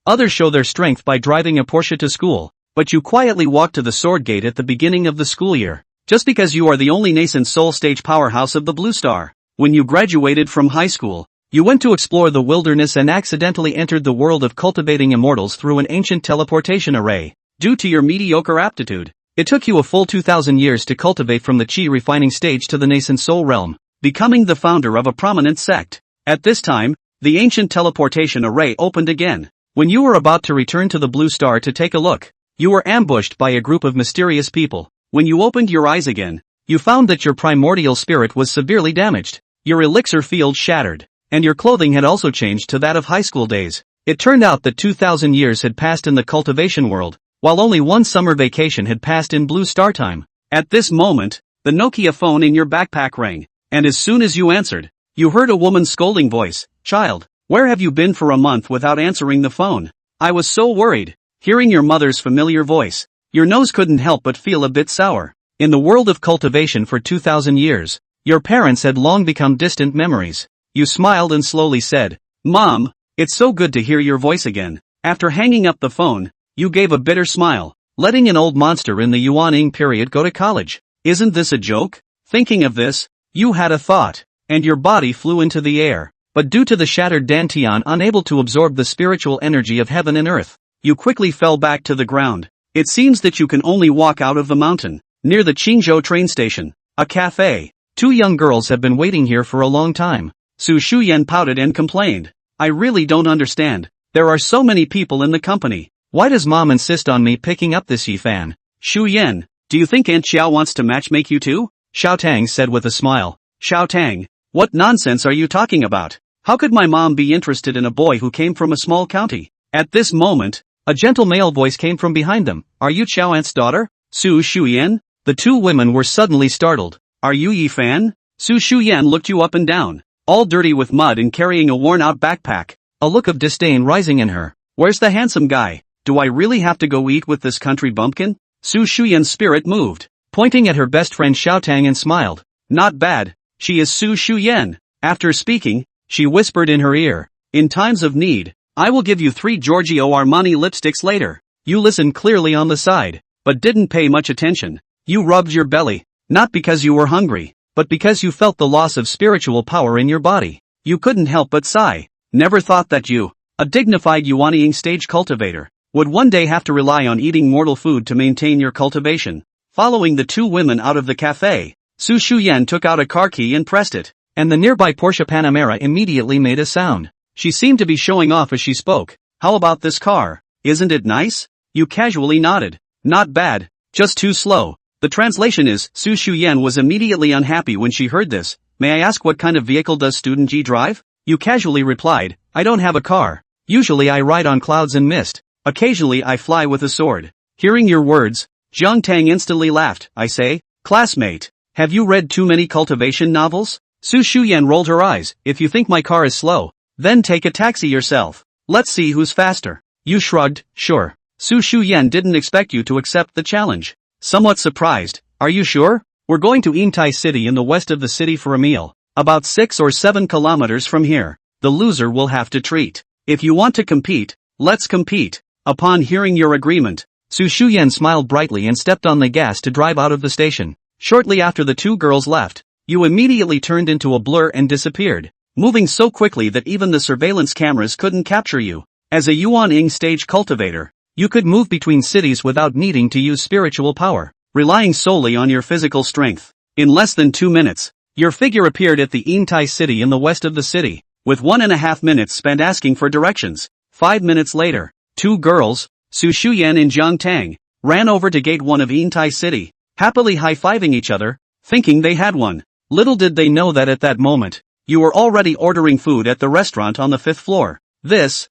Others show their strength by driving a Porsche to school, but you quietly walk to the sword gate at the beginning of the school year. Just because you are the only nascent soul stage powerhouse of the Blue Star. When you graduated from high school, you went to explore the wilderness and accidentally entered the world of cultivating immortals through an ancient teleportation array. Due to your mediocre aptitude, it took you a full 2,000 years to cultivate from the chi refining stage to the nascent soul realm, becoming the founder of a prominent sect. At this time, the ancient teleportation array opened again. When you were about to return to the Blue Star to take a look, you were ambushed by a group of mysterious people. When you opened your eyes again, you found that your primordial spirit was severely damaged, your elixir field shattered, and your clothing had also changed to that of high school days. It turned out that 2,000 years had passed in the cultivation world, while only one summer vacation had passed in Blue Star time. At this moment, the Nokia phone in your backpack rang, and as soon as you answered, you heard a woman's scolding voice. "Child, where have you been for a month without answering the phone? I was so worried." Hearing your mother's familiar voice, your nose couldn't help but feel a bit sour. In the world of cultivation for 2,000 years, your parents had long become distant memories. You smiled and slowly said, "Mom, it's so good to hear your voice again." After hanging up the phone, you gave a bitter smile, letting an old monster in the Yuan-ing period go to college. Isn't this a joke? Thinking of this, you had a thought, and your body flew into the air. But due to the shattered dantian unable to absorb the spiritual energy of heaven and earth, you quickly fell back to the ground. It seems that you can only walk out of the mountain. Near the Qingzhou train station, a cafe. Two young girls have been waiting here for a long time. Su Shuyan pouted and complained. "I really don't understand. There are so many people in the company. Why does mom insist on me picking up this Yi-fan?" "Shu Yan, do you think Aunt Xiao wants to matchmake you too?" Xiao Tang said with a smile. "Xiao Tang, what nonsense are you talking about? How could my mom be interested in a boy who came from a small county?" At this moment, a gentle male voice came from behind them. "Are you Xiao Aunt's daughter, Su Shuyan?" The two women were suddenly startled. "Are you Yi-fan?" Su Shuyan looked you up and down, all dirty with mud and carrying a worn-out backpack, a look of disdain rising in her. "Where's the handsome guy? Do I really have to go eat with this country bumpkin?" Su Shuyan's spirit moved, pointing at her best friend Xiao Tang and smiled. "Not bad, she is Su Shuyan." After speaking, she whispered in her ear, "In times of need, I will give you 3 Giorgio Armani lipsticks later." You listened clearly on the side, but didn't pay much attention. You rubbed your belly, not because you were hungry, but because you felt the loss of spiritual power in your body. You couldn't help but sigh. Never thought that you, a dignified Yuan-ing stage cultivator, would one day have to rely on eating mortal food to maintain your cultivation. Following the two women out of the cafe, Su Shuyan took out a car key and pressed it, and the nearby Porsche Panamera immediately made a sound. She seemed to be showing off as she spoke. "How about this car? Isn't it nice?" You casually nodded. "Not bad, just too slow." The translation is, Su Shuyan was immediately unhappy when she heard this. "May I ask what kind of vehicle does student G drive?" You casually replied, "I don't have a car. Usually I ride on clouds and mist. Occasionally I fly with a sword." Hearing your words, Jiang Tang instantly laughed. "I say, classmate, have you read too many cultivation novels?" Su Shuyan rolled her eyes. "If you think my car is slow, then take a taxi yourself. Let's see who's faster." You shrugged. "Sure." Su Shuyan didn't expect you to accept the challenge. Somewhat surprised, "Are you sure? We're going to Yingtai City in the west of the city for a meal, about 6 or 7 kilometers from here. The loser will have to treat. If you want to compete, let's compete." Upon hearing your agreement, Su Shuyan smiled brightly and stepped on the gas to drive out of the station. Shortly after the two girls left, you immediately turned into a blur and disappeared, moving so quickly that even the surveillance cameras couldn't capture you. As a Yuan-ing stage cultivator, you could move between cities without needing to use spiritual power, relying solely on your physical strength. In less than 2 minutes, your figure appeared at the Yingtai City in the west of the city, with 1.5 minutes spent asking for directions. 5 minutes later, two girls, Su Shuyan and Jiang Tang, ran over to Gate 1 of Yingtai City, happily high-fiving each other, thinking they had won. Little did they know that at that moment, you were already ordering food at the restaurant on the 5th floor. This,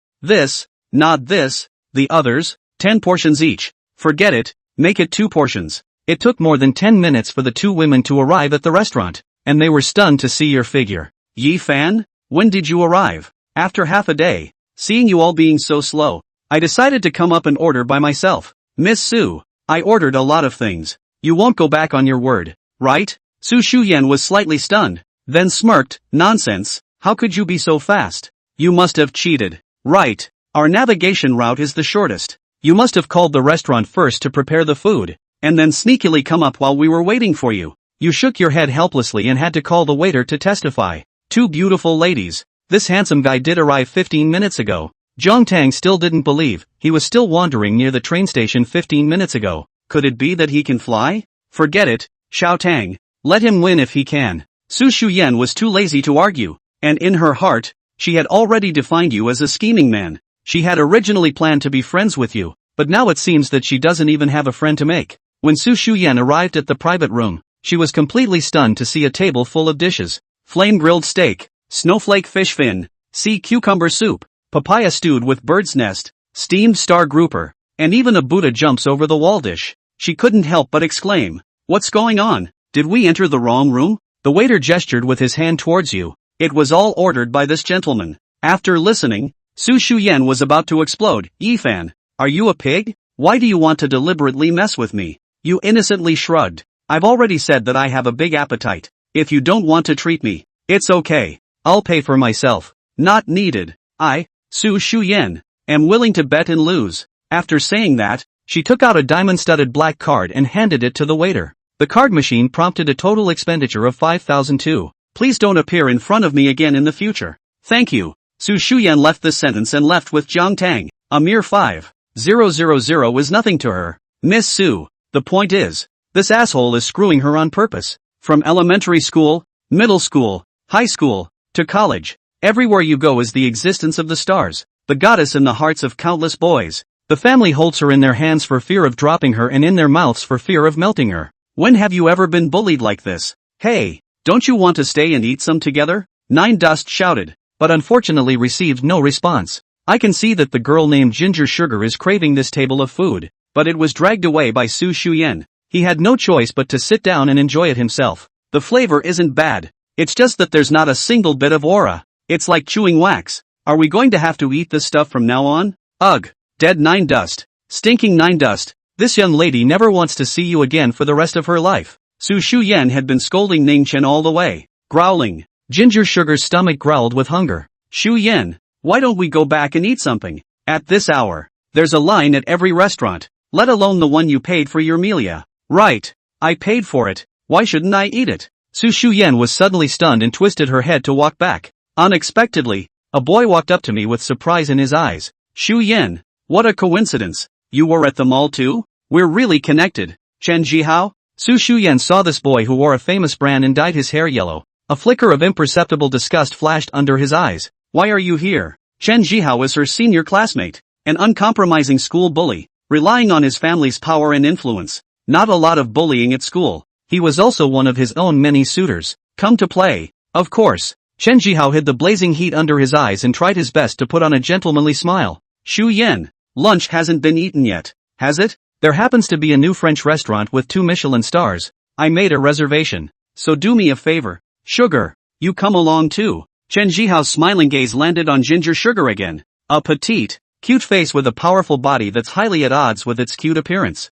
not this, the others, 10 portions each. Forget it, make it 2 portions. It took more than 10 minutes for the two women to arrive at the restaurant, and they were stunned to see your figure. "Yi-fan, when did you arrive?" "After half a day. Seeing you all being so slow, I decided to come up and order by myself." "Miss Su, I ordered a lot of things. You won't go back on your word, right?" Su Shuyan was slightly stunned, then smirked. "Nonsense, how could you be so fast? You must have cheated." "Right, Our navigation route is the shortest. You must have called the restaurant first to prepare the food, and then sneakily come up while we were waiting for you. You shook your head helplessly and had to call the waiter to testify. 2 beautiful ladies. This handsome guy did arrive 15 minutes ago. Jiang Tang still didn't believe. He was still wandering near the train station 15 minutes ago. Could it be that he can fly? Forget it, Xiao Tang. Let him win if he can. Su Shuyan was too lazy to argue, and in her heart, she had already defined you as a scheming man. She had originally planned to be friends with you, but now it seems that she doesn't even have a friend to make. When Su Shuyan arrived at the private room, she was completely stunned to see a table full of dishes. Flame grilled steak, snowflake fish fin, sea cucumber soup, papaya stewed with bird's nest, steamed star grouper, and even a Buddha jumps over the wall dish. She couldn't help but exclaim, "What's going on? Did we enter the wrong room?" The waiter gestured with his hand towards you. It was all ordered by this gentleman. After listening, Su Shuyan was about to explode. "Yifan, are you a pig? Why do you want to deliberately mess with me?" You innocently shrugged. "I've already said that I have a big appetite. If you don't want to treat me, it's okay. I'll pay for myself." "Not needed. I, Su Shuyan, am willing to bet and lose." After saying that, she took out a diamond-studded black card and handed it to the waiter. The card machine prompted a total expenditure of 5,002. "Please don't appear in front of me again in the future. Thank you." Su Shuyan left this sentence and left with Jiang Tang. A mere 5,000 was nothing to her. "Miss Su, the point is, this asshole is screwing her on purpose. From elementary school, middle school, high school, to college, everywhere you go is the existence of the stars, the goddess in the hearts of countless boys. The family holds her in their hands for fear of dropping her and in their mouths for fear of melting her. When have you ever been bullied like this? Hey, don't you want to stay and eat some together?" Nine Dust shouted, but unfortunately received no response. "I can see that the girl named Ginger Sugar is craving this table of food," but it was dragged away by Su Shuyan. He had no choice but to sit down and enjoy it himself. "The flavor isn't bad. It's just that there's not a single bit of aura. It's like chewing wax. Are we going to have to eat this stuff from now on?" "Ugh, dead Nine Dust. Stinking Nine Dust. This young lady never wants to see you again for the rest of her life." Su Shuyan had been scolding Ning Chen all the way. Growling. Ginger Sugar's stomach growled with hunger. "Shu Yen, why don't we go back and eat something? At this hour, there's a line at every restaurant, let alone the one you paid for your meal." "Right. I paid for it. Why shouldn't I eat it?" Su Shuyan was suddenly stunned and twisted her head to walk back. Unexpectedly, a boy walked up to me with surprise in his eyes. "Shu Yen, what a coincidence. You were at the mall too? We're really connected." "Chen Jihao?" Su Shuyan saw this boy who wore a famous brand and dyed his hair yellow. A flicker of imperceptible disgust flashed under his eyes. "Why are you here?" Chen Jihao was her senior classmate, an uncompromising school bully, relying on his family's power and influence. Not a lot of bullying at school. He was also one of his own many suitors. "Come to play." Of course. Chen Jihao hid the blazing heat under his eyes and tried his best to put on a gentlemanly smile. "Shu Yen, lunch hasn't been eaten yet, has it? There happens to be a new French restaurant with 2 Michelin stars. I made a reservation. So do me a favor. Sugar, you come along too." Chen Jihao's smiling gaze landed on Ginger Sugar again. A petite, cute face with a powerful body that's highly at odds with its cute appearance.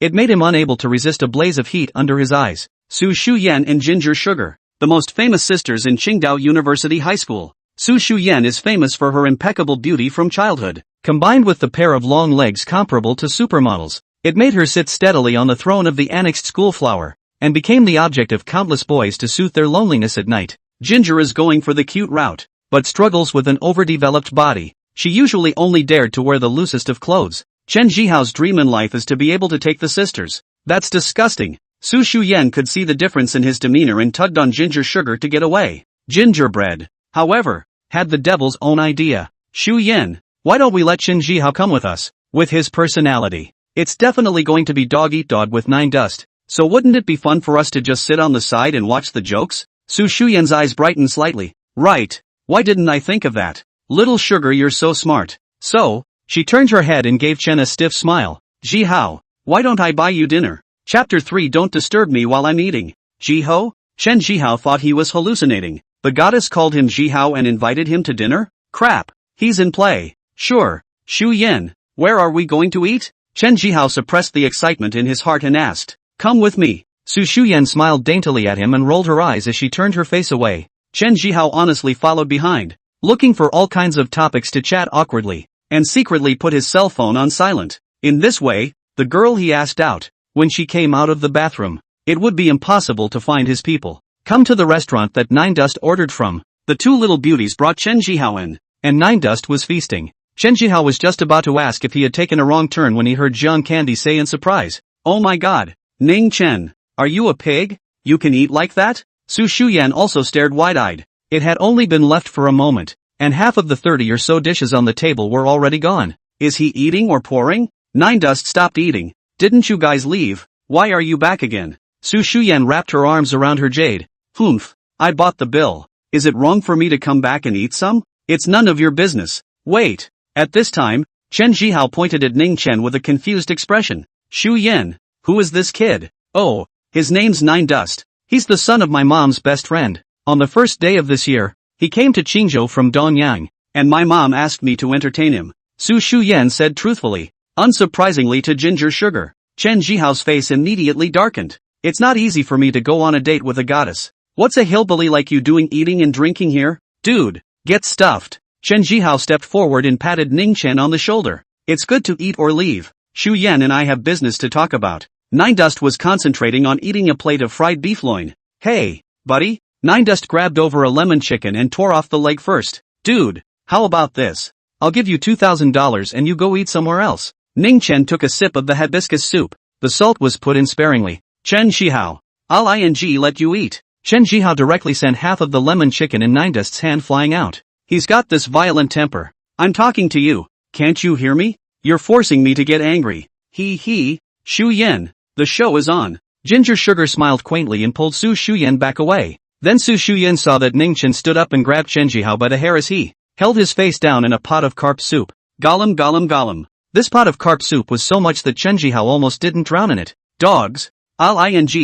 It made him unable to resist a blaze of heat under his eyes. Su Shuyan and Ginger Sugar, the most famous sisters in Qingdao University High School. Su Shuyan is famous for her impeccable beauty from childhood. Combined with the pair of long legs comparable to supermodels, it made her sit steadily on the throne of the annexed school flower, and became the object of countless boys to soothe their loneliness at night. Ginger is going for the cute route, but struggles with an overdeveloped body. She usually only dared to wear the loosest of clothes. Chen Jihao's dream in life is to be able to take the sisters. That's disgusting. Su Shuyan could see the difference in his demeanor and tugged on Ginger Sugar to get away. Gingerbread, however, had the devil's own idea. "Shu Yen, why don't we let Chen Jihao come with us? With his personality, it's definitely going to be dog-eat-dog with Nine Dust, so wouldn't it be fun for us to just sit on the side and watch the jokes?" Su Shuyan's eyes brightened slightly. "Right, why didn't I think of that? Little Sugar, you're so smart." So, she turned her head and gave Chen a stiff smile. "Jihao, why don't I buy you dinner?" Chapter 3. Don't disturb me while I'm eating. Jihao? Chen Jihao thought he was hallucinating. The goddess called him Jihao and invited him to dinner? Crap, he's in play. Sure. Shu Yen, where are we going to eat? Chen Jihao suppressed the excitement in his heart and asked. "Come with me." Su Shuyan smiled daintily at him and rolled her eyes as she turned her face away. Chen Jihao honestly followed behind. looking for all kinds of topics to chat awkwardly, and secretly put his cell phone on silent. In this way, the girl he asked out, when she came out of the bathroom, it would be impossible to find his people. Come to the restaurant that Nine Dust ordered from. The two little beauties brought Chen Jihao in, and Nine Dust was feasting. Chen Jihao was just about to ask if he had taken a wrong turn when he heard Jiang Candy say in surprise, "Oh my god, Ning Chen, are you a pig? You can eat like that?" Su Shuyan also stared wide-eyed. It had only been left for a moment, and half of the 30 or so dishes on the table were already gone. Is he eating or pouring? Nine Dust stopped eating. Didn't you guys leave? Why are you back again? Su Shuyan wrapped her arms around her jade. Humph, I bought the bill. Is it wrong for me to come back and eat some? It's none of your business. Wait. At this time, Chen Jihao pointed at Ning Chen with a confused expression. Shu Yen, who is this kid? Oh, his name's Nine Dust. He's the son of my mom's best friend. On the first day of this year, he came to Qingzhou from Donyang, and my mom asked me to entertain him. Su Shuyan said truthfully. Unsurprisingly to Ginger Sugar, Chen Jihao's face immediately darkened. It's not easy for me to go on a date with a goddess. What's a hillbilly like you doing eating and drinking here? Dude, get stuffed. Chen Jihao stepped forward and patted Ning Chen on the shoulder. It's good to eat or leave. Shu Yan and I have business to talk about. Nine Dust was concentrating on eating a plate of fried beef loin. Hey, buddy. Nine Dust grabbed over a lemon chicken and tore off the leg first. Dude, how about this? I'll give you $2,000 and you go eat somewhere else. Ning Chen took a sip of the hibiscus soup. The salt was put in sparingly. Chen Jihao, I'll let you eat. Chen Jihao directly sent half of the lemon chicken in Nine Dust's hand flying out. He's got this violent temper. I'm talking to you. Can't you hear me? You're forcing me to get angry. Shu Yen, the show is on. Ginger Sugar smiled quaintly and pulled Su Shuyan back away. Then Su Shuyan saw that Ning Chen stood up and grabbed Chen Jihao by the hair as he held his face down in a pot of carp soup. Gollum gollum gollum. This pot of carp soup was so much that Chen Jihao almost didn't drown in it. Dogs. I'll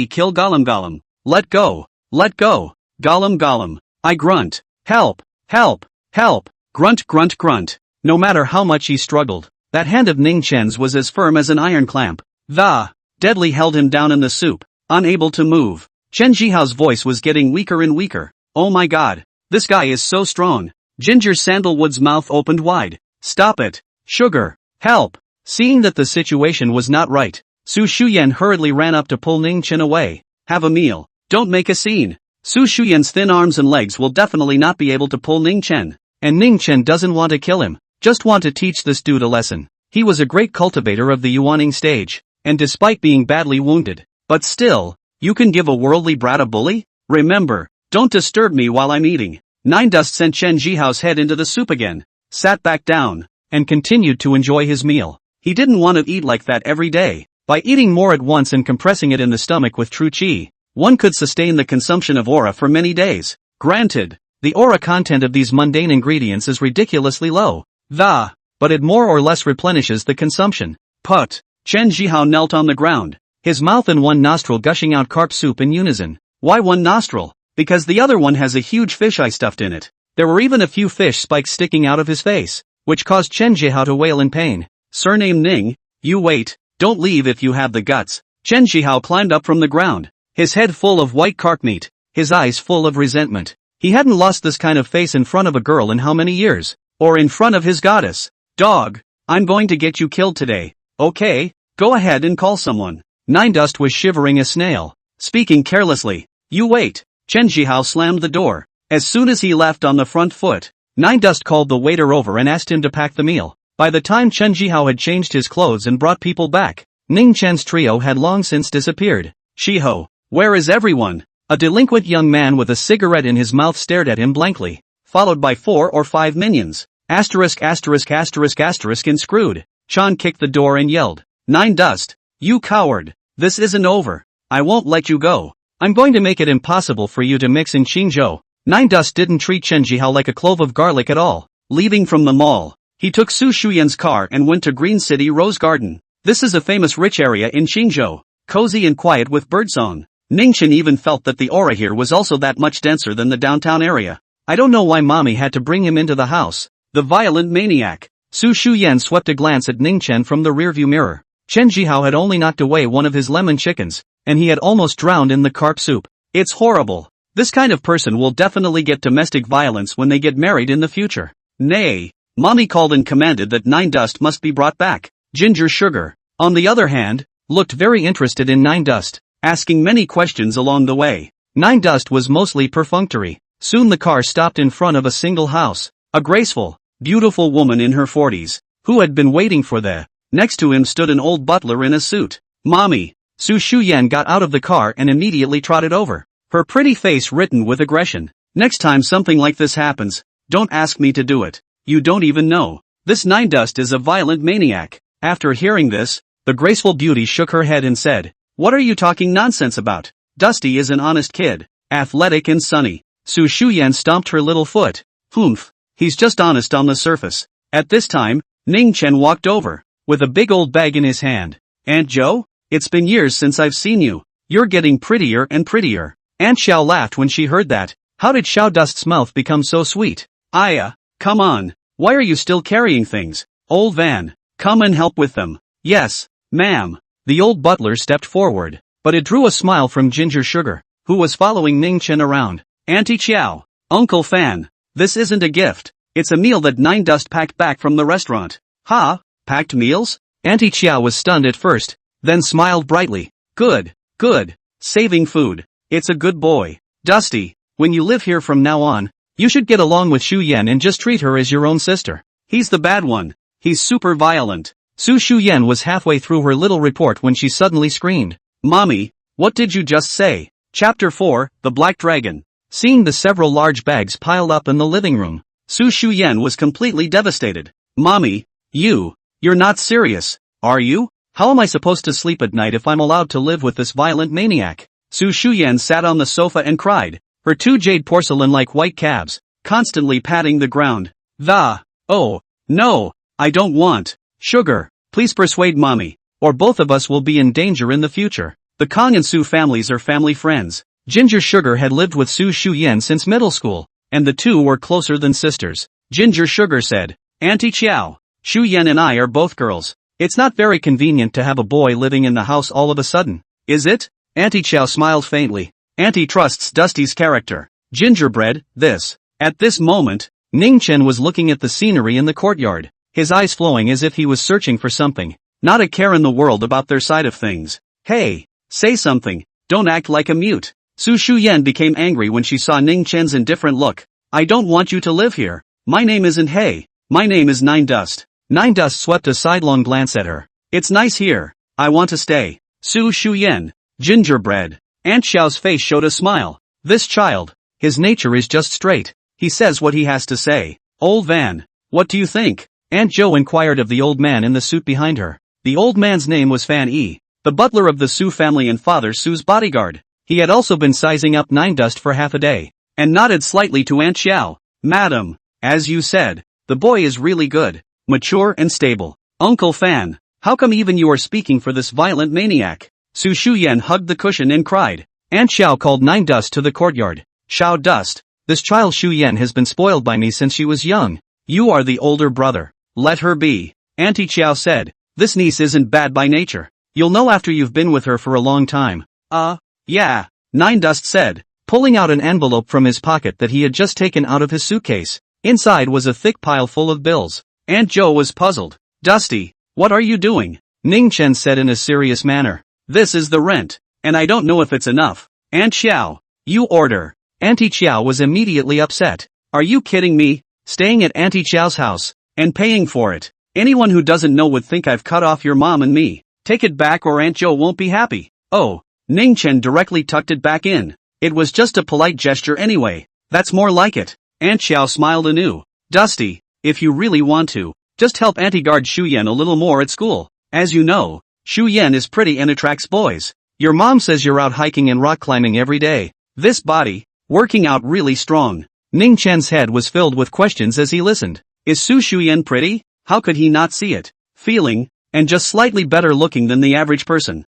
kill Gollum gollum. Let go. Let go. Gollum gollum. I grunt. Help. Help. Help. Grunt grunt grunt. No matter how much he struggled, that hand of Ning Chen's was as firm as an iron clamp. The deadly held him down in the soup, unable to move. Chen Jihao's voice was getting weaker and weaker. Oh my god. This guy is so strong. Ginger Sandalwood's mouth opened wide. Stop it. Sugar. Help. Seeing that the situation was not right, Su Shuyan hurriedly ran up to pull Ning Chen away. Have a meal. Don't make a scene. Su Shuyan's thin arms and legs will definitely not be able to pull Ning Chen. And Ning Chen doesn't want to kill him, just want to teach this dude a lesson. He was a great cultivator of the Yuaning stage, and despite being badly wounded, but still, you can give a worldly brat a bully? Remember, don't disturb me while I'm eating. Nine Dust sent Chen Jihao's head into the soup again, sat back down, and continued to enjoy his meal. He didn't want to eat like that every day. By eating more at once and compressing it in the stomach with true qi, one could sustain the consumption of aura for many days. Granted, the aura content of these mundane ingredients is ridiculously low, but it more or less replenishes the consumption. Put. Chen Jihao knelt on the ground, his mouth and one nostril gushing out carp soup in unison. Why one nostril? Because the other one has a huge fisheye stuffed in it. There were even a few fish spikes sticking out of his face, which caused Chen Jihao to wail in pain. Surname Ning, you wait, don't leave if you have the guts. Chen Jihao climbed up from the ground, his head full of white carp meat, his eyes full of resentment. He hadn't lost this kind of face in front of a girl in how many years? Or in front of his goddess. Dog, I'm going to get you killed today. Okay, go ahead and call someone. Nine Dust was shivering a snail, speaking carelessly. You wait. Chen Jihao slammed the door. As soon as he left on the front foot, Nine Dust called the waiter over and asked him to pack the meal. By the time Chen Jihao had changed his clothes and brought people back, Ning Chen's trio had long since disappeared. Shiho, where is everyone? A delinquent young man with a cigarette in his mouth stared at him blankly, followed by 4 or 5 minions. And screwed. Chan kicked the door and yelled, Nine Dust, you coward, this isn't over. I won't let you go. I'm going to make it impossible for you to mix in Qingzhou. Nine Dust didn't treat Chen Jihao like a clove of garlic at all. Leaving from the mall, he took Su Shuyan's car and went to Green City Rose Garden. This is a famous rich area in Qingzhou, cozy and quiet with birdsong. Ning Chen even felt that the aura here was also that much denser than the downtown area. I don't know why mommy had to bring him into the house. The violent maniac. Su Shuyan swept a glance at Ning Chen from the rearview mirror. Chen Jihao had only knocked away one of his lemon chickens, and he had almost drowned in the carp soup. It's horrible. This kind of person will definitely get domestic violence when they get married in the future. Nay. Mommy called and commanded that Nine Dust must be brought back. Ginger Sugar, on the other hand, looked very interested in Nine Dust, asking many questions along the way. Nine Dust was mostly perfunctory. Soon the car stopped in front of a single house. A graceful, beautiful woman in her 40s, who had been waiting for the. Next to him stood an old butler in a suit. Mommy. Su Shuyan got out of the car and immediately trotted over, her pretty face written with aggression. Next time something like this happens, don't ask me to do it. You don't even know. This Nine Dust is a violent maniac. After hearing this, the graceful beauty shook her head and said, "What are you talking nonsense about? Dusty is an honest kid, athletic and sunny." Su Shuyan stomped her little foot. Humph. He's just honest on the surface. At this time, Ning Chen walked over, with a big old bag in his hand. "Aunt Joe? It's been years since I've seen you. You're getting prettier and prettier." Aunt Xiao laughed when she heard that. How did Xiao Dust's mouth become so sweet? Come on. Why are you still carrying things? Old Van, come and help with them. Yes, ma'am. The old butler stepped forward, but it drew a smile from Ginger Sugar, who was following Ning Chen around. "Auntie Xiao, Uncle Fan, this isn't a gift. It's a meal that Nine Dust packed back from the restaurant." "Ha? Packed meals?" Auntie Xiao was stunned at first, then smiled brightly. Good. Saving food. It's a good boy. Dusty, when you live here from now on, you should get along with Shu Yan and just treat her as your own sister. He's the bad one. He's super violent. Su Shuyan was halfway through her little report when she suddenly screamed. "Mommy, what did you just say?" Chapter 4, The Black Dragon. Seeing the several large bags piled up in the living room, Su Shuyan was completely devastated. "Mommy, you're not serious, are you? How am I supposed to sleep at night if I'm allowed to live with this violent maniac?" Su Shuyan sat on the sofa and cried, her two jade porcelain-like white calves, constantly patting the ground. "Oh, no, I don't want. Sugar, please persuade Mommy, or both of us will be in danger in the future." The Kong and Su families are family friends. Ginger Sugar had lived with Su Shuyan since middle school, and the two were closer than sisters. Ginger Sugar said, "Auntie Xiao, Shuyan and I are both girls. It's not very convenient to have a boy living in the house all of a sudden, is it?" Auntie Xiao smiled faintly. Auntie trusts Dusty's character. Gingerbread, this. At this moment, Ning Chen was looking at the scenery in the courtyard, his eyes flowing as if he was searching for something. Not a care in the world about their side of things. "Hey, say something, don't act like a mute." Su Shuyan became angry when she saw Ning Chen's indifferent look. "I don't want you to live here. My name isn't Hey, my name is Nine Dust." Nine Dust swept a sidelong glance at her. "It's nice here. I want to stay." Su Shuyan. Gingerbread. Aunt Xiao's face showed a smile. "This child, his nature is just straight. He says what he has to say." "Old Van, what do you think?" Aunt Zhou inquired of the old man in the suit behind her. The old man's name was Fan Yi, the butler of the Su family and father Su's bodyguard. He had also been sizing up Nine Dust for half a day, and nodded slightly to Aunt Xiao. "Madam, as you said, the boy is really good, mature and stable." "Uncle Fan, how come even you are speaking for this violent maniac?" Su Shuyan hugged the cushion and cried. Aunt Xiao called Nine Dust to the courtyard. "Xiao Dust, this child Shu Yan has been spoiled by me since she was young. You are the older brother. Let her be." Auntie Xiao said, "This niece isn't bad by nature. You'll know after you've been with her for a long time." Yeah, Nine Dust said, pulling out an envelope from his pocket that he had just taken out of his suitcase. Inside was a thick pile full of bills. Aunt Zhou was puzzled. "Dusty, what are you doing?" Ning Chen said in a serious manner. "This is the rent, and I don't know if it's enough." "Aunt Xiao, you order." Auntie Xiao was immediately upset. "Are you kidding me? Staying at Auntie Xiao's house, and paying for it? Anyone who doesn't know would think I've cut off your mom and me. Take it back or Aunt Zhou won't be happy." "Oh." Ning Chen directly tucked it back in. "It was just a polite gesture anyway. That's more like it." Aunt Xiao smiled anew. "Dusty, if you really want to, just help Auntie guard Shu Yan a little more at school. As you know, Shu Yan is pretty and attracts boys. Your mom says you're out hiking and rock climbing every day. This body, working out really strong." Ning Chen's head was filled with questions as he listened. Is Su Shuyan pretty? How could he not see it? Feeling, and just slightly better looking than the average person.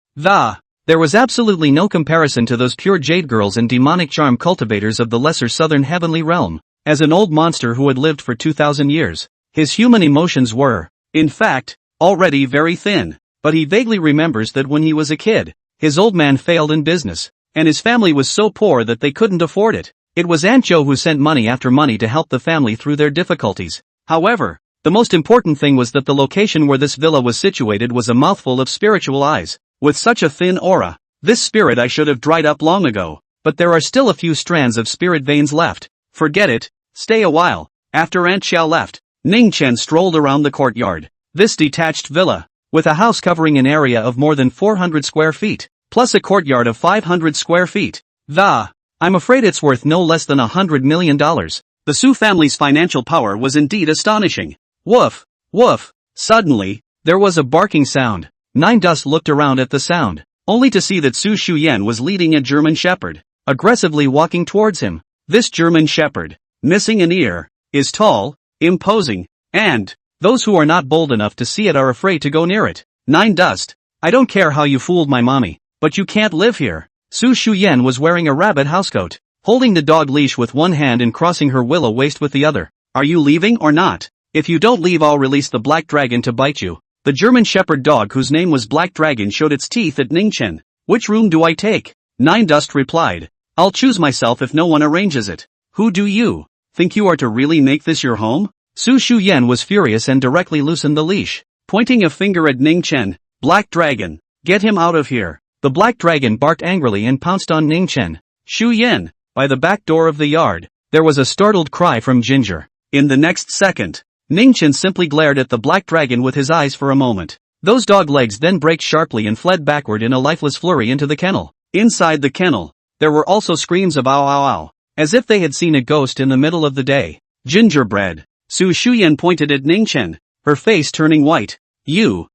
There was absolutely no comparison to those pure jade girls and demonic charm cultivators of the lesser southern heavenly realm. As an old monster who had lived for 2,000 years, his human emotions were, in fact, already very thin. But he vaguely remembers that when he was a kid, his old man failed in business, and his family was so poor that they couldn't afford it. It was Aunt Jo who sent money after money to help the family through their difficulties. However, the most important thing was that the location where this villa was situated was a mouthful of spiritual eyes. With such a thin aura, this spirit eye should have dried up long ago, but there are still a few strands of spirit veins left. Forget it, stay a while. After Aunt Xiao left, Ning Chen strolled around the courtyard. This detached villa, with a house covering an area of more than 400 square feet, plus a courtyard of 500 square feet. I'm afraid it's worth no less than $100 million. The Su family's financial power was indeed astonishing. Woof, woof. Suddenly, there was a barking sound. Nine Dust looked around at the sound, only to see that Su Shuyan was leading a German shepherd, aggressively walking towards him. This German shepherd, missing an ear, is tall, imposing, and those who are not bold enough to see it are afraid to go near it. Nine Dust, I don't care how you fooled my mommy, but you can't live here. Su Shuyan was wearing a rabbit housecoat, holding the dog leash with one hand and crossing her willow waist with the other. Are you leaving or not? If you don't leave, I'll release the black dragon to bite you. The German shepherd dog, whose name was Black Dragon, showed its teeth at Ning Chen. Which room do I take? Nine Dust replied. I'll choose myself if no one arranges it. Who do you think you are to really make this your home? Su Shuyan was furious and directly loosened the leash, pointing a finger at Ning Chen. Black Dragon, get him out of here. The black dragon barked angrily and pounced on Ning Chen. Shu Yen, by the back door of the yard, there was a startled cry from Ginger. In the next second, Ning Chen simply glared at the black dragon with his eyes for a moment. Those dog legs then braked sharply and fled backward in a lifeless flurry into the kennel. Inside the kennel, there were also screams of ow ow ow, as if they had seen a ghost in the middle of the day. Gingerbread. Su Shuyan pointed at Ning Chen, her face turning white. You.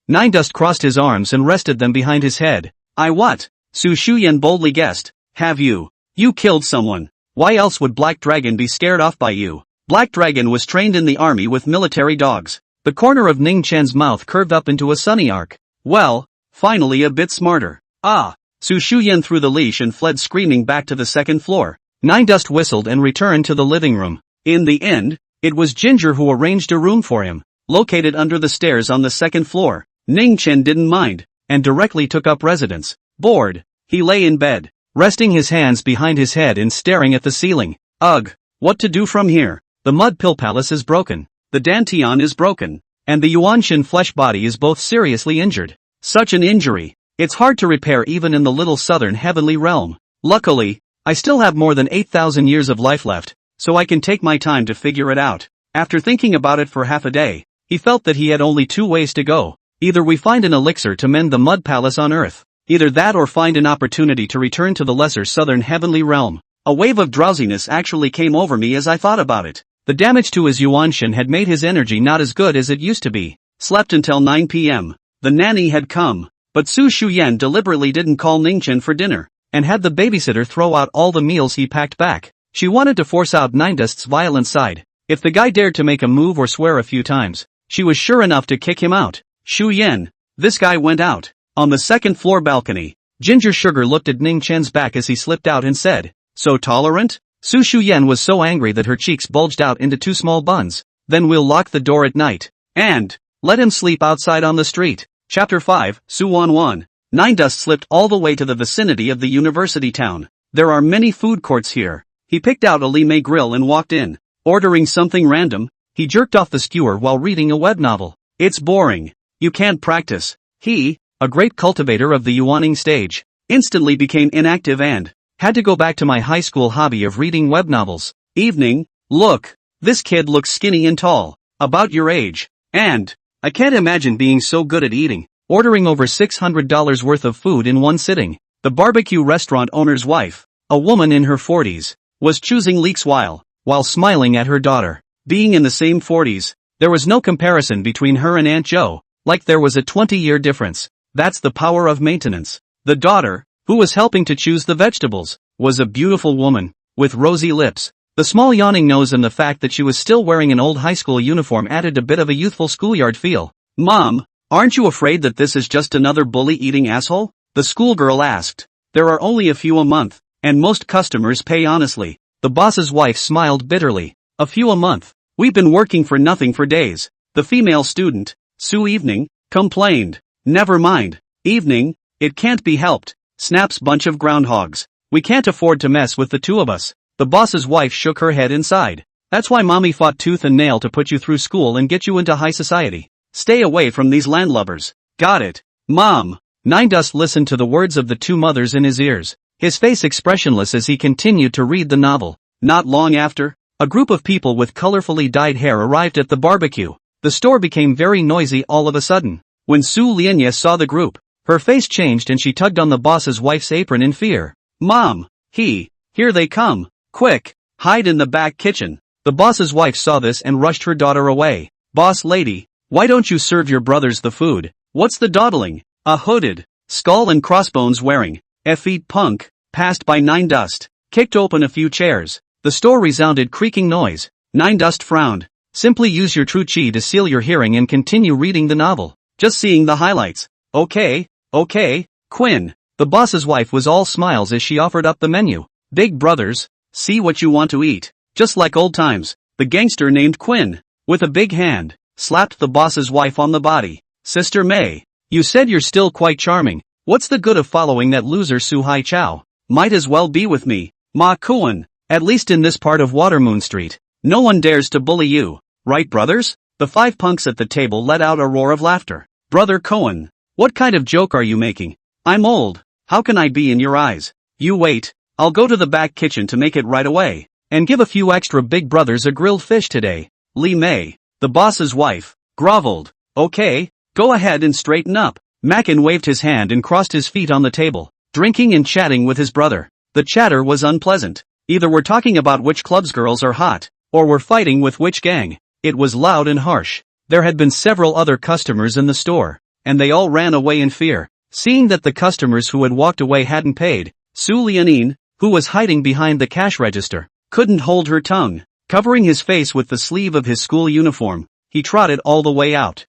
Nine Dust crossed his arms and rested them behind his head. I what? Su Shuyan boldly guessed. Have you? You killed someone. Why else would Black Dragon be scared off by you? Black Dragon was trained in the army with military dogs. The corner of Ning Chen's mouth curved up into a sunny arc. Well, finally a bit smarter. Ah! Su Shuyan threw the leash and fled screaming back to the second floor. Nine Dust whistled and returned to the living room. In the end, it was Ginger who arranged a room for him, located under the stairs on the second floor. Ning Chen didn't mind, and directly took up residence. Bored, he lay in bed, resting his hands behind his head and staring at the ceiling. Ugh, what to do from here? The Mud Pill Palace is broken, the Dantian is broken, and the Yuanshan flesh body is both seriously injured. Such an injury, it's hard to repair even in the little southern heavenly realm. Luckily, I still have more than 8,000 years of life left, so I can take my time to figure it out. After thinking about it for half a day, he felt that he had only two ways to go. Either we find an elixir to mend the Mud Palace on Earth, either that or find an opportunity to return to the lesser southern heavenly realm. A wave of drowsiness actually came over me as I thought about it. The damage to his Yuanshan had made his energy not as good as it used to be. Slept until 9 p.m. The nanny had come, but Su Shuyan deliberately didn't call Ning Chen for dinner, and had the babysitter throw out all the meals he packed back. She wanted to force out Nine Dust's violent side. If the guy dared to make a move or swear a few times, she was sure enough to kick him out. Shu Yen, this guy went out. On the second floor balcony, Ginger Sugar looked at Ning Chen's back as he slipped out and said, so tolerant? Su Shuyan was so angry that her cheeks bulged out into two small buns. Then we'll lock the door at night, and let him sleep outside on the street. Chapter 5, Su Wan Wan. Nine Dust slipped all the way to the vicinity of the university town. There are many food courts here. He picked out a Li Mei grill and walked in. Ordering something random, he jerked off the skewer while reading a web novel. It's boring. You can't practice. He, a great cultivator of the Yuaning stage, instantly became inactive and had to go back to my high school hobby of reading web novels. Evening, look, this kid looks skinny and tall, about your age, and I can't imagine being so good at eating. Ordering over $600 worth of food in one sitting. The barbecue restaurant owner's wife, a woman in her 40s, was choosing leeks while smiling at her daughter. Being in the same 40s, there was no comparison between her and Aunt Jo. Like there was a 20-year difference. That's the power of maintenance. The daughter, who was helping to choose the vegetables, was a beautiful woman, with rosy lips. The small yawning nose and the fact that she was still wearing an old high school uniform added a bit of a youthful schoolyard feel. Mom, aren't you afraid that this is just another bully-eating asshole? The schoolgirl asked. There are only a few a month, and most customers pay honestly. The boss's wife smiled bitterly. A few a month. We've been working for nothing for days. The female student, Su Evening, complained. Never mind. Evening, it can't be helped. Snaps bunch of groundhogs. We can't afford to mess with the two of us. The boss's wife shook her head inside. That's why mommy fought tooth and nail to put you through school and get you into high society. Stay away from these landlubbers. Got it, Mom. Nine Dust listened to the words of the two mothers in his ears, his face expressionless as he continued to read the novel. Not long after, a group of people with colorfully dyed hair arrived at the barbecue. The store became very noisy all of a sudden. When Su Lianya saw the group, her face changed and she tugged on the boss's wife's apron in fear. Mom! Here they come! Quick! Hide in the back kitchen! The boss's wife saw this and rushed her daughter away. Boss lady, why don't you serve your brothers the food? What's the dawdling? A hooded, skull and crossbones wearing, effete punk, passed by Nine Dust, kicked open a few chairs. The store resounded creaking noise. Nine Dust frowned. Simply use your true chi to seal your hearing and continue reading the novel. Just seeing the highlights. Okay, Quinn. The boss's wife was all smiles as she offered up the menu. Big brothers, see what you want to eat. Just like old times, the gangster named Quinn, with a big hand, slapped the boss's wife on the body. Sister May, you said you're still quite charming. What's the good of following that loser Su Hai Chow? Might as well be with me, Ma Kuan. At least in this part of Watermoon Street, no one dares to bully you. Right, brothers? The five punks at the table let out a roar of laughter. Brother Cohen, what kind of joke are you making? I'm old. How can I be in your eyes? You wait, I'll go to the back kitchen to make it right away. And give a few extra big brothers a grilled fish today. Li Mei, the boss's wife, groveled. Okay, go ahead and straighten up. Mackin waved his hand and crossed his feet on the table, drinking and chatting with his brother. The chatter was unpleasant. Either we're talking about which club's girls are hot, or we're fighting with which gang. It was loud and harsh. There had been several other customers in the store, and they all ran away in fear. Seeing that the customers who had walked away hadn't paid, Su Lianin, who was hiding behind the cash register, couldn't hold her tongue. Covering his face with the sleeve of his school uniform, he trotted all the way out.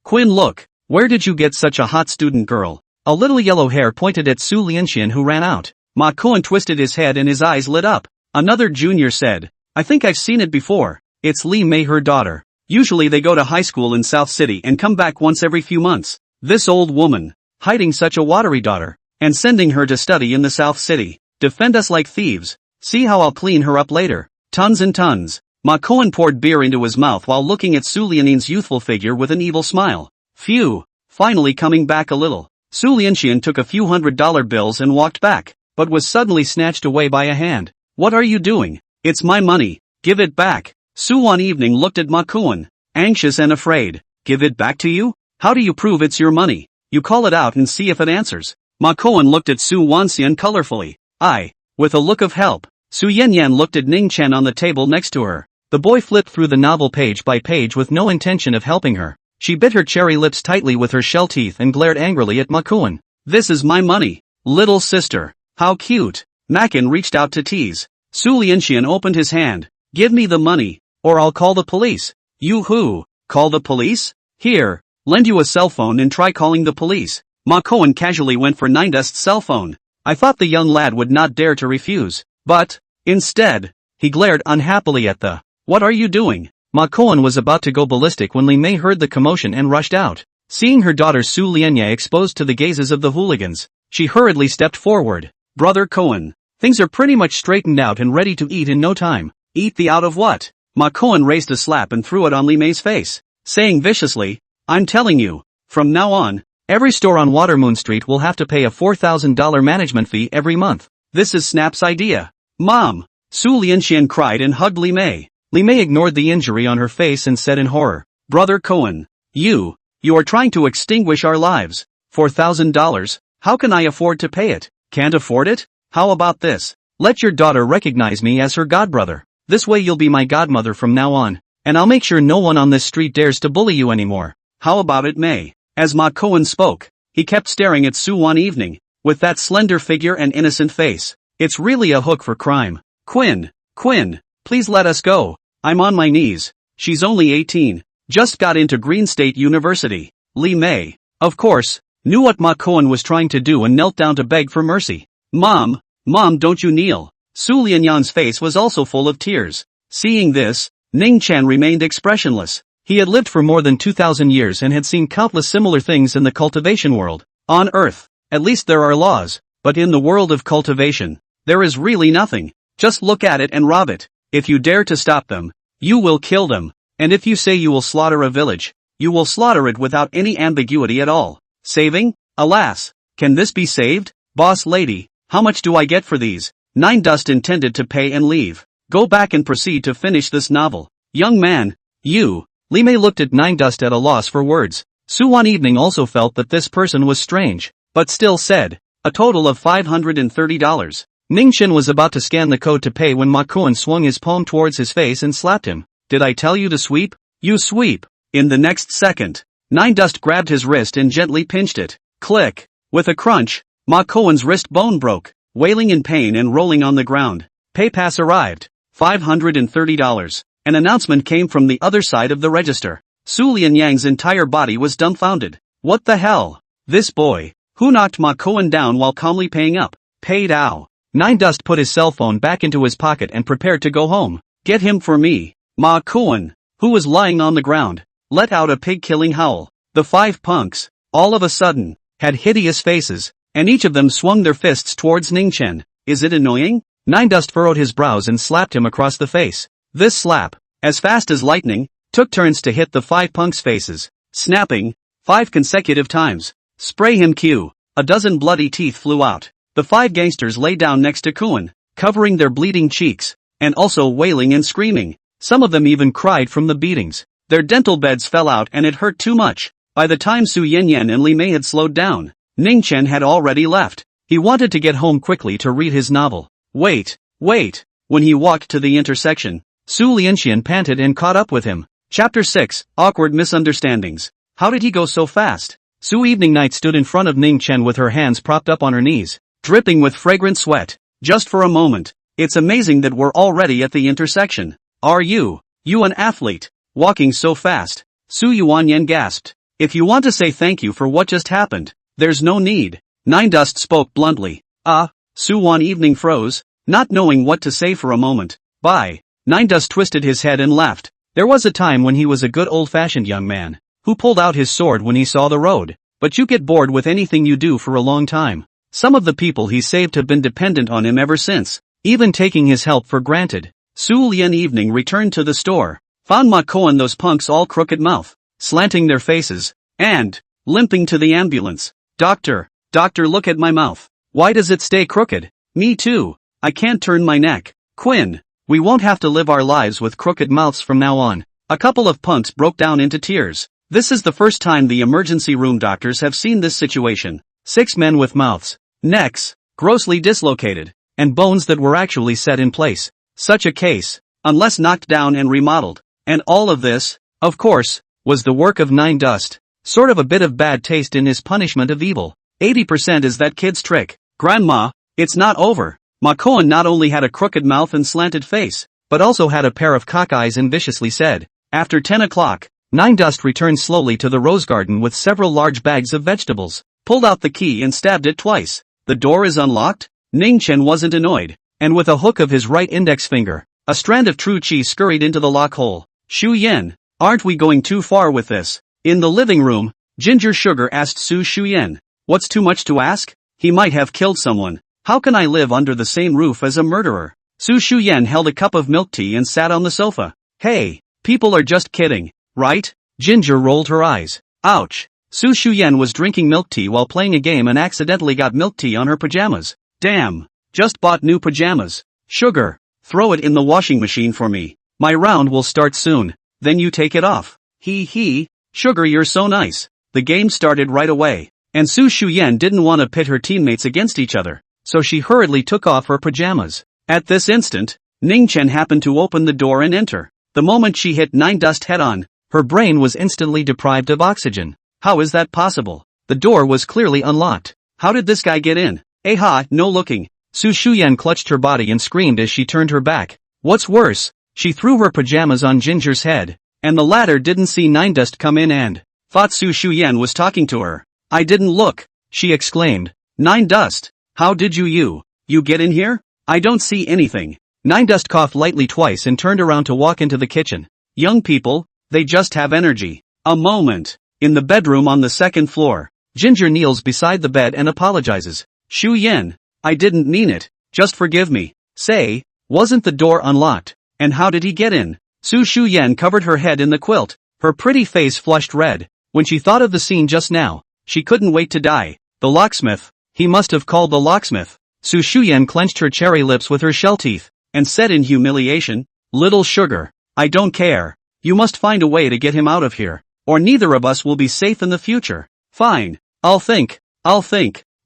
Quinn, look, where did you get such a hot student girl? A little yellow hair pointed at Su Lianxian who ran out. Ma Kuan twisted his head and his eyes lit up. Another junior said, I think I've seen it before. It's Li Mei, her daughter. Usually they go to high school in South City and come back once every few months. This old woman, hiding such a watery daughter, and sending her to study in the South City. Defend us like thieves. See how I'll clean her up later. Tons and tons. Ma Kuan poured beer into his mouth while looking at Su Lianin's youthful figure with an evil smile. Phew, finally coming back a little. Su Lianxian took a few $100 bills and walked back, but was suddenly snatched away by a hand. What are you doing? It's my money. Give it back. Su one evening looked at Ma Kuan, anxious and afraid. Give it back to you? How do you prove it's your money? You call it out and see if it answers. Ma Kuan looked at Su Wanxian colorfully. With a look of help. Su Yanyan looked at Ning Chen on the table next to her. The boy flipped through the novel page by page with no intention of helping her. She bit her cherry lips tightly with her shell teeth and glared angrily at Ma Kuan. This is my money, little sister. How cute. Mackin reached out to tease. Su Lianxian opened his hand. Give me the money, or I'll call the police. You who? Call the police? Here, lend you a cell phone and try calling the police. Ma Kuan casually went for Nine Dust's cell phone. I thought the young lad would not dare to refuse. But, instead, he glared unhappily at the. What are you doing? Ma Kuan was about to go ballistic when Li Mei heard the commotion and rushed out. Seeing her daughter Su Lianya exposed to the gazes of the hooligans, she hurriedly stepped forward. Brother Cohen, things are pretty much straightened out and ready to eat in no time. Eat the out of what? Ma Kuan raised a slap and threw it on Li Mei's face, saying viciously, I'm telling you, from now on, every store on Watermoon Street will have to pay a $4,000 management fee every month. This is Snap's idea. Mom! Su Lianxian cried and hugged Li Mei. Li Mei ignored the injury on her face and said in horror, Brother Cohen, you are trying to extinguish our lives. $4,000? How can I afford to pay it? Can't afford it? How about this? Let your daughter recognize me as her godbrother. This way you'll be my godmother from now on, and I'll make sure no one on this street dares to bully you anymore. How about it, May? As Ma Cohen spoke, he kept staring at Su one evening, with that slender figure and innocent face. It's really a hook for crime. Quinn, please let us go. I'm on my knees. She's only 18, just got into Green State University. Li Mei, of course, knew what Ma Cohen was trying to do and knelt down to beg for mercy. Mom, don't you kneel. Su Lianyan's face was also full of tears. Seeing this, Ning Chen remained expressionless. He had lived for more than 2,000 years and had seen countless similar things in the cultivation world. On Earth, At least there are laws, but in the world of cultivation, there is really nothing. Just look at it and rob it. If you dare to stop them, you will kill them. And if you say you will slaughter a village, you will slaughter it without any ambiguity at all. Saving? Alas! Can this be saved? Boss lady, how much do I get for these? 9 Dust intended to pay and leave. Go back and proceed to finish this novel. Young man, you. Li Mei looked at 9 Dust at a loss for words. Suwon Evening also felt that this person was strange, but still said, a total of $530. Ningchen was about to scan the code to pay when Ma Kuan swung his palm towards his face and slapped him. Did I tell you to sweep? You sweep. In the next second, 9 Dust grabbed his wrist and gently pinched it. Click. With a crunch, Ma Kuan's wrist bone broke, wailing in pain and rolling on the ground. Pay pass arrived. $530. An announcement came from the other side of the register. Su Lianyang's entire body was dumbfounded. What the hell? This boy, who knocked Ma Kuan down while calmly paying up, paid out. 9 Dust put his cell phone back into his pocket and prepared to go home. Get him for me. Ma Kuan, who was lying on the ground, let out a pig-killing howl. The 5 punks, all of a sudden, had hideous faces, and each of them swung their fists towards Ningchen. Is it annoying? 9 Dust furrowed his brows and slapped him across the face. This slap, as fast as lightning, took turns to hit the 5 punks' faces, snapping 5 consecutive times. Spray him Q. A dozen bloody teeth flew out. The 5 gangsters lay down next to Kuan, covering their bleeding cheeks, and also wailing and screaming. Some of them even cried from the beatings. Their dental beds fell out and it hurt too much. By the time Su Yanyan and Li Mei had slowed down, Ningchen had already left. He wanted to get home quickly to read his novel. Wait. When he walked to the intersection, Su Lianxian panted and caught up with him. Chapter 6, Awkward Misunderstandings. How did he go so fast? Su Evening Night stood in front of Ningchen with her hands propped up on her knees, dripping with fragrant sweat. Just for a moment. It's amazing that we're already at the intersection. Are you an athlete, walking so fast? Su Yuanyan gasped. If you want to say thank you for what just happened, there's no need. 9 Dust spoke bluntly. Suwon Evening froze, not knowing what to say for a moment. Bye. 9 Dust twisted his head and laughed. There was a time when he was a good old-fashioned young man, who pulled out his sword when he saw the road. But you get bored with anything you do for a long time. Some of the people he saved have been dependent on him ever since, even taking his help for granted. Su Lian Evening returned to the store, found Ma Kuan those punks all crooked mouth, slanting their faces, and limping to the ambulance. Doctor, look at my mouth. Why does it stay crooked? Me too. I can't turn my neck. Quinn, we won't have to live our lives with crooked mouths from now on. A couple of punks broke down into tears. This is the first time the emergency room doctors have seen this situation. 6 men with mouths, necks, grossly dislocated, and bones that were actually set in place. Such a case, unless knocked down and remodeled. And all of this, of course, was the work of 9 Dust. Sort of a bit of bad taste in his punishment of evil. 80% is that kid's trick. Grandma, it's not over. Ma Kuan not only had a crooked mouth and slanted face, but also had a pair of cock eyes and viciously said. After 10 o'clock, 9 Dust returned slowly to the rose garden with several large bags of vegetables, pulled out the key and stabbed it twice. The door is unlocked? Ningchen wasn't annoyed, and with a hook of his right index finger, a strand of true qi scurried into the lock hole. Shu Yen, aren't we going too far with this? In the living room, Ginger Sugar asked Su Shuyen. What's too much to ask? He might have killed someone. How can I live under the same roof as a murderer? Su Shuyen held a cup of milk tea and sat on the sofa. Hey, people are just kidding, right? Ginger rolled her eyes. Ouch. Su Shuyen was drinking milk tea while playing a game and accidentally got milk tea on her pajamas. Damn. Just bought new pajamas. Sugar, throw it in the washing machine for me. My round will start soon. Then you take it off. Hee. Sugar, you're so nice. The game started right away, and Su Shuyen didn't want to pit her teammates against each other, so she hurriedly took off her pajamas. At this instant, Ningchen happened to open the door and enter. The moment she hit 9 Dust head-on, her brain was instantly deprived of oxygen. How is that possible? The door was clearly unlocked. How did this guy get in? No looking. Su Shuyen clutched her body and screamed as she turned her back. What's worse, she threw her pajamas on Ginger's head, and the latter didn't see 9 Dust come in and thought Su Shuyen was talking to her. I didn't look, she exclaimed. 9 Dust, how did you get in here? I don't see anything. 9 Dust coughed lightly twice and turned around to walk into the kitchen. Young people, they just have energy. A moment. In the bedroom on the second floor, Ginger kneels beside the bed and apologizes. Shu Yen, I didn't mean it, just forgive me. Say, wasn't the door unlocked? And how did he get in? Shu Yen covered her head in the quilt, her pretty face flushed red. When she thought of the scene just now, she couldn't wait to die. The locksmith, he must have called the locksmith. Shu Yen clenched her cherry lips with her shell teeth, and said in humiliation, Little sugar, I don't care. You must find a way to get him out of here, or neither of us will be safe in the future. Fine, I'll think.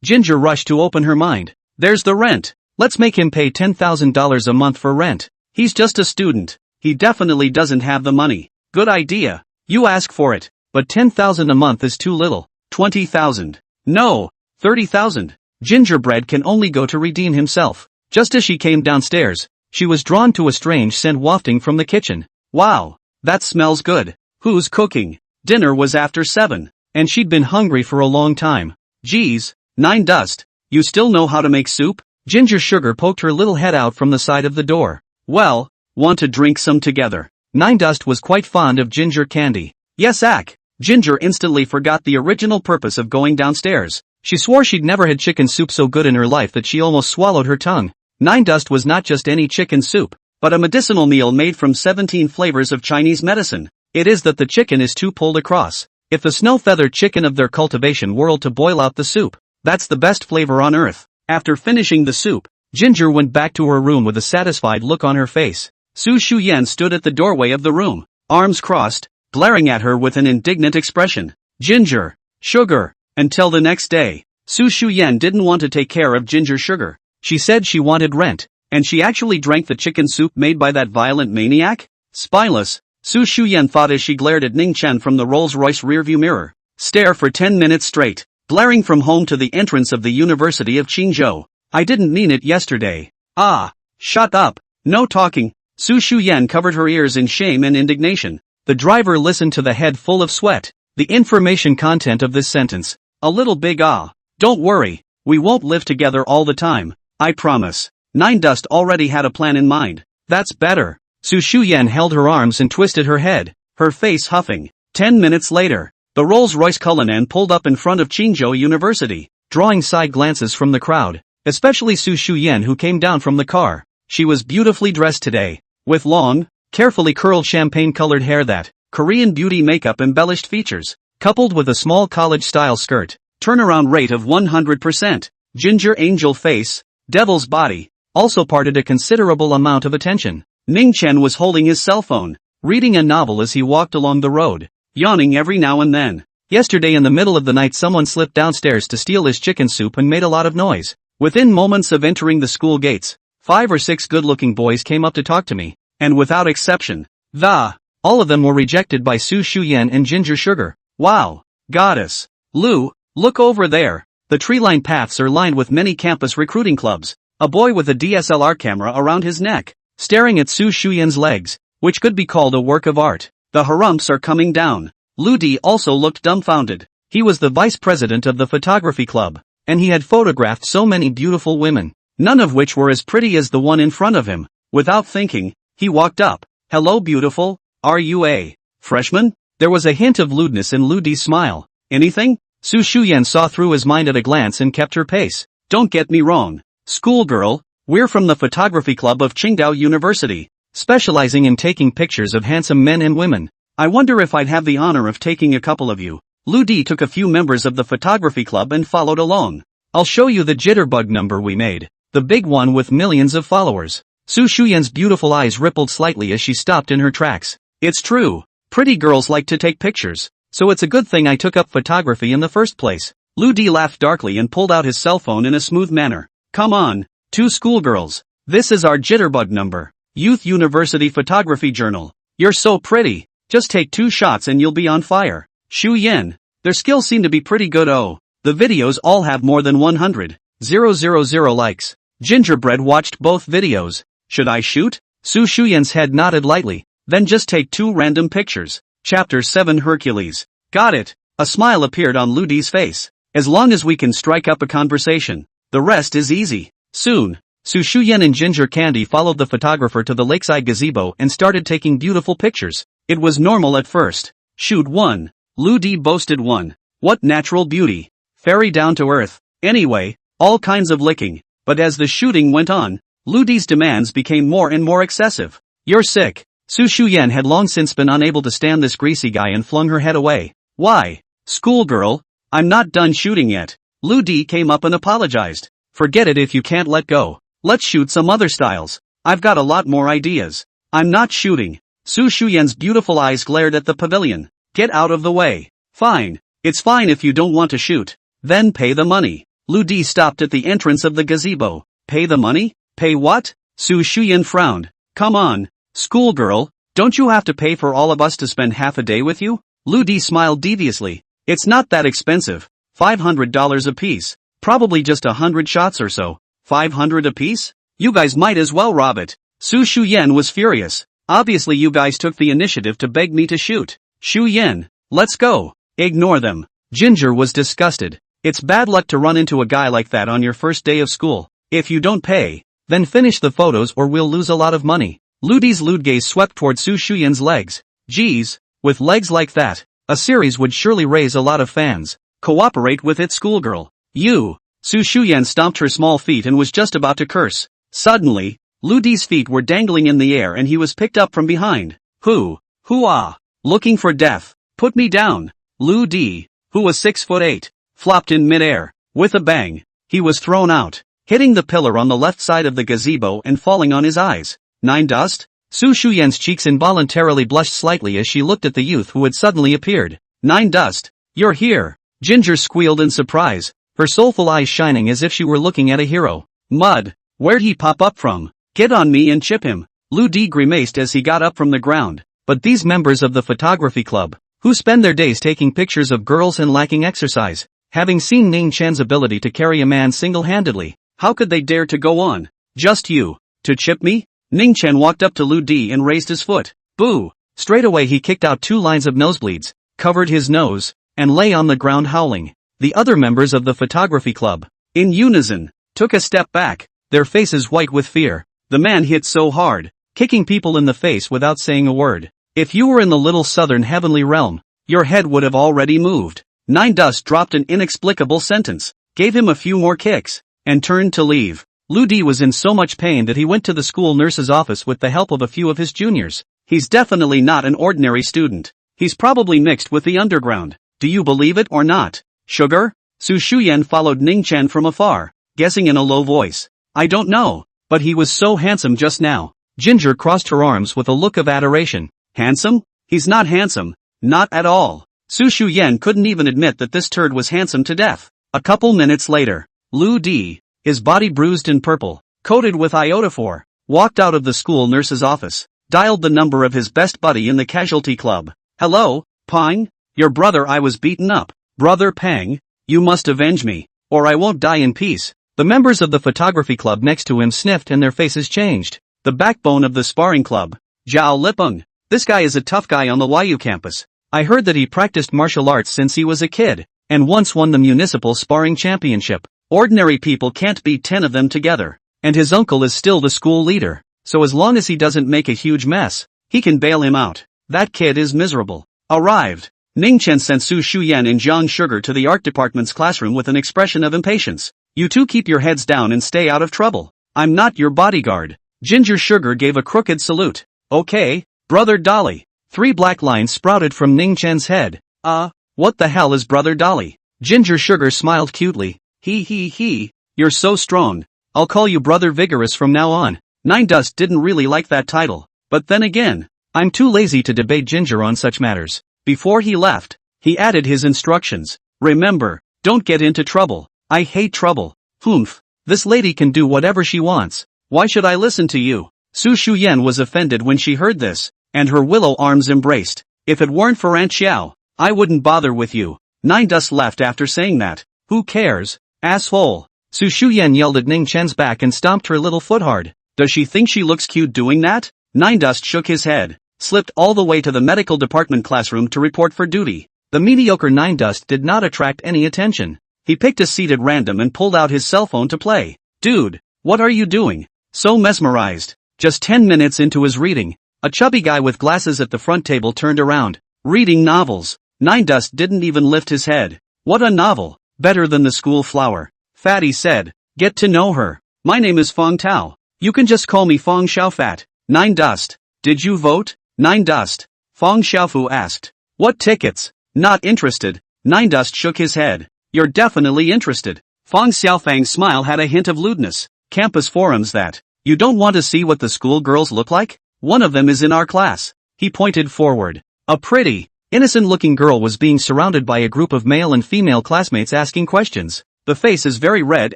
Ginger rushed to open her mind. There's the rent. Let's make him pay $10,000 a month for rent. He's just a student. He definitely doesn't have the money. Good idea. You ask for it. But $10,000 a month is too little. $20,000. No. $30,000. Gingerbread can only go to redeem himself. Just as she came downstairs, she was drawn to a strange scent wafting from the kitchen. Wow. That smells good. Who's cooking? Dinner was after 7. And she'd been hungry for a long time. Geez, 9 Dust. You still know how to make soup? Ginger Sugar poked her little head out from the side of the door. Well, want to drink some together? 9 Dust was quite fond of ginger candy. Yes, Ack. Ginger instantly forgot the original purpose of going downstairs. She swore she'd never had chicken soup so good in her life that she almost swallowed her tongue. 9 Dust was not just any chicken soup, but a medicinal meal made from 17 flavors of Chinese medicine. It is that the chicken is too pulled across. If the snow-feathered chicken of their cultivation whirled to boil out the soup, that's the best flavor on earth. After finishing the soup, Ginger went back to her room with a satisfied look on her face. Shu Yen stood at the doorway of the room, arms crossed, glaring at her with an indignant expression. Ginger, Sugar. Until the next day, Shu Yen didn't want to take care of Ginger Sugar. She said she wanted rent, and she actually drank the chicken soup made by that violent maniac? Spineless, Shu Yen thought as she glared at Ning Chen from the Rolls-Royce rearview mirror. Stare for 10 minutes straight, glaring from home to the entrance of the University of Qingzhou. I didn't mean it yesterday. Ah, shut up, no talking. Shu Yen covered her ears in shame and indignation. The driver listened to the head full of sweat. The information content of this sentence. A little big ah. Don't worry, we won't live together all the time, I promise. 9 Dust already had a plan in mind. That's better. Shu Yen held her arms and twisted her head, her face huffing. 10 minutes later, the Rolls-Royce Cullinan pulled up in front of Qingzhou University, drawing side glances from the crowd, especially Shu Yen who came down from the car. She was beautifully dressed today, with long, carefully curled champagne-colored hair that, Korean beauty makeup embellished features, coupled with a small college-style skirt, turnaround rate of 100%, ginger angel face, devil's body, also parted a considerable amount of attention. Ning Chen was holding his cell phone, reading a novel as he walked along the road, yawning every now and then. Yesterday in the middle of the night someone slipped downstairs to steal his chicken soup and made a lot of noise. Within moments of entering the school gates, 5 or 6 good-looking boys came up to talk to me, and without exception, all of them were rejected by Shu Yen and Ginger Sugar. Wow, goddess. Lu, look over there. The tree-lined paths are lined with many campus recruiting clubs. A boy with a DSLR camera around his neck, staring at Shu Yen's legs, which could be called a work of art. The harumps are coming down. Lu Di also looked dumbfounded. He was the vice president of the photography club, and he had photographed so many beautiful women, none of which were as pretty as the one in front of him. Without thinking, he walked up. Hello beautiful, are you a freshman? There was a hint of lewdness in Lu Di's smile. Anything? Shu Yen saw through his mind at a glance and kept her pace. Don't get me wrong, schoolgirl, we're from the photography club of Qingdao University, specializing in taking pictures of handsome men and women. I wonder if I'd have the honor of taking a couple of you. Lu Di took a few members of the photography club and followed along. I'll show you the jitterbug number we made, the big one with millions of followers. Shu Yen's beautiful eyes rippled slightly as she stopped in her tracks. It's true, pretty girls like to take pictures, so it's a good thing I took up photography in the first place. Lu Di laughed darkly and pulled out his cell phone in a smooth manner. Come on, 2 schoolgirls. This is our jitterbug number. Youth University Photography Journal. You're so pretty. Just take 2 shots and you'll be on fire. Shu Yen. Their skills seem to be pretty good. Oh, the videos all have more than 100,000 likes. Gingerbread watched both videos. Should I shoot? Shu Yen's head nodded lightly. Then just take 2 random pictures. Chapter 7 Hercules. Got it. A smile appeared on Lu Di's face. As long as we can strike up a conversation, the rest is easy. Soon, Shu Yen and Ginger Candy followed the photographer to the lakeside gazebo and started taking beautiful pictures. It was normal at first. Shoot 1. Lu Di boasted 1. What natural beauty. Very down to earth. Anyway, all kinds of licking. But as the shooting went on, Lu Di's demands became more and more excessive. You're sick. Su Shuyan had long since been unable to stand this greasy guy and flung her head away. Why? Schoolgirl, I'm not done shooting yet. Lu Di came up and apologized. Forget it if you can't let go. Let's shoot some other styles. I've got a lot more ideas. I'm not shooting. Su Shuyan's beautiful eyes glared at the pavilion. Get out of the way. Fine. It's fine if you don't want to shoot. Then pay the money. Lu Di stopped at the entrance of the gazebo. Pay the money? Pay what? Su Shuyan frowned. Come on, schoolgirl, don't you have to pay for all of us to spend half a day with you? Lu Di smiled deviously. It's not that expensive. $500 apiece. Probably just 100 shots or so. 500 apiece? You guys might as well rob it. Su Shuyan was furious. Obviously you guys took the initiative to beg me to shoot. Shuyan, let's go. Ignore them. Ginger was disgusted. It's bad luck to run into a guy like that on your first day of school. If you don't pay, then finish the photos or we'll lose a lot of money. Lu Di's lewd gaze swept toward Su Shuyan's legs. Geez, with legs like that, a series would surely raise a lot of fans. Cooperate with it, schoolgirl. You. Su Shuyan stomped her small feet and was just about to curse. Suddenly, Lu Di's feet were dangling in the air and he was picked up from behind. Hoo-ah. Looking for death. Put me down. Lu Di, who was 6'8", flopped in midair. With a bang, he was thrown out, hitting the pillar on the left side of the gazebo and falling on his eyes. Nine dust? Su Shuyan's cheeks involuntarily blushed slightly as she looked at the youth who had suddenly appeared. Nine dust. You're here. Ginger squealed in surprise, her soulful eyes shining as if she were looking at a hero. Mud. Where'd he pop up from? Get on me and chip him. Lu Di grimaced as he got up from the ground. But these members of the photography club, who spend their days taking pictures of girls and lacking exercise, having seen Ning Chan's ability to carry a man single-handedly, how could they dare to go on? Just you. To chip me? Ning Chan walked up to Lu Di and raised his foot. Boo! Straight away he kicked out 2 lines of nosebleeds, covered his nose, and lay on the ground howling. The other members of the photography club, in unison, took a step back, their faces white with fear. The man hit so hard, kicking people in the face without saying a word. If you were in the little southern heavenly realm, your head would have already moved. Nine Dust dropped an inexplicable sentence, gave him a few more kicks, and turned to leave. Lu Di was in so much pain that he went to the school nurse's office with the help of a few of his juniors. He's definitely not an ordinary student. He's probably mixed with the underground. Do you believe it or not? Sugar? Su Shuyan followed Ning Chan from afar, guessing in a low voice. I don't know, but he was so handsome just now. Ginger crossed her arms with a look of adoration. Handsome? He's not handsome. Not at all. Su Shuyan couldn't even admit that this turd was handsome to death. A couple minutes later, Lu Di, his body bruised and purple, coated with iodophore, walked out of the school nurse's office, dialed the number of his best buddy in the casualty club. Hello, Pang? Your brother, I was beaten up. Brother Pang, you must avenge me, or I won't die in peace. The members of the photography club next to him sniffed and their faces changed. The backbone of the sparring club, Zhao Lipeng. This guy is a tough guy on the YU campus. I heard that he practiced martial arts since he was a kid, and once won the municipal sparring championship. Ordinary people can't beat 10 of them together. And his uncle is still the school leader, so as long as he doesn't make a huge mess, he can bail him out. That kid is miserable. Arrived. Ning Chen sent Su Shuyan and Jiang Sugar to the art department's classroom with an expression of impatience. You two keep your heads down and stay out of trouble. I'm not your bodyguard. Ginger Sugar gave a crooked salute. Okay, Brother Dolly. 3 black lines sprouted from Ning Chen's head. What the hell is Brother Dolly? Ginger Sugar smiled cutely. He, you're so strong. I'll call you Brother Vigorous from now on. Nine Dust didn't really like that title, but then again, I'm too lazy to debate Ginger on such matters. Before he left, he added his instructions. Remember, don't get into trouble. I hate trouble. Humph, this lady can do whatever she wants. Why should I listen to you? Su Shuyan was offended when she heard this, and her willow arms embraced. If it weren't for Aunt Xiao, I wouldn't bother with you. Nine Dust left after saying that. Who cares? Asshole. Su Shuyan yelled at Ning Chen's back and stomped her little foot hard. Does she think she looks cute doing that? Nine Dust shook his head, slipped all the way to the medical department classroom to report for duty. The mediocre Nine Dust did not attract any attention. He picked a seat at random and pulled out his cell phone to play. Dude, what are you doing? So mesmerized. Just 10 minutes into his reading, a chubby guy with glasses at the front table turned around. Reading novels. Nine Dust didn't even lift his head. What a novel. Better than the school flower. Fatty said. Get to know her. My name is Fong Tao. You can just call me Fong Xiaofat. 9 Dust. Did you vote? 9 Dust. Fong Xiaofu asked. What tickets? Not interested. 9 Dust shook his head. You're definitely interested. Fong Xiaofang's smile had a hint of lewdness. Campus forums that. You don't want to see what the school girls look like? One of them is in our class. He pointed forward. A pretty, innocent-looking girl was being surrounded by a group of male and female classmates asking questions. The face is very red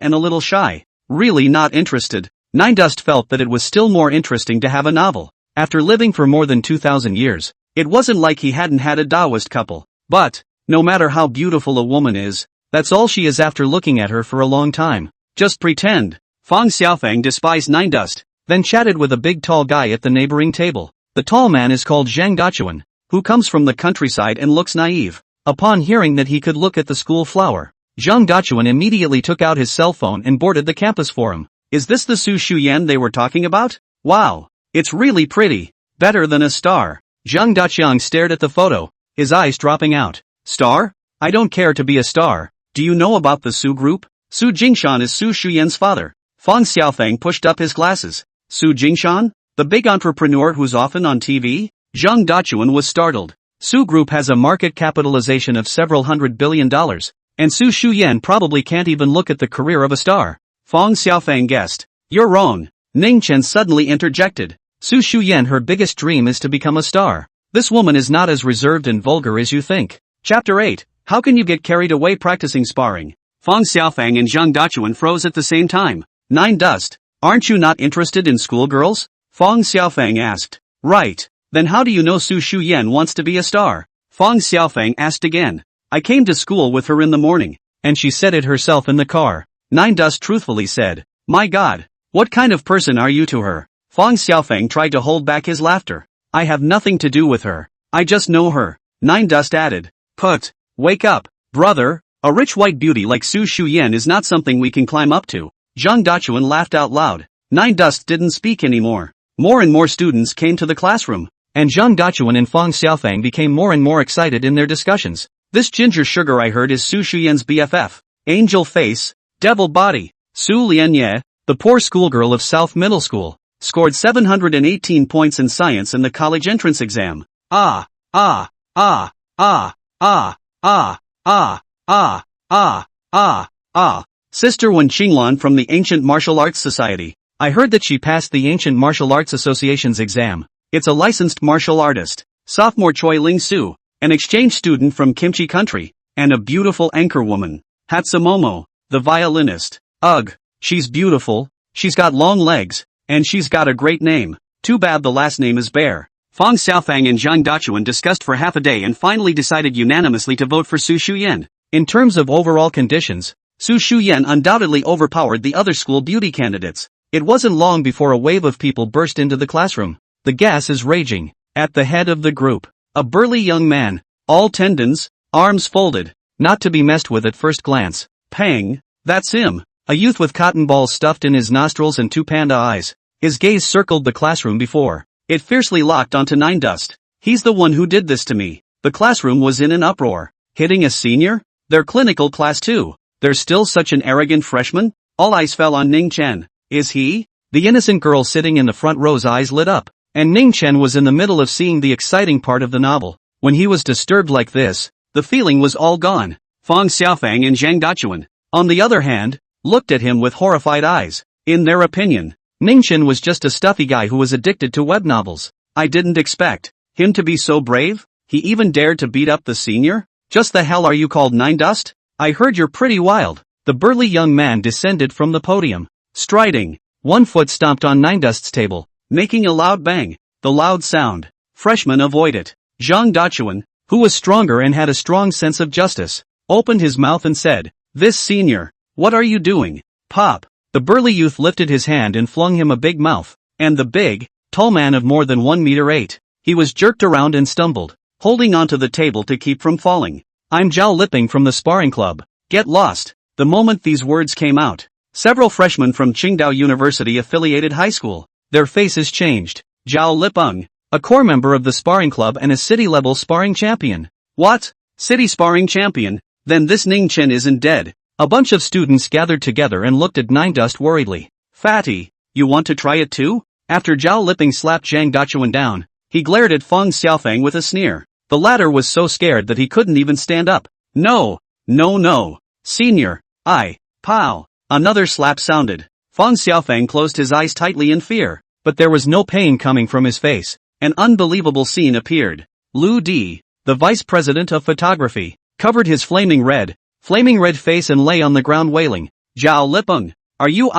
and a little shy. Really not interested. 9 Dust felt that it was still more interesting to have a novel. After living for more than 2,000 years, it wasn't like he hadn't had a Taoist couple. But, no matter how beautiful a woman is, that's all she is after looking at her for a long time. Just pretend. Fong Xiaofang despised 9 Dust, then chatted with a big tall guy at the neighboring table. The tall man is called Zhang Dachuan, who comes from the countryside and looks naive. Upon hearing that he could look at the school flower, Zhang Dachuan immediately took out his cell phone and boarded the campus forum. Is this the Su Shuyan they were talking about? Wow. It's really pretty. Better than a star. Zhang Dachuan stared at the photo, his eyes dropping out. Star? I don't care to be a star. Do you know about the Su group? Su Jingshan is Su Shuyan's father. Fong Xiaofang pushed up his glasses. Su Jingshan? The big entrepreneur who's often on TV? Zhang Dachuan was startled. Su Group has a market capitalization of several $100 billion, and Su Shuyan probably can't even look at the career of a star. Fong Xiaofang guessed. You're wrong. Ning Chen suddenly interjected. Su Shuyan, her biggest dream is to become a star. This woman is not as reserved and vulgar as you think. Chapter 8. How can you get carried away practicing sparring? Fong Xiaofang and Zhang Dachuan froze at the same time. 9 Dust. Aren't you not interested in schoolgirls? Fong Xiaofang asked. Right. Then how do you know Su Shuyan wants to be a star? Fong Xiaofang asked again. I came to school with her in the morning, and she said it herself in the car. 9 Dust truthfully said. My God. What kind of person are you to her? Fong Xiaofang tried to hold back his laughter. I have nothing to do with her. I just know her. 9 Dust added. Put. Wake up, brother. A rich white beauty like Su Shuyan is not something we can climb up to. Zhang Dachuan laughed out loud. 9 Dust didn't speak anymore. More and more students came to the classroom, and Zhang Dachuan and Fong Xiaofang became more and more excited in their discussions. This ginger sugar I heard is Su Shuyan's BFF. Angel face, devil body. Su Lianye, the poor schoolgirl of South Middle School, scored 718 points in science in the college entrance exam. Ah, ah, ah, ah, ah, ah, ah, ah, ah, ah, ah. Sister Wen Qinglan from the Ancient Martial Arts Society. I heard that she passed the Ancient Martial Arts Association's exam. It's a licensed martial artist. Sophomore Choi Ling Su, an exchange student from Kimchi country, and a beautiful anchor woman. Hatsumomo, the violinist. Ugh, she's beautiful, she's got long legs, and she's got a great name. Too bad the last name is Bear. Fong Xiaofang and Zhang Dachuan discussed for half a day and finally decided unanimously to vote for Su Shuyan. In terms of overall conditions, Su Shuyan undoubtedly overpowered the other school beauty candidates. It wasn't long before a wave of people burst into the classroom. The gas is raging. At the head of the group, a burly young man, all tendons, arms folded, not to be messed with at first glance. Pang, that's him. A youth with cotton balls stuffed in his nostrils and 2 panda eyes. His gaze circled the classroom before. It fiercely locked onto 9 Dust. He's the one who did this to me. The classroom was in an uproar. Hitting a senior? They're clinical class too. There's still such an arrogant freshman? All eyes fell on Ning Chen. Is he? The innocent girl sitting in the front row's eyes lit up, and Ning Chen was in the middle of seeing the exciting part of the novel. When he was disturbed like this, the feeling was all gone. Fong Xiaofang and Zhang Dachuan, on the other hand, looked at him with horrified eyes. In their opinion, Ning Chen was just a stuffy guy who was addicted to web novels. I didn't expect him to be so brave. He even dared to beat up the senior? Just the hell are you called 9 Dust? I heard you're pretty wild. The burly young man descended from the podium. Striding, one foot stomped on 9 Dust's table, making a loud bang. The loud sound. Freshmen avoid it. Zhang Dachuan, who was stronger and had a strong sense of justice, opened his mouth and said, This senior, what are you doing? Pop. The burly youth lifted his hand and flung him a big mouth, and the big, tall man of more than 1 meter 8. He was jerked around and stumbled, holding onto the table to keep from falling. I'm Zhao Lipping from the sparring club. Get lost. The moment these words came out, several freshmen from Qingdao University affiliated high school, their faces changed. Zhao Lipeng, a core member of the sparring club and a city-level sparring champion. What? City sparring champion? Then this Ning Chen isn't dead. A bunch of students gathered together and looked at Nine Dust worriedly. Fatty, you want to try it too? After Zhao Liping slapped Zhang Dachuan down, he glared at Feng Xiaofang with a sneer. The latter was so scared that he couldn't even stand up. No, no, no. Senior, pow. Another slap sounded. Feng Xiaofang closed his eyes tightly in fear, but there was no pain coming from his face. An unbelievable scene appeared. Lu Di, the vice president of photography, covered his flaming red face and lay on the ground wailing. Zhao Lipeng, are you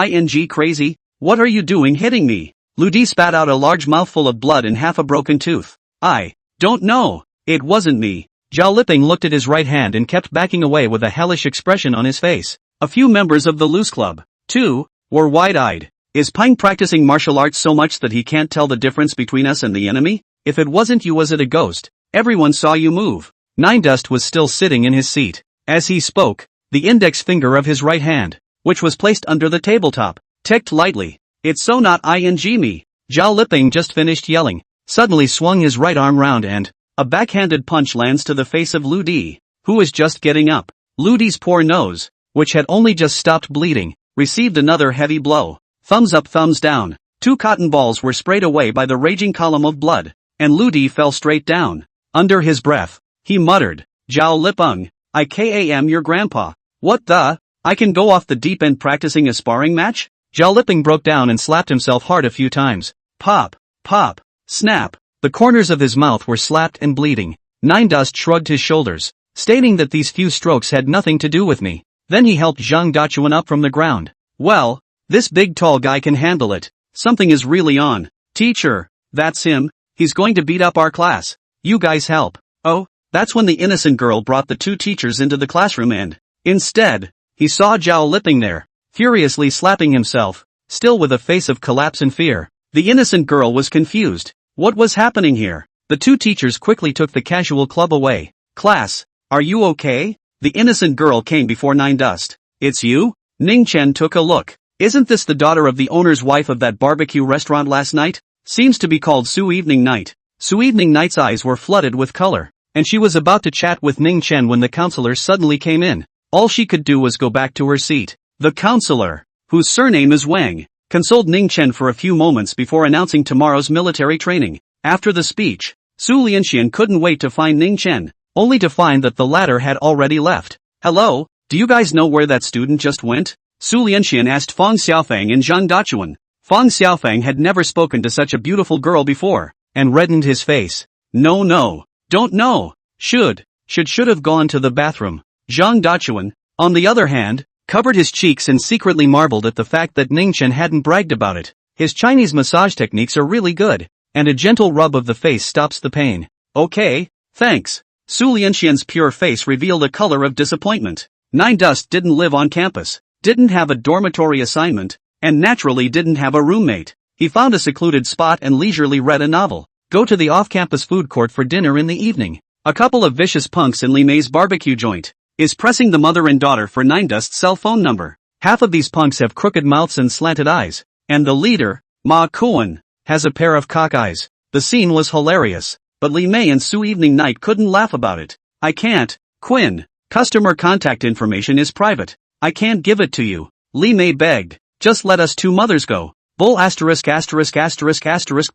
crazy? What are you doing hitting me? Lu Di spat out a large mouthful of blood and half a broken tooth. I don't know. It wasn't me. Zhao Lipeng looked at his right hand and kept backing away with a hellish expression on his face. A few members of the loose club, too, were wide-eyed. Is Pine practicing martial arts so much that he can't tell the difference between us and the enemy? If it wasn't you, was it a ghost? Everyone saw you move. Nine Dust was still sitting in his seat. As he spoke, the index finger of his right hand, which was placed under the tabletop, ticked lightly. It's so not me. Zhao Liping just finished yelling, suddenly swung his right arm round and a backhanded punch lands to the face of Lu Di, who was just getting up. Lu Di's poor nose, which had only just stopped bleeding, received another heavy blow. Thumbs up, thumbs down. 2 cotton balls were sprayed away by the raging column of blood, and Lu Di fell straight down. Under his breath, he muttered, Zhao Lipeng, I am your grandpa. What the? I can go off the deep end practicing a sparring match? Zhao Lipeng broke down and slapped himself hard a few times. Pop, pop, snap. The corners of his mouth were slapped and bleeding. Nine Dust shrugged his shoulders, stating that these few strokes had nothing to do with me. Then he helped Zhang Dachuan up from the ground. Well, this big tall guy can handle it. Something is really on. Teacher, that's him. He's going to beat up our class. You guys help. Oh, that's when the innocent girl brought the 2 teachers into the classroom and, instead, he saw Zhao Liping there, furiously slapping himself, still with a face of collapse and fear. The innocent girl was confused. What was happening here? The 2 teachers quickly took the casual club away. Class, are you okay? The innocent girl came before Nine Dust. It's you? Ning Chen took a look. Isn't this the daughter of the owner's wife of that barbecue restaurant last night? Seems to be called Su Evening Night. Su Evening Night's eyes were flooded with color, and she was about to chat with Ning Chen when the counselor suddenly came in. All she could do was go back to her seat. The counselor, whose surname is Wang, consoled Ning Chen for a few moments before announcing tomorrow's military training. After the speech, Su Lianxian couldn't wait to find Ning Chen, only to find that the latter had already left. Hello, do you guys know where that student just went? Su Lianxian asked Feng Xiaofang and Zhang Dachuan. Feng Xiaofang had never spoken to such a beautiful girl before, and reddened his face. No, don't know. Should have gone to the bathroom. Zhang Dachuan, on the other hand, covered his cheeks and secretly marveled at the fact that Ning Chen hadn't bragged about it. His Chinese massage techniques are really good, and a gentle rub of the face stops the pain. Okay, thanks. Su Lianxian's pure face revealed a color of disappointment. Nine Dust didn't live on campus, didn't have a dormitory assignment, and naturally didn't have a roommate. He found a secluded spot and leisurely read a novel. Go to the off-campus food court for dinner in the evening. A couple of vicious punks in Li Mei's barbecue joint is pressing the mother and daughter for Nine Dust's cell phone number. Half of these punks have crooked mouths and slanted eyes, and the leader, Ma Kuan, has a pair of cock eyes. The scene was hilarious, but Li Mei and Su Evening Night couldn't laugh about it. I can't, Quinn. Customer contact information is private. I can't give it to you. Li Mei begged. Just let us 2 mothers go. Bull ******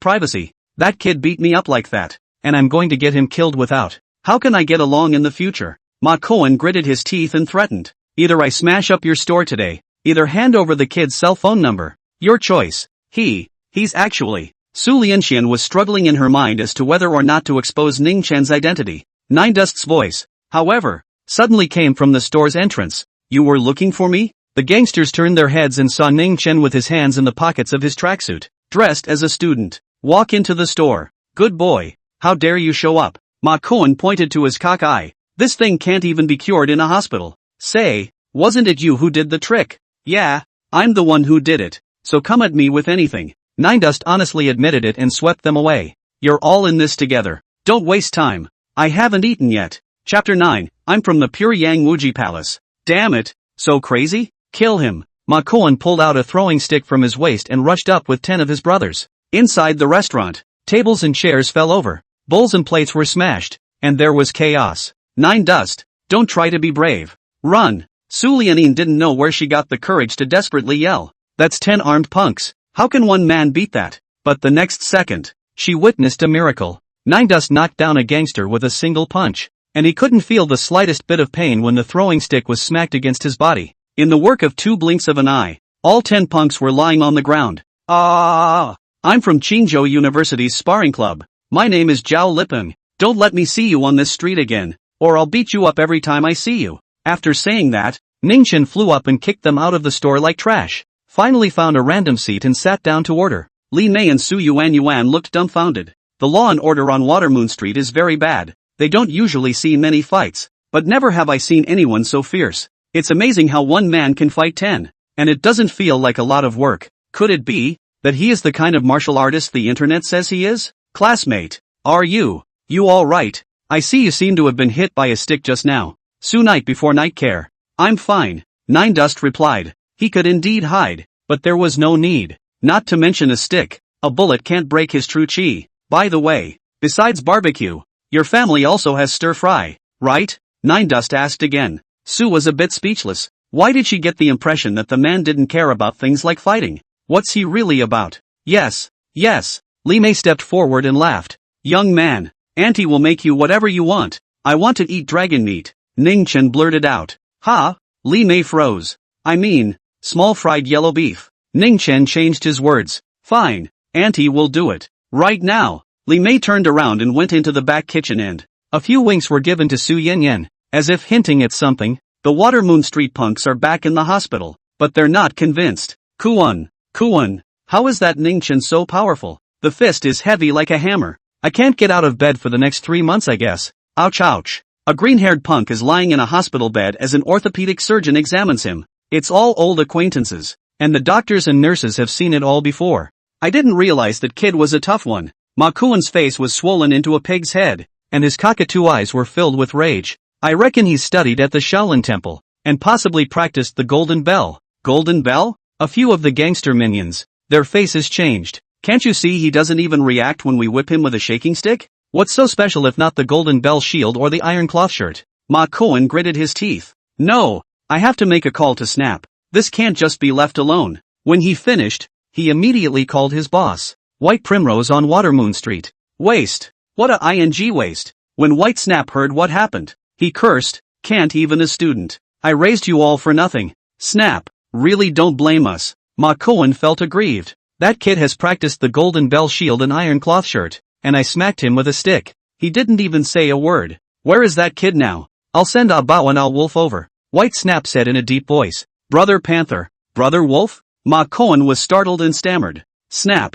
privacy. That kid beat me up like that, and I'm going to get him killed without. How can I get along in the future? Ma Cohen gritted his teeth and threatened. Either I smash up your store today, either hand over the kid's cell phone number. Your choice. He's actually. Su Lianxian was struggling in her mind as to whether or not to expose Ning Chen's identity. Nine Dust's voice, however, suddenly came from the store's entrance. You were looking for me? The gangsters turned their heads and saw Ning Chen with his hands in the pockets of his tracksuit, dressed as a student, walk into the store. Good boy. How dare you show up? Ma Cohen pointed to his cock eye. This thing can't even be cured in a hospital. Say, wasn't it you who did the trick? Yeah, I'm the one who did it, so come at me with anything. Nine Dust honestly admitted it and swept them away. You're all in this together. Don't waste time. I haven't eaten yet. Chapter 9, I'm from the Pure Yang Wuji Palace. Damn it, so crazy? Kill him. Ma Cohen pulled out a throwing stick from his waist and rushed up with 10 of his brothers. Inside the restaurant, tables and chairs fell over, bowls and plates were smashed, and there was chaos. Nine Dust, Don't try to be brave. Run. Su Lianyin didn't know where she got the courage to desperately yell. That's 10 armed punks. How can one man beat that? But the next second, she witnessed a miracle. Nine Dust knocked down a gangster with a single punch, and he couldn't feel the slightest bit of pain when the throwing stick was smacked against his body. In the work of 2 blinks of an eye, all 10 punks were lying on the ground. I'm from Qingzhou University's sparring club. My name is Zhao Lipeng. Don't let me see you on this street again, or I'll beat you up every time I see you. After saying that, Ningchen flew up and kicked them out of the store like trash. Finally found a random seat and sat down to order. Li Mei and Su Yuan looked dumbfounded. The law and order on Watermoon Street is very bad. They don't usually see many fights, but never have I seen anyone so fierce. It's amazing how one man can fight 10, and it doesn't feel like a lot of work. Could it be that he is the kind of martial artist the internet says he is? Classmate, are you all right? I see you seem to have been hit by a stick just now. Su night before night care. I'm fine, Nine Dust replied. He could indeed hide, but there was no need. Not to mention a stick. A bullet can't break his true chi. By the way, besides barbecue, your family also has stir-fry, right? Nine Dust asked again. Su was a bit speechless. Why did she get the impression that the man didn't care about things like fighting? What's he really about? Yes. Li Mei stepped forward and laughed. Young man, Auntie will make you whatever you want. I want to eat dragon meat. Ning Chen blurted out. Ha? Li Mei froze. I mean, small fried yellow beef. Ning Chen changed his words. Fine, Auntie will do it. Right now. Li Mei turned around and went into the back kitchen and a few winks were given to Su Yan, as if hinting at something. The Watermoon Street punks are back in the hospital, but they're not convinced. Kuan, how is that Ning Chen so powerful? The fist is heavy like a hammer. I can't get out of bed for the next 3 months I guess. Ouch. A green-haired punk is lying in a hospital bed as an orthopedic surgeon examines him. It's all old acquaintances, and the doctors and nurses have seen it all before. I didn't realize that kid was a tough one. Ma Kuan's face was swollen into a pig's head, and his cockatoo eyes were filled with rage. I reckon he's studied at the Shaolin Temple, and possibly practiced the Golden Bell. Golden Bell? A few of the gangster minions, their faces changed. Can't you see he doesn't even react when we whip him with a shaking stick? What's so special if not the Golden Bell shield or the iron cloth shirt? Ma Kuan gritted his teeth. No, I have to make a call to Snap. This can't just be left alone. When he finished, he immediately called his boss. White Primrose on Watermoon Street. Waste. What a ing waste. When White Snap heard what happened, he cursed. Can't even a student. I raised you all for nothing. Snap, really don't blame us. Ma Kuan felt aggrieved. That kid has practiced the Golden Bell shield and iron cloth shirt, and I smacked him with a stick. He didn't even say a word. Where is that kid now? I'll send Ah Bao and Al Wolf over. White Snap said in a deep voice. Brother Panther, Brother Wolf? Ma Kuan was startled and stammered. Snap,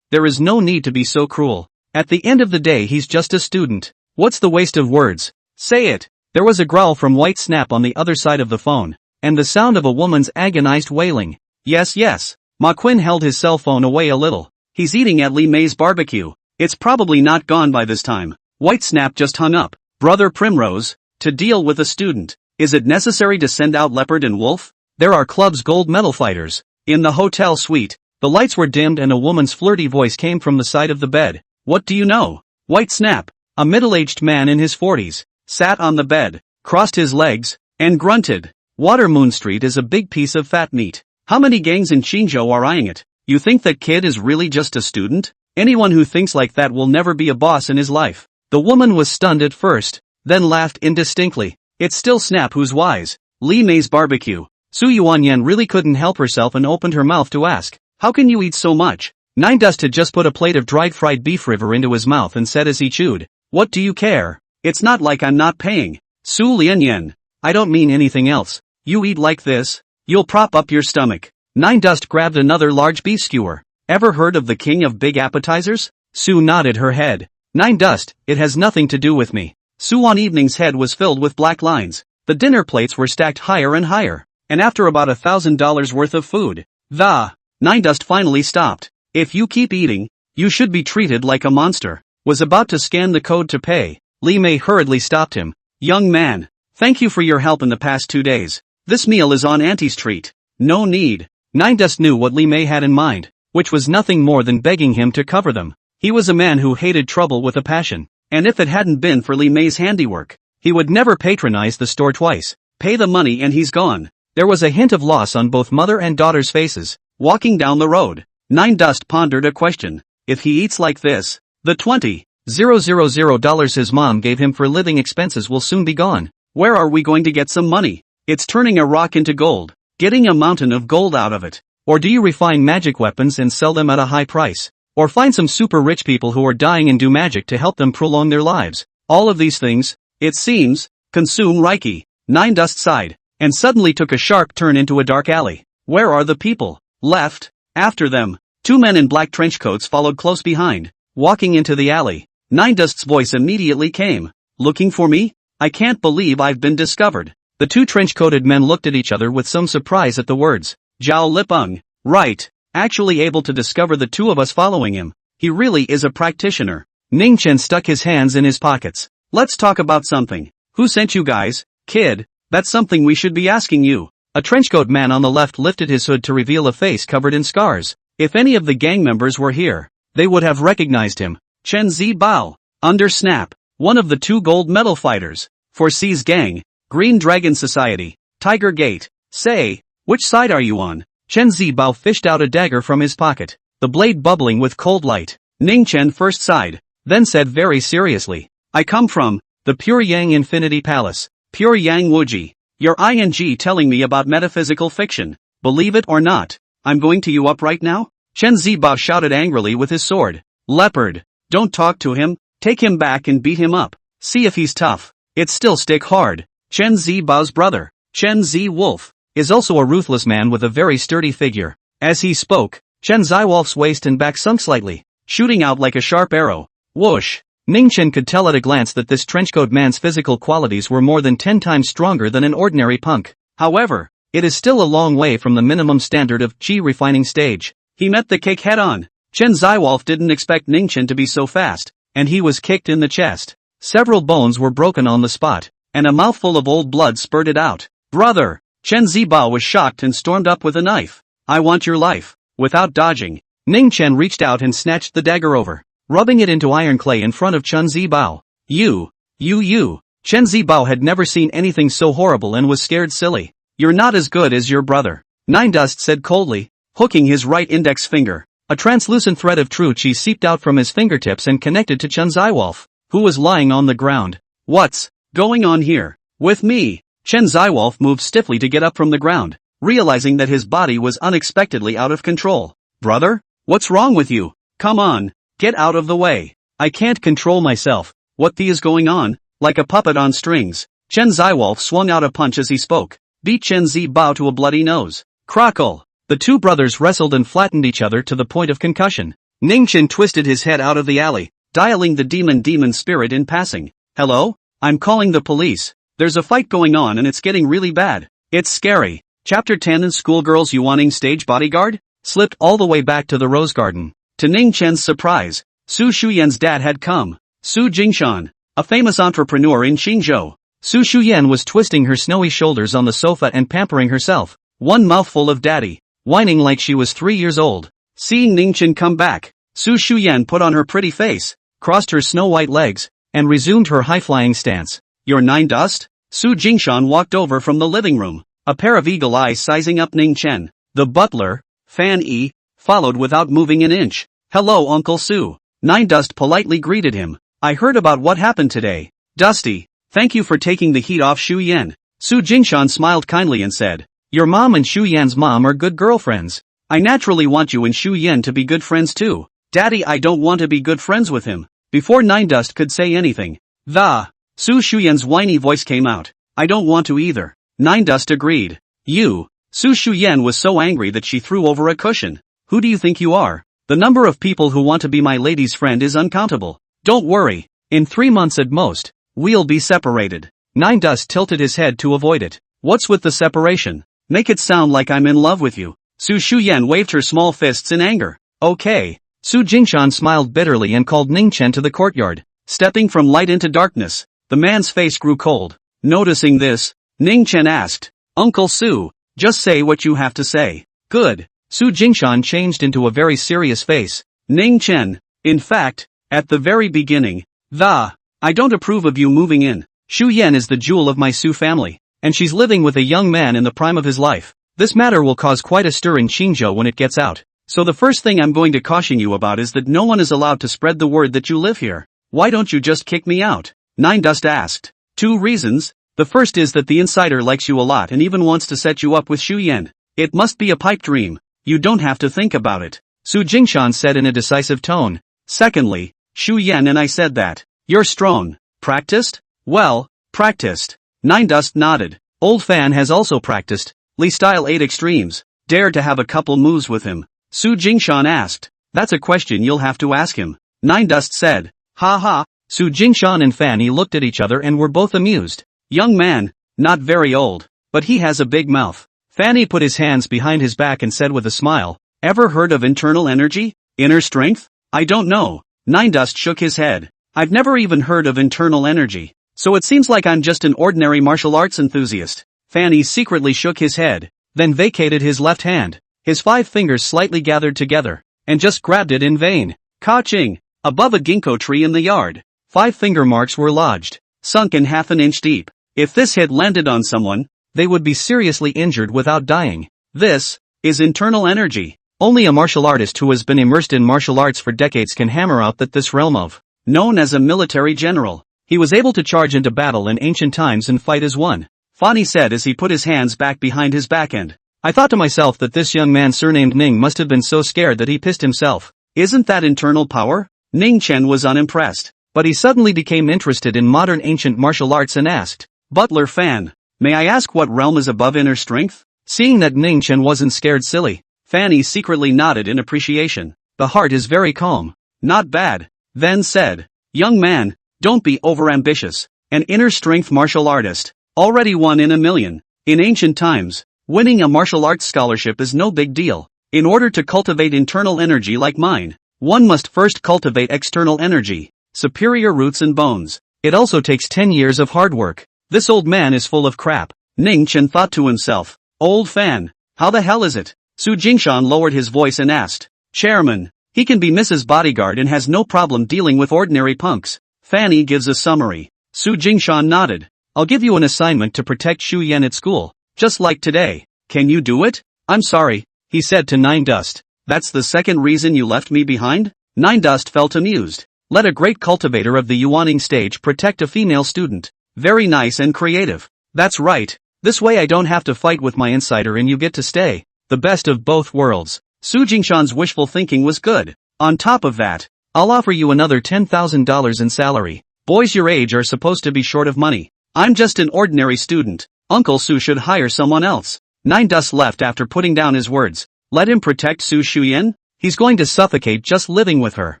there is no need to be so cruel. At the end of the day he's just a student. What's the waste of words? Say it. There was a growl from White Snap on the other side of the phone, and the sound of a woman's agonized wailing. Yes. Ma Kuan held his cell phone away a little. He's eating at Li Mei's barbecue. It's probably not gone by this time. White Snap just hung up. Brother Primrose, to deal with a student, is it necessary to send out Leopard and Wolf? There are club's gold medal fighters. In the hotel suite, the lights were dimmed and a woman's flirty voice came from the side of the bed. What do you know? White Snap, a middle-aged man in his 40s, sat on the bed, crossed his legs, and grunted. Watermoon Street is a big piece of fat meat. How many gangs in Qingzhou are eyeing it? You think that kid is really just a student? Anyone who thinks like that will never be a boss in his life. The woman was stunned at first, then laughed indistinctly. It's still Snap who's wise. Li Mei's barbecue. Su Yuanyan really couldn't help herself and opened her mouth to ask, how can you eat so much? Nine Dust had just put a plate of dried fried beef river into his mouth and said as he chewed, what do you care? It's not like I'm not paying. Su Lianyan. I don't mean anything else. You eat like this, you'll prop up your stomach. Nine Dust grabbed another large beef skewer. Ever heard of the king of big appetizers? Su nodded her head. Nine Dust, it has nothing to do with me. Su on Evening's head was filled with black lines. The dinner plates were stacked higher and higher, and after about $1,000 worth of food, Nine Dust finally stopped. If you keep eating, you should be treated like a monster. Was about to scan the code to pay. Li Mei hurriedly stopped him. Young man, thank you for your help in the past 2 days. This meal is on Auntie's treat. No need. Nine Dust knew what Li Mei had in mind, which was nothing more than begging him to cover them. He was a man who hated trouble with a passion, and if it hadn't been for Li Mei's handiwork, He would never patronize the store twice. Pay the money and he's gone. There was a hint of loss on both mother and daughter's faces. Walking down the road, Nine Dust pondered a question. If he eats like this, the $20,000 his mom gave him for living expenses will soon be gone. Where are we going to get some money? It's turning a rock into gold, getting a mountain of gold out of it. Or do you refine magic weapons and sell them at a high price? Or find some super rich people who are dying and do magic to help them prolong their lives? All of these things, it seems, consume Reiki. Nine Dust sighed, and suddenly took a sharp turn into a dark alley. Where are the people? Left. After them, two men in black trench coats followed close behind. Walking into the alley, Nine Dust's voice immediately came. Looking for me? I can't believe I've been discovered. The two trench-coated men looked at each other with some surprise at the words. Zhao Lipeng. Right. Actually able to discover the two of us following him. He really is a practitioner. Ning Chen stuck his hands in his pockets. Let's talk about something. Who sent you guys? Kid, that's something we should be asking you. A trenchcoat man on the left lifted his hood to reveal a face covered in scars. If any of the gang members were here, they would have recognized him. Chen Zibao. Under Snap, one of the two gold medal fighters. For C's gang, Green Dragon Society, Tiger Gate. Say, which side are you on? Chen Zibao fished out a dagger from his pocket, the blade bubbling with cold light. Ning Chen first sighed, then said very seriously. I come from the Pure Yang Infinity Palace. Pure Yang Wuji. You're ing telling me about metaphysical fiction. Believe it or not, I'm going to you up right now? Chen Zibao shouted angrily with his sword. Leopard, don't talk to him, take him back and beat him up. See if he's tough. It's still stick hard. Chen Zibao's brother, Chen Zi Wolf, is also a ruthless man with a very sturdy figure. As he spoke, Chen Ziwolf's waist and back sunk slightly, shooting out like a sharp arrow. Whoosh! Ning Chen could tell at a glance that this trenchcoat man's physical qualities were more than 10 times stronger than an ordinary punk. However, it is still a long way from the minimum standard of chi refining stage. He met the kick head-on. Chen Ziwolf didn't expect Ning Chen to be so fast, and he was kicked in the chest. Several bones were broken on the spot, and a mouthful of old blood spurted out. Brother! Chen Zibao was shocked and stormed up with a knife. I want your life. Without dodging, Ning Chen reached out and snatched the dagger over, rubbing it into iron clay in front of Chen Zibao. You. Chen Zibao had never seen anything so horrible and was scared silly. You're not as good as your brother, Nine Dust said coldly, hooking his right index finger. A translucent thread of true chi seeped out from his fingertips and connected to Chen Ziwolf, who was lying on the ground. What's going on here? With me? Chen Ziwolf moved stiffly to get up from the ground, realizing that his body was unexpectedly out of control. Brother? What's wrong with you? Come on, get out of the way. I can't control myself. What the is going on? Like a puppet on strings. Chen Ziwolf swung out a punch as he spoke, beat Chen Zibao to a bloody nose. Crackle! The two brothers wrestled and flattened each other to the point of concussion. Ning Chen twisted his head out of the alley, dialing the demon spirit in passing. Hello? I'm calling the police. There's a fight going on and it's getting really bad. It's scary. Chapter 10 and Schoolgirls Yuaning Stage Bodyguard? Slipped all the way back to the Rose Garden. To Ning Chen's surprise, Su Shuyan's dad had come. Su Jingshan, a famous entrepreneur in Qingzhou. Su Shuyan was twisting her snowy shoulders on the sofa and pampering herself, one mouthful of daddy, whining like she was 3 years old. Seeing Ning Chen come back, Su Shuyan put on her pretty face, crossed her snow-white legs, and resumed her high-flying stance. You're Nine Dust? Su Jingshan walked over from the living room, a pair of eagle eyes sizing up Ning Chen. The butler, Fan Yi, followed without moving an inch. Hello Uncle Su. Nine Dust politely greeted him. I heard about what happened today. Dusty, thank you for taking the heat off Shu Yan. Su Jingshan smiled kindly and said, your mom and Shu Yan's mom are good girlfriends. I naturally want you and Shu Yan to be good friends too. Daddy, I don't want to be good friends with him. Before Nine Dust could say anything, Su Shuyan's whiny voice came out. I don't want to either. Nine Dust agreed. You. Su Shuyan was so angry that she threw over a cushion. Who do you think you are? The number of people who want to be my lady's friend is uncountable. Don't worry. In 3 months at most, we'll be separated. Nine Dust tilted his head to avoid it. What's with the separation? Make it sound like I'm in love with you. Su Shuyan waved her small fists in anger. Okay. Su Jingshan smiled bitterly and called Ning Chen to the courtyard. Stepping from light into darkness, the man's face grew cold. Noticing this, Ning Chen asked, Uncle Su, just say what you have to say. Good. Su Jingshan changed into a very serious face. Ning Chen, in fact, at the very beginning, I don't approve of you moving in. Shu Yan is the jewel of my Su family, and she's living with a young man in the prime of his life. This matter will cause quite a stir in Qingzhou when it gets out. So the first thing I'm going to caution you about is that no one is allowed to spread the word that you live here. Why don't you just kick me out? Nine Dust asked. 2 reasons. The first is that the insider likes you a lot and even wants to set you up with Shu Yan. It must be a pipe dream. You don't have to think about it, Su Jingshan said in a decisive tone. Secondly, Shu Yan and I said that. You're strong. Practiced? Well, practiced. Nine Dust nodded. Old Fan has also practiced. Lee Style 8 Extremes. Dared to have a couple moves with him. Su Jingshan asked. That's a question you'll have to ask him. Nine Dust said. Ha ha. Su Jingshan and Fanny looked at each other and were both amused. Young man, not very old, but he has a big mouth. Fanny put his hands behind his back and said with a smile, ever heard of internal energy? Inner strength? I don't know. Nine Dust shook his head. I've never even heard of internal energy. So it seems like I'm just an ordinary martial arts enthusiast. Fanny secretly shook his head, then vacated his left hand. His 5 fingers slightly gathered together, and just grabbed it in vain. Ka-ching! Above a ginkgo tree in the yard, 5 finger marks were lodged, sunk in half an inch deep. If this hit landed on someone, they would be seriously injured without dying. This is internal energy. Only a martial artist who has been immersed in martial arts for decades can hammer out that this realm of, known as a military general, he was able to charge into battle in ancient times and fight as one. Fanny said as he put his hands back behind his back end. I thought to myself that this young man surnamed Ning must have been so scared that he pissed himself. Isn't that internal power? Ning Chen was unimpressed, but he suddenly became interested in modern ancient martial arts and asked, Butler Fan, may I ask what realm is above inner strength? Seeing that Ning Chen wasn't scared silly, Fanny secretly nodded in appreciation. The heart is very calm. Not bad. Then said, young man, don't be overambitious. An inner strength martial artist, already 1 in a million. In ancient times, winning a martial arts scholarship is no big deal. In order to cultivate internal energy like mine, one must first cultivate external energy, superior roots and bones. It also takes 10 years of hard work. This old man is full of crap. Ning Chen thought to himself. Old Fan, how the hell is it? Su Jingshan lowered his voice and asked. Chairman, he can be Mrs. Bodyguard and has no problem dealing with ordinary punks. Fanny gives a summary. Su Jingshan nodded. I'll give you an assignment to protect Shu Yan at school, just like today. Can you do it? I'm sorry, he said to Nine Dust. That's the second reason you left me behind? Nine Dust felt amused. Let a great cultivator of the Yuaning stage protect a female student. Very nice and creative. That's right. This way I don't have to fight with my insider and you get to stay. The best of both worlds. Su Jingshan's wishful thinking was good. On top of that, I'll offer you another $10,000 in salary. Boys your age are supposed to be short of money. I'm just an ordinary student. Uncle Su should hire someone else. Nine Dust left after putting down his words. Let him protect Su Shuyan? He's going to suffocate just living with her.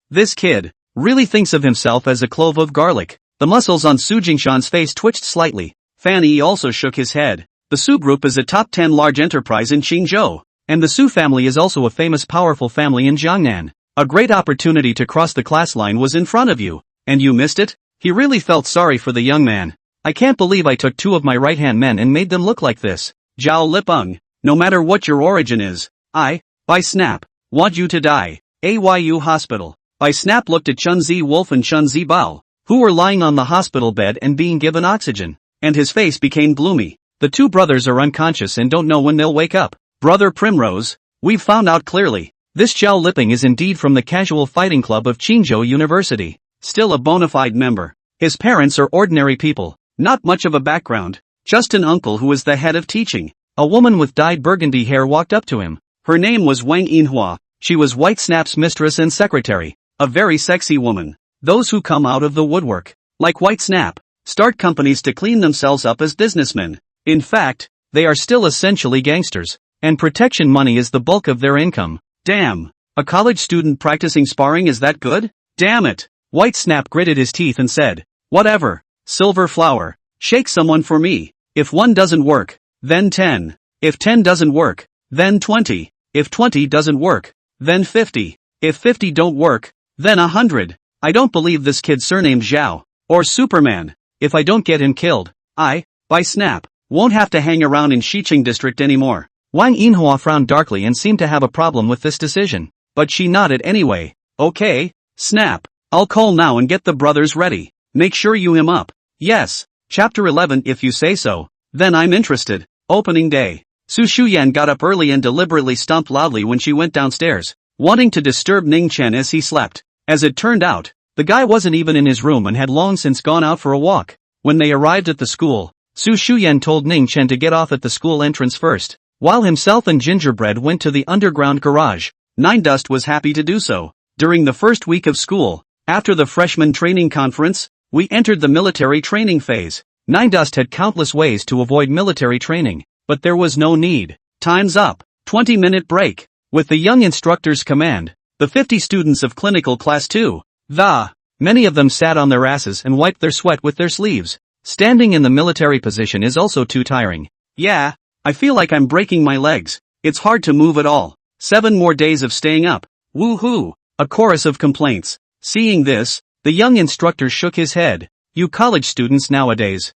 This kid really thinks of himself as a clove of garlic. The muscles on Su Jingshan's face twitched slightly. Fanny also shook his head. The Su Group is a top 10 large enterprise in Qingzhou, and the Su family is also a famous powerful family in Jiangnan. A great opportunity to cross the class line was in front of you, and you missed it? He really felt sorry for the young man. I can't believe I took 2 of my right-hand men and made them look like this. Zhao Lipeng, no matter what your origin is, by Snap, want you to die. AYU Hospital. By Snap looked at Chun Zi Wolf and Chun Zi Bao, who were lying on the hospital bed and being given oxygen, and his face became gloomy. The 2 brothers are unconscious and don't know when they'll wake up. Brother Primrose, we've found out clearly. This Zhao Lipeng is indeed from the Casual Fighting Club of Qingzhou University, still a bona fide member. His parents are ordinary people, not much of a background, just an uncle who is the head of teaching. A woman with dyed burgundy hair walked up to him. Her name was Wang Yinhua. She was White Snap's mistress and secretary, a very sexy woman. Those who come out of the woodwork, like White Snap, start companies to clean themselves up as businessmen. In fact, they are still essentially gangsters, and protection money is the bulk of their income. Damn, a college student practicing sparring is that good? Damn it. White Snap gritted his teeth and said, whatever, Silver Flower, shake someone for me. If 1 doesn't work, then 10. If 10 doesn't work, then 20. If 20 doesn't work, then 50. If 50 don't work, then 100. I don't believe this kid surnamed Zhao, or Superman. If I don't get him killed, by Snap, won't have to hang around in Xiqing district anymore. Wang Yinhua frowned darkly and seemed to have a problem with this decision, but she nodded anyway. Okay, Snap, I'll call now and get the brothers ready. Make sure you him up. Yes. Chapter 11. If you say so, then I'm interested. Opening day. Su Shuyan got up early and deliberately stomped loudly when she went downstairs, wanting to disturb Ning Chen as he slept. As it turned out, the guy wasn't even in his room and had long since gone out for a walk. When they arrived at the school, Su Shuyan told Ning Chen to get off at the school entrance first, while himself and Gingerbread went to the underground garage. Nine Dust was happy to do so. During the first week of school, after the freshman training conference, we entered the military training phase. Nine Dust had countless ways to avoid military training, but there was no need. Time's up. 20-minute break. With the young instructor's command, the 50 students of clinical class 2, many of them sat on their asses and wiped their sweat with their sleeves. Standing in the military position is also too tiring. Yeah, I feel like I'm breaking my legs. It's hard to move at all. 7 more days of staying up. Woohoo! A chorus of complaints. Seeing this, the young instructor shook his head. You college students nowadays.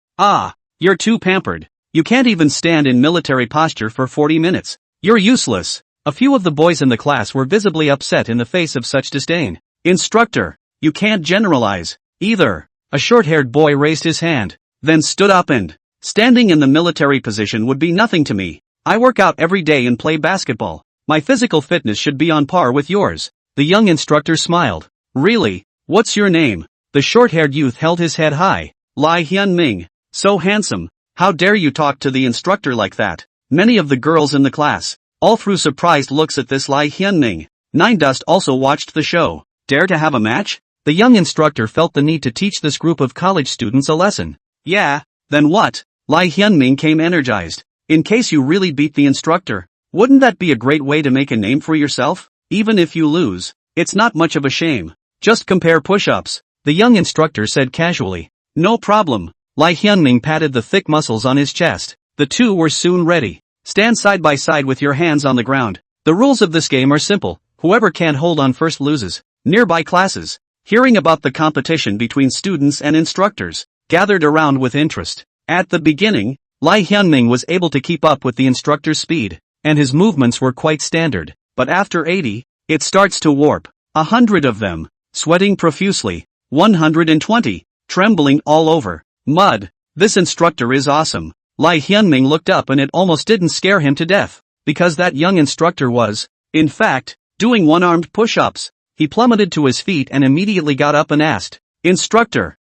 You're too pampered. You can't even stand in military posture for 40 minutes. You're useless. A few of the boys in the class were visibly upset in the face of such disdain. Instructor, you can't generalize, either. A short-haired boy raised his hand, then stood up and, standing in the military position would be nothing to me. I work out every day and play basketball. My physical fitness should be on par with yours. The young instructor smiled. Really? What's your name? The short-haired youth held his head high. Lai Hyun-ming. So handsome. How dare you talk to the instructor like that? Many of the girls in the class all threw surprised looks at this Lai Hyun-ming. Nine Dust also watched the show. Dare to have a match? The young instructor felt the need to teach this group of college students a lesson. Yeah, then what? Lai Hyun-ming came energized. In case you really beat the instructor, wouldn't that be a great way to make a name for yourself? Even if you lose, it's not much of a shame. Just compare push-ups, the young instructor said casually. No problem. Lai Hyun-ming patted the thick muscles on his chest. The two were soon ready. Stand side by side with your hands on the ground. The rules of this game are simple. Whoever can't hold on first loses. Nearby classes, hearing about the competition between students and instructors, gathered around with interest. At the beginning, Lai Hyun-ming was able to keep up with the instructor's speed, and his movements were quite standard. But after 80, it starts to warp. 100 of them, sweating profusely. 120, trembling all over. Mud. This instructor is awesome. Lai Hyun-ming looked up and it almost didn't scare him to death, because that young instructor was, in fact, doing one-armed push-ups. He plummeted to his feet and immediately got up and asked, Instructor,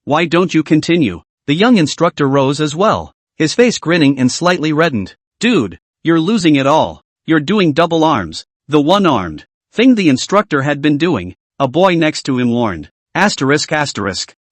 why don't you continue? The young instructor rose as well, his face grinning and slightly reddened. Dude, you're losing it all. You're doing double arms, the one-armed thing the instructor had been doing, a boy next to him warned. Asterisk.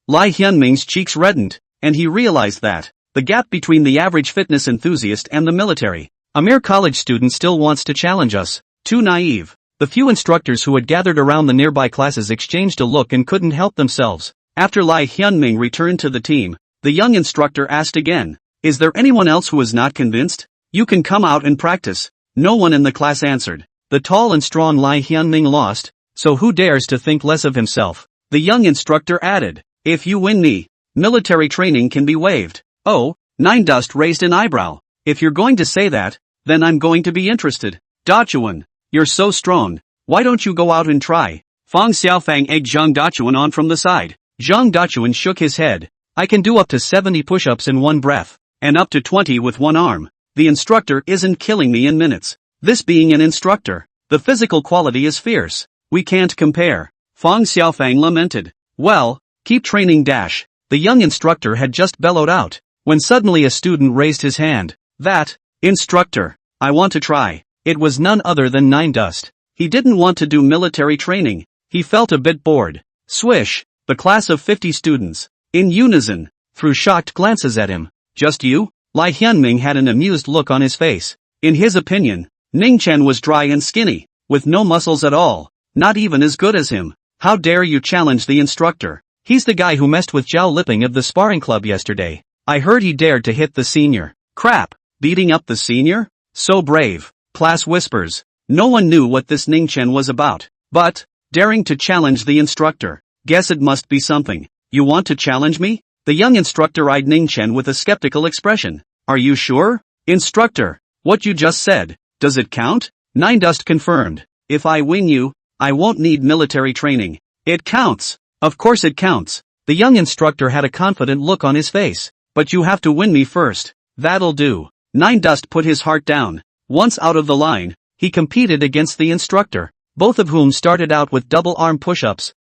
Lai Hyun-ming's cheeks reddened, and he realized that the gap between the average fitness enthusiast and the military, a mere college student, still wants to challenge us. Too naive. The few instructors who had gathered around the nearby classes exchanged a look and couldn't help themselves. After Lai Hyun-ming returned to the team, the young instructor asked again, Is there anyone else who is not convinced? You can come out and practice. No one in the class answered. The tall and strong Lai Hyun-ming lost, so who dares to think less of himself? The young instructor added, If you win me, military training can be waived. Oh, Nine Dust raised an eyebrow. If you're going to say that, then I'm going to be interested. Dachuan, you're so strong. Why don't you go out and try? Fang Xiaofang egged Zhang Dachuan on from the side. Zhang Dachuan shook his head. I can do up to 70 push-ups in one breath, and up to 20 with one arm. The instructor isn't killing me in minutes. This being an instructor, the physical quality is fierce. We can't compare. Fang Xiaofang lamented. Well, keep training. The young instructor had just bellowed out, when suddenly a student raised his hand. That, instructor, I want to try. It was none other than Nine Dust. He didn't want to do military training. He felt a bit bored. Swish, the class of 50 students, in unison, threw shocked glances at him. Just you? Lai Hyun-ming had an amused look on his face. In his opinion, Ning Chen was dry and skinny, with no muscles at all, not even as good as him. How dare you challenge the instructor? He's the guy who messed with Zhao Liping of the sparring club yesterday. I heard he dared to hit the senior. Crap, beating up the senior? So brave. Class whispers. No one knew what this Ning Chen was about, but, daring to challenge the instructor. Guess it must be something. You want to challenge me? The young instructor eyed Ning Chen with a skeptical expression. Are you sure? Instructor, what you just said, does it count? Nine Dust confirmed. If I win you, I won't need military training. It counts. Of course it counts. The young instructor had a confident look on his face. But you have to win me first. That'll do. Nine Dust put his heart down. Once out of the line, he competed against the instructor, both of whom started out with double arm push-ups.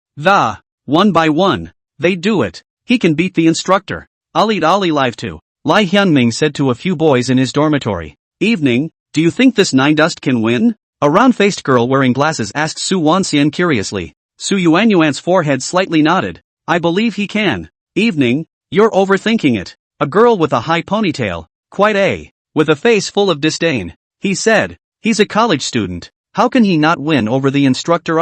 One by one, they do it. He can beat the instructor. I'll eat Ali live too, Lai Hyunming said to a few boys in his dormitory. Evening, do you think this Nine Dust can win? A round-faced girl wearing glasses asked Su Wanxian curiously. Su Yuanyuan's forehead slightly nodded. I believe he can. Evening, you're overthinking it. A girl with a high ponytail, with a face full of disdain. He said, he's a college student. How can he not win over the instructor?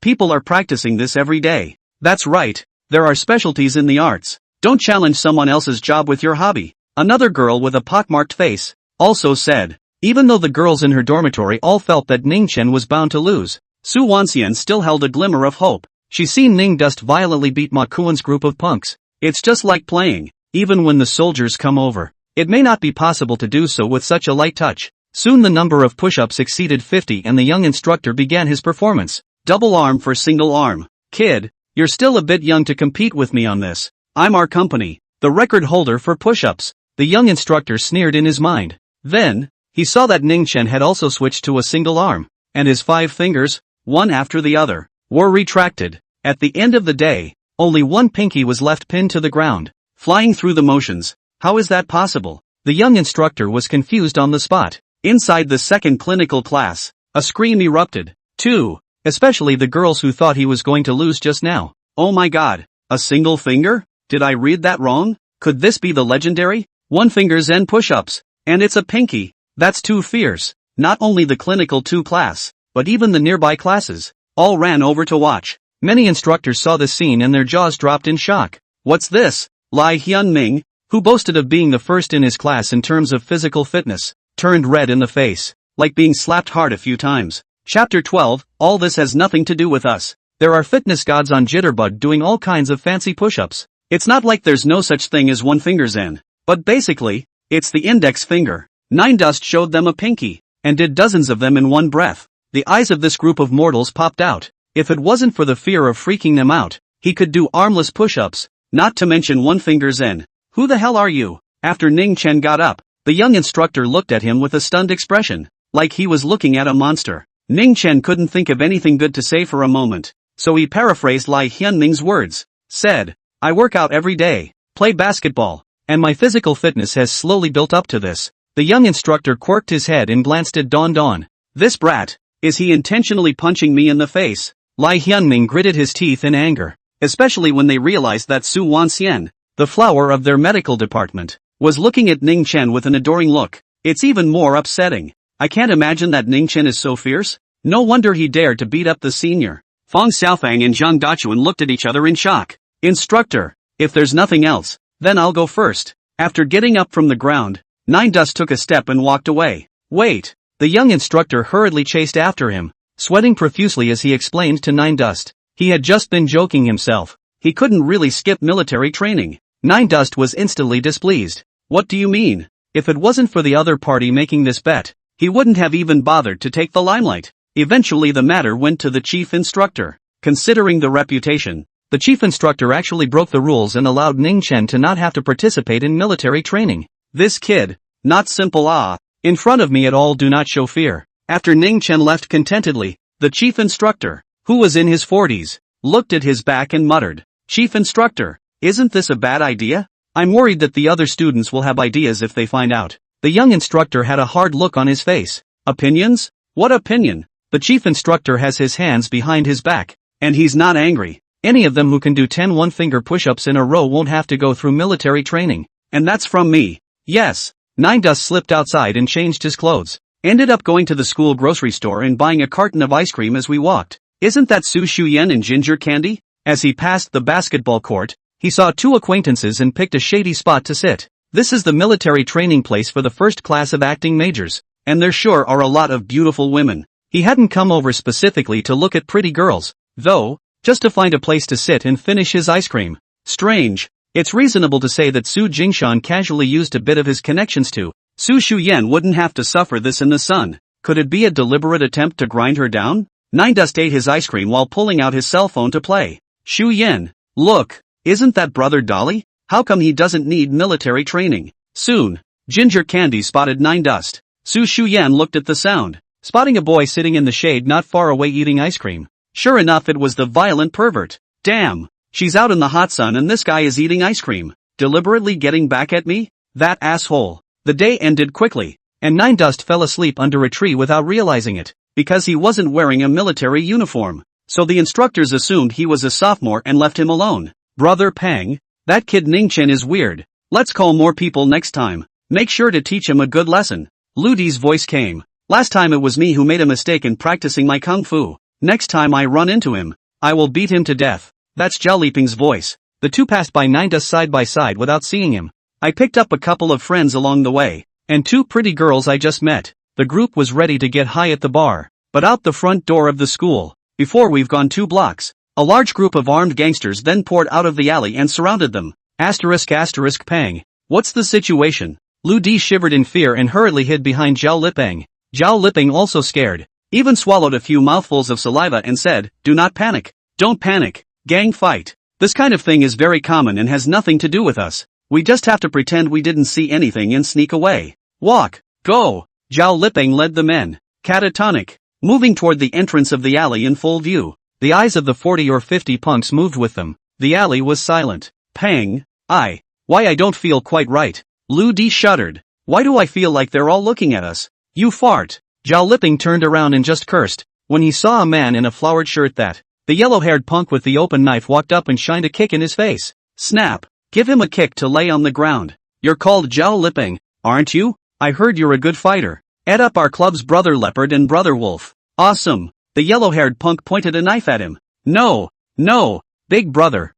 People are practicing this every day. That's right. There are specialties in the arts. Don't challenge someone else's job with your hobby. Another girl with a pockmarked face also said. Even though the girls in her dormitory all felt that Ning Chen was bound to lose, Su Wanxian still held a glimmer of hope. She's seen Ning Dust violently beat Ma Kuan's group of punks. It's just like playing, even when the soldiers come over. It may not be possible to do so with such a light touch. Soon the number of push-ups exceeded 50 and the young instructor began his performance. Double arm for single arm. Kid, you're still a bit young to compete with me on this. I'm our company, the record holder for push-ups. The young instructor sneered in his mind. Then, he saw that Ning Chen had also switched to a single arm, and his 5 fingers, one after the other, were retracted. At the end of the day, only one pinky was left pinned to the ground, flying through the motions. How is that possible? The young instructor was confused on the spot. Inside the second clinical class, a scream erupted. Too, especially the girls who thought he was going to lose just now. Oh my god, a single finger? Did I read that wrong? Could this be the legendary 1 finger Zen push-ups? And it's a pinky. That's too fierce. Not only the clinical 2 class, but even the nearby classes, all ran over to watch. Many instructors saw the scene and their jaws dropped in shock. What's this? Lai Hyunming, who boasted of being the first in his class in terms of physical fitness, turned red in the face, like being slapped hard a few times. Chapter 12, all this has nothing to do with us. There are fitness gods on Jitterbug doing all kinds of fancy push-ups. It's not like there's no such thing as 1 finger Zen. But basically, it's the index finger. Nine Dust showed them a pinky, and did dozens of them in one breath. The eyes of this group of mortals popped out. If it wasn't for the fear of freaking them out, he could do armless push-ups, not to mention 1 finger Zen. Who the hell are you? After Ning Chen got up, the young instructor looked at him with a stunned expression, like he was looking at a monster. Ning Chen couldn't think of anything good to say for a moment, so he paraphrased Lai Hyunming's words. Said, I work out every day, play basketball, and my physical fitness has slowly built up to this. The young instructor quirked his head and glanced at Don Don. This brat, is he intentionally punching me in the face? Lai Hyunming gritted his teeth in anger, especially when they realized that Su Wanxian, the flower of their medical department, was looking at Ning Chen with an adoring look. It's even more upsetting. I can't imagine that Ning Chen is so fierce. No wonder he dared to beat up the senior. Fong Xiaofang and Zhang Dachuan looked at each other in shock. Instructor, if there's nothing else, then I'll go first. After getting up from the ground, Nine Dust took a step and walked away. Wait! The young instructor hurriedly chased after him, sweating profusely as he explained to Nine Dust. He had just been joking himself. He couldn't really skip military training. Nine Dust was instantly displeased. What do you mean? If it wasn't for the other party making this bet, he wouldn't have even bothered to take the limelight. Eventually the matter went to the chief instructor. Considering the reputation, the chief instructor actually broke the rules and allowed Ning Chen to not have to participate in military training. This kid, not simple in front of me at all, do not show fear. After Ning Chen left contentedly, the chief instructor, who was in his 40s, looked at his back and muttered, Chief instructor, isn't this a bad idea? I'm worried that the other students will have ideas if they find out. The young instructor had a hard look on his face. Opinions? What opinion? The chief instructor has his hands behind his back, and he's not angry. Any of them who can do 10 one-finger push-ups in a row won't have to go through military training. And that's from me. Yes. Nine Dust slipped outside and changed his clothes. Ended up going to the school grocery store and buying a carton of ice cream as we walked. Isn't that Su Shuyen and ginger candy? As he passed the basketball court, he saw 2 acquaintances and picked a shady spot to sit. This is the military training place for the first class of acting majors, and there sure are a lot of beautiful women. He hadn't come over specifically to look at pretty girls, though, just to find a place to sit and finish his ice cream. Strange. It's reasonable to say that Su Jingshan casually used a bit of his connections to. Su Shuyen wouldn't have to suffer this in the sun. Could it be a deliberate attempt to grind her down? Nine Dust ate his ice cream while pulling out his cell phone to play. Shuyen, look, Isn't that brother Dolly? How come he doesn't need military training? Soon, Ginger Candy spotted Nine Dust. Su Shuyan looked at the sound, spotting a boy sitting in the shade not far away eating ice cream. Sure enough, it was the violent pervert. Damn, she's out in the hot sun and this guy is eating ice cream, deliberately getting back at me? That asshole. The day ended quickly, and Nine Dust fell asleep under a tree without realizing it, because he wasn't wearing a military uniform. So the instructors assumed he was a sophomore and left him alone. Brother Pang, that kid Ningchen is weird. Let's call more people next time. Make sure to teach him a good lesson. Ludi's voice came. Last time it was me who made a mistake in practicing my kung fu. Next time I run into him, I will beat him to death. That's Zhao Liping's voice. The two passed by Nine Dust side by side without seeing him. I picked up a couple of friends along the way, and two pretty girls I just met. The group was ready to get high at the bar, but out the front door of the school, before we've gone 2 blocks, a large group of armed gangsters then poured out of the alley and surrounded them. *** Pang. What's the situation? Lu Di shivered in fear and hurriedly hid behind Zhao Liping. Zhao Liping, also scared, even swallowed a few mouthfuls of saliva and said, "Do not panic. Don't panic. Gang fight. This kind of thing is very common and has nothing to do with us. We just have to pretend we didn't see anything and sneak away. Walk. Go." Zhao Liping led the men, catatonic, moving toward the entrance of the alley in full view. The eyes of the 40 or 50 punks moved with them. The alley was silent. Pang. Why I don't feel quite right. Lu Di shuddered. Why do I feel like they're all looking at us? You fart. Zhao Liping turned around and just cursed, when he saw a man in a flowered shirt. The yellow-haired punk with the open knife walked up and shined a kick in his face. Snap. Give him a kick to lay on the ground. You're called Zhao Liping, aren't you? I heard you're a good fighter. Add up our club's Brother Leopard and Brother Wolf. Awesome. The yellow-haired punk pointed a knife at him. No. Big brother,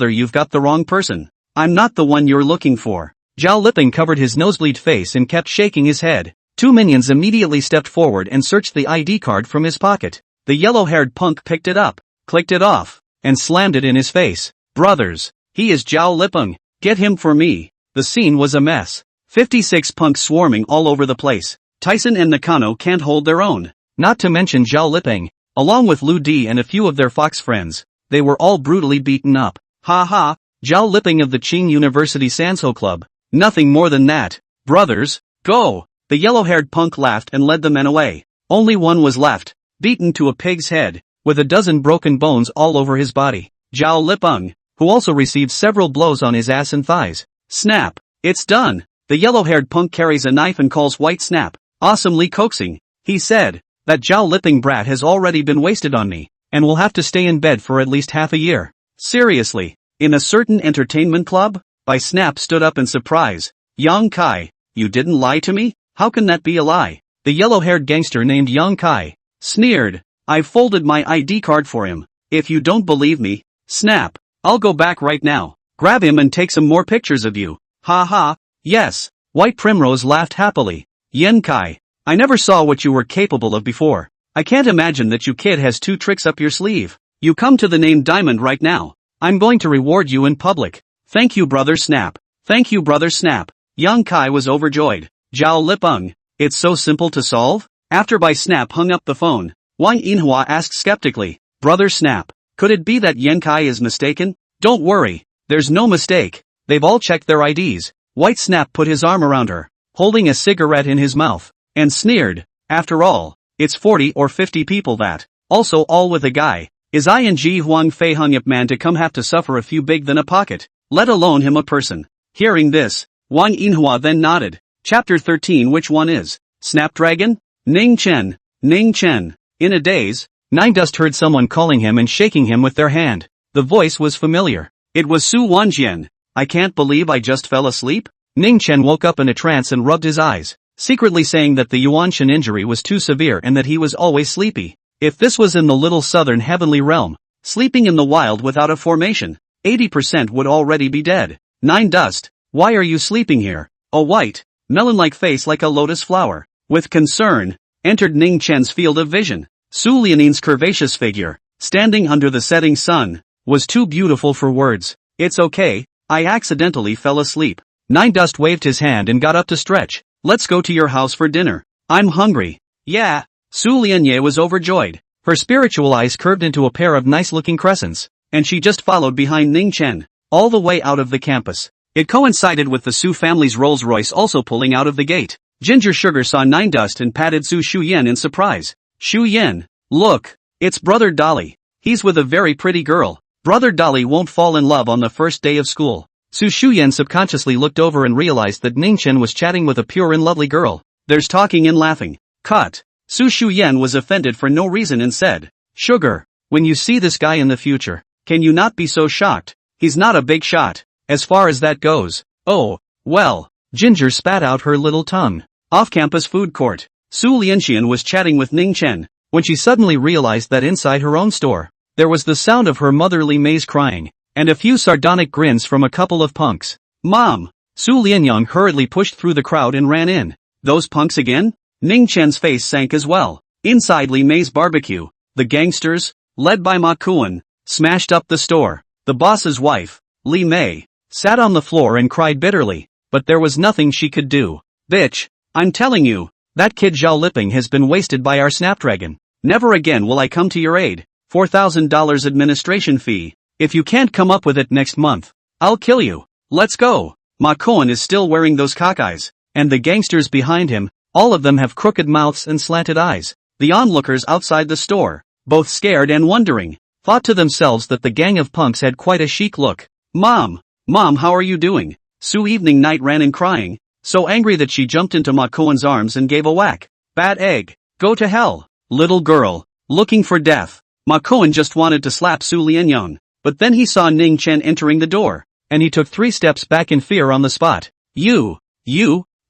you've got the wrong person. I'm not the one you're looking for. Zhao Liping covered his nosebleed face and kept shaking his head. 2 minions immediately stepped forward and searched the ID card from his pocket. The yellow-haired punk picked it up, clicked it off, and slammed it in his face. Brothers, he is Zhao Liping. Get him for me. The scene was a mess. 56 punks swarming all over the place. Tyson and Nakano can't hold their own. Not to mention Zhao Liping, along with Lu Di and a few of their fox friends. They were all brutally beaten up. Ha ha, Zhao Liping of the Qing University Sanso Club. Nothing more than that. Brothers, go! The yellow-haired punk laughed and led the men away. Only one was left, beaten to a pig's head, with a dozen broken bones all over his body. Zhao Liping, who also received several blows on his ass and thighs. Snap! It's done! The yellow-haired punk carries a knife and calls White Snap, awesomely coaxing. He said, that Zhao Liping brat has already been wasted on me, and will have to stay in bed for at least half a year. Seriously, in a certain entertainment club? By Snap stood up in surprise. Yang Kai, you didn't lie to me? How can that be a lie? The yellow-haired gangster named Yang Kai sneered. I've folded my ID card for him. If you don't believe me, Snap, I'll go back right now, grab him and take some more pictures of you. Ha ha, yes. White Primrose laughed happily. Yen Kai, I never saw what you were capable of before. I can't imagine that you kid has 2 tricks up your sleeve. You come to the name Diamond right now. I'm going to reward you in public. Thank you, Brother Snap. Thank you, Brother Snap. Yang Kai was overjoyed. Zhao Liping, it's so simple to solve? After Bai Snap hung up the phone, Wang Yinhua asked skeptically, Brother Snap, could it be that Yen Kai is mistaken? Don't worry, there's no mistake. They've all checked their IDs. White Snap put his arm around her, holding a cigarette in his mouth, and sneered. After all, it's 40 or 50 people that, also all with a guy, is ing Huang Fei Hung Up man to come have to suffer a few big than a pocket, let alone him a person. Hearing this, Wang Yinhua then nodded. Chapter 13. Which one is Snapdragon? Ning Chen. In a daze, Nine Dust heard someone calling him and shaking him with their hand. The voice was familiar. It was Su Wanjian. I can't believe I just fell asleep? Ning Chen woke up in a trance and rubbed his eyes, secretly saying that the Yuanshan injury was too severe and that he was always sleepy. If this was in the little southern heavenly realm, sleeping in the wild without a formation, 80% would already be dead. Nine Dust, why are you sleeping here? A white, melon-like face like a lotus flower, with concern, entered Ning Chen's field of vision. Su Lianin's curvaceous figure, standing under the setting sun, was too beautiful for words. It's okay, I accidentally fell asleep. Nine Dust waved his hand and got up to stretch. Let's go to your house for dinner. I'm hungry. Yeah. Su Lianye was overjoyed. Her spiritual eyes curved into a pair of nice-looking crescents, and she just followed behind Ning Chen. all the way out of the campus. It coincided with the Su family's Rolls-Royce also pulling out of the gate. Ginger Sugar saw Nine Dust and patted Su Shuyen in surprise. Shuyen, look, it's Brother Dolly. He's with a very pretty girl. Brother Dolly won't fall in love on the first day of school. Su Shuyen subconsciously looked over and realized that Ningchen was chatting with a pure and lovely girl. There's talking and laughing. Cut. Su Shuyen was offended for no reason and said, Sugar, when you see this guy in the future, can you not be so shocked? He's not a big shot, as far as that goes. Oh, well. Ginger spat out her little tongue. Off-campus food court. Su Lianxian was chatting with Ning Chen, when she suddenly realized that inside her own store, there was the sound of her motherly Mei's crying, and a few sardonic grins from a couple of punks. Mom! Su Lianyang hurriedly pushed through the crowd and ran in. Those punks again? Ning Chen's face sank as well. Inside Li Mei's barbecue, the gangsters, led by Ma Kuan, smashed up the store. The boss's wife, Li Mei, sat on the floor and cried bitterly, but there was nothing she could do. Bitch, I'm telling you, that kid Zhao Liping has been wasted by our Snapdragon. Never again will I come to your aid. $4,000 administration fee. If you can't come up with it next month, I'll kill you. Let's go. Ma Kuan is still wearing those cockeyes, and the gangsters behind him, all of them have crooked mouths and slanted eyes. The onlookers outside the store, both scared and wondering, thought to themselves that the gang of punks had quite a chic look. Mom, how are you doing? Su Evening Night ran in crying, so angry that she jumped into Ma Kuan's arms and gave a whack. Bad egg, go to hell. Little girl, looking for death. Ma Kuan just wanted to slap Su Lianyang, but then he saw Ning Chen entering the door, and he took 3 steps back in fear on the spot. You,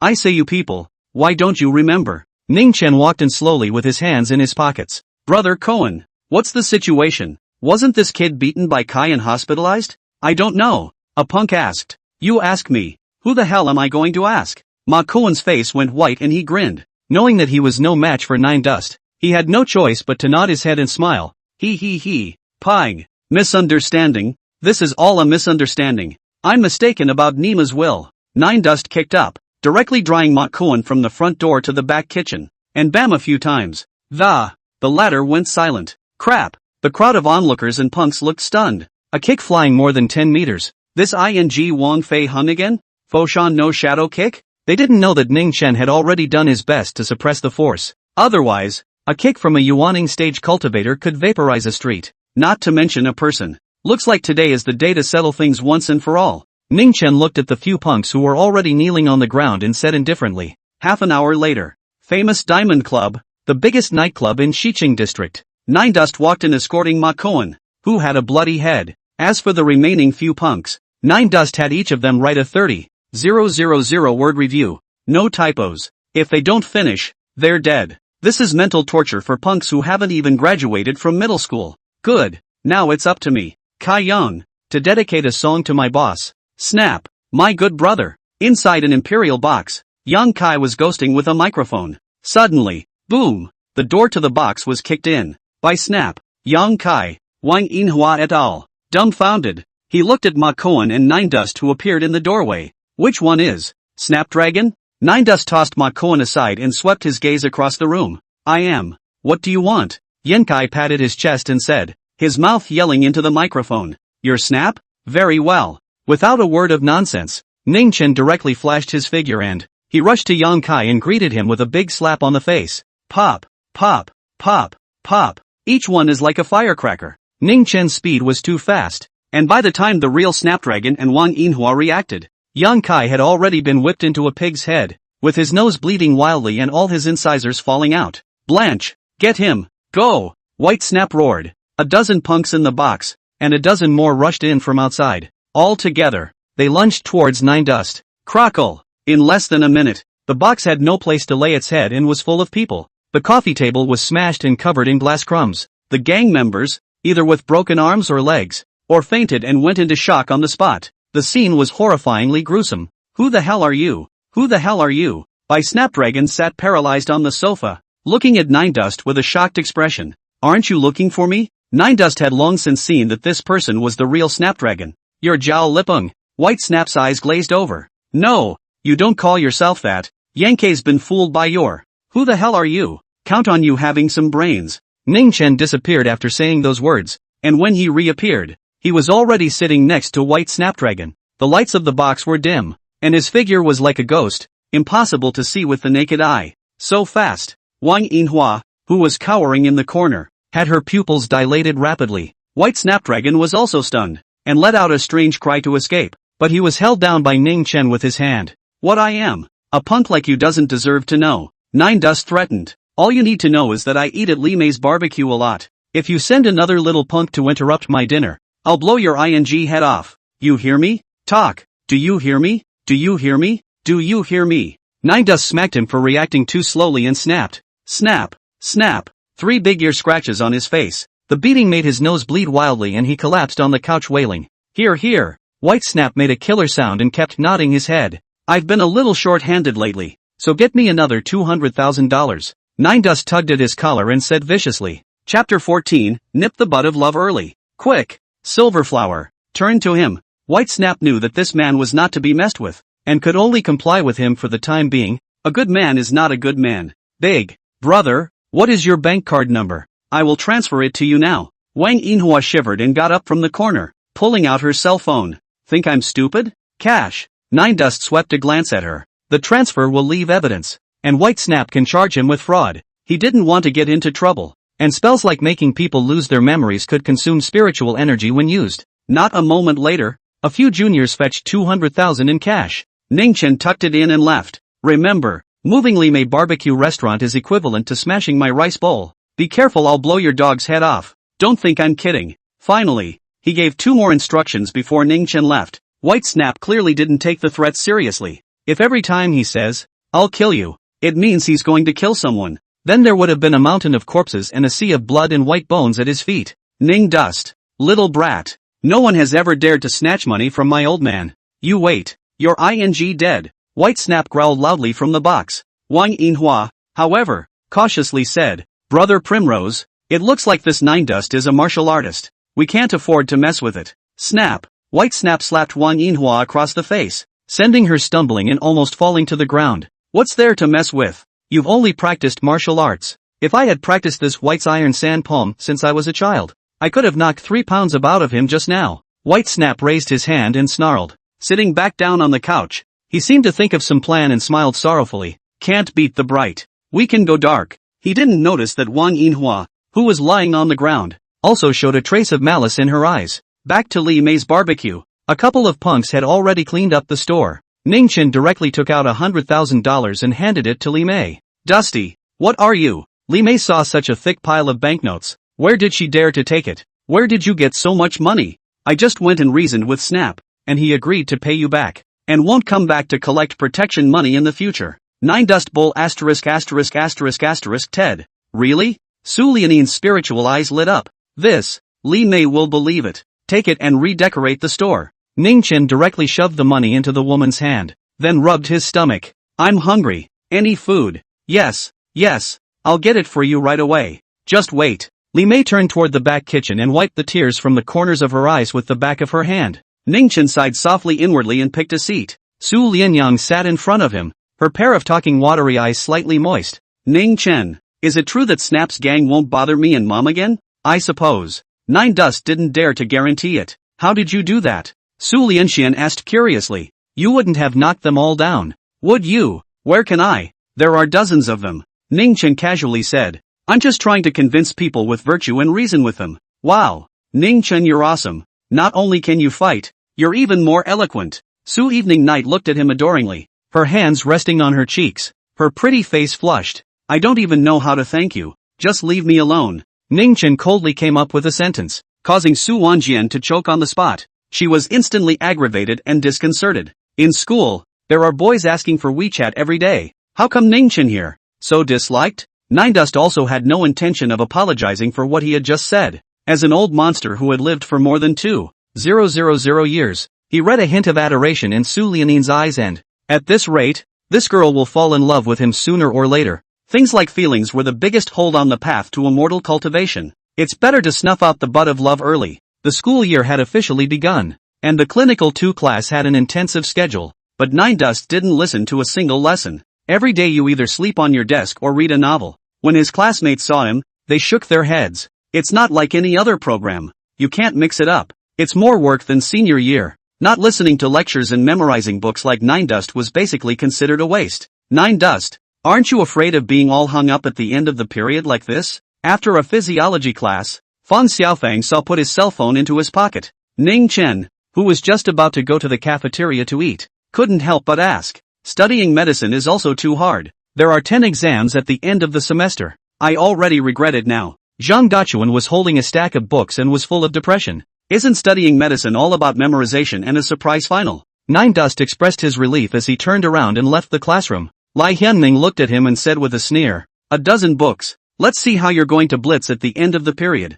I say you people, why don't you remember? Ning Chen walked in slowly with his hands in his pockets. Brother Cohen, what's the situation? Wasn't this kid beaten by Kai and hospitalized? I don't know, a punk asked. You ask me, who the hell am I going to ask? Ma Kuan's face went white and he grinned. Knowing that he was no match for Nine Dust, he had no choice but to nod his head and smile. He. Pang. Misunderstanding. This is all a misunderstanding. I'm mistaken about Nima's will. Nine Dust kicked up, directly drawing Ma Kuan from the front door to the back kitchen, and bam a few times. The latter went silent. Crap. The crowd of onlookers and punks looked stunned. A kick flying more than 10 meters. This ing Wang Fei Hun again? Foshan no shadow kick? They didn't know that Ning Chen had already done his best to suppress the force. Otherwise, a kick from a Yuaning stage cultivator could vaporize a street, not to mention a person. Looks like today is the day to settle things once and for all. Ning Chen looked at the few punks who were already kneeling on the ground and said indifferently. Half an hour later, famous Diamond Club, the biggest nightclub in Xiqing district. Nine Dust walked in escorting Ma Kuan, who had a bloody head. As for the remaining few punks, Nine Dust had each of them write a 30,000 word review. No typos. If they don't finish, they're dead. This is mental torture for punks who haven't even graduated from middle school. Good. Now it's up to me, Kai Yang, to dedicate a song to my boss. Snap. My good brother. Inside an imperial box, Yang Kai was ghosting with a microphone. Suddenly, boom, the door to the box was kicked in. By Snap. Yang Kai, Wang Yinhua et al. Dumbfounded, he looked at Ma Kuan and Nine Dust who appeared in the doorway. Which one is Snapdragon? Nine Dust tossed Ma Kuan aside and swept his gaze across the room. I am. What do you want? Yenkai patted his chest and said, his mouth yelling into the microphone. You're Snap? Very well. Without a word of nonsense, Ning Chen directly flashed his figure and he rushed to Yang Kai and greeted him with a big slap on the face. Pop, pop, pop, pop. Each one is like a firecracker. Ning Chen's speed was too fast, and by the time the real Snapdragon and Wang Yinhua reacted, Yang Kai had already been whipped into a pig's head, with his nose bleeding wildly and all his incisors falling out. Blanche, get him, go! White Snap roared. A dozen punks in the box, and a dozen more rushed in from outside. All together, they lunged towards Nine Dust. Crackle! In less than a minute, the box had no place to lay its head and was full of people. The coffee table was smashed and covered in glass crumbs. The gang members, either with broken arms or legs, or fainted and went into shock on the spot. The scene was horrifyingly gruesome. Who the hell are you? Who the hell are you? By Snapdragon sat paralyzed on the sofa, looking at Nine Dust with a shocked expression. Aren't you looking for me? Nine Dust had long since seen that this person was the real Snapdragon. You're Zhao Lipeng. White Snap's eyes glazed over. No, you don't call yourself that. Yankei's been fooled by your. Who the hell are you? Count on you having some brains. Ning Chen disappeared after saying those words, and when he reappeared, He was already sitting next to White Snapdragon. The lights of the box were dim, and his figure was like a ghost, impossible to see with the naked eye. So fast. Wang Yinhua, who was cowering in the corner, had her pupils dilated rapidly. White Snapdragon was also stunned, and let out a strange cry to escape, but he was held down by Ning Chen with his hand. What I am? A punk like you doesn't deserve to know. Nine Dust threatened. All you need to know is that I eat at Li Mei's barbecue a lot. If you send another little punk to interrupt my dinner, I'll blow your ing head off. You hear me? Talk. Do you hear me? Do you hear me? Do you hear me? Nine Dust smacked him for reacting too slowly and snapped. Snap. Snap. 3 big ear scratches on his face. The beating made his nose bleed wildly and he collapsed on the couch wailing. Here, here. White Snap made a killer sound and kept nodding his head. I've been a little short-handed lately, so get me another $200,000. Nine Dust tugged at his collar and said viciously. Chapter 14, Nip the bud of love early. Quick. Silverflower. Turned to him. White Snap knew that this man was not to be messed with, and could only comply with him for the time being. A good man is not a good man. Big brother, what is your bank card number? I will transfer it to you now. Wang Yinhua shivered and got up from the corner, pulling out her cell phone. Think I'm stupid? Cash. Nine Dust swept a glance at her. The transfer will leave evidence, and White Snap can charge him with fraud. He didn't want to get into trouble, and spells like making people lose their memories could consume spiritual energy when used. Not a moment later, a few juniors fetched 200,000 in cash. Ning Chen tucked it in and left. Remember, moving Li Mei barbecue restaurant is equivalent to smashing my rice bowl. Be careful, I'll blow your dog's head off. Don't think I'm kidding. Finally, he gave 2 more instructions before Ning Chen left. White Snap clearly didn't take the threat seriously. If every time he says, I'll kill you, it means he's going to kill someone, then there would have been a mountain of corpses and a sea of blood and white bones at his feet. Ning Dust. Little brat. No one has ever dared to snatch money from my old man. You wait. You're ing dead. White Snap growled loudly from the box. Wang Yinhua, however, cautiously said, Brother Primrose, it looks like this Nine Dust is a martial artist. We can't afford to mess with it. Snap. White Snap slapped Wang Yinhua across the face, sending her stumbling and almost falling to the ground. What's there to mess with? You've only practiced martial arts. If I had practiced this White's iron sand palm since I was a child, I could have knocked 3 pounds about of him just now. White Snap raised his hand and snarled. Sitting back down on the couch, he seemed to think of some plan and smiled sorrowfully. Can't beat the bright. We can go dark. He didn't notice that Wang Yinhua, who was lying on the ground, also showed a trace of malice in her eyes. Back to Li Mei's barbecue. A couple of punks had already cleaned up the store. Ning Chen directly took out $100,000 and handed it to Li Mei. Dusty, what are you? Li Mei saw such a thick pile of banknotes. Where did she dare to take it? Where did you get so much money? I just went and reasoned with Snap, and he agreed to pay you back, and won't come back to collect protection money in the future. Nine Dust Bowl ******* Ted. Really? Su Lianin's spiritual eyes lit up. This, Li Mei will believe it. Take it and redecorate the store. Ning Chen directly shoved the money into the woman's hand, then rubbed his stomach. I'm hungry. Any food? Yes, yes, I'll get it for you right away. Just wait. Li Mei turned toward the back kitchen and wiped the tears from the corners of her eyes with the back of her hand. Ning Chen sighed softly inwardly and picked a seat. Su Lianyang sat in front of him, her pair of talking watery eyes slightly moist. Ning Chen, is it true that Snap's gang won't bother me and Mom again? I suppose. Nine Dust didn't dare to guarantee it. How did you do that? Su Lianxian asked curiously. You wouldn't have knocked them all down, would you? Where can I? There are dozens of them. Ning Chen casually said. I'm just trying to convince people with virtue and reason with them. Wow. Ning Chen, you're awesome. Not only can you fight, you're even more eloquent. Su Evening Night looked at him adoringly, her hands resting on her cheeks, her pretty face flushed. I don't even know how to thank you. Just leave me alone. Ning Chen coldly came up with a sentence, causing Su Wanjian to choke on the spot. She was instantly aggravated and disconcerted. In school, there are boys asking for WeChat every day. How come Ning Chen here? So disliked? Nine Dust also had no intention of apologizing for what he had just said. As an old monster who had lived for more than 2,000 years, he read a hint of adoration in Su Lianin's eyes and, at this rate, this girl will fall in love with him sooner or later. Things like feelings were the biggest hold on the path to immortal cultivation. It's better to snuff out the bud of love early. The school year had officially begun, and the Clinical 2 class had an intensive schedule, but Nine Dust didn't listen to a single lesson. Every day you either sleep on your desk or read a novel. When his classmates saw him, they shook their heads. It's not like any other program. You can't mix it up. It's more work than senior year. Not listening to lectures and memorizing books like Nine Dust was basically considered a waste. Nine Dust, aren't you afraid of being all hung up at the end of the period like this? After a physiology class, Fan Xiaofang saw put his cell phone into his pocket. Ning Chen, who was just about to go to the cafeteria to eat, couldn't help but ask. Studying medicine is also too hard. There are 10 exams at the end of the semester. I already regret it now. Zhang Dachuan was holding a stack of books and was full of depression. Isn't studying medicine all about memorization and a surprise final? Nine Dust expressed his relief as he turned around and left the classroom. Lai Hianning looked at him and said with a sneer, "A dozen books. Let's see how you're going to blitz at the end of the period."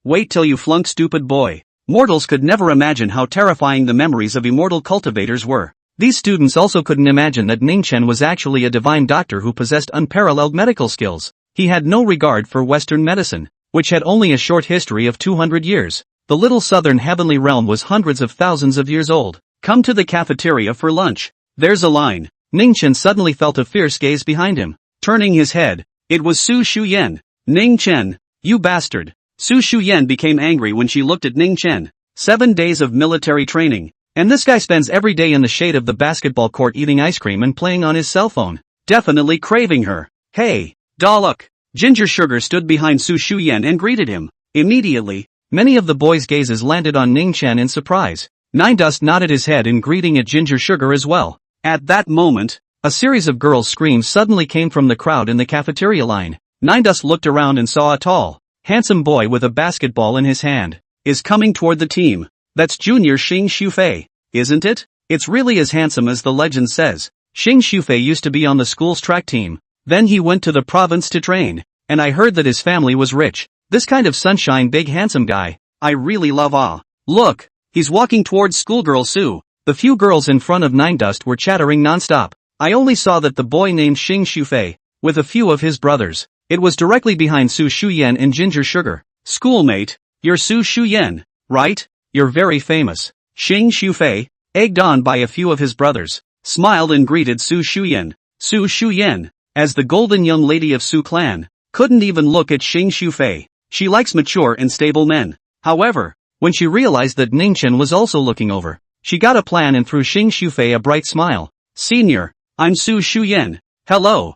Wait till you flunk, stupid boy. Mortals could never imagine how terrifying the memories of immortal cultivators were. These students also couldn't imagine that Ning Chen was actually a divine doctor who possessed unparalleled medical skills. He had no regard for Western medicine, which had only a short history of 200 years. The little southern heavenly realm was hundreds of thousands of years old. Come to the cafeteria for lunch. There's a line. Ning Chen suddenly felt a fierce gaze behind him. Turning his head, it was Su Shuyan. Ning Chen, you bastard. Su Shuyan became angry when she looked at Ning Chen. 7 days of military training. And this guy spends every day in the shade of the basketball court eating ice cream and playing on his cell phone. Definitely craving her. Hey, Daluk. Ginger Sugar stood behind Su Shuyan and greeted him. Immediately, many of the boys' gazes landed on Ning Chen in surprise. Nine Dust nodded his head in greeting at Ginger Sugar as well. At that moment, a series of girls' screams suddenly came from the crowd in the cafeteria line. Nine Dust looked around and saw a tall, handsome boy with a basketball in his hand is coming toward the team. That's Junior Xing Shufei, isn't it? It's really as handsome as the legend says. Xing Shufei used to be on the school's track team. Then he went to the province to train, and I heard that his family was rich. This kind of sunshine big handsome guy, I really love. Look, he's walking towards schoolgirl Su. The few girls in front of Nine Dust were chattering nonstop. I only saw that the boy named Xing Shufei, with a few of his brothers. It was directly behind Su Shuyan and Ginger Sugar. Schoolmate, you're Su Shuyan, right? You're very famous. Xing Shufei, egged on by a few of his brothers, smiled and greeted Su Shuyan. Su Shuyan, as the golden young lady of Su clan, couldn't even look at Xing Shufei. She likes mature and stable men. However, when she realized that Ning Chen was also looking over, she got a plan and threw Xing Shufei a bright smile. Senior, I'm Su Shuyan. Hello,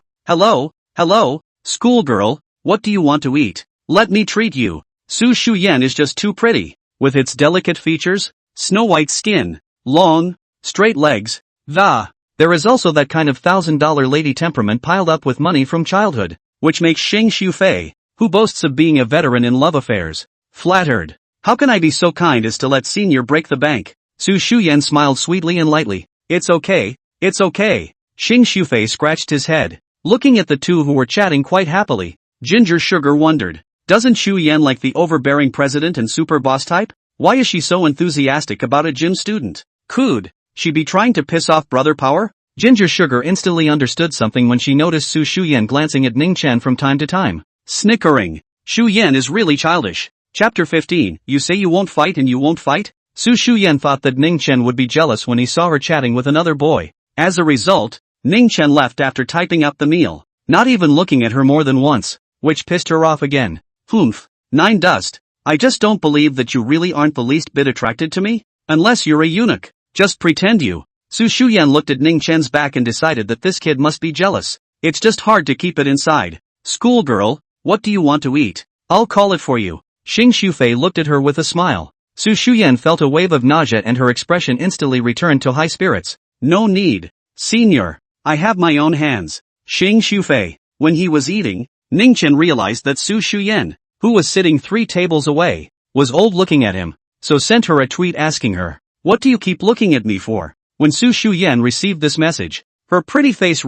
schoolgirl, what do you want to eat? Let me treat you. Su Shuyan is just too pretty. With its delicate features, snow-white skin, long, straight legs, there is also that kind of $1,000 lady temperament piled up with money from childhood, which makes Xing Shufei, who boasts of being a veteran in love affairs, flattered. How can I be so kind as to let Senior break the bank? Su Shuyan smiled sweetly and lightly. It's okay. Xing Shufei scratched his head, looking at the two who were chatting quite happily. Ginger Sugar wondered, doesn't Shuyan like the overbearing president and super boss type? Why is she so enthusiastic about a gym student? Could she be trying to piss off brother power? Ginger Sugar instantly understood something when she noticed Su Shuyan glancing at Ning Chen from time to time. Snickering. Shuyan is really childish. Chapter 15, you say you won't fight and you won't fight? Su Shuyan thought that Ning Chen would be jealous when he saw her chatting with another boy. As a result, Ning Chen left after typing up the meal, not even looking at her more than once, which pissed her off again. Humph. Nine Dust, I just don't believe that you really aren't the least bit attracted to me? Unless you're a eunuch. Just pretend you. Su Shuyan looked at Ning Chen's back and decided that this kid must be jealous. It's just hard to keep it inside. Schoolgirl, what do you want to eat? I'll call it for you. Xing Shufei looked at her with a smile. Su Shuyan felt a wave of nausea and her expression instantly returned to high spirits. No need. Senior, I have my own hands. Xing Shufei. When he was eating, Ning Chen realized that Su Shuyan, who was sitting 3 tables away, was old looking at him, so sent her a tweet asking her, what do you keep looking at me for? When Su Shuyan received this message, her pretty face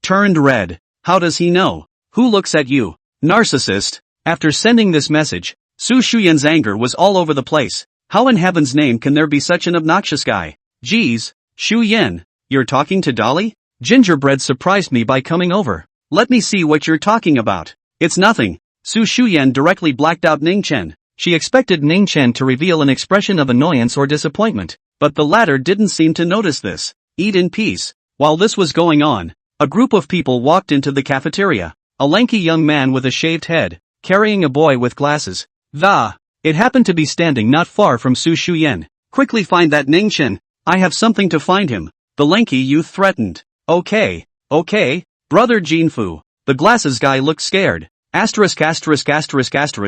turned red. How does he know? Who looks at you? Narcissist. After sending this message, Su Shuyan's anger was all over the place. How in heaven's name can there be such an obnoxious guy? Geez, Shuyan, you're talking to Dolly? Gingerbread surprised me by coming over. Let me see what you're talking about. It's nothing. Su Shuyan directly blacked out Ning Chen. She expected Ning Chen to reveal an expression of annoyance or disappointment, but the latter didn't seem to notice this. Eat in peace. While this was going on, a group of people walked into the cafeteria. A lanky young man with a shaved head, carrying a boy with glasses. It happened to be standing not far from Su Shuyan. Quickly find that Ningchen. I have something to find him, the lanky youth threatened. Okay, brother Jinfu. The glasses guy looked scared. Asterisk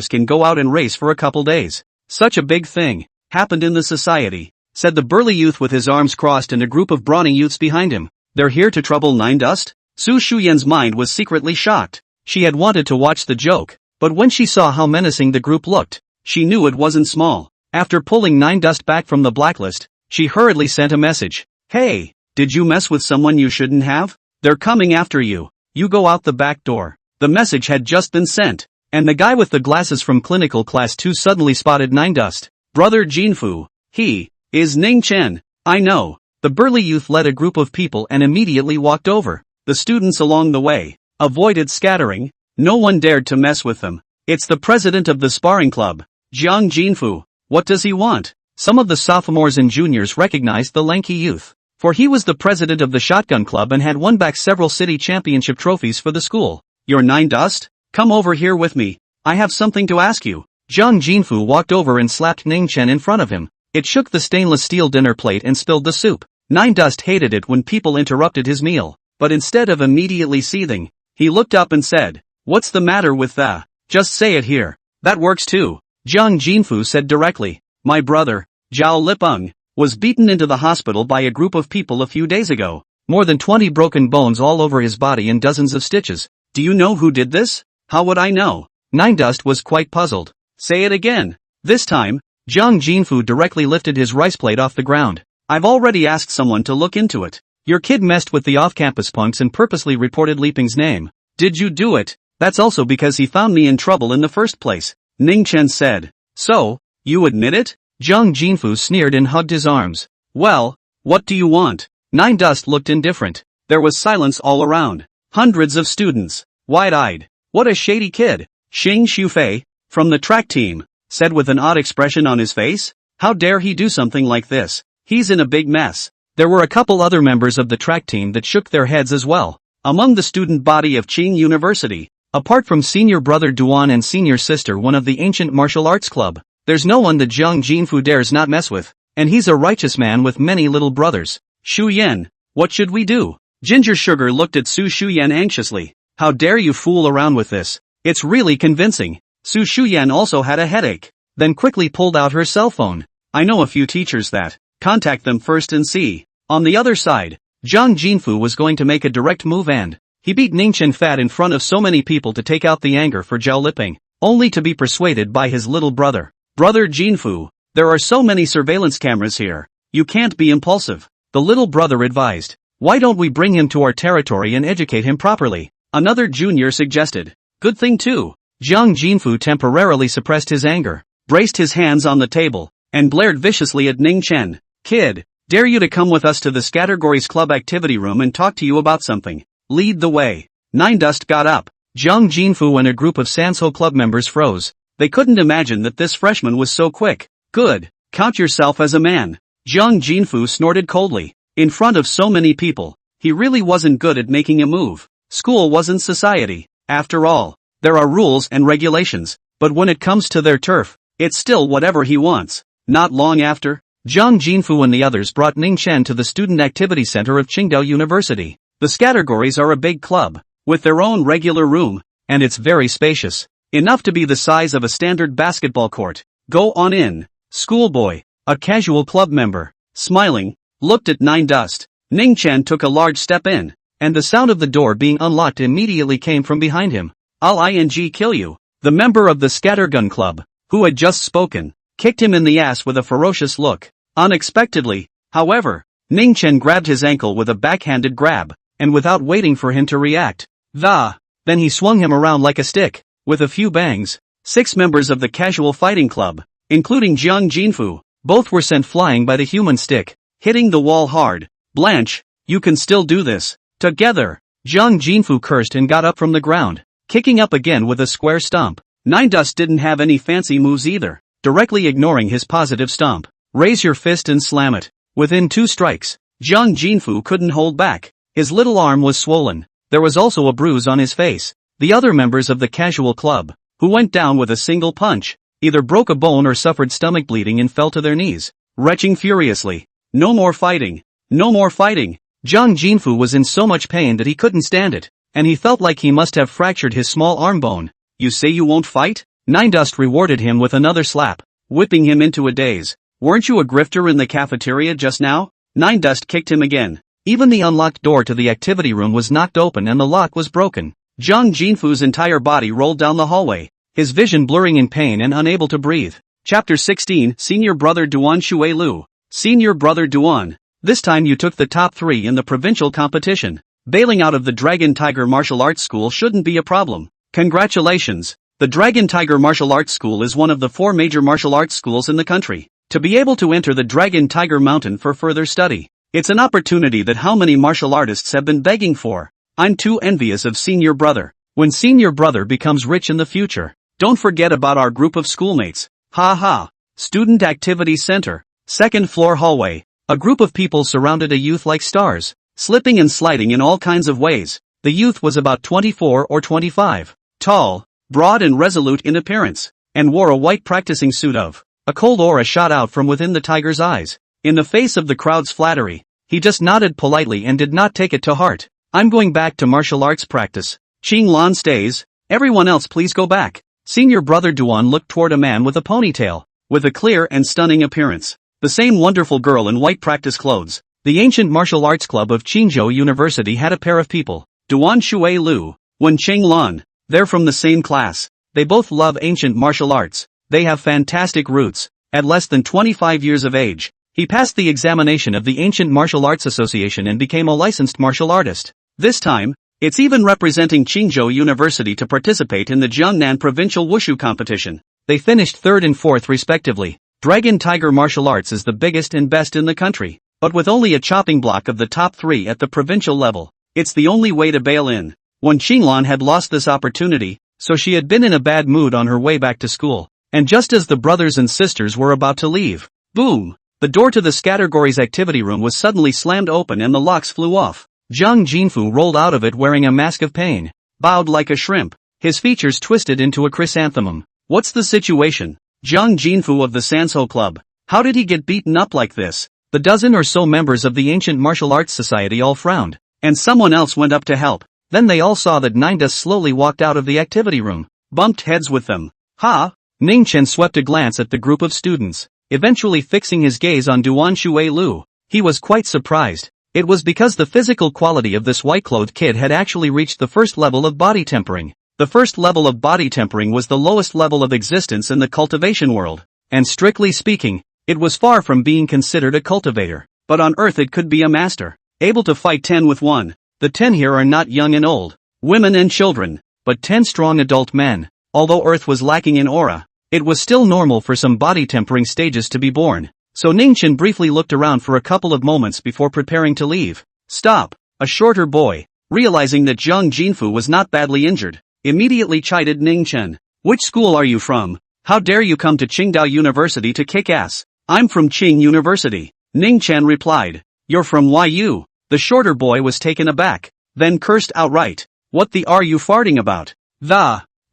can go out and race for a couple days. Such a big thing happened in the society, said the burly youth with his arms crossed and a group of brawny youths behind him. They're here to trouble Nine Dust? Su Shuyan's mind was secretly shocked. She had wanted to watch the joke, but when she saw how menacing the group looked, she knew it wasn't small. After pulling Nine Dust back from the blacklist, she hurriedly sent a message. Hey, did you mess with someone you shouldn't have? They're coming after you. You go out the back door. The message had just been sent, and the guy with the glasses from clinical class 2 suddenly spotted Nine Dust. Brother Jinfu. He is Ning Chen. I know. The burly youth led a group of people and immediately walked over. The students along the way avoided scattering. No one dared to mess with them. It's the president of the sparring club, Jiang Jinfu. What does he want? Some of the sophomores and juniors recognized the lanky youth, for he was the president of the shotgun club and had won back several city championship trophies for the school. You're Nine Dust? Come over here with me. I have something to ask you. Jiang Jinfu walked over and slapped Ning Chen in front of him. It shook the stainless steel dinner plate and spilled the soup. Nine Dust hated it when people interrupted his meal, but instead of immediately seething, he looked up and said, "What's the matter with the? Just say it here." "That works too," Jiang Jinfu said directly. "My brother, Zhao Lipeng, was beaten into the hospital by a group of people a few days ago. More than 20 broken bones all over his body and dozens of stitches. Do you know who did this?" "How would I know?" Nine Dust was quite puzzled. "Say it again." This time, Jiang Jinfu directly lifted his rice plate off the ground. "I've already asked someone to look into it. Your kid messed with the off-campus punks and purposely reported Lipeng's name. Did you do it?" "That's also because he found me in trouble in the first place," Ning Chen said. "So, you admit it?" Jiang Jinfu sneered and hugged his arms. "Well, what do you want?" Nine Dust looked indifferent. There was silence all around. Hundreds of students, wide-eyed. "What a shady kid," Xing Shufei, from the track team, said with an odd expression on his face. "How dare he do something like this? He's in a big mess." There were a couple other members of the track team that shook their heads as well. Among the student body of Qing University, apart from senior brother Duan and senior sister one of the ancient martial arts club, there's no one that Jiang Jinfu dares not mess with, and he's a righteous man with many little brothers. "Shu Yan, what should we do?" Ginger Sugar looked at Su Shuyan anxiously. "How dare you fool around with this? It's really convincing." Su Shuyan also had a headache, then quickly pulled out her cell phone. "I know a few teachers that. Contact them first and see." On the other side, Jiang Jinfu was going to make a direct move and he beat Ningchen fat in front of so many people to take out the anger for Zhao Lipeng, only to be persuaded by his little brother. "Brother Jinfu, there are so many surveillance cameras here. You can't be impulsive," the little brother advised. "Why don't we bring him to our territory and educate him properly?" Another junior suggested. "Good thing too." Jiang Jinfu temporarily suppressed his anger, braced his hands on the table, and blared viciously at Ning Chen. "Kid, dare you to come with us to the Scattergories Club activity room and talk to you about something. Lead the way." Nine Dust got up. Jiang Jinfu and a group of Sanso Club members froze. They couldn't imagine that this freshman was so quick. "Good, count yourself as a man." Jiang Jinfu snorted coldly. In front of so many people, he really wasn't good at making a move. School wasn't society. After all, there are rules and regulations, but when it comes to their turf, it's still whatever he wants. Not long after, Jiang Jinfu and the others brought Ning Chen to the Student Activity Center of Qingdao University. The Scattergories are a big club, with their own regular room, and it's very spacious, enough to be the size of a standard basketball court. "Go on in." Schoolboy, a casual club member, smiling, looked at Nine Dust. Ning Chen took a large step in, and the sound of the door being unlocked immediately came from behind him. "I'll kill you." The member of the Scattergun Club, who had just spoken, kicked him in the ass with a ferocious look. Unexpectedly, however, Ning Chen grabbed his ankle with a backhanded grab, and without waiting for him to react, then he swung him around like a stick. With a few bangs, 6 members of the Casual Fighting Club, including Jiang Jinfu, both were sent flying by the human stick, hitting the wall hard. "Blanche, you can still do this." "Together." Jiang Jinfu cursed and got up from the ground, kicking up again with a square stomp. Nine Dust didn't have any fancy moves either, directly ignoring his positive stomp. "Raise your fist and slam it." Within 2 strikes, Jiang Jinfu couldn't hold back. His little arm was swollen. There was also a bruise on his face. The other members of the Casual Club, who went down with a single punch, either broke a bone or suffered stomach bleeding and fell to their knees, retching furiously. No more fighting. No more fighting. Zhang Jinfu was in so much pain that he couldn't stand it, and he felt like he must have fractured his small arm bone. You say you won't fight? Nine Dust rewarded him with another slap, whipping him into a daze. Weren't you a grifter in the cafeteria just now? Nine Dust kicked him again. Even the unlocked door to the activity room was knocked open and the lock was broken. Zhang Jinfu's entire body rolled down the hallway, his vision blurring in pain and unable to breathe. Chapter 16, Senior Brother Duan Shui Lu. Senior Brother Duan. This time you took the top 3 in the provincial competition. Bailing out of the Dragon Tiger Martial Arts School shouldn't be a problem. Congratulations. The Dragon Tiger Martial Arts School is one of the 4 major martial arts schools in the country. To be able to enter the Dragon Tiger Mountain for further study, it's an opportunity that how many martial artists have been begging for. I'm too envious of Senior Brother. When Senior Brother becomes rich in the future, don't forget about our group of schoolmates. Ha ha. Student Activity Center. Second floor hallway. A group of people surrounded a youth like stars, slipping and sliding in all kinds of ways. The youth was about 24 or 25, tall, broad and resolute in appearance, and wore a white practicing suit of. A cold aura shot out from within the tiger's eyes. In the face of the crowd's flattery, he just nodded politely and did not take it to heart. I'm going back to martial arts practice. Qing Lan stays. Everyone else please go back. Senior Brother Duan looked toward a man with a ponytail, with a clear and stunning appearance. The same wonderful girl in white practice clothes. The ancient martial arts club of Qingzhou University had a pair of people. Duan Shui Lu, Wen Cheng Lan. They're from the same class. They both love ancient martial arts. They have fantastic roots. At less than 25 years of age, he passed the examination of the Ancient Martial Arts Association and became a licensed martial artist. This time, it's even representing Qingzhou University to participate in the Jiangnan Provincial Wushu competition. They finished 3rd and 4th respectively. Dragon Tiger Martial Arts is the biggest and best in the country, but with only a chopping block of the top 3 at the provincial level, it's the only way to bail in. When Qinglan had lost this opportunity, so she had been in a bad mood on her way back to school, and just as the brothers and sisters were about to leave, boom! The door to the Scattergories activity room was suddenly slammed open and the locks flew off. Zhang Jinfu rolled out of it wearing a mask of pain, bowed like a shrimp, his features twisted into a chrysanthemum. What's the situation? Zhang Jinfu of the Sanso Club. How did he get beaten up like this? The dozen or so members of the Ancient Martial Arts Society all frowned, and someone else went up to help. Then they all saw that Nine Dust slowly walked out of the activity room, bumped heads with them. Ha! Ning Chen swept a glance at the group of students, eventually fixing his gaze on Duan Shui Lu. He was quite surprised. It was because the physical quality of this white-clothed kid had actually reached the first level of body tempering. The first level of body tempering was the lowest level of existence in the cultivation world, and strictly speaking, it was far from being considered a cultivator, but on Earth it could be a master, able to fight 10 with 1. The 10 here are not young and old, women and children, but 10 strong adult men. Although Earth was lacking in aura, it was still normal for some body tempering stages to be born, so Ningchen briefly looked around for a couple of moments before preparing to leave. Stop! A shorter boy, realizing that Zhang Jinfu was not badly injured, immediately chided Ningchen. Which school are you from? How dare you come to Qingdao University to kick ass? I'm from Qing University, Ningchen replied. You're from YU. The shorter boy was taken aback, then cursed outright. What the are you farting about?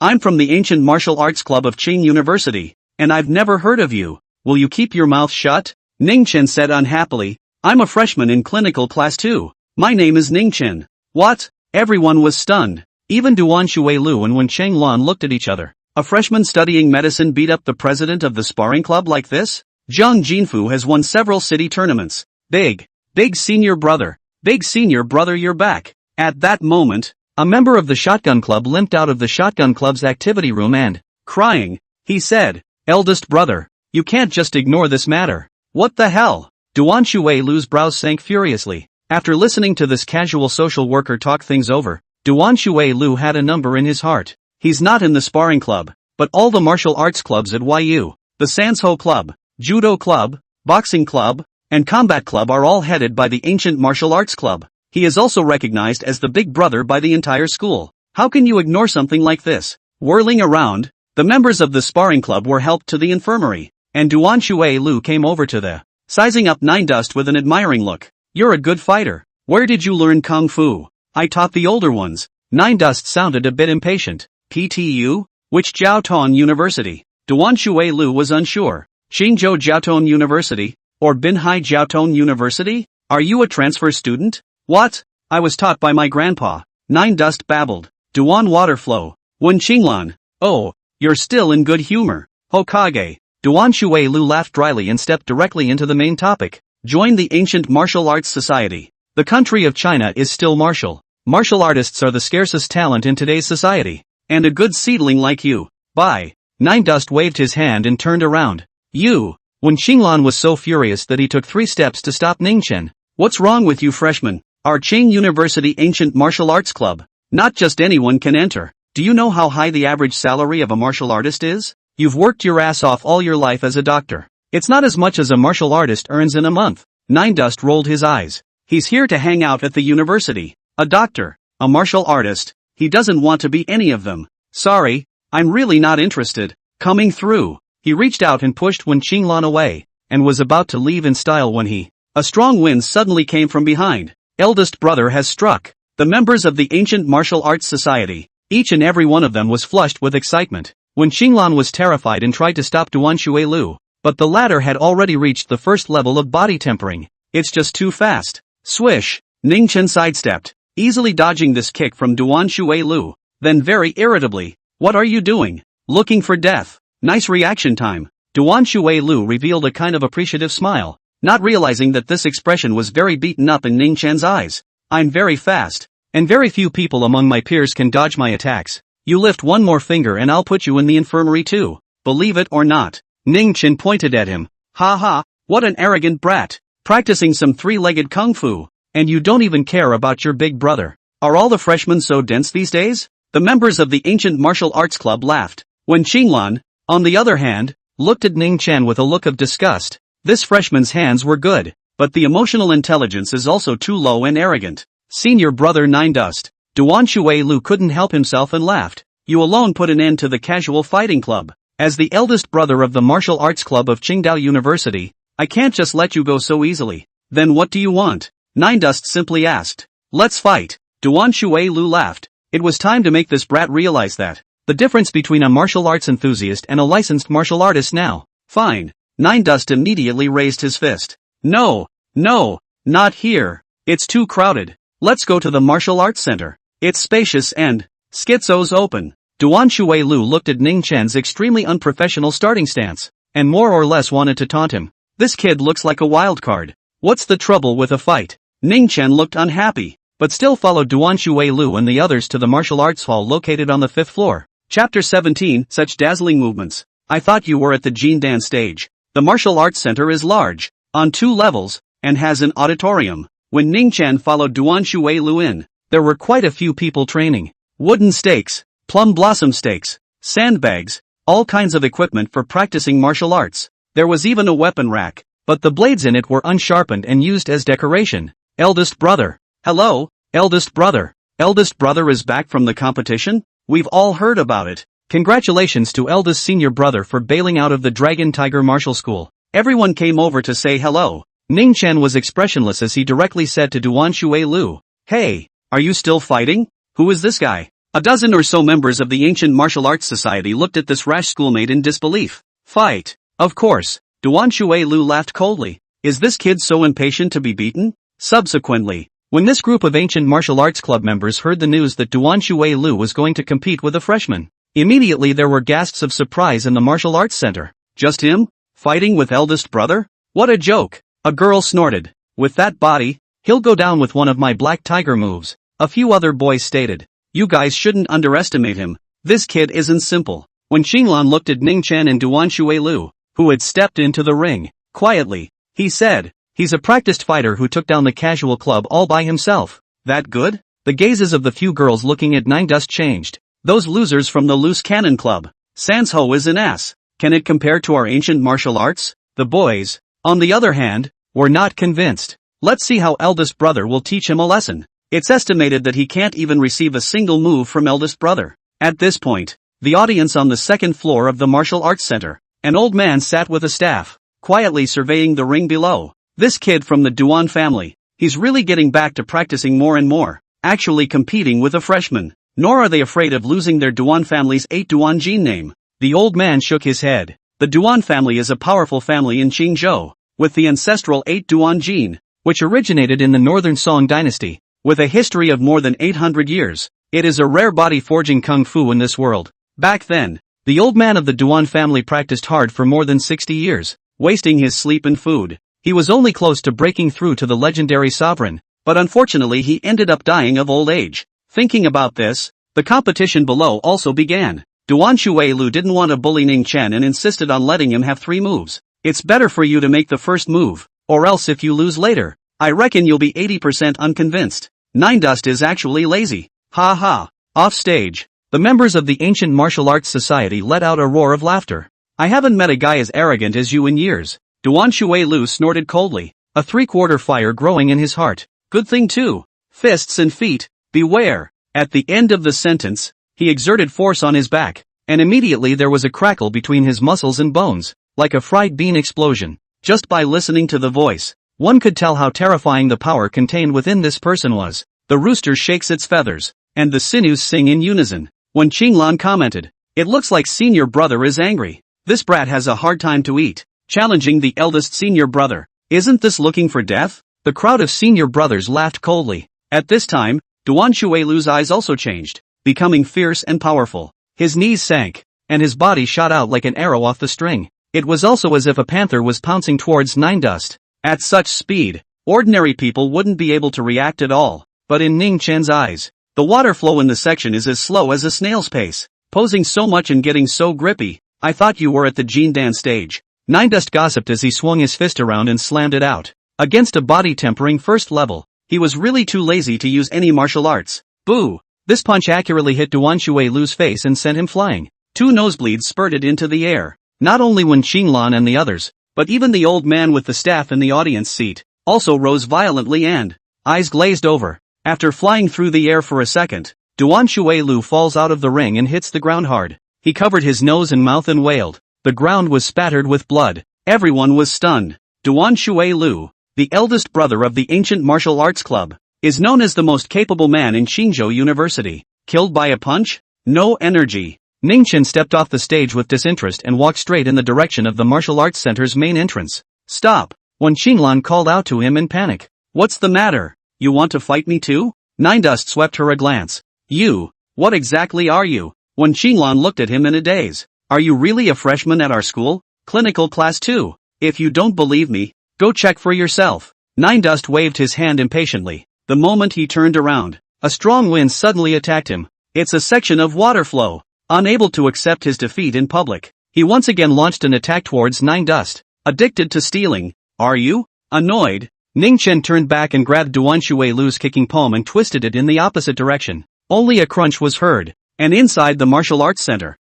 I'm from the Ancient Martial Arts Club of Qing University, and I've never heard of you. Will you keep your mouth shut? Ningchen said unhappily. I'm a freshman in clinical class 2. My name is Ningchen. What? Everyone was stunned. Even Duan Shui Lu and Wen Cheng Lan looked at each other. A freshman studying medicine beat up the president of the sparring club like this? Zhang Jinfu has won several city tournaments. Big senior brother. Big senior brother, you're back. At that moment, a member of the Shotgun Club limped out of the Shotgun Club's activity room and, crying, he said, Eldest brother, you can't just ignore this matter. What the hell? Duan Shui Lu's brows sank furiously. After listening to this casual social worker talk things over, Duan Shui Lu had a number in his heart. He's not in the sparring club, but all the martial arts clubs at YU, the Sanso Club, Judo Club, Boxing Club, and Combat Club are all headed by the Ancient Martial Arts Club. He is also recognized as the big brother by the entire school. How can you ignore something like this? Whirling around, the members of the sparring club were helped to the infirmary, and Duan Shui Lu came over to the, sizing up Nine Dust with an admiring look. You're a good fighter. Where did you learn Kung Fu? I taught the older ones. Nine Dust sounded a bit impatient. PTU? Which Jiaotong University? Duan Shui Lu was unsure. Qingzhou Jiaotong University? Or Binhai Jiaotong University? Are you a transfer student? What? I was taught by my grandpa. Nine Dust babbled. Duan Waterflow. Wen Qinglan. Oh, you're still in good humor. Hokage. Duan Shui Lu laughed dryly and stepped directly into the main topic. Join the ancient martial arts society. The country of China is still martial. Martial artists are the scarcest talent in today's society. And a good seedling like you. Bye. Nine Dust waved his hand and turned around. You. Wen Qinglan was so furious that he took 3 steps to stop Ningchen. What's wrong with you freshmen? Our Qing University Ancient Martial Arts Club. Not just anyone can enter. Do you know how high the average salary of a martial artist is? You've worked your ass off all your life as a doctor. It's not as much as a martial artist earns in a month. Nine Dust rolled his eyes. He's here to hang out at the university. A doctor, a martial artist. He doesn't want to be any of them. Sorry, I'm really not interested. Coming through. He reached out and pushed Wen Qinglan away, and was about to leave in style when a strong wind suddenly came from behind. Eldest brother has struck. The members of the Ancient Martial Arts Society, each and every one of them was flushed with excitement. Wen Qinglan was terrified and tried to stop Duan Shui Lu, but the latter had already reached the first level of body tempering. It's just too fast. Swish! Ningchen sidestepped, easily dodging this kick from Duan Shui Lu. Then very irritably, what are you doing? Looking for death. Nice reaction time. Duan Shui Lu revealed a kind of appreciative smile, not realizing that this expression was very beaten up in Ningchen's eyes. I'm very fast, and very few people among my peers can dodge my attacks. You lift one more finger and I'll put you in the infirmary too. Believe it or not. Ningchen pointed at him. Ha ha, what an arrogant brat. Practicing some 3-legged kung fu, and you don't even care about your big brother. Are all the freshmen so dense these days? The members of the Ancient Martial Arts Club laughed. Wen Qinglan, on the other hand, looked at Ningchen with a look of disgust. This freshman's hands were good, but the emotional intelligence is also too low and arrogant. Senior brother Nine Dust. Duan Shui Lu couldn't help himself and laughed. You alone put an end to the casual fighting club. As the eldest brother of the Martial Arts Club of Qingdao University, I can't just let you go so easily. Then what do you want? Nine Dust simply asked. Let's fight. Duan Shui Lu laughed. It was time to make this brat realize that the difference between a martial arts enthusiast and a licensed martial artist now. Fine. Nine Dust immediately raised his fist. No, not here. It's too crowded. Let's go to the martial arts center. It's spacious and schizo's open. Duan Shui Lu looked at Ningchen's extremely unprofessional starting stance, and more or less wanted to taunt him. This kid looks like a wild card. What's the trouble with a fight? Ningchen looked unhappy, but still followed Duan Shui Lu and the others to the martial arts hall located on the 5th floor. Chapter 17, Such dazzling movements. I thought you were at the Jindan stage. The martial arts center is large, on 2 levels, and has an auditorium. When Ningchen followed Duan Shui Lu in, there were quite a few people training. Wooden stakes, plum blossom stakes, sandbags, all kinds of equipment for practicing martial arts. There was even a weapon rack, but the blades in it were unsharpened and used as decoration. Eldest brother. Hello, eldest brother. Eldest brother is back from the competition? We've all heard about it. Congratulations to eldest senior brother for bailing out of the Dragon Tiger Martial School. Everyone came over to say hello. Ningchen was expressionless as he directly said to Duan Shui Lu, Hey, are you still fighting? Who is this guy? A dozen or so members of the Ancient Martial Arts Society looked at this rash schoolmate in disbelief. Fight. Of course. Duan Shui Lu laughed coldly. Is this kid so impatient to be beaten? Subsequently, when this group of Ancient Martial Arts Club members heard the news that Duan Shui Lu was going to compete with a freshman, immediately there were gasps of surprise in the martial arts center. Just him? Fighting with eldest brother? What a joke. A girl snorted. With that body, he'll go down with one of my black tiger moves. A few other boys stated. You guys shouldn't underestimate him. This kid isn't simple. When Qinglan looked at Ningchen and Duan Shui Lu, who had stepped into the ring, quietly, he said, he's a practiced fighter who took down the casual club all by himself. That good? The gazes of the few girls looking at Nine Dust changed. Those losers from the Loose Cannon Club. Sansho is an ass. Can it compare to our ancient martial arts? The boys, on the other hand, were not convinced. Let's see how eldest brother will teach him a lesson. It's estimated that he can't even receive a single move from eldest brother. At this point, the audience on the 2nd floor of the martial arts center, an old man sat with a staff, quietly surveying the ring below. This kid from the Duan family, he's really getting back to practicing more and more, actually competing with a freshman. Nor are they afraid of losing their Duan family's 8 Duan gene name. The old man shook his head. The Duan family is a powerful family in Qingzhou, with the ancestral 8 Duan gene, which originated in the northern Song dynasty, with a history of more than 800 years. It is a rare body forging kung fu in this world. Back then, the old man of the Duan family practiced hard for more than 60 years, wasting his sleep and food. He was only close to breaking through to the legendary sovereign, but unfortunately he ended up dying of old age. Thinking about this, the competition below also began. Duan Shuilu didn't want to bully Ning Chen and insisted on letting him have 3 moves. It's better for you to make the first move, or else if you lose later, I reckon you'll be 80% unconvinced. Nine Dust is actually lazy. Ha ha. Off stage, the members of the Ancient Martial Arts Society let out a roar of laughter. I haven't met a guy as arrogant as you in years. Duan Shuilu snorted coldly, a 3/4 fire growing in his heart. Good thing too. Fists and feet, beware. At the end of the sentence, he exerted force on his back, and immediately there was a crackle between his muscles and bones, like a fried bean explosion. Just by listening to the voice, one could tell how terrifying the power contained within this person was. The rooster shakes its feathers, and the sinews sing in unison. When Qinglan commented, "It looks like senior brother is angry. This brat has a hard time to eat," challenging the eldest senior brother. "Isn't this looking for death?" The crowd of senior brothers laughed coldly. At this time, Duan Shuilu's eyes also changed, becoming fierce and powerful. His knees sank, and his body shot out like an arrow off the string. It was also as if a panther was pouncing towards Nine Dust. At such speed, ordinary people wouldn't be able to react at all. But in Ning Chen's eyes, the water flow in the section is as slow as a snail's pace. Posing so much and getting so grippy, I thought you were at the Jindan stage. Nine Dust gossiped as he swung his fist around and slammed it out. Against a body tempering first level, he was really too lazy to use any martial arts. Boo! This punch accurately hit Duan Shuilu's face and sent him flying. 2 nosebleeds spurted into the air. Not only Wen Qinglan and the others, but even the old man with the staff in the audience seat, also rose violently and, eyes glazed over. After flying through the air for a second, Duan Shuilu falls out of the ring and hits the ground hard. He covered his nose and mouth and wailed. The ground was spattered with blood. Everyone was stunned. Duan Shuilu, the eldest brother of the Ancient Martial Arts Club, is known as the most capable man in Qingzhou University. Killed by a punch? No energy. Ningchen stepped off the stage with disinterest and walked straight in the direction of the martial arts center's main entrance. Stop! Wen Qinglan called out to him in panic. What's the matter? You want to fight me too? Nine Dust swept her a glance. You, what exactly are you? Wen Qinglan looked at him in a daze. Are you really a freshman at our school? Clinical class 2. If you don't believe me, go check for yourself. Nine Dust waved his hand impatiently. The moment he turned around, a strong wind suddenly attacked him. It's a section of water flow. Unable to accept his defeat in public, he once again launched an attack towards Nine Dust. Addicted to stealing, are you? Annoyed, Ning Chen turned back and grabbed Duan Shuilu's kicking palm and twisted it in the opposite direction. Only a crunch was heard, and inside the martial arts center,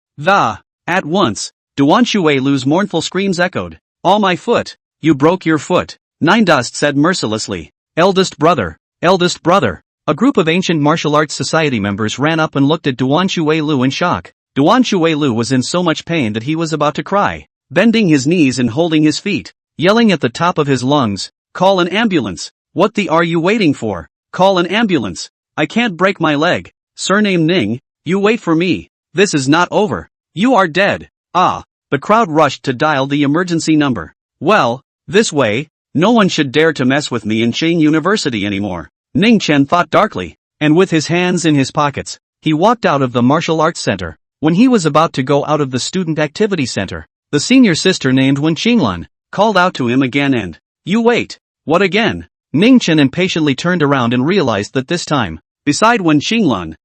at once, Duan Shuilu's mournful screams echoed. "Oh my foot! You broke your foot," Nine Dust said mercilessly. Eldest brother. A group of Ancient Martial Arts Society members ran up and looked at Duan Shuilu in shock. Duan Shuilu was in so much pain that he was about to cry, bending his knees and holding his feet, yelling at the top of his lungs, "Call an ambulance! What the are you waiting for? Call an ambulance! I can't break my leg. Surname Ning, you wait for me. This is not over. You are dead." The crowd rushed to dial the emergency number. Well, this way, no one should dare to mess with me in Qing University anymore. Ning Chen thought darkly, and with his hands in his pockets, he walked out of the martial arts center. When he was about to go out of the student activity center, the senior sister named Wen Qinglan called out to him again and, "You wait, what again?" Ning Chen impatiently turned around and realized that this time, beside Wen Qinglan,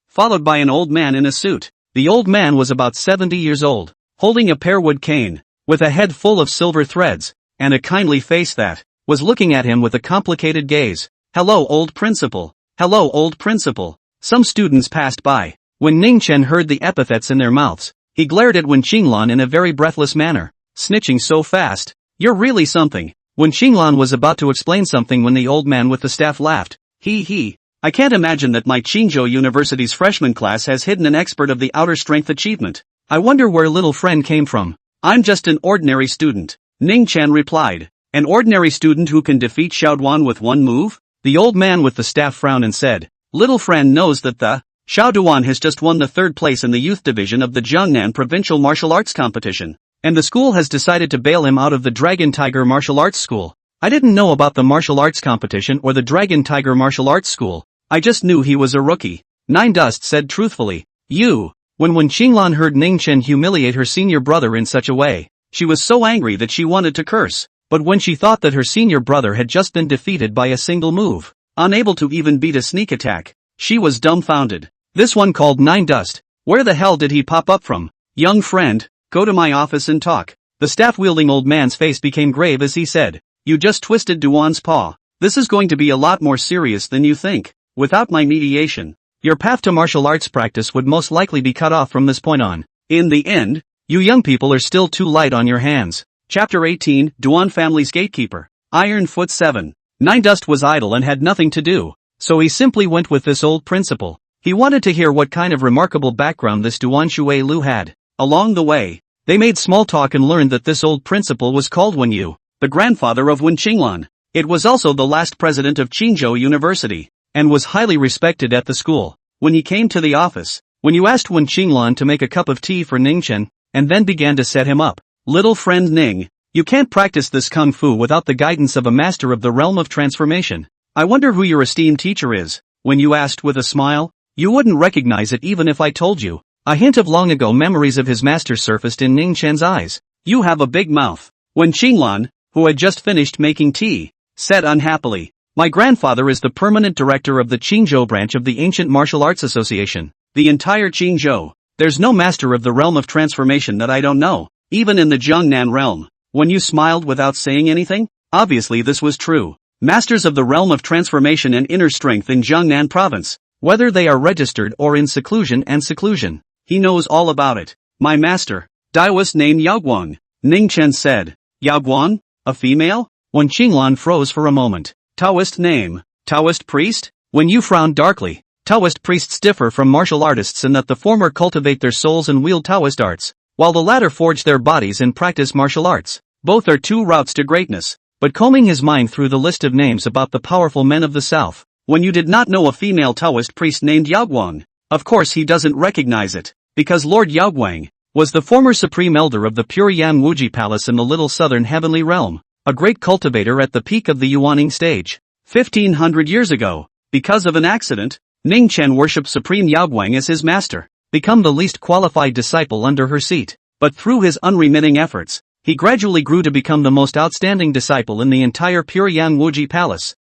followed by an old man in a suit. The old man was about 70 years old, holding a pearwood cane, with a head full of silver threads, and a kindly face that was looking at him with a complicated gaze. "Hello, old principal. Hello, old principal." Some students passed by. When Ning Chen heard the epithets in their mouths, he glared at Wen Qinglan in a very breathless manner. "Snitching so fast. You're really something." Wen Qinglan was about to explain something when the old man with the staff laughed. He. I can't imagine that my Qingzhou University's freshman class has hidden an expert of the outer strength achievement. I wonder where little friend came from. "I'm just an ordinary student," Ning Chen replied. "An ordinary student who can defeat Xiaoduan with one move?" The old man with the staff frowned and said, "Little friend knows that the Xiao Duan has just won the third place in the youth division of the Jiangnan Provincial Martial Arts Competition, and the school has decided to bail him out of the Dragon Tiger Martial Arts School. I didn't know about the martial arts competition or the Dragon Tiger Martial Arts School. I just knew he was a rookie. Nine Dust said truthfully. When Qinglan heard Ning Chen humiliate her senior brother in such a way, she was so angry that she wanted to curse. But when she thought that her senior brother had just been defeated by a single move, unable to even beat a sneak attack, she was dumbfounded. This one called Nine Dust. Where the hell did he pop up from? Young friend, go to my office and talk. The staff-wielding old man's face became grave as he said, you just twisted Duan's paw. This is going to be a lot more serious than you think. Without my mediation, your path to martial arts practice would most likely be cut off from this point on. In the end, you young people are still too light on your hands. Chapter 18, Duan Family's Gatekeeper. Iron Foot 7. Nine Dust was idle and had nothing to do, so he simply went with this old principal. He wanted to hear what kind of remarkable background this Duan Shui Lu had. Along the way, they made small talk and learned that this old principal was called Wen Yu, the grandfather of Wen Qinglan. It was also the last president of Qingzhou University, and was highly respected at the school. When he came to the office, Wen Yu asked Wen Qinglan to make a cup of tea for Ning Chen, and then began to set him up. Little friend Ning, you can't practice this kung fu without the guidance of a master of the realm of transformation. I wonder who your esteemed teacher is, Wen Yu asked with a smile. You wouldn't recognize it even if I told you. A hint of long ago memories of his master surfaced in Ning Chen's eyes. You have a big mouth. Wen Qinglan, who had just finished making tea, said unhappily. My grandfather is the permanent director of the Qingzhou branch of the Ancient Martial Arts Association. The entire Qingzhou. There's no master of the realm of transformation that I don't know, even in the Jiangnan realm. When you smiled without saying anything? Obviously this was true. Masters of the realm of transformation and inner strength in Jiangnan province, whether they are registered or in seclusion. He knows all about it. My master, Daoist named Yaoguang, Ning Chen said. Yaoguang? A female? Wen Qinglan froze for a moment. Taoist name? Taoist priest? When you frowned darkly. Taoist priests differ from martial artists in that the former cultivate their souls and wield Taoist arts, while the latter forge their bodies and practice martial arts. Both are two routes to greatness. But combing his mind through the list of names about the powerful men of the south, when you did not know a female Taoist priest named Yaoguang, of course he doesn't recognize it, because Lord Yaoguang was the former supreme elder of the pure Yan Wuji Palace in the little southern heavenly realm, a great cultivator at the peak of the Yuaning stage. 1500 years ago, because of an accident, Ning Chen worshipped Supreme Yaoguang as his master, become the least qualified disciple under her seat. But through his unremitting efforts, he gradually grew to become the most outstanding disciple in the entire pure Yan Wuji Palace.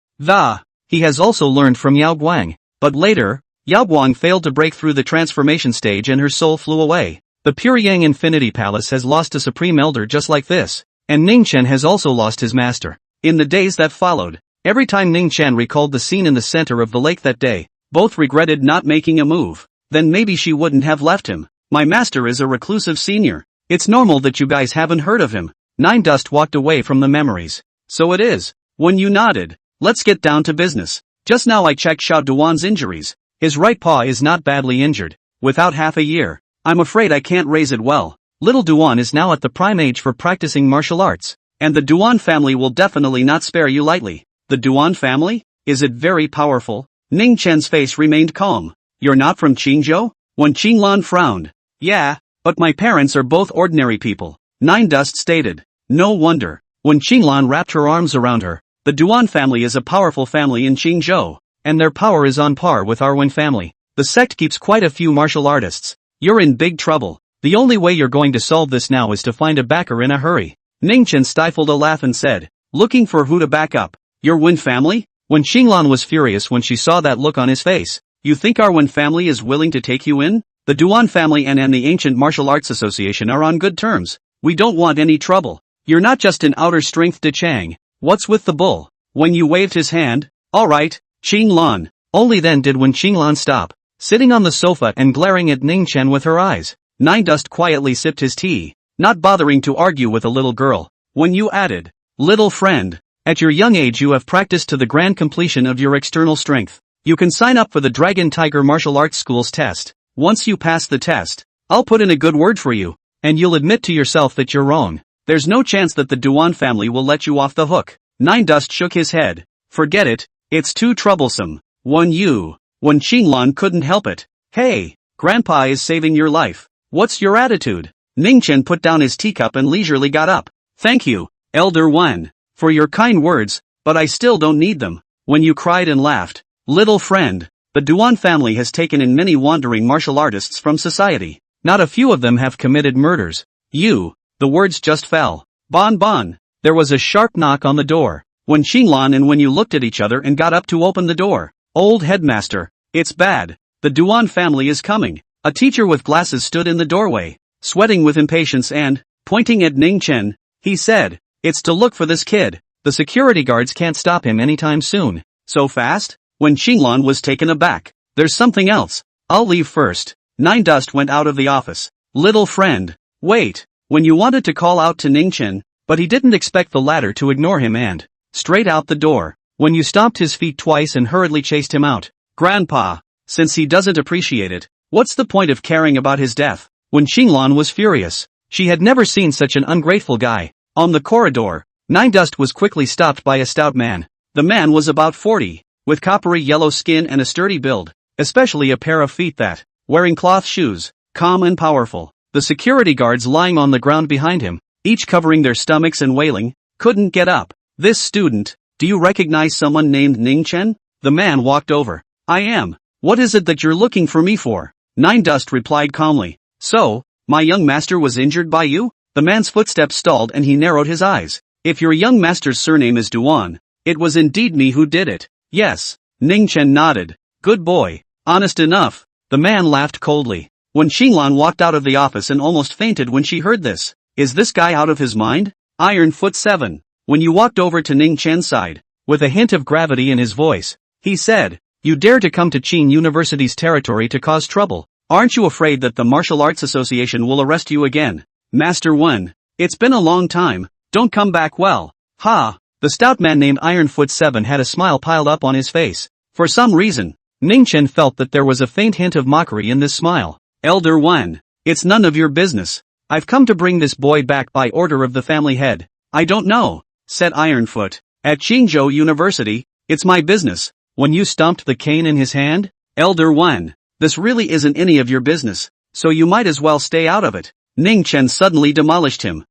He has also learned from Yaoguang. But later, Yaoguang failed to break through the transformation stage and her soul flew away. The pure Yang Infinity Palace has lost a supreme elder just like this, and Ning Chen has also lost his master. In the days that followed, every time Ning Chen recalled the scene in the center of the lake that day, both regretted not making a move. Then maybe she wouldn't have left him. My master is a reclusive senior. It's normal that you guys haven't heard of him. Nine Dust walked away from the memories. So it is. When you nodded, let's get down to business. Just now I checked Xiao Duan's injuries. His right paw is not badly injured. Without half a year, I'm afraid I can't raise it well. Little Duan is now at the prime age for practicing martial arts, and the Duan family will definitely not spare you lightly. The Duan family? Is it very powerful? Ning Chen's face remained calm. You're not from Qingzhou? Wen Qinglan frowned. Yeah, but my parents are both ordinary people, Nine Dust stated. No wonder. Wen Qinglan wrapped her arms around her. The Duan family is a powerful family in Qingzhou, and their power is on par with our Wen family. The sect keeps quite a few martial artists. You're in big trouble. The only way you're going to solve this now is to find a backer in a hurry. Ning Chen stifled a laugh and said, looking for who to back up? Your Wen family? Wen Qinglan was furious when she saw that look on his face. You think our Wen family is willing to take you in? The Duan family and the Ancient Martial Arts Association are on good terms. We don't want any trouble. You're not just an outer strength De Chang. What's with the bull? When you waved his hand, alright, Qinglan. Only then did Wen Qinglan stop, sitting on the sofa and glaring at Ning Chen with her eyes. Nine Dust quietly sipped his tea, not bothering to argue with a little girl. When you added, little friend, at your young age you have practiced to the grand completion of your external strength. You can sign up for the Dragon Tiger Martial Arts School's test. Once you pass the test, I'll put in a good word for you, and you'll admit to yourself that you're wrong. There's no chance that the Duan family will let you off the hook. Nine Dust shook his head. Forget it, it's too troublesome. Wen Qinglan couldn't help it. Hey, Grandpa is saving your life. What's your attitude? Ningchen put down his teacup and leisurely got up. Thank you, Elder Wen, for your kind words, but I still don't need them. When you cried and laughed, little friend, the Duan family has taken in many wandering martial artists from society. Not a few of them have committed murders. The words just fell. Bon bon. There was a sharp knock on the door. When Xinglan and when you looked at each other and got up to open the door. Old headmaster, it's bad. The Duan family is coming. A teacher with glasses stood in the doorway, sweating with impatience and, pointing at Ning Chen, he said, it's to look for this kid. The security guards can't stop him anytime soon. So fast? When Xinglan was taken aback. There's something else. I'll leave first. Nine Dust went out of the office. Little friend. Wait. When you wanted to call out to Ning Chen, but he didn't expect the latter to ignore him and, straight out the door. When you stomped his feet twice and hurriedly chased him out. Grandpa. Since he doesn't appreciate it, what's the point of caring about his death? When Xinglan was furious. She had never seen such an ungrateful guy. On the corridor, Nine Dust was quickly stopped by a stout man. The man was about 40, with coppery yellow skin and a sturdy build, especially a pair of feet that, wearing cloth shoes, calm and powerful. The security guards lying on the ground behind him, each covering their stomachs and wailing, couldn't get up. This student, do you recognize someone named Ning Chen? The man walked over. I am. What is it that you're looking for me for? Nine Dust replied calmly. So, my young master was injured by you? The man's footsteps stalled and he narrowed his eyes. If your young master's surname is Duan, it was indeed me who did it. Yes. Ning Chen nodded. Good boy. Honest enough. The man laughed coldly. When Xinglan walked out of the office and almost fainted when she heard this. Is this guy out of his mind? Iron Foot 7. When you walked over to Ning Chen's side, with a hint of gravity in his voice, he said, you dare to come to Qin University's territory to cause trouble. Aren't you afraid that the Martial Arts Association will arrest you again? Master Wen. It's been a long time. Don't come back well. Ha! The stout man named Ironfoot 7 had a smile piled up on his face. For some reason, Ning Chen felt that there was a faint hint of mockery in this smile. Elder Wen. It's none of your business. I've come to bring this boy back by order of the family head. I don't know, said Ironfoot. At Qingzhou University, it's my business. When you stomped the cane in his hand? Elder Wen. This really isn't any of your business, so you might as well stay out of it. Ning Chen suddenly demolished him.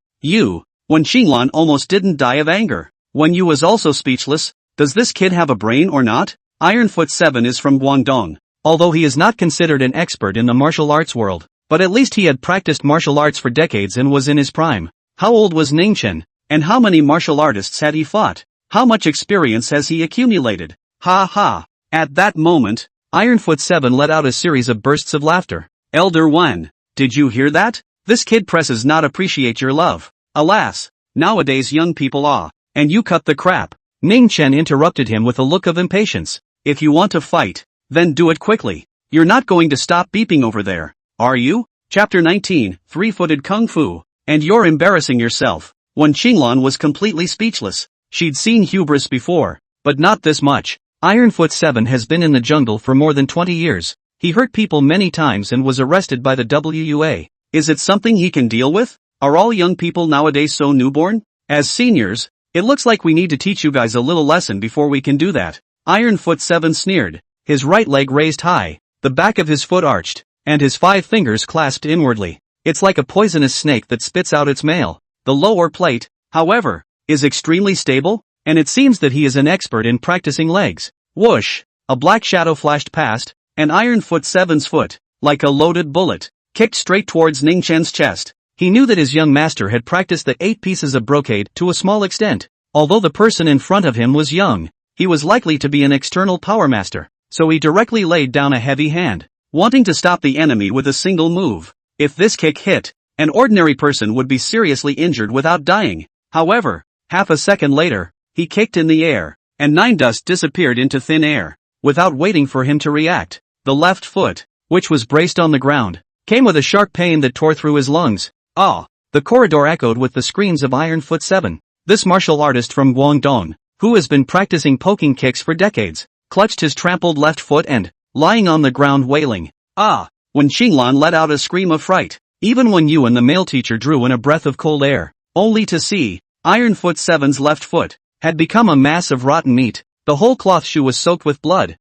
When Xinglan almost didn't die of anger. When you was also speechless. Does this kid have a brain or not? Ironfoot 7 is from Guangdong. Although he is not considered an expert in the martial arts world, but at least he had practiced martial arts for decades and was in his prime. How old was Ning Chen? And how many martial artists had he fought? How much experience has he accumulated? Ha ha. At that moment, Ironfoot 7 let out a series of bursts of laughter. Elder Wen, did you hear that? This kid presses not appreciate your love. Alas, nowadays young people and you cut the crap. Ning Chen interrupted him with a look of impatience. If you want to fight, then do it quickly. You're not going to stop beeping over there, are you? Chapter 19, Three-Footed Kung Fu. And you're embarrassing yourself. When Xinglan was completely speechless. She'd seen hubris before, but not this much. Ironfoot 7 has been in the jungle for more than 20 years. He hurt people many times and was arrested by the WUA. Is it something he can deal with? Are all young people nowadays so newborn? As seniors, it looks like we need to teach you guys a little lesson before we can do that. Ironfoot 7 sneered, his right leg raised high, the back of his foot arched, and his 5 fingers clasped inwardly. It's like a poisonous snake that spits out its male. The lower plate, however, is extremely stable, and it seems that he is an expert in practicing legs. Whoosh! A black shadow flashed past, and Ironfoot 7's foot, like a loaded bullet, kicked straight towards Ning Chen's chest. He knew that his young master had practiced the 8 pieces of brocade to a small extent. Although the person in front of him was young, he was likely to be an external power master, so he directly laid down a heavy hand, wanting to stop the enemy with a single move. If this kick hit, an ordinary person would be seriously injured without dying. However, half a second later, he kicked in the air, and Nine Dust disappeared into thin air. Without waiting for him to react, the left foot, which was braced on the ground, came with a sharp pain that tore through his lungs. The corridor echoed with the screams of Ironfoot 7. This martial artist from Guangdong, who has been practicing poking kicks for decades, clutched his trampled left foot and, lying on the ground wailing. When Xinglan let out a scream of fright, even when you and the male teacher drew in a breath of cold air, only to see, Ironfoot 7's left foot, had become a mass of rotten meat. The whole cloth shoe was soaked with blood.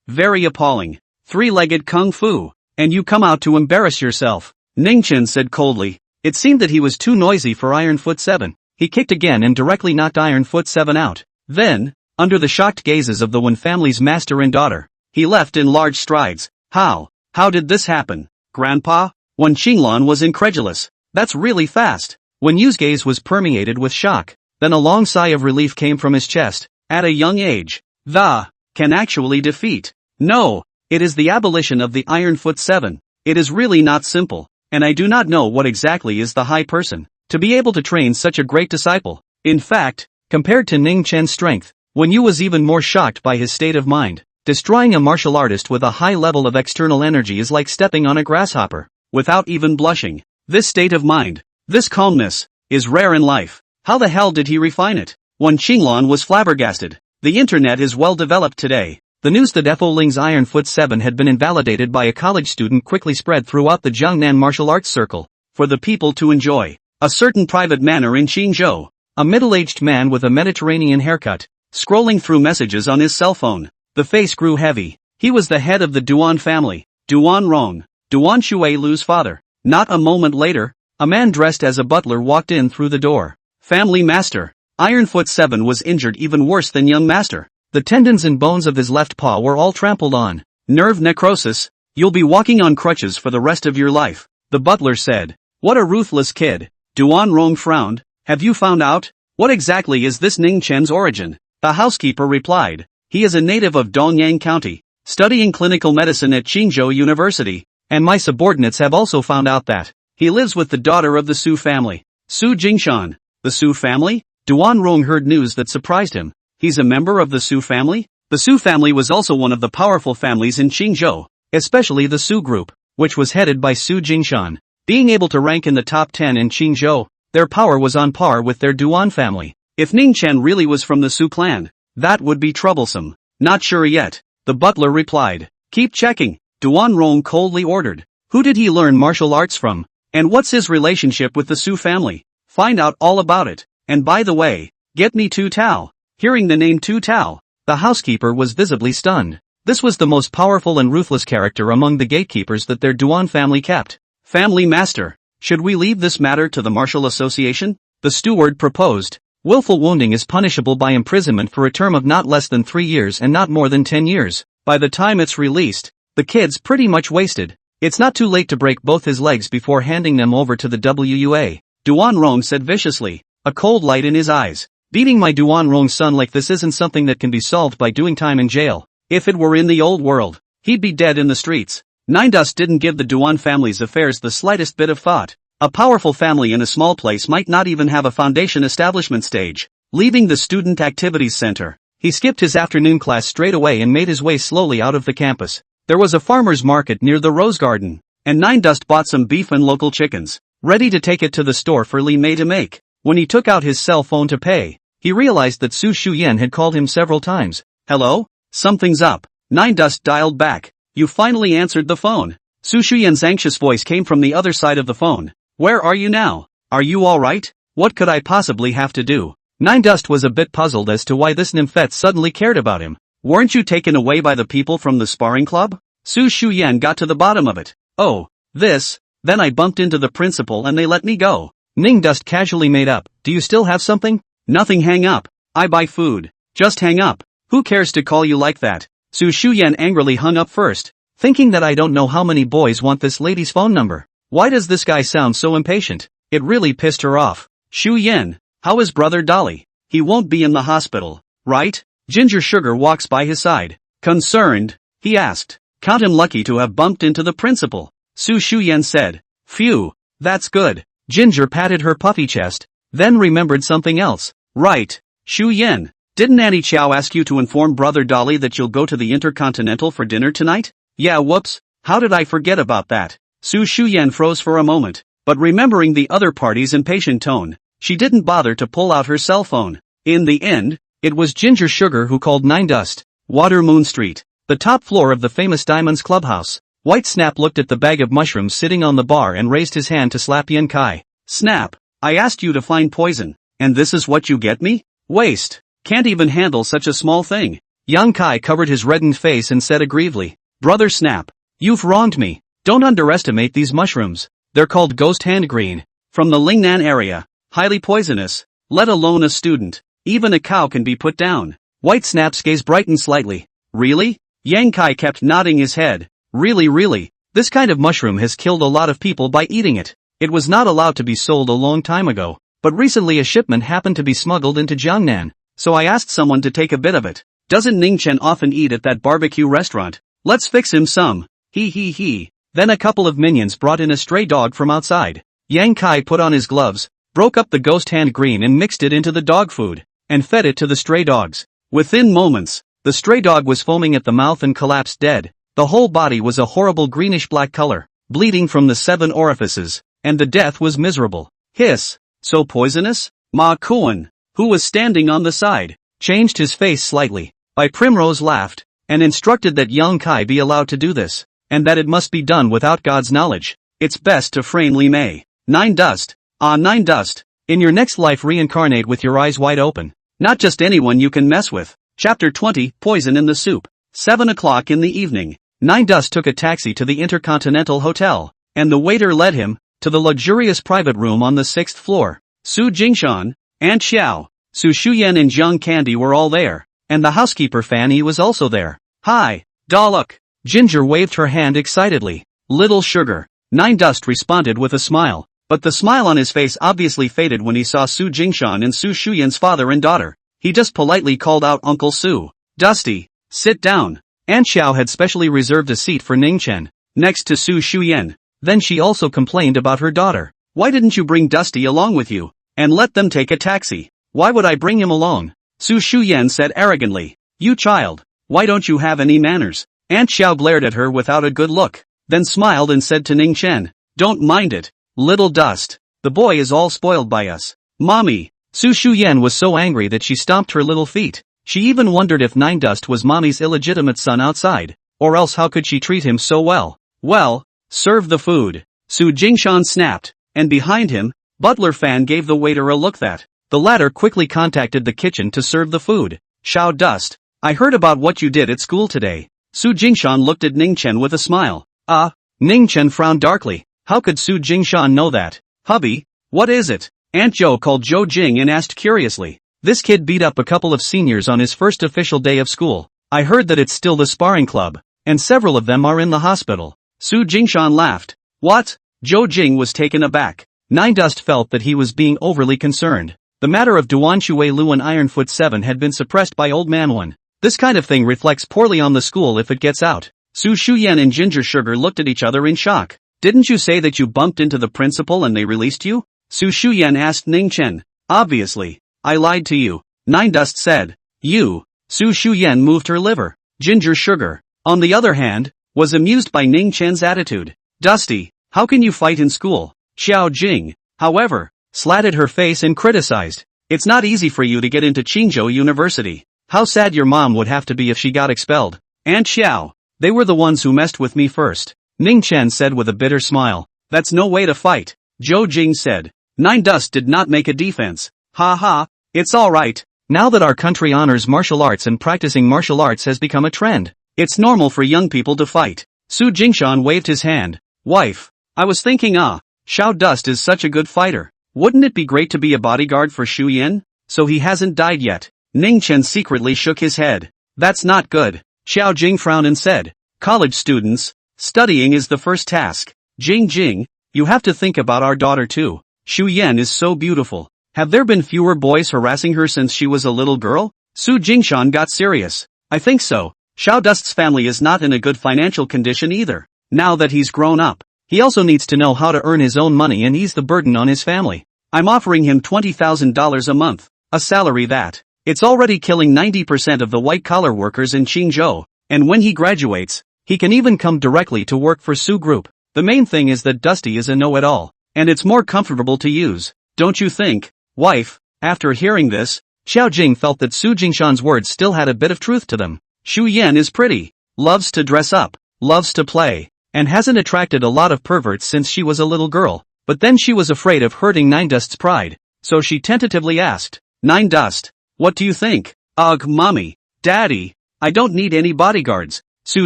Very appalling. Three-legged kung fu. And you come out to embarrass yourself. Ning Chen said coldly. It seemed that he was too noisy for Ironfoot 7. He kicked again and directly knocked Ironfoot 7 out. Then, under the shocked gazes of the Wen family's master and daughter, he left in large strides. How did this happen? Grandpa? Wen Qinglan was incredulous. That's really fast. Wen Yu's gaze was permeated with shock. Then a long sigh of relief came from his chest. At a young age, can actually defeat. No, it is the abolition of the Ironfoot 7. It is really not simple, and I do not know what exactly is the high person to be able to train such a great disciple. In fact, compared to Ning Chen's strength, Wen Yu was even more shocked by his state of mind. Destroying a martial artist with a high level of external energy is like stepping on a grasshopper, without even blushing. This state of mind, this calmness, is rare in life. How the hell did he refine it? Wen Qinglan was flabbergasted. The internet is well developed today. The news that Fo Ling's Ironfoot 7 had been invalidated by a college student quickly spread throughout the Jiangnan martial arts circle, for the people to enjoy. A certain private manor in Qingzhou, a middle-aged man with a Mediterranean haircut, scrolling through messages on his cell phone. The face grew heavy. He was the head of the Duan family, Duan Rong, Duan Shuilu's father. Not a moment later, a man dressed as a butler walked in through the door. Family master. Ironfoot 7 was injured even worse than young master. The tendons and bones of his left paw were all trampled on. Nerve necrosis. You'll be walking on crutches for the rest of your life, the butler said. What a ruthless kid. Duan Rong frowned. Have you found out? What exactly is this Ning Chen's origin? The housekeeper replied. He is a native of Dongyang County, studying clinical medicine at Qingzhou University, and my subordinates have also found out that he lives with the daughter of the Su family, Su Jingshan. The Su family? Duan Rong heard news that surprised him. He's a member of the Su family? The Su family was also one of the powerful families in Qingzhou, especially the Su group, which was headed by Su Jingshan. Being able to rank in the top 10 in Qingzhou, their power was on par with their Duan family. If Ning Chen really was from the Su clan, that would be troublesome. Not sure yet, the butler replied. Keep checking, Duan Rong coldly ordered. Who did he learn martial arts from? And what's his relationship with the Su family? Find out all about it. And by the way, get me Tu Tao. Hearing the name Tu Tao, the housekeeper was visibly stunned. This was the most powerful and ruthless character among the gatekeepers that their Duan family kept. Family master, should we leave this matter to the Martial Association? The steward proposed. Willful wounding is punishable by imprisonment for a term of not less than 3 years and not more than 10 years. By the time it's released, the kid's pretty much wasted. It's not too late to break both his legs before handing them over to the WUA. Duan Rong said viciously, a cold light in his eyes. Beating my Duan Rong son like this isn't something that can be solved by doing time in jail. If it were in the old world, he'd be dead in the streets. Nine Dust didn't give the Duan family's affairs the slightest bit of thought. A powerful family in a small place might not even have a foundation establishment stage. Leaving the Student Activities Center, he skipped his afternoon class straight away and made his way slowly out of the campus. There was a farmer's market near the Rose Garden, and Nine Dust bought some beef and local chickens, ready to take it to the store for Li Mei to make. When he took out his cell phone to pay, he realized that Su Shuyan had called him several times. Hello? Something's up. Nine Dust dialed back. You finally answered the phone. Su Shuyan's anxious voice came from the other side of the phone. Where are you now? Are you alright? What could I possibly have to do? Nine Dust was a bit puzzled as to why this nymphette suddenly cared about him. Weren't you taken away by the people from the sparring club? Su Shuyan got to the bottom of it. Oh, this. Then I bumped into the principal and they let me go. Ning Dust casually made up. Do you still have something? Nothing. Hang up. I buy food. Just hang up. Who cares to call you like that? Su Shuyan angrily hung up first, thinking that I don't know how many boys want this lady's phone number. Why does this guy sound so impatient? It really pissed her off. Shu Yen, how is brother Dolly? He won't be in the hospital, right? Ginger Sugar walks by his side. Concerned, he asked. Count him lucky to have bumped into the principal. Su Shuyan said. Phew, that's good. Ginger patted her puffy chest, then remembered something else. Right, Shu Yen. Didn't Annie Chow ask you to inform brother Dolly that you'll go to the Intercontinental for dinner tonight? Yeah, whoops, how did I forget about that? Su Shuyan froze for a moment, but remembering the other party's impatient tone, she didn't bother to pull out her cell phone. In the end, it was Ginger Sugar who called Nine Dust. Water Moon Street, the top floor of the famous Diamonds Clubhouse. White Snap looked at the bag of mushrooms sitting on the bar and raised his hand to slap Yen Kai. Snap, I asked you to find poison, and this is what you get me? Waste. Can't even handle such a small thing. Yang Kai covered his reddened face and said aggrievedly. Brother Snap. You've wronged me. Don't underestimate these mushrooms. They're called ghost hand green. From the Lingnan area. Highly poisonous. Let alone a student. Even a cow can be put down. White Snap's gaze brightened slightly. Really? Yang Kai kept nodding his head. Really? This kind of mushroom has killed a lot of people by eating it. It was not allowed to be sold a long time ago, but recently a shipment happened to be smuggled into Jiangnan, so I asked someone to take a bit of it. Doesn't Ningchen often eat at that barbecue restaurant? Let's fix him some. He. Then a couple of minions brought in a stray dog from outside. Yang Kai put on his gloves, broke up the ghost hand green and mixed it into the dog food, and fed it to the stray dogs. Within moments, the stray dog was foaming at the mouth and collapsed dead. The whole body was a horrible greenish-black color, bleeding from the 7 orifices, and the death was miserable. Hiss. So poisonous? Ma Kuan, who was standing on the side, changed his face slightly. Bai Primrose laughed, and instructed that Yang Kai be allowed to do this, and that it must be done without God's knowledge. It's best to frame Li Mei. 9 Dust. Ah, 9 Dust. In your next life reincarnate with your eyes wide open. Not just anyone you can mess with. Chapter 20, Poison in the Soup. 7 o'clock in the evening. 9 Dust took a taxi to the Intercontinental Hotel, and the waiter led him to the luxurious private room on the 6th floor. Su Jingshan, Aunt Xiao, Su Shuyan and Zhang Candy were all there, and the housekeeper Fanny was also there. Hi, Daluk. Ginger waved her hand excitedly. Little sugar. 9 Dust responded with a smile, but the smile on his face obviously faded when he saw Su Jingshan and Su Shuyan's father and daughter. He just politely called out Uncle Su. Dusty, sit down. Aunt Xiao had specially reserved a seat for Ningchen, next to Su Shuyan. Then she also complained about her daughter. Why didn't you bring Dusty along with you, and let them take a taxi? Why would I bring him along? Su Shuyan said arrogantly. You child, why don't you have any manners? Aunt Xiao glared at her without a good look, then smiled and said to Ningchen, don't mind it, little Dust. The boy is all spoiled by us. Mommy. Su Shuyan was so angry that she stomped her little feet. She even wondered if 9 Dust was Mommy's illegitimate son outside, or else how could she treat him so well? Well, serve the food. Su Jingshan snapped, and behind him, Butler Fan gave the waiter a look that. The latter quickly contacted the kitchen to serve the food. Xiao Dust, I heard about what you did at school today. Su Jingshan looked at Ningchen with a smile. Ningchen frowned darkly. How could Su Jingshan know that? Hubby, what is it? Aunt Zhou called Zhou Jing and asked curiously. This kid beat up a couple of seniors on his first official day of school. I heard that it's still the sparring club, and several of them are in the hospital. Su Jingshan laughed. What? Zhou Jing was taken aback. 9 Dust felt that he was being overly concerned. The matter of Duan Shui Lu and Ironfoot 7 had been suppressed by Old Man 1. This kind of thing reflects poorly on the school if it gets out. Su Shuyan and Ginger Sugar looked at each other in shock. Didn't you say that you bumped into the principal and they released you? Su Shuyan asked Ningchen. Obviously. I lied to you. 9 Dust said. You. Su Shuyan moved her liver. Ginger Sugar, on the other hand, was amused by Ningchen's attitude. Dusty, how can you fight in school? Xiao Jing, however, slatted her face and criticized. It's not easy for you to get into Qingzhou University. How sad your mom would have to be if she got expelled. Aunt Xiao, they were the ones who messed with me first. Ningchen said with a bitter smile. That's no way to fight. Zhou Jing said. 9 Dust did not make a defense. Ha ha, it's alright. Now that our country honors martial arts and practicing martial arts has become a trend, it's normal for young people to fight. Su Jingshan waved his hand. Wife, I was thinking Xiao Dust is such a good fighter. Wouldn't it be great to be a bodyguard for Shu Yin? So he hasn't died yet. Ningchen secretly shook his head. That's not good. Xiao Jing frowned and said. College students, studying is the first task. Jing, you have to think about our daughter too. Shu Yin is so beautiful. Have there been fewer boys harassing her since she was a little girl? Su Jingshan got serious. I think so. Xiao Dust's family is not in a good financial condition either. Now that he's grown up, he also needs to know how to earn his own money and ease the burden on his family. I'm offering him $20,000 a month, a salary that, it's already killing 90% of the white-collar workers in Qingzhou, and when he graduates, he can even come directly to work for Su Group. The main thing is that Dusty is a know-it-all, and it's more comfortable to use, don't you think? Wife, after hearing this, Xiao Jing felt that Su Jingshan's words still had a bit of truth to them. Shu Yan is pretty, loves to dress up, loves to play, and hasn't attracted a lot of perverts since she was a little girl, but then she was afraid of hurting 9 Dust's pride, so she tentatively asked, 9 Dust, what do you think? Ugh, mommy, daddy, I don't need any bodyguards. Su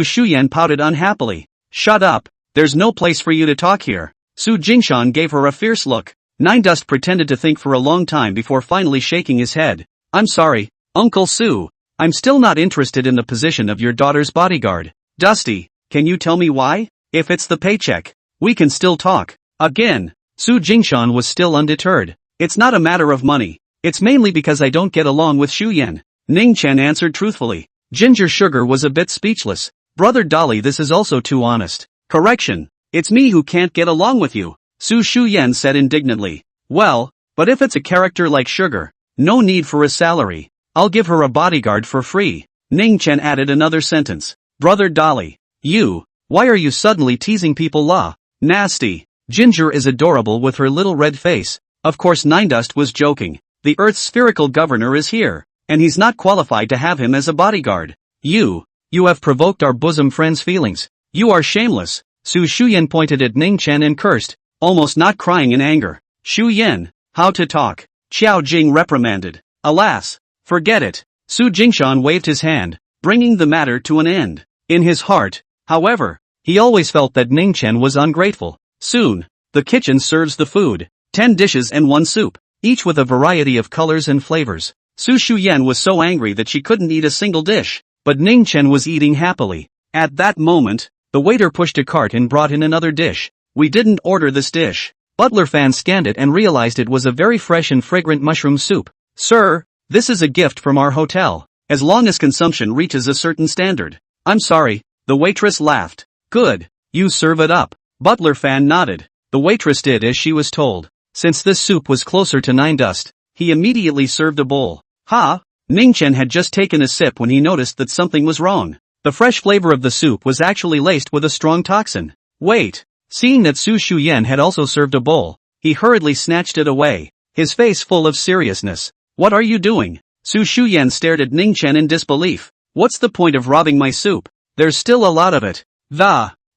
Shuyan pouted unhappily. Shut up, there's no place for you to talk here. Su Jingshan gave her a fierce look. Nine Dust pretended to think for a long time before finally shaking his head. I'm sorry, Uncle Su. I'm still not interested in the position of your daughter's bodyguard. Dusty, can you tell me why? If it's the paycheck, we can still talk. Again, Su Jingshan was still undeterred. It's not a matter of money. It's mainly because I don't get along with Shu Yan. Ning Chen answered truthfully. Ginger Sugar was a bit speechless. Brother Dolly, this is also too honest. Correction. It's me who can't get along with you, Su Shuyan said indignantly. Well, but if it's a character like Sugar, no need for a salary. I'll give her a bodyguard for free. Ning Chen added another sentence. Brother Dolly, why are you suddenly teasing people? Nasty. Ginger is adorable with her little red face. Of course Nine Dust was joking. The Earth's spherical governor is here, and he's not qualified to have him as a bodyguard. You have provoked our bosom friend's feelings. You are shameless. Su Shuyan pointed at Ning Chen and cursed, almost not crying in anger. Shu Yan, how to talk? Xiao Jing reprimanded. Alas, forget it. Su Jingshan waved his hand, bringing the matter to an end. In his heart, however, he always felt that Ning Chen was ungrateful. Soon, the kitchen serves the food. 10 dishes and 1 soup, each with a variety of colors and flavors. Su Shuyan was so angry that she couldn't eat a single dish, but Ning Chen was eating happily. At that moment, the waiter pushed a cart and brought in another dish. We didn't order this dish. Butler Fan scanned it and realized it was a very fresh and fragrant mushroom soup. Sir, this is a gift from our hotel, as long as consumption reaches a certain standard. I'm sorry, the waitress laughed. Good, you serve it up. Butler Fan nodded. The waitress did as she was told. Since this soup was closer to Nine Dust, he immediately served a bowl. Ning Chen had just taken a sip when he noticed that something was wrong. The fresh flavor of the soup was actually laced with a strong toxin. Wait. Seeing that Su Shuyan had also served a bowl, he hurriedly snatched it away, his face full of seriousness. What are you doing? Su Shuyan stared at Ning Chen in disbelief. What's the point of robbing my soup? There's still a lot of it.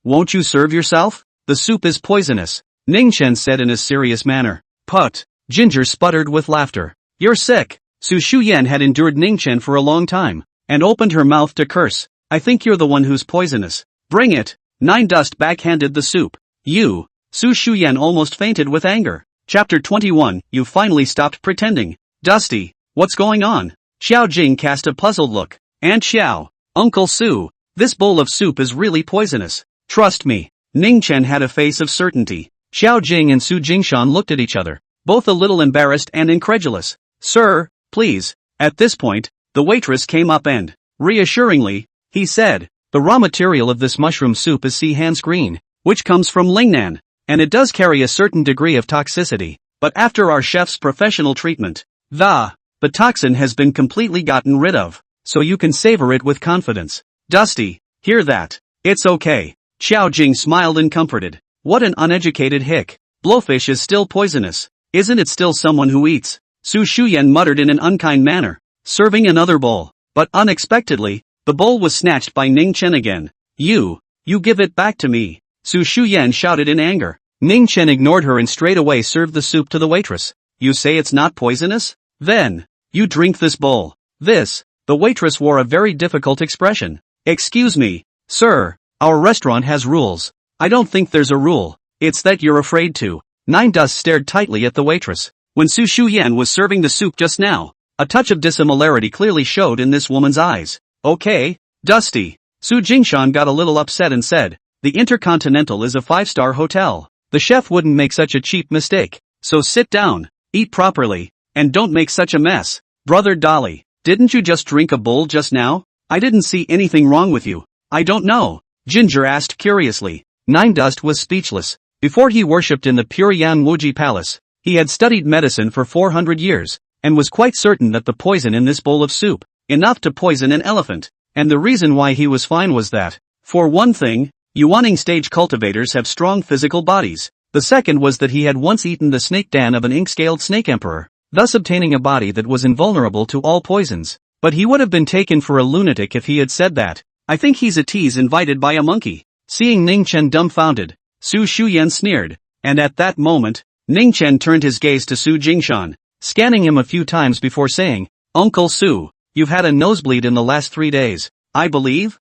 Won't you serve yourself? The soup is poisonous, Ning Chen said in a serious manner. Put. Ginger sputtered with laughter. You're sick. Su Shuyan had endured Ning Chen for a long time, and opened her mouth to curse. I think you're the one who's poisonous. Bring it. Nine Dust backhanded the soup. Su Shuyan almost fainted with anger. Chapter 21, you finally stopped pretending. Dusty, what's going on? Xiao Jing cast a puzzled look. Aunt Xiao, Uncle Su, this bowl of soup is really poisonous. Trust me. Ning Chen had a face of certainty. Xiao Jing and Su Jingshan looked at each other, both a little embarrassed and incredulous. Sir, please. At this point, the waitress came up and, reassuringly, he said, the raw material of this mushroom soup is sea hands green, which comes from Lingnan, and it does carry a certain degree of toxicity, but after our chef's professional treatment, the toxin has been completely gotten rid of, so you can savor it with confidence. Dusty, hear that? It's okay. Xiao Jing smiled and comforted. What an uneducated hick. Blowfish is still poisonous. Isn't it still someone who eats? Su Shuyan muttered in an unkind manner, serving another bowl, but unexpectedly, the bowl was snatched by Ning Chen again. You give it back to me. Su Shuyan shouted in anger. Ning Chen ignored her and straight away served the soup to the waitress. You say it's not poisonous? Then, you drink this bowl. The waitress wore a very difficult expression. Excuse me, sir, our restaurant has rules. I don't think there's a rule. It's that you're afraid to. Nine Dust stared tightly at the waitress. When Su Shuyan was serving the soup just now, a touch of dissimilarity clearly showed in this woman's eyes. Okay, Dusty. Su Jingshan got a little upset and said, the Intercontinental is a 5-star hotel. The chef wouldn't make such a cheap mistake. So sit down, eat properly, and don't make such a mess. Brother Dolly, didn't you just drink a bowl just now? I didn't see anything wrong with you. I don't know. Ginger asked curiously. Nine Dust was speechless. Before he worshipped in the Purian Wuji Palace, he had studied medicine for 400 years, and was quite certain that the poison in this bowl of soup, enough to poison an elephant, and the reason why he was fine was that, for one thing, Yuaning stage cultivators have strong physical bodies. The second was that he had once eaten the snake dan of an ink-scaled snake emperor, thus obtaining a body that was invulnerable to all poisons. But he would have been taken for a lunatic if he had said that. I think he's a tease invited by a monkey. Seeing Ning Chen dumbfounded, Su Shuyan sneered, and at that moment, Ning Chen turned his gaze to Su Jingshan, scanning him a few times before saying, Uncle Su, you've had a nosebleed in the last 3 days, I believe?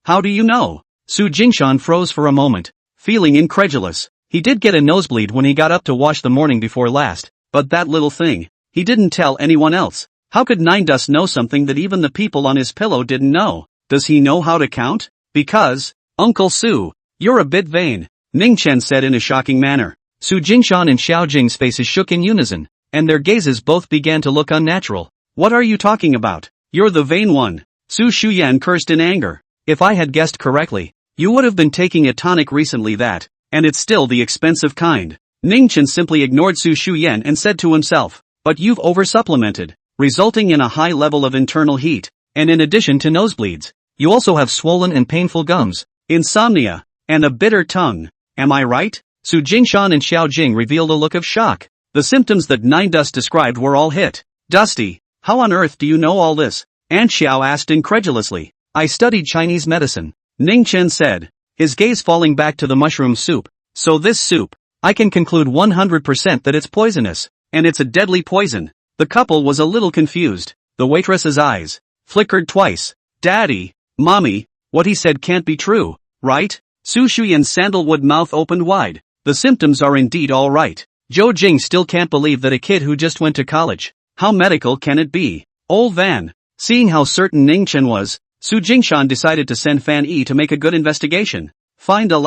How do you know? Su Jingshan froze for a moment, feeling incredulous. He did get a nosebleed when he got up to wash the morning before last, but that little thing, he didn't tell anyone else. How could Nine Dust know something that even the people on his pillow didn't know? Does he know how to count? Because, Uncle Su, you're a bit vain, Ning Chen said in a shocking manner. Su Jingshan and Xiao Jing's faces shook in unison, and their gazes both began to look unnatural. What are you talking about? You're the vain one. Su Shuyan cursed in anger. If I had guessed correctly, you would have been taking a tonic recently that, and it's still the expensive kind. Ning Chen simply ignored Su Shuyan and said to himself, but you've oversupplemented, resulting in a high level of internal heat, and in addition to nosebleeds, you also have swollen and painful gums, insomnia, and a bitter tongue. Am I right? Su Jingshan and Xiao Jing revealed a look of shock. The symptoms that Nine Dust described were all hit. Dusty, how on earth do you know all this? Aunt Xiao asked incredulously. I studied Chinese medicine, Ning Chen said, his gaze falling back to the mushroom soup. So this soup, I can conclude 100% that it's poisonous, and it's a deadly poison. The couple was a little confused. The waitress's eyes flickered twice. Daddy, Mommy, what he said can't be true, right? Su Shuyan's sandalwood mouth opened wide. The symptoms are indeed all right. Zhou Jing still can't believe that a kid who just went to college. How medical can it be? Old Van. Seeing how certain Ning Chen was, Su Jingshan decided to send Fan Yi to make a good investigation. Find a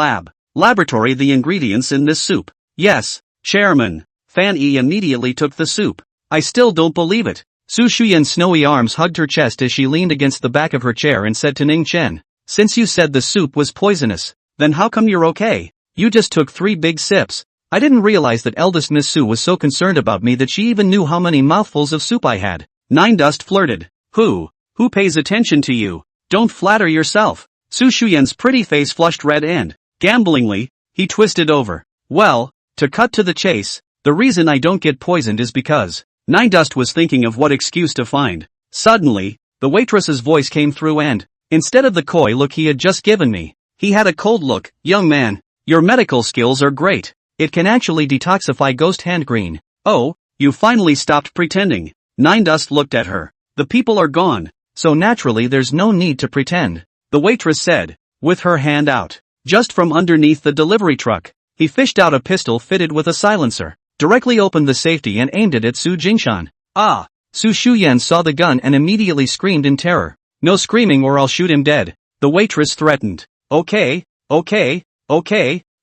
laboratory the ingredients in this soup. Yes, Chairman. Fan Yi immediately took the soup. I still don't believe it. Su Shuyan's snowy arms hugged her chest as she leaned against the back of her chair and said to Ning Chen, since you said the soup was poisonous, then how come you're okay? You just took 3 big sips. I didn't realize that eldest Miss Su was so concerned about me that she even knew how many mouthfuls of soup I had. Nine Dust flirted. Who pays attention to you? Don't flatter yourself. Su Shuyan's pretty face flushed red and, gamblingly, he twisted over. Well, to cut to the chase, the reason I don't get poisoned is because, Nine Dust was thinking of what excuse to find. Suddenly, the waitress's voice came through and, instead of the coy look he had just given me, he had a cold look. Young man, your medical skills are great. It can actually detoxify ghost hand green. Oh, you finally stopped pretending. Nine Dust looked at her. The people are gone, so naturally there's no need to pretend, the waitress said, with her hand out. Just from underneath the delivery truck, he fished out a pistol fitted with a silencer, directly opened the safety and aimed it at Su Jingshan. Ah! Su Shuyan saw the gun and immediately screamed in terror. No screaming or I'll shoot him dead, the waitress threatened. Okay,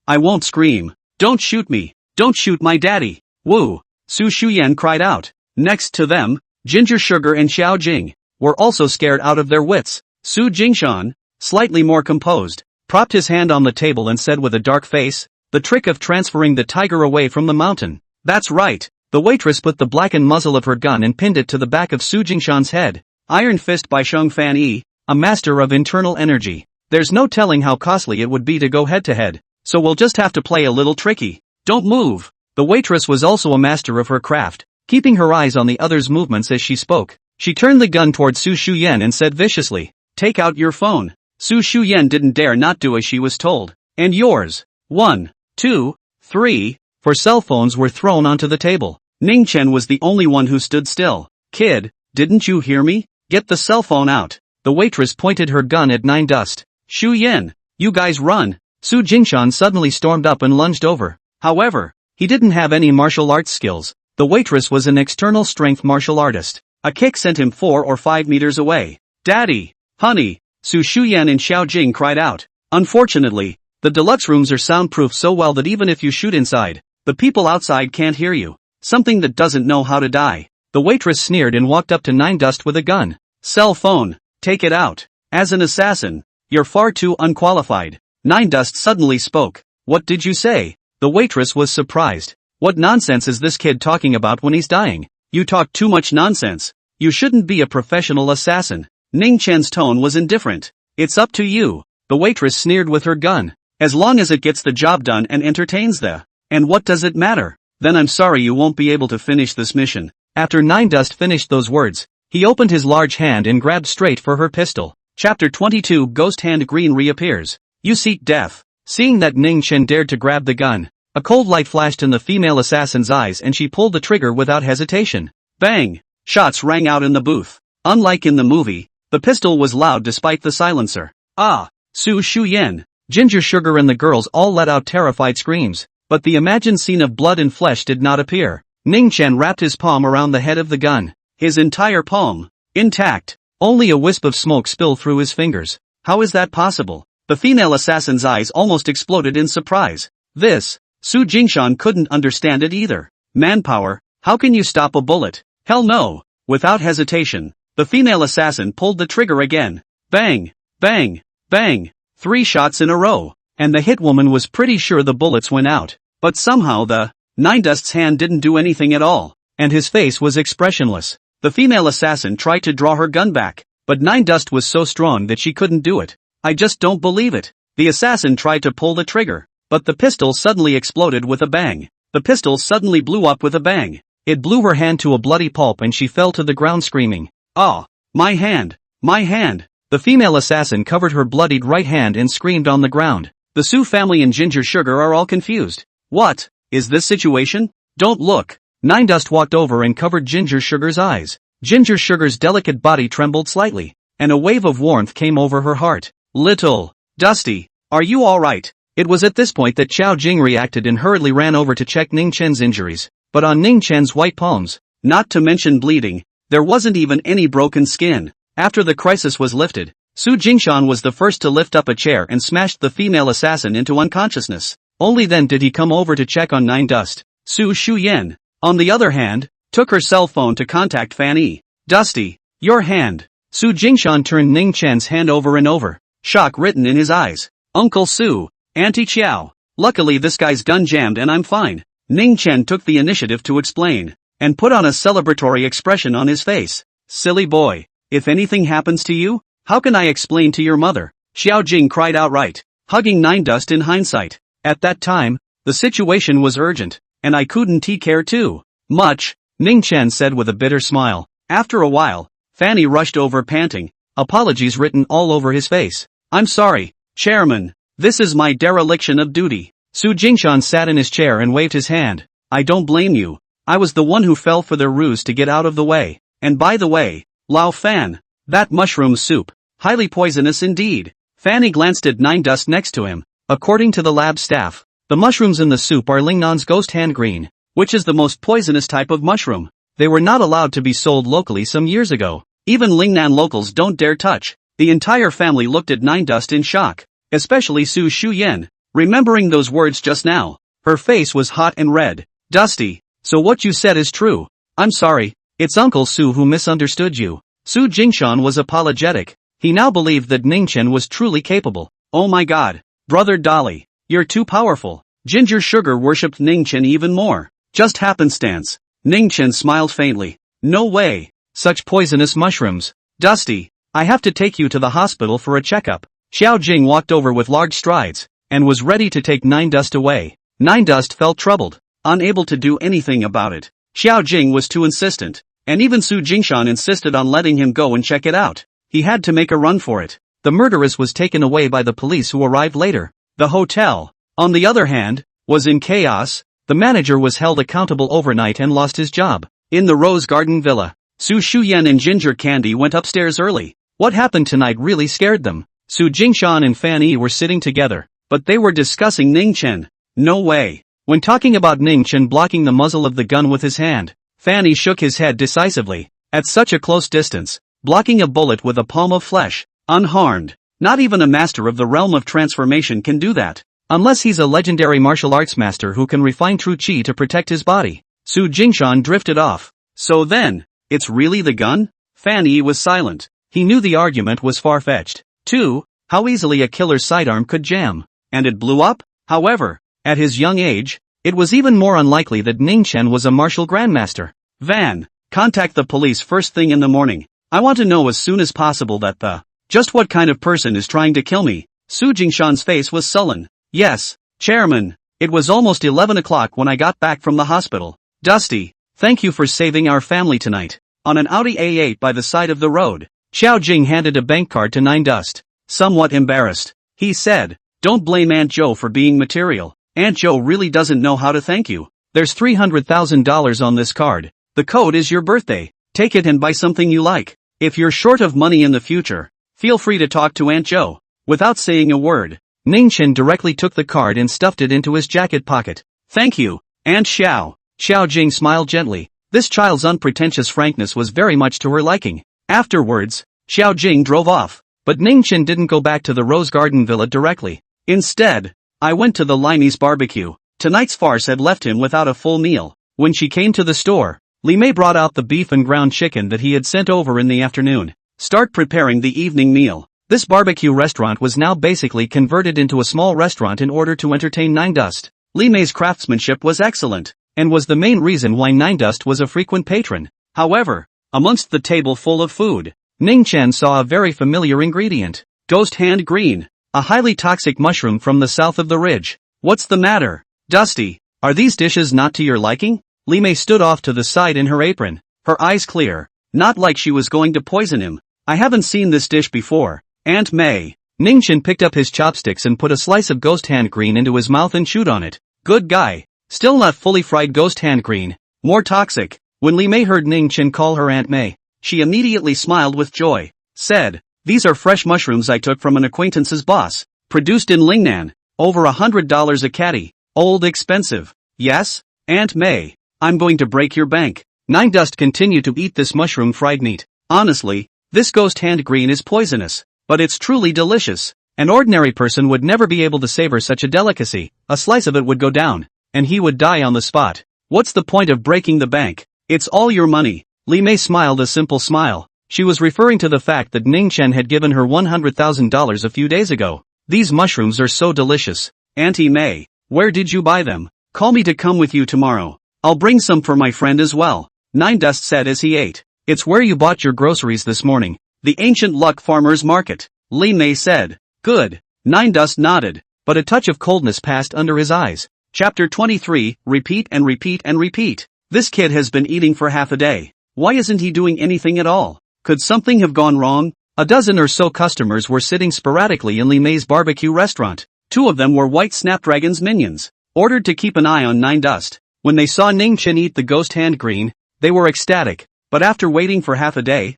I won't scream. Don't shoot me. Don't shoot my daddy. Woo! Su Shuyan cried out. Next to them, Ginger Sugar and Xiao Jing were also scared out of their wits. Su Jingshan, slightly more composed, propped his hand on the table and said with a dark face, the trick of transferring the tiger away from the mountain. That's right. The waitress put the blackened muzzle of her gun and pinned it to the back of Su Jingshan's head. Iron Fist by Sheng Fan Yi, a master of internal energy. There's no telling how costly it would be to go head to head, so we'll just have to play a little tricky. Don't move. The waitress was also a master of her craft, keeping her eyes on the other's movements as she spoke. She turned the gun toward Su Shuyan and said viciously, take out your phone. Su Shuyan didn't dare not do as she was told. And yours. 1, 2, 3, 4 cell phones were thrown onto the table. Ning Chen was the only one who stood still. Kid, didn't you hear me? Get the cell phone out. The waitress pointed her gun at Nine Dust. Shu Yen, you guys run. Su Jingshan suddenly stormed up and lunged over. However, he didn't have any martial arts skills. The waitress was an external strength martial artist. A kick sent him 4 or 5 meters away. Daddy, honey, Su Shuyan and Xiao Jing cried out. Unfortunately, the deluxe rooms are soundproof so well that even if you shoot inside, the people outside can't hear you. Something that doesn't know how to die. The waitress sneered and walked up to Nine Dust with a gun. Cell phone, take it out. As an assassin, you're far too unqualified. Nine Dust suddenly spoke. What did you say? The waitress was surprised. What nonsense is this kid talking about when he's dying? You talk too much nonsense. You shouldn't be a professional assassin. Ning Chen's tone was indifferent. It's up to you. The waitress sneered with her gun. As long as it gets the job done and entertains the. And what does it matter? Then I'm sorry you won't be able to finish this mission. After Nine Dust finished those words, he opened his large hand and grabbed straight for her pistol. Chapter 22 Ghost Hand Green reappears. You seek death. Seeing that Ning Chen dared to grab the gun, a cold light flashed in the female assassin's eyes and she pulled the trigger without hesitation. Bang! Shots rang out in the booth. Unlike in the movie, the pistol was loud despite the silencer. Ah! Su Shuyen, Ginger Sugar and the girls all let out terrified screams, but the imagined scene of blood and flesh did not appear. Ning Chen wrapped his palm around the head of the gun. His entire palm, intact. Only a wisp of smoke spilled through his fingers. How is that possible? The female assassin's eyes almost exploded in surprise. Su Jingshan couldn't understand it either. Manpower, how can you stop a bullet? Hell no. Without hesitation, the female assassin pulled the trigger again. Bang, bang, bang. 3 shots in a row. And the hit woman was pretty sure the bullets went out. But somehow the Nine Dust's hand didn't do anything at all. And his face was expressionless. The female assassin tried to draw her gun back, but Nine Dust was so strong that she couldn't do it. I just don't believe it. The assassin tried to pull the trigger, but the pistol suddenly exploded with a bang. The pistol suddenly blew up with a bang. It blew her hand to a bloody pulp and she fell to the ground screaming, "Ah, my hand, my hand." The female assassin covered her bloodied right hand and screamed on the ground. The Su family and Ginger Sugar are all confused. What is this situation? Don't look. Nine Dust walked over and covered Ginger Sugar's eyes. Ginger Sugar's delicate body trembled slightly, and a wave of warmth came over her heart. Little Dusty, are you alright? It was at this point that Xiao Jing reacted and hurriedly ran over to check Ning Chen's injuries. But on Ning Chen's white palms, not to mention bleeding, there wasn't even any broken skin. After the crisis was lifted, Su Jingshan was the first to lift up a chair and smashed the female assassin into unconsciousness. Only then did he come over to check on Nine Dust. Su Shuyen, on the other hand, took her cell phone to contact Fanny. Dusty, your hand. Su Jingshan turned Ning Chen's hand over and over, shock written in his eyes. Uncle Su, Auntie Qiao. Luckily this guy's gun jammed and I'm fine. Ning Chen took the initiative to explain, and put on a celebratory expression on his face. Silly boy, if anything happens to you, how can I explain to your mother? Xiao Jing cried outright, hugging Nine Dust in hindsight. At that time, the situation was urgent, and I couldn't care too much, Ning Chen said with a bitter smile. After a while, Fanny rushed over panting, apologies written all over his face. I'm sorry, Chairman, this is my dereliction of duty. Su Jingshan sat in his chair and waved his hand. I don't blame you. I was the one who fell for their ruse to get out of the way. And by the way, Lao Fan, that mushroom soup, highly poisonous indeed. Fanny glanced at Nine Dust next to him. According to the lab staff, the mushrooms in the soup are Lingnan's ghost hand green, which is the most poisonous type of mushroom. They were not allowed to be sold locally some years ago. Even Lingnan locals don't dare touch. The entire family looked at Nine Dust in shock, especially Su Shuyen, remembering those words just now. Her face was hot and red. Dusty, so what you said is true. I'm sorry, it's Uncle Su who misunderstood you. Su Jingshan was apologetic. He now believed that Ning Chen was truly capable. Oh my god, Brother Dolly, you're too powerful. Ginger Sugar worshipped Ning Chen even more. Just happenstance. Ning Chen smiled faintly. No way. Such poisonous mushrooms. Dusty, I have to take you to the hospital for a checkup. Xiao Jing walked over with large strides, and was ready to take Nine Dust away. Nine Dust felt troubled, unable to do anything about it. Xiao Jing was too insistent, and even Su Jingshan insisted on letting him go and check it out. He had to make a run for it. The murderess was taken away by the police who arrived later. The hotel, on the other hand, was in chaos. The manager was held accountable overnight and lost his job. In the Rose Garden Villa, Su Shuyen and Ginger Candy went upstairs early. What happened tonight really scared them. Su Jingshan and Fanny were sitting together, but they were discussing Ning Chen. No way. When talking about Ning Chen blocking the muzzle of the gun with his hand, Fanny shook his head decisively. At such a close distance, blocking a bullet with a palm of flesh, unharmed. Not even a master of the realm of transformation can do that. Unless he's a legendary martial arts master who can refine true chi to protect his body. Su Jingshan drifted off. So then, it's really the gun? Fanny was silent. He knew the argument was far-fetched. 2. How easily a killer's sidearm could jam. And it blew up? However, at his young age, it was even more unlikely that Ning Chen was a martial grandmaster. Van, contact the police first thing in the morning. I want to know as soon as possible that just what kind of person is trying to kill me. Su Jingshan's face was sullen. Yes, Chairman. It was almost 11 o'clock when I got back from the hospital. Dusty, thank you for saving our family tonight. On an Audi A8 by the side of the road, Xiao Jing handed a bank card to Nine Dust. Somewhat embarrassed, he said, don't blame Aunt Joe for being material. Aunt Joe really doesn't know how to thank you. There's $300,000 on this card. The code is your birthday. Take it and buy something you like. If you're short of money in the future, feel free to talk to Aunt Joe. Without saying a word, Ningchen directly took the card and stuffed it into his jacket pocket. Thank you, Aunt Xiao. Xiao Jing smiled gently. This child's unpretentious frankness was very much to her liking. Afterwards, Xiao Jing drove off, but Ningchen didn't go back to the Rose Garden Villa directly. Instead, I went to the Lime's barbecue. Tonight's farce had left him without a full meal. When she came to the store, Li Mei brought out the beef and ground chicken that he had sent over in the afternoon. Start preparing the evening meal. This barbecue restaurant was now basically converted into a small restaurant in order to entertain Nine Dust. Li Mei's craftsmanship was excellent, and was the main reason why Nine Dust was a frequent patron. However, amongst the table full of food, Ning Chen saw a very familiar ingredient. Ghost hand green, a highly toxic mushroom from the south of the ridge. What's the matter, Dusty? Are these dishes not to your liking? Li Mei stood off to the side in her apron, her eyes clear, not like she was going to poison him. I haven't seen this dish before, Aunt Mei. Ningchen picked up his chopsticks and put a slice of ghost hand green into his mouth and chewed on it. Good guy. Still not fully fried ghost hand green. More toxic. When Li Mei heard Ningchen call her Aunt Mei, she immediately smiled with joy. Said, these are fresh mushrooms I took from an acquaintance's boss. Produced in Lingnan. Over $100 a caddy. Old expensive. Yes, Aunt Mei. I'm going to break your bank. Nine Dust continued to eat this mushroom fried meat. Honestly, this ghost hand green is poisonous, but it's truly delicious. An ordinary person would never be able to savor such a delicacy. A slice of it would go down, and he would die on the spot. What's the point of breaking the bank? It's all your money. Li Mei smiled a simple smile. She was referring to the fact that Ning Chen had given her $100,000 a few days ago. These mushrooms are so delicious. Auntie Mei, where did you buy them? Call me to come with you tomorrow. I'll bring some for my friend as well. Nine Dust said as he ate. It's where you bought your groceries this morning. The Ancient Luck Farmer's Market. Li Mei said. Good. Nine Dust nodded, but a touch of coldness passed under his eyes. Chapter 23, repeat and repeat and repeat. This kid has been eating for half a day. Why isn't he doing anything at all? Could something have gone wrong? A dozen or so customers were sitting sporadically in Li Mei's barbecue restaurant. Two of them were White Snapdragon's minions, ordered to keep an eye on Nine Dust. When they saw Ning Chen eat the ghost hand green, they were ecstatic, but after waiting for half a day,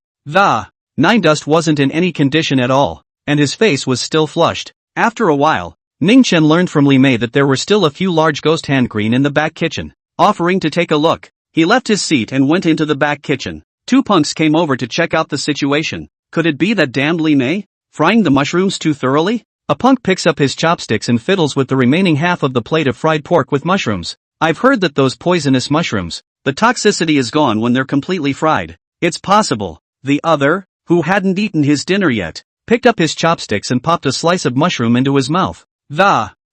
Nine Dust wasn't in any condition at all, and his face was still flushed. After a while, Ning Chen learned from Li Mei that there were still a few large ghost hand green in the back kitchen. Offering to take a look, he left his seat and went into the back kitchen. Two punks came over to check out the situation. Could it be that damned Li Mei, frying the mushrooms too thoroughly? A punk picks up his chopsticks and fiddles with the remaining half of the plate of fried pork with mushrooms. I've heard that those poisonous mushrooms, the toxicity is gone when they're completely fried. It's possible. The other, who hadn't eaten his dinner yet, picked up his chopsticks and popped a slice of mushroom into his mouth.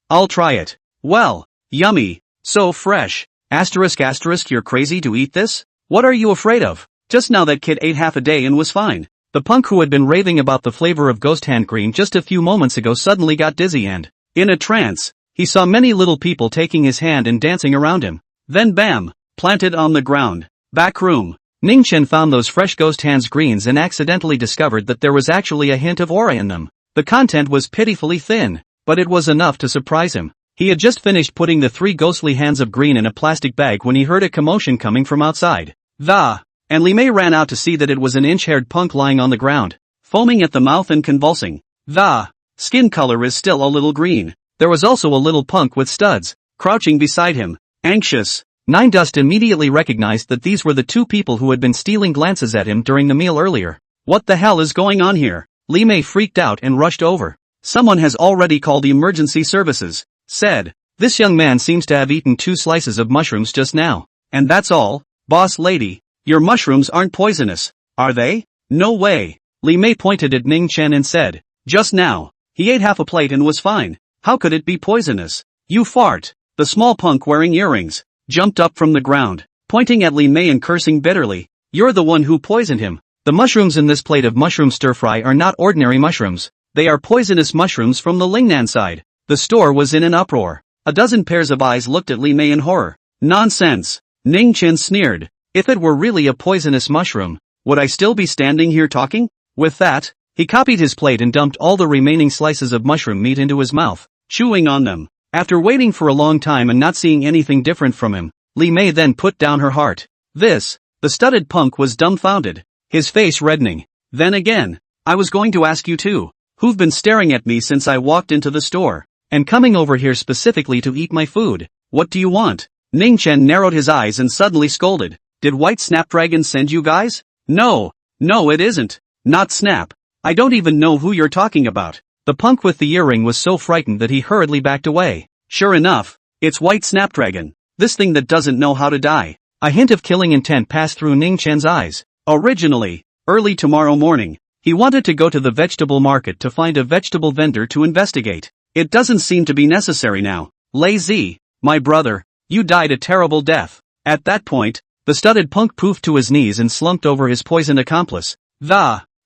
I'll try it. Well, yummy, so fresh. You're crazy to eat this? What are you afraid of? Just now that kid ate half a day and was fine. The punk who had been raving about the flavor of ghost hand green just a few moments ago suddenly got dizzy and, in a trance, he saw many little people taking his hand and dancing around him. Then bam, planted on the ground. Back room. Ning Chen found those fresh ghost hands greens and accidentally discovered that there was actually a hint of aura in them. The content was pitifully thin, but it was enough to surprise him. He had just finished putting the 3 ghostly hands of green in a plastic bag when he heard a commotion coming from outside. And Li Mei ran out to see that it was an inch-haired punk lying on the ground, foaming at the mouth and convulsing. The skin color is still a little green. There was also a little punk with studs, crouching beside him, anxious. Nine Dust immediately recognized that these were the 2 people who had been stealing glances at him during the meal earlier. What the hell is going on here? Li Mei freaked out and rushed over. Someone has already called emergency services. Said, this young man seems to have eaten 2 slices of mushrooms just now. And that's all, boss lady. Your mushrooms aren't poisonous, are they? No way. Li Mei pointed at Ning Chen and said, just now, he ate half a plate and was fine. How could it be poisonous? You fart. The small punk wearing earrings jumped up from the ground, pointing at Li Mei and cursing bitterly. You're the one who poisoned him. The mushrooms in this plate of mushroom stir-fry are not ordinary mushrooms. They are poisonous mushrooms from the Lingnan side. The store was in an uproar. A dozen pairs of eyes looked at Li Mei in horror. Nonsense. Ning Chen sneered. If it were really a poisonous mushroom, would I still be standing here talking? With that, he copied his plate and dumped all the remaining slices of mushroom meat into his mouth, chewing on them. After waiting for a long time and not seeing anything different from him, Li Mei then put down her heart. The studded punk was dumbfounded, his face reddening. Then again, I was going to ask you too. Who've been staring at me since I walked into the store, and coming over here specifically to eat my food. What do you want? Ning Chen narrowed his eyes and suddenly scolded. Did White Snapdragon send you guys? No, it isn't. Not Snap. I don't even know who you're talking about. The punk with the earring was so frightened that he hurriedly backed away. Sure enough, it's White Snapdragon. This thing that doesn't know how to die. A hint of killing intent passed through Ning Chen's eyes. Originally, early tomorrow morning, he wanted to go to the vegetable market to find a vegetable vendor to investigate. It doesn't seem to be necessary now. Lazy, my brother, you died a terrible death. At that point, the studded punk poofed to his knees and slumped over his poisoned accomplice.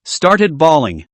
Started bawling.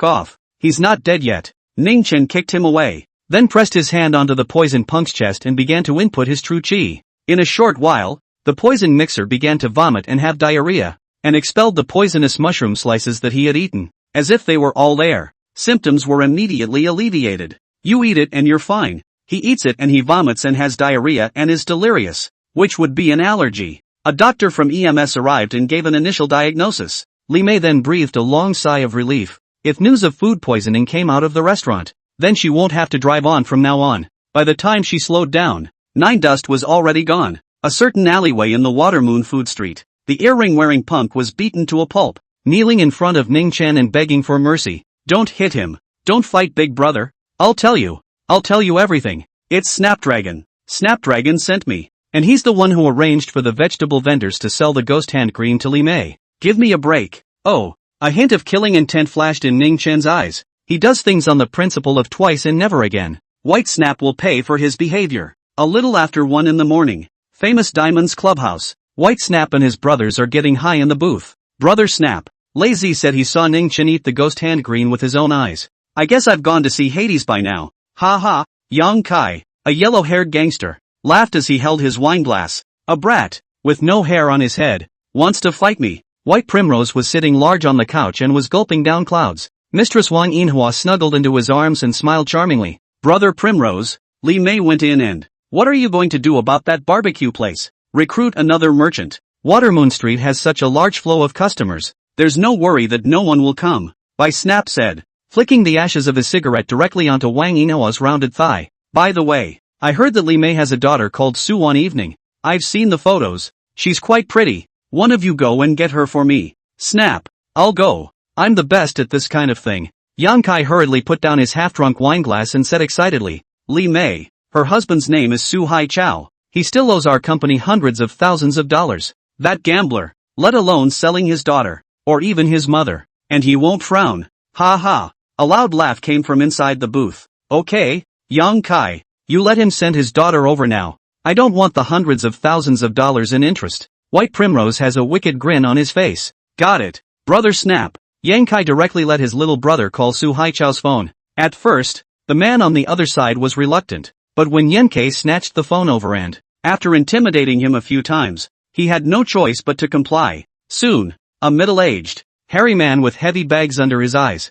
Off. He's not dead yet. Ning Chen kicked him away, then pressed his hand onto the poisoned punk's chest and began to input his true chi. In a short while, the poison mixer began to vomit and have diarrhea, and expelled the poisonous mushroom slices that he had eaten, as if they were all there. Symptoms were immediately alleviated. You eat it and you're fine. He eats it and he vomits and has diarrhea and is delirious, which would be an allergy. A doctor from EMS arrived and gave an initial diagnosis. Li Mei then breathed a long sigh of relief. If news of food poisoning came out of the restaurant, then she won't have to drive on from now on. By the time she slowed down, Nine Dust was already gone. A certain alleyway in the Watermoon Food Street, the earring-wearing punk was beaten to a pulp, kneeling in front of Ning Chen and begging for mercy. Don't hit him. Don't fight, big brother. I'll tell you everything. It's Snapdragon. Snapdragon sent me. And he's the one who arranged for the vegetable vendors to sell the ghost hand cream to Li Mei. Give me a break. Oh, a hint of killing intent flashed in Ning Chen's eyes. He does things on the principle of twice and never again. White Snap will pay for his behavior. A little after 1 in the morning. Famous Diamond's clubhouse. White Snap and his brothers are getting high in the booth. Brother Snap. Lazy said he saw Ning Chen eat the ghost hand green with his own eyes. I guess I've gone to see Hades by now. Ha ha. Yang Kai, a yellow-haired gangster, laughed as he held his wine glass. A brat, with no hair on his head, wants to fight me. White Primrose was sitting large on the couch and was gulping down clouds. Mistress Wang Yinhua snuggled into his arms and smiled charmingly. Brother Primrose, Li Mei went in and, what are you going to do about that barbecue place? Recruit another merchant. Watermoon Street has such a large flow of customers. There's no worry that no one will come. By Snap said, flicking the ashes of his cigarette directly onto Wang Yinhua's rounded thigh. By the way, I heard that Li Mei has a daughter called Su Wan Evening. I've seen the photos. She's quite pretty. One of you go and get her for me. Snap. I'll go. I'm the best at this kind of thing. Yang Kai hurriedly put down his half-drunk wine glass and said excitedly, Li Mei, her husband's name is Su Hai Chao. He still owes our company hundreds of thousands of dollars. That gambler, let alone selling his daughter, or even his mother. And he won't frown. Ha ha. A loud laugh came from inside the booth. Okay, Yang Kai, you let him send his daughter over now. I don't want the hundreds of thousands of dollars in interest. White Primrose has a wicked grin on his face. Got it, Brother Snap. Yang Kai directly let his little brother call Su Haichao's phone. At first, the man on the other side was reluctant, but when Yankai snatched the phone over and, after intimidating him a few times, he had no choice but to comply. Soon, a middle-aged, hairy man with heavy bags under his eyes,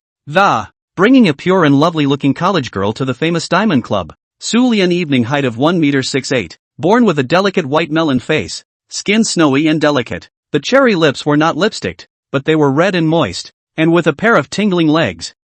bringing a pure and lovely-looking college girl to the famous Diamond Club. Su Lian, evening height of 1.68 m, born with a delicate white melon face, skin snowy and delicate. The cherry lips were not lipsticked, but they were red and moist, and with a pair of tingling legs.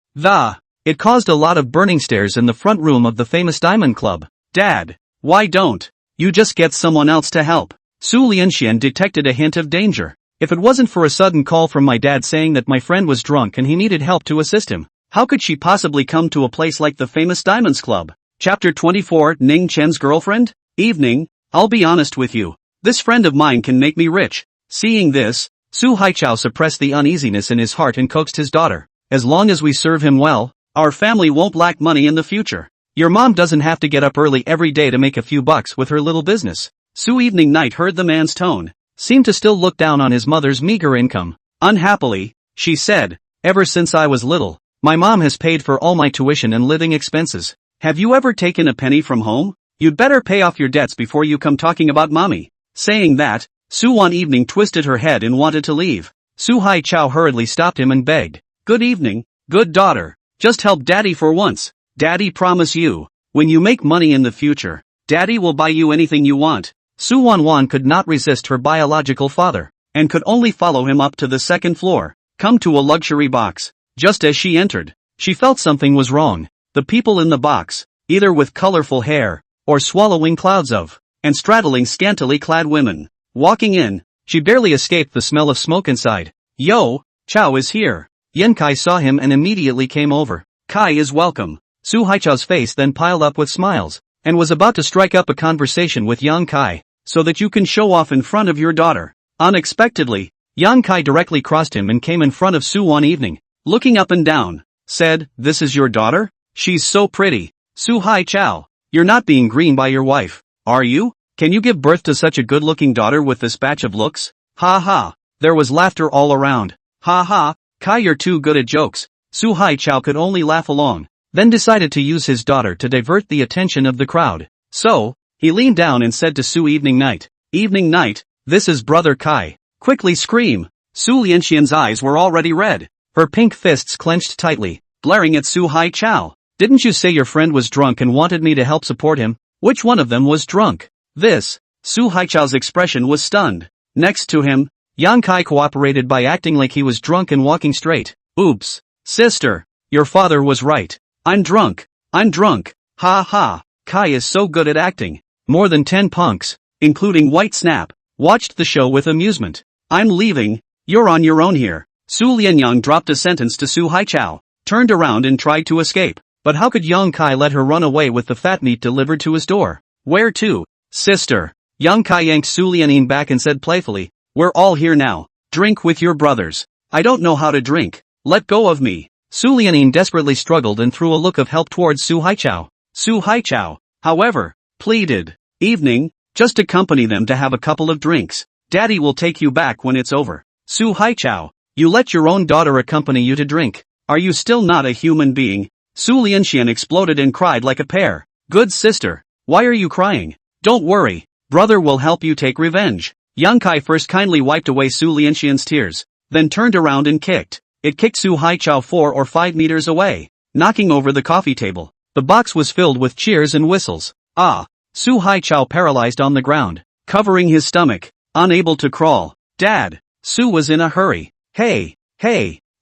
It caused a lot of burning stares in the front room of the famous Diamond Club. Dad, why don't you just get someone else to help? Su Lianxian detected a hint of danger. If it wasn't for a sudden call from my dad saying that my friend was drunk and he needed help to assist him, how could she possibly come to a place like the famous Diamonds Club? Chapter 24, Ning Chen's girlfriend? Evening, I'll be honest with you. This friend of mine can make me rich. Seeing this, Su Haichao suppressed the uneasiness in his heart and coaxed his daughter. As long as we serve him well, our family won't lack money in the future. Your mom doesn't have to get up early every day to make a few bucks with her little business. Su Evening Night heard the man's tone, seemed to still look down on his mother's meager income. Unhappily, she said, ever since I was little, my mom has paid for all my tuition and living expenses. Have you ever taken a penny from home? You'd better pay off your debts before you come talking about mommy. Saying that, Su Wan Evening twisted her head and wanted to leave. Su Hai Chao hurriedly stopped him and begged, good evening, good daughter. Just help daddy for once. Daddy promise you, when you make money in the future, daddy will buy you anything you want. Su Wan could not resist her biological father, and could only follow him up to the second floor. Come to a luxury box. Just as she entered, she felt something was wrong. The people in the box, either with colorful hair, or swallowing clouds of, and straddling scantily clad women. Walking in, she barely escaped the smell of smoke inside. Yo, Chao is here. Yan Kai saw him and immediately came over. Kai is welcome. Su Haichao's face then piled up with smiles, and was about to strike up a conversation with Yang Kai, so that you can show off in front of your daughter. Unexpectedly, Yang Kai directly crossed him and came in front of Su one evening, looking up and down, said, "This is your daughter? She's so pretty. Su Haichao, you're not being green by your wife, are you? Can you give birth to such a good-looking daughter with this batch of looks?" Ha ha. There was laughter all around. Ha ha, Kai, you're too good at jokes. Su Haichao could only laugh along, then decided to use his daughter to divert the attention of the crowd. So, he leaned down and said to Su, "Evening night. Evening night, this is brother Kai. Quickly scream." Su Lianxian's eyes were already red, her pink fists clenched tightly, glaring at Su Haichao. "Didn't you say your friend was drunk and wanted me to help support him? Which one of them was drunk?" This. Su Haichao's expression was stunned. Next to him, Yang Kai cooperated by acting like he was drunk and walking straight. "Oops. Sister, your father was right. I'm drunk. I'm drunk. Ha ha." Kai is so good at acting. More than 10 punks, including White Snap, watched the show with amusement. "I'm leaving. You're on your own here." Su Lianyang dropped a sentence to Su Haichao, turned around and tried to escape. But how could Yang Kai let her run away with the fat meat delivered to his door? "Where to, sister?" Yang Kai yanked Su Lianin back and said playfully, "We're all here now. Drink with your brothers." "I don't know how to drink. Let go of me." Su Lianin desperately struggled and threw a look of help towards Su Haichao. Su Haichao, however, pleaded, "Evening, just accompany them to have a couple of drinks. Daddy will take you back when it's over." Su Haichao, you let your own daughter accompany you to drink. Are you still not a human being? Su Lianxian exploded and cried like a pear. "Good sister, why are you crying? Don't worry, brother will help you take revenge." Yang Kai first kindly wiped away Su Lianxian's tears, then turned around and kicked. It kicked Su Haichao 4 or 5 meters away, knocking over the coffee table. The box was filled with cheers and whistles. Ah! Su Haichao paralyzed on the ground, covering his stomach, unable to crawl. "Dad!" Su was in a hurry. Hey,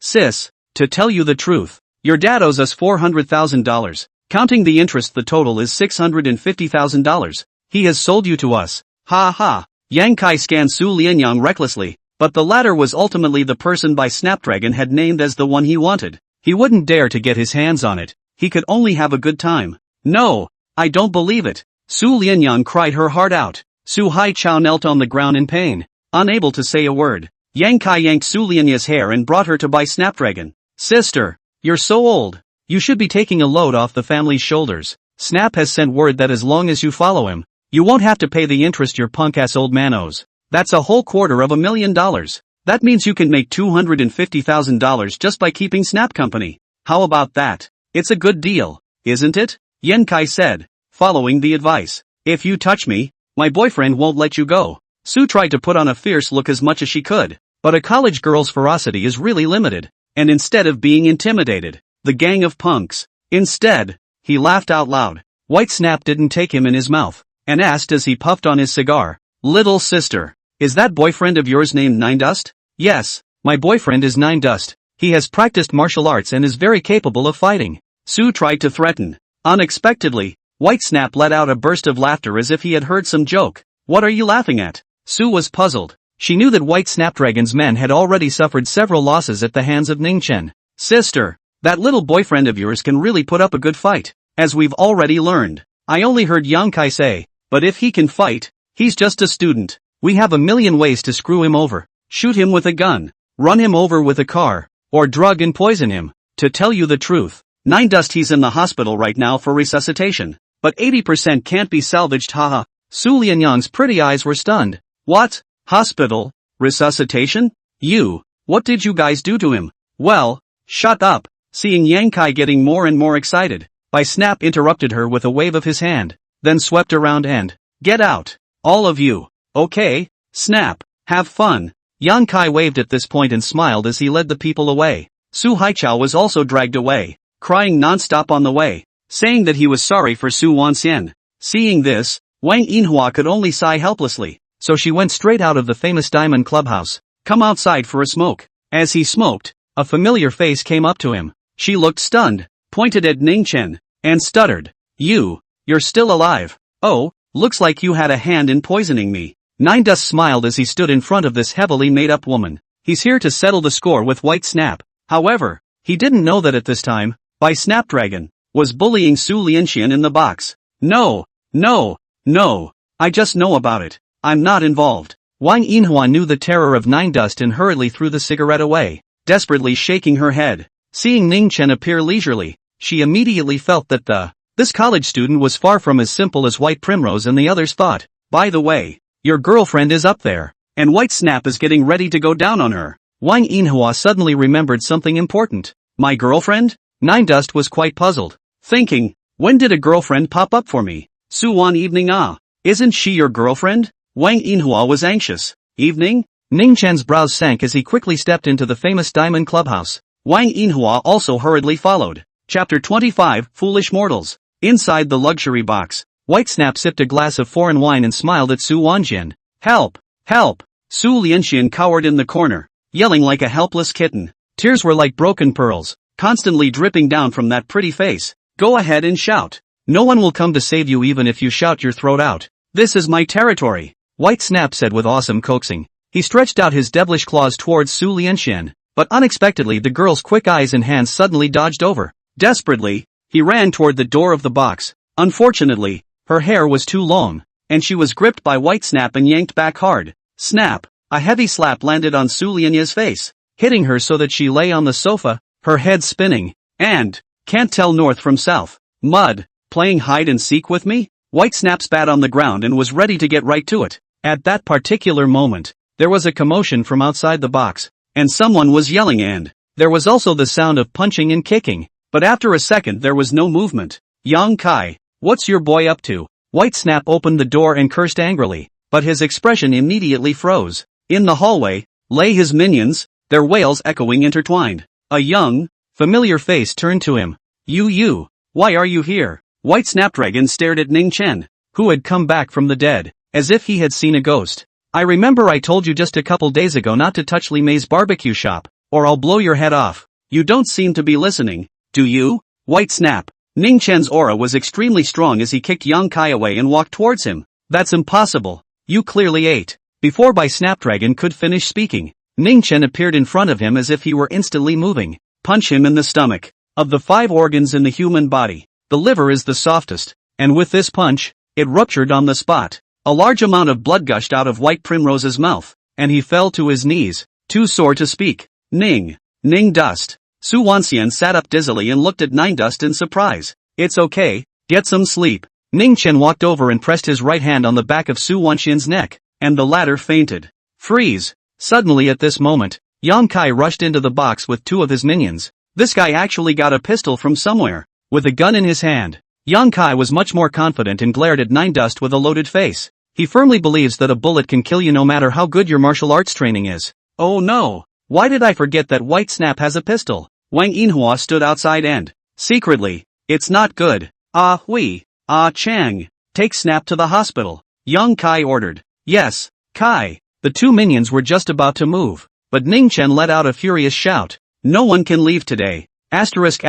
sis, to tell you the truth, your dad owes us $400,000. Counting the interest, the total is $650,000. He has sold you to us. Ha ha. Yang Kai scanned Su Lianyang recklessly, but the latter was ultimately the person by Snapdragon had named as the one he wanted. He wouldn't dare to get his hands on it. He could only have a good time. "No, I don't believe it." Su Lianyang cried her heart out. Su Haichao knelt on the ground in pain, unable to say a word. Yang Kai yanked Su Lianya's hair and brought her to by Snapdragon. "Sister, you're so old. You should be taking a load off the family's shoulders. Snap has sent word that as long as you follow him, you won't have to pay the interest your punk-ass old man owes. That's a whole $250,000. That means you can make $250,000 just by keeping Snap company. How about that? It's a good deal, isn't it?" Yan Kai said, following the advice. "If you touch me, my boyfriend won't let you go." Su tried to put on a fierce look as much as she could, but a college girl's ferocity is really limited, and instead of being intimidated, the gang of punks, instead, he laughed out loud. White Snap didn't take him in his mouth, and asked as he puffed on his cigar, "Little sister, is that boyfriend of yours named Nine Dust?" "Yes, my boyfriend is Nine Dust. He has practiced martial arts and is very capable of fighting." Su tried to threaten. Unexpectedly, White Snap let out a burst of laughter as if he had heard some joke. "What are you laughing at?" Su was puzzled. She knew that White Snapdragon's men had already suffered several losses at the hands of Ningchen. "Sister, that little boyfriend of yours can really put up a good fight, as we've already learned. I only heard Yang Kai say, but if he can fight, he's just a student. We have a million ways to screw him over. Shoot him with a gun, run him over with a car, or drug and poison him. To tell you the truth, Nine Dust, he's in the hospital right now for resuscitation, but 80% can't be salvaged." Haha. Su Lianyang's pretty eyes were stunned. "What? Hospital? Resuscitation? What did you guys do to him?" "Well, shut up." Seeing Yang Kai getting more and more excited, By Snap interrupted her with a wave of his hand, then swept around and, "Get out, all of you, okay? Snap, have fun." Yang Kai waved at this point and smiled as he led the people away. Su Haichao was also dragged away, crying non-stop on the way, saying that he was sorry for Su Wanxian. Seeing this, Wang Yinhua could only sigh helplessly, so she went straight out of the famous Diamond Clubhouse. "Come outside for a smoke." As he smoked, a familiar face came up to him. She looked stunned, pointed at Ning Chen, and stuttered. You're still alive. Oh, looks like you had a hand in poisoning me. Nine Dust smiled as he stood in front of this heavily made-up woman. He's here to settle the score with White Snap. However, he didn't know that at this time, Bai Snapdragon was bullying Su Lianxian in the box. No, I just know about it. I'm not involved. Wang Yinhua knew the terror of Nine Dust and hurriedly threw the cigarette away, desperately shaking her head. Seeing Ning Chen appear leisurely, she immediately felt that this college student was far from as simple as White Primrose and the others thought. By the way, your girlfriend is up there, and White Snap is getting ready to go down on her. Wang Yinhua suddenly remembered something important. My girlfriend? Nine Dust was quite puzzled, thinking, when did a girlfriend pop up for me? One evening isn't she your girlfriend? Wang Yinhua was anxious. Evening? Ning Chen's brows sank as he quickly stepped into the famous Diamond Clubhouse. Wang Yinhua also hurriedly followed. Chapter 25, Foolish Mortals. Inside the luxury box, White Snap sipped a glass of foreign wine and smiled at Su Wanjian. Help! Help! Su Lianxian cowered in the corner, yelling like a helpless kitten. Tears were like broken pearls, constantly dripping down from that pretty face. Go ahead and shout. No one will come to save you even if you shout your throat out. This is my territory, White Snap said with awesome coaxing. He stretched out his devilish claws towards Su Lianxian, but unexpectedly the girl's quick eyes and hands suddenly dodged over. Desperately, he ran toward the door of the box. Unfortunately, her hair was too long, and she was gripped by White Snap and yanked back hard. Snap! A heavy slap landed on Su Lianya's face, hitting her so that she lay on the sofa, her head spinning, and can't tell north from south. Mud, playing hide and seek with me? White Snap spat on the ground and was ready to get right to it. At that particular moment, there was a commotion from outside the box, and someone was yelling and there was also the sound of punching and kicking. But after a second there was no movement. Yang Kai, what's your boy up to? White Snap opened the door and cursed angrily, but his expression immediately froze. In the hallway lay his minions, their wails echoing intertwined. A young, familiar face turned to him. You, why are you here? White Snapdragon stared at Ning Chen, who had come back from the dead, as if he had seen a ghost. I remember I told you just a couple days ago not to touch Li Mei's barbecue shop, or I'll blow your head off. You don't seem to be listening. Do you? White Snap. Ning Chen's aura was extremely strong as he kicked Yang Kai away and walked towards him. That's impossible. You clearly ate. Before Bai Snapdragon could finish speaking, Ning Chen appeared in front of him as if he were instantly moving. Punch him in the stomach. Of the 5 organs in the human body, the liver is the softest, and with this punch, it ruptured on the spot. A large amount of blood gushed out of White Primrose's mouth, and he fell to his knees, too sore to speak. Ning Dust. Su Wanxian sat up dizzily and looked at Nine Dust in surprise. It's okay, get some sleep. Ning Chen walked over and pressed his right hand on the back of Su Wanxian's neck, and the latter fainted. Freeze! Suddenly at this moment, Yang Kai rushed into the box with 2 of his minions. This guy actually got a pistol from somewhere, with a gun in his hand. Yang Kai was much more confident and glared at Nine Dust with a loaded face. He firmly believes that a bullet can kill you no matter how good your martial arts training is. Oh no! Why did I forget that White Snap has a pistol? Wang Yinhua stood outside and, secretly, it's not good. Chang, take Snap to the hospital. Yang Kai ordered. Yes, Kai. The 2 minions were just about to move, but Ning Chen let out a furious shout. No one can leave today. Asterisk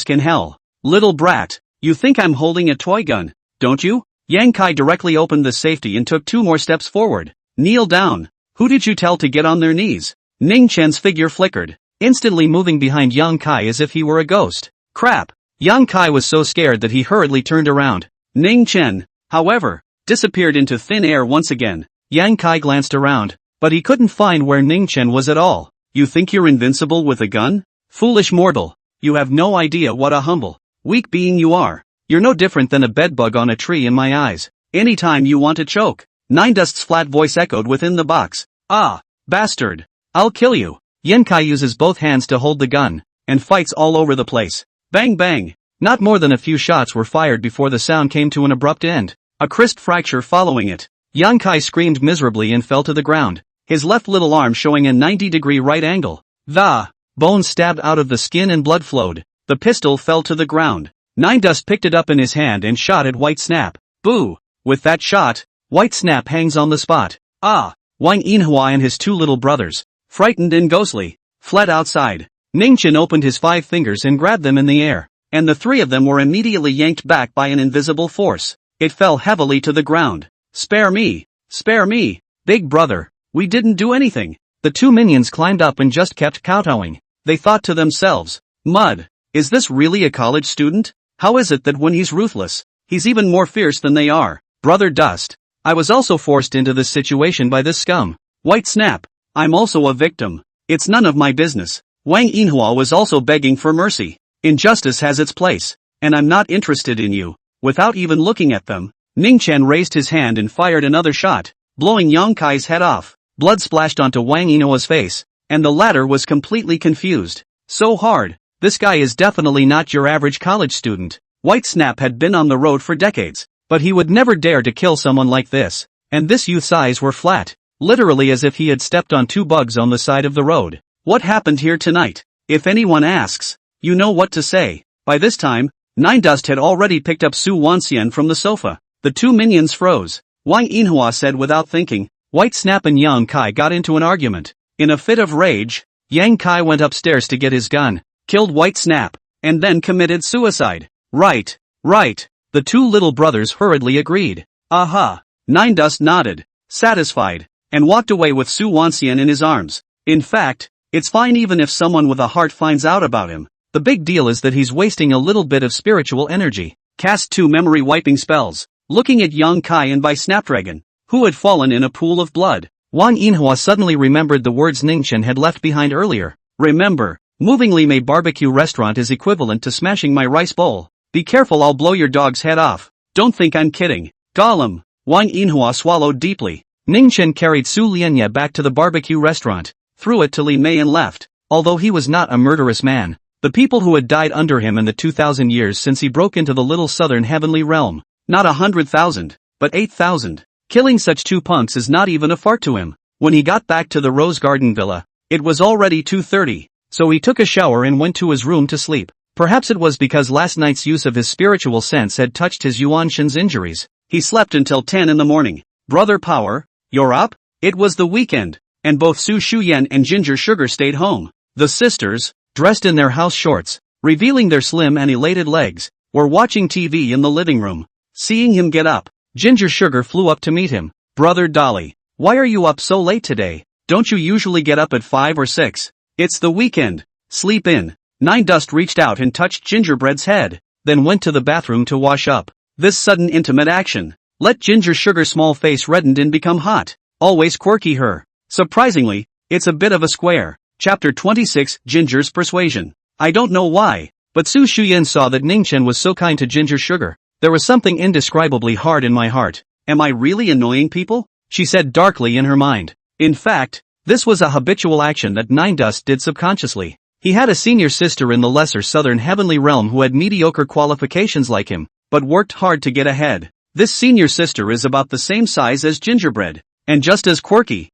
in hell. Little brat, you think I'm holding a toy gun, don't you? Yang Kai directly opened the safety and took 2 more steps forward. Kneel down. Who did you tell to get on their knees? Ning Chen's figure flickered, instantly moving behind Yang Kai as if he were a ghost. Crap! Yang Kai was so scared that he hurriedly turned around. Ning Chen, however, disappeared into thin air once again. Yang Kai glanced around, but he couldn't find where Ning Chen was at all. You think you're invincible with a gun? Foolish mortal, you have no idea what a humble, weak being you are. You're no different than a bedbug on a tree in my eyes. Anytime you want to choke. Nine Dust's flat voice echoed within the box. Ah, bastard. I'll kill you. Yan Kai uses both hands to hold the gun, and fights all over the place. Bang bang. Not more than a few shots were fired before the sound came to an abrupt end. A crisp fracture following it. Yan Kai screamed miserably and fell to the ground, his left little arm showing a 90-degree right angle. The bone stabbed out of the skin and blood flowed. The pistol fell to the ground. Nine Dust picked it up in his hand and shot at White Snap. Boo! With that shot, White Snap hangs on the spot. Ah! Wang Yinhua and his 2 little brothers, frightened and ghostly, fled outside. Ningchen opened his 5 fingers and grabbed them in the air, and the 3 of them were immediately yanked back by an invisible force. It fell heavily to the ground. Spare me! Spare me! Big brother, we didn't do anything. The 2 minions climbed up and just kept kowtowing. They thought to themselves, Mud, is this really a college student? How is it that when he's ruthless, he's even more fierce than they are? Brother Dust, I was also forced into this situation by this scum. White Snap, I'm also a victim. It's none of my business. Wang Yinhua was also begging for mercy. Injustice has its place, and I'm not interested in you. Without even looking at them, Ningchen raised his hand and fired another shot, blowing Yang Kai's head off. Blood splashed onto Wang Yinhua's face, and the latter was completely confused. So hard, this guy is definitely not your average college student. White Snap had been on the road for decades, but he would never dare to kill someone like this, and this youth's eyes were flat, literally as if he had stepped on 2 bugs on the side of the road. What happened here tonight? If anyone asks, you know what to say. By this time, Nine Dust had already picked up Su Wanxian from the sofa. The 2 minions froze. Wang Yinhua said without thinking. White Snap and Yang Kai got into an argument. In a fit of rage, Yang Kai went upstairs to get his gun, killed White Snap, and then committed suicide. Right, right, the 2 little brothers hurriedly agreed. Aha! Nine Dust nodded, satisfied, and walked away with Su Wanxian in his arms. In fact, it's fine even if someone with a heart finds out about him. The big deal is that he's wasting a little bit of spiritual energy. Cast 2 memory wiping spells, looking at Yang Kai and by Snapdragon, who had fallen in a pool of blood. Wang Yinhua suddenly remembered the words Ningchen had left behind earlier. Remember, moving Lime barbecue restaurant is equivalent to smashing my rice bowl. Be careful, I'll blow your dog's head off. Don't think I'm kidding. Gollum. Wang Yinhua swallowed deeply. Ningchen carried Su Lianya back to the barbecue restaurant, threw it to Li Mei and left. Although he was not a murderous man, the people who had died under him in the 2,000 years since he broke into the little southern heavenly realm, not 100,000, but 8,000. Killing such 2 punks is not even a fart to him. When he got back to the Rose Garden Villa, it was already 2:30, so he took a shower and went to his room to sleep. Perhaps it was because last night's use of his spiritual sense had touched his Yuanshan's injuries. He slept until 10 in the morning. Brother Power, you're up? It was the weekend, and both Su Shuyan and Ginger Sugar stayed home. The sisters, dressed in their house shorts, revealing their slim and elated legs, were watching TV in the living room. Seeing him get up, Ginger Sugar flew up to meet him. Brother Dolly, why are you up so late today? Don't you usually get up at 5 or 6? It's the weekend. Sleep in. Nine Dust reached out and touched Gingerbread's head, then went to the bathroom to wash up. This sudden intimate action let Ginger Sugar's small face reddened and become hot. Always quirky her. Surprisingly, it's a bit of a square. Chapter 26, Ginger's Persuasion. I don't know why, but Su Shuyan saw that Ningchen was so kind to Ginger Sugar. There was something indescribably hard in my heart. Am I really annoying people? She said darkly in her mind. In fact, this was a habitual action that Nine Dust did subconsciously. He had a senior sister in the lesser southern heavenly realm who had mediocre qualifications like him, but worked hard to get ahead. This senior sister is about the same size as Gingerbread, and just as quirky.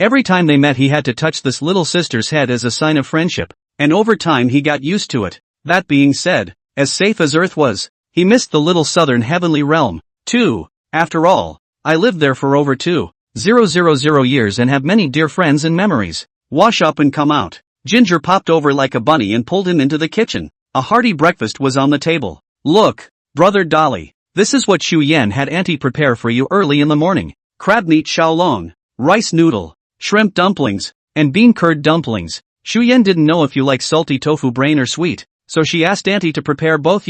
Every time they met he had to touch this little sister's head as a sign of friendship, and over time he got used to it. That being said, as safe as Earth was, he missed the little southern heavenly realm, too. After all, I lived there for over 2,000 years and have many dear friends and memories. Wash up and come out. Ginger popped over like a bunny and pulled him into the kitchen. A hearty breakfast was on the table. Look, Brother Dolly, this is what Shu Yan had Auntie prepare for you early in the morning. Crab meat xiaolong, rice noodle, shrimp dumplings, and bean curd dumplings. Shu Yan didn't know if you like salty tofu brain or sweet, so she asked Auntie to prepare both.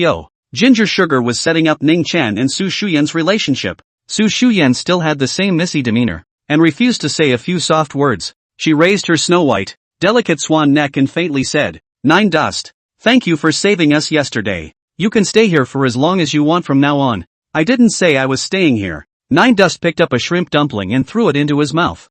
Ginger Sugar was setting up Ning Chen and Su Shuyan's relationship. Su Shuyan still had the same missy demeanor, and refused to say a few soft words. She raised her snow-white, delicate swan neck and faintly said, Nine Dust, thank you for saving us yesterday. You can stay here for as long as you want from now on. I didn't say I was staying here. Nine Dust picked up a shrimp dumpling and threw it into his mouth.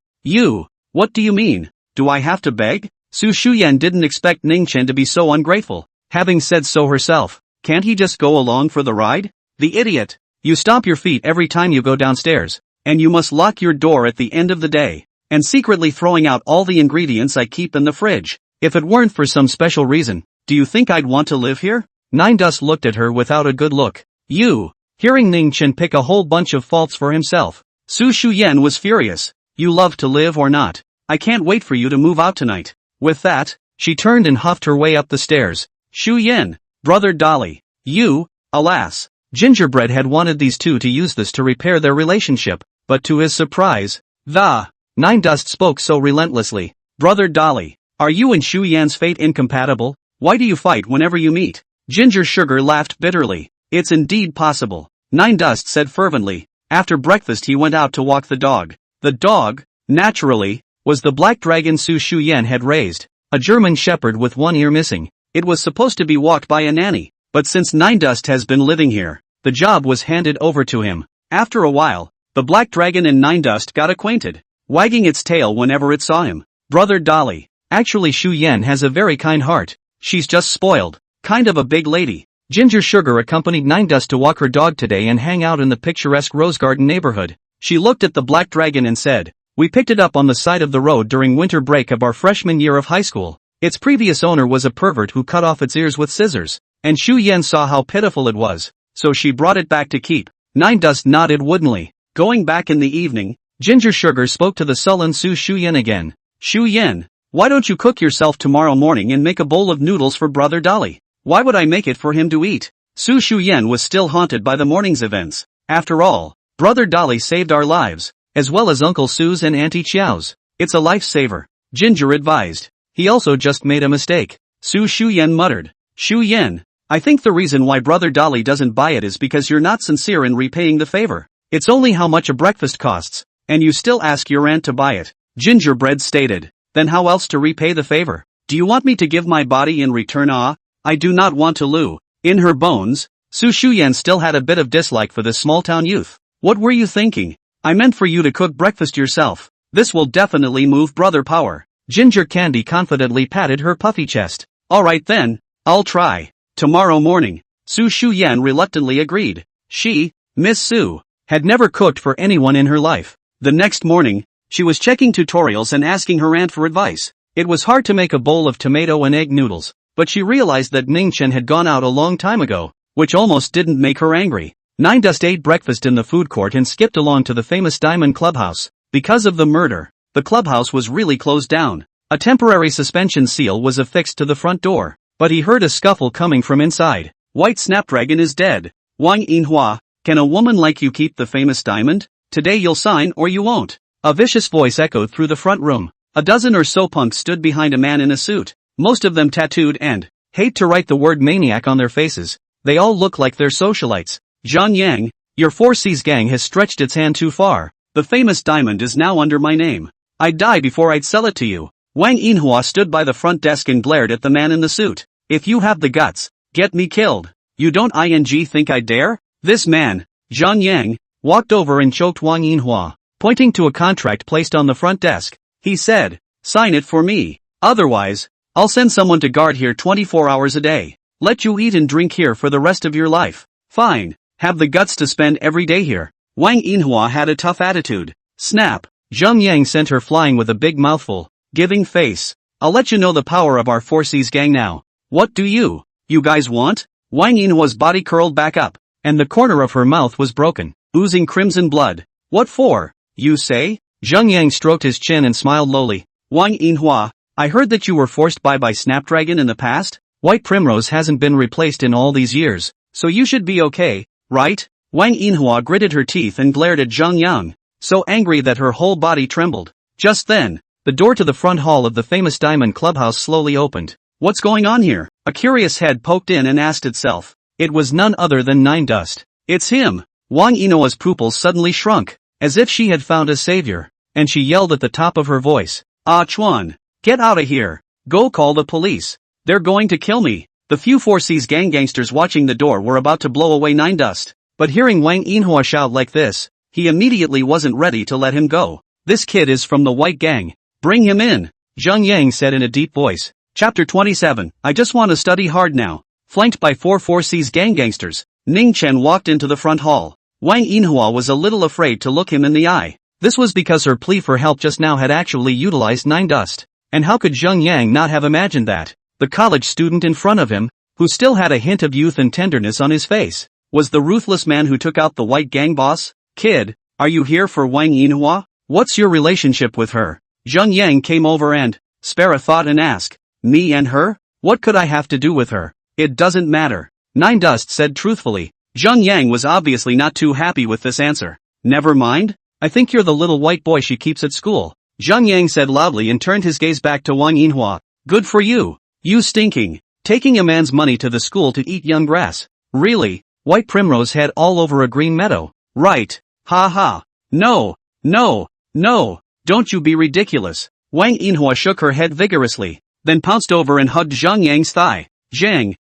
What do you mean? Do I have to beg? Su Shuyan didn't expect Ning Chen to be so ungrateful. Having said so herself, can't he just go along for the ride? The idiot. You stomp your feet every time you go downstairs, and you must lock your door at the end of the day, and secretly throwing out all the ingredients I keep in the fridge. If it weren't for some special reason, do you think I'd want to live here? Nine Dust looked at her without a good look. Hearing Ning Chen pick a whole bunch of faults for himself, Su Shuyan was furious. You love to live or not? I can't wait for you to move out tonight. With that, she turned and huffed her way up the stairs. Shu Yen, brother Dolly, you, alas. Gingerbread had wanted these two to use this to repair their relationship, but to his surprise, Nine Dust spoke so relentlessly. Brother Dolly, are you and Shu Yan's fate incompatible? Why do you fight whenever you meet? Ginger Sugar laughed bitterly. It's indeed possible, Nine Dust said fervently. After breakfast he went out to walk the dog. The dog, naturally, was the black dragon Su Shu Yan had raised, a German shepherd with one ear missing. It was supposed to be walked by a nanny, but since Nine Dust has been living here, the job was handed over to him. After a while, the black dragon and Nine Dust got acquainted, wagging its tail whenever it saw him. Brother Dolly, actually Shu Yan has a very kind heart. She's just spoiled, kind of a big lady. Ginger Sugar accompanied Nine Dust to walk her dog today and hang out in the picturesque Rose Garden neighborhood. She looked at the black dragon and said, "We picked it up on the side of the road during winter break of our freshman year of high school. Its previous owner was a pervert who cut off its ears with scissors, and Shu Yan saw how pitiful it was, so she brought it back to keep." Nine Dust nodded woodenly. Going back in the evening, Ginger Sugar spoke to the sullen Su Shu Yan again. Shu Yan, why don't you cook yourself tomorrow morning and make a bowl of noodles for brother Dolly? Why would I make it for him to eat? Su Shu Yan was still haunted by the morning's events. After all, brother Dolly saved our lives, as well as Uncle Su's and Auntie Chiao's. It's a lifesaver, Ginger advised. He also just made a mistake. Su Shu Yan muttered. Shu Yan, I think the reason why brother Dolly doesn't buy it is because you're not sincere in repaying the favor. It's only how much a breakfast costs, and you still ask your aunt to buy it. Gingerbread stated. Then how else to repay the favor? Do you want me to give my body in return? I do not want to lose. In her bones, Su Shu Yan still had a bit of dislike for this small-town youth. What were you thinking? I meant for you to cook breakfast yourself. This will definitely move brother power. Ginger Candy confidently patted her puffy chest. Alright then, I'll try. Tomorrow morning, Su Shu Yan reluctantly agreed. She, Miss Su, had never cooked for anyone in her life. The next morning, she was checking tutorials and asking her aunt for advice. It was hard to make a bowl of tomato and egg noodles, but she realized that Ning Chen had gone out a long time ago, which almost didn't make her angry. Nine Dust ate breakfast in the food court and skipped along to the famous Diamond Clubhouse. Because of the murder, the clubhouse was really closed down. A temporary suspension seal was affixed to the front door, but he heard a scuffle coming from inside. White Snapdragon is dead. Wang Yinhua, can a woman like you keep the famous diamond? Today you'll sign or you won't. A vicious voice echoed through the front room. A dozen or so punks stood behind a man in a suit, most of them tattooed and, hate to write the word maniac on their faces. They all look like they're socialites. Zhang Yang, your 4C's gang has stretched its hand too far. The famous diamond is now under my name. I'd die before I'd sell it to you. Wang Yinhua stood by the front desk and glared at the man in the suit. If you have the guts, get me killed. You don't think I dare? This man, Zhang Yang, walked over and choked Wang Yinhua, pointing to a contract placed on the front desk. He said, sign it for me. Otherwise, I'll send someone to guard here 24 hours a day. Let you eat and drink here for the rest of your life. Fine, have the guts to spend every day here. Wang Yinhua had a tough attitude. Snap. Zhang Yang sent her flying with a big mouthful, giving face. I'll let you know the power of our 4C's gang now. What do you guys want? Wang Yinhua's body curled back up, and the corner of her mouth was broken, oozing crimson blood. What for, you say? Zhang Yang stroked his chin and smiled lowly. Wang Yinhua, I heard that you were forced by Snapdragon in the past? White Primrose hasn't been replaced in all these years, so you should be okay, right? Wang Yinhua gritted her teeth and glared at Zhang Yang, so angry that her whole body trembled. Just then, the door to the front hall of the famous Diamond Clubhouse slowly opened. What's going on here? A curious head poked in and asked itself. It was none other than Nine Dust. It's him! Wang Yinhua's pupils suddenly shrunk, as if she had found a savior, and she yelled at the top of her voice. Ah Chuan, get out of here. Go call the police. They're going to kill me. The few 4C's gang gangsters watching the door were about to blow away Nine Dust, but hearing Wang Yinhua shout like this, he immediately wasn't ready to let him go. This kid is from the White Gang. Bring him in, Zhang Yang said in a deep voice. Chapter 27, I just want to study hard now. Flanked by 4C's gang gangsters, Ning Chen walked into the front hall. Wang Yinhua was a little afraid to look him in the eye. This was because her plea for help just now had actually utilized Nine Dust. And how could Zhang Yang not have imagined that? The college student in front of him, who still had a hint of youth and tenderness on his face, was the ruthless man who took out the White Gang boss. Kid, are you here for Wang Yinhua? What's your relationship with her? Zhang Yang came over and Spare a thought and ask. Me and her? What could I have to do with her? It doesn't matter. Nine Dust said truthfully. Zhang Yang was obviously not too happy with this answer. Never mind. I think you're the little white boy she keeps at school. Zhang Yang said loudly and turned his gaze back to Wang Yinhua. Good for you. You stinking. Taking a man's money to the school to eat young grass. Really? White Primrose head all over a green meadow. Right. Ha ha. No. No. No. Don't you be ridiculous. Wang Yinhua shook her head vigorously, then pounced over and hugged Zhang Yang's thigh. Zhang,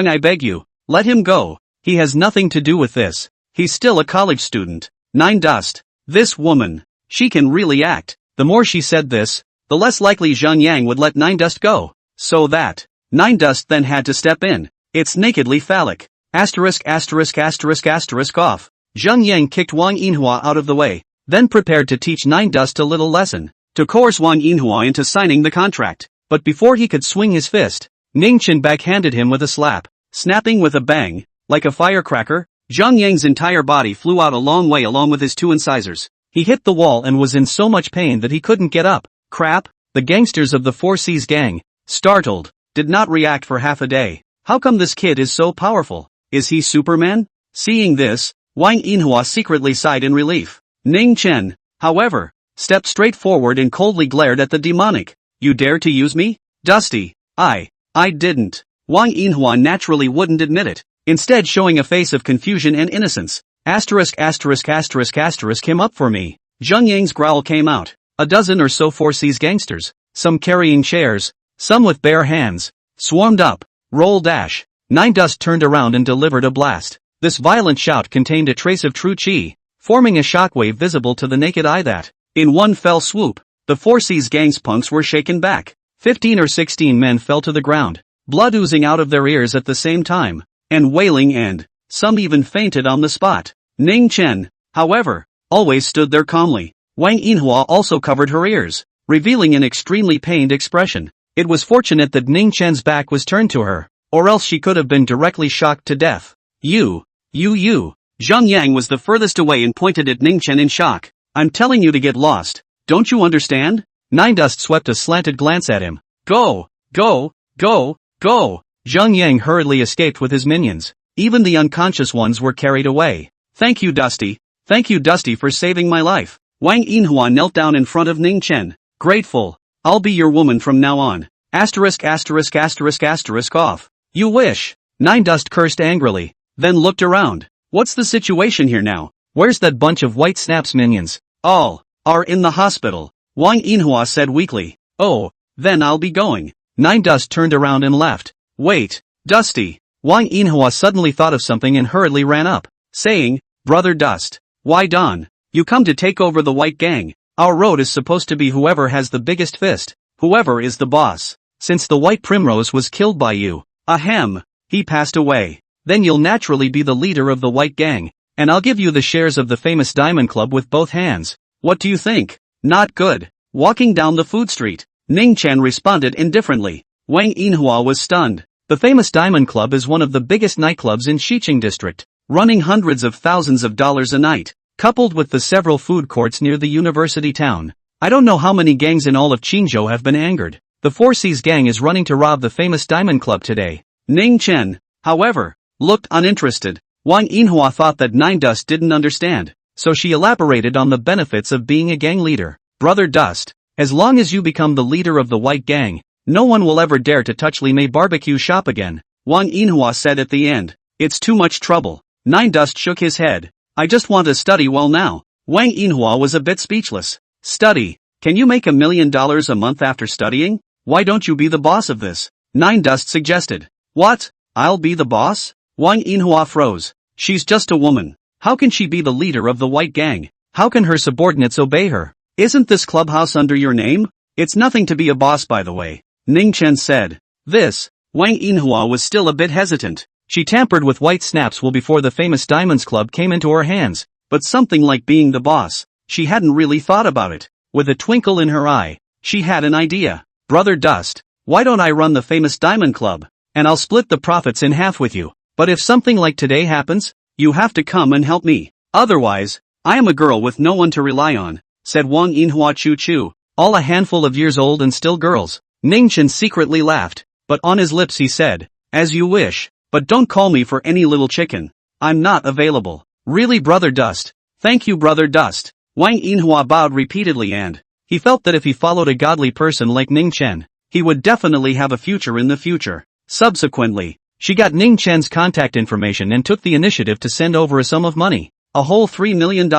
I beg you, let him go. He has nothing to do with this. He's still a college student. Nine Dust. This woman. She can really act. The more she said this, the less likely Zhang Yang would let Nine Dust go. So that. Nine Dust then had to step in. It's nakedly phallic. Asterisk asterisk asterisk asterisk off. Zhang Yang kicked Wang Yinhua out of the way, then prepared to teach Nine Dust a little lesson, to coerce Wang Yinhua into signing the contract. But before he could swing his fist, Ning Chen backhanded him with a slap, snapping with a bang, like a firecracker. Zhang Yang's entire body flew out a long way along with his two incisors. He hit the wall and was in so much pain that he couldn't get up. Crap, the gangsters of the Four Seas gang, startled, did not react for half a day. How come this kid is so powerful? Is he Superman? Seeing this, Wang Yinhua secretly sighed in relief. Ning Chen, however, stepped straight forward and coldly glared at the demonic. You dare to use me? Dusty. I didn't. Wang Yinhua naturally wouldn't admit it, instead showing a face of confusion and innocence. Asterisk asterisk asterisk asterisk him up for me. Zhang Yang's growl came out. A dozen or so Four Seas gangsters, some carrying chairs, some with bare hands, swarmed up. Roll dash. Nine Dust turned around and delivered a blast. This violent shout contained a trace of true chi, forming a shockwave visible to the naked eye that, in one fell swoop, the Four Seas gang's punks were shaken back. 15 or 16 men fell to the ground, blood oozing out of their ears at the same time, and wailing, and some even fainted on the spot. Ning Chen, however, always stood there calmly. Wang Yinhua also covered her ears, revealing an extremely pained expression. It was fortunate that Ning Chen's back was turned to her, or else she could have been directly shocked to death. You. Zhang Yang was the furthest away and pointed at Ning Chen in shock. I'm telling you to get lost. Don't you understand? Nine Dust swept a slanted glance at him. Go. Zhang Yang hurriedly escaped with his minions. Even the unconscious ones were carried away. Thank you, Dusty. Thank you, Dusty, for saving my life. Wang Yinhua knelt down in front of Ning Chen. Grateful. I'll be your woman from now on. Asterisk asterisk asterisk asterisk off. You wish. Nine Dust cursed angrily, then looked around. What's the situation here now? Where's that bunch of White Snap's minions? All are in the hospital. Wang Yinhua said weakly. Oh, then I'll be going. Nine Dust turned around and left. Wait, Dusty. Wang Yinhua suddenly thought of something and hurriedly ran up, saying, Brother Dust. Why Don? You come to take over the White Gang. Our road is supposed to be whoever has the biggest fist, whoever is the boss. Since the White Primrose was killed by you, ahem, he passed away. Then you'll naturally be the leader of the White Gang, and I'll give you the shares of the famous Diamond Club with both hands. What do you think? Not good. Walking down the food street, Ning Chen responded indifferently. Wang Yinhua was stunned. The famous Diamond Club is one of the biggest nightclubs in Xiqing district, running hundreds of thousands of dollars a night, coupled with the several food courts near the university town. I don't know how many gangs in all of Qingzhou have been angered. The Four Seas gang is running to rob the famous Diamond Club today. Ning Chen, however, looked uninterested. Wang Yinhua thought that Nine Dust didn't understand, so she elaborated on the benefits of being a gang leader. Brother Dust, as long as you become the leader of the White Gang, no one will ever dare to touch Li Mei barbecue shop again. Wang Yinhua said at the end. It's too much trouble. Nine Dust shook his head. I just want to study well now. Wang Yinhua was a bit speechless. Study? Can you make $1 million a month after studying? Why don't you be the boss of this? Nine Dust suggested. What? I'll be the boss? Wang Yinhua froze. She's just a woman. How can she be the leader of the White Gang? How can her subordinates obey her? Isn't this clubhouse under your name? It's nothing to be a boss, by the way. Ning Chen said. This. Wang Yinhua was still a bit hesitant. She tampered with White Snaps well before the famous Diamonds Club came into her hands, but something like being the boss, she hadn't really thought about it. With a twinkle in her eye, she had an idea. Brother Dust, why don't I run the famous Diamond Club, and I'll split the profits in half with you. But if something like today happens, you have to come and help me. Otherwise, I am a girl with no one to rely on, said Wang Yinhua Chu Chu. All a handful of years old and still girls. Ning Chen secretly laughed, but on his lips he said, as you wish, but don't call me for any little chicken. I'm not available. Really, Brother Dust? Thank you, Brother Dust. Wang Yinhua bowed repeatedly and he felt that if he followed a godly person like Ning Chen, he would definitely have a future in the future. Subsequently, she got Ning Chen's contact information and took the initiative to send over a sum of money, a whole $3 million.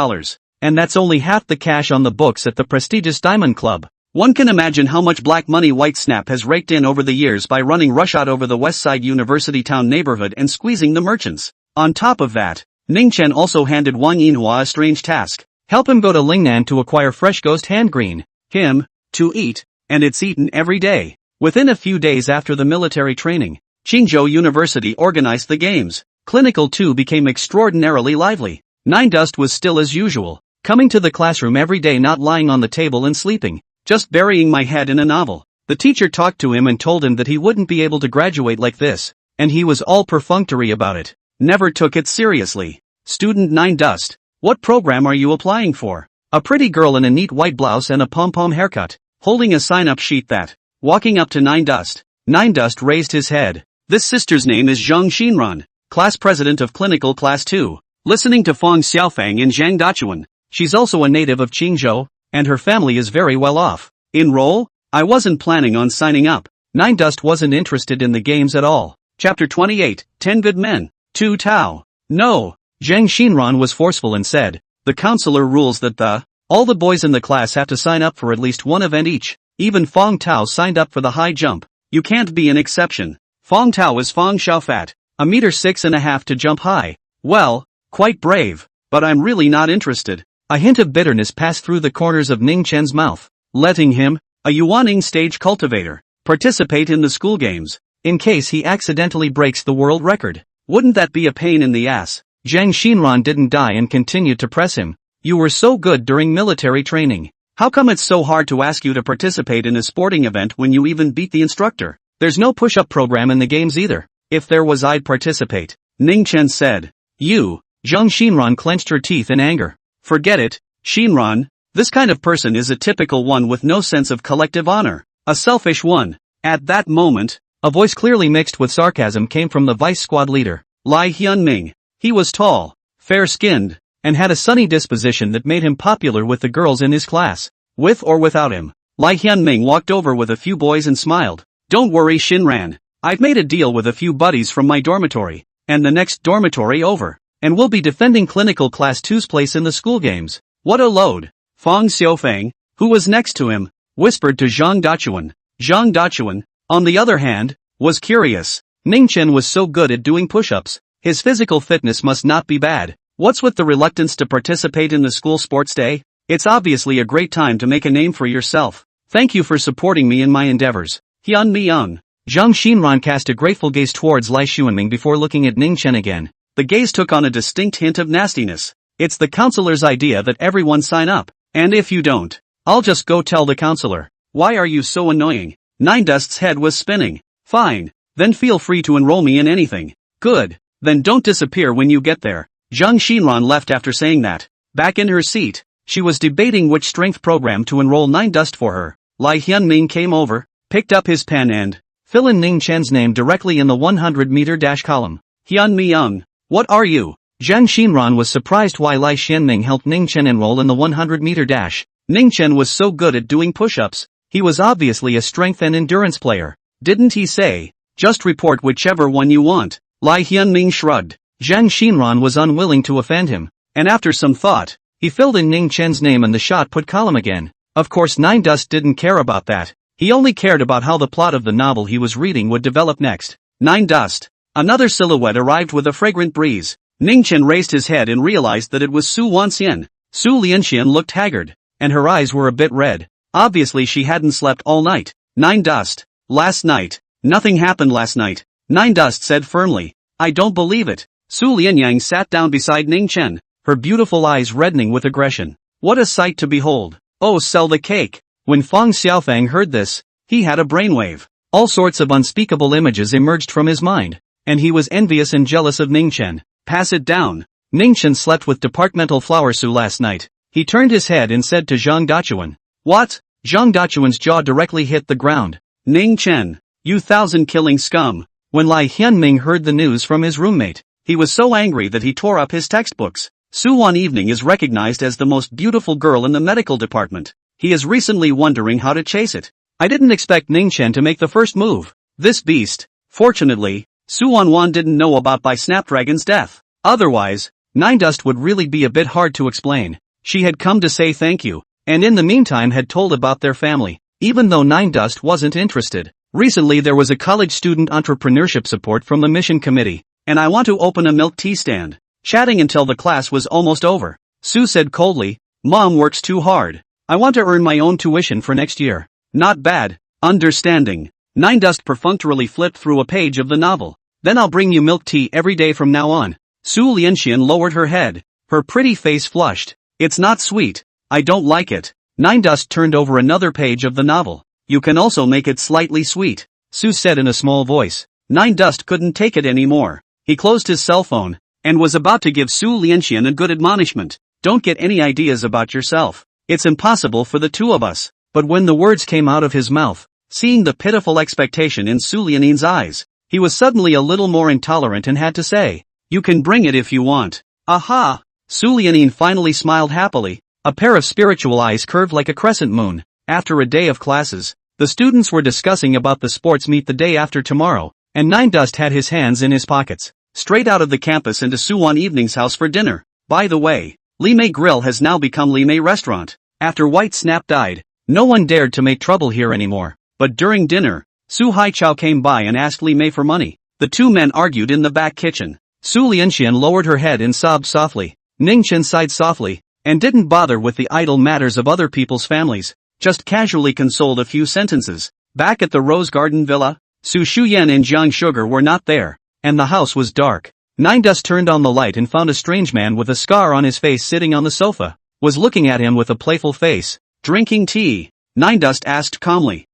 And that's only half the cash on the books at the prestigious Diamond Club. One can imagine how much black money White Snap has raked in over the years by running rushhour over the West Side University Town neighborhood and squeezing the merchants. On top of that, Ning Chen also handed Wang Yinhua a strange task. Help him go to Lingnan to acquire fresh ghost hand green. To eat, and it's eaten every day. Within a few days after the military training, Qingzhou University organized the games. Clinical 2 became extraordinarily lively. Nine Dust was still as usual, coming to the classroom every day, not lying on the table and sleeping, just burying my head in a novel. The teacher talked to him and told him that he wouldn't be able to graduate like this, and he was all perfunctory about it. Never took it seriously. Student 9 Dust, what program are you applying for? A pretty girl in a neat white blouse and a pom-pom haircut, holding a sign-up sheet that, walking up to 9 Dust. 9 Dust raised his head. This sister's name is Zhang Xinran, class president of Clinical Class 2. Listening to Fang Xiaofang and Zhang Dachuan, she's also a native of Qingzhou, and her family is very well off. Enroll? I wasn't planning on signing up. 9 Dust wasn't interested in the games at all. Chapter 28, 10 Good Men, 2 Tao. No. Zhang Xinran was forceful and said, the counselor rules that all the boys in the class have to sign up for at least one event each. Even Fang Tao signed up for the high jump. You can't be an exception. Fang Tao is Fang Xiaofat, 1.6 meters to jump high. Well, quite brave, but I'm really not interested. A hint of bitterness passed through the corners of Ning Chen's mouth. Letting him, a Yuaning stage cultivator, participate in the school games, in case he accidentally breaks the world record. Wouldn't that be a pain in the ass? Zhang Xinran didn't die and continued to press him. You were so good during military training. How come it's so hard to ask you to participate in a sporting event when you even beat the instructor? There's no push-up program in the games either. If there was, I'd participate. Ning Chen said. You. Zhang Xinran clenched her teeth in anger. Forget it, Xinran. This kind of person is a typical one with no sense of collective honor. A selfish one. At that moment, a voice clearly mixed with sarcasm came from the vice squad leader, Lai Hyunming. He was tall, fair-skinned, and had a sunny disposition that made him popular with the girls in his class. With or without him, Lai Hyunming walked over with a few boys and smiled. Don't worry, Xinran. I've made a deal with a few buddies from my dormitory, and the next dormitory over, and we'll be defending Clinical Class 2's place in the school games. What a load. Fang Xiaofang, who was next to him, whispered to Zhang Dachuan. Zhang Dachuan, on the other hand, was curious. Ning Chen was so good at doing push-ups. His physical fitness must not be bad. What's with the reluctance to participate in the school sports day? It's obviously a great time to make a name for yourself. Thank you for supporting me in my endeavors. Hyun Mi-young. Zhang Xinran cast a grateful gaze towards Lai Xuanming before looking at Ning Chen again. The gaze took on a distinct hint of nastiness. It's the counselor's idea that everyone sign up. And if you don't, I'll just go tell the counselor. Why are you so annoying? Nine Dust's head was spinning. Fine. Then feel free to enroll me in anything. Good. Then don't disappear when you get there. Zhang Xinran left after saying that. Back in her seat, she was debating which strength program to enroll Nine Dust for her. Lai Hyunming came over, picked up his pen and fill in Ning Chen's name directly in the 100-meter dash column. Hyun Mi-young. What are you? Zhang Xinran was surprised why Lai Xianming helped Ning Chen enroll in the 100-meter dash. Ning Chen was so good at doing push-ups. He was obviously a strength and endurance player. Didn't he say, just report whichever one you want? Lai Hyunming shrugged. Zhang Xinran was unwilling to offend him, and after some thought, he filled in Ning Chen's name in the shot put column again. Of course Nine Dust didn't care about that. He only cared about how the plot of the novel he was reading would develop next. Nine Dust. Another silhouette arrived with a fragrant breeze. Ning Chen raised his head and realized that it was Su Wanxian. Su Lianxian looked haggard, and her eyes were a bit red. Obviously she hadn't slept all night. Nine Dust. Last night. Nothing happened last night. Nine Dust said firmly. I don't believe it. Su Lianyang sat down beside Ning Chen, her beautiful eyes reddening with aggression. What a sight to behold. Oh, sell the cake. When Fang Xiaofang heard this, he had a brainwave. All sorts of unspeakable images emerged from his mind, and he was envious and jealous of Ning Chen. Pass it down. Ning Chen slept with departmental flower Su last night. He turned his head and said to Zhang Dachuan. What? Zhang Dachuan's jaw directly hit the ground. Ning Chen, you thousand-killing scum. When Lai Hyunming heard the news from his roommate, he was so angry that he tore up his textbooks. Suwon Evening is recognized as the most beautiful girl in the medical department. He is recently wondering how to chase it. I didn't expect Ning Chen to make the first move. This beast. Fortunately, Suwon Wan didn't know about by Snapdragon's death. Otherwise, Nine Dust would really be a bit hard to explain. She had come to say thank you, and in the meantime had told about their family, even though Nine Dust wasn't interested. Recently there was a college student entrepreneurship support from the mission committee, and I want to open a milk tea stand. Chatting until the class was almost over, Sue said coldly, Mom works too hard. I want to earn my own tuition for next year. Not bad. Understanding. Nine Dust perfunctorily flipped through a page of the novel. Then I'll bring you milk tea every day from now on. Su Lianxian lowered her head. Her pretty face flushed. It's not sweet. I don't like it. Nine Dust turned over another page of the novel. You can also make it slightly sweet, Sue said in a small voice. Nine Dust couldn't take it anymore. He closed his cell phone, and was about to give Su Lianxian a good admonishment. Don't get any ideas about yourself. It's impossible for the two of us. But when the words came out of his mouth, seeing the pitiful expectation in Su Lianin's eyes, he was suddenly a little more intolerant and had to say, you can bring it if you want. Aha! Su Lianin finally smiled happily. A pair of spiritual eyes curved like a crescent moon. After a day of classes, the students were discussing about the sports meet the day after tomorrow, and Nine Dust had his hands in his pockets, straight out of the campus into Suwon Evening's house for dinner. By the way, Li Mei Grill has now become Li Mei Restaurant. After White Snap died, no one dared to make trouble here anymore. But during dinner, Su Haichao came by and asked Li Mei for money. The two men argued in the back kitchen. Su Lianxian lowered her head and sobbed softly. Ning Chen sighed softly, and didn't bother with the idle matters of other people's families, just casually consoled a few sentences. Back at the Rose Garden Villa, Su Shuyan and Jiang Sugar were not there, and the house was dark. Nine Dust turned on the light and found a strange man with a scar on his face sitting on the sofa, was looking at him with a playful face. Drinking tea? Nine Dust asked calmly.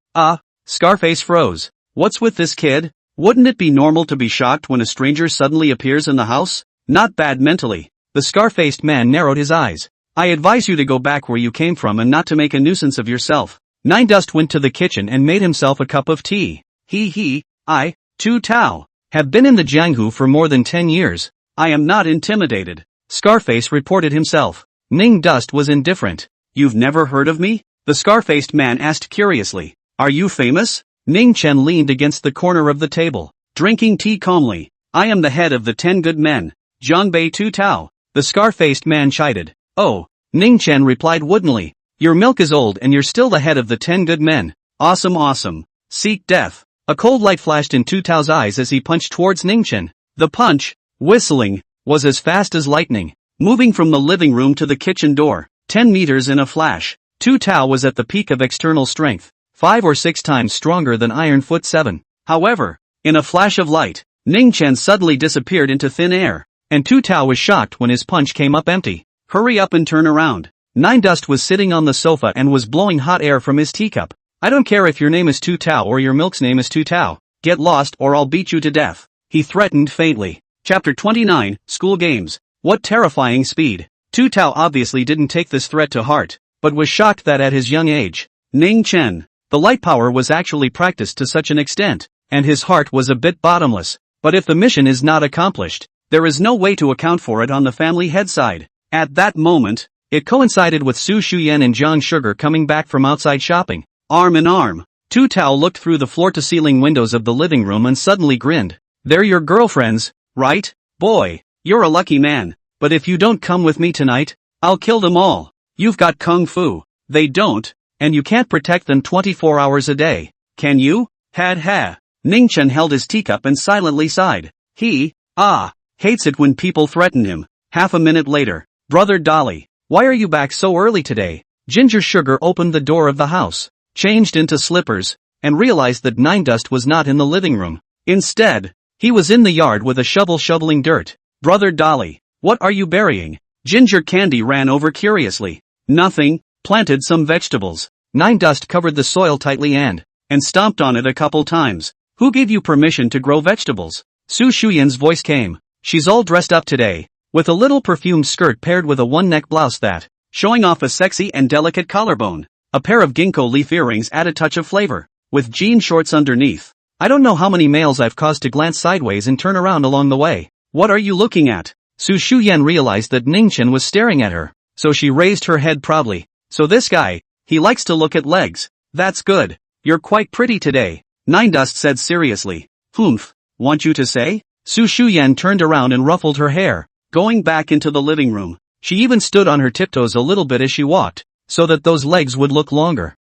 Scarface froze. What's with this kid? Wouldn't it be normal to be shocked when a stranger suddenly appears in the house? Not bad mentally. The scar-faced man narrowed his eyes. I advise you to go back where you came from and not to make a nuisance of yourself. Nine Dust went to the kitchen and made himself a cup of tea. I, Tu Tao, have been in the Jianghu for more than 10 years. I am not intimidated. Scarface reported himself. Ning Dust was indifferent. You've never heard of me? The scar-faced man asked curiously. Are you famous? Ning Chen leaned against the corner of the table, drinking tea calmly. I am the head of the 10 good men. Zhangbei Tu Tao. The scar-faced man chided. Oh, Ning Chen replied woodenly. Your milk is old and you're still the head of the 10 good men. Awesome. Seek death. A cold light flashed in Tu Tao's eyes as he punched towards Ning Chen. The punch, whistling, was as fast as lightning, moving from the living room to the kitchen door, 10 meters in a flash. Tu Tao was at the peak of external strength, 5 or 6 times stronger than Iron Foot 7. However, in a flash of light, Ning Chen suddenly disappeared into thin air, and Tu Tao was shocked when his punch came up empty. Hurry up and turn around. Nine Dust was sitting on the sofa and was blowing hot air from his teacup. I don't care if your name is Tu Tao or your milk's name is Tu Tao. Get lost or I'll beat you to death. He threatened faintly. Chapter 29, School Games. What terrifying speed. Tu Tao obviously didn't take this threat to heart, but was shocked that at his young age, Ning Chen, the light power was actually practiced to such an extent, and his heart was a bit bottomless. But if the mission is not accomplished, there is no way to account for it on the family head side. At that moment, it coincided with Su Shuyan and Jiang Sugar coming back from outside shopping, arm in arm. Tu Tao looked through the floor-to-ceiling windows of the living room and suddenly grinned. They're your girlfriends, right? Boy, you're a lucky man. But if you don't come with me tonight, I'll kill them all. You've got kung fu. They don't, and you can't protect them 24 hours a day. Can you? Ha. Ning Chen held his teacup and silently sighed. He, hates it when people threaten him. Half a minute later, Brother Dolly, why are you back so early today? Ginger Sugar opened the door of the house, changed into slippers, and realized that Nine Dust was not in the living room. Instead, he was in the yard with a shovel shoveling dirt. Brother Dolly, what are you burying? Ginger Candy ran over curiously. Nothing, planted some vegetables. Nine Dust covered the soil tightly and stomped on it a couple times. Who gave you permission to grow vegetables? Su Shuyan's voice came. She's all dressed up today, with a little perfumed skirt paired with a one-neck blouse that, showing off a sexy and delicate collarbone. A pair of ginkgo leaf earrings add a touch of flavor. with jean shorts underneath. I don't know how many males I've caused to glance sideways and turn around along the way. What are you looking at? Su Shuyan realized that Ningchen was staring at her, so she raised her head proudly. So this guy, he likes to look at legs. That's good. You're quite pretty today, Nine Dust said seriously. Humph, want you to say? Su Shuyan turned around and ruffled her hair, going back into the living room. She even stood on her tiptoes a little bit as she walked, so that those legs would look longer.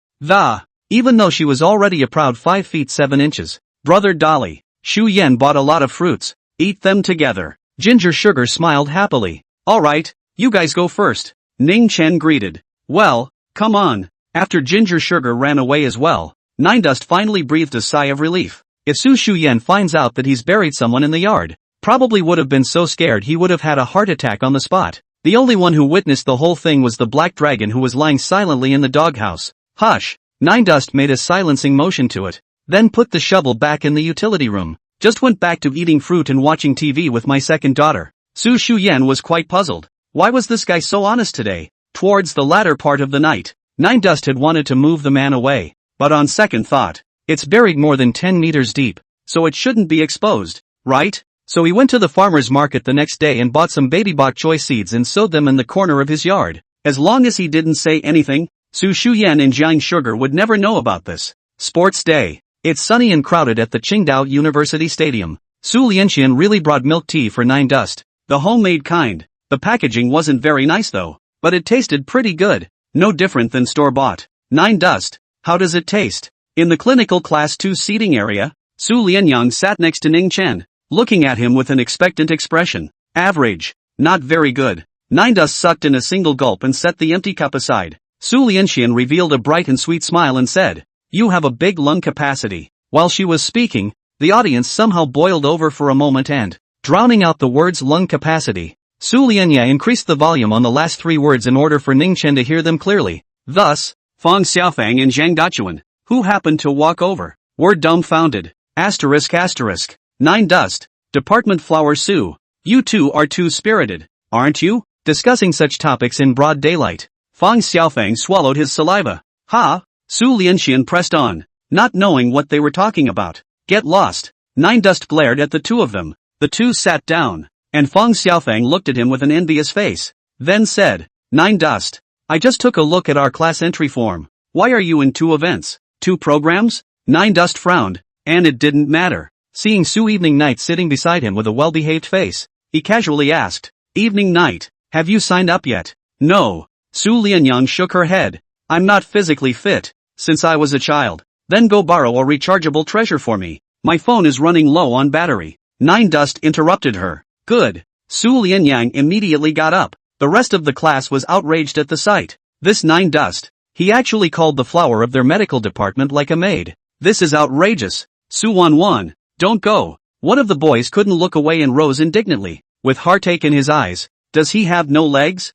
Even though she was already a proud 5 feet 7 inches. Brother Dolly, Shu Yan bought a lot of fruits. Eat them together. Ginger Sugar smiled happily. Alright, you guys go first. Ning Chen greeted. Well, come on. After Ginger Sugar ran away as well, Nine Dust finally breathed a sigh of relief. If Su Shuyan finds out that he's buried someone in the yard, probably would have been so scared he would have had a heart attack on the spot. The only one who witnessed the whole thing was the black dragon who was lying silently in the doghouse. Hush! Nine Dust made a silencing motion to it, then put the shovel back in the utility room. Just went back to eating fruit and watching TV with my second daughter. Su Shuyan was quite puzzled. Why was this guy so honest today? Towards the latter part of the night, Nine Dust had wanted to move the man away, but on second thought, it's buried more than 10 meters deep, so it shouldn't be exposed, right? So he went to the farmer's market the next day and bought some baby bok choy seeds and sowed them in the corner of his yard. As long as he didn't say anything, Su Shuyan and Jiang Sugar would never know about this. Sports Day. It's sunny and crowded at the Qingdao University Stadium. Su Lianxian really brought milk tea for Nine Dust. The homemade kind. The packaging wasn't very nice though, but it tasted pretty good. No different than store-bought. Nine Dust, how does it taste? In the clinical class 2 seating area, Su Lianyang sat next to Ning Chen, looking at him with an expectant expression. Average. Not very good. Nine Dust sucked in a single gulp and set the empty cup aside. Su Lianxian revealed a bright and sweet smile and said, "You have a big lung capacity." While she was speaking, the audience somehow boiled over for a moment and, drowning out the words lung capacity, Su Lianya increased the volume on the last 3 words in order for Ning Chen to hear them clearly. Thus, Fang Xiaofang and Zhang Dachuan, who happened to walk over, were dumbfounded. ***. Nine Dust, Department Flower Su. You two are too spirited, aren't you? Discussing such topics in broad daylight. Fang Xiaofang swallowed his saliva. Ha! Su Lianxian pressed on, not knowing what they were talking about. Get lost. Nine Dust glared at the two of them. The two sat down, and Fang Xiaofang looked at him with an envious face. Then said, Nine Dust, I just took a look at our class entry form. Why are you in 2 events? 2 programs? Nine Dust frowned, and it didn't matter. Seeing Su Evening Night sitting beside him with a well-behaved face, he casually asked, Evening Night, have you signed up yet? No. Su Lianyang shook her head. I'm not physically fit, since I was a child. Then go borrow a rechargeable treasure for me. My phone is running low on battery. Nine Dust interrupted her. Good. Su Lianyang immediately got up. The rest of the class was outraged at the sight. This Nine Dust, he actually called the flower of their medical department like a maid. This is outrageous. Su Wanwan, don't go. One of the boys couldn't look away and rose indignantly, with heartache in his eyes. Does he have no legs?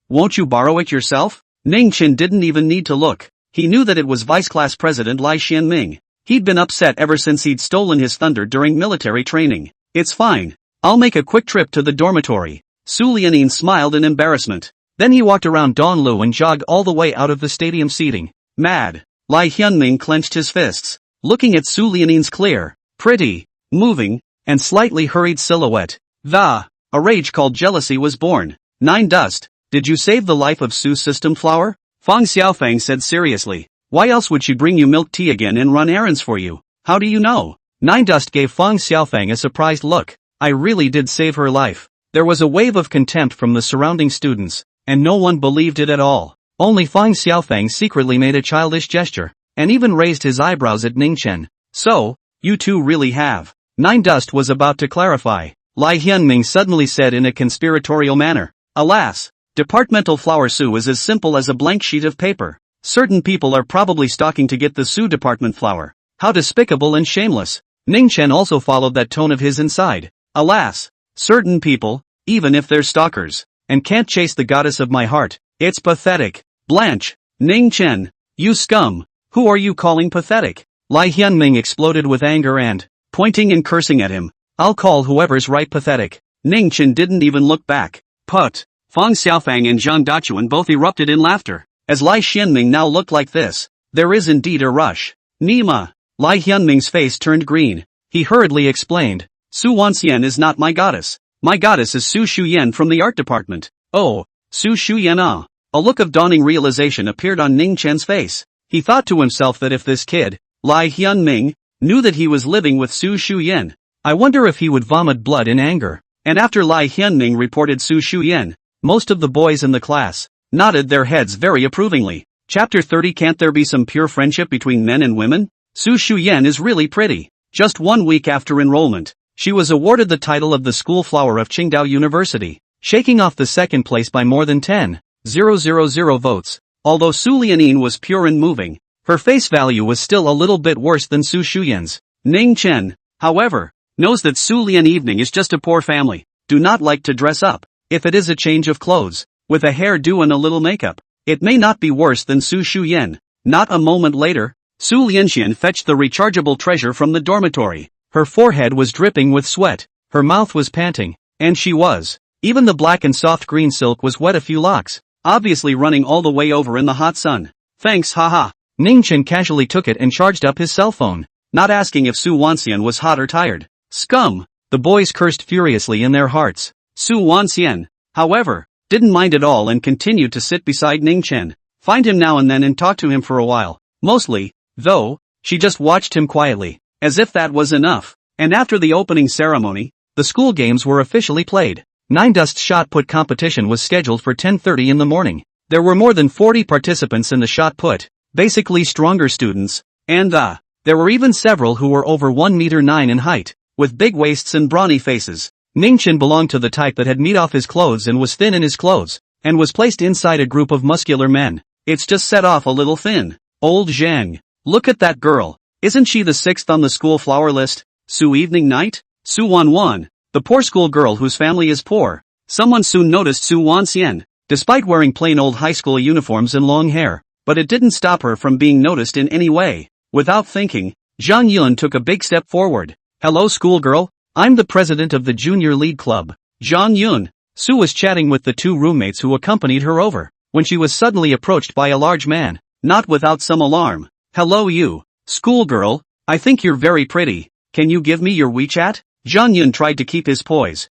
Won't you borrow it yourself? Ning Chen didn't even need to look. He knew that it was Vice Class President Lai Xianming. He'd been upset ever since he'd stolen his thunder during military training. It's fine. I'll make a quick trip to the dormitory. Su Lianin smiled in embarrassment. Then he walked around Donglu and jogged all the way out of the stadium seating. Mad. Lai Xianming clenched his fists, looking at Su Lianin's clear, pretty, moving, and slightly hurried silhouette. A rage called jealousy was born. Nine Dust, did you save the life of Su's system flower? Fang Xiaofang said seriously. Why else would she bring you milk tea again and run errands for you? How do you know? Nine Dust gave Fang Xiaofang a surprised look. I really did save her life. There was a wave of contempt from the surrounding students, and no one believed it at all. Only Fang Xiaofang secretly made a childish gesture, and even raised his eyebrows at Ning Chen. So, you two really have. Nine Dust was about to clarify. Lai Hianming suddenly said in a conspiratorial manner. Alas, departmental flower Su is as simple as a blank sheet of paper. Certain people are probably stalking to get the Su department flower. How despicable and shameless. Ning Chen also followed that tone of his inside. Alas, certain people, even if they're stalkers, and can't chase the goddess of my heart. It's pathetic. Blanche, Ning Chen, you scum, who are you calling pathetic? Lai Hianming exploded with anger and, pointing and cursing at him, I'll call whoever's right pathetic. Ning Chen didn't even look back. Put. Fang Xiaofang and Zhang Dachuan both erupted in laughter. As Lai Xianming now looked like this, there is indeed a rush. Nima. Lai Hyunming's face turned green. He hurriedly explained. Su Wanxian is not my goddess. My goddess is Su Shuyen from the art department. Oh, Su Shuyen ah. A look of dawning realization appeared on Ning Chen's face. He thought to himself that if this kid, Lai Hyunming, knew that he was living with Su Shuyen, I wonder if he would vomit blood in anger. And after Lai Hyunming reported Su Shuyen, most of the boys in the class nodded their heads very approvingly. Chapter 30. Can't there be some pure friendship between men and women? Su Shuyen is really pretty. Just 1 week after enrollment, she was awarded the title of the school flower of Qingdao University, shaking off the second place by more than 10,000 votes. Although Su Lianin was pure and moving, her face value was still a little bit worse than Su Shuyen's. Ning Chen, however, knows that Su Lian evening is just a poor family, do not like to dress up. If it is a change of clothes, with a hairdo and a little makeup, it may not be worse than Su Shuyen. Not a moment later, Su Lianxian fetched the rechargeable treasure from the dormitory. Her forehead was dripping with sweat, her mouth was panting, and she was. Even the black and soft green silk was wet, a few locks, obviously running all the way over in the hot sun. Thanks, haha. Ning Chen casually took it and charged up his cell phone, not asking if Su Wanxian was hot or tired. Scum! The boys cursed furiously in their hearts. Su Wanxian, however, didn't mind at all and continued to sit beside Ning Chen, find him now and then and talk to him for a while. Mostly, though, she just watched him quietly, as if that was enough. And after the opening ceremony, the school games were officially played. Nine Dust's shot put competition was scheduled for 10:30 in the morning. There were more than 40 participants in the shot put, basically stronger students, and there were even several who were over 1 meter 9 in height, with big waists and brawny faces. Ning Chen belonged to the type that had meat off his clothes and was thin in his clothes, and was placed inside a group of muscular men. It's just set off a little thin. Old Zhang. Look at that girl. Isn't she the 6th on the school flower list? Su Evening Night? Su Wanwan, the poor school girl whose family is poor. Someone soon noticed Su Wanxian, despite wearing plain old high school uniforms and long hair, but it didn't stop her from being noticed in any way. Without thinking, Zhang Yun took a big step forward. Hello schoolgirl, I'm the president of the junior league club. Zhang Yun. Su was chatting with the 2 roommates who accompanied her over, when she was suddenly approached by a large man, not without some alarm. Hello you, schoolgirl, I think you're very pretty, can you give me your WeChat? Zhang Yun tried to keep his poise.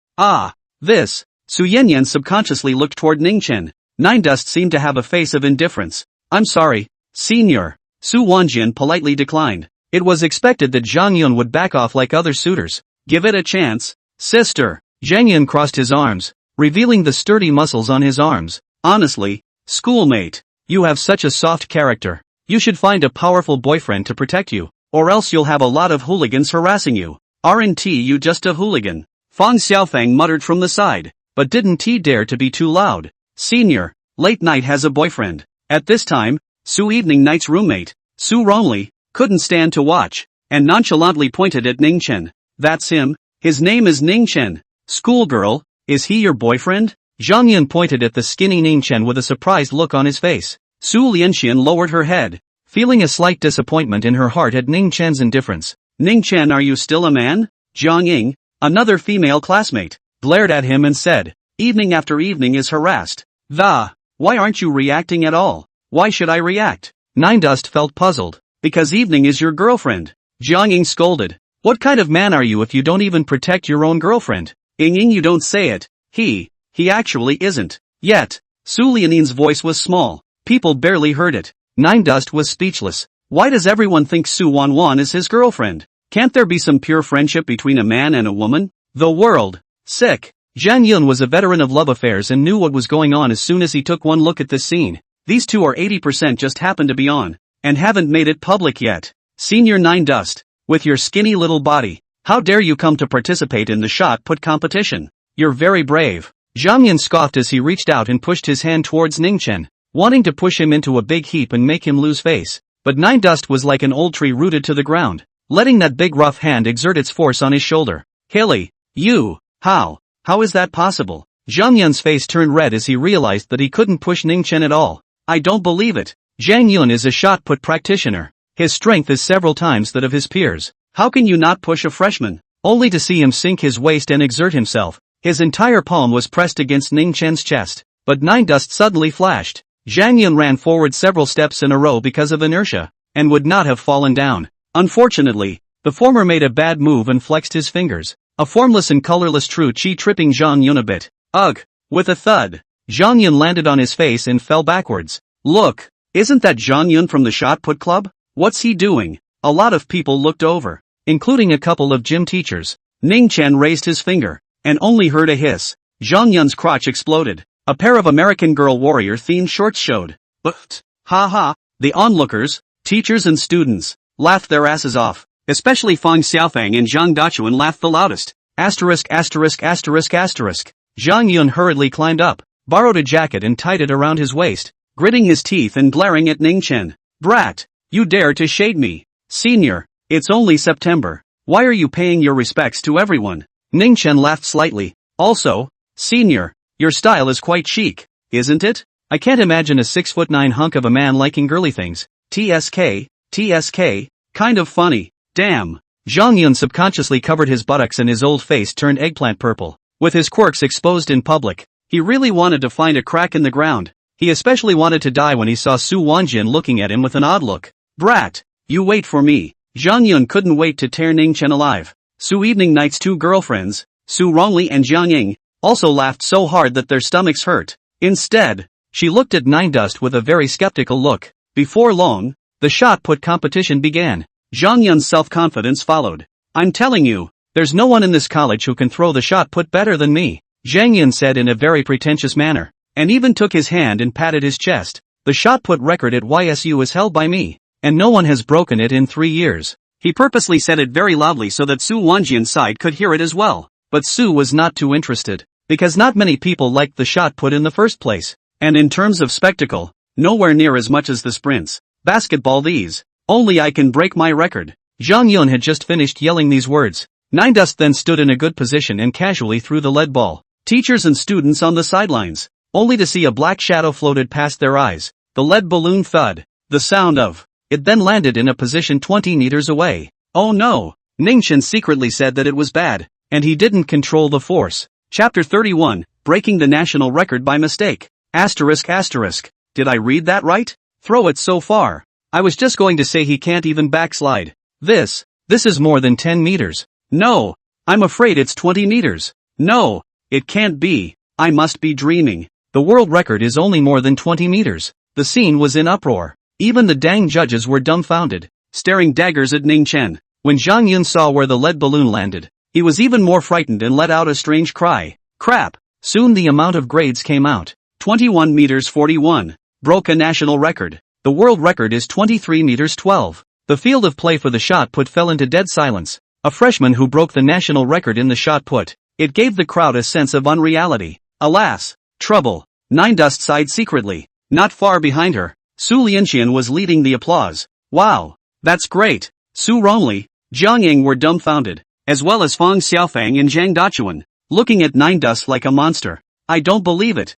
This. Su Yanyan subconsciously looked toward Ning Chen. Nine Dust seemed to have a face of indifference. I'm sorry, senior. Su Wanjian politely declined. It was expected that Zhang Yun would back off like other suitors. Give it a chance, sister. Zhang Yun crossed his arms, revealing the sturdy muscles on his arms. Honestly, schoolmate, you have such a soft character. You should find a powerful boyfriend to protect you, or else you'll have a lot of hooligans harassing you. Aren't you just a hooligan? Fang Xiaofang muttered from the side, but didn't he dare to be too loud. Senior, Late Night has a boyfriend. At this time, Su Evening Night's roommate, Su Rongli, couldn't stand to watch, and nonchalantly pointed at Ning Chen. That's him, his name is Ning Chen. Schoolgirl, is he your boyfriend? Zhang Yun pointed at the skinny Ning Chen with a surprised look on his face. Su Lianxian lowered her head, feeling a slight disappointment in her heart at Ning Chen's indifference. Ning Chen, are you still a man? Jiang Ying, another female classmate, glared at him and said, evening after evening is harassed. Why aren't you reacting at all? Why should I react? Nine Dust felt puzzled. Because Evening is your girlfriend. Jiang Ying scolded. What kind of man are you if you don't even protect your own girlfriend? Ying, you don't say it. He actually isn't. Yet. Su Lianin's voice was small. People barely heard it. Nine Dust was speechless. Why does everyone think Su Wanwan is his girlfriend? Can't there be some pure friendship between a man and a woman? The world. Sick. Zhang Yun was a veteran of love affairs and knew what was going on as soon as he took one look at this scene. These two are 80% just happen to be on, and haven't made it public yet. Senior Nine Dust, with your skinny little body, how dare you come to participate in the shot put competition? You're very brave. Zhang Yun scoffed as he reached out and pushed his hand towards Ning Chen, wanting to push him into a big heap and make him lose face. But Nine Dust was like an old tree rooted to the ground, letting that big rough hand exert its force on his shoulder. Hilly, you, how is that possible? Zhang Yun's face turned red as he realized that he couldn't push Ning Chen at all. I don't believe it. Zhang Yun is a shot put practitioner. His strength is several times that of his peers. How can you not push a freshman? Only to see him sink his waist and exert himself. His entire palm was pressed against Ning Chen's chest. But Nine Dust suddenly flashed. Zhang Yun ran forward several steps in a row because of inertia, and would not have fallen down. Unfortunately, the former made a bad move and flexed his fingers. A formless and colorless True Chi tripping Zhang Yun a bit. Ugh! With a thud, Zhang Yun landed on his face and fell backwards. Look! Isn't that Zhang Yun from the Shot Put Club? What's he doing? A lot of people looked over, including a couple of gym teachers. Ning Chen raised his finger, and only heard a hiss. Zhang Yun's crotch exploded. A pair of American Girl Warrior-themed shorts showed. But, ha ha, the onlookers, teachers and students, laughed their asses off. Especially Fang Xiaofang and Zhang Dachuan laughed the loudest. Asterisk. Zhang Yun hurriedly climbed up, borrowed a jacket and tied it around his waist, gritting his teeth and glaring at Ning Chen. Brat! You dare to shade me! Senior, it's only September. Why are you paying your respects to everyone? Ning Chen laughed slightly. Also, Senior, your style is quite chic, isn't it? I can't imagine a 6'9" hunk of a man liking girly things. TSK, kind of funny. Damn. Zhang Yun subconsciously covered his buttocks and his old face turned eggplant purple. With his quirks exposed in public, he really wanted to find a crack in the ground. He especially wanted to die when he saw Su Wanjin looking at him with an odd look. Brat! You wait for me. Zhang Yun couldn't wait to tear Ning Chen alive. Su Evening Night's two girlfriends, Su Rongli and Jiang Ying, also laughed so hard that their stomachs hurt. Instead, she looked at Nine Dust with a very skeptical look. Before long, the shot put competition began. Zhang Yun's self-confidence followed. I'm telling you, there's no one in this college who can throw the shot put better than me, Zhang Yun said in a very pretentious manner, and even took his hand and patted his chest. The shot put record at YSU is held by me, and no one has broken it in 3 years. He purposely said it very loudly so that Su Wanjian's side could hear it as well. But Su was not too interested, because not many people liked the shot put in the first place. And in terms of spectacle, nowhere near as much as the sprints. Basketball these. Only I can break my record. Zhang Yun had just finished yelling these words. Nine Dust then stood in a good position and casually threw the lead ball. Teachers and students on the sidelines, only to see a black shadow floated past their eyes. The lead balloon thud. The sound of it then landed in a position 20 meters away. Oh no! Ning Chen secretly said that it was bad, and he didn't control the force. Chapter 31, Breaking the National Record by Mistake. Asterisk. Did I read that right? Throw it so far. I was just going to say he can't even backslide. This is more than 10 meters. No, I'm afraid it's 20 meters. No, it can't be. I must be dreaming. The world record is only more than 20 meters. The scene was in uproar. Even the dang judges were dumbfounded, staring daggers at Ning Chen. When Zhang Yun saw where the lead balloon landed, he was even more frightened and let out a strange cry. Crap! Soon the amount of grades came out. 21 meters 41. Broke a national record. The world record is 23 meters 12. The field of play for the shot put fell into dead silence. A freshman who broke the national record in the shot put. It gave the crowd a sense of unreality. Alas! Trouble. Nine Dust sighed secretly. Not far behind her, Su Lianxian was leading the applause. Wow! That's great! Su Rongli, Jiang Ying were dumbfounded, as well as Fang Xiaofang and Zhang Dachuan, looking at Nine Dust like a monster. I don't believe it.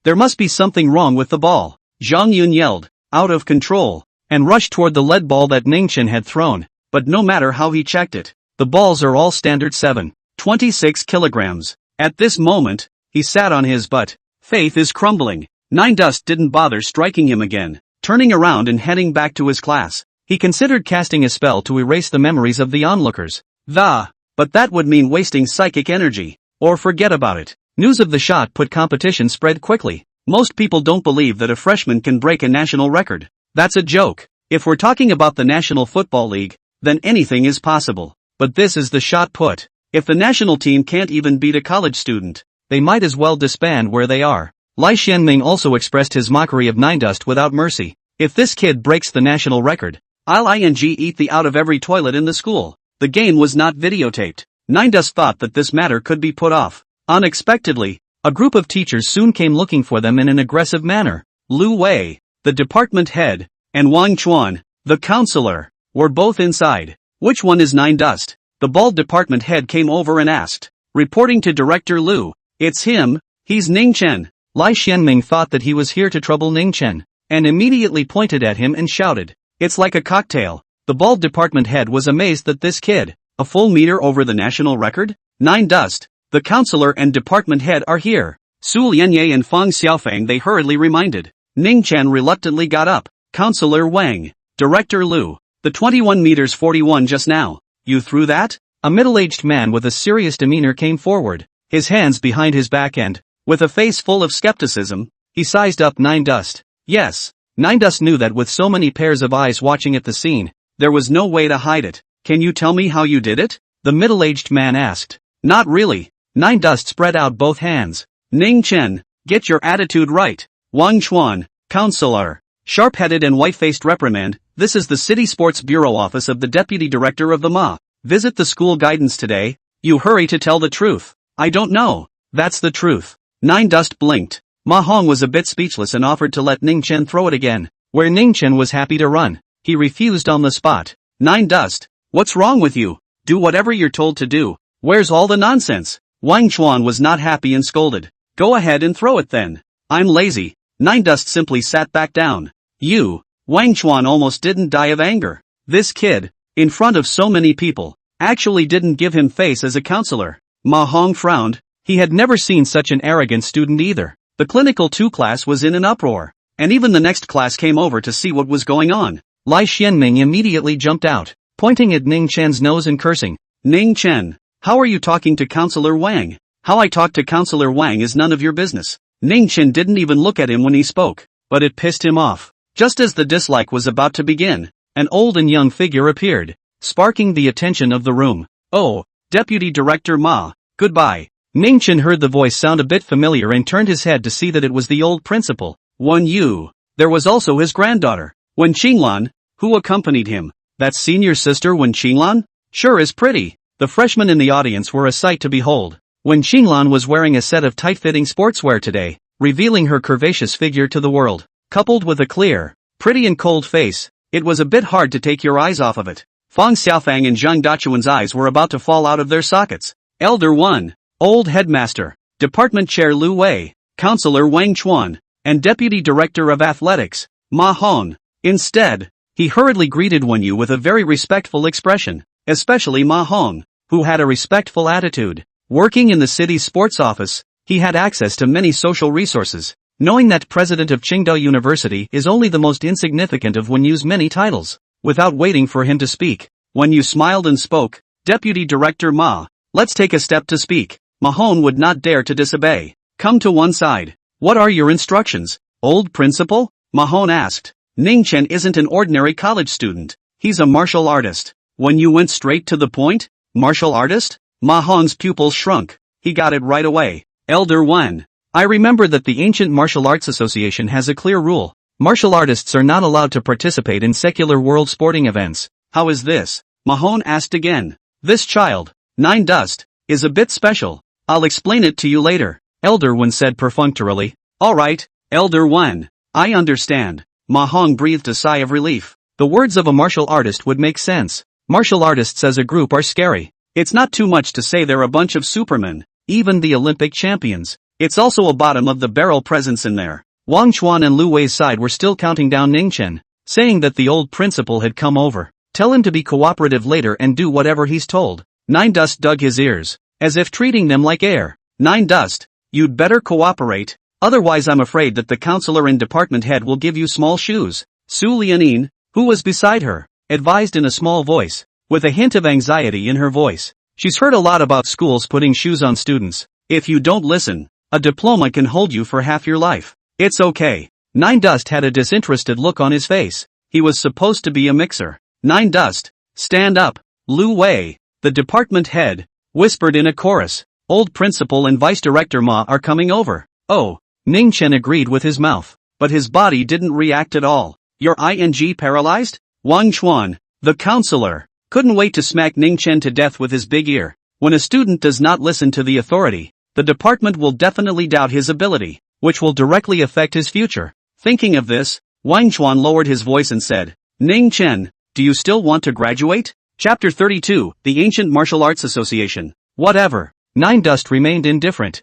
There must be something wrong with the ball. Zhang Yun yelled, out of control, and rushed toward the lead ball that Ning Chen had thrown. But no matter how he checked it, the balls are all standard 7.26 kilograms. At this moment, he sat on his butt. Faith is crumbling. Nine Dust didn't bother striking him again. Turning around and heading back to his class, he considered casting a spell to erase the memories of the onlookers. But that would mean wasting psychic energy. Or forget about it. News of the shot put competition spread quickly. Most people don't believe that a freshman can break a national record. That's a joke. If we're talking about the National Football League, then anything is possible. But this is the shot put. If the national team can't even beat a college student, they might as well disband where they are. Lai Xianming also expressed his mockery of Nine Dust without mercy. If this kid breaks the national record, I'll eat the out of every toilet in the school. The game was not videotaped. Nine Dust thought that this matter could be put off. Unexpectedly, a group of teachers soon came looking for them in an aggressive manner. Lu Wei, the department head, and Wang Chuan, the counselor, were both inside. Which one is Nine Dust? The bald department head came over and asked. Reporting to Director Lu, it's him, he's Ning Chen. Lai Xianming thought that he was here to trouble Ning Chen, and immediately pointed at him and shouted, it's like a cocktail. The bald department head was amazed that this kid, a full meter over the national record? Nine Dust, the counselor and department head are here. Su Lianye and Fang Xiaofang they hurriedly reminded. Ning Chen reluctantly got up. Counselor Wang, Director Lu. The 21 meters 41 just now. You threw that? A middle-aged man with a serious demeanor came forward, his hands behind his back and, with a face full of skepticism, he sized up Nine Dust. Yes. Nine Dust knew that with so many pairs of eyes watching at the scene, there was no way to hide it. Can you tell me how you did it? The middle-aged man asked. Not really. Nine Dust spread out both hands. Ning Chen, get your attitude right. Wang Chuan, counselor. Sharp-headed and white-faced reprimand. This is the City Sports Bureau office of the Deputy Director of the MA. Visit the school guidance today. You hurry to tell the truth. I don't know. That's the truth. Nine Dust blinked. Ma Hong was a bit speechless and offered to let Ning Chen throw it again, where Ning Chen was happy to run. He refused on the spot. Nine Dust, what's wrong with you? Do whatever you're told to do. Where's all the nonsense? Wang Chuan was not happy and scolded. Go ahead and throw it then. I'm lazy. Nine Dust simply sat back down. You. Wang Chuan almost didn't die of anger. This kid, in front of so many people, actually didn't give him face as a counselor. Ma Hong frowned. He had never seen such an arrogant student either. The Clinical 2 class was in an uproar, and even the next class came over to see what was going on. Lai Xianming immediately jumped out, pointing at Ning Chen's nose and cursing. Ning Chen, how are you talking to Counselor Wang? How I talk to Counselor Wang is none of your business. Ning Chen didn't even look at him when he spoke, but it pissed him off. Just as the dislike was about to begin, an old and young figure appeared, sparking the attention of the room. Oh, Deputy Director Ma, goodbye. Ning Chen heard the voice sound a bit familiar and turned his head to see that it was the old principal, Wen Yu. There was also his granddaughter, Wen Qinglan, who accompanied him. That senior sister Wen Qinglan? Sure is pretty. The freshmen in the audience were a sight to behold. Wen Qinglan was wearing a set of tight-fitting sportswear today, revealing her curvaceous figure to the world. Coupled with a clear, pretty and cold face, it was a bit hard to take your eyes off of it. Fang Xiaofang and Zhang Dachuan's eyes were about to fall out of their sockets. Elder 1, Old Headmaster, Department Chair Lu Wei, Counselor Wang Chuan, and Deputy Director of Athletics, Ma Hong. Instead, he hurriedly greeted Wen Yu with a very respectful expression, especially Ma Hong, who had a respectful attitude. Working in the city's sports office, he had access to many social resources. Knowing that President of Qingdao University is only the most insignificant of Wen Yu's many titles. Without waiting for him to speak, Wen Yu smiled and spoke. Deputy Director Ma, let's take a step to speak. Ma Hong would not dare to disobey. Come to one side. What are your instructions, old principal? Ma Hong asked. Ning Chen isn't an ordinary college student. He's a martial artist. Wen Yu went straight to the point. Martial artist? Ma Hong's pupils shrunk. He got it right away. Elder Wen, I remember that the Ancient Martial Arts Association has a clear rule. Martial artists are not allowed to participate in secular world sporting events. How is this? Ma Hong asked again. This child, Nine Dust, is a bit special. I'll explain it to you later, Elder Wen said perfunctorily. Alright, Elder Wen, I understand. Ma Hong breathed a sigh of relief. The words of a martial artist would make sense. Martial artists as a group are scary. It's not too much to say they're a bunch of supermen, even the Olympic champions. It's also a bottom of the barrel presence in there. Wang Chuan and Lu Wei's side were still counting down Ning Chen, saying that the old principal had come over. Tell him to be cooperative later and do whatever he's told. Nine Dust dug his ears, as if treating them like air. Nine Dust, you'd better cooperate, otherwise I'm afraid that the counselor and department head will give you small shoes. Su Lianin, who was beside her, advised in a small voice, with a hint of anxiety in her voice. She's heard a lot about schools putting shoes on students. If you don't listen, a diploma can hold you for half your life. It's okay. Nine Dust had a disinterested look on his face. He was supposed to be a mixer. Nine Dust, stand up. Lu Wei, the department head, whispered in a chorus. Old principal and vice director Ma are coming over. Oh, Ning Chen agreed with his mouth, but his body didn't react at all. You're paralyzed? Wang Chuan, the counselor, couldn't wait to smack Ning Chen to death with his big ear. When a student does not listen to the authority, the department will definitely doubt his ability, which will directly affect his future. Thinking of this, Wang Chuan lowered his voice and said, Ning Chen, do you still want to graduate? Chapter 32, The Ancient Martial Arts Association. Whatever. Nine Dust remained indifferent.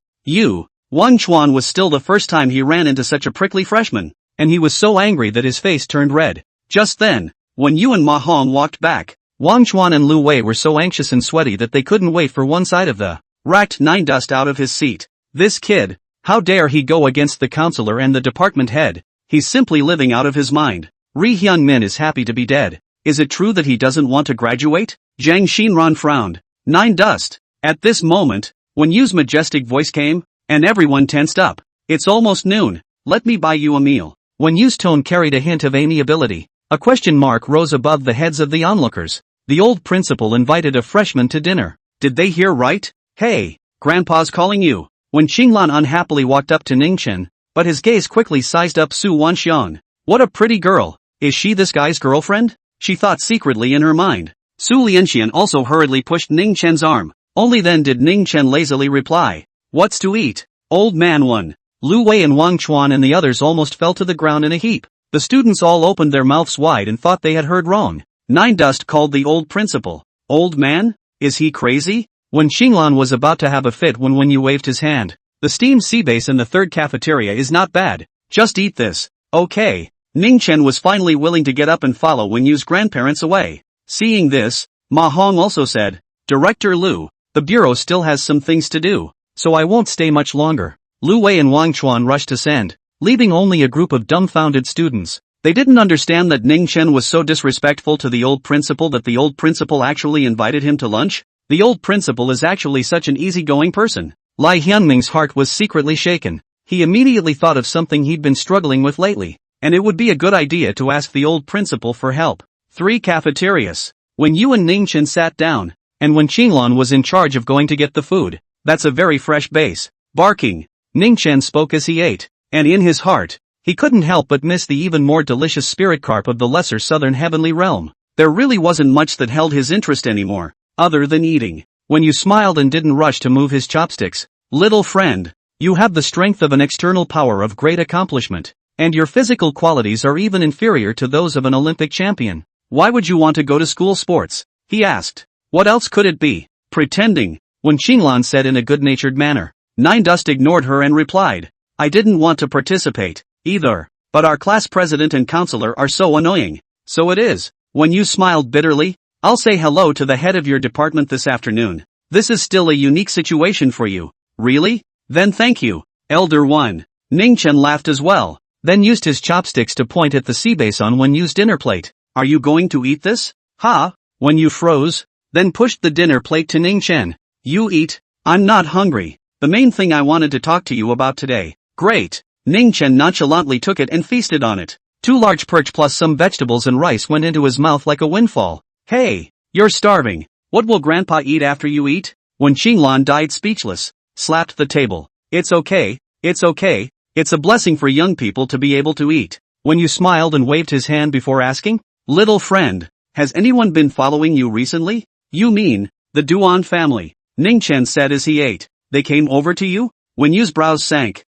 Wang Chuan was still the first time he ran into such a prickly freshman, and he was so angry that his face turned red. Just then, when Yu and Ma Hong walked back, Wang Chuan and Lu Wei were so anxious and sweaty that they couldn't wait for one side of the racked Nine Dust out of his seat. This kid, how dare he go against the counselor and the department head? He's simply living out of his mind. Ri Hyun-min is happy to be dead. Is it true that he doesn't want to graduate? Jang Shinran frowned. Nine Dust. At this moment, Wen Yu's majestic voice came, and everyone tensed up. It's almost noon. Let me buy you a meal. Wen Yu's tone carried a hint of amiability. A question mark rose above the heads of the onlookers. The old principal invited a freshman to dinner. Did they hear right? Hey, Grandpa's calling you. When Qinglan unhappily walked up to Ningchen, but his gaze quickly sized up Su Wanxian. What a pretty girl. Is she this guy's girlfriend? She thought secretly in her mind. Su Lianxian also hurriedly pushed Ningchen's arm. Only then did Ningchen lazily reply. What's to eat? Old man one. Lu Wei and Wang Chuan and the others almost fell to the ground in a heap. The students all opened their mouths wide and thought they had heard wrong. Nine Dust called the old principal. Old man? Is he crazy? When Xinglan was about to have a fit when Wen Yu waved his hand. The steamed sea base in the third cafeteria is not bad. Just eat this. Okay. Ningchen was finally willing to get up and follow Wen Yu's grandparents away. Seeing this, Ma Hong also said, Director Lu, the bureau still has some things to do, so I won't stay much longer. Lu Wei and Wang Chuan rushed to send, leaving only a group of dumbfounded students. They didn't understand that Ningchen was so disrespectful to the old principal that the old principal actually invited him to lunch. The old principal is actually such an easygoing person. Lai Hyunming's heart was secretly shaken. He immediately thought of something he'd been struggling with lately, and it would be a good idea to ask the old principal for help. 3 cafeterias. When Yu and Ningchen sat down, and when Qinglan was in charge of going to get the food, that's a very fresh base. Barking. Ningchen spoke as he ate, and in his heart, he couldn't help but miss the even more delicious spirit carp of the lesser southern heavenly realm. There really wasn't much that held his interest anymore, other than eating. When Yu smiled and didn't rush to move his chopsticks. Little friend, you have the strength of an external power of great accomplishment, and your physical qualities are even inferior to those of an Olympic champion. Why would you want to go to school sports? He asked. What else could it be? Pretending, when Qinglan said in a good-natured manner. Nine Dust ignored her and replied. I didn't want to participate, either, but our class president and counselor are so annoying. So it is. When you smiled bitterly, I'll say hello to the head of your department this afternoon. This is still a unique situation for you. Really? Then thank you, Elder One. Ningchen laughed as well, then used his chopsticks to point at the sea base on Wen Yu's dinner plate. Are you going to eat this? Ha! Wen Yu froze, then pushed the dinner plate to Ningchen. You eat. I'm not hungry. The main thing I wanted to talk to you about today. Great. Ningchen nonchalantly took it and feasted on it. 2 large perch plus some vegetables and rice went into his mouth like a windfall. Hey, you're starving. What will Grandpa eat after you eat? When Qinglan died speechless, slapped the table. It's okay, it's okay. It's a blessing for young people to be able to eat. When Yu smiled and waved his hand before asking, Little friend, has anyone been following you recently? You mean, the Duan family? Ningchen said as he ate. They came over to you? When Yu's brows sank.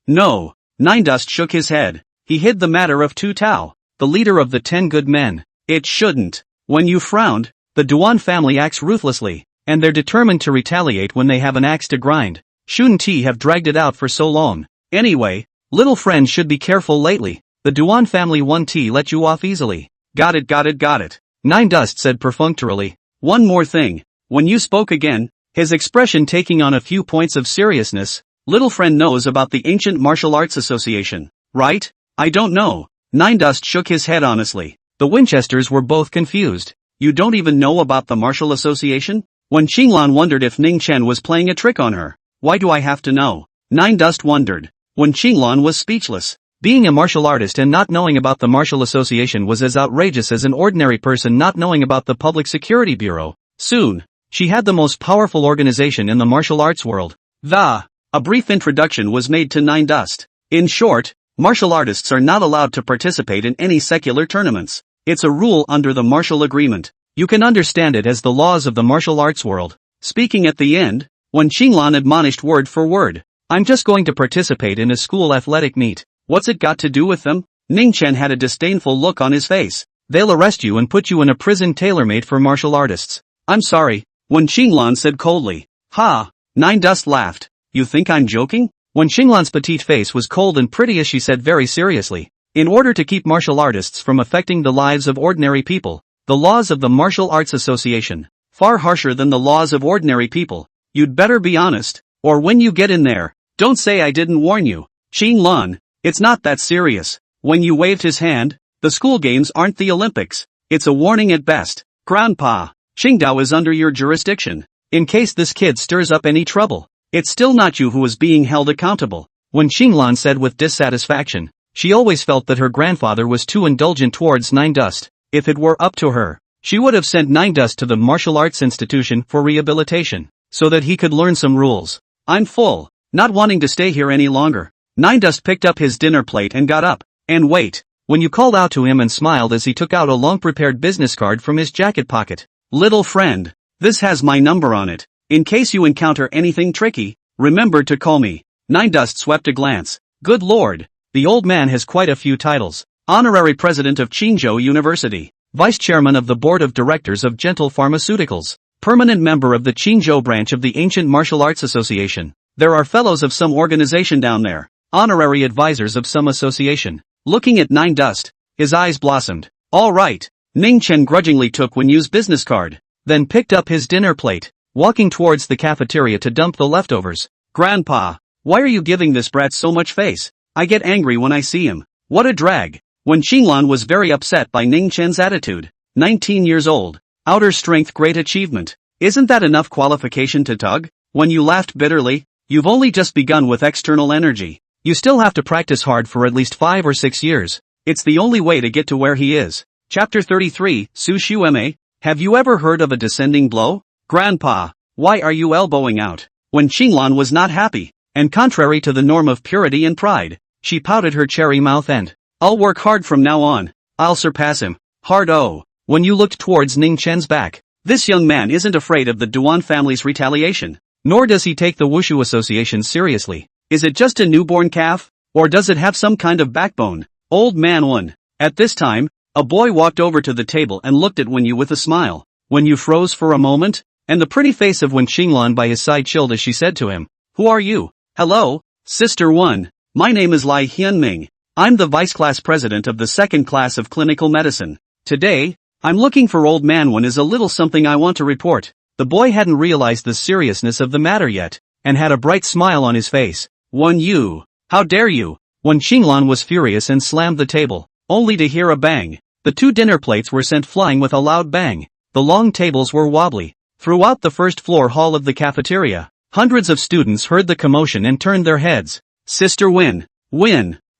No. Nine Dust shook his head. He hid the matter of Tu Tao, the leader of the 10 good men. It shouldn't. When Yu frowned, the Duan family acts ruthlessly, and they're determined to retaliate when they have an axe to grind. Shouldn't he have dragged it out for so long? Anyway, little friend should be careful lately. The Duan family 1T let you off easily. Got it. Nine Dust said perfunctorily. One more thing. When Yu spoke again, his expression taking on a few points of seriousness, little friend knows about the Ancient Martial Arts Association, right? I don't know. Nine Dust shook his head honestly. The Winchesters were both confused. You don't even know about the Martial Association? When Qinglan wondered if Ningchen was playing a trick on her. Why do I have to know? Nine Dust wondered. When Qinglan was speechless. Being a martial artist and not knowing about the Martial Association was as outrageous as an ordinary person not knowing about the Public Security Bureau. Soon, she had the most powerful organization in the martial arts world. A brief introduction was made to Nine Dust. In short, martial artists are not allowed to participate in any secular tournaments. It's a rule under the martial agreement. You can understand it as the laws of the martial arts world. Speaking at the end, when Qinglan admonished word for word, I'm just going to participate in a school athletic meet. What's it got to do with them? Ningchen had a disdainful look on his face. They'll arrest you and put you in a prison tailor-made for martial artists. I'm sorry, when Qinglan said coldly. Ha! Nine Dust laughed. You think I'm joking? When Qinglan's petite face was cold and pretty as she said very seriously. In order to keep martial artists from affecting the lives of ordinary people, the laws of the Martial Arts Association, far harsher than the laws of ordinary people. You'd better be honest, or when you get in there, don't say I didn't warn you. Qinglan, it's not that serious. When you waved his hand, The school games aren't the Olympics. It's a warning at best. Grandpa, Qingdao is under your jurisdiction. In case this kid stirs up any trouble, it's still not you who is being held accountable. When Qinglan said with dissatisfaction, she always felt that her grandfather was too indulgent towards Nine Dust. If it were up to her, she would have sent Nine Dust to the martial arts institution for rehabilitation, so that he could learn some rules. I'm full, not wanting to stay here any longer. Nine Dust picked up his dinner plate and got up. And wait, when you called out to him and smiled as he took out a long-prepared business card from his jacket pocket. Little friend, this has my number on it. In case you encounter anything tricky, remember to call me. Nine Dust swept a glance. Good lord, the old man has quite a few titles. Honorary President of Qingzhou University, Vice Chairman of the Board of Directors of Gentle Pharmaceuticals, Permanent Member of the Qingzhou branch of the Ancient Martial Arts Association. There are fellows of some organization down there, honorary advisors of some association. Looking at Nine Dust, his eyes blossomed. All right, Ning Chen grudgingly took Wen Yu's business card, then picked up his dinner plate, walking towards the cafeteria to dump the leftovers. Grandpa, why are you giving this brat so much face? I get angry when I see him. What a drag. When Qinglan was very upset by Ning Chen's attitude. 19 years old. Outer strength, great achievement. Isn't that enough qualification to tug? When you laughed bitterly, you've only just begun with external energy. You still have to practice hard for at least 5 or 6 years. It's the only way to get to where he is. Chapter 33, Su Shu-ma. Have you ever heard of a descending blow? Grandpa, why are you elbowing out? When Qinglan was not happy, and contrary to the norm of purity and pride, she pouted her cherry mouth and, I'll work hard from now on. I'll surpass him. Hard oh. When you looked towards Ning Chen's back, this young man isn't afraid of the Duan family's retaliation, nor does he take the Wushu Association seriously. Is it just a newborn calf? Or does it have some kind of backbone? Old man one. At this time, a boy walked over to the table and looked at Wen Yu with a smile. Wen Yu froze for a moment, and the pretty face of Wen Qinglan by his side chilled as she said to him, Who are you? Hello, Sister One. My name is Lai Hyunming. I'm the Vice Class President of the second class of Clinical Medicine. Today, I'm looking for Old Man One is a little something I want to report. The boy hadn't realized the seriousness of the matter yet, and had a bright smile on his face. Wen Yu, how dare you? Wen Qinglan was furious and slammed the table, only to hear a bang. The 2 dinner plates were sent flying with a loud bang. The long tables were wobbly. Throughout the first floor hall of the cafeteria, hundreds of students heard the commotion and turned their heads. Sister Win,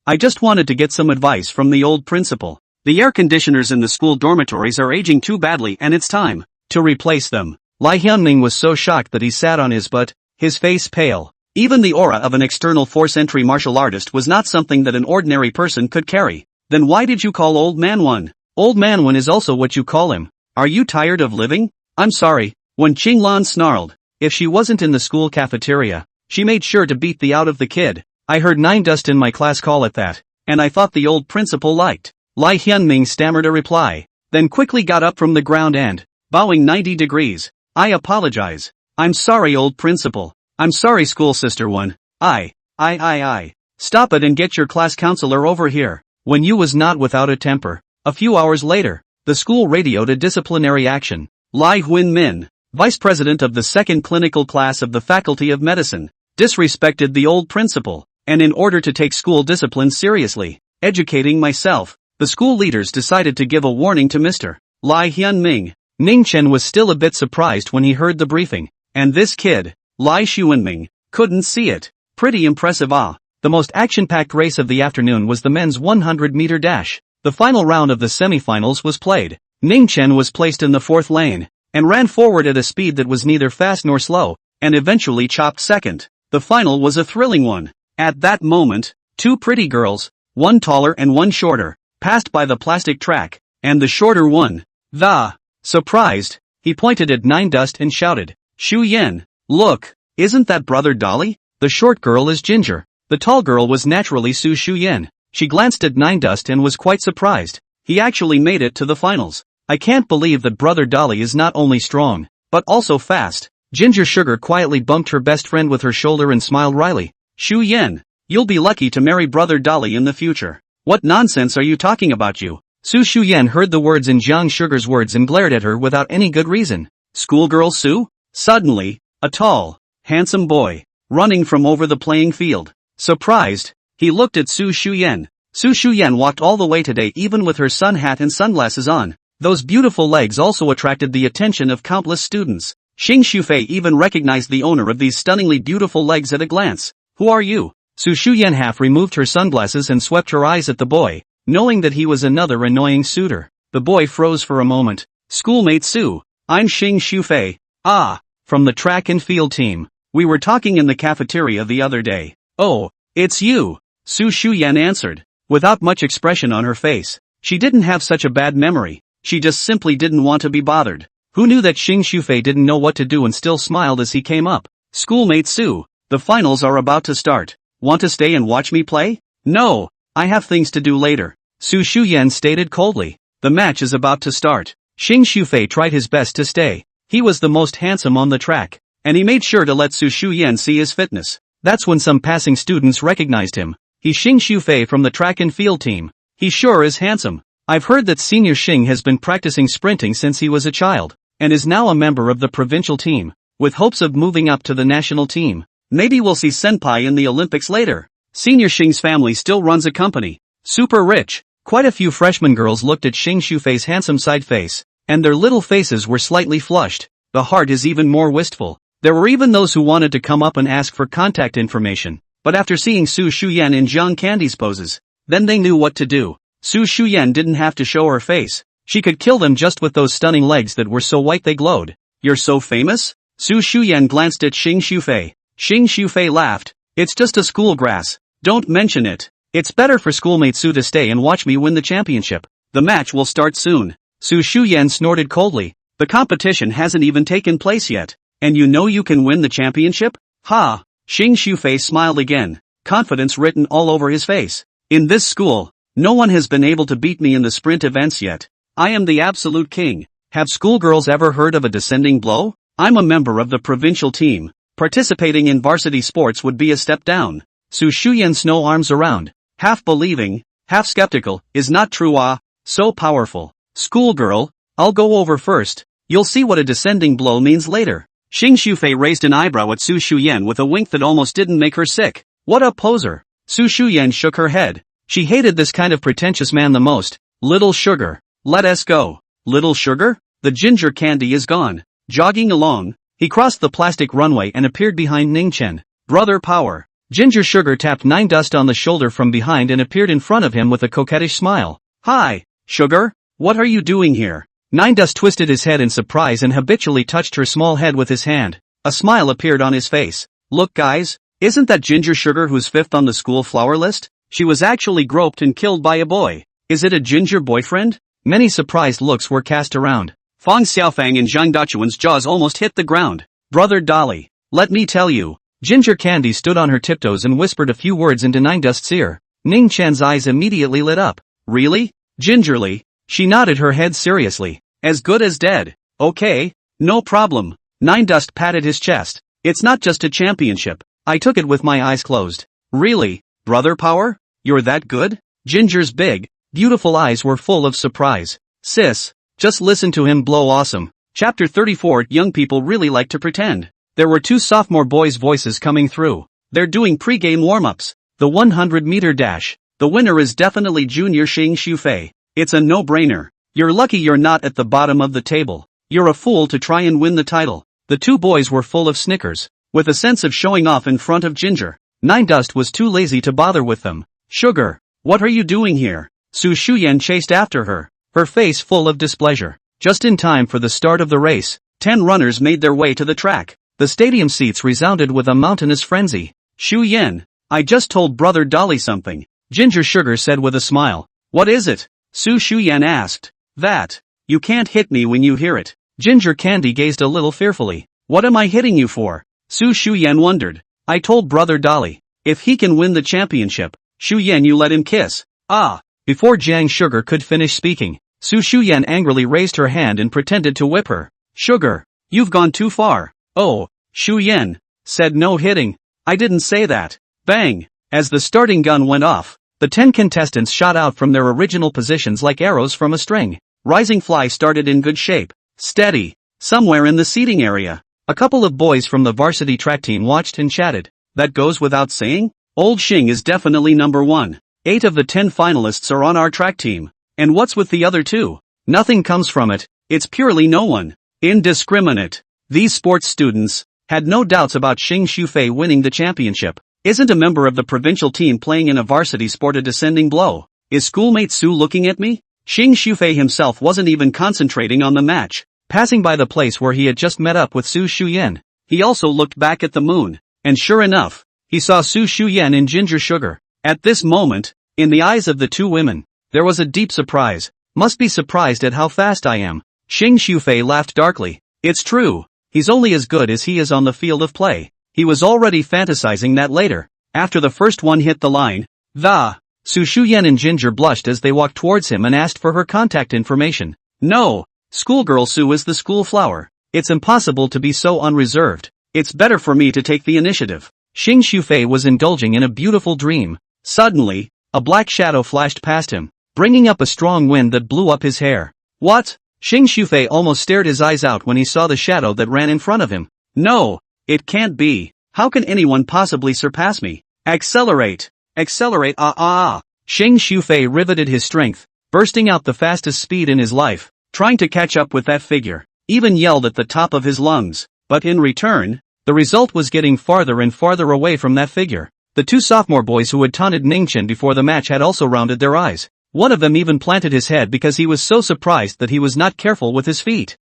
I just wanted to get some advice from the old principal. The air conditioners in the school dormitories are aging too badly and it's time to replace them. Lai Hyunming was so shocked that he sat on his butt, his face pale. Even the aura of an external force entry martial artist was not something that an ordinary person could carry. Then why did you call Old Man One? Old Man One is also what you call him. Are you tired of living? I'm sorry. When Qinglan snarled, if she wasn't in the school cafeteria, she made sure to beat the out of the kid. I heard Nine Dust in my class call it that, and I thought the old principal liked. Lai Hyunming stammered a reply, then quickly got up from the ground and, bowing 90 degrees, I apologize. I'm sorry old principal. I'm sorry school sister one. I. Stop it and get your class counselor over here. When Yu was not without a temper. A few hours later, the school radioed a disciplinary action. Lai Huin-min, vice president of the second clinical class of the Faculty of Medicine, disrespected the old principal, and in order to take school discipline seriously, educating myself, the school leaders decided to give a warning to Mr. Lai Hyunming. Ning Chen was still a bit surprised when he heard the briefing, and this kid, Lai Xuanming, couldn't see it. Pretty impressive The most action-packed race of the afternoon was the men's 100-meter dash. The final round of the semifinals was played. Ning Chen was placed in the 4th lane, and ran forward at a speed that was neither fast nor slow, and eventually chopped second. The final was a thrilling one. At that moment, 2 pretty girls, one taller and one shorter, passed by the plastic track, and the shorter one. Surprised, he pointed at Nine Dust and shouted, Shu Yen, look, isn't that brother Dolly? The short girl is Ginger. The tall girl was naturally Su Shuyen. She glanced at Nine Dust and was quite surprised. He actually made it to the finals. I can't believe that brother Dolly is not only strong, but also fast. Ginger Sugar quietly bumped her best friend with her shoulder and smiled wryly. Shu Yen, you'll be lucky to marry brother Dolly in the future. What nonsense are you talking about you? Su Shuyen heard the words in Jiang Sugar's words and glared at her without any good reason. Schoolgirl Su? Suddenly, a tall, handsome boy, running from over the playing field. Surprised, he looked at Su Shuyen. Su Shuyan walked all the way today even with her sun hat and sunglasses on. Those beautiful legs also attracted the attention of countless students. Xing Shufei even recognized the owner of these stunningly beautiful legs at a glance. Who are you? Su Shuyan half removed her sunglasses and swept her eyes at the boy, knowing that he was another annoying suitor. The boy froze for a moment. Schoolmate Su, I'm Xing Shufei. Ah, from the track and field team. We were talking in the cafeteria the other day. Oh, it's you, Su Shuyan answered, without much expression on her face. She didn't have such a bad memory. She just simply didn't want to be bothered. Who knew that Xing Shufei didn't know what to do and still smiled as he came up? Schoolmate Su, the finals are about to start. Want to stay and watch me play? No, I have things to do later, Su Shuyan stated coldly. The match is about to start. Xing Shufei tried his best to stay. He was the most handsome on the track, and he made sure to let Su Shuyan see his fitness. That's when some passing students recognized him. He's Xing Shufei from the track and field team. He sure is handsome. I've heard that Senior Xing has been practicing sprinting since he was a child, and is now a member of the provincial team, with hopes of moving up to the national team. Maybe we'll see Senpai in the Olympics later. Senior Xing's family still runs a company. Super rich. Quite a few freshman girls looked at Xing Shufei's handsome side face, and their little faces were slightly flushed. The heart is even more wistful. There were even those who wanted to come up and ask for contact information, but after seeing Su Shuyan in Zhang Candy's poses, then they knew what to do. Su Shuyan didn't have to show her face. She could kill them just with those stunning legs that were so white they glowed. You're so famous? Su Shuyan glanced at Xing Shufei. Xing Shufei laughed. It's just a school grass. Don't mention it. It's better for schoolmate Su to stay and watch me win the championship. The match will start soon. Su Shuyan snorted coldly. The competition hasn't even taken place yet. And you know you can win the championship? Ha! Xing Shufei smiled again, confidence written all over his face. In this school, no one has been able to beat me in the sprint events yet. I am the absolute king. Have schoolgirls ever heard of a descending blow? I'm a member of the provincial team. Participating in varsity sports would be a step down. Su Shuyan snow arms around, half believing, half skeptical. Is not true. Ah, so powerful. Schoolgirl, I'll go over first. You'll see what a descending blow means later. Xing Shufei raised an eyebrow at Su Shuyan with a wink that almost didn't make her sick. What a poser. Su Shuyan shook her head. She hated this kind of pretentious man the most. Little sugar. Let us go. Little sugar? The ginger candy is gone. Jogging along, he crossed the plastic runway and appeared behind Ningchen. Brother Power. Ginger Sugar tapped Nine Dust on the shoulder from behind and appeared in front of him with a coquettish smile. Hi, Sugar. What are you doing here? Nine Dust twisted his head in surprise and habitually touched her small head with his hand. A smile appeared on his face. Look guys, isn't that Ginger Sugar who's fifth on the school flower list? She was actually groped and killed by a boy. Is it a ginger boyfriend? Many surprised looks were cast around. Fang Xiaofang and Zhang Dachuan's jaws almost hit the ground. Brother Dolly, let me tell you. Ginger Candy stood on her tiptoes and whispered a few words into Nine Dust's ear. Ning Chen's eyes immediately lit up. Really? Gingerly? She nodded her head seriously. As good as dead. Okay, no problem. Nine Dust patted his chest. It's not just a championship. I took it with my eyes closed. Really, Brother Power? You're that good? Ginger's big, beautiful eyes were full of surprise. Sis, just listen to him blow awesome. Chapter 34. Young people really like to pretend. There were two sophomore boys' voices coming through. They're doing pre-game warm-ups. The 100-meter dash. The winner is definitely Junior Xing Shufei. It's a no-brainer. You're lucky you're not at the bottom of the table. You're a fool to try and win the title. The two boys were full of snickers, with a sense of showing off in front of Ginger. Nine Dust was too lazy to bother with them. Sugar, what are you doing here? Su Shuyan chased after her, her face full of displeasure. Just in time for the start of the race, 10 runners made their way to the track. The stadium seats resounded with a mountainous frenzy. Shu Yen, I just told Brother Dolly something, Ginger Sugar said with a smile. What is it? Su Shuyan asked. That. You can't hit me when you hear it. Ginger Candy gazed a little fearfully. What am I hitting you for? Su Shuyan wondered. I told Brother Dolly, if he can win the championship, Shu Yen you let him kiss. Ah. Before Jiang Sugar could finish speaking, Su Shuyan angrily raised her hand and pretended to whip her. Sugar, you've gone too far. Oh, Shu Yen said no hitting. I didn't say that. Bang! As the starting gun went off, the 10 contestants shot out from their original positions like arrows from a string. Rising Fly started in good shape. Steady. Somewhere in the seating area, a couple of boys from the varsity track team watched and chatted. That goes without saying? Old Xing is definitely number one. 8 of the 10 finalists are on our track team. And what's with the other 2? Nothing comes from it. It's purely no one. Indiscriminate. These sports students had no doubts about Xing Shufei winning the championship. Isn't a member of the provincial team playing in a varsity sport a descending blow? Is schoolmate Su looking at me? Xing Shufei himself wasn't even concentrating on the match. Passing by the place where he had just met up with Su Shuyan, he also looked back at the moon. And sure enough, he saw Su Shuyan in ginger sugar. At this moment, in the eyes of the 2 women, there was a deep surprise. Must be surprised at how fast I am. Xing Shufei laughed darkly. It's true. He's only as good as he is on the field of play. He was already fantasizing that later. After the first one hit the line, Su Shuyan and Ginger blushed as they walked towards him and asked for her contact information. No, schoolgirl Su is the school flower. It's impossible to be so unreserved. It's better for me to take the initiative. Xing Shufei was indulging in a beautiful dream. Suddenly, a black shadow flashed past him, bringing up a strong wind that blew up his hair. What? Xing Shufei almost stared his eyes out when he saw the shadow that ran in front of him. No, it can't be. How can anyone possibly surpass me? Accelerate! Accelerate! Xing Shufei riveted his strength, bursting out the fastest speed in his life, trying to catch up with that figure, even yelled at the top of his lungs. But in return, the result was getting farther and farther away from that figure. The 2 sophomore boys who had taunted Ningchen before the match had also rounded their eyes. One of them even planted his head because he was so surprised that he was not careful with his feet.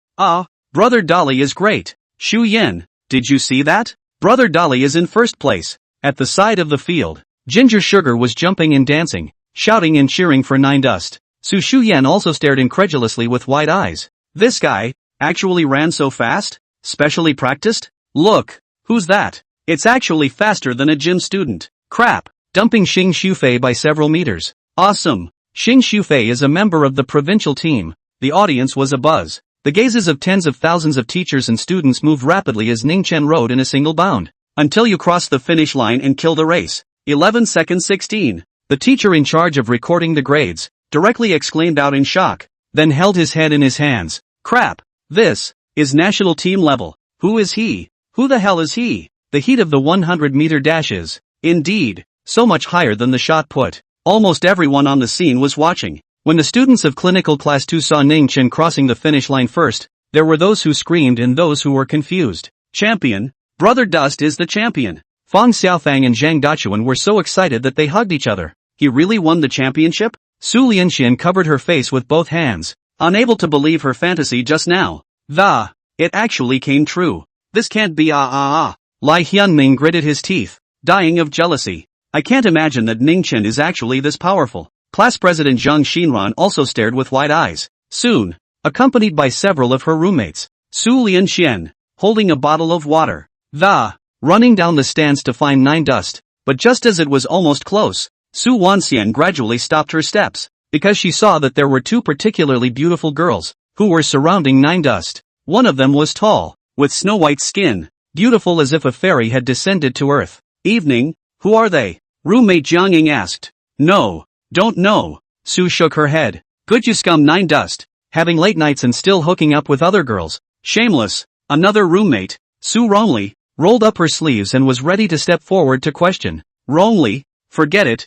Brother Dolly is great. Shu Yen, did you see that? Brother Dolly is in first place. At the side of the field, Ginger Sugar was jumping and dancing, shouting and cheering for Nine Dust. Su Shuyan also stared incredulously with wide eyes. This guy actually ran so fast? Specially practiced? Look, who's that? It's actually faster than a gym student. Crap, dumping Xing Shufei by several meters. Awesome. Xing Shufei is a member of the provincial team. The audience was abuzz. The gazes of tens of thousands of teachers and students moved rapidly as Ningchen rode in a single bound. Until you cross the finish line and kill the race. 11 seconds 16. The teacher in charge of recording the grades directly exclaimed out in shock, then held his head in his hands. Crap. This is national team level. Who is he? Who the hell is he? The heat of the 100-meter dash is, indeed, so much higher than the shot put. Almost everyone on the scene was watching. When the students of Clinical Class 2 saw Ningchen crossing the finish line first, there were those who screamed and those who were confused. Champion! Brother Dust is the champion! Fang Xiaofang and Zhang Dachuan were so excited that they hugged each other. He really won the championship? Su Lianxian covered her face with both hands, unable to believe her fantasy just now. It actually came true. This can't be Lai Hyunming gritted his teeth, dying of jealousy. I can't imagine that Ningchen is actually this powerful. Class President Zhang Xinran also stared with wide eyes. Soon, accompanied by several of her roommates, Su Lianxian, holding a bottle of water, running down the stands to find Nine Dust, but just as it was almost close, Su Wanxian gradually stopped her steps, because she saw that there were 2 particularly beautiful girls, who were surrounding Nine Dust. One of them was tall, with snow-white skin, beautiful as if a fairy had descended to earth. Evening, who are they? Roommate Jiang Ying asked. No, don't know. Su shook her head. Good you scum Nine Dust, having late nights and still hooking up with other girls. Shameless. Another roommate, Su Rongli, rolled up her sleeves and was ready to step forward to question. Rongli, forget it,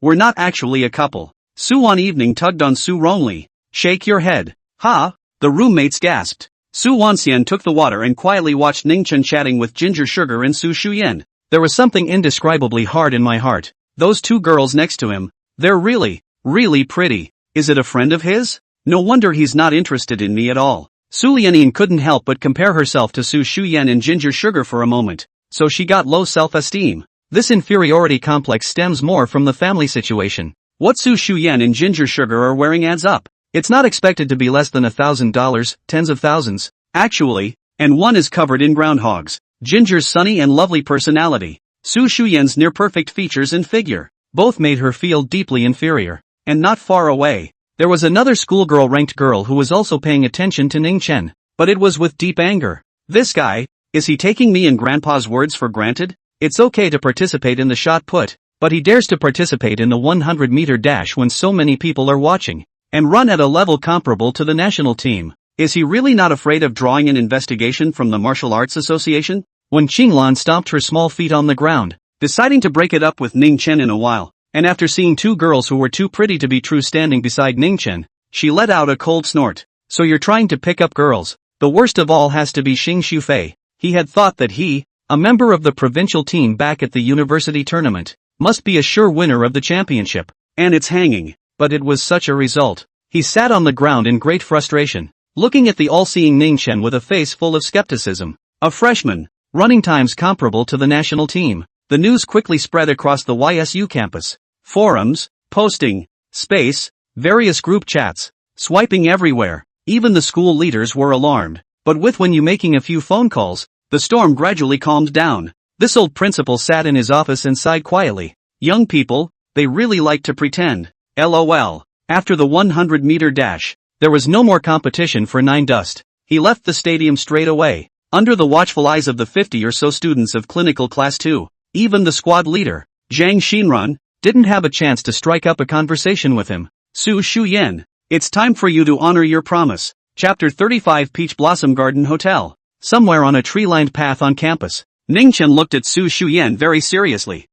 we're not actually a couple. Su one evening tugged on Su Rongli. Shake your head. Ha? The roommates gasped. Su Wanxian took the water and quietly watched Ningchen chatting with Ginger Sugar and Su Shuyan. There was something indescribably hard in my heart. Those 2 girls next to him, they're really, really pretty. Is it a friend of his? No wonder he's not interested in me at all. Su Lianian couldn't help but compare herself to Su Shuyan and Ginger Sugar for a moment, so she got low self-esteem. This inferiority complex stems more from the family situation. What Su Shuyan and Ginger Sugar are wearing adds up. It's not expected to be less than $1,000, tens of thousands, actually, and one is covered in groundhogs. Ginger's sunny and lovely personality, Su Shuyan's near-perfect features and figure, both made her feel deeply inferior. And not far away, there was another schoolgirl-ranked girl who was also paying attention to Ningchen, but it was with deep anger. This guy, is he taking me and Grandpa's words for granted? It's okay to participate in the shot put, but he dares to participate in the 100-meter dash when so many people are watching, and run at a level comparable to the national team. Is he really not afraid of drawing an investigation from the Martial Arts Association? When Qinglan stomped her small feet on the ground, deciding to break it up with Ningchen in a while, and after seeing two girls who were too pretty to be true standing beside Ningchen, she let out a cold snort. So you're trying to pick up girls? The worst of all has to be Xing Shufei. He had thought that he, a member of the provincial team back at the university tournament, must be a sure winner of the championship. And it's hanging. But it was such a result. He sat on the ground in great frustration, looking at the all-seeing Ningchen with a face full of skepticism. A freshman, running times comparable to the national team. The news quickly spread across the YSU campus. Forums, posting, space, various group chats, swiping everywhere. Even the school leaders were alarmed. But when you making a few phone calls, the storm gradually calmed down. This old principal sat in his office and sighed quietly. Young people, they really like to pretend. LOL. After the 100-meter dash, there was no more competition for Nine Dust. He left the stadium straight away, under the watchful eyes of the 50 or so students of clinical class 2. Even the squad leader, Zhang Xinran, didn't have a chance to strike up a conversation with him. Su Shuyan, it's time for you to honor your promise. Chapter 35 Peach Blossom Garden Hotel. Somewhere on a tree-lined path on campus, Ningchen looked at Su Shuyan very seriously.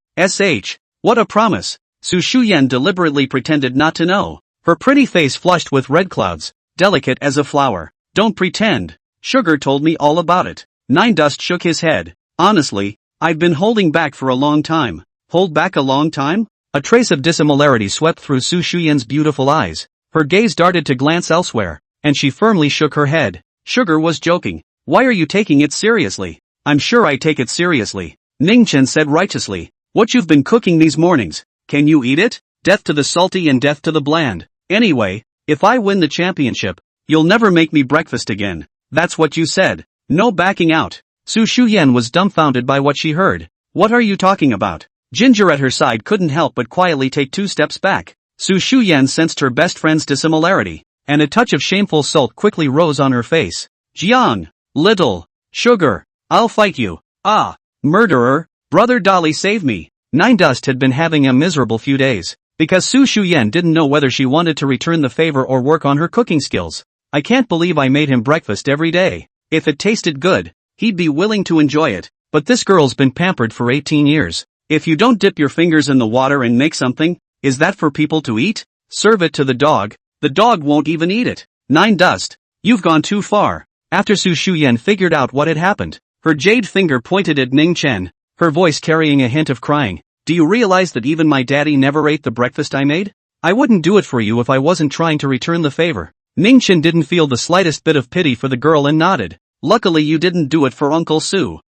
What a promise. Su Shuyan deliberately pretended not to know. Her pretty face flushed with red clouds, delicate as a flower. Don't pretend. Sugar told me all about it. Nine Dust shook his head. Honestly, I've been holding back for a long time. Hold back a long time? A trace of dissimilarity swept through Su Shuyan's beautiful eyes. Her gaze darted to glance elsewhere, and she firmly shook her head. Sugar was joking. Why are you taking it seriously? I'm sure I take it seriously. Ningchen said righteously. What you've been cooking these mornings, can you eat it? Death to the salty and death to the bland. Anyway, if I win the championship, you'll never make me breakfast again. That's what you said. No backing out. Su Shuyan was dumbfounded by what she heard. What are you talking about? Ginger at her side couldn't help but quietly take 2 steps back. Su Shuyan sensed her best friend's dissimilarity, and a touch of shameful salt quickly rose on her face. Jiang, little, sugar, I'll fight you. Ah, murderer, brother Dolly save me. Nine Dust had been having a miserable few days, because Su Shuyan didn't know whether she wanted to return the favor or work on her cooking skills. I can't believe I made him breakfast every day. If it tasted good, he'd be willing to enjoy it, but this girl's been pampered for 18 years. If you don't dip your fingers in the water and make something, is that for people to eat? Serve it to the dog won't even eat it. Nine Dust, you've gone too far. After Su Shuyan figured out what had happened, her jade finger pointed at Ning Chen, her voice carrying a hint of crying. Do you realize that even my daddy never ate the breakfast I made? I wouldn't do it for you if I wasn't trying to return the favor. Ning Chen didn't feel the slightest bit of pity for the girl and nodded. Luckily you didn't do it for Uncle Su.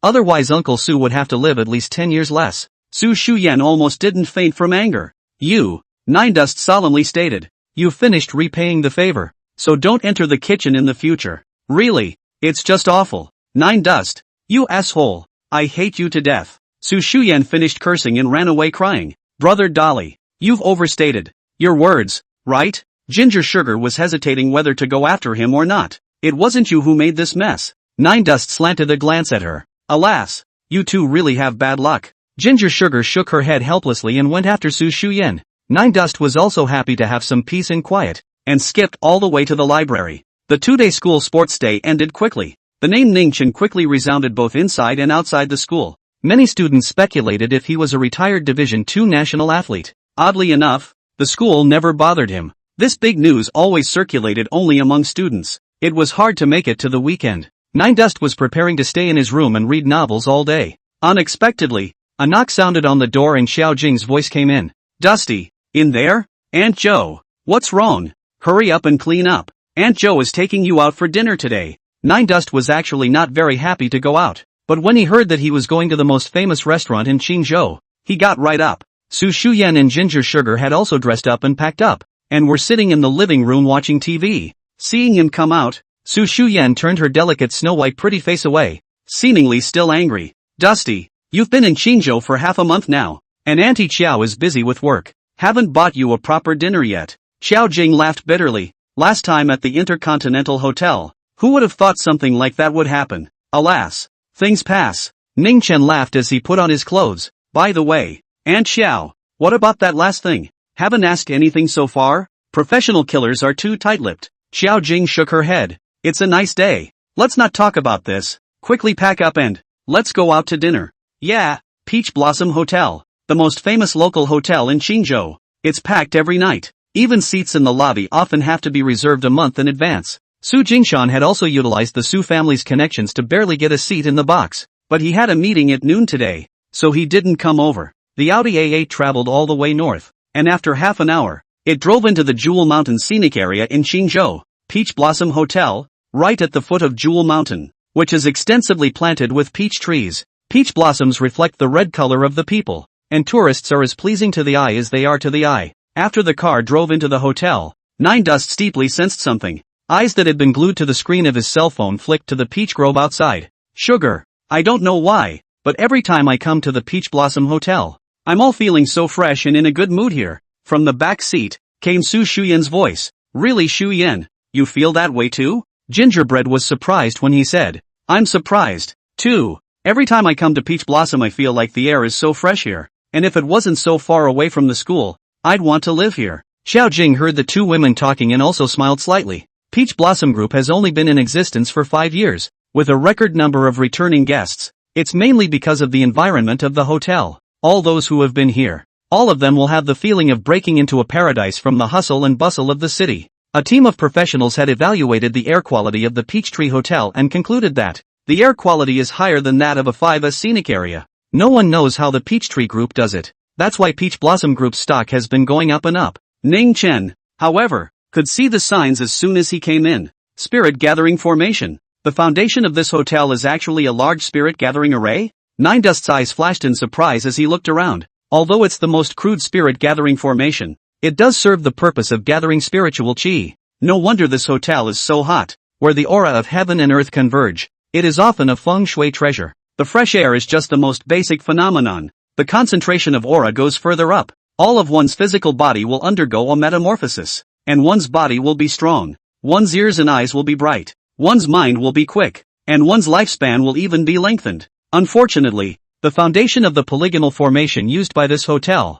Otherwise Uncle Su would have to live at least 10 years less. Su Shuyan almost didn't faint from anger. You, Nine Dust solemnly stated. You've finished repaying the favor, so don't enter the kitchen in the future. Really, it's just awful. Nine Dust, you asshole. I hate you to death. Su Shuyan finished cursing and ran away crying. Brother Dolly, you've overstated your words, right? Ginger Sugar was hesitating whether to go after him or not. It wasn't you who made this mess. Nine Dust slanted a glance at her. Alas, you two really have bad luck. Ginger Sugar shook her head helplessly and went after Su Shuyan. Nine Dust was also happy to have some peace and quiet, and skipped all the way to the library. The 2-day school sports day ended quickly. The name Ningchen quickly resounded both inside and outside the school. Many students speculated if he was a retired Division II national athlete. Oddly enough, the school never bothered him. This big news always circulated only among students. It was hard to make it to the weekend. Nine Dust was preparing to stay in his room and read novels all day. Unexpectedly, a knock sounded on the door and Xiao Jing's voice came in. Dusty, in there? Aunt Joe, what's wrong? Hurry up and clean up. Aunt Joe is taking you out for dinner today. Nine Dust was actually not very happy to go out, but when he heard that he was going to the most famous restaurant in Qingzhou, he got right up. Su Shuyan and Ginger Sugar had also dressed up and packed up, and were sitting in the living room watching TV. Seeing him come out, Su Shuyan turned her delicate snow-white pretty face away, seemingly still angry. Dusty, you've been in Qingzhou for half a month now, and Auntie Qiao is busy with work. Haven't bought you a proper dinner yet. Xiao Jing laughed bitterly. Last time at the Intercontinental Hotel, who would have thought something like that would happen? Alas, things pass. Ning Chen laughed as he put on his clothes. By the way, Aunt Xiao, what about that last thing? Haven't asked anything so far? Professional killers are too tight-lipped. Xiao Jing shook her head. It's a nice day. Let's not talk about this. Quickly pack up and let's go out to dinner. Yeah, Peach Blossom Hotel. the most famous local hotel in Qingzhou. It's packed every night. Even seats in the lobby often have to be reserved a month in advance. Su Jingshan had also utilized the Su family's connections to barely get a seat in the box, but he had a meeting at noon today, so he didn't come over. The Audi A8 traveled all the way north, and after half an hour, it drove into the Jewel Mountain scenic area in Qingzhou, Peach Blossom Hotel, right at the foot of Jewel Mountain, which is extensively planted with peach trees. Peach blossoms reflect the red color of the people, and tourists are as pleasing to the eye as they are to the eye. After the car drove into the hotel, Nine Dust deeply sensed something. Eyes that had been glued to the screen of his cell phone flicked to the peach grove outside. Sugar. I don't know why, but every time I come to the Peach Blossom Hotel, I'm all feeling so fresh and in a good mood here. From the back seat, came Su Shuyan's voice. Really, Shuyan? You feel that way too? Gingerbread was surprised when he said, I'm surprised, too. Every time I come to Peach Blossom I feel like the air is so fresh here, and if it wasn't so far away from the school, I'd want to live here. Xiao Jing heard the two women talking and also smiled slightly. Peach Blossom Group has only been in existence for 5 years, with a record number of returning guests. It's mainly because of the environment of the hotel. All those who have been here, all of them will have the feeling of breaking into a paradise from the hustle and bustle of the city. A team of professionals had evaluated the air quality of the Peachtree Hotel and concluded that the air quality is higher than that of a 5A scenic area. No one knows how the Peachtree Group does it. That's why Peach Blossom Group's stock has been going up and up. Ning Chen, however, could see the signs as soon as he came in. Spirit gathering formation. The foundation of this hotel is actually a large spirit gathering array? Nine Dust's eyes flashed in surprise as he looked around. Although it's the most crude spirit gathering formation, it does serve the purpose of gathering spiritual chi. No wonder this hotel is so hot, where the aura of heaven and earth converge. It is often a feng shui treasure. The fresh air is just the most basic phenomenon. The concentration of aura goes further up. All of one's physical body will undergo a metamorphosis. And one's body will be strong, one's ears and eyes will be bright, one's mind will be quick, and one's lifespan will even be lengthened. Unfortunately, the foundation of the polygonal formation used by this hotel,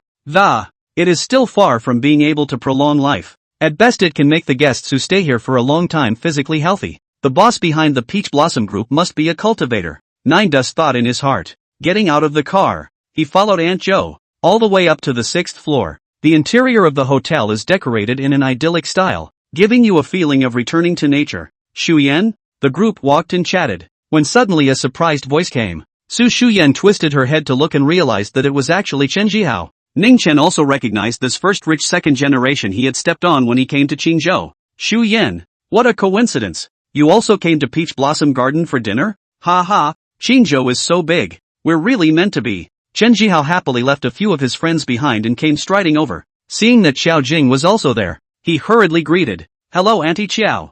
it is still far from being able to prolong life. At best it can make the guests who stay here for a long time physically healthy. The boss behind the Peach Blossom Group must be a cultivator. Nine Dust thought in his heart. Getting out of the car, he followed Aunt Joe, all the way up to the 6th floor. The interior of the hotel is decorated in an idyllic style, giving you a feeling of returning to nature. Shuyan? The group walked and chatted, when suddenly a surprised voice came. Su Shuyan twisted her head to look and realized that it was actually Chen Jihao. Ning Chen also recognized this first rich second generation he had stepped on when he came to Qingzhou. Shuyan, what a coincidence. You also came to Peach Blossom Garden for dinner? Ha ha, Qingzhou is so big. We're really meant to be. Chen Jihao happily left a few of his friends behind and came striding over. Seeing that Xiao Jing was also there, he hurriedly greeted. Hello Auntie Xiao.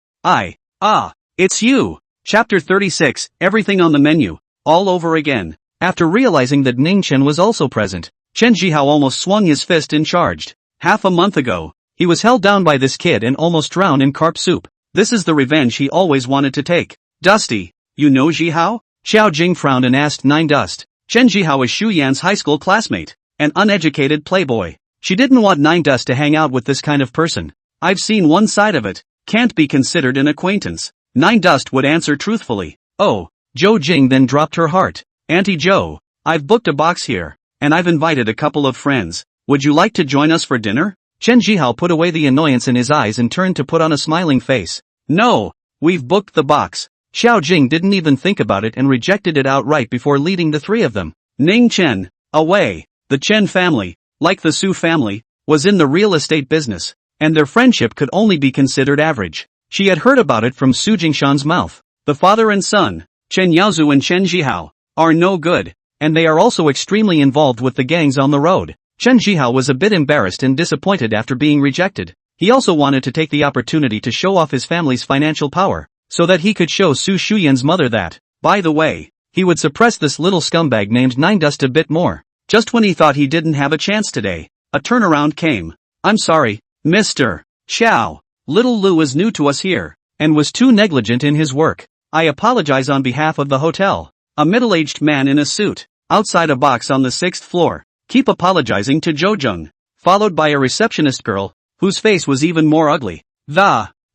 It's you. Chapter 36, Everything on the Menu, all over again. After realizing that Ning Chen was also present, Chen Jihao almost swung his fist and charged. Half a month ago, he was held down by this kid and almost drowned in carp soup. This is the revenge he always wanted to take. Dusty, you know Jihao? Xiao Jing frowned and asked Nine Dust. Chen Jihao is Shu Yan's high school classmate, an uneducated playboy. She didn't want Nine Dust to hang out with this kind of person. I've seen one side of it. Can't be considered an acquaintance. Nine Dust would answer truthfully. Oh, Zhou Jing then dropped her heart. Auntie Zhou, I've booked a box here, and I've invited a couple of friends. Would you like to join us for dinner? Chen Jihao put away the annoyance in his eyes and turned to put on a smiling face. No, we've booked the box. Xiao Jing didn't even think about it and rejected it outright before leading the three of them. Ning Chen, away. The Chen family, like the Su family, was in the real estate business, and their friendship could only be considered average. She had heard about it from Su Jingshan's mouth. The father and son, Chen Yaozu and Chen Jihao, are no good, and they are also extremely involved with the gangs on the road. Chen Jihao was a bit embarrassed and disappointed after being rejected. He also wanted to take the opportunity to show off his family's financial power, so that he could show Su Shuyan's mother that, by the way, he would suppress this little scumbag named Nine Dust a bit more. Just when he thought he didn't have a chance today, a turnaround came. I'm sorry, Mr. Xiao. Little Lu is new to us here, and was too negligent in his work. I apologize on behalf of the hotel. A middle-aged man in a suit, outside a box on the 6th floor. Keep apologizing to Zhou, followed by a receptionist girl, whose face was even more ugly.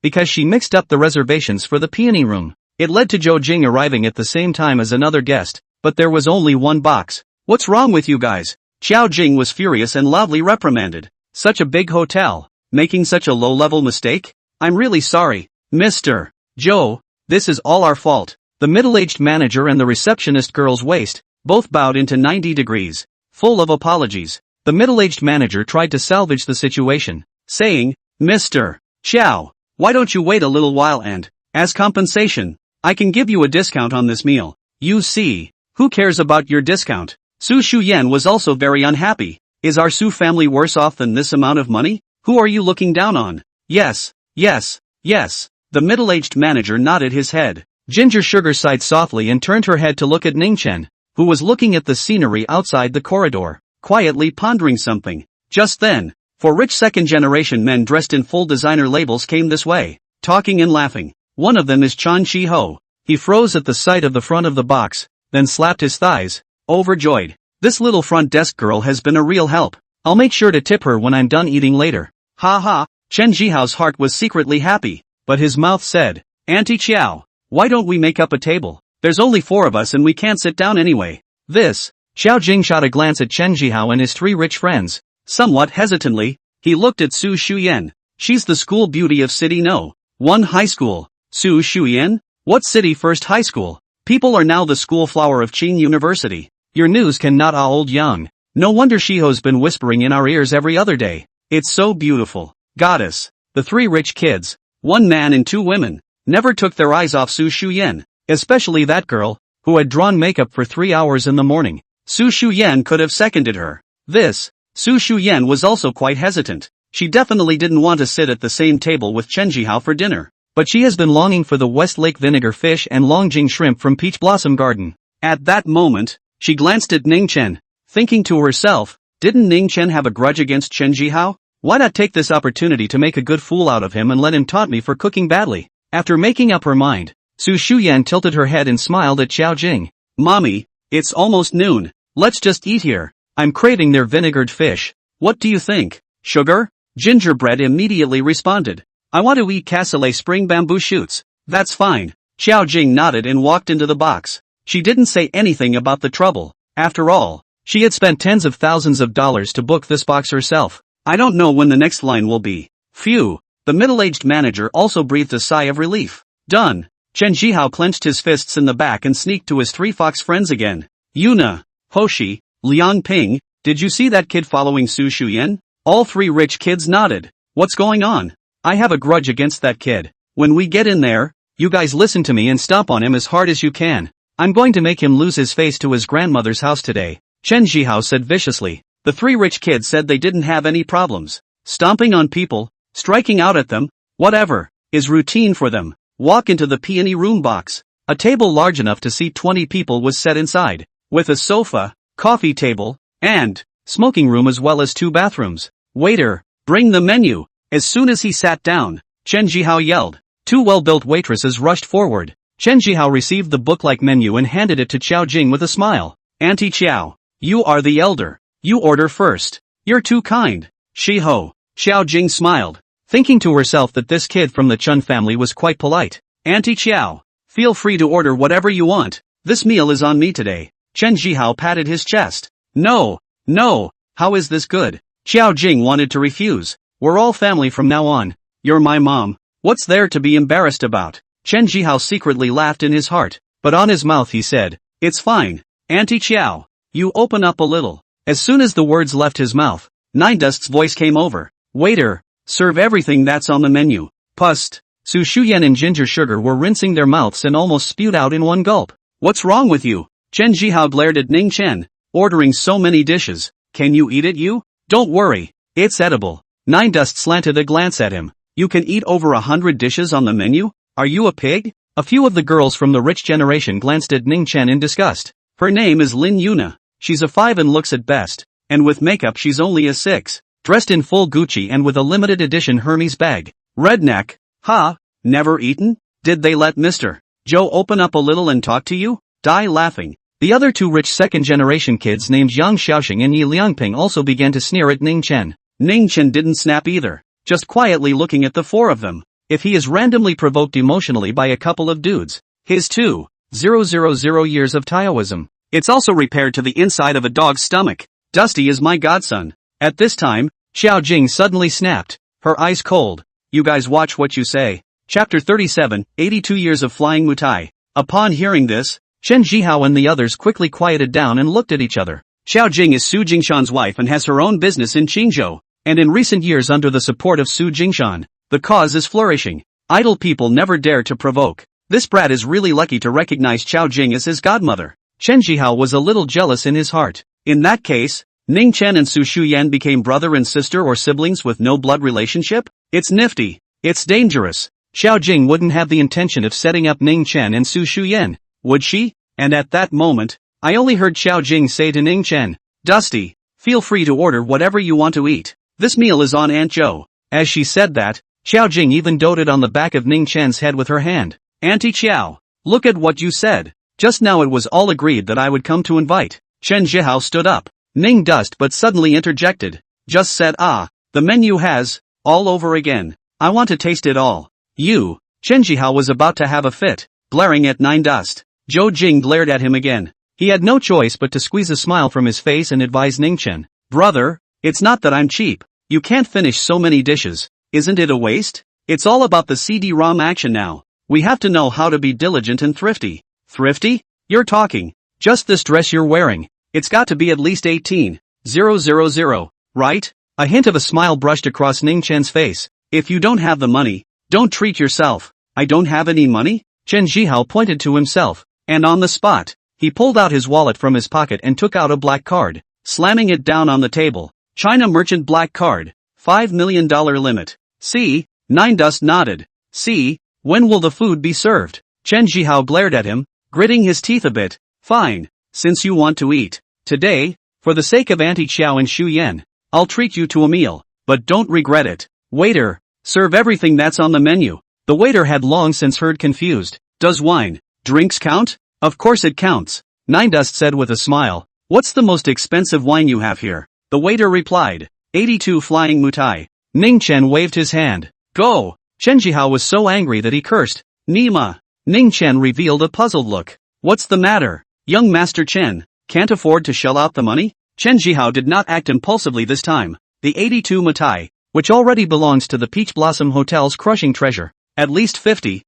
Because she mixed up the reservations for the peony room. It led to Zhou Jing arriving at the same time as another guest, but there was only one box. What's wrong with you guys? Xiao Jing was furious and loudly reprimanded. Such a big hotel, making such a low-level mistake? I'm really sorry, Mr. Joe, this is all our fault. The middle-aged manager and the receptionist girl's waist both bowed into 90 degrees, full of apologies. The middle-aged manager tried to salvage the situation, saying, Mr. Xiao, why don't you wait a little while and, as compensation, I can give you a discount on this meal. You see, who cares about your discount? Su Shuyan was also very unhappy. Is our Su family worse off than this amount of money? Who are you looking down on? Yes. The middle-aged manager nodded his head. Ginger Sugar sighed softly and turned her head to look at Ning Chen, who was looking at the scenery outside the corridor, quietly pondering something. Just then, 4 rich second-generation men dressed in full designer labels came this way, talking and laughing. One of them is Chan Chi-ho. He froze at the sight of the front of the box, then slapped his thighs, overjoyed. This little front desk girl has been a real help. I'll make sure to tip her when I'm done eating later. Ha ha. Chen Jihao's heart was secretly happy, but his mouth said, Auntie Qiao, why don't we make up a table? There's only 4 of us and we can't sit down anyway. This. Xiao Jing shot a glance at Chen Jihao and his 3 rich friends. Somewhat hesitantly, he looked at Su Shuyan. She's the school beauty of City No. 1 high school. Su Shuyan? What city first high school? People are now the school flower of Qing University. Your news cannot old young. No wonder Shiho's been whispering in our ears every other day. It's so beautiful. Goddess. The 3 rich kids, 1 man and 2 women, never took their eyes off Su Shuyan, especially that girl, who had drawn makeup for 3 hours in the morning. Su Shuyan could have seconded her. This. Su Shuyan was also quite hesitant. She definitely didn't want to sit at the same table with Chen Jihao for dinner. But she has been longing for the Westlake vinegar fish and Longjing shrimp from Peach Blossom Garden. At that moment, she glanced at Ning Chen, thinking to herself, didn't Ning Chen have a grudge against Chen Jihao? Why not take this opportunity to make a good fool out of him and let him taunt me for cooking badly? After making up her mind, Su Shuyan tilted her head and smiled at Xiao Jing. Mommy, it's almost noon. Let's just eat here. I'm craving their vinegared fish. What do you think? Sugar? Gingerbread immediately responded. I want to eat cassoulet spring bamboo shoots. That's fine. Xiao Jing nodded and walked into the box. She didn't say anything about the trouble. After all, she had spent tens of thousands of dollars to book this box herself. I don't know when the next line will be. Phew. The middle-aged manager also breathed a sigh of relief. Done. Chen Jihao clenched his fists in the back and sneaked to his 3 fox friends again. Yuna, Hoshi, Liang Ping, did you see that kid following Su Shuyan? All 3 rich kids nodded. What's going on? I have a grudge against that kid. When we get in there, you guys listen to me and stomp on him as hard as you can. I'm going to make him lose his face to his grandmother's house today, Chen Jihao said viciously. The 3 rich kids said they didn't have any problems. Stomping on people, striking out at them, whatever, is routine for them. Walk into the peony room box. A table large enough to seat 20 people was set inside, with a sofa, coffee table, and smoking room as well as 2 bathrooms. Waiter, bring the menu. As soon as he sat down, Chen Jihao yelled. 2 well-built waitresses rushed forward. Chen Jihao received the book-like menu and handed it to Xiao Jing with a smile. Auntie Qiao, you are the elder. You order first. You're too kind. Shiho. Xiao Jing smiled, thinking to herself that this kid from the Chun family was quite polite. Auntie Qiao, feel free to order whatever you want. This meal is on me today. Chen Jihao patted his chest. No, how is this good? Xiao Jing wanted to refuse. We're all family from now on. You're my mom. What's there to be embarrassed about? Chen Jihao secretly laughed in his heart, but on his mouth he said, it's fine. Auntie Qiao, you open up a little. As soon as the words left his mouth, Nine Dust's voice came over. Waiter, serve everything that's on the menu. Pust. Su Shuyan and Ginger Sugar were rinsing their mouths and almost spewed out in one gulp. What's wrong with you? Chen Jihao glared at Ning Chen, ordering so many dishes. Can you eat it you? Don't worry, it's edible. Nine Dust slanted a glance at him. You can eat over 100 dishes on the menu? Are you a pig? A few of the girls from the rich generation glanced at Ning Chen in disgust. Her name is Lin Yuna. She's a 5 and looks at best, and with makeup she's only a 6. Dressed in full Gucci and with a limited edition Hermes bag. Redneck. Ha, never eaten? Did they let Mr. Joe open up a little and talk to you? Die laughing. The other 2 rich second-generation kids named Yang Xiaoxing and Yi Liangping also began to sneer at Ning Chen. Ning Chen didn't snap either, just quietly looking at the 4 of them. If he is randomly provoked emotionally by a couple of dudes, his 2,000 years of Taoism. It's also repaired to the inside of a dog's stomach. Dusty is my godson. At this time, Xiao Jing suddenly snapped, her eyes cold. You guys watch what you say. Chapter 37, 82 Years of Flying Mutai. Upon hearing this, Chen Jihao and the others quickly quieted down and looked at each other. Xiao Jing is Su Jingshan's wife and has her own business in Qingzhou, and in recent years under the support of Su Jingshan, the cause is flourishing. Idle people never dare to provoke. This brat is really lucky to recognize Xiao Jing as his godmother. Chen Jihao was a little jealous in his heart. In that case, Ning Chen and Su Shuyan became brother and sister or siblings with no blood relationship? It's nifty. It's dangerous. Xiao Jing wouldn't have the intention of setting up Ning Chen and Su Shuyan, would she? And at that moment, I only heard Xiao Jing say to Ning Chen, Dusty, feel free to order whatever you want to eat. This meal is on Aunt Zhou. As she said that, Xiao Jing even doted on the back of Ning Chen's head with her hand. Auntie Xiao, look at what you said. Just now it was all agreed that I would come to invite. Chen Zhihao stood up. Ning Dust but suddenly interjected. Just said the menu has, all over again. I want to taste it all. You. Chen Zhihao was about to have a fit, glaring at Nine Dust. Zhou Jing glared at him again. He had no choice but to squeeze a smile from his face and advise Ning Chen. Brother, it's not that I'm cheap. You can't finish so many dishes. Isn't it a waste? It's all about the CD-ROM action now. We have to know how to be diligent and thrifty. Thrifty? You're talking. Just this dress you're wearing. It's got to be at least 18,000, right? A hint of a smile brushed across Ning Chen's face. If you don't have the money, don't treat yourself. I don't have any money? Chen Zhihao pointed to himself, and on the spot, he pulled out his wallet from his pocket and took out a black card, slamming it down on the table. China Merchant Black Card. $5 million limit. See? Nine Dust nodded. See? When will the food be served? Chen Zhihao glared at him, gritting his teeth a bit. Fine. Since you want to eat. Today, for the sake of Auntie Xiao and Xu Yan, I'll treat you to a meal, but don't regret it. Waiter, serve everything that's on the menu. The waiter had long since heard confused. Does wine, drinks count? Of course it counts. Nine Dust said with a smile. What's the most expensive wine you have here? The waiter replied. 82 Flying Mutai. Ning Chen waved his hand. Go! Chen Jihao was so angry that he cursed. Nima. Ning Chen revealed a puzzled look. What's the matter? Young Master Chen, can't afford to shell out the money? Chen Jihao did not act impulsively this time. The 82 Mutai, which already belongs to the Peach Blossom Hotel's crushing treasure. At least 50,000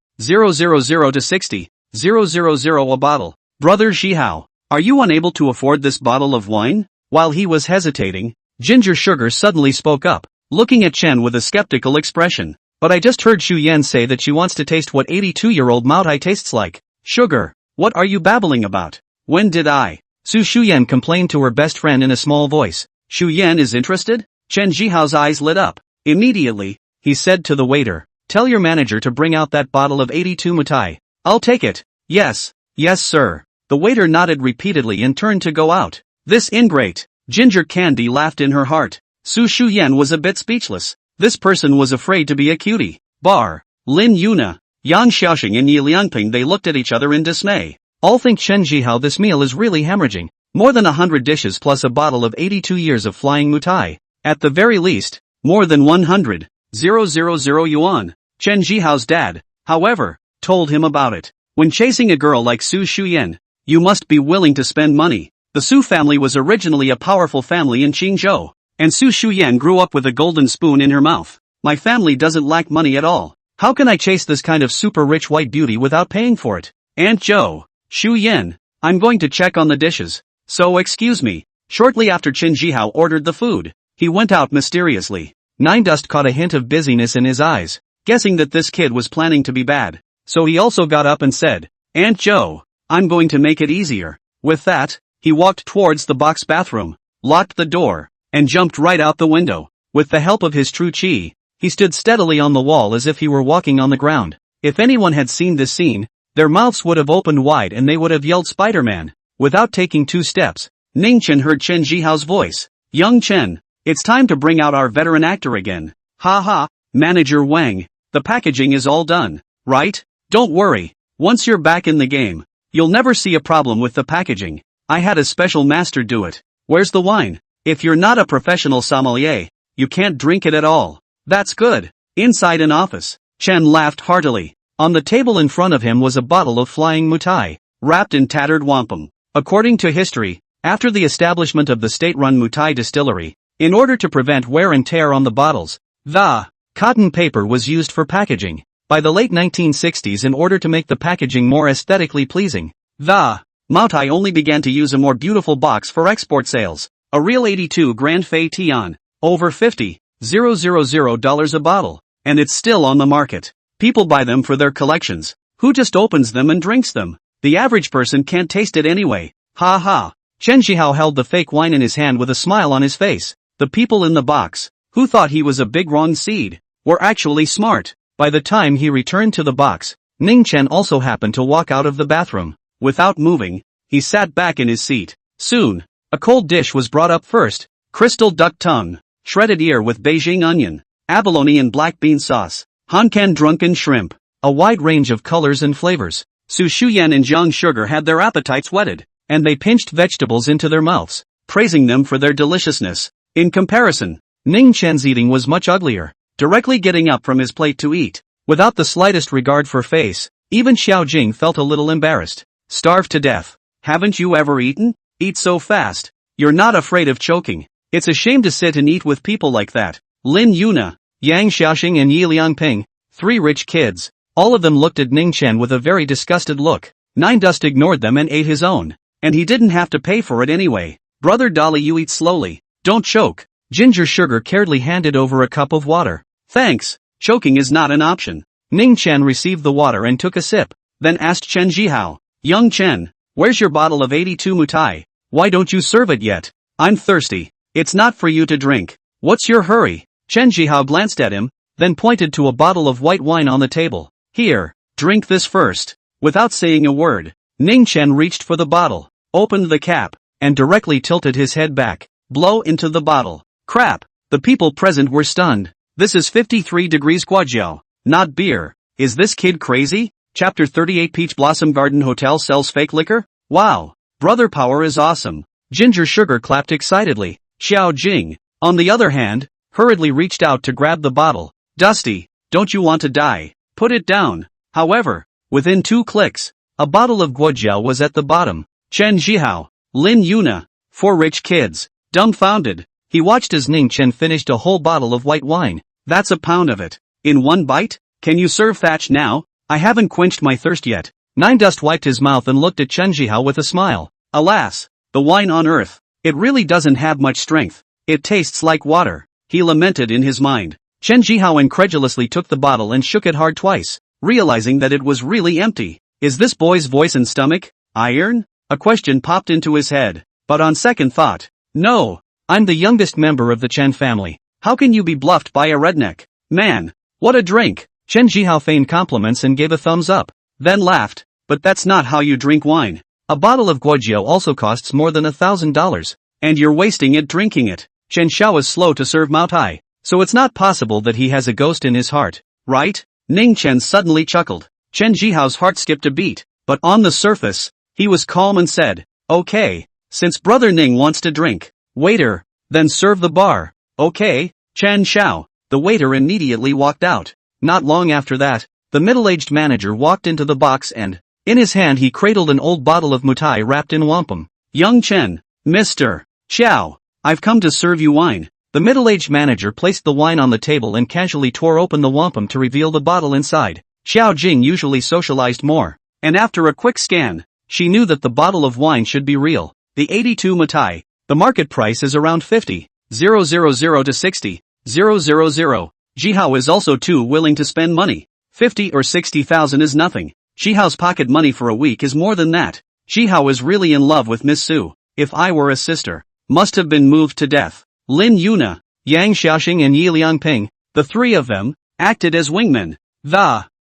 to 60,000 a bottle. Brother Zhihao, are you unable to afford this bottle of wine? While he was hesitating, Ginger Sugar suddenly spoke up, looking at Chen with a skeptical expression. But I just heard Xu Yan say that she wants to taste what 82-year-old Moutai tastes like. Sugar, what are you babbling about? When did I? Su Shuyan complained to her best friend in a small voice. Xu Yan is interested? Chen Jihao's eyes lit up. Immediately, he said to the waiter, tell your manager to bring out that bottle of 82 Mutai. I'll take it. Yes, yes sir. The waiter nodded repeatedly and turned to go out. This ingrate. Ginger Candy laughed in her heart. Su Shuyan was a bit speechless. This person was afraid to be a cutie. Bar. Lin Yuna, Yang Xiaoxing and Yi Liangping they looked at each other in dismay. All think Chen Jihao this meal is really hemorrhaging. More than 100 dishes plus a bottle of 82 years of flying mutai. At the very least, more than 100,000 yuan. Chen Jihao's dad, however, told him about it. When chasing a girl like Su Shuyan, you must be willing to spend money. The Su family was originally a powerful family in Qingzhou, and Su Shuyan grew up with a golden spoon in her mouth. My family doesn't lack money at all. How can I chase this kind of super rich white beauty without paying for it? Aunt Zhou, Xu Yan, I'm going to check on the dishes. So excuse me. Shortly after Qin Jihao ordered the food, he went out mysteriously. Nine Dust caught a hint of busyness in his eyes, guessing that this kid was planning to be bad. So he also got up and said, Aunt Zhou, I'm going to make it easier. With that, he walked towards the box bathroom, locked the door, and jumped right out the window. With the help of his true chi, he stood steadily on the wall as if he were walking on the ground. If anyone had seen this scene, their mouths would have opened wide and they would have yelled Spider-Man. Without taking 2 steps, Ning Chen heard Chen Jihao's voice. Young Chen, it's time to bring out our veteran actor again. Ha ha, Manager Wang, the packaging is all done, right? Don't worry, once you're back in the game, you'll never see a problem with the packaging. I had a special master do it. Where's the wine? If you're not a professional sommelier, you can't drink it at all. That's good. Inside an office, Chen laughed heartily. On the table in front of him was a bottle of flying mutai, wrapped in tattered wampum. According to history, After the establishment of the state-run Mutai distillery, in order to prevent wear and tear on the bottles, the cotton paper was used for packaging. By the late 1960s, in order to make the packaging more aesthetically pleasing, the Mutai only began to use a more beautiful box for export sales. A real 82 Grand Fei Tian, over $50,000 a bottle, and it's still on the market. People buy them for their collections. Who just opens them and drinks them? The average person can't taste it anyway. Ha ha. Chen Zhihao held the fake wine in his hand with a smile on his face. The people in the box, who thought he was a big wrong seed, were actually smart. By the time he returned to the box, Ning Chen also happened to walk out of the bathroom. Without moving, he sat back in his seat. Soon, a cold dish was brought up first: crystal duck tongue, shredded ear with Beijing onion, abalone and black bean sauce, Hankan drunken shrimp, a wide range of colors and flavors. Su Shuyan and Jiang Sugar had their appetites whetted, and they pinched vegetables into their mouths, praising them for their deliciousness. In comparison, Ning Chen's eating was much uglier, directly getting up from his plate to eat, without the slightest regard for face. Even Xiao Jing felt a little embarrassed. Starved to death. Haven't you ever eaten? Eat so fast. You're not afraid of choking. It's a shame to sit and eat with people like that. Lin Yuna, Yang Xiaoxing and Yi Liangping, three rich kids. All of them looked at Ning Chen with a very disgusted look. Nine Dust ignored them and ate his own. And he didn't have to pay for it anyway. Brother Dolly, you eat slowly. Don't choke. Ginger Sugar carefully handed over a cup of water. Thanks. Choking is not an option. Ning Chen received the water and took a sip, then asked Chen Zhihao, Young Chen, where's your bottle of 82 Mutai? Why don't you serve it yet? I'm thirsty. It's not for you to drink. What's your hurry? Chen Zhihao glanced at him, then pointed to a bottle of white wine on the table. Here, drink this first. Without saying a word, Ning Chen reached for the bottle, opened the cap, and directly tilted his head back. Blow into the bottle. Crap! The people present were stunned. This is 53 degrees Guajiao, not beer. Is this kid crazy? Chapter 38 Peach Blossom Garden Hotel sells fake liquor? Wow! Brother power is awesome. Ginger Sugar clapped excitedly. Xiao Jing, on the other hand, hurriedly reached out to grab the bottle. Dusty, don't you want to die? Put it down. However, within 2 clicks, a bottle of Guajiao was at the bottom. Chen Zhihao, Lin Yuna, 4 rich kids. Dumbfounded, he watched as Ning Chen finished a whole bottle of white wine. That's a pound of it. In one bite? Can you serve thatch now? I haven't quenched my thirst yet. Nine Dust wiped his mouth and looked at Chen Zhihao with a smile. Alas, the wine on earth. It really doesn't have much strength. It tastes like water. He lamented in his mind. Chen Zhihao incredulously took the bottle and shook it hard twice, realizing that it was really empty. Is this boy's voice and stomach iron? A question popped into his head, but on second thought, no, I'm the youngest member of the Chen family. How can you be bluffed by a redneck? Man, what a drink! Chen Zhihao feigned compliments and gave a thumbs up, then laughed. But that's not how you drink wine. A bottle of Guajiao also costs more than $1,000, and you're wasting it drinking it. Chen Xiao is slow to serve Mutai, so it's not possible that he has a ghost in his heart, right? Ning Chen suddenly chuckled. Chen Zhihao's heart skipped a beat, but on the surface, he was calm and said, okay, since Brother Ning wants to drink, waiter, then serve the bar. Okay, Chen Xiao. The waiter immediately walked out. Not long after that, the middle-aged manager walked into the box and, in his hand he cradled an old bottle of Mutai wrapped in wampum. Young Chen, Mr. Xiao, I've come to serve you wine. The middle-aged manager placed the wine on the table and casually tore open the wampum to reveal the bottle inside. Xiao Jing usually socialized more, and after a quick scan, she knew that the bottle of wine should be real. The 82 Mutai, the market price is around 50,000 to 60,000. Zhihao is also too willing to spend money. 50 or 60,000 is nothing. Zhihao's pocket money for a week is more than that. Zhihao is really in love with Miss Su. If I were a sister, must have been moved to death. Lin Yuna, Yang Xiaoxing and Yi Liangping, the three of them, acted as wingmen.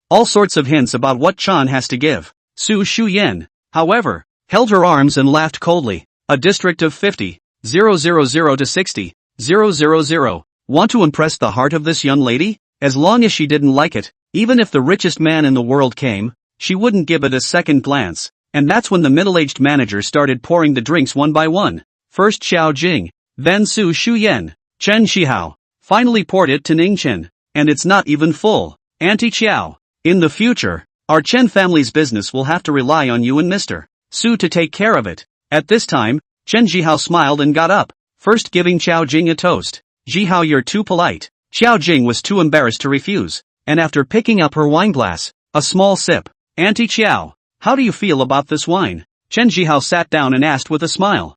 All sorts of hints about what Chan has to give. Su Shuyan, however, held her arms and laughed coldly. A district of 50,000 to 60,000. Want to impress the heart of this young lady? As long as she didn't like it, even if the richest man in the world came, she wouldn't give it a second glance. And that's when the middle-aged manager started pouring the drinks one by one. First Xiao Jing, then Su Shuyan, Chen Zhihao, finally poured it to Ning Chen. And it's not even full. Auntie Qiao, in the future, our Chen family's business will have to rely on you and Mr. Su to take care of it. At this time, Chen Jihao smiled and got up, first giving Xiao Jing a toast. Jihao, you're too polite. Xiao Jing was too embarrassed to refuse, and after picking up her wine glass, a small sip. Auntie Xiao, how do you feel about this wine? Chen Jihao sat down and asked with a smile.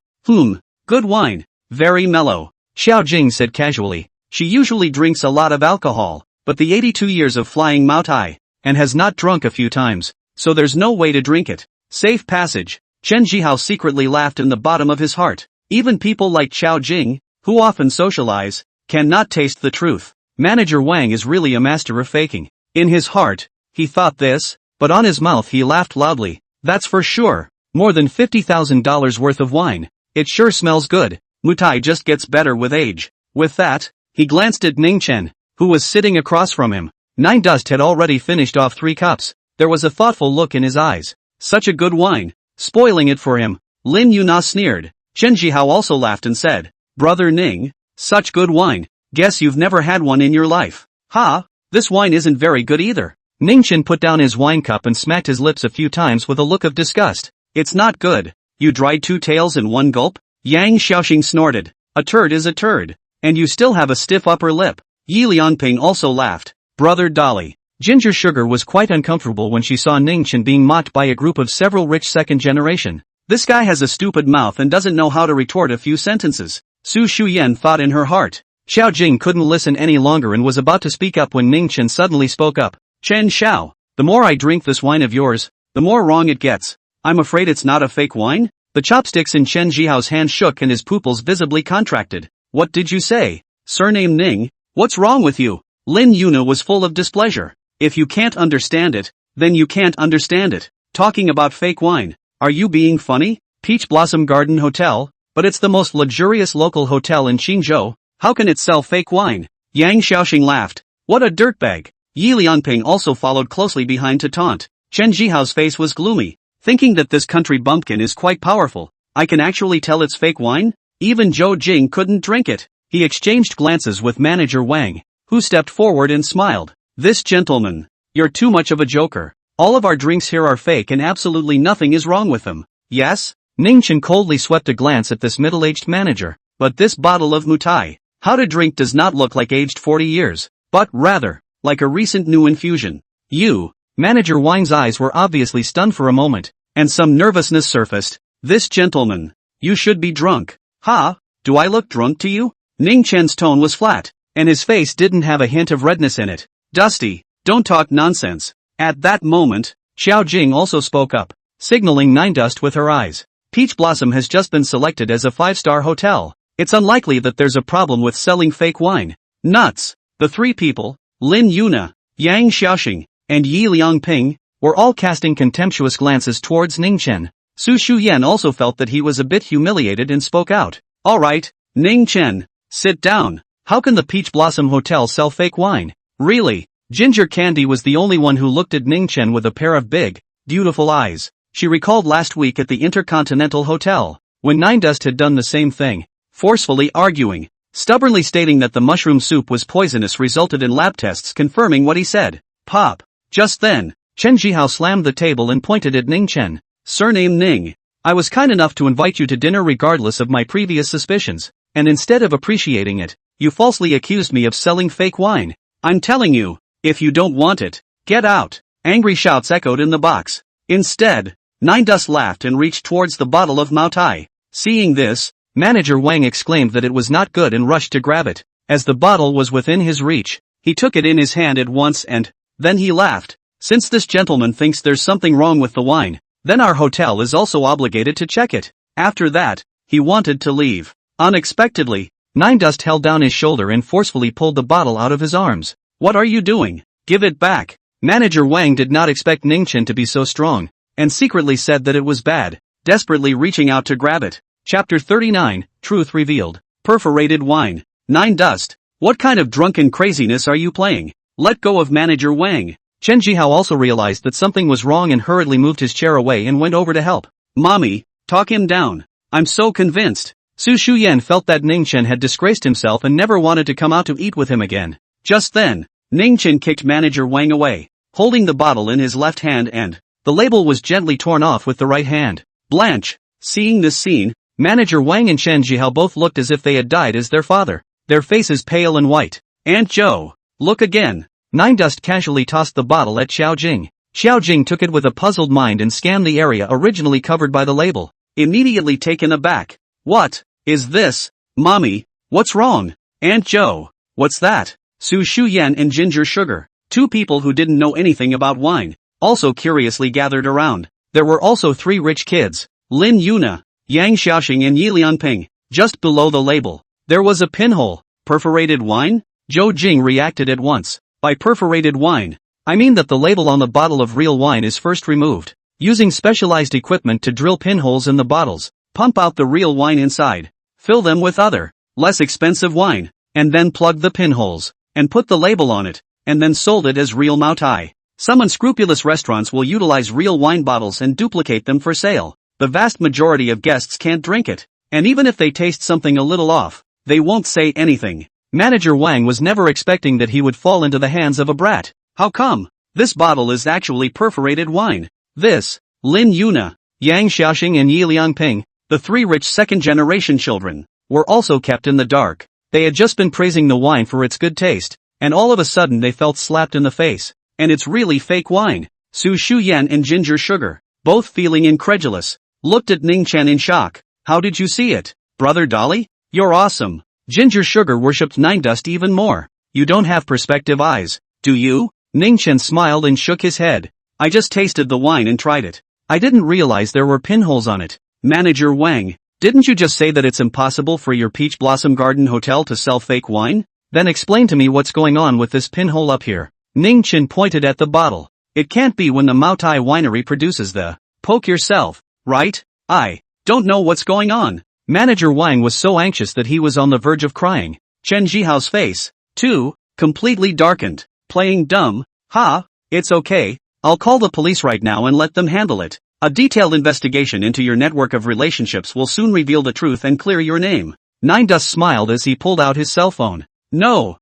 Good wine. Very mellow. Xiao Jing said casually. She usually drinks a lot of alcohol, but the 82 years of flying Mao Tai, and has not drunk a few times, so there's no way to drink it. Safe passage. Chen Jihao secretly laughed in the bottom of his heart. Even people like Xiao Jing, who often socialize, cannot taste the truth. Manager Wang is really a master of faking. In his heart, he thought this, but on his mouth he laughed loudly. That's for sure. More than $50,000 worth of wine. It sure smells good. Mutai just gets better with age. With that, he glanced at Ning Chen, who was sitting across from him. Nine Dust had already finished off 3 cups. There was a thoughtful look in his eyes. Such a good wine. Spoiling it for him. Lin Yuna sneered. Chen Jihao also laughed and said, Brother Ning, such good wine. Guess you've never had one in your life. Ha, this wine isn't very good either. Ning Chen put down his wine cup and smacked his lips a few times with a look of disgust. It's not good. You dried 2 tails in 1 gulp? Yang Xiaoxing snorted. A turd is a turd. And you still have a stiff upper lip. Yi Lianping also laughed. Brother Dolly. Ginger Sugar was quite uncomfortable when she saw Ning Chen being mocked by a group of several rich second generation. This guy has a stupid mouth and doesn't know how to retort a few sentences. Su Shuyan thought in her heart. Xiao Jing couldn't listen any longer and was about to speak up when Ning Chen suddenly spoke up. Chen Xiao, the more I drink this wine of yours, the more wrong it gets. I'm afraid it's not a fake wine? The chopsticks in Chen Jihao's hand shook and his pupils visibly contracted. What did you say? Surname Ning? What's wrong with you? Lin Yuna was full of displeasure. If you can't understand it, then you can't understand it. Talking about fake wine. Are you being funny? Peach Blossom Garden Hotel, but it's the most luxurious local hotel in Qingzhou. How can it sell fake wine? Yang Xiaoxing laughed. What a dirtbag. Yi Lianping also followed closely behind to taunt. Chen Jihao's face was gloomy, thinking that this country bumpkin is quite powerful. I can actually tell it's fake wine? Even Zhou Jing couldn't drink it. He exchanged glances with manager Wang, who stepped forward and smiled. This gentleman. You're too much of a joker. All of our drinks here are fake and absolutely nothing is wrong with them. Yes? Ning Chen coldly swept a glance at this middle-aged manager. But this bottle of Mutai, how to drink, does not look like aged 40 years, but rather, like a recent new infusion. You. Manager Wang's eyes were obviously stunned for a moment, and some nervousness surfaced. This gentleman. You should be drunk. Ha? Do I look drunk to you? Ning Chen's tone was flat, and his face didn't have a hint of redness in it. Dusty, don't talk nonsense. At that moment, Xiao Jing also spoke up, signaling Nine Dust with her eyes. Peach Blossom has just been selected as a 5-star hotel. It's unlikely that there's a problem with selling fake wine. Nuts. The 3 people, Lin Yuna, Yang Xiaoxing, and Yi Liangping, were all casting contemptuous glances towards Ning Chen. Su Shuyan also felt that he was a bit humiliated and spoke out. Alright, Ning Chen, sit down. How can the Peach Blossom Hotel sell fake wine? Really? Ginger Candy was the only one who looked at Ning Chen with a pair of big, beautiful eyes. She recalled last week at the Intercontinental Hotel, when Nine Dust had done the same thing, forcefully arguing, stubbornly stating that the mushroom soup was poisonous, resulted in lab tests confirming what he said. Pop. Just then, Chen Jihao slammed the table and pointed at Ning Chen. Surname Ning. I was kind enough to invite you to dinner regardless of my previous suspicions, and instead of appreciating it, you falsely accused me of selling fake wine. I'm telling you, if you don't want it, get out. Angry shouts echoed in the box. Instead, Nine Dust laughed and reached towards the bottle of Mao Tai. Seeing this, manager Wang exclaimed that it was not good and rushed to grab it. As the bottle was within his reach, he took it in his hand at once and, then he laughed. Since this gentleman thinks there's something wrong with the wine, then our hotel is also obligated to check it. After that, he wanted to leave. Unexpectedly, Nine Dust held down his shoulder and forcefully pulled the bottle out of his arms. What are you doing? Give it back. Manager Wang did not expect Ning Chen to be so strong, and secretly said that it was bad, desperately reaching out to grab it. Chapter 39, Truth Revealed. Perforated wine. Nine Dust. What kind of drunken craziness are you playing? Let go of manager Wang. Chen Jihao also realized that something was wrong and hurriedly moved his chair away and went over to help. Mommy, talk him down. I'm so convinced. Su Shuyan felt that Ning Chen had disgraced himself and never wanted to come out to eat with him again. Just then, Ning Chen kicked manager Wang away, holding the bottle in his left hand, and the label was gently torn off with the right hand. Blanche, seeing this scene, Manager Wang and Chen Jihao both looked as if they had died as their father, their faces pale and white. Aunt Joe, look again. Nine Dust casually tossed the bottle at Xiao Jing. Xiao Jing took it with a puzzled mind and scanned the area originally covered by the label. Immediately taken aback. What is this? Mommy, what's wrong? Aunt Joe, what's that? Su Shuyan and Ginger Sugar, two people who didn't know anything about wine, also curiously gathered around. There were also three rich kids, Lin Yuna, Yang Xiaoxing and Yi Lianping. Just below the label, there was a pinhole. Perforated wine? Zhou Jing reacted at once. By perforated wine, I mean that the label on the bottle of real wine is first removed, using specialized equipment to drill pinholes in the bottles, pump out the real wine inside, fill them with other, less expensive wine, and then plug the pinholes, and put the label on it, and then sold it as real Maotai. Some unscrupulous restaurants will utilize real wine bottles and duplicate them for sale. The vast majority of guests can't drink it, and even if they taste something a little off, they won't say anything. Manager Wang was never expecting that he would fall into the hands of a brat. How come? This bottle is actually perforated wine. This, Lin Yuna, Yang Xiaoxing and Yi Liangping, the three rich second-generation children, were also kept in the dark. They had just been praising the wine for its good taste, and all of a sudden they felt slapped in the face. And it's really fake wine. Su Shuyan and Ginger Sugar, both feeling incredulous, looked at Ning Chen in shock. How did you see it, Brother Dolly? You're awesome. Ginger Sugar worshipped Nine Dust even more. You don't have perspective eyes, do you? Ning Chen smiled and shook his head. I just tasted the wine and tried it. I didn't realize there were pinholes on it. Manager Wang, didn't you just say that it's impossible for your Peach Blossom Garden Hotel to sell fake wine? Then explain to me what's going on with this pinhole up here. Ning Chen pointed at the bottle. It can't be when the Maotai winery produces the poke yourself, right? I don't know what's going on. Manager Wang was so anxious that he was on the verge of crying. Chen Jihao's face, too, completely darkened. Playing dumb? Ha, it's okay, I'll call the police right now and let them handle it. A detailed investigation into your network of relationships will soon reveal the truth and clear your name. Nine Dust smiled as he pulled out his cell phone. No.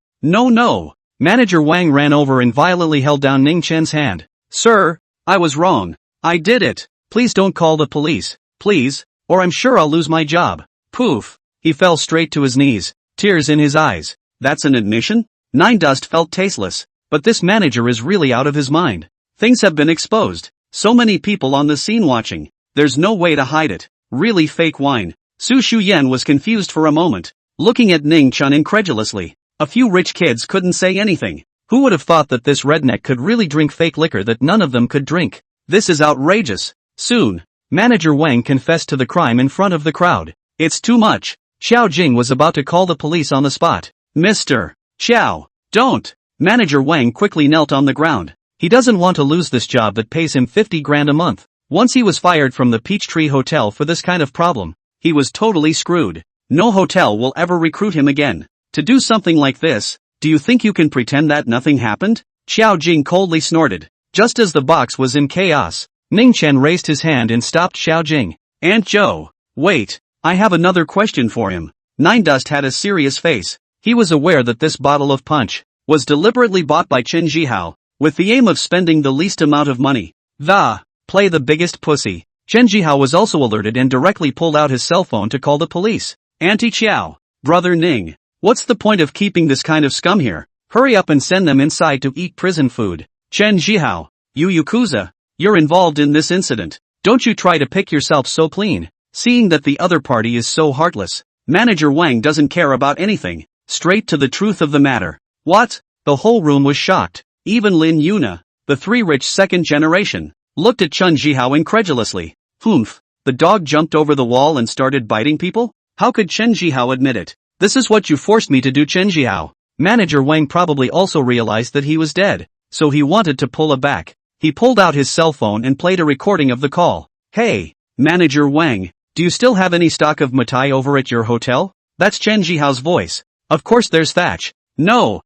Manager Wang ran over and violently held down Ning Chen's hand. Sir, I was wrong. I did it. Please don't call the police, please, or I'm sure I'll lose my job. Poof. He fell straight to his knees, tears in his eyes. That's an admission? Nine Dust felt tasteless. But this manager is really out of his mind. Things have been exposed. So many people on the scene watching. There's no way to hide it. Really fake wine. Su Shuyan was confused for a moment, looking at Ning Chen incredulously. A few rich kids couldn't say anything. Who would have thought that this redneck could really drink fake liquor that none of them could drink? This is outrageous. Soon, Manager Wang confessed to the crime in front of the crowd. It's too much. Xiao Jing was about to call the police on the spot. Mr. Xiao, don't. Manager Wang quickly knelt on the ground. He doesn't want to lose this job that pays him 50 grand a month. Once he was fired from the Peachtree Hotel for this kind of problem, he was totally screwed. No hotel will ever recruit him again. To do something like this, do you think you can pretend that nothing happened? Xiao Jing coldly snorted. Just as the box was in chaos, Ning Chen raised his hand and stopped Xiao Jing. Aunt Joe, wait, I have another question for him. Nine Dust had a serious face. He was aware that this bottle of punch was deliberately bought by Chen Jihao, with the aim of spending the least amount of money. Play the biggest pussy. Chen Jihao was also alerted and directly pulled out his cell phone to call the police. Auntie Qiao, Brother Ning, what's the point of keeping this kind of scum here? Hurry up and send them inside to eat prison food. Chen Jihao, you Yakuza, you're involved in this incident. Don't you try to pick yourself so clean, seeing that the other party is so heartless. Manager Wang doesn't care about anything. Straight to the truth of the matter. What? The whole room was shocked. Even Lin Yuna, the three rich second generation, looked at Chen Jihao incredulously. Humph, the dog jumped over the wall and started biting people? How could Chen Jihao admit it? This is what you forced me to do, Chen Jihao. Manager Wang probably also realized that he was dead, so he wanted to pull it back. He pulled out his cell phone and played a recording of the call. Hey, Manager Wang, do you still have any stock of Matai over at your hotel? That's Chen Jihao's voice. Of course there's Thatch. No,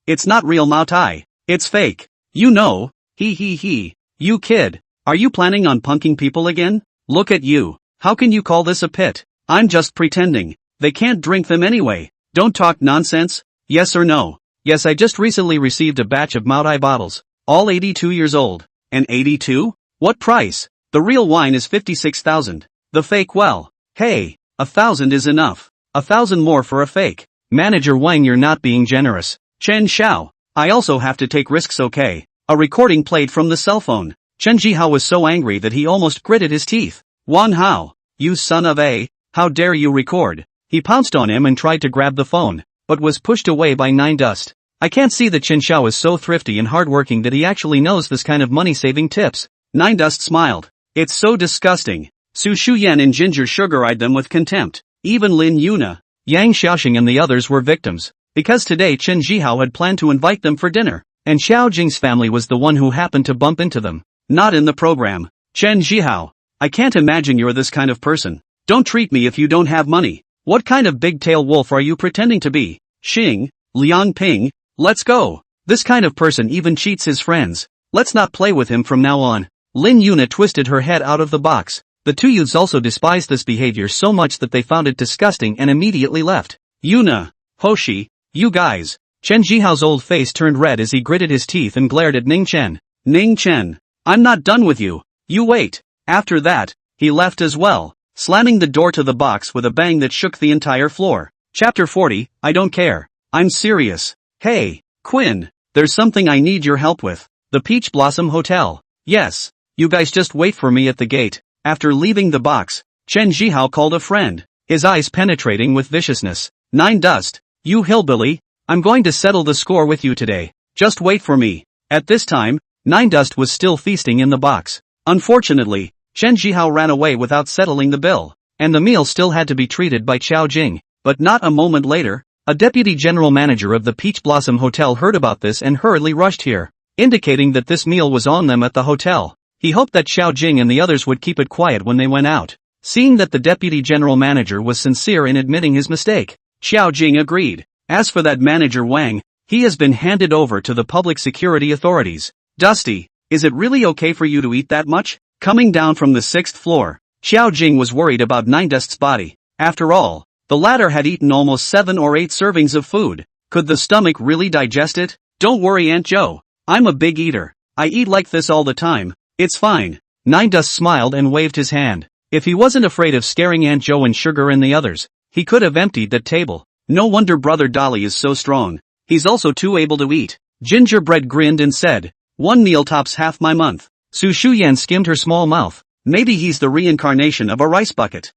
it's not real Maotai. It's fake. You know, he. You kid, are you planning on punking people again? Look at you. How can you call this a pit? I'm just pretending. They can't drink them anyway. Don't talk nonsense. Yes or no? Yes, I just recently received a batch of Maotai bottles, all 82 years old. And 82? What price? The real wine is 56,000. The fake, well, Hey, 1,000 is enough. 1,000 more for a fake. Manager Wang, you're not being generous. Chen Xiao, I also have to take risks, okay? A recording played from the cell phone. Chen Jihao was so angry that he almost gritted his teeth. Wan Hao, you son of a, how dare you record? He pounced on him and tried to grab the phone, but was pushed away by Nine Dust. I can't see that Chen Xiao is so thrifty and hardworking that he actually knows this kind of money-saving tips. Nine Dust smiled. It's so disgusting. Su Shuyan and Ginger Sugar-eyed them with contempt. Even Lin Yuna, Yang Xiaoxing and the others were victims, because today Chen Jihao had planned to invite them for dinner, and Xiao Jing's family was the one who happened to bump into them. Not in the program. Chen Jihao, I can't imagine you're this kind of person. Don't treat me if you don't have money. What kind of big-tail wolf are you pretending to be? Xing, Liang Ping, let's go. This kind of person even cheats his friends. Let's not play with him from now on. Lin Yuna twisted her head out of the box. The two youths also despised this behavior so much that they found it disgusting and immediately left. Yuna, Hoshi, you guys. Chen Jihao's old face turned red as he gritted his teeth and glared at Ning Chen. Ning Chen, I'm not done with you. You wait. After that, he left as well, slamming the door to the box with a bang that shook the entire floor. Chapter 40, I don't care. I'm serious. Hey, Quinn, there's something I need your help with. The Peach Blossom Hotel. Yes. You guys just wait for me at the gate. After leaving the box, Chen Jihao called a friend, his eyes penetrating with viciousness. Nine Dust, you hillbilly, I'm going to settle the score with you today. Just wait for me. At this time, Nine Dust was still feasting in the box. Unfortunately, Chen Jihao ran away without settling the bill, and the meal still had to be treated by Qiao Jing. But not a moment later, a deputy general manager of the Peach Blossom Hotel heard about this and hurriedly rushed here, indicating that this meal was on them at the hotel. He hoped that Xiao Jing and the others would keep it quiet when they went out. Seeing that the deputy general manager was sincere in admitting his mistake, Xiao Jing agreed. As for that manager Wang, he has been handed over to the public security authorities. Dusty, is it really okay for you to eat that much? Coming down from the 6th floor, Xiao Jing was worried about Nine Dust's body. After all, the latter had eaten almost 7 or 8 servings of food. Could the stomach really digest it? Don't worry, Aunt Joe. I'm a big eater. I eat like this all the time. It's fine. Nine Dust smiled and waved his hand. If he wasn't afraid of scaring Aunt Joe and Sugar and the others, he could have emptied that table. No wonder Brother Dolly is so strong. He's also too able to eat. Gingerbread grinned and said, one meal tops half my month. Su Shuyan skimmed her small mouth. Maybe he's the reincarnation of a rice bucket.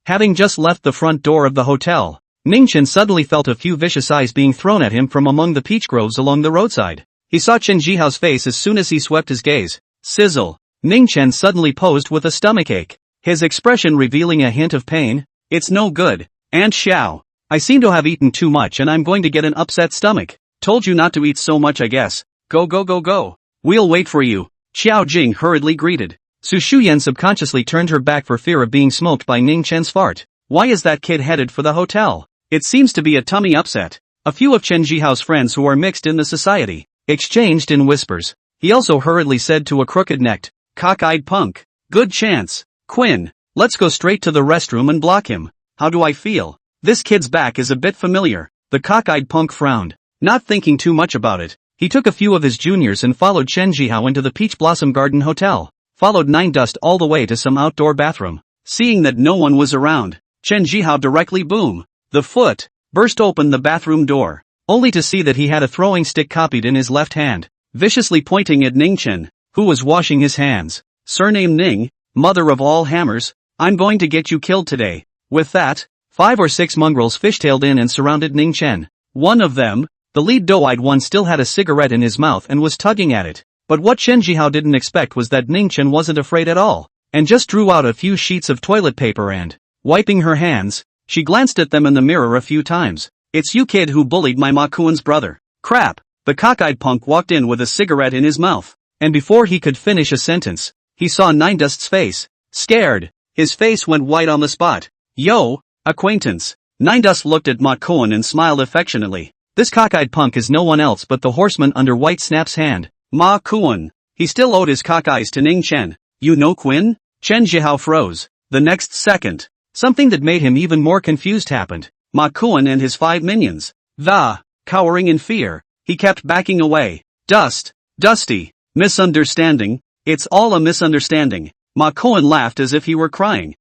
Having just left the front door of the hotel, Ningchen suddenly felt a few vicious eyes being thrown at him from among the peach groves along the roadside. He saw Chen Jihao's face as soon as he swept his gaze. Sizzle. Ningchen suddenly posed with a stomachache, his expression revealing a hint of pain. It's no good, Aunt Xiao. I seem to have eaten too much and I'm going to get an upset stomach. Told you not to eat so much, I guess. Go go go go. We'll wait for you. Xiao Jing hurriedly greeted. Su Shuyan subconsciously turned her back for fear of being smoked by Ning Chen's fart. Why is that kid headed for the hotel? It seems to be a tummy upset. A few of Chen Jihao's friends who are mixed in the society exchanged in whispers. He also hurriedly said to a crooked-necked, cock-eyed punk, good chance. Quinn, let's go straight to the restroom and block him. How do I feel? This kid's back is a bit familiar. The cockeyed punk frowned. Not thinking too much about it, he took a few of his juniors and followed Chen Jihao into the Peach Blossom Garden Hotel. Followed Nine Dust all the way to some outdoor bathroom. Seeing that no one was around, Chen Jihao directly the foot, burst open the bathroom door, only to see that he had a throwing stick copied in his left hand, viciously pointing at Ning Chen, who was washing his hands. Surname Ning, mother of all hammers, I'm going to get you killed today. With that, 5 or 6 mongrels fishtailed in and surrounded Ning Chen. One of them, the lead doe-eyed one, still had a cigarette in his mouth and was tugging at it. But what Chen Jihao didn't expect was that Ning Chen wasn't afraid at all, and just drew out a few sheets of toilet paper and, wiping her hands, she glanced at them in the mirror a few times. It's you kid who bullied my Makuan's brother. Crap. The cockeyed punk walked in with a cigarette in his mouth, and before he could finish a sentence, he saw Nine Dust's face. Scared, his face went white on the spot. Yo, acquaintance. Nine Dust looked at Makuan and smiled affectionately. This cockeyed punk is no one else but the horseman under White Snap's hand. Ma Kuan. He still owed his cock eyes to Ning Chen. You know Quinn? Chen Jihao froze. The next second, something that made him even more confused happened. Ma Kuan and his 5 minions. Cowering in fear, he kept backing away. Dusty. Misunderstanding. It's all a misunderstanding. Ma Kuan laughed as if he were crying.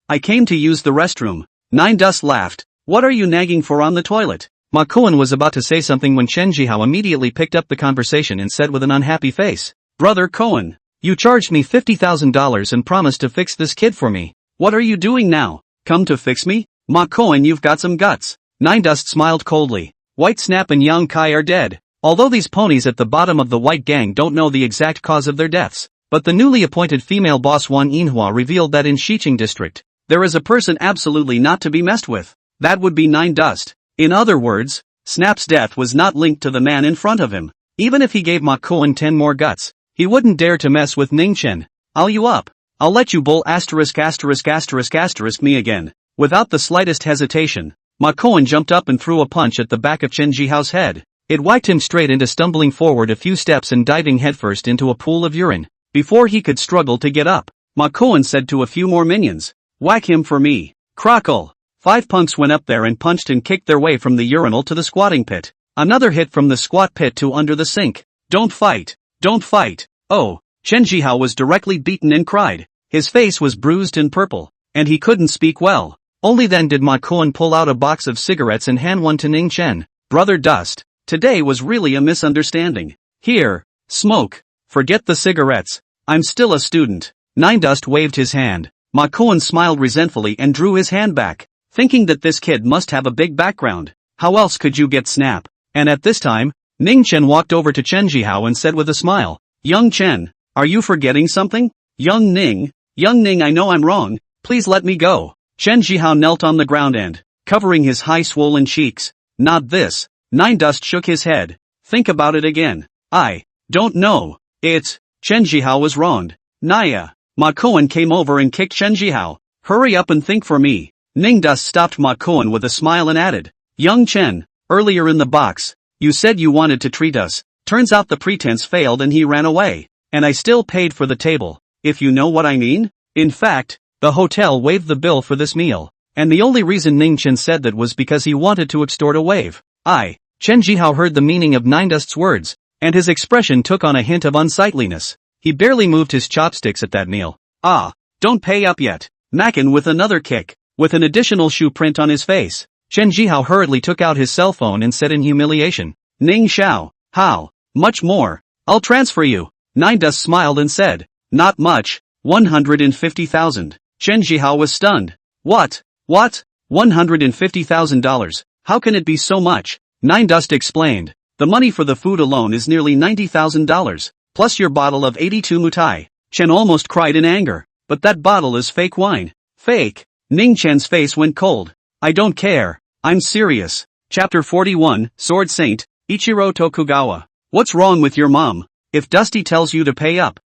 I came to use the restroom. Nine Dust laughed. What are you nagging for on the toilet? Ma Koen was about to say something when Chen Jihao immediately picked up the conversation and said with an unhappy face, Brother Koen, you charged me $50,000 and promised to fix this kid for me. What are you doing now? Come to fix me? Ma Koen, you've got some guts. Nine Dust smiled coldly. White Snap and Yang Kai are dead. Although these ponies at the bottom of the White Gang don't know the exact cause of their deaths, but the newly appointed female boss Wan Yinhua revealed that in Xiqing district, there is a person absolutely not to be messed with. That would be Nine Dust. In other words, Snap's death was not linked to the man in front of him. Even if he gave Ma Koen 10 more guts, he wouldn't dare to mess with Ning Chen. I'll you up. I'll let you bull **** me again. Without the slightest hesitation, Ma Koen jumped up and threw a punch at the back of Chen Jihao's head. It whacked him straight into stumbling forward a few steps and diving headfirst into a pool of urine. Before he could struggle to get up, Ma Koen said to a few more minions, whack him for me. Crackle. 5 punks went up there and punched and kicked their way from the urinal to the squatting pit. Another hit from the squat pit to under the sink. Don't fight. Don't fight. Oh, Chen Jihao was directly beaten and cried. His face was bruised and purple, and he couldn't speak well. Only then did Ma Koen pull out a box of cigarettes and hand one to Ning Chen. Brother Dust, today was really a misunderstanding. Here, smoke. Forget the cigarettes. I'm still a student. Nine Dust waved his hand. Ma Koen smiled resentfully and drew his hand back, thinking that this kid must have a big background. How else could you get Snap? And at this time, Ning Chen walked over to Chen Jihao and said with a smile, Young Chen, are you forgetting something? Young Ning, I know I'm wrong, please let me go. Chen Jihao knelt on the ground and, covering his high swollen cheeks, not this. Nine Dust shook his head. Think about it again. I don't know. Chen Jihao was wronged. Naya. Ma Koen came over and kicked Chen Jihao. Hurry up and think for me. Ning Dust stopped Ma Koen with a smile and added, Young Chen, earlier in the box, you said you wanted to treat us. Turns out the pretense failed and he ran away. And I still paid for the table, if you know what I mean. In fact, the hotel waived the bill for this meal. And the only reason Ning Chen said that was because he wanted to extort a wave. Chen Jihao heard the meaning of Nine Dust's words, and his expression took on a hint of unsightliness. He barely moved his chopsticks at that meal. Don't pay up yet. Mackin with another kick. With an additional shoe print on his face, Chen Jihao hurriedly took out his cell phone and said in humiliation, Ning Xiao, how much more? I'll transfer you. Nine Dust smiled and said, not much, 150,000. Chen Jihao was stunned. What? $150,000? How can it be so much? Nine Dust explained, the money for the food alone is nearly $90,000, plus your bottle of 82 mutai. Chen almost cried in anger, but that bottle is fake wine. Fake? Ning Chen's face went cold. I don't care. I'm serious. Chapter 41, Sword Saint, Ichiro Tokugawa. What's wrong with your mom? If Dusty tells you to pay up,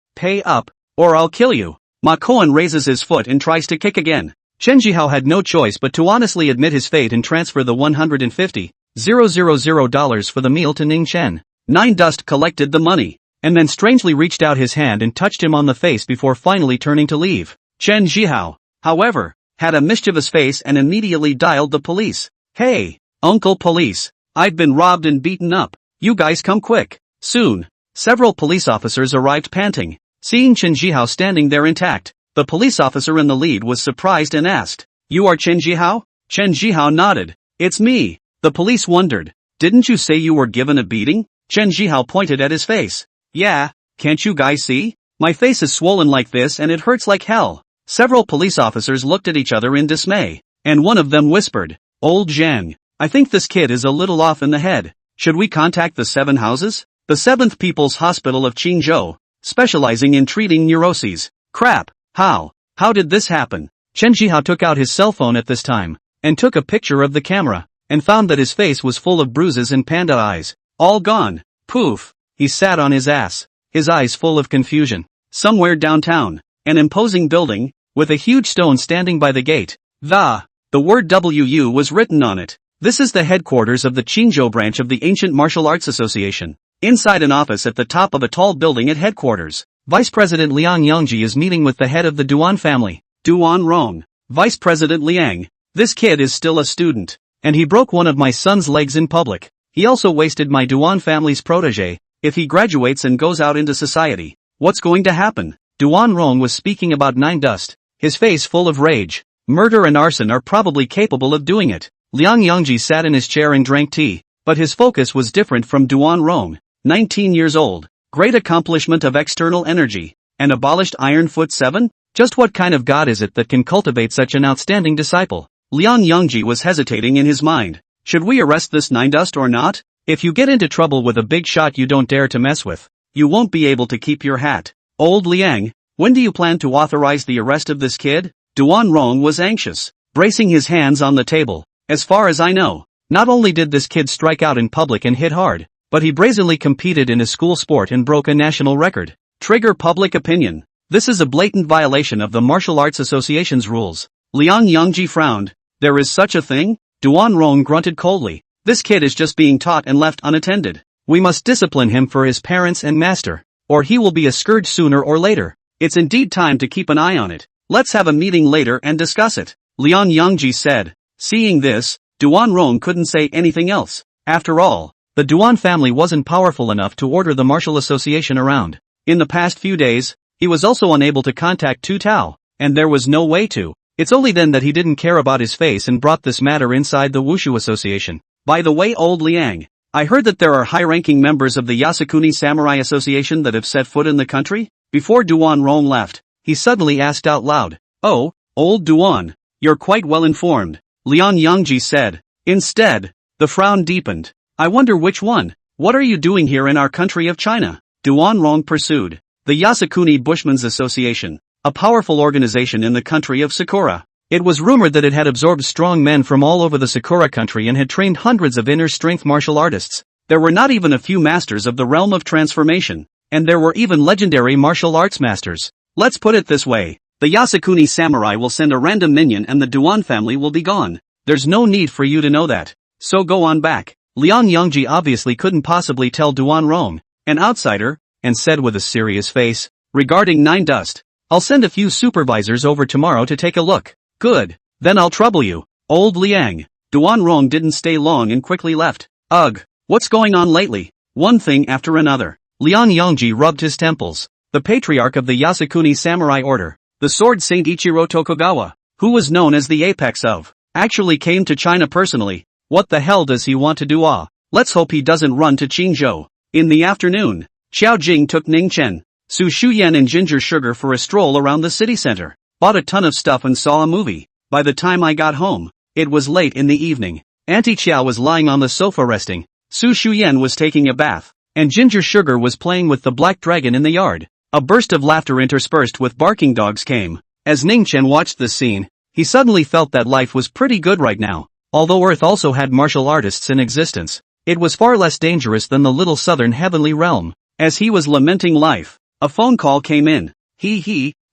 or I'll kill you. Ma Koen raises his foot and tries to kick again. Chen Jihao had no choice but to honestly admit his fate and transfer the $150,000 for the meal to Ning Chen. Nine Dust collected the money, and then strangely reached out his hand and touched him on the face before finally turning to leave. Chen Jihao, however, had a mischievous face and immediately dialed the police. Hey, Uncle Police, I've been robbed and beaten up. You guys come quick. Soon, several police officers arrived panting. Seeing Chen Jihao standing there intact, the police officer in the lead was surprised and asked, You are Chen Jihao? Chen Jihao nodded. It's me. The police wondered. Didn't you say you were given a beating? Chen Jihao pointed at his face. Yeah, can't you guys see? My face is swollen like this and it hurts like hell. Several police officers looked at each other in dismay, and one of them whispered, Old Zhang, I think this kid is a little off in the head. Should we contact the 7 houses? The 7th People's Hospital of Qingzhou, specializing in treating neuroses. Crap, how did this happen? Chen Jihao took out his cell phone at this time, and took a picture of the camera, and found that his face was full of bruises and panda eyes. All gone. Poof. He sat on his ass, his eyes full of confusion. Somewhere downtown, an imposing building, with a huge stone standing by the gate. The word WU was written on it. This is the headquarters of the Qingzhou branch of the Ancient Martial Arts Association. Inside an office at the top of a tall building at headquarters, Vice President Liang Yongji is meeting with the head of the Duan family. Duan Rong. Vice President Liang. This kid is still a student, and he broke one of my son's legs in public. He also wasted my Duan family's protege. If he graduates and goes out into society, what's going to happen? Duan Rong was speaking about Nine Dust, his face full of rage. Murder and arson are probably capable of doing it. Liang Yongji sat in his chair and drank tea, but his focus was different from Duan Rong, 19 years old. Great accomplishment of external energy, and abolished Iron Foot 7? Just what kind of god is it that can cultivate such an outstanding disciple? Liang Yongji was hesitating in his mind. Should we arrest this nine dust or not? If you get into trouble with a big shot you don't dare to mess with, you won't be able to keep your hat. Old Liang, when do you plan to authorize the arrest of this kid? Duan Rong was anxious, bracing his hands on the table. As far as I know, not only did this kid strike out in public and hit hard, but he brazenly competed in a school sport and broke a national record. Trigger public opinion. This is a blatant violation of the Martial Arts Association's rules. Liang Yongji frowned. There is such a thing? Duan Rong grunted coldly. This kid is just being taught and left unattended. We must discipline him for his parents and master, or he will be a scourge sooner or later. It's indeed time to keep an eye on it. Let's have a meeting later and discuss it, Liang Yongji said. Seeing this, Duan Rong couldn't say anything else. After all, the Duan family wasn't powerful enough to order the Martial Association around. In the past few days, he was also unable to contact Tu Tao, and there was no way to. It's only then that he didn't care about his face and brought this matter inside the Wushu Association. By the way, old Liang, I heard that there are high-ranking members of the Yasukuni Samurai Association that have set foot in the country? Before Duan Rong left, he suddenly asked out loud. Oh, old Duan, you're quite well informed, Liang Yongji said. Instead, the frown deepened. I wonder which one. What are you doing here in our country of China? Duan Rong pursued. The Yasukuni Bushmen's Association, a powerful organization in the country of Sakura. It was rumored that it had absorbed strong men from all over the Sakura country and had trained hundreds of inner-strength martial artists. There were not even a few masters of the realm of transformation, and there were even legendary martial arts masters. Let's put it this way. The Yasukuni samurai will send a random minion and the Duan family will be gone. There's no need for you to know that. So go on back. Liang Yongji obviously couldn't possibly tell Duan Rong, an outsider, and said with a serious face, regarding Nine Dust, I'll send a few supervisors over tomorrow to take a look. Good. Then I'll trouble you, old Liang. Duan Rong didn't stay long and quickly left. Ugh, what's going on lately? One thing after another. Liang Yongji rubbed his temples. The patriarch of the Yasukuni Samurai Order, the Sword Saint Ichiro Tokugawa, who was known as the apex of, actually came to China personally. What the hell does he want to do? Let's hope he doesn't run to Qingzhou. In the afternoon, Xiao Jing took Ning Chen, Su Shuyan and Ginger Sugar for a stroll around the city center. Bought a ton of stuff and saw a movie. By the time I got home, it was late in the evening. Auntie Qiao was lying on the sofa resting, Su Shuyan was taking a bath, and Ginger Sugar was playing with the black dragon in the yard. A burst of laughter interspersed with barking dogs came. As Ning Chen watched this scene, he suddenly felt that life was pretty good right now. Although Earth also had martial artists in existence, it was far less dangerous than the little southern heavenly realm. As he was lamenting life, a phone call came in.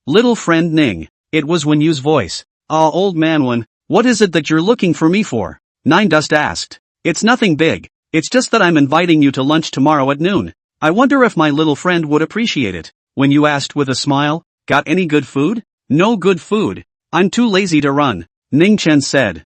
Little friend Ning. It was Wen Yu's voice. Ah, old man Wen, what is it that you're looking for me for? Nine Dust asked. It's nothing big. It's just that I'm inviting you to lunch tomorrow at noon. I wonder if my little friend would appreciate it. Wen Yu asked with a smile. Got any good food? No good food. I'm too lazy to run, Ning Chen said.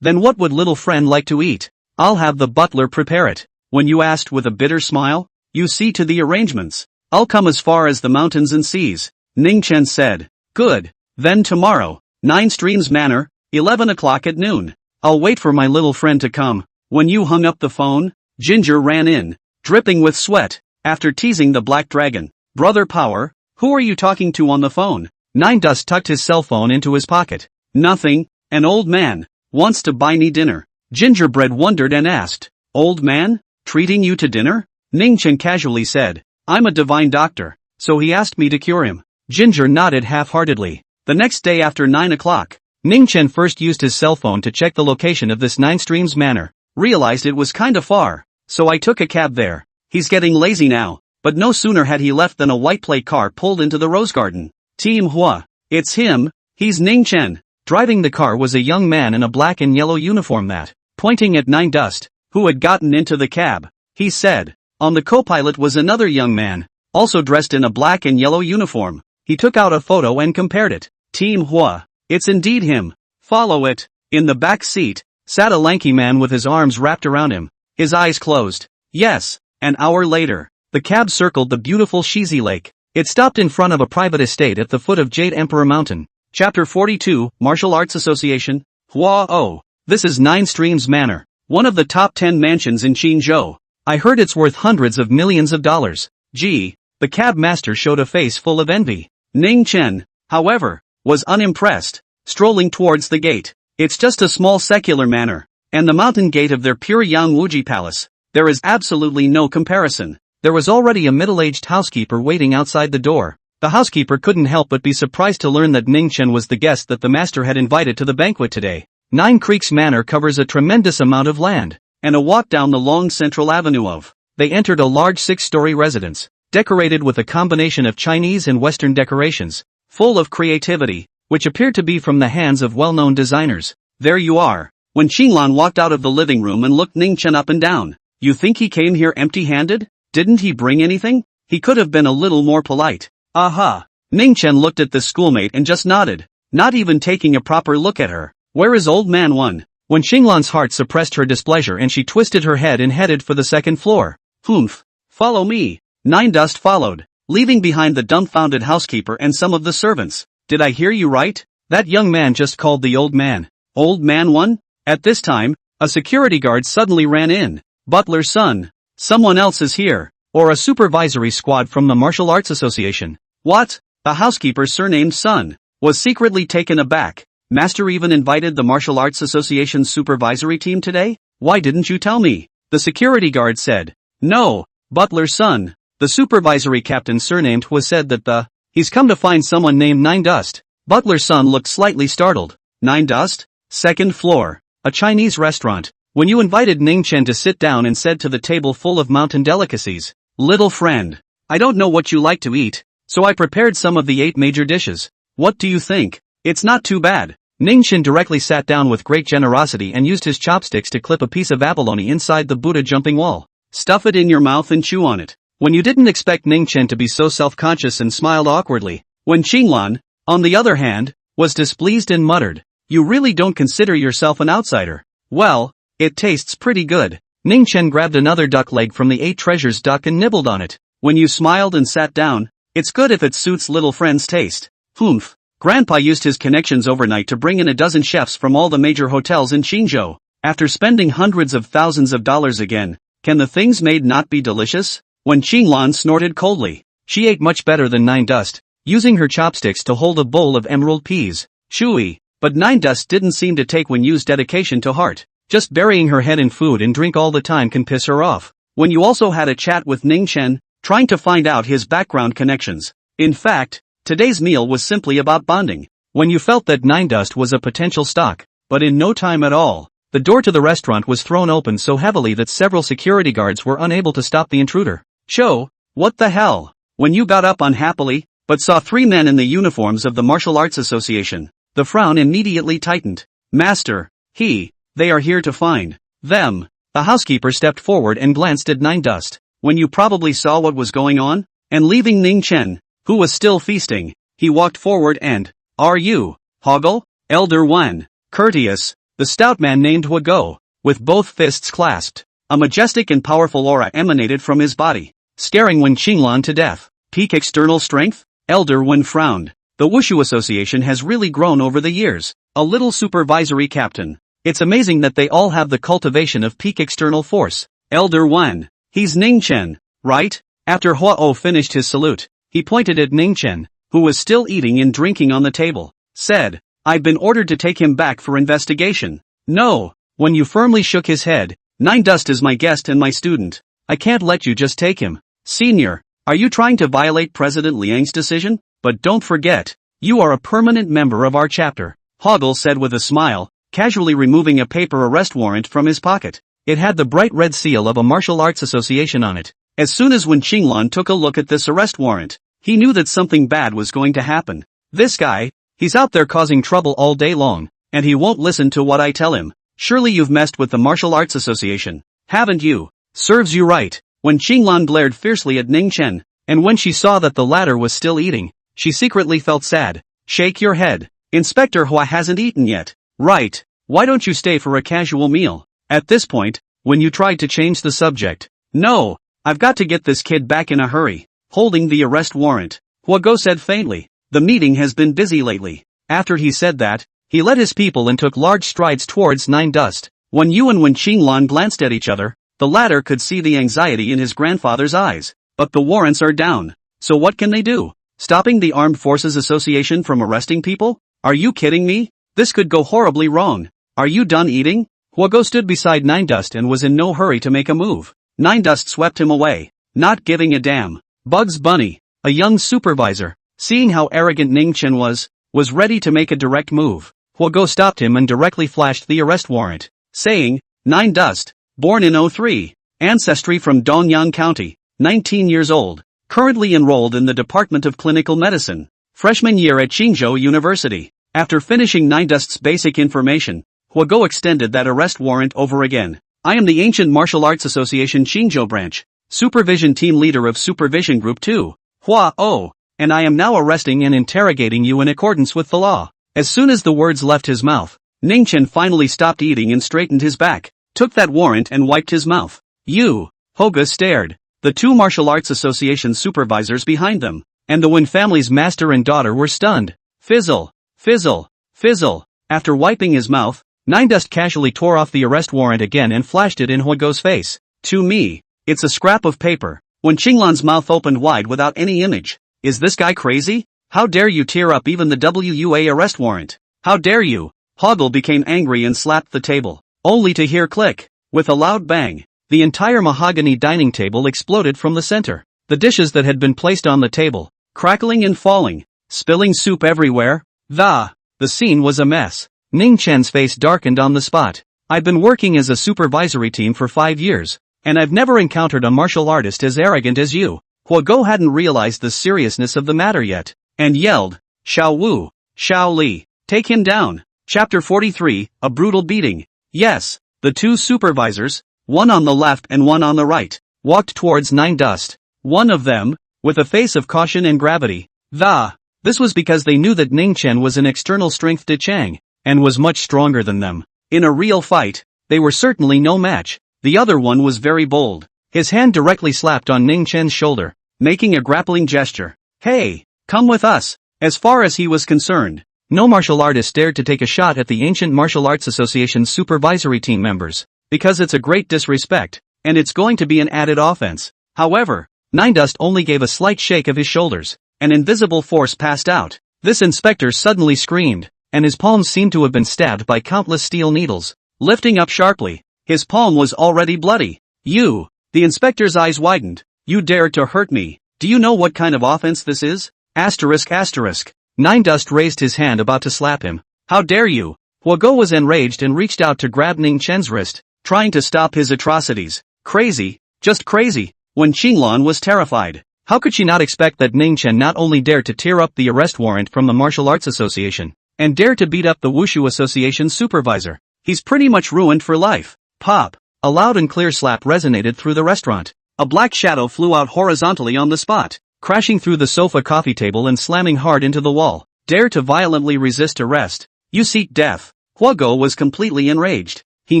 Then what would little friend like to eat? I'll have the butler prepare it, Wen Yu asked with a bitter smile. You see to the arrangements. I'll come as far as the mountains and seas, Ning Chen said. Good. Then tomorrow, 9 Streams Manor, 11 o'clock at noon. I'll wait for my little friend to come. When you hung up the phone, Ginger ran in, dripping with sweat, after teasing the black dragon. Brother Power, who are you talking to on the phone? Nine Dust tucked his cell phone into his pocket. Nothing, an old man, wants to buy me dinner. Gingerbread wondered and asked, Old man, treating you to dinner? Ning Chen casually said, I'm a divine doctor, so he asked me to cure him. Ginger nodded half-heartedly. The next day after 9 o'clock, Ning Chen first used his cell phone to check the location of this 9 Streams Manor. Realized it was kinda far, so I took a cab there. He's getting lazy now, but no sooner had he left than a white plate car pulled into the rose garden. Team Hua. It's him, he's Ning Chen. Driving the car was a young man in a black and yellow uniform that, pointing at Nine Dust, who had gotten into the cab, he said. On the co-pilot was another young man, also dressed in a black and yellow uniform. He took out a photo and compared it. Team Hua. It's indeed him. Follow it. In the back seat, sat a lanky man with his arms wrapped around him, his eyes closed. Yes. An hour later, the cab circled the beautiful Shizi Lake. It stopped in front of a private estate at the foot of Jade Emperor Mountain. Chapter 42, Martial Arts Association. Hua-oh. This is 9 Streams Manor, one of the top 10 mansions in Qingzhou. I heard it's worth hundreds of millions of dollars. Gee. The cab master showed a face full of envy. Ning Chen, however, was unimpressed, strolling towards the gate. It's just a small secular manor, and the mountain gate of their pure Yang Wuji Palace. There is absolutely no comparison. There was already a middle-aged housekeeper waiting outside the door. The housekeeper couldn't help but be surprised to learn that Ning Chen was the guest that the master had invited to the banquet today. 9 Creeks Manor covers a tremendous amount of land, and a walk down the long central avenue of. They entered a large 6-story residence, decorated with a combination of Chinese and Western decorations, full of creativity, which appeared to be from the hands of well-known designers. There you are. When Qinglan walked out of the living room and looked Ning Chen up and down. You think he came here empty-handed? Didn't he bring anything? He could have been a little more polite. Aha! Ning Chen looked at the schoolmate and just nodded, not even taking a proper look at her. Where is old man one? When Qinglan's heart suppressed her displeasure and she twisted her head and headed for the second floor. Humph! Follow me. 9 Dust followed, leaving behind the dumbfounded housekeeper and some of the servants. Did I hear you right? That young man just called the old man. Old man one? At this time, a security guard suddenly ran in. Butler's son. Someone else is here. Or a supervisory squad from the Martial Arts Association. What? The housekeeper's surnamed son was secretly taken aback. Master even invited the Martial Arts Association's supervisory team today? Why didn't you tell me? The security guard said. No, Butler's son. The supervisory captain surnamed was said that he's come to find someone named 9 Dust. Butler's son looked slightly startled. 9 Dust? Second floor. A Chinese restaurant. When you invited Ning Chen to sit down and said to the table full of mountain delicacies, little friend, I don't know what you like to eat, so I prepared some of the 8 major dishes. What do you think? It's not too bad. Ning Chen directly sat down with great generosity and used his chopsticks to clip a piece of abalone inside the Buddha jumping wall. Stuff it in your mouth and chew on it. When you didn't expect Ning Chen to be so self-conscious and smiled awkwardly. When Qinglan, on the other hand, was displeased and muttered, you really don't consider yourself an outsider. Well, it tastes pretty good. Ning Chen grabbed another duck leg from the 8 treasures duck and nibbled on it. When you smiled and sat down, it's good if it suits little friend's taste. Humph. Grandpa used his connections overnight to bring in a dozen chefs from all the major hotels in Qingzhou. After spending hundreds of thousands of dollars again, can the things made not be delicious? When Qinglan snorted coldly, she ate much better than 9 Dust, using her chopsticks to hold a bowl of emerald peas. Chewy. But 9 Dust didn't seem to take Wen Yu's dedication to heart. Just burying her head in food and drink all the time can piss her off. When you also had a chat with Ning Chen, trying to find out his background connections. In fact, today's meal was simply about bonding. When you felt that 9 Dust was a potential stock, but in no time at all, the door to the restaurant was thrown open so heavily that several security guards were unable to stop the intruder. Cho, what the hell? When you got up unhappily, but saw 3 men in the uniforms of the Martial Arts Association, the frown immediately tightened. Master, they are here to find them. The housekeeper stepped forward and glanced at 9 Dust. When you probably saw what was going on, and leaving Ning Chen, who was still feasting, he walked forward and, are you, Hoggle? Elder Wan, courteous, the stout man named Huago, with both fists clasped. A majestic and powerful aura emanated from his body, scaring Wen Qinglan to death. Peak external strength? Elder Wen frowned. The Wushu Association has really grown over the years. A little supervisory captain. It's amazing that they all have the cultivation of peak external force. Elder Wan, he's Ning Chen, right? After Huo finished his salute, he pointed at Ning Chen, who was still eating and drinking on the table, said, I've been ordered to take him back for investigation. No. When you firmly shook his head, 9 Dust is my guest and my student. I can't let you just take him. Senior, are you trying to violate President Liang's decision? But don't forget, you are a permanent member of our chapter. Hoggle said with a smile, casually removing a paper arrest warrant from his pocket. It had the bright red seal of a martial arts association on it. As soon as Wen Qinglan took a look at this arrest warrant, he knew that something bad was going to happen. This guy, he's out there causing trouble all day long, and he won't listen to what I tell him. Surely you've messed with the Martial Arts Association, haven't you? Serves you right. When Qinglan glared fiercely at Ning Chen, and when she saw that the latter was still eating, she secretly felt sad. Shake your head. Inspector Hua hasn't eaten yet. Right. Why don't you stay for a casual meal? At this point, when you tried to change the subject. No, I've got to get this kid back in a hurry. Holding the arrest warrant, Huago said faintly. The meeting has been busy lately. After he said that, he led his people and took large strides towards Nine Dust. When Yu and Wen Qinglan glanced at each other, the latter could see the anxiety in his grandfather's eyes. But the warrants are down. So what can they do? Stopping the Armed Forces Association from arresting people? Are you kidding me? This could go horribly wrong. Are you done eating? Huogo stood beside Nine Dust and was in no hurry to make a move. Nine Dust swept him away, not giving a damn. Bugs Bunny, a young supervisor, seeing how arrogant Ning Chen was ready to make a direct move. Huogo stopped him and directly flashed the arrest warrant, saying, Nine Dust, born in 03, ancestry from Dongyang County, 19 years old, currently enrolled in the Department of Clinical Medicine, freshman year at Qingzhou University. After finishing Nine Dust's basic information, Huogo extended that arrest warrant over again. I am the Ancient Martial Arts Association Qingzhou Branch, Supervision Team Leader of Supervision Group 2, Hua-Oh, and I am now arresting and interrogating you in accordance with the law. As soon as the words left his mouth, Ning Chen finally stopped eating and straightened his back, took that warrant and wiped his mouth. You, Hoga stared, the two Martial Arts Association supervisors behind them, and the Wen family's master and daughter were stunned. Fizzle, fizzle, fizzle. After wiping his mouth, Nine Dust casually tore off the arrest warrant again and flashed it in Huogo's face. To me, it's a scrap of paper. When Qinglan's mouth opened wide without any image. Is this guy crazy? How dare you tear up even the WUA arrest warrant? How dare you? Hoggle became angry and slapped the table, only to hear click. With a loud bang, the entire mahogany dining table exploded from the center. The dishes that had been placed on the table, crackling and falling, spilling soup everywhere. The scene was a mess. Ning Chen's face darkened on the spot. I've been working as a supervisory team for 5 years, and I've never encountered a martial artist as arrogant as you. Huogo hadn't realized the seriousness of the matter yet, and yelled, Xiao Wu, Xiao Li, take him down. Chapter 43, A Brutal Beating. Yes, the two supervisors, one on the left and one on the right, walked towards Nine Dust. One of them, with a face of caution and gravity. This was because they knew that Ning Chen was an external strength de Chang, and was much stronger than them. In a real fight, they were certainly no match. The other one was very bold. His hand directly slapped on Ning Chen's shoulder, making a grappling gesture. Hey, come with us. As far as he was concerned, no martial artist dared to take a shot at the Ancient Martial Arts Association's supervisory team members, because it's a great disrespect, and it's going to be an added offense. However, Nine Dust only gave a slight shake of his shoulders. An invisible force passed out. This inspector suddenly screamed, and his palms seemed to have been stabbed by countless steel needles. Lifting up sharply, his palm was already bloody. You, the inspector's eyes widened. You dared to hurt me. Do you know what kind of offense this is? Asterisk asterisk. Nine Dust raised his hand about to slap him. How dare you? Huogo was enraged and reached out to grab Ning Chen's wrist, trying to stop his atrocities. Crazy, just crazy. When Qinglan was terrified. How could she not expect that Ning Chen not only dared to tear up the arrest warrant from the Martial Arts Association, and dared to beat up the Wushu Association supervisor? He's pretty much ruined for life. Pop! A loud and clear slap resonated through the restaurant. A black shadow flew out horizontally on the spot, crashing through the sofa coffee table and slamming hard into the wall. Dare to violently resist arrest. You seek death. Huogo was completely enraged. He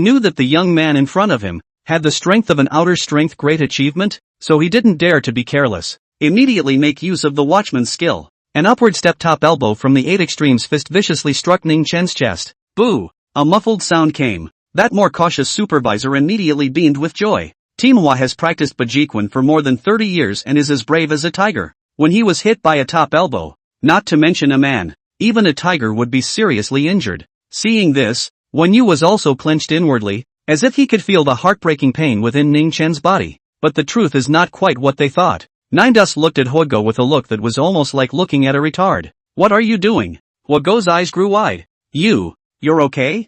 knew that the young man in front of him had the strength of an outer strength great achievement, so he didn't dare to be careless. Immediately make use of the watchman's skill. An upward step top elbow from the 8 Extremes fist viciously struck Ning Chen's chest. Boo! A muffled sound came. That more cautious supervisor immediately beamed with joy. Manhwa has practiced Bajikwan for more than 30 years and is as brave as a tiger. When he was hit by a top elbow, not to mention a man, even a tiger would be seriously injured. Seeing this, Wen Yu was also clenched inwardly, as if he could feel the heartbreaking pain within Ning Chen's body. But the truth is not quite what they thought. Nine Dust looked at Huogo with a look that was almost like looking at a retard. What are you doing? Huogo's eyes grew wide. You're okay?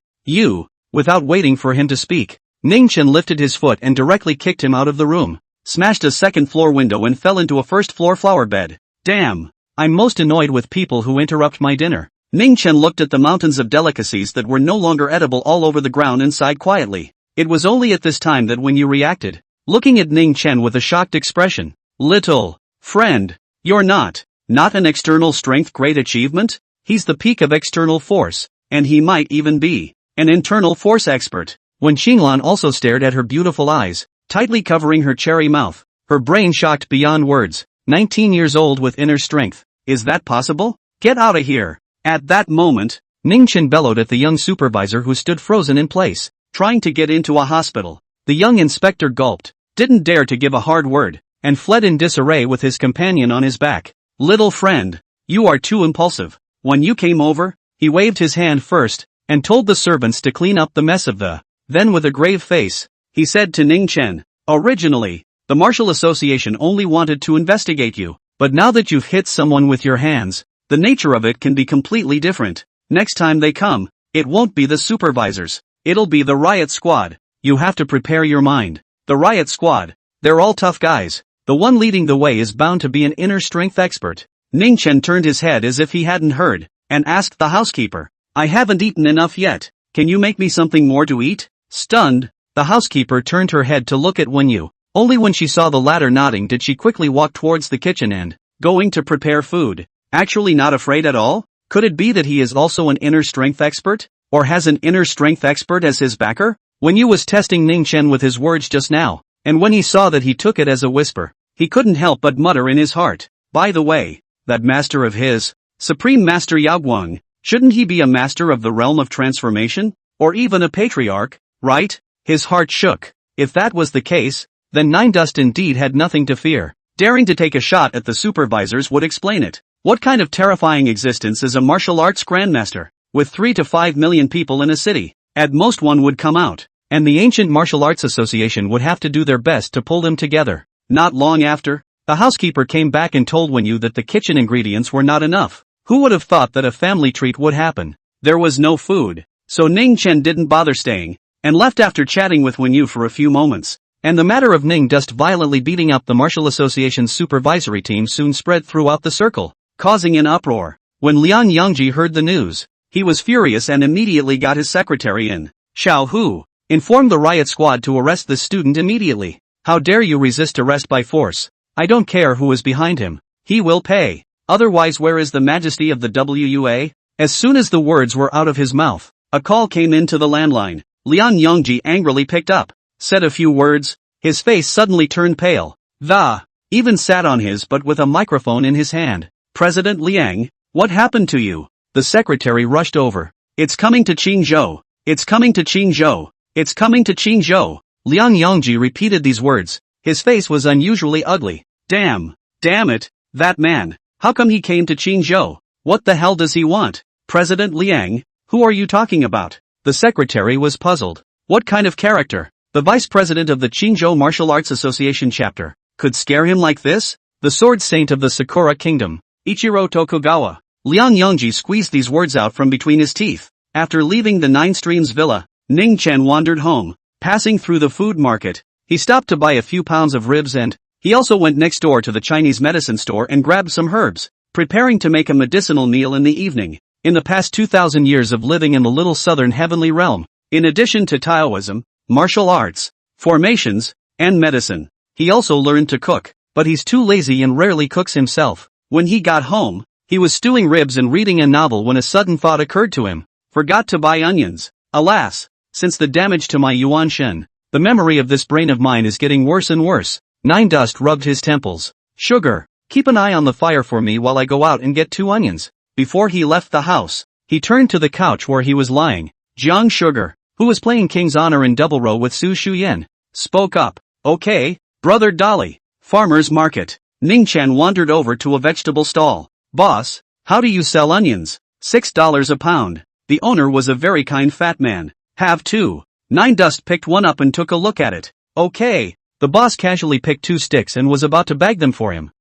Without waiting for him to speak, Ning Chen lifted his foot and directly kicked him out of the room, smashed a second-floor window and fell into a first-floor flower bed. Damn! I'm most annoyed with people who interrupt my dinner. Ning Chen looked at the mountains of delicacies that were no longer edible all over the ground and sighed quietly. It was only at this time that Wen Yu reacted, looking at Ning Chen with a shocked expression. Little friend, you're not an external strength great achievement? He's the peak of external force, and he might even be an internal force expert. When Qinglan also stared at her beautiful eyes, tightly covering her cherry mouth, her brain shocked beyond words. 19 years old with inner strength. Is that possible? Get out of here. At that moment, Ning Chen bellowed at the young supervisor who stood frozen in place, trying to get into a hospital. The young inspector gulped, didn't dare to give a hard word, and fled in disarray with his companion on his back. Little friend, you are too impulsive. When you came over, he waved his hand first, and told the servants to clean up the mess of the. Then with a grave face, he said to Ning Chen, originally, the Martial Association only wanted to investigate you, but now that you've hit someone with your hands, the nature of it can be completely different. Next time they come, it won't be the supervisors, it'll be the riot squad. You have to prepare your mind. The riot squad, they're all tough guys. The one leading the way is bound to be an inner strength expert. Ning Chen turned his head as if he hadn't heard, and asked the housekeeper, I haven't eaten enough yet, can you make me something more to eat? Stunned, the housekeeper turned her head to look at Wen Yu. Only when she saw the latter nodding did she quickly walk towards the kitchen and, going to prepare food. Actually not afraid at all? Could it be that he is also an inner strength expert? Or has an inner strength expert as his backer? Wen Yu was testing Ning Chen with his words just now, and when he saw that he took it as a whisper, he couldn't help but mutter in his heart, by the way, that master of his, Supreme Master Yaoguang, shouldn't he be a master of the realm of transformation? Or even a patriarch, right? His heart shook. If that was the case, then Nine Dust indeed had nothing to fear. Daring to take a shot at the supervisors would explain it. What kind of terrifying existence is a martial arts grandmaster? With 3 to 5 million people in a city, at most one would come out, and the Ancient Martial Arts Association would have to do their best to pull them together. Not long after, the housekeeper came back and told Wen Yu that the kitchen ingredients were not enough. Who would have thought that a family treat would happen? There was no food, so Ning Chen didn't bother staying, and left after chatting with Wen Yu for a few moments. And the matter of Ning Dust violently beating up the Martial Association's supervisory team soon spread throughout the circle, causing an uproar. When Liang Yangji heard the news, he was furious and immediately got his secretary in, Xiao Hu, informed the riot squad to arrest this student immediately. How dare you resist arrest by force? I don't care who is behind him. He will pay. Otherwise where is the majesty of the WUA? As soon as the words were out of his mouth, a call came in to the landline. Liang Yangji angrily picked up, said a few words, his face suddenly turned pale. Even sat on his butt with a microphone in his hand. President Liang, what happened to you? The secretary rushed over. It's coming to Qingzhou. It's coming to Qingzhou. It's coming to Qingzhou. Liang Yangji repeated these words. His face was unusually ugly. Damn it, that man. How come he came to Qingzhou? What the hell does he want? President Liang, who are you talking about? The secretary was puzzled. What kind of character? The vice president of the Qingzhou Martial Arts Association chapter, could scare him like this? The sword saint of the Sakura Kingdom, Ichiro Tokugawa. Liang Yangji squeezed these words out from between his teeth. After leaving the Nine Streams villa, Ning Chen wandered home. Passing through the food market, he stopped to buy a few pounds of ribs and, he also went next door to the Chinese medicine store and grabbed some herbs, preparing to make a medicinal meal in the evening. In the past 2,000 years of living in the little southern heavenly realm, in addition to Taoism, martial arts, formations, and medicine, he also learned to cook, but he's too lazy and rarely cooks himself. When he got home, he was stewing ribs and reading a novel when a sudden thought occurred to him. Forgot to buy onions. Alas, since the damage to my Yuan Shen, the memory of this brain of mine is getting worse and worse. Nine Dust rubbed his temples. Sugar, keep an eye on the fire for me while I go out and get 2 onions. Before he left the house, he turned to the couch where he was lying. Jiang Sugar, who was playing King's Honor in double row with Su Shuyen, spoke up. Okay, brother Dolly. Farmer's market. Ning Chen wandered over to a vegetable stall. Boss, how do you sell onions? $6 a pound. The owner was a very kind fat man. Have 2. Nine Dust picked one up and took a look at it. Okay. The boss casually picked 2 sticks and was about to bag them for him.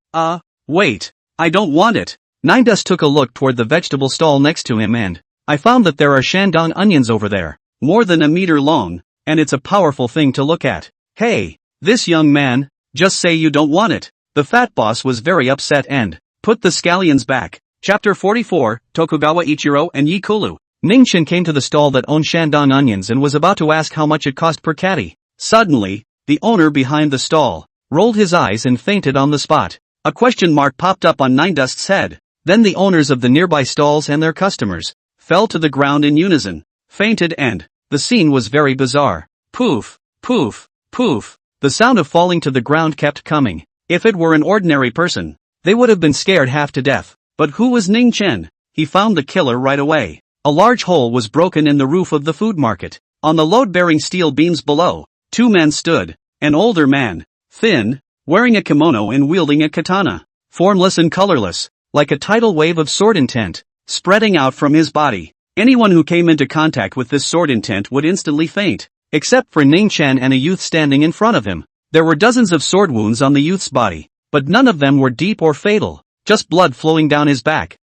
Wait. I don't want it. Nine Dust took a look toward the vegetable stall next to him and, I found that there are Shandong onions over there. More than a meter long, and it's a powerful thing to look at. Hey, this young man, just say you don't want it. The fat boss was very upset and, put the scallions back. Chapter 44, Tokugawa Ichiro and Yi Kulu. Ning Chen came to the stall that owned Shandong onions and was about to ask how much it cost per catty. Suddenly, the owner behind the stall rolled his eyes and fainted on the spot. A question mark popped up on Nine Dust's head. Then the owners of the nearby stalls and their customers fell to the ground in unison, fainted, and the scene was very bizarre. Poof, poof, poof. The sound of falling to the ground kept coming. If it were an ordinary person, they would have been scared half to death. But who was Ning Chen? he found the killer right away. A large hole was broken in the roof of the food market. On the load-bearing steel beams below, two men stood. An older man, thin, wearing a kimono and wielding a katana, formless and colorless, like a tidal wave of sword intent, spreading out from his body. Anyone who came into contact with this sword intent would instantly faint, except for Ning Chen and a youth standing in front of him. There were dozens of sword wounds on the youth's body, but none of them were deep or fatal, just blood flowing down his back,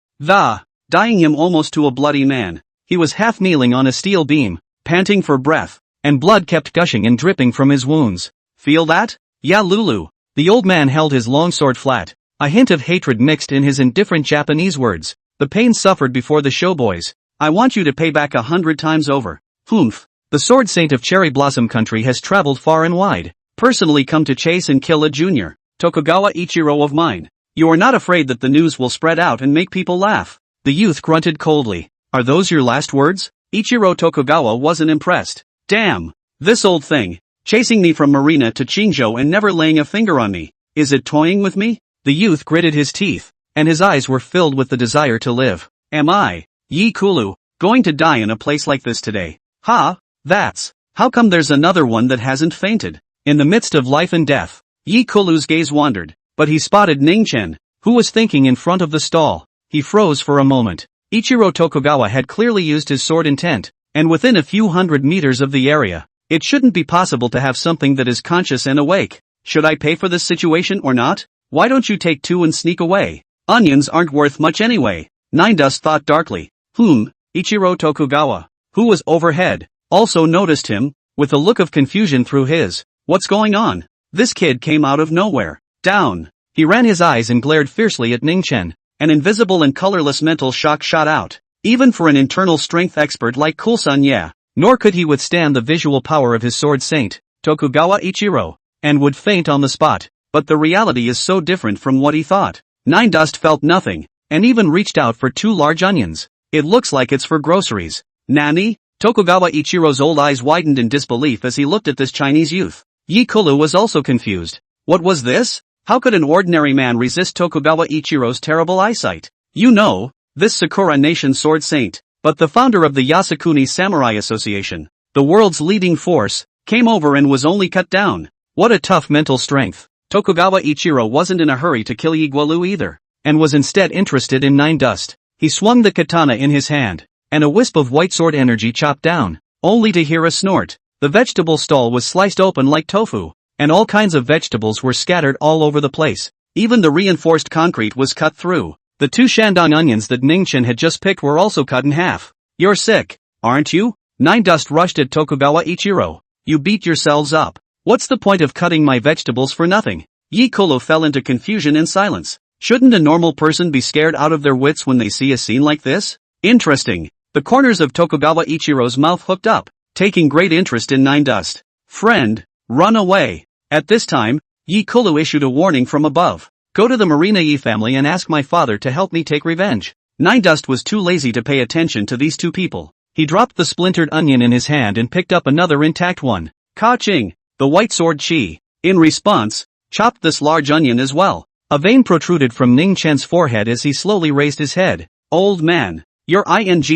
dying him almost to a bloody man. He was half kneeling on a steel beam, panting for breath, and blood kept gushing and dripping from his wounds. Feel that? Yeah, Lulu. The old man held his long sword flat, a hint of hatred mixed in his indifferent Japanese words. The pain suffered before the showboys. I want you to pay back 100 times over. Humph. The sword saint of Cherry Blossom Country has traveled far and wide, personally come to chase and kill a junior Tokugawa Ichiro of mine. You are not afraid that the news will spread out and make people laugh? The youth grunted coldly. Are those your last words? Ichiro Tokugawa wasn't impressed. Damn. This old thing, chasing me from Marina to Qingzhou and never laying a finger on me. Is it toying with me? The youth gritted his teeth, and his eyes were filled with the desire to live. Am I, Yi Kulu, going to die in a place like this today? Ha, that's, how come there's another one that hasn't fainted? In the midst of life and death, Yi Kulu's gaze wandered, but he spotted Ning Chen, who was thinking in front of the stall. He froze for a moment. Ichiro Tokugawa had clearly used his sword intent, and within a few hundred meters of the area. It shouldn't be possible to have something that is conscious and awake. Should I pay for this situation or not? Why don't you take two and sneak away? Onions aren't worth much anyway. Nine Dust thought darkly. Ichiro Tokugawa, who was overhead, also noticed him, with a look of confusion through his. What's going on? This kid came out of nowhere. Down. He ran his eyes and glared fiercely at Ning Chen. An invisible and colorless mental shock shot out. Even for an internal strength expert like Kulsan Ye, nor could he withstand the visual power of his sword saint, Tokugawa Ichiro, and would faint on the spot. But the reality is so different from what he thought. Nine Dust felt nothing, and even reached out for two large onions. It looks like it's for groceries. Nani? Tokugawa Ichiro's old eyes widened in disbelief as he looked at this Chinese youth. Yi Kulu was also confused. What was this? How could an ordinary man resist Tokugawa Ichiro's terrible eyesight? You know, this Sakura Nation sword saint, but the founder of the Yasukuni Samurai Association, the world's leading force, came over and was only cut down. What a tough mental strength. Tokugawa Ichiro wasn't in a hurry to kill Igualu either, and was instead interested in Nine Dust. He swung the katana in his hand, and a wisp of white sword energy chopped down, only to hear a snort. The vegetable stall was sliced open like tofu, and all kinds of vegetables were scattered all over the place. Even the reinforced concrete was cut through. The two Shandong onions that Ning Chen had just picked were also cut in half. You're sick, aren't you? Nine Dust rushed at Tokugawa Ichiro. You beat yourselves up. What's the point of cutting my vegetables for nothing? Yi Kulu fell into confusion and silence. Shouldn't a normal person be scared out of their wits when they see a scene like this? Interesting. The corners of Tokugawa Ichiro's mouth hooked up, taking great interest in Nine Dust. Friend, run away. At this time, Yi Kulu issued a warning from above. Go to the Marina Yi family and ask my father to help me take revenge. Nine Dust was too lazy to pay attention to these two people. He dropped the splintered onion in his hand and picked up another intact one. Ka-ching! The white sword Chi, in response, chopped this large onion as well. A vein protruded from Ning Chen's forehead as he slowly raised his head. Old man, you're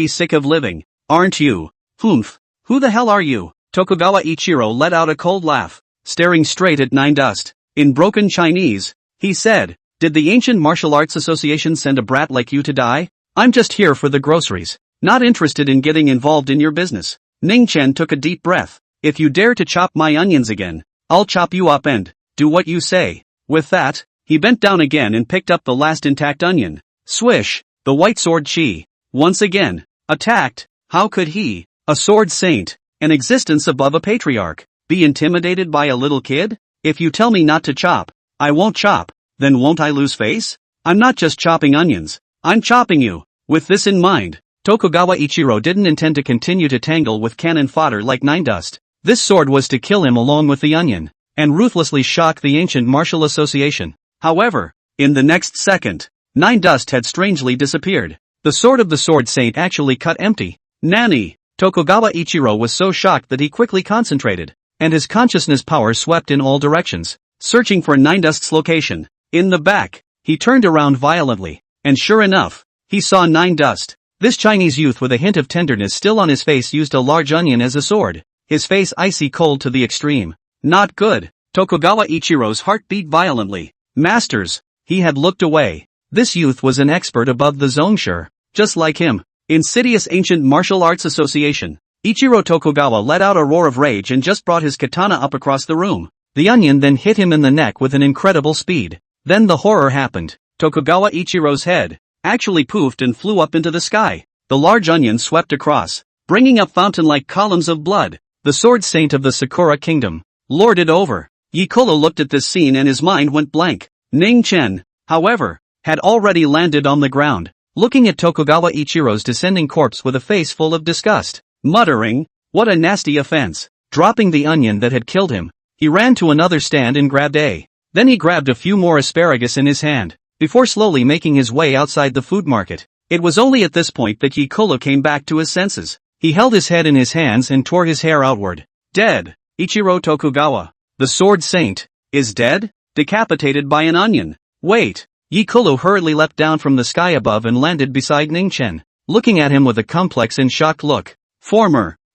sick of living, aren't you? Humph. Who the hell are you? Tokugawa Ichiro let out a cold laugh, staring straight at Nine Dust. In broken Chinese, he said, did the Ancient Martial Arts Association send a brat like you to die? I'm just here for the groceries, not interested in getting involved in your business. Ning Chen took a deep breath. If you dare to chop my onions again, I'll chop you up and do what you say. With that, he bent down again and picked up the last intact onion. Swish, the white sword Chi, once again, attacked. How could he, a sword saint, an existence above a patriarch, be intimidated by a little kid? If you tell me not to chop, I won't chop. Then won't I lose face? I'm not just chopping onions, I'm chopping you. With this in mind, Tokugawa Ichiro didn't intend to continue to tangle with cannon fodder like Nine Dust. This sword was to kill him along with the onion, and ruthlessly shock the Ancient Martial Association. However, in the next second, Nine Dust had strangely disappeared. The sword of the sword saint actually cut empty. Nani! Tokugawa Ichiro was so shocked that he quickly concentrated, and his consciousness power swept in all directions, searching for Nine Dust's location. In the back, he turned around violently, and sure enough, He saw Nine Dust. This Chinese youth with a hint of tenderness still on his face used a large onion as a sword, his face icy cold to the extreme. Not good. Tokugawa Ichiro's heart beat violently. Masters. He had looked away. This youth was an expert above the zongsure. Just like him. Insidious Ancient Martial Arts Association. Ichiro Tokugawa let out a roar of rage and just brought his katana up across the room. The onion then hit him in the neck with an incredible speed. Then the horror happened. Tokugawa Ichiro's head actually poofed and flew up into the sky. The large onion swept across, bringing up fountain-like columns of blood. The sword saint of the Sakura kingdom lorded over. Yikolo looked at this scene and his mind went blank. Ning Chen, however, had already landed on the ground, looking at Tokugawa Ichiro's descending corpse with a face full of disgust, muttering, "What a nasty offense." Dropping the onion that had killed him, he ran to another stand and grabbed a. Then he grabbed a few more asparagus in his hand, before slowly making his way outside the food market. It was only at this point that Yikolo came back to his senses. He held his head in his hands and tore his hair outward. Dead. Ichiro Tokugawa, the sword saint, is dead? Decapitated by an onion. Wait. Yikolo hurriedly leapt down from the sky above and landed beside Ningchen, looking at him with a complex and shocked look.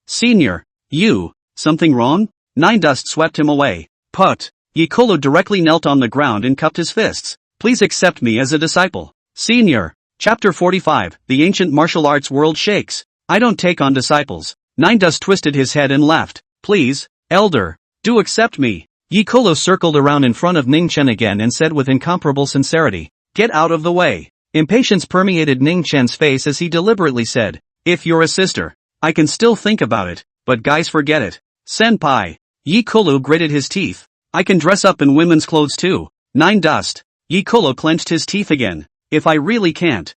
Senior, you, something wrong? Nine Dust swept him away. Put. Yikolo directly knelt on the ground and cupped his fists. Please accept me as a disciple. Senior. Chapter 45, The Ancient Martial Arts World Shakes. I don't take on disciples. Nine Dust twisted his head and laughed. Please, elder, do accept me. Yikolo circled around in front of Ning Chen again and said with incomparable sincerity, "Get out of the way." Impatience permeated Ning Chen's face as he deliberately said, "If you're a sister, I can still think about it, but guys forget it. Senpai." Yikolo gritted his teeth. "I can dress up in women's clothes too." Nine Dust. Yikolo clenched his teeth again. "If I really can't,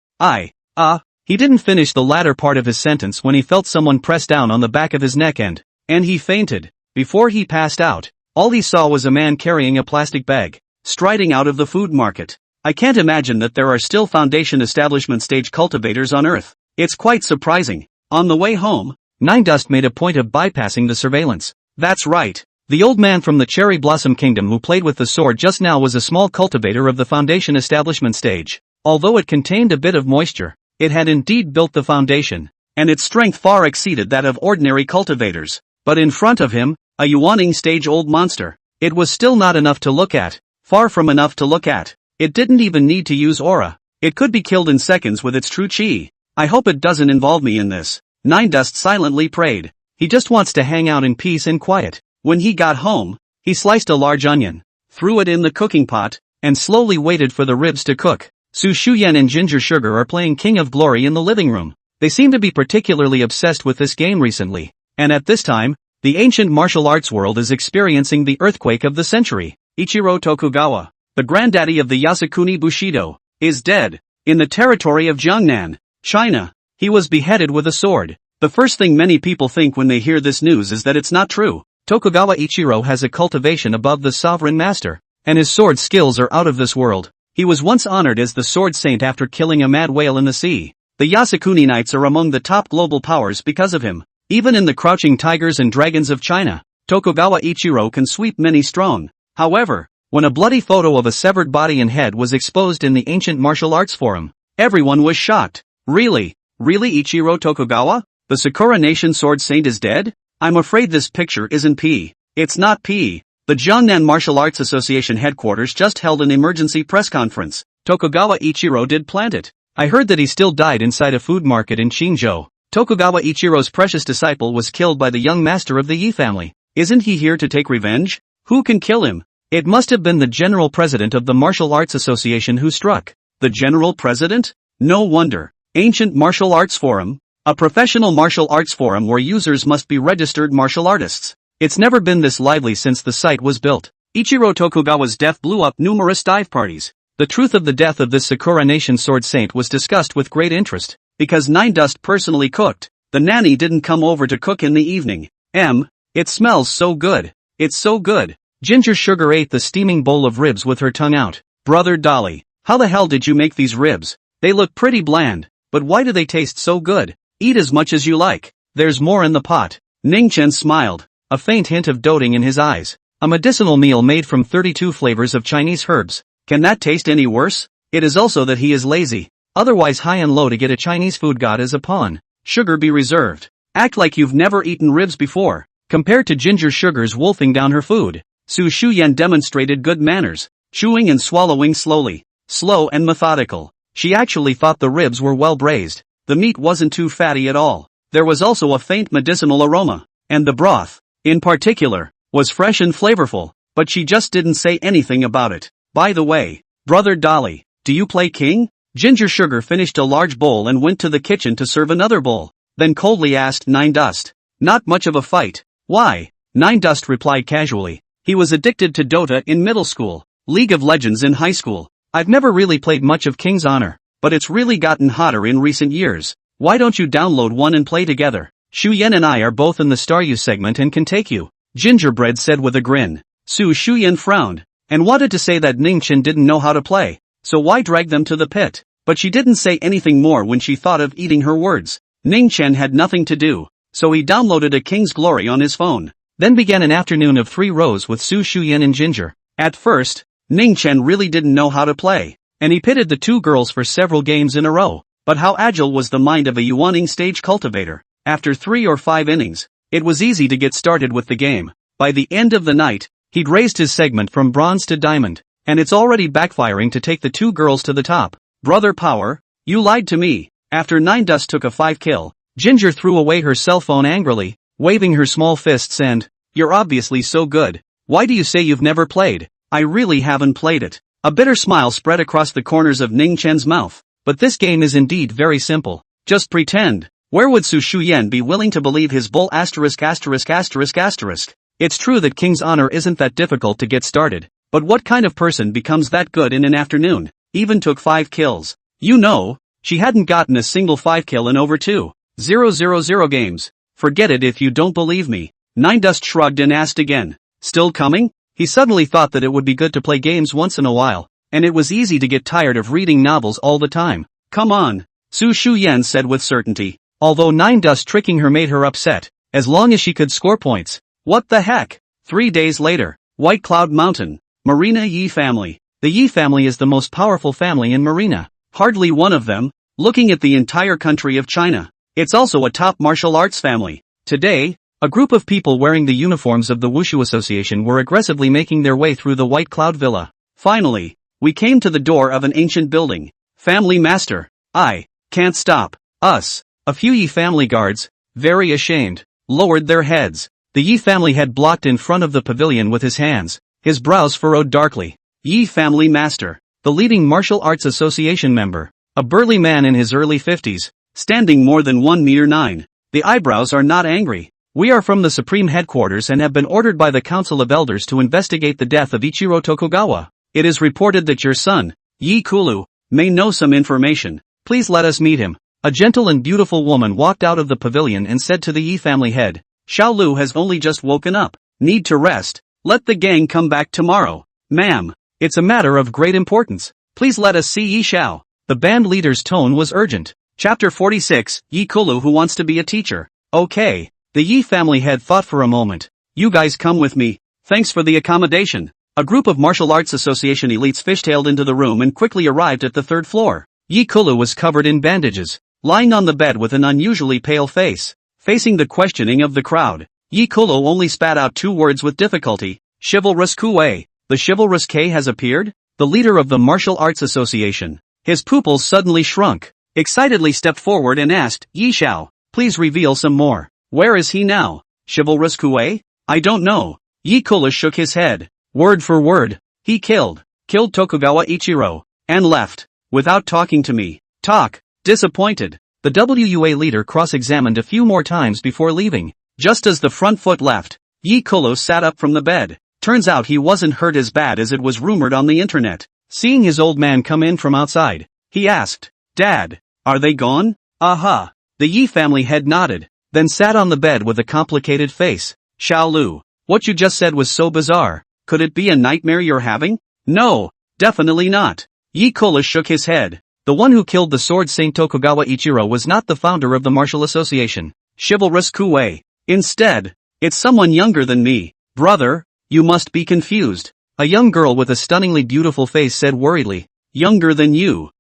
He didn't finish the latter part of his sentence when he felt someone press down on the back of his neck and he fainted. Before he passed out, all he saw was a man carrying a plastic bag, striding out of the food market. I can't imagine that there are still foundation establishment stage cultivators on Earth. It's quite surprising. On the way home, Nine Dust made a point of bypassing the surveillance. That's right. The old man from the Cherry Blossom Kingdom who played with the sword just now was a small cultivator of the foundation establishment stage. Although it contained a bit of moisture, it had indeed built the foundation, and its strength far exceeded that of ordinary cultivators. But in front of him, a yawning stage-old monster. It was still not enough to look at. Far from enough to look at. It didn't even need to use aura. It could be killed in seconds with its true chi. I hope it doesn't involve me in this. Nine Dust silently prayed. He just wants to hang out in peace and quiet. When he got home, he sliced a large onion, threw it in the cooking pot, and slowly waited for the ribs to cook. Su Shuyan and Ginger Sugar are playing King of Glory in the living room. They seem to be particularly obsessed with this game recently. And at this time, the ancient martial arts world is experiencing the earthquake of the century. Ichiro Tokugawa, the granddaddy of the Yasukuni Bushido, is dead. In the territory of Jiangnan, China, he was beheaded with a sword. The first thing many people think when they hear this news is that it's not true. Tokugawa Ichiro has a cultivation above the sovereign master, and his sword skills are out of this world. He was once honored as the sword saint after killing a mad whale in the sea. The Yasukuni Knights are among the top global powers because of him. Even in the crouching tigers and dragons of China, Tokugawa Ichiro can sweep many strong. However, when a bloody photo of a severed body and head was exposed in the Ancient Martial Arts Forum, everyone was shocked. Really Ichiro Tokugawa? The Sakura Nation Sword Saint is dead? I'm afraid this picture isn't P. It's not P. The Jiangnan Martial Arts Association headquarters just held an emergency press conference. Tokugawa Ichiro did plant it. I heard that he still died inside a food market in Qingzhou. Tokugawa Ichiro's precious disciple was killed by the young master of the Yi family. Isn't he here to take revenge? Who can kill him? It must have been the general president of the Martial Arts Association who struck. The general president? No wonder. Ancient Martial Arts Forum? A professional martial arts forum where users must be registered martial artists. It's never been this lively since the site was built. Ichiro Tokugawa's death blew up numerous dive parties. The truth of the death of this Sakura Nation Sword Saint was discussed with great interest, because Nine Dust personally cooked. The nanny didn't come over to cook in the evening. It smells so good. It's so good. Ginger Sugar ate the steaming bowl of ribs with her tongue out. Brother Dolly, how the hell did you make these ribs? They look pretty bland, but why do they taste so good? Eat as much as you like. There's more in the pot. Ningchen smiled, a faint hint of doting in his eyes. A medicinal meal made from 32 flavors of Chinese herbs. Can that taste any worse? It is also that he is lazy. Otherwise high and low to get a Chinese food god as a pawn. Sugar be reserved. Act like you've never eaten ribs before. Compared to Ginger Sugar's wolfing down her food, Su Shuyan demonstrated good manners, chewing and swallowing slowly, slow and methodical. She actually thought the ribs were well braised. The meat wasn't too fatty at all. There was also a faint medicinal aroma, and the broth, in particular, was fresh and flavorful, but she just didn't say anything about it. By the way, Brother Dolly, do you play king? Ginger Sugar finished a large bowl and went to the kitchen to serve another bowl, then coldly asked Nine Dust. Not much of a fight. Why? Nine Dust replied casually. He was addicted to Dota in middle school, League of Legends in high school. I've never really played much of King's Honor, but it's really gotten hotter in recent years. Why don't you download one and play together? Shu Yan and I are both in the Star You segment and can take you, Gingerbread said with a grin. Su Shuyan frowned, and wanted to say that Ningchen didn't know how to play, so why drag them to the pit? But she didn't say anything more when she thought of eating her words. Ningchen had nothing to do, so he downloaded A King's Glory on his phone. Then began an afternoon of 3 rows with Su Shuyan and Ginger. At first, Ningchen really didn't know how to play, and he pitted the two girls for several games in a row. But how agile was the mind of a Yuaning stage cultivator? After 3 or 5 innings, it was easy to get started with the game. By the end of the night, he'd raised his segment from bronze to diamond, and it's already backfiring to take the two girls to the top. Brother Power, you lied to me. After Nine Dust took a 5 kill, Ginger threw away her cell phone angrily, waving her small fists and, you're obviously so good. Why do you say you've never played? I really haven't played it. A bitter smile spread across the corners of Ning Chen's mouth. But this game is indeed very simple. Just pretend. Where would Su Shuyan be willing to believe his bull asterisk asterisk asterisk asterisk? It's true that King's Honor isn't that difficult to get started, but what kind of person becomes that good in an afternoon? Even took 5 kills. You know, she hadn't gotten a single 5 kill in over 2,000 games. Forget it if you don't believe me. Nine Dust shrugged and asked again. Still coming? He suddenly thought that it would be good to play games once in a while, and it was easy to get tired of reading novels all the time. Come on, Su Shuyan said with certainty, although Nine Dust tricking her made her upset, as long as she could score points. What the heck? 3 days later, White Cloud Mountain, Marina Yi family. The Yi family is the most powerful family in Marina. Hardly one of them, looking at the entire country of China. It's also a top martial arts family. Today, a group of people wearing the uniforms of the Wushu Association were aggressively making their way through the White Cloud Villa. Finally, we came to the door of an ancient building. Family Master, I can't stop us. A few Yi family guards, very ashamed, lowered their heads. The Yi family head blocked in front of the pavilion with his hands, his brows furrowed darkly. Yi family master, the leading martial arts association member, a burly man in his early 50s, standing more than 1 meter 9. The eyebrows are not angry. We are from the Supreme Headquarters and have been ordered by the Council of Elders to investigate the death of Ichiro Tokugawa. It is reported that your son, Yi Kulu, may know some information. Please let us meet him. A gentle and beautiful woman walked out of the pavilion and said to the Yi family head, Xiao Lu has only just woken up. Need to rest. Let the gang come back tomorrow. Ma'am, it's a matter of great importance. Please let us see Yi Xiao. The band leader's tone was urgent. Chapter 46, Yi Kulu who wants to be a teacher. Okay. The Yi family head thought for a moment. You guys come with me. Thanks for the accommodation. A group of martial arts association elites fishtailed into the room and quickly arrived at the 3rd floor. Yi Kulu was covered in bandages, lying on the bed with an unusually pale face. Facing the questioning of the crowd, Yi Kulu only spat out 2 words with difficulty. Chivalrous Kuei. The chivalrous K has appeared? The leader of the martial arts association. His pupils suddenly shrunk. Excitedly stepped forward and asked, Yi Xiao, please reveal some more. Where is he now? Chivalrous Kuei? I don't know. Yi Kulu shook his head. Word for word. He killed Tokugawa Ichiro, and left, without talking to me. Talk. Disappointed. The WUA leader cross-examined a few more times before leaving. Just as the front foot left, Yi Kulu sat up from the bed. Turns out he wasn't hurt as bad as it was rumored on the internet. Seeing his old man come in from outside, he asked, Dad, are they gone? Aha. The Yi family head nodded, then sat on the bed with a complicated face. Xiao Lu, what you just said was so bizarre. Could it be a nightmare you're having? No, definitely not. Yi Kulu shook his head. The one who killed the Sword Saint Tokugawa Ichiro was not the founder of the martial association, Chivalrous Kuei. Instead, it's someone younger than me. Brother, you must be confused. A young girl with a stunningly beautiful face said worriedly. Younger than you.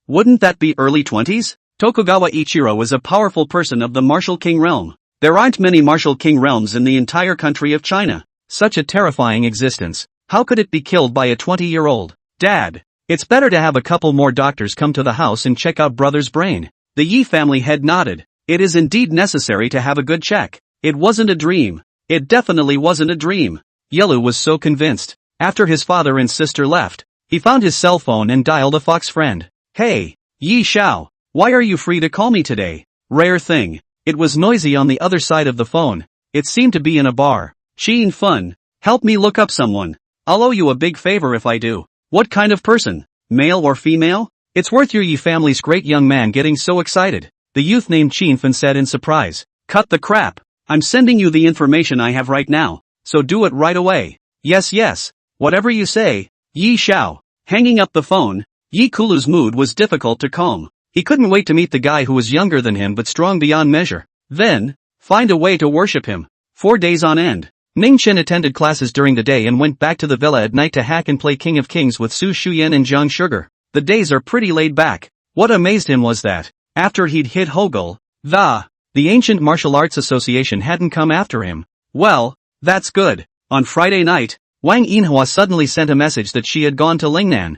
Wouldn't that be early 20s? Tokugawa Ichiro is a powerful person of the martial king realm. There aren't many martial king realms in the entire country of China. Such a terrifying existence. How could it be killed by a 20-year-old? Dad, it's better to have a couple more doctors come to the house and check out brother's brain. The Yi family head nodded. It is indeed necessary to have a good check. It wasn't a dream. It definitely wasn't a dream. Yelu was so convinced. After his father and sister left, he found his cell phone and dialed a fox friend. Hey, Yi Xiao, why are you free to call me today? Rare thing. It was noisy on the other side of the phone. It seemed to be in a bar. Sheen Fun, help me look up someone. I'll owe you a big favor if I do. What kind of person? Male or female? It's worth your Yi family's great young man getting so excited. The youth named Sheen Fun said in surprise. Cut the crap. I'm sending you the information I have right now, so do it right away. Yes, whatever you say, Yi Xiao. Hanging up the phone, Yi Kulu's mood was difficult to calm. He couldn't wait to meet the guy who was younger than him but strong beyond measure. Then, find a way to worship him. 4 days on end. Ning Chen attended classes during the day and went back to the villa at night to hack and play King of Kings with Su Shuyan and Zhang Sugar. The days are pretty laid back. What amazed him was that, after he'd hit Hogul, the ancient martial arts association hadn't come after him. Well, that's good. On Friday night, Wang Yinhua suddenly sent a message that she had gone to Lingnan,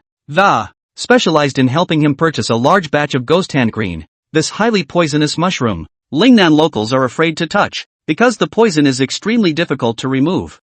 specialized in helping him purchase a large batch of ghost hand green, this highly poisonous mushroom. Lingnan locals are afraid to touch, because the poison is extremely difficult to remove.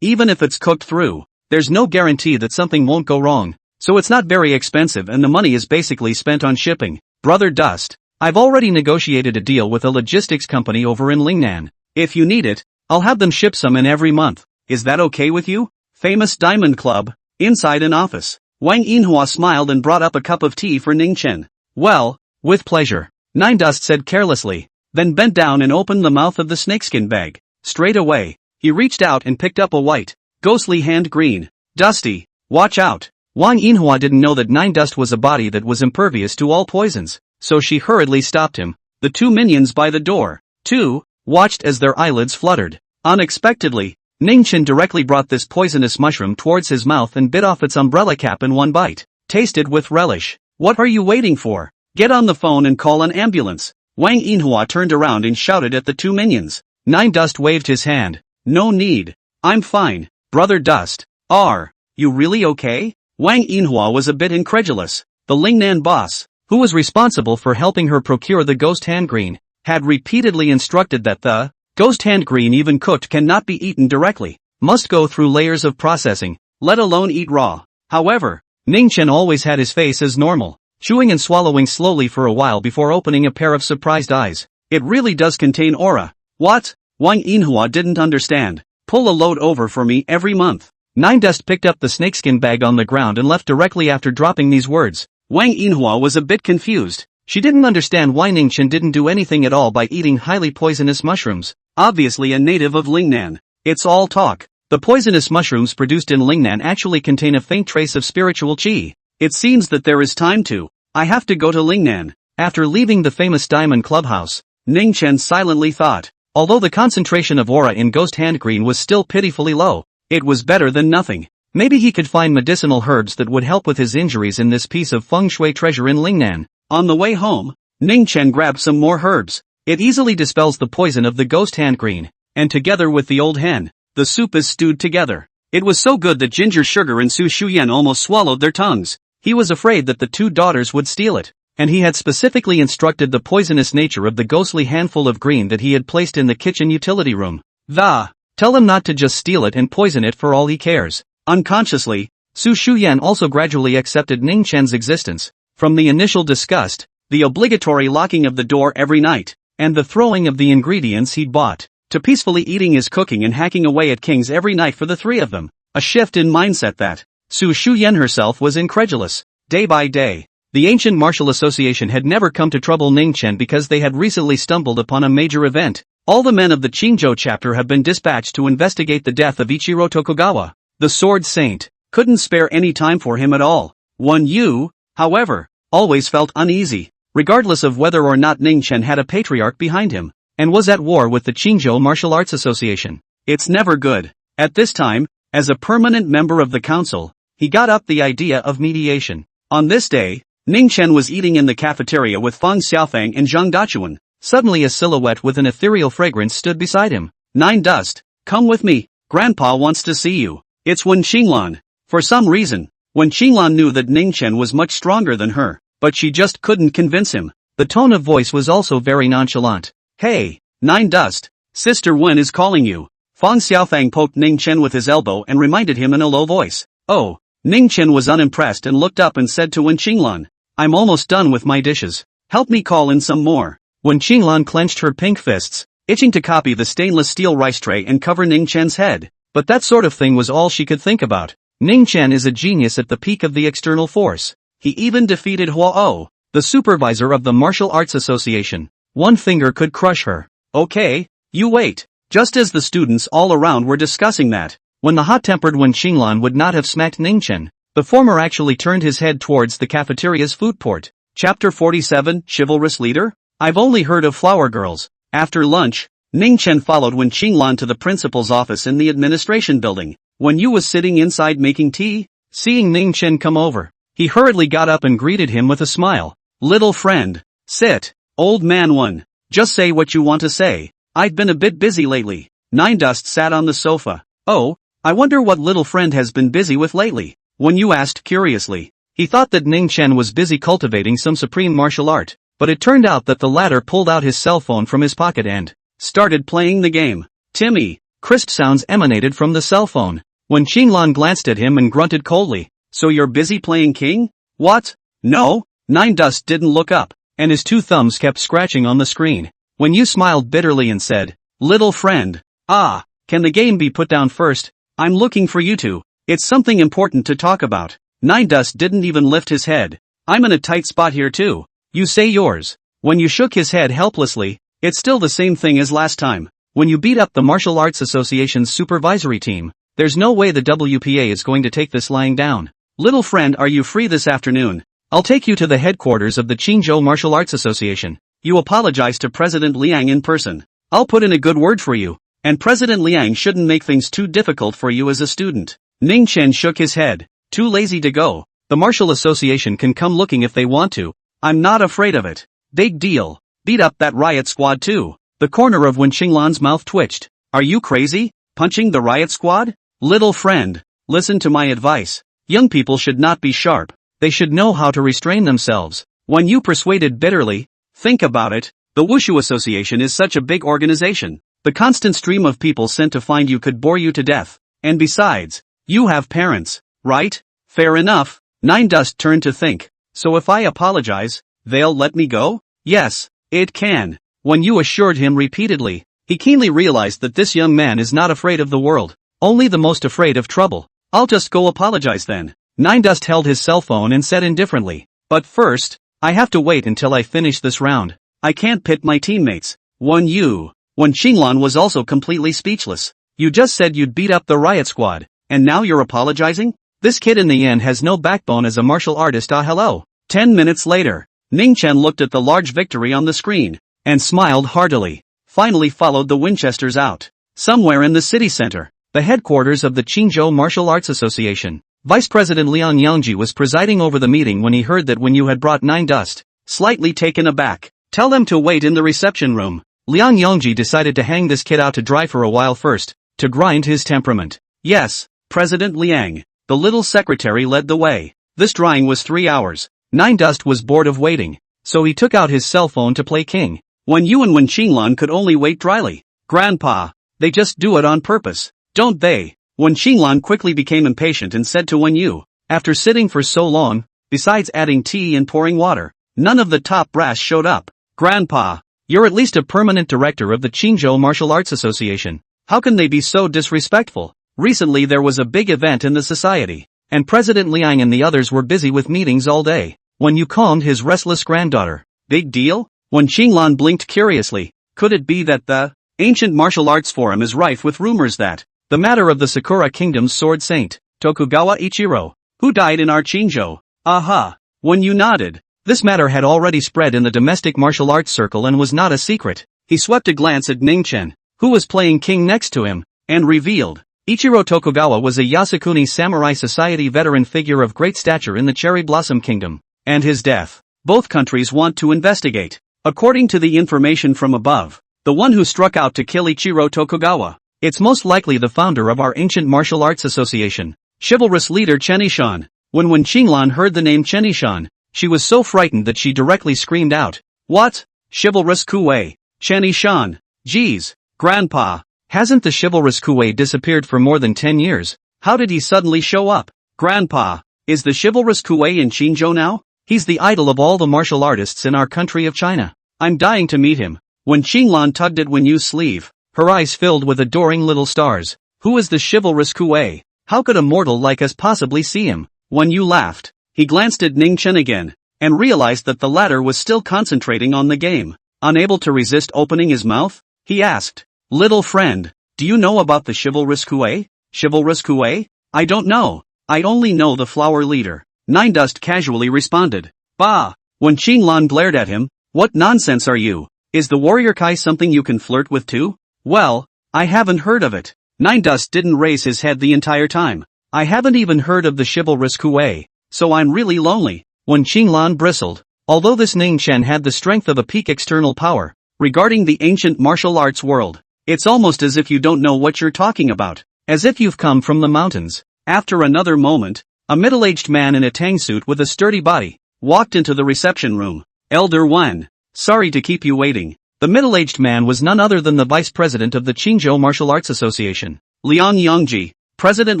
Even if it's cooked through, there's no guarantee that something won't go wrong, so it's not very expensive and the money is basically spent on shipping. Brother Dust, I've already negotiated a deal with a logistics company over in Lingnan. If you need it, I'll have them ship some in every month. Is that okay with you? Famous Diamond Club, inside an office. Wang Yinhua smiled and brought up a cup of tea for Ning Chen. Well, with pleasure, Nine Dust said carelessly, then bent down and opened the mouth of the snakeskin bag. Straight away, he reached out and picked up a white, ghostly hand green. Dusty, watch out. Wang Yinhua didn't know that Nine Dust was a body that was impervious to all poisons, so she hurriedly stopped him. The two minions by the door, too, watched as their eyelids fluttered. Unexpectedly, Ning Chen directly brought this poisonous mushroom towards his mouth and bit off its umbrella cap in one bite. Tasted with relish. What are you waiting for? Get on the phone and call an ambulance. Wang Yinhua turned around and shouted at the two minions. Nine Dust waved his hand. No need. I'm fine, Brother Dust. Are you really okay? Wang Yinhua was a bit incredulous. The Lingnan boss, who was responsible for helping her procure the ghost hand green, had repeatedly instructed that the ghost hand green, even cooked, cannot be eaten directly, must go through layers of processing, let alone eat raw. However, Ning Chen always had his face as normal, chewing and swallowing slowly for a while before opening a pair of surprised eyes. It really does contain aura. What? Wang Yinhua didn't understand. Pull a load over for me every month. Nine Dust picked up the snakeskin bag on the ground and left directly after dropping these words. Wang Yinhua was a bit confused. She didn't understand why Ning Chen didn't do anything at all by eating highly poisonous mushrooms. Obviously a native of Lingnan. It's all talk. The poisonous mushrooms produced in Lingnan actually contain a faint trace of spiritual qi. It seems that there is time to. I have to go to Lingnan. After leaving the famous Diamond Clubhouse, Ning Chen silently thought. Although the concentration of aura in Ghost Hand Green was still pitifully low, it was better than nothing. Maybe he could find medicinal herbs that would help with his injuries in this piece of feng shui treasure in Lingnan. On the way home, Ning Chen grabbed some more herbs. It easily dispels the poison of the Ghost Hand Green, and together with the old hen, the soup is stewed together. It was so good that Ginger Sugar and Su Shuyan almost swallowed their tongues. He was afraid that the two daughters would steal it, and he had specifically instructed the poisonous nature of the ghostly handful of green that he had placed in the kitchen utility room. Tell him not to just steal it and poison it for all he cares. Unconsciously, Su Shuyan also gradually accepted Ning Chen's existence. From the initial disgust, the obligatory locking of the door every night, and the throwing of the ingredients he'd bought, to peacefully eating his cooking and hacking away at King's every night for the three of them. A shift in mindset that, Su Shuyan herself was incredulous. Day by day, the ancient martial association had never come to trouble Ning Chen because they had recently stumbled upon a major event. All the men of the Qingzhou chapter have been dispatched to investigate the death of Ichiro Tokugawa. The Sword Saint couldn't spare any time for him at all. Wan Yu, however, always felt uneasy, regardless of whether or not Ning Chen had a patriarch behind him, and was at war with the Qingzhou Martial Arts Association. It's never good. At this time, as a permanent member of the council, he got up the idea of mediation. On this day, Ning Chen was eating in the cafeteria with Fang Xiaofang and Zhang Dachuan. Suddenly a silhouette with an ethereal fragrance stood beside him. Nine Dust, come with me, Grandpa wants to see you. It's Wen Qinglan. For some reason, Wen Qinglan knew that Ning Chen was much stronger than her, but she just couldn't convince him. The tone of voice was also very nonchalant. Hey, Nine Dust, Sister Wen is calling you. Fang Xiaofang poked Ning Chen with his elbow and reminded him in a low voice. Oh. Ning Chen was unimpressed and looked up and said to Wen Qinglan, I'm almost done with my dishes. Help me call in some more. Wen Qinglan clenched her pink fists, itching to copy the stainless steel rice tray and cover Ning Chen's head. But that sort of thing was all she could think about. Ning Chen is a genius at the peak of the external force. He even defeated Huo, the supervisor of the Martial Arts Association. One finger could crush her. Okay, you wait. Just as the students all around were discussing that, when the hot-tempered Wen Qinglan would not have smacked Ning Chen, the former actually turned his head towards the cafeteria's food port. Chapter 47, Chivalrous Leader? I've only heard of flower girls. After lunch, Ning Chen followed Wen Qinglan to the principal's office in the administration building. Wen Yu was sitting inside making tea. Seeing Ning Chen come over, he hurriedly got up and greeted him with a smile. Little friend. Sit. Old man Wen. Just say what you want to say. I've been a bit busy lately. Nine Dust sat on the sofa. Oh, I wonder what little friend has been busy with lately. Wen Yu asked curiously. He thought that Ning Chen was busy cultivating some supreme martial art, but it turned out that the latter pulled out his cell phone from his pocket and started playing the game. Timmy. Crisp sounds emanated from the cell phone. Wen Qinglan glanced at him and grunted coldly. So you're busy playing king? What? No. Nine Dust didn't look up, and his two thumbs kept scratching on the screen. Wen Yu smiled bitterly and said, Little friend. Ah, can the game be put down first? I'm looking for you two. It's something important to talk about. Nine Dust didn't even lift his head. I'm in a tight spot here too. You say yours. When you shook his head helplessly, it's still the same thing as last time. When you beat up the Martial Arts Association's supervisory team, there's no way the WPA is going to take this lying down. Little friend, are you free this afternoon? I'll take you to the headquarters of the Qingzhou Martial Arts Association. You apologize to President Liang in person. I'll put in a good word for you, and President Liang shouldn't make things too difficult for you as a student. Ning Chen shook his head. Too lazy to go. The Martial Association can come looking if they want to. I'm not afraid of it. Big deal. Beat up that riot squad too. The corner of Wen Qinglan's mouth twitched. Are you crazy? Punching the riot squad? Little friend, listen to my advice. Young people should not be sharp. They should know how to restrain themselves. When you persuaded bitterly, think about it. The Wushu Association is such a big organization. The constant stream of people sent to find you could bore you to death. And besides, you have parents, right? Fair enough. Nine Dust turned to think. So if I apologize, they'll let me go? Yes, it can. When you assured him repeatedly, he keenly realized that this young man is not afraid of the world, only the most afraid of trouble. I'll just go apologize then. Nine Dust held his cell phone and said indifferently. But first, I have to wait until I finish this round. I can't pit my teammates. Wen Qinglan was also completely speechless. You just said you'd beat up the riot squad, and now you're apologizing? This kid in the end has no backbone as a martial artist. Hello. 10 minutes later, Ning Chen looked at the large victory on the screen, and smiled heartily. Finally followed the Winchesters out. Somewhere in the city center, the headquarters of the Qingzhou Martial Arts Association, Vice President Liang Yangji was presiding over the meeting when he heard that Wen Yu had brought Nine Dust. Slightly taken aback. Tell them to wait in the reception room. Liang Yangji decided to hang this kid out to dry for a while first, to grind his temperament. Yes, President Liang. The little secretary led the way. This drying was 3 hours. Nine Dust was bored of waiting, so he took out his cell phone to play king. Wen Yu and Wen Qinglan could only wait dryly. Grandpa, they just do it on purpose, don't they? Wen Qinglan quickly became impatient and said to Wen Yu, after sitting for so long, besides adding tea and pouring water, none of the top brass showed up. Grandpa, you're at least a permanent director of the Qingzhou Martial Arts Association. How can they be so disrespectful? Recently there was a big event in the society, and President Liang and the others were busy with meetings all day. Wen Yu calmed his restless granddaughter. Big deal? Wen Qinglan blinked curiously. Could it be that the ancient martial arts forum is rife with rumors that the matter of the Sakura Kingdom's sword saint, Tokugawa Ichiro, who died in our Qingzhou? Aha! Wen Yu nodded. This matter had already spread in the domestic martial arts circle and was not a secret. He swept a glance at Ning Chen, who was playing king next to him, and revealed. Ichiro Tokugawa was a Yasukuni Samurai Society veteran figure of great stature in the Cherry Blossom Kingdom. and his death. Both countries want to investigate. According to the information from above, the one who struck out to kill Ichiro Tokugawa, it's most likely the founder of our ancient martial arts association, chivalrous leader Chen Yishan. When Qinglan heard the name Chen Yishan, she was so frightened that she directly screamed out, "What? Chivalrous Kuwei? Chen Yishan? Geez, Grandpa, hasn't the chivalrous Kuwei disappeared for more than 10 years? How did he suddenly show up? Grandpa, is the chivalrous Kuwei in Qingzhou now? He's the idol of all the martial artists in our country of China. I'm dying to meet him." When Qinglan tugged at Wenyu's sleeve, her eyes filled with adoring little stars. "Who is the chivalrous Kuwei? How could a mortal like us possibly see him?" Wenyu laughed. He glanced at Ning Chen again, and realized that the latter was still concentrating on the game. Unable to resist opening his mouth, he asked, "Little friend, do you know about the chivalrous Kuwei? Chivalrous Kuwei? I don't know. I only know the flower leader." Nine Dust casually responded. "Bah!" When Qinglan glared at him, "What nonsense are you? Is the warrior Kai something you can flirt with too?" "Well, I haven't heard of it." Nine Dust didn't raise his head the entire time. "I haven't even heard of the chivalrous Kuwei, so I'm really lonely." When Qinglan bristled, although this Ning Chen had the strength of a peak external power, regarding the ancient martial arts world, it's almost as if you don't know what you're talking about, as if you've come from the mountains. After another moment, a middle-aged man in a tang suit with a sturdy body walked into the reception room. "Elder Wen, sorry to keep you waiting." The middle-aged man was none other than the vice president of the Qingzhou Martial Arts Association, Liang Yongji. President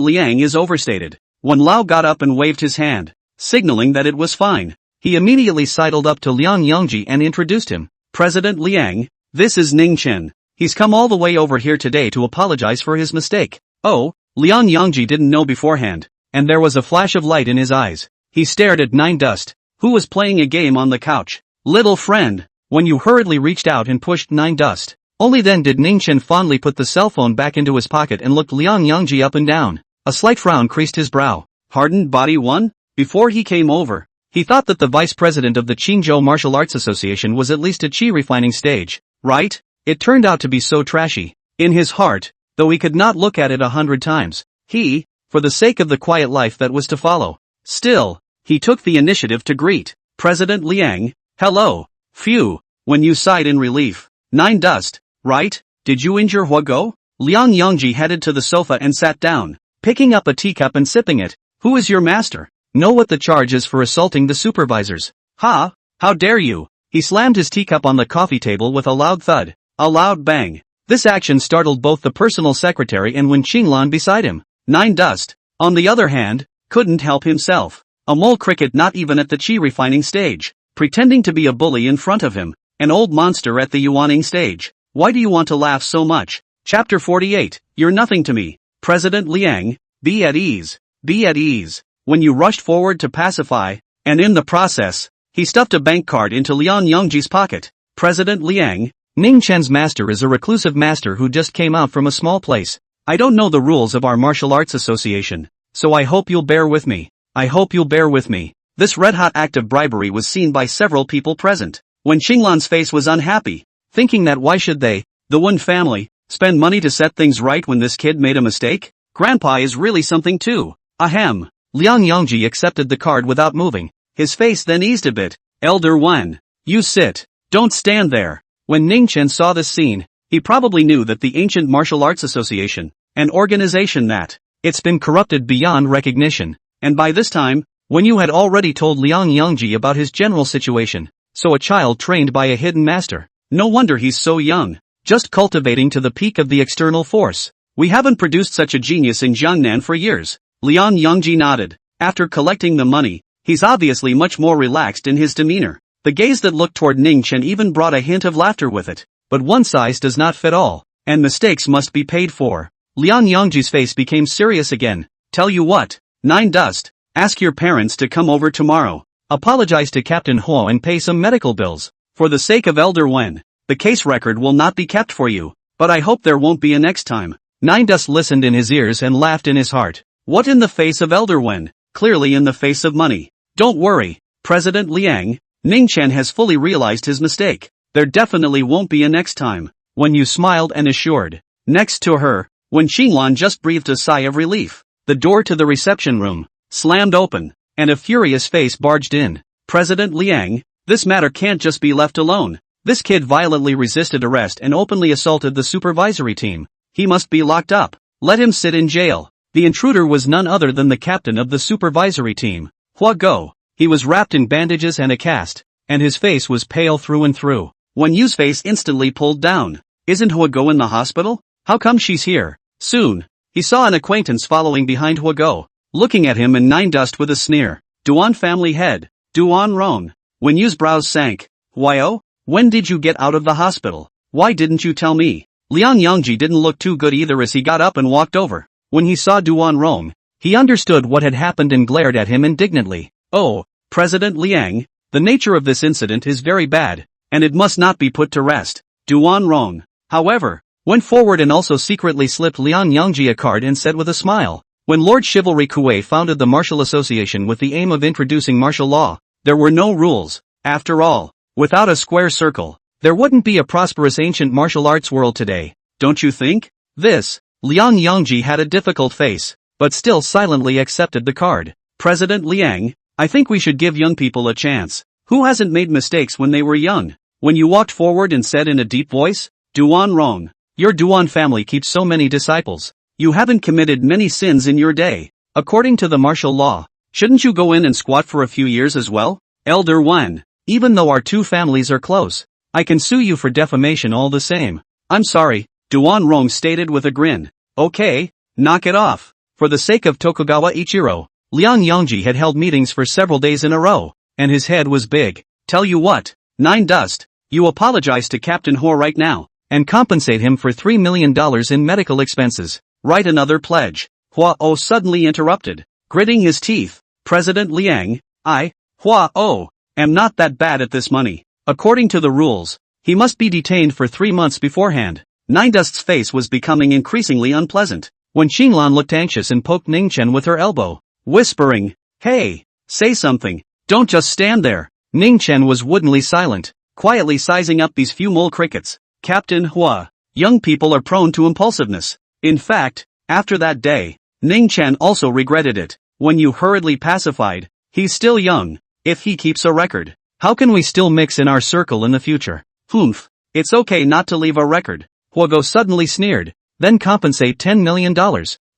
Liang is overstated. When Lao got up and waved his hand, signaling that it was fine, he immediately sidled up to Liang Yongji and introduced him. "President Liang, this is Ning Chen. He's come all the way over here today to apologize for his mistake." "Oh," Liang Yongji didn't know beforehand, and there was a flash of light in his eyes. He stared at Nine Dust, who was playing a game on the couch. "Little friend." When you hurriedly reached out and pushed Nine Dust. Only then did Ning Chen fondly put the cell phone back into his pocket and looked Liang Yongji up and down. A slight frown creased his brow. "Hardened body one?" Before he came over, he thought that the vice president of the Qingzhou Martial Arts Association was at least at chi refining stage, right? It turned out to be so trashy. In his heart, though he could not look at it 100 times, he, for the sake of the quiet life that was to follow, still, he took the initiative to greet President Liang. "Hello." "Phew," when you sighed in relief. "Nine Dust, right? Did you injure Huago?" Liang Yongji headed to the sofa and sat down, picking up a teacup and sipping it. "Who is your master? Know what the charge is for assaulting the supervisors?" "Ha! How dare you!" He slammed his teacup on the coffee table with a loud thud. A loud bang. This action startled both the personal secretary and Wen Qinglan beside him. Nine Dust, on the other hand, couldn't help himself. A mole cricket not even at the chi refining stage, pretending to be a bully in front of him, an old monster at the yuaning stage. "Why do you want to laugh so much?" Chapter 48, You're nothing to me. President Liang, be at ease. Be at ease. When you rushed forward to pacify, and in the process, he stuffed a bank card into Liang Yongji's pocket. President Liang, Ning Chen's master is a reclusive master who just came out from a small place. I don't know the rules of our martial arts association, so I hope you'll bear with me. I hope you'll bear with me. This red-hot act of bribery was seen by several people present. When Qinglan's face was unhappy, thinking that why should they, the Wen family, spend money to set things right when this kid made a mistake? Grandpa is really something too. Ahem. Liang Yongji accepted the card without moving. His face then eased a bit. Elder Wen, you sit. Don't stand there. When Ning Chen saw this scene, he probably knew that the Ancient Martial Arts Association, an organization that, it's been corrupted beyond recognition, and by this time, Wenyu had already told Liang Yongji about his general situation. So a child trained by a hidden master. No wonder he's so young. Just cultivating to the peak of the external force. We haven't produced such a genius in Jiangnan for years. Liang Yongji nodded. After collecting the money, he's obviously much more relaxed in his demeanor. The gaze that looked toward Ning Chen even brought a hint of laughter with it. But one size does not fit all, and mistakes must be paid for. Liang Yongji's face became serious again. Tell you what, Nine Dust, ask your parents to come over tomorrow. Apologize to Captain Huo and pay some medical bills. For the sake of Elder Wen, the case record will not be kept for you, but I hope there won't be a next time. Nine Dust listened in his ears and laughed in his heart. What in the face of Elder Wen? Clearly in the face of money. Don't worry, President Liang, Ning Chen has fully realized his mistake. There definitely won't be a next time. When you smiled and assured. Next to her, when Qinglan just breathed a sigh of relief, the door to the reception room slammed open, and a furious face barged in. President Liang, this matter can't just be left alone. This kid violently resisted arrest and openly assaulted the supervisory team. He must be locked up. Let him sit in jail. The intruder was none other than the captain of the supervisory team, Hua Go. He was wrapped in bandages and a cast, and his face was pale through and through. Wen Yu's face instantly pulled down. Isn't Hua Go in the hospital? How come she's here? Soon, he saw an acquaintance following behind Hua Go, looking at him in nine dust with a sneer. Duan family head, Duan Rong. Wen Yu's brows sank. Why, when did you get out of the hospital? Why didn't you tell me? Liang Yangji didn't look too good either as he got up and walked over. When he saw Duan Rong, he understood what had happened and glared at him indignantly. Oh, President Liang, the nature of this incident is very bad, and it must not be put to rest. Duan Rong, however, went forward and also secretly slipped Liang Yangji a card and said with a smile, when Lord Chivalry Kuei founded the Martial Association with the aim of introducing martial law, there were no rules. After all, without a square circle, there wouldn't be a prosperous ancient martial arts world today, don't you think? Liang Yangji had a difficult face, but still silently accepted the card. President Liang, I think we should give young people a chance. Who hasn't made mistakes when they were young? When you walked forward and said in a deep voice, Duan Rong, your Duan family keeps so many disciples. You haven't committed many sins in your day. According to the martial law, shouldn't you go in and squat for a few years as well? Elder Wan, even though our two families are close, I can sue you for defamation all the same. I'm sorry, Duan Rong stated with a grin. Okay, knock it off. For the sake of Tokugawa Ichiro, Liang Yangji had held meetings for several days in a row, and his head was big. Tell you what, Nine Dust, you apologize to Captain Hua right now, and compensate him for $3 million in medical expenses. Write another pledge. Hua O suddenly interrupted, gritting his teeth. President Liang, Hua O, am not that bad at this money. According to the rules, he must be detained for 3 months beforehand. Nine Dust's face was becoming increasingly unpleasant, when Xinglan looked anxious and poked Ningchen with her elbow, whispering, hey, say something, don't just stand there. Ningchen was woodenly silent, quietly sizing up these few mole crickets. Captain Hua, young people are prone to impulsiveness. In fact, after that day, Ningchen also regretted it. When you hurriedly pacified, he's still young. If he keeps a record, how can we still mix in our circle in the future? Humph, it's okay not to leave a record. Huago suddenly sneered, then compensate $10 million.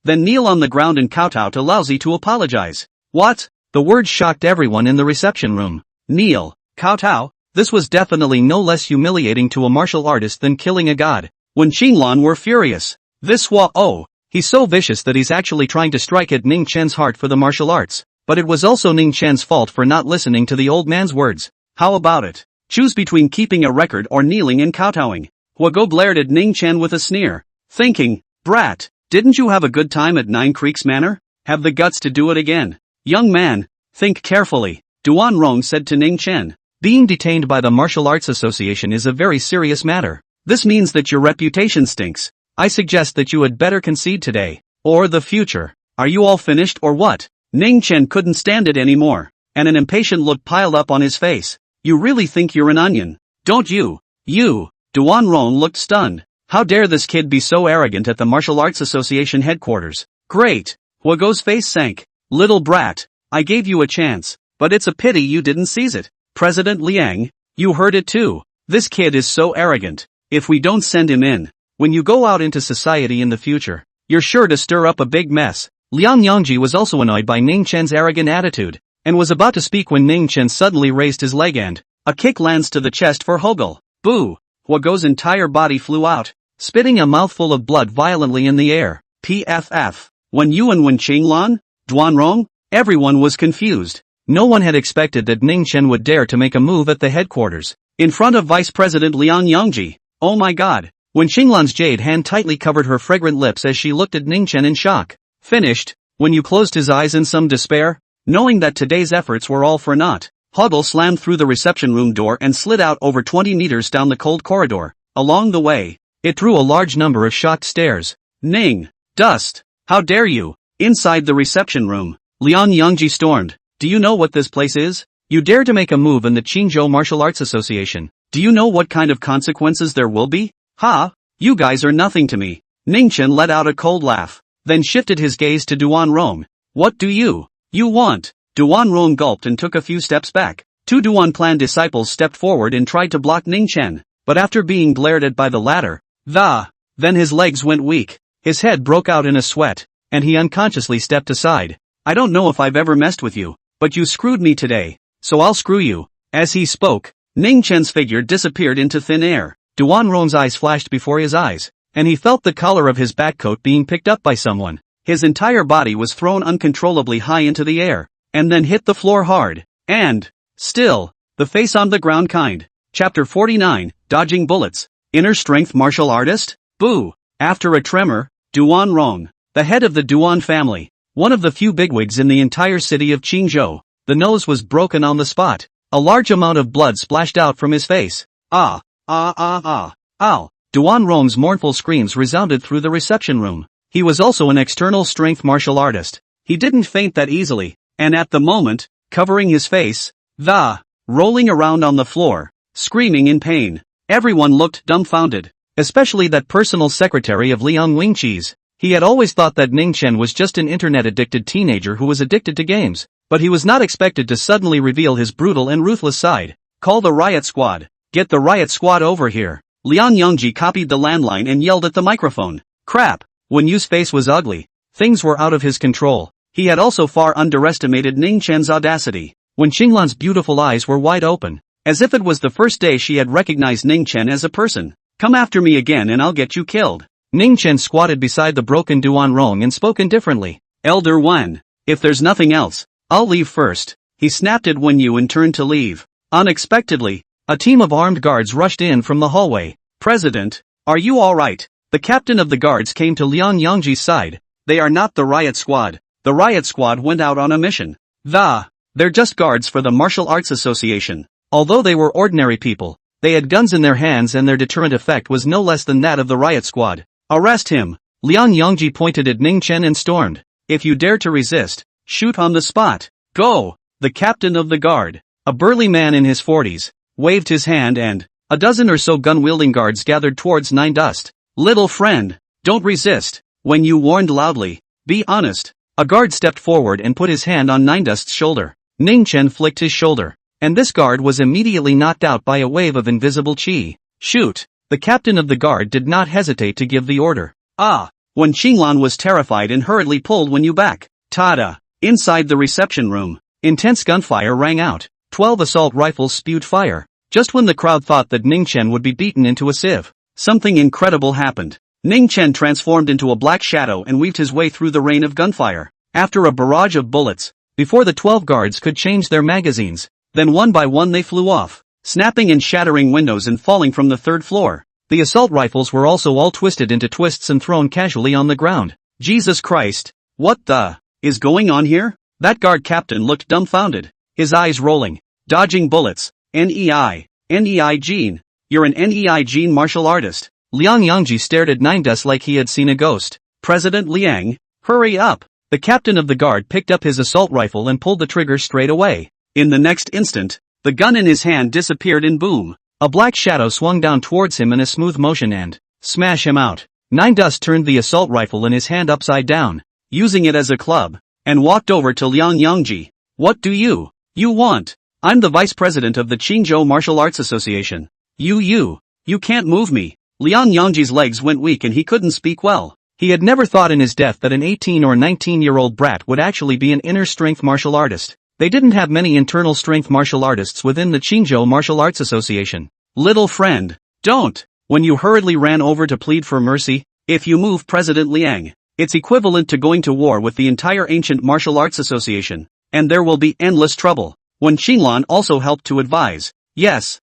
Then kneel on the ground and kowtow to Lousy to apologize. What? The words shocked everyone in the reception room. Kneel, kowtow? This was definitely no less humiliating to a martial artist than killing a god. When Xinglan were furious. This Hua O, he's so vicious that he's actually trying to strike at Ning Chen's heart for the martial arts. But it was also Ning Chen's fault for not listening to the old man's words. How about it? Choose between keeping a record or kneeling and kowtowing. Huago glared at Ning Chen with a sneer, thinking, brat, didn't you have a good time at Nine Creeks Manor? Have the guts to do it again. Young man, think carefully, Duan Rong said to Ning Chen. Being detained by the Martial Arts Association is a very serious matter. This means that your reputation stinks. I suggest that you had better concede today, or the future. Are you all finished or what? Ning Chen couldn't stand it anymore, and an impatient look piled up on his face. You really think you're an onion, don't you? You. Duan Rong looked stunned. How dare this kid be so arrogant at the Martial Arts Association headquarters? Great. Huago's face sank. Little brat, I gave you a chance, but it's a pity you didn't seize it. President Liang, you heard it too. This kid is so arrogant. If we don't send him in, when you go out into society in the future, you're sure to stir up a big mess. Liang Yangji was also annoyed by Ning Chen's arrogant attitude, and was about to speak when Ning Chen suddenly raised his leg and a kick lands to the chest for Hogel. Boo! Huago's entire body flew out, spitting a mouthful of blood violently in the air. PFF. When Xinglan, Duan Rong, everyone was confused. No one had expected that Ning Chen would dare to make a move at the headquarters, in front of Vice President Liang Yangji. Oh my god. When Xinglan's jade hand tightly covered her fragrant lips as she looked at Ning Chen in shock. Finished? When you closed his eyes in some despair, knowing that today's efforts were all for naught. Hogel slammed through the reception room door and slid out over 20 meters down the cold corridor. Along the way, it drew a large number of shocked stares. Ning Dust, how dare you? Inside the reception room, Liang Yangji stormed. Do you know what this place is? You dare to make a move in the Qingzhou Martial Arts Association. Do you know what kind of consequences there will be? Ha! You guys are nothing to me. Ning Chen let out a cold laugh, then shifted his gaze to Duan Rong. What do you want? Duan Rong gulped and took a few steps back. Two Duan clan disciples stepped forward and tried to block Ning Chen, but after being glared at by the latter, then his legs went weak, his head broke out in a sweat, and he unconsciously stepped aside. I don't know if I've ever messed with you, but you screwed me today, so I'll screw you. As he spoke, Ning Chen's figure disappeared into thin air. Duan Rong's eyes flashed before his eyes, and he felt the collar of his backcoat being picked up by someone. His entire body was thrown uncontrollably high into the air, and then hit the floor hard, and, still, the face on the ground kind. Chapter 49, Dodging Bullets. Inner Strength Martial Artist? Boo! After a tremor, Duan Rong, the head of the Duan family, one of the few bigwigs in the entire city of Qingzhou, the nose was broken on the spot. A large amount of blood splashed out from his face. Ow! Duan Rong's mournful screams resounded through the reception room. He was also an external strength martial artist. He didn't faint that easily, and at the moment, covering his face, rolling around on the floor, screaming in pain. Everyone looked dumbfounded, especially that personal secretary of Liang Wingqi's. He had always thought that Ning Chen was just an internet-addicted teenager who was addicted to games, but he was not expected to suddenly reveal his brutal and ruthless side. Call the riot squad. Get the riot squad over here. Liang Yongji copied the landline and yelled at the microphone. Crap. Wen Yu's face was ugly. Things were out of his control. He had also far underestimated Ning Chen's audacity. When Qinglan's beautiful eyes were wide open, as if it was the first day she had recognized Ning Chen as a person. Come after me again and I'll get you killed. Ning Chen squatted beside the broken Duan Rong and spoke indifferently. Elder Wen, if there's nothing else, I'll leave first. He snapped at Wen Yu and turned to leave. Unexpectedly, a team of armed guards rushed in from the hallway. President, are you alright? The captain of the guards came to Liang Yongji's side. They are not the riot squad. The riot squad went out on a mission. They're just guards for the Martial Arts Association. Although they were ordinary people, they had guns in their hands and their deterrent effect was no less than that of the riot squad. Arrest him. Liang Yongji pointed at Ning Chen and stormed. If you dare to resist, shoot on the spot. Go! The captain of the guard, a burly man in his 40s, waved his hand and a dozen or so gun-wielding guards gathered towards Nine Dust. Little friend, don't resist. When you warned loudly, be honest. A guard stepped forward and put his hand on Nine Dust's shoulder. Ning Chen flicked his shoulder, and this guard was immediately knocked out by a wave of invisible qi. Shoot! The captain of the guard did not hesitate to give the order. When Qinglan was terrified and hurriedly pulled Wen Yu back. Tada! Inside the reception room, intense gunfire rang out. 12 assault rifles spewed fire. Just when the crowd thought that Ning Chen would be beaten into a sieve, something incredible happened. Ning Chen transformed into a black shadow and weaved his way through the rain of gunfire. After a barrage of bullets, before the 12 guards could change their magazines, then one by one they flew off, snapping and shattering windows and falling from the third floor. The assault rifles were also all twisted into twists and thrown casually on the ground. Jesus Christ! What the is going on here? That guard captain looked dumbfounded, his eyes rolling. Dodging bullets. NEI Gene. You're an NEI Gene martial artist. Liang Yongji stared at Nine Dust like he had seen a ghost. President Liang, hurry up! The captain of the guard picked up his assault rifle and pulled the trigger straight away. In the next instant, the gun in his hand disappeared in boom. A black shadow swung down towards him in a smooth motion and smash him out. Nine Dust turned the assault rifle in his hand upside down, using it as a club, and walked over to Liang Yongji. What do you want? I'm the vice president of the Qingzhou Martial Arts Association. You can't move me. Liang Yongji's legs went weak and he couldn't speak well. He had never thought in his death that an 18 or 19-year-old brat would actually be an inner strength martial artist. They didn't have many internal strength martial artists within the Qingzhou Martial Arts Association. Little friend, don't. When you hurriedly ran over to plead for mercy, if you move President Liang, it's equivalent to going to war with the entire ancient martial arts association, and there will be endless trouble. When Qinglan also helped to advise, yes,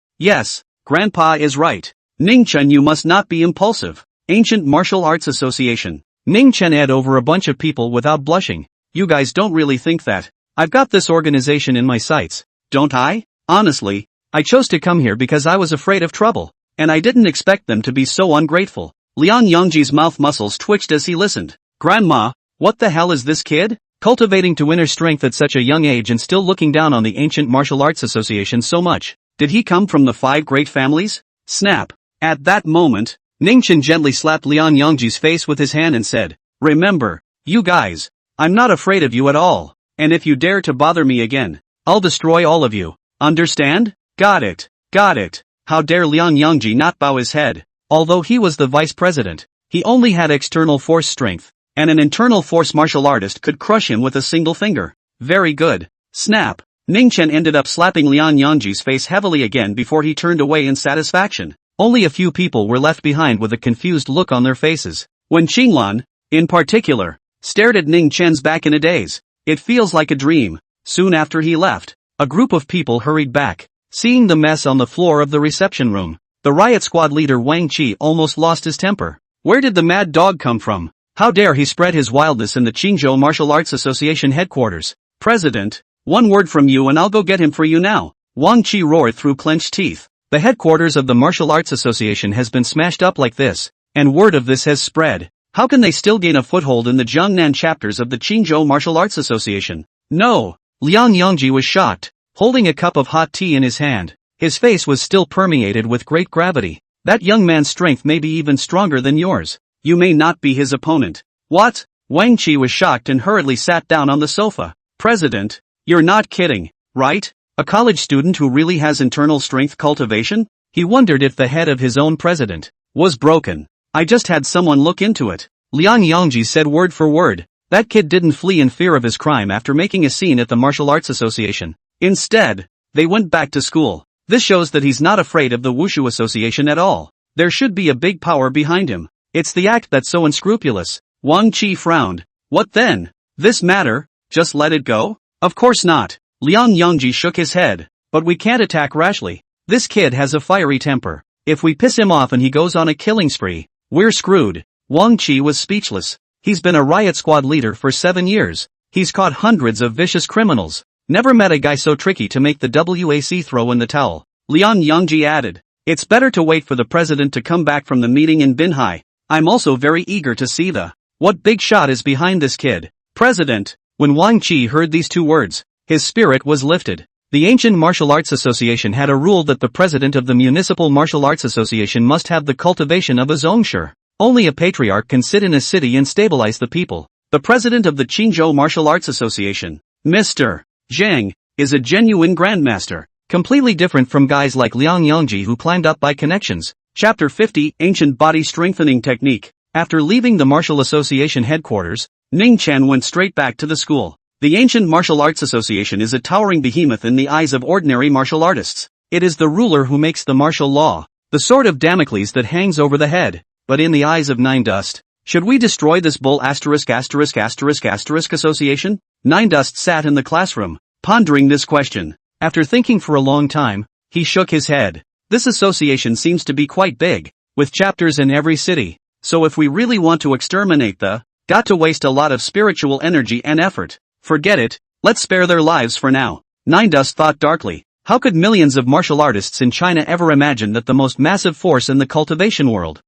Grandpa is right. Ning Chen, you must not be impulsive. Ancient Martial Arts Association. Ning Chen ed over a bunch of people without blushing. You guys don't really think that. I've got this organization in my sights, don't I? Honestly, I chose to come here because I was afraid of trouble, and I didn't expect them to be so ungrateful. Liang Yongji's mouth muscles twitched as he listened. Grandma, what the hell is this kid? Cultivating to inner strength at such a young age and still looking down on the Ancient Martial Arts Association so much. Did he come from the 5 great families? Snap. At that moment, Ning Chen gently slapped Liang Yongji's face with his hand and said, remember, you guys, I'm not afraid of you at all, and if you dare to bother me again, I'll destroy all of you. Understand? Got it. Got it. How dare Liang Yangji not bow his head? Although he was the vice president, he only had external force strength, and an internal force martial artist could crush him with a single finger. Very good. Snap. Ning Chen ended up slapping Liang Yangji's face heavily again before he turned away in satisfaction. Only a few people were left behind with a confused look on their faces. When Qinglan, in particular, stared at Ning Chen's back in a daze, it feels like a dream. Soon after he left, a group of people hurried back. Seeing the mess on the floor of the reception room, the riot squad leader Wang Qi almost lost his temper. Where did the mad dog come from? How dare he spread his wildness in the Qingzhou Martial Arts Association headquarters? President, one word from you and I'll go get him for you now. Wang Qi roared through clenched teeth. The headquarters of the Martial Arts Association has been smashed up like this, and word of this has spread. How can they still gain a foothold in the Jiangnan chapters of the Qingzhou Martial Arts Association? No! Liang Yangji was shocked, holding a cup of hot tea in his hand. His face was still permeated with great gravity. That young man's strength may be even stronger than yours. You may not be his opponent. What? Wang Qi was shocked and hurriedly sat down on the sofa. President, you're not kidding, right? A college student who really has internal strength cultivation? He wondered if the head of his own president was broken. I just had someone look into it. Liang Yangji said word for word. That kid didn't flee in fear of his crime after making a scene at the Martial Arts Association. Instead, they went back to school. This shows that he's not afraid of the Wushu Association at all. There should be a big power behind him. It's the act that's so unscrupulous. Wang Qi frowned. What then? This matter? Just let it go? Of course not. Liang Yangji shook his head. But we can't attack rashly. This kid has a fiery temper. If we piss him off and he goes on a killing spree, we're screwed. Wang Qi was speechless. He's been a riot squad leader for 7 years. He's caught hundreds of vicious criminals. Never met a guy so tricky to make the WAC throw in the towel. Liang Yangji added. It's better to wait for the president to come back from the meeting in Binhai. I'm also very eager to see what big shot is behind this kid. President. When Wang Qi heard these two words, his spirit was lifted. The ancient Martial Arts Association had a rule that the president of the Municipal Martial Arts Association must have the cultivation of a zongshi. Only a patriarch can sit in a city and stabilize the people. The president of the Qingzhou Martial Arts Association, Mr. Zhang, is a genuine grandmaster, completely different from guys like Liang Yangji who climbed up by connections. Chapter 50, Ancient Body Strengthening Technique. After leaving the Martial Association headquarters, Ning Chen went straight back to the school. The Ancient Martial Arts Association is a towering behemoth in the eyes of ordinary martial artists. It is the ruler who makes the martial law, the sword of Damocles that hangs over the head. But in the eyes of Nine Dust, should we destroy this bull association? Nine Dust sat in the classroom, pondering this question. After thinking for a long time, he shook his head. This association seems to be quite big, with chapters in every city. So if we really want to exterminate got to waste a lot of spiritual energy and effort. Forget it, let's spare their lives for now. Nine Dust thought darkly. How could millions of martial artists in China ever imagine that the most massive force in the cultivation world?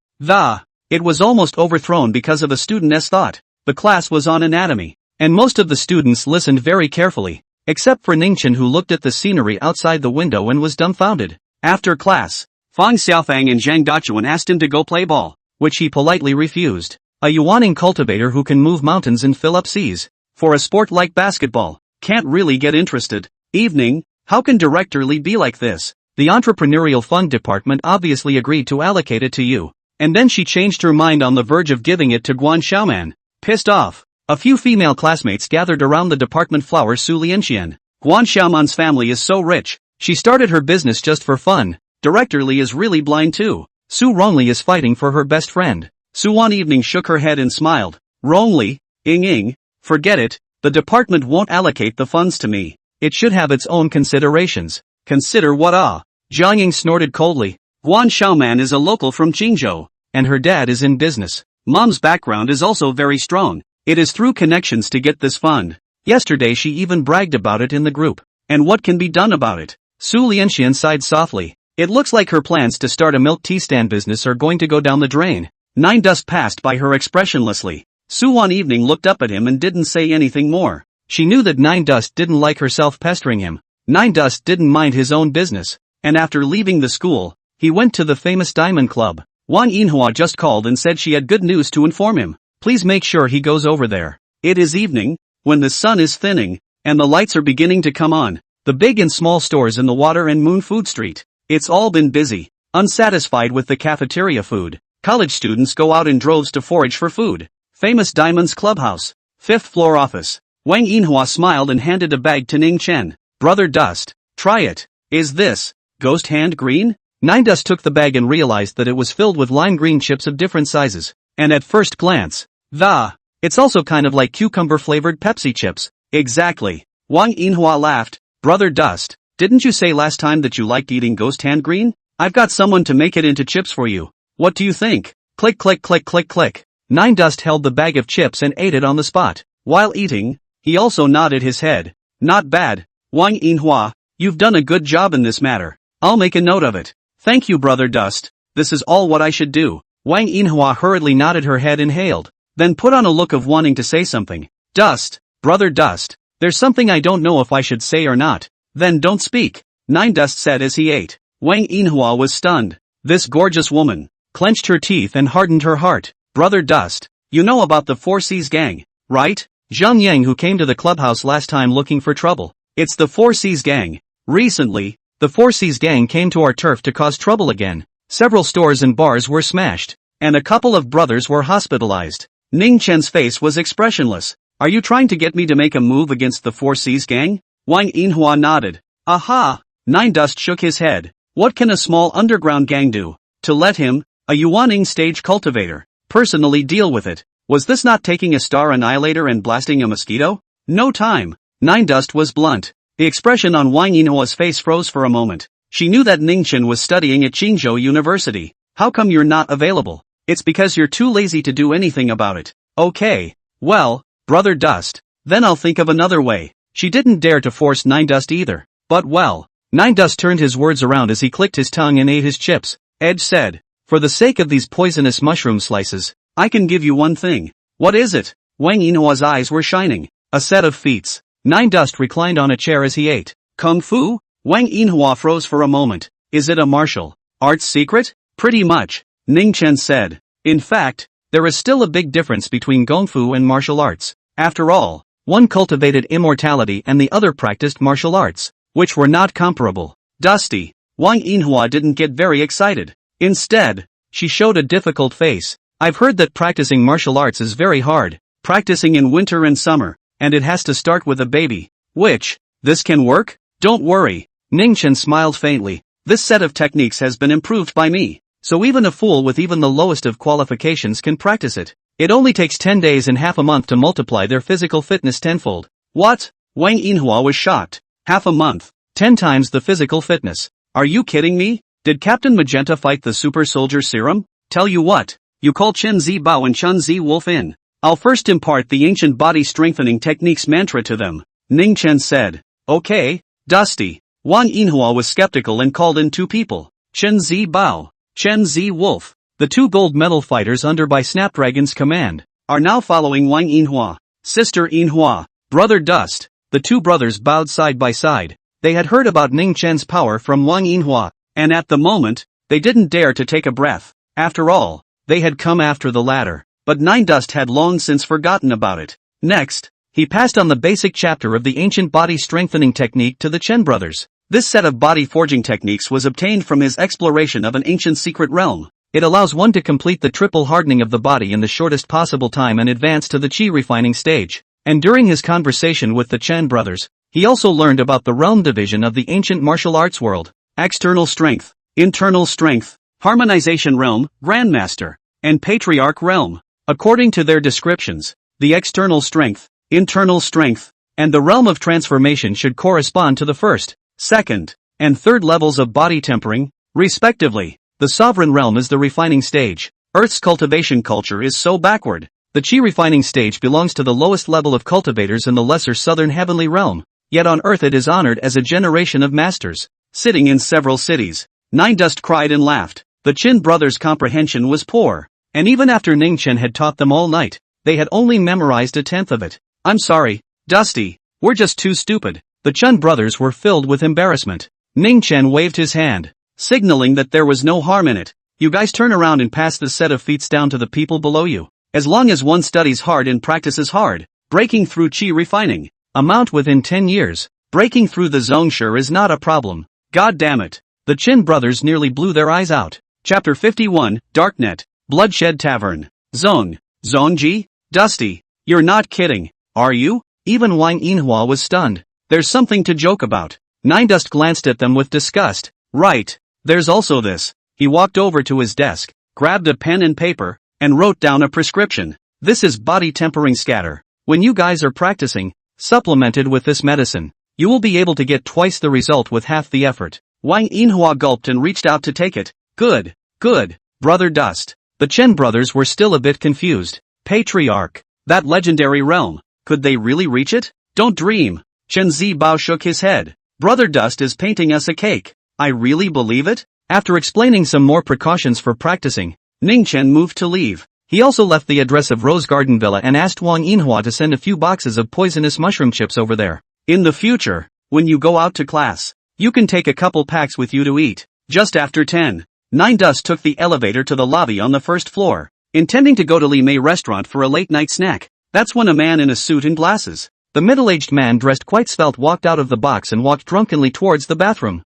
It was almost overthrown because of a student's thought. The class was on anatomy, and most of the students listened very carefully, except for Ningchen who looked at the scenery outside the window and was dumbfounded. After class, Fang Xiaofang and Zhang Dachuan asked him to go play ball, which he politely refused. A Yuaning cultivator who can move mountains and fill up seas, for a sport like basketball, can't really get interested. Evening, how can Director Li be like this? The entrepreneurial fund department obviously agreed to allocate it to you. And then she changed her mind on the verge of giving it to Guan Xiaoman. Pissed off, a few female classmates gathered around the department flower Su Lianxian. Guan Xiaoman's family is so rich, she started her business just for fun. Director Li is really blind too. Su Rongli is fighting for her best friend. Su Wan Evening shook her head and smiled. Rongli, Ying, forget it, the department won't allocate the funds to me. It should have its own considerations. Consider what? Jiang Ying snorted coldly. Guan Xiaoman is a local from Qingzhou, and her dad is in business. Mom's background is also very strong. It is through connections to get this fund. Yesterday she even bragged about it in the group. And what can be done about it? Su Lianxian sighed softly. It looks like her plans to start a milk tea stand business are going to go down the drain. Nine Dust passed by her expressionlessly. Su Wan Evening looked up at him and didn't say anything more. She knew that Nine Dust didn't like herself pestering him. Nine Dust didn't mind his own business. And after leaving the school, he went to the famous Diamond Club. Wang Yinhua just called and said she had good news to inform him. Please make sure he goes over there. It is evening, when the sun is thinning, and the lights are beginning to come on. The big and small stores in the Water and Moon Food Street. It's all been busy. Unsatisfied with the cafeteria food, college students go out in droves to forage for food. Famous Diamonds Clubhouse. 5th floor office. Wang Yinhua smiled and handed a bag to Ning Chen. Brother Dust. Try it. Is this ghost hand green? Nine Dust took the bag and realized that it was filled with lime green chips of different sizes. And at first glance, it's also kind of like cucumber-flavored Pepsi chips. Exactly. Wang Yinhua laughed. Brother Dust, didn't you say last time that you liked eating ghost hand green? I've got someone to make it into chips for you. What do you think? Click click click click click. Nine Dust held the bag of chips and ate it on the spot. While eating, he also nodded his head. Not bad. Wang Yinhua, you've done a good job in this matter. I'll make a note of it. Thank you, Brother Dust. This is all what I should do. Wang Yinhua hurriedly nodded her head and hailed, then put on a look of wanting to say something. Dust, Brother Dust, there's something I don't know if I should say or not. Then don't speak, Nine Dust said as he ate. Wang Yinhua was stunned. This gorgeous woman clenched her teeth and hardened her heart. Brother Dust, you know about the 4C's gang, right? Zhang Yang, who came to the clubhouse last time looking for trouble. It's the 4C's gang. Recently, the 4C's gang came to our turf to cause trouble again. Several stores and bars were smashed, and a couple of brothers were hospitalized. Ning Chen's face was expressionless. Are you trying to get me to make a move against the 4C's gang? Wang Yinhua nodded. Aha! Nine Dust shook his head. What can a small underground gang do? To let him, a Yuaning stage cultivator, personally deal with it? Was this not taking a star annihilator and blasting a mosquito? No time. Nine Dust was blunt. The expression on Wang Yinhua's face froze for a moment. She knew that Ning Chen was studying at Qingzhou University. How come you're not available? It's because you're too lazy to do anything about it. Okay. Well, Brother Dust, then I'll think of another way. She didn't dare to force Nine Dust either. But well. Nine Dust turned his words around as he clicked his tongue and ate his chips. Edge said, for the sake of these poisonous mushroom slices, I can give you one thing. What is it? Wang Yinhua's eyes were shining. A set of feats. Nine Dust reclined on a chair as he ate. Kung Fu? Wang Yinhua froze for a moment. Is it a martial arts secret? Pretty much, Ning Chen said. In fact, there is still a big difference between Kung Fu and martial arts. After all, one cultivated immortality and the other practiced martial arts, which were not comparable. Dusty. Wang Yinhua didn't get very excited. Instead, she showed a difficult face. I've heard that practicing martial arts is very hard, practicing in winter and summer, and it has to start with a baby. Which, this can work? Don't worry. Ning Chen smiled faintly. This set of techniques has been improved by me, so even a fool with even the lowest of qualifications can practice it. It only takes 10 days and half a month to multiply their physical fitness tenfold. What? Wang Yinhua was shocked. Half a month. 10 times the physical fitness. Are you kidding me? Did Captain Magenta fight the super soldier serum? Tell you what. You call Chen Zi Bao and Chen Zi Wolf in. I'll first impart the ancient body strengthening techniques mantra to them. Ning Chen said. Okay, Dusty. Wang Yinhua was skeptical and called in two people. Chen Zi Bao, Chen Zi Wolf. The two gold medal fighters under by Snapdragon's command are now following Wang Yinhua. Sister Yinhua, Brother Dust. The two brothers bowed side by side. They had heard about Ning Chen's power from Wang Yinhua, and at the moment, they didn't dare to take a breath. After all, they had come after the latter, but Nine Dust had long since forgotten about it. Next, he passed on the basic chapter of the ancient body strengthening technique to the Chen brothers. This set of body forging techniques was obtained from his exploration of an ancient secret realm. It allows one to complete the triple hardening of the body in the shortest possible time and advance to the qi refining stage. And during his conversation with the Chen brothers, he also learned about the realm division of the ancient martial arts world. External strength, internal strength, harmonization realm, grandmaster, and patriarch realm. According to their descriptions, the external strength, internal strength, and the realm of transformation should correspond to the first, second, and third levels of body tempering, respectively. The sovereign realm is the refining stage. Earth's cultivation culture is so backward. The qi refining stage belongs to the lowest level of cultivators in the lesser southern heavenly realm, yet on Earth it is honored as a generation of masters. Sitting in several cities, Nine Dust cried and laughed. The Chen brothers' comprehension was poor, and even after Ning Chen had taught them all night, they had only memorized a tenth of it. I'm sorry, Dusty, we're just too stupid. The Chen brothers were filled with embarrassment. Ning Chen waved his hand, signaling that there was no harm in it. You guys turn around and pass the set of feats down to the people below you. As long as one studies hard and practices hard, breaking through qi refining, amount within 10 years, Breaking through the Zhongshu is not a problem. God damn it. The Chin brothers nearly blew their eyes out. Chapter 51, Darknet, Bloodshed Tavern. Zongji? Dusty. You're not kidding, are you? Even Wang Yinhua was stunned. There's something to joke about. Nine Dust glanced at them with disgust. Right. There's also this. He walked over to his desk, grabbed a pen and paper, and wrote down a prescription. This is body tempering scatter. When you guys are practicing, supplemented with this medicine, you will be able to get twice the result with half the effort. Wang Yinhua gulped and reached out to take it. Good. Brother Dust. The Chen brothers were still a bit confused. Patriarch. That legendary realm. Could they really reach it? Don't dream. Chen Zibao shook his head. Brother Dust is painting us a cake. I really believe it? After explaining some more precautions for practicing, Ning Chen moved to leave. He also left the address of Rose Garden Villa and asked Wang Yinhua to send a few boxes of poisonous mushroom chips over there. In the future, when you go out to class, you can take a couple packs with you to eat. Just after 10, Nine Dust took the elevator to the lobby on the first floor, intending to go to Li Mei restaurant for a late-night snack. That's when a man in a suit and glasses, the middle-aged man dressed quite svelte, walked out of the box and walked drunkenly towards the bathroom.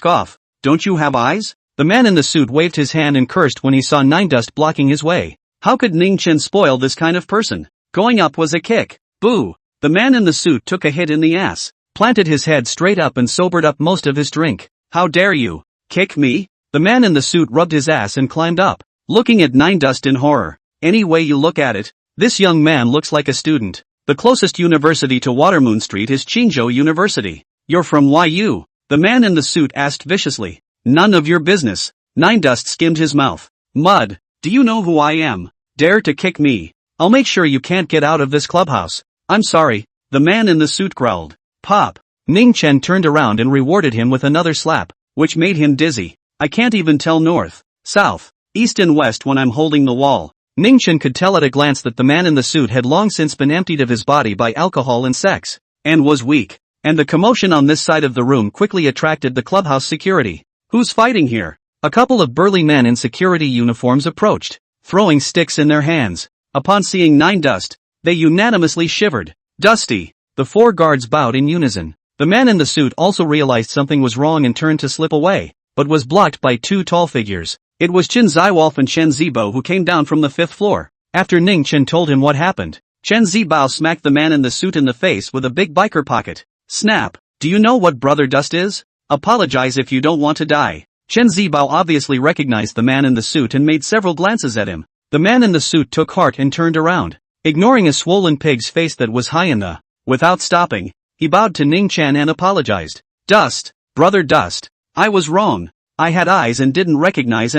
Off. Don't you have eyes? The man in the suit waved his hand and cursed when he saw Nine Dust blocking his way. How could Ning Chen spoil this kind of person? Going up was a kick. Boo! The man in the suit took a hit in the ass, planted his head straight up and sobered up most of his drink. How dare you? Kick me? The man in the suit rubbed his ass and climbed up, looking at Nine Dust in horror. Any way you look at it, this young man looks like a student. The closest university to Watermoon Street is Qingzhou University. You're from YU? The man in the suit asked viciously. None of your business. Nine Dust skimmed his mouth. Mud, do you know who I am? Dare to kick me? I'll make sure you can't get out of this clubhouse. I'm sorry, the man in the suit growled. Pop. Ning Chen turned around and rewarded him with another slap, which made him dizzy. I can't even tell north, south, east and west when I'm holding the wall. Ning Chen could tell at a glance that the man in the suit had long since been emptied of his body by alcohol and sex, and was weak. And the commotion on this side of the room quickly attracted the clubhouse security. Who's fighting here? A couple of burly men in security uniforms approached, throwing sticks in their hands. Upon seeing Nine Dust, they unanimously shivered. Dusty. The four guards bowed in unison. The man in the suit also realized something was wrong and turned to slip away, but was blocked by two tall figures. It was Chen Ziwolf and Chen Zibo who came down from the 5th floor. After Ning Chen told him what happened, Chen Zibao smacked the man in the suit in the face with a big biker pocket. Snap. Do you know what Brother Dust is? Apologize if you don't want to die. Chen Zibao obviously recognized the man in the suit and made several glances at him. The man in the suit took heart and turned around, ignoring a swollen pig's face that was high in the. Without stopping, he bowed to Ning Chen and apologized. Dust, Brother Dust. I was wrong. I had eyes and didn't recognize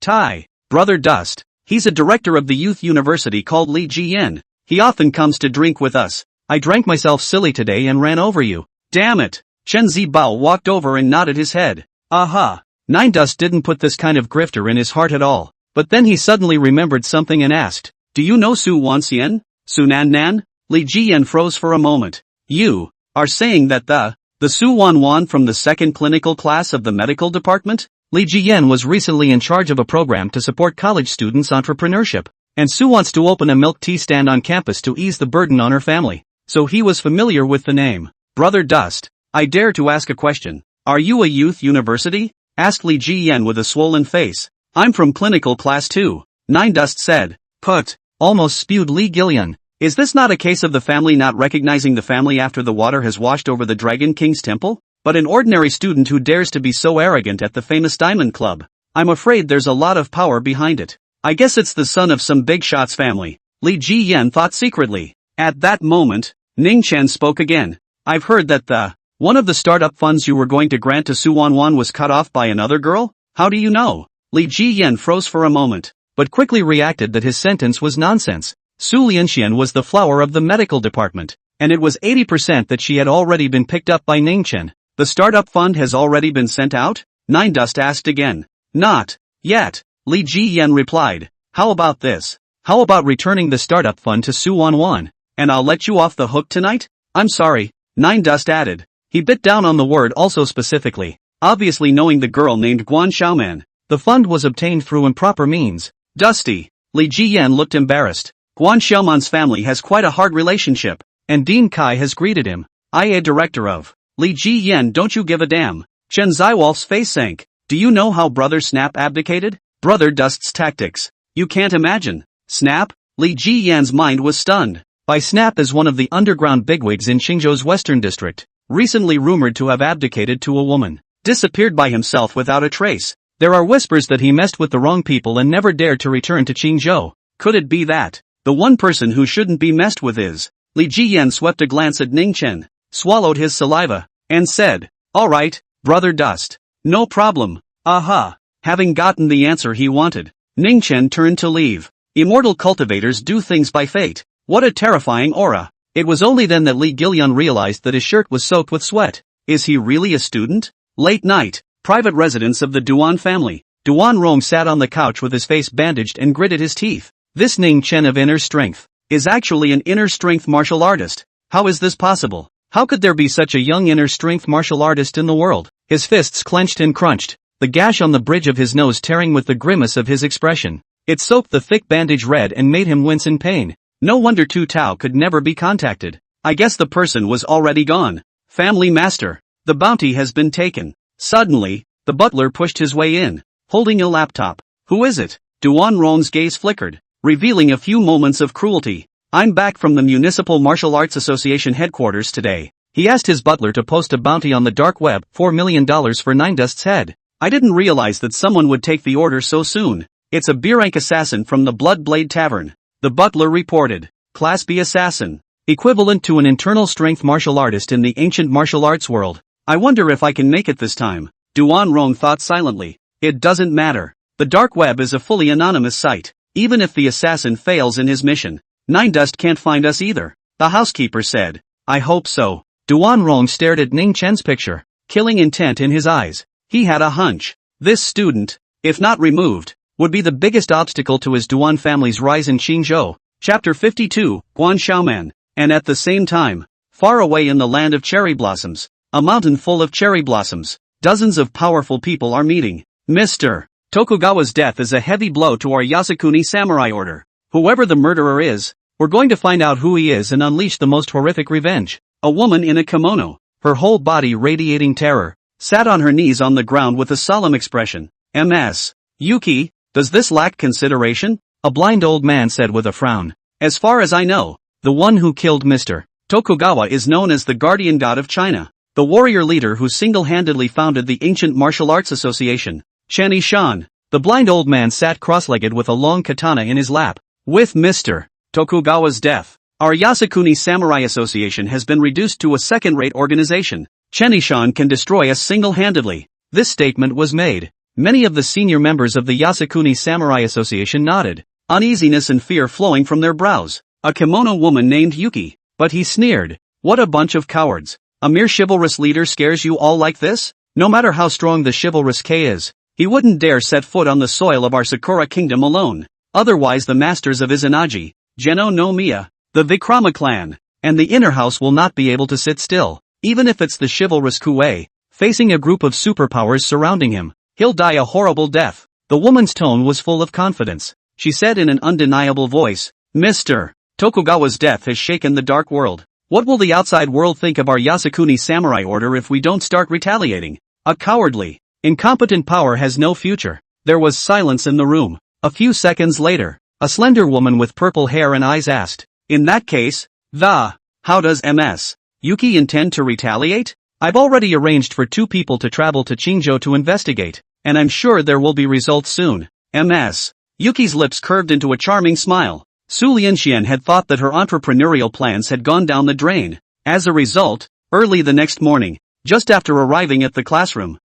Tai. Brother Dust. He's a director of the youth university called Li Jiyan. He often comes to drink with us. I drank myself silly today and ran over you. Damn it. Chen Zibao walked over and nodded his head. Aha. Nine Dust didn't put this kind of grifter in his heart at all. But then he suddenly remembered something and asked, do you know Su Wanxian? Su Nan Nan? Li Jiyan froze for a moment. You are saying that the Su Wan from the 2nd clinical class of the medical department? Li Jiyan was recently in charge of a program to support college students' entrepreneurship, and Su wants to open a milk tea stand on campus to ease the burden on her family. So he was familiar with the name. Brother Dust, I dare to ask a question. Are you a youth university? Asked Li Jiyan with a swollen face. I'm from clinical class 2. Nine Dust said. Put. Almost spewed Li Gillian. Is this not a case of the family not recognizing the family after the water has washed over the Dragon King's temple? But an ordinary student who dares to be so arrogant at the famous Diamond Club. I'm afraid there's a lot of power behind it. I guess it's the son of some big shot's family. Li Jiyan thought secretly. At that moment, Ning Chen spoke again. I've heard that one of the startup funds you were going to grant to Su Wanwan was cut off by another girl? How do you know? Li Jiyan froze for a moment, but quickly reacted that his sentence was nonsense. Su Lianxian was the flower of the medical department, and it was 80% that she had already been picked up by Ning Chen. The startup fund has already been sent out? Nine Dust asked again. Not yet, Li Jiyan replied. How about this? How about returning the startup fund to Su Wanwan, and I'll let you off the hook tonight? I'm sorry, Nine Dust added. He bit down on the word also specifically, obviously knowing the girl named Guan Xiaoman. The fund was obtained through improper means. Dusty. Li Jiyan looked embarrassed. Guan Xiaoman's family has quite a hard relationship. and Dean Kai has greeted him. IA director of Li Ji Yen, don't you give a damn? Chen Ziwolf's face sank. Do you know how Brother Snap abdicated? Brother Dust's tactics. You can't imagine. Snap? Li Ji Yan's mind was stunned. By Snap is one of the underground bigwigs in Qingzhou's western district, recently rumored to have abdicated to a woman. Disappeared by himself without a trace. There are whispers that he messed with the wrong people and never dared to return to Qingzhou. Could it be that the one person who shouldn't be messed with is? Li Jiyan swept a glance at Ning Chen, swallowed his saliva, and said, "All right, Brother Dust. No problem." Aha! Having gotten the answer he wanted, Ning Chen turned to leave. Immortal cultivators do things by fate. What a terrifying aura. It was only then that Li Gilyan realized that his shirt was soaked with sweat. Is he really a student? Late night, private residence of the Duan family. Duan Rong sat on the couch with his face bandaged and gritted his teeth. This Ning Chen of inner strength is actually an inner strength martial artist. How is this possible? How could there be such a young inner strength martial artist in the world? His fists clenched and crunched, the gash on the bridge of his nose tearing with the grimace of his expression. It soaked the thick bandage red and made him wince in pain. No wonder Tu Tao could never be contacted. I guess the person was already gone. Family master, the bounty has been taken. Suddenly, the butler pushed his way in, holding a laptop. Who is it? Duan Rong's gaze flickered, revealing a few moments of cruelty. I'm back from the Municipal Martial Arts Association headquarters today. He asked his butler to post a bounty on the dark web, $4 million for Nine Dust's head. I didn't realize that someone would take the order so soon. It's a B-rank assassin from the Blood Blade Tavern. The butler reported. Class B assassin. Equivalent to an internal strength martial artist in the ancient martial arts world. I wonder if I can make it this time. Duan Rong thought silently. It doesn't matter. The dark web is a fully anonymous site. Even if the assassin fails in his mission, Nine Dust can't find us either. The housekeeper said. I hope so. Duan Rong stared at Ning Chen's picture, killing intent in his eyes. He had a hunch. This student, if not removed, would be the biggest obstacle to his Duan family's rise in Qingzhou. Chapter 52, Guan Xiaoman. And at the same time, far away in the land of cherry blossoms, a mountain full of cherry blossoms, dozens of powerful people are meeting. Mr. Tokugawa's death is a heavy blow to our Yasukuni samurai order. Whoever the murderer is, we're going to find out who he is and unleash the most horrific revenge. A woman in a kimono, her whole body radiating terror, sat on her knees on the ground with a solemn expression. Ms. Yuki, does this lack consideration? A blind old man said with a frown. As far as I know, the one who killed Mr. Tokugawa is known as the Guardian God of China, the warrior leader who single-handedly founded the Ancient Martial Arts Association. Chen Yishan. The blind old man sat cross-legged with a long katana in his lap. With Mr. Tokugawa's death, our Yasukuni Samurai Association has been reduced to a second-rate organization. Chen Yishan can destroy us single-handedly. This statement was made. Many of the senior members of the Yasukuni Samurai Association nodded, uneasiness and fear flowing from their brows. A kimono woman named Yuki. But he sneered. What a bunch of cowards. A mere chivalrous leader scares you all like this? No matter how strong the chivalrous K is, he wouldn't dare set foot on the soil of our Sakura kingdom alone. Otherwise the masters of Izanagi, Geno no Miya, the Vikrama clan, and the inner house will not be able to sit still. Even if it's the chivalrous Kuei, facing a group of superpowers surrounding him, he'll die a horrible death. The woman's tone was full of confidence. She said in an undeniable voice, Mr. Tokugawa's death has shaken the dark world. What will the outside world think of our Yasukuni samurai order if we don't start retaliating? A cowardly, incompetent power has no future. There was silence in the room. A few seconds later, a slender woman with purple hair and eyes asked, in that case, how does Ms. Yuki intend to retaliate? I've already arranged for 2 people to travel to Qingzhou to investigate, and I'm sure there will be results soon. Ms. Yuki's lips curved into a charming smile. Su Lianxian had thought that her entrepreneurial plans had gone down the drain. As a result, early the next morning, just after arriving at the classroom,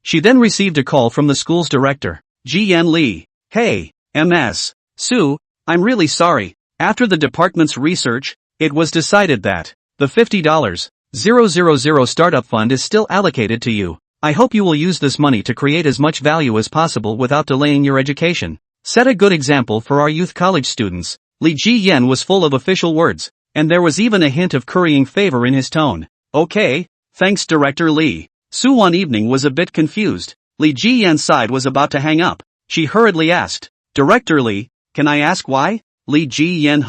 she then received a call from the school's director, Jian Li. Hey, Ms. Su, I'm really sorry. After the department's research, it was decided that the $50,000 startup fund is still allocated to you. I hope you will use this money to create as much value as possible without delaying your education. Set a good example for our youth college students. Li Ji Yen was full of official words, and there was even a hint of currying favor in his tone. Okay, thanks Director Li. Su one evening was a bit confused. Li Ji Yen's side was about to hang up. She hurriedly asked, Director Li, can I ask why? Li Ji Yen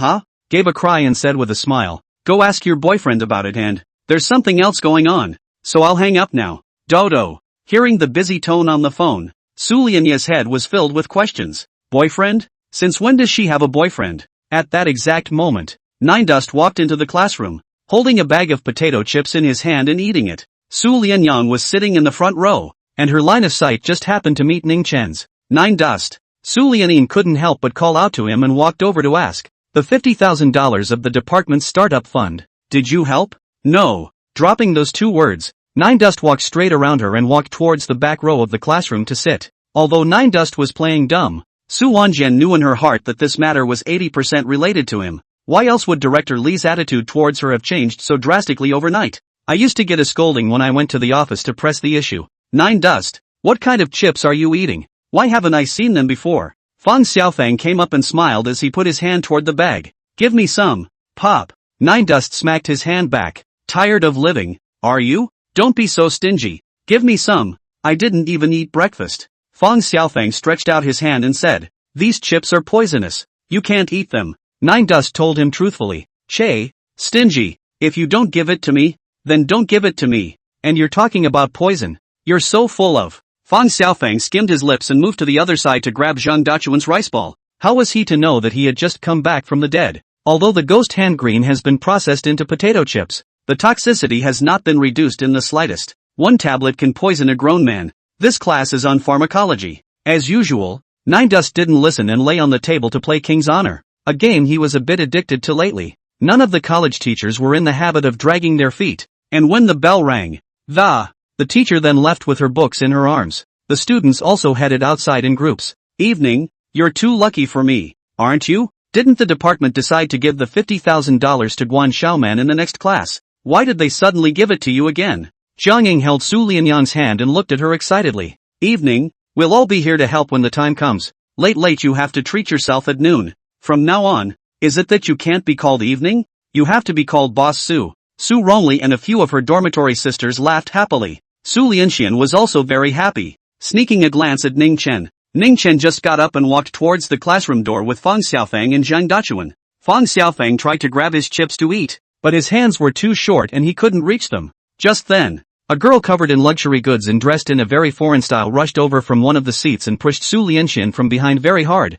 gave a cry and said with a smile, Go ask your boyfriend about it and, there's something else going on. So I'll hang up now. Dodo. Hearing the busy tone on the phone, Su Lianya's head was filled with questions. Boyfriend? Since when does she have a boyfriend? At that exact moment, Nine Dust walked into the classroom, holding a bag of potato chips in his hand and eating it. Su Lianyang was sitting in the front row, and her line of sight just happened to meet Ning Chen's. Nine Dust. Su Lianin couldn't help but call out to him and walked over to ask. The $50,000 of the department's startup fund. Did you help? No. Dropping those two words, Nine Dust walked straight around her and walked towards the back row of the classroom to sit. Although Nine Dust was playing dumb, Su Wanjian knew in her heart that this matter was 80% related to him. Why else would Director Li's attitude towards her have changed so drastically overnight? I used to get a scolding when I went to the office to press the issue. Nine Dust, what kind of chips are you eating? Why haven't I seen them before? Fang Xiaofang came up and smiled as he put his hand toward the bag. Give me some. Pop. Nine Dust smacked his hand back. Tired of living? Are you? Don't be so stingy. Give me some. I didn't even eat breakfast. Fang Xiaofang stretched out his hand and said, these chips are poisonous. You can't eat them. Nine Dust told him truthfully. Che, stingy. If you don't give it to me, then don't give it to me. And you're talking about poison. You're so full of. Fang Xiaofang skimmed his lips and moved to the other side to grab Zhang Dachuan's rice ball. How was he to know that he had just come back from the dead? Although the ghost hand green has been processed into potato chips, the toxicity has not been reduced in the slightest. One tablet can poison a grown man. This class is on pharmacology. As usual, Nine Dust didn't listen and lay on the table to play King's Honor, a game he was a bit addicted to lately. None of the college teachers were in the habit of dragging their feet, and when the bell rang, the teacher then left with her books in her arms. The students also headed outside in groups. Evening, you're too lucky for me, aren't you? Didn't the department decide to give the $50,000 to Guan Xiaoman in the next class? Why did they suddenly give it to you again? Jiang Ying held Su Lianyang's hand and looked at her excitedly. Evening, we'll all be here to help when the time comes. Late you have to treat yourself at noon. From now on, is it that you can't be called Evening? You have to be called Boss Su. Su Rongli and a few of her dormitory sisters laughed happily. Su Lianxian was also very happy. Sneaking a glance at Ning Chen, Ning Chen just got up and walked towards the classroom door with Fang Xiaofang and Zhang Dachuan. Fang Xiaofang tried to grab his chips to eat, but his hands were too short and he couldn't reach them. Just then, a girl covered in luxury goods and dressed in a very foreign style rushed over from one of the seats and pushed Su Lianxian from behind very hard.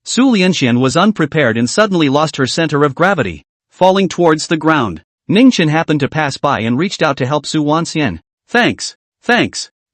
Su Lianxian was unprepared and suddenly lost her center of gravity, falling towards the ground. Ning Chen happened to pass by and reached out to help Su Wanxian. Thanks.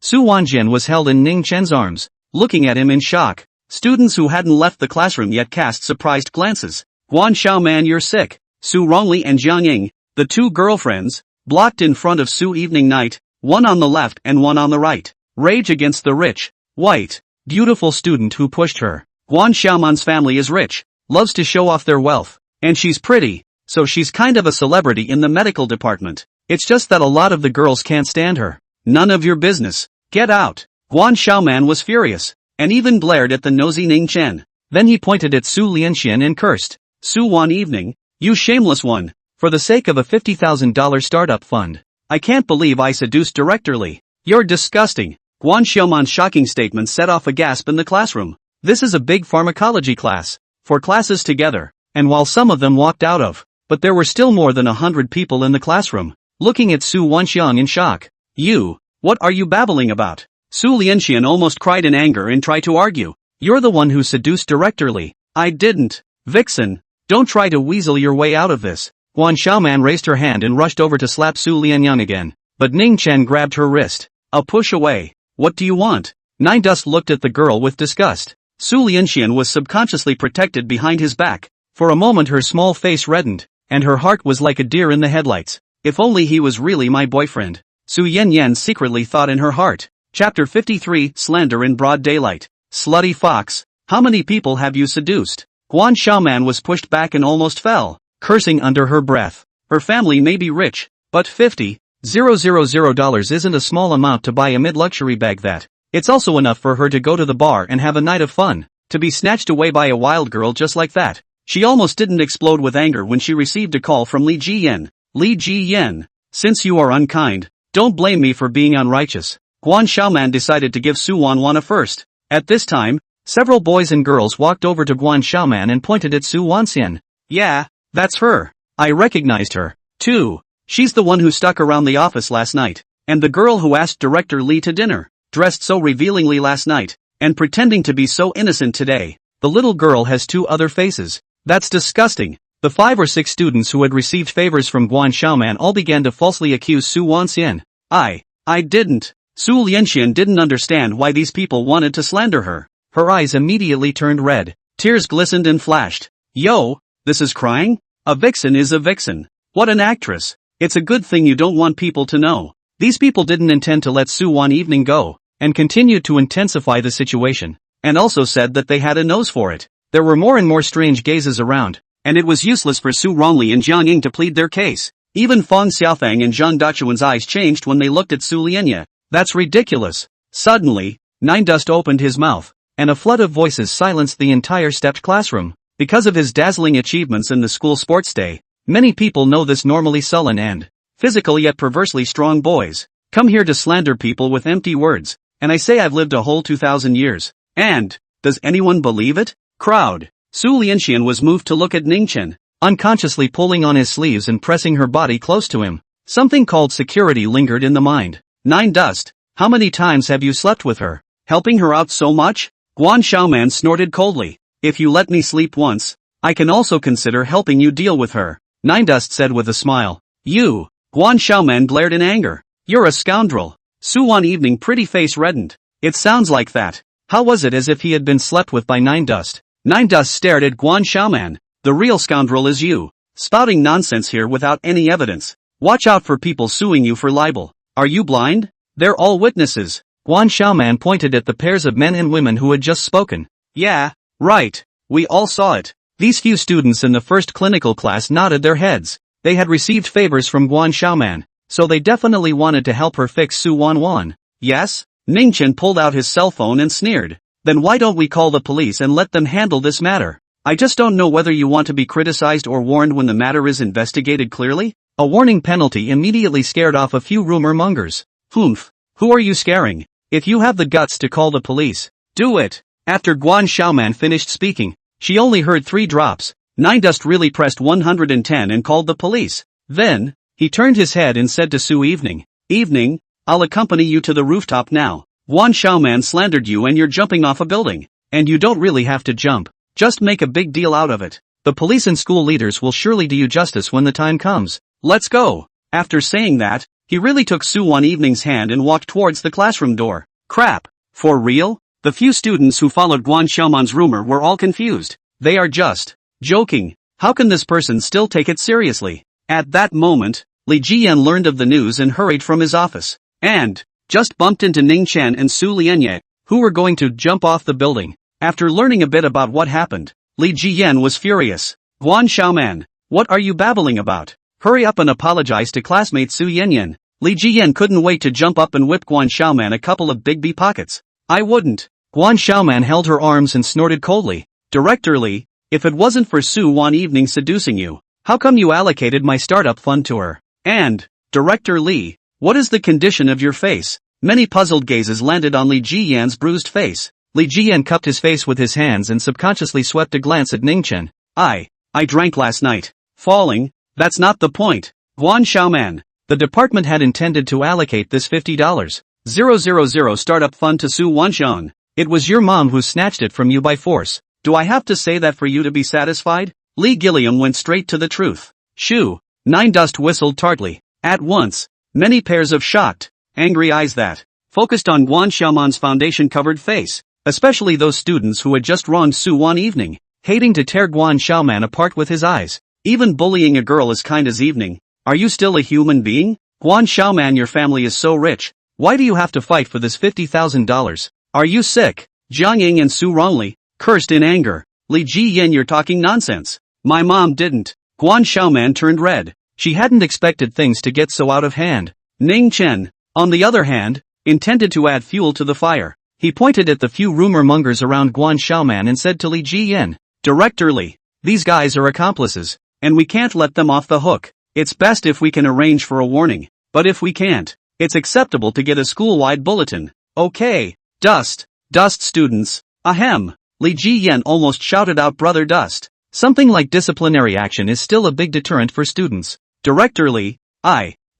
Su Wanjian was held in Ning Chen's arms, looking at him in shock. Students who hadn't left the classroom yet cast surprised glances. Guan Xiaoman, you're sick. Su Rongli and Jiang Ying, the two girlfriends, blocked in front of Su Evening Night, one on the left and one on the right. Rage against the rich, white, beautiful student who pushed her. Guan Xiaoman's family is rich, loves to show off their wealth, and she's pretty, so she's kind of a celebrity in the medical department. It's just that a lot of the girls can't stand her. None of your business. Get out. Guan Xiaoman was furious, and even glared at the nosy Ning Chen. Then he pointed at Su Lianxian and cursed. Su Wan Evening, you shameless one. For the sake of a $50,000 startup fund, I can't believe I seduced Director Li. You're disgusting. Guan Xiaoman's shocking statement set off a gasp in the classroom. This is a big pharmacology class, 4 classes together, and while some of them walked out of, but there were still more than 100 people in the classroom, looking at Su Wanxiang in shock. You, what are you babbling about? Su Lianxian almost cried in anger and tried to argue. You're the one who seduced Director Li. I didn't. Vixen, don't try to weasel your way out of this. Guan Xiaoman raised her hand and rushed over to slap Su Lianyang again, but Ning Chen grabbed her wrist. A push away. What do you want? Nine Dust looked at the girl with disgust. Su Lianxian was subconsciously protected behind his back. For a moment her small face reddened, and her heart was like a deer in the headlights. If only he was really my boyfriend. Su Yanyan secretly thought in her heart. Chapter 53, Slander in Broad Daylight. Slutty fox, how many people have you seduced? Guan Xiaoman was pushed back and almost fell, cursing under her breath. Her family may be rich, but $50,000 isn't a small amount to buy a mid-luxury bag that. It's also enough for her to go to the bar and have a night of fun. To be snatched away by a wild girl just like that. She almost didn't explode with anger when she received a call from Li Jiyan. Li Jiyan, since you are unkind, don't blame me for being unrighteous. Guan Xiaoman decided to give Su Wanwan a first. At this time, several boys and girls walked over to Guan Xiaoman and pointed at Su Wanxian. Yeah, that's her. I recognized her, too. She's the one who stuck around the office last night, and the girl who asked Director Lee to dinner, dressed so revealingly last night, and pretending to be so innocent today. The little girl has two other faces. That's disgusting. The 5 or 6 students who had received favors from Guan Xiaoman all began to falsely accuse Su Wanxian. I didn't. Su Lianxian didn't understand why these people wanted to slander her. Her eyes immediately turned red. Tears glistened and flashed. Yo, this is crying? A vixen is a vixen. What an actress. It's a good thing you don't want people to know. These people didn't intend to let Su Wan evening go, and continued to intensify the situation, and also said that they had a nose for it. There were more and more strange gazes around, and it was useless for Su Rongli and Jiang Ying to plead their case. Even Fang Xiaofang and Zhang Dachuan's eyes changed when they looked at Su Lianya. That's ridiculous. Suddenly, Nine Dust opened his mouth, and a flood of voices silenced the entire stepped classroom. Because of his dazzling achievements in the school sports day, many people know this normally sullen and physical yet perversely strong boys come here to slander people with empty words, and I say I've lived a whole 2,000 years. And, does anyone believe it? Crowd. Su Lianxian was moved to look at Ning Chen, unconsciously pulling on his sleeves and pressing her body close to him. Something called security lingered in the mind. Nine Dust, how many times have you slept with her? Helping her out so much? Guan Xiaoman snorted coldly. If you let me sleep once, I can also consider helping you deal with her. Nine Dust said with a smile. You. Guan Xiaoman glared in anger. You're a scoundrel. Su Wan evening pretty face reddened. It sounds like that. How was it as if he had been slept with by Nine Dust? Nine Dust stared at Guan Xiaoman. The real scoundrel is you. Spouting nonsense here without any evidence. Watch out for people suing you for libel. Are you blind? They're all witnesses. Guan Xiaoman pointed at the pairs of men and women who had just spoken. Yeah, right. We all saw it. These few students in the first clinical class nodded their heads. They had received favors from Guan Xiaoman, so they definitely wanted to help her fix Su Wan. Yes? Ning Chen pulled out his cell phone and sneered. Then why don't we call the police and let them handle this matter? I just don't know whether you want to be criticized or warned when the matter is investigated clearly? A warning penalty immediately scared off a few rumor mongers. Humph. Who are you scaring? If you have the guts to call the police, do it. After Guan Xiaoman finished speaking, she only heard 3 drops. Nine Dust really pressed 110 and called the police. Then, he turned his head and said to Su Evening, I'll accompany you to the rooftop now. Guan Xiaoman slandered you and you're jumping off a building. And you don't really have to jump. Just make a big deal out of it. The police and school leaders will surely do you justice when the time comes. Let's go. After saying that, he really took Su Wan Evening's hand and walked towards the classroom door. Crap. For real? The few students who followed Guan Xiaoman's rumor were all confused. They are just joking. How can this person still take it seriously? At that moment, Li Jiyan learned of the news and hurried from his office. And just bumped into Ning Chen and Su Lianye, who were going to jump off the building. After learning a bit about what happened, Li Jiyan was furious. Guan Xiaoman, what are you babbling about? Hurry up and apologize to classmate Su Yanyan. Li Jiyan couldn't wait to jump up and whip Guan Xiaoman a couple of big pockets. I wouldn't. Guan Xiaoman held her arms and snorted coldly. Director Li, if it wasn't for Su Wan Evening seducing you, how come you allocated my startup fund to her? And, Director Li, what is the condition of your face? Many puzzled gazes landed on Li Jiyan's bruised face. Li Jiyan cupped his face with his hands and subconsciously swept a glance at Ning Chen. I drank last night. Falling? That's not the point. Guan Xiaoman, the department had intended to allocate this $50,000 startup fund to Su Wanxian. It was your mom who snatched it from you by force. Do I have to say that for you to be satisfied? Li Gilliam went straight to the truth. Shoo. Nine Dust whistled tartly. At once, many pairs of shocked, angry eyes that focused on Guan Xiaoman's foundation-covered face, especially those students who had just wronged Su Wan Evening, hating to tear Guan Xiaoman apart with his eyes. Even bullying a girl as kind as Evening. Are you still a human being? Guan Xiaoman, your family is so rich. Why do you have to fight for this $50,000? Are you sick? Jiang Ying and Su Rongli cursed in anger. Li Jiyan, you're talking nonsense. My mom didn't. Guan Xiaoman turned red. She hadn't expected things to get so out of hand. Ning Chen, on the other hand, intended to add fuel to the fire. He pointed at the few rumor mongers around Guan Xiaoman and said to Li Jiyan, Director Li, these guys are accomplices, and we can't let them off the hook. It's best if we can arrange for a warning, but if we can't, it's acceptable to get a school-wide bulletin. Okay, Dust students, ahem. Li Jiyan almost shouted out Brother Dust. Something like disciplinary action is still a big deterrent for students. Director Lee,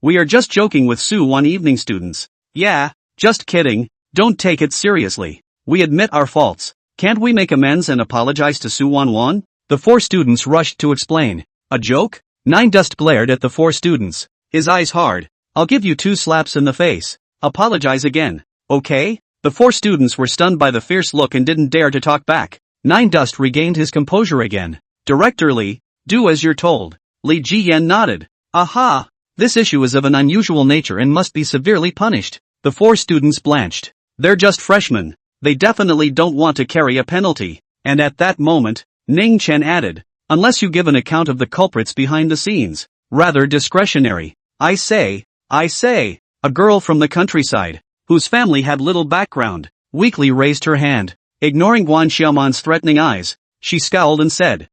we are just joking with Sue one evening students. Yeah, just kidding, don't take it seriously. We admit our faults. Can't we make amends and apologize to Sue Won? The 4 students rushed to explain. A joke? Nine Dust glared at the 4 students. His eyes hard. I'll give you 2 slaps in the face. Apologize again. Okay? The 4 students were stunned by the fierce look and didn't dare to talk back. Nine Dust regained his composure again. Director Lee, do as you're told. Lee Ji-yen nodded. Aha! This issue is of an unusual nature and must be severely punished. The 4 students blanched. They're just freshmen. They definitely don't want to carry a penalty. And at that moment, Ning Chen added, unless you give an account of the culprits behind the scenes. Rather discretionary. I say, a girl from the countryside, whose family had little background, weakly raised her hand. Ignoring Guan Xiaoman's threatening eyes, she scowled and said,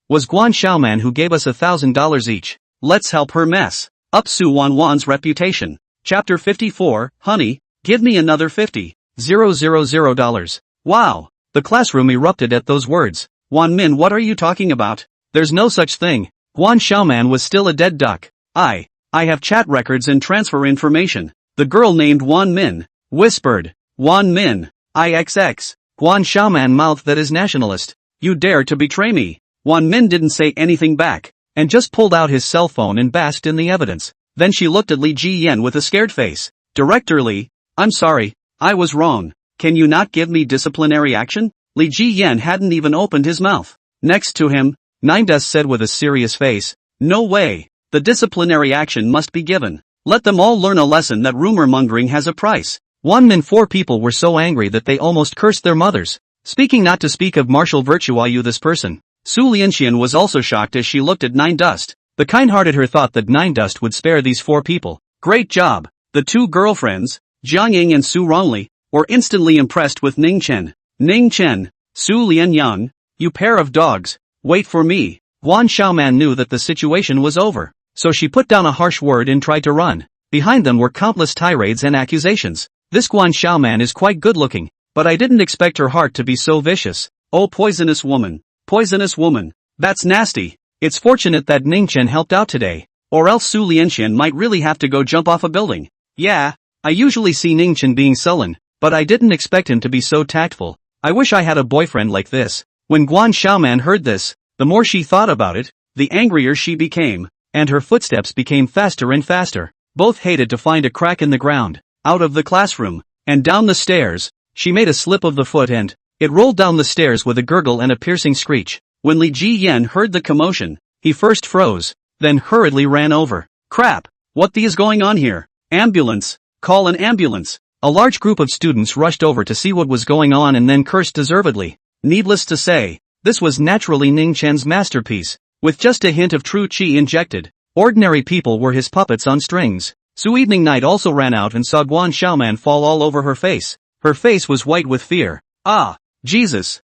was Guan Xiaoman who gave us $1,000 each. Let's help her mess up Su Wan's reputation. Chapter 54, Honey, give me another $50,000. Wow! The classroom erupted at those words. Wan Min, what are you talking about? There's no such thing. Guan Xiaoman was still a dead duck. I have chat records and transfer information. The girl named Wan Min whispered. Wan Min, IXX. Guan Xiaoman mouthed that is nationalist. You dare to betray me. Wan Min didn't say anything back, and just pulled out his cell phone and basked in the evidence. Then she looked at Lee Ji-yen with a scared face. Director Lee, I'm sorry, I was wrong. Can you not give me disciplinary action? Lee Ji-yen hadn't even opened his mouth. Next to him, Nine Dust said with a serious face, no way. The disciplinary action must be given. Let them all learn a lesson that rumor-mongering has a price. 1 min 4 people were so angry that they almost cursed their mothers. Speaking not to speak of martial virtue, are you this person? Su Lianxian was also shocked as she looked at Nine Dust. The kind-hearted her thought that Nine Dust would spare these 4 people. Great job. The 2 girlfriends, Jiang Ying and Su Rongli, were instantly impressed with Ning Chen. Ning Chen, Su Lianyang, you pair of dogs, wait for me. Guan Xiaoman knew that the situation was over, so she put down a harsh word and tried to run. Behind them were countless tirades and accusations. This Guan Xiaoman is quite good-looking, but I didn't expect her heart to be so vicious. Oh, poisonous woman. Poisonous woman. That's nasty. It's fortunate that Ning Chen helped out today, or else Su Lianxian might really have to go jump off a building. Yeah, I usually see Ning Chen being sullen, but I didn't expect him to be so tactful. I wish I had a boyfriend like this. When Guan Xiaoman heard this, the more she thought about it, the angrier she became, and her footsteps became faster and faster. Both hated to find a crack in the ground. Out of the classroom, and down the stairs, she made a slip of the foot and it rolled down the stairs with a gurgle and a piercing screech. When Li Ji-yen heard the commotion, he first froze, then hurriedly ran over. Crap! What the is going on here? Ambulance! Call an ambulance! A large group of students rushed over to see what was going on and then cursed deservedly. Needless to say, this was naturally Ning Chen's masterpiece, with just a hint of true qi injected. Ordinary people were his puppets on strings. Su Evening Night also ran out and saw Guan Xiaoman fall all over her face. Her face was white with fear. Ah, Jesus!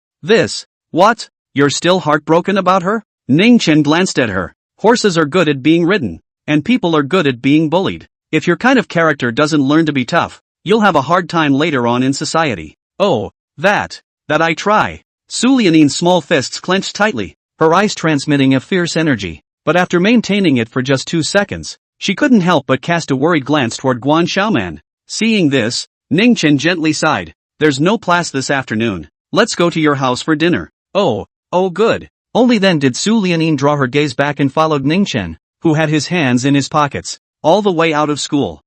What? You're still heartbroken about her? Ning Chen glanced at her. Horses are good at being ridden, and people are good at being bullied. If your kind of character doesn't learn to be tough, you'll have a hard time later on in society. Oh, that I try. Su Lianin's small fists clenched tightly, her eyes transmitting a fierce energy, but after maintaining it for just 2 seconds, she couldn't help but cast a worried glance toward Guan Xiaoman. Seeing this, Ning Chen gently sighed. There's no class this afternoon. Let's go to your house for dinner. Oh good. Only then did Su Lianin draw her gaze back and followed Ning Chen, who had his hands in his pockets, all the way out of school.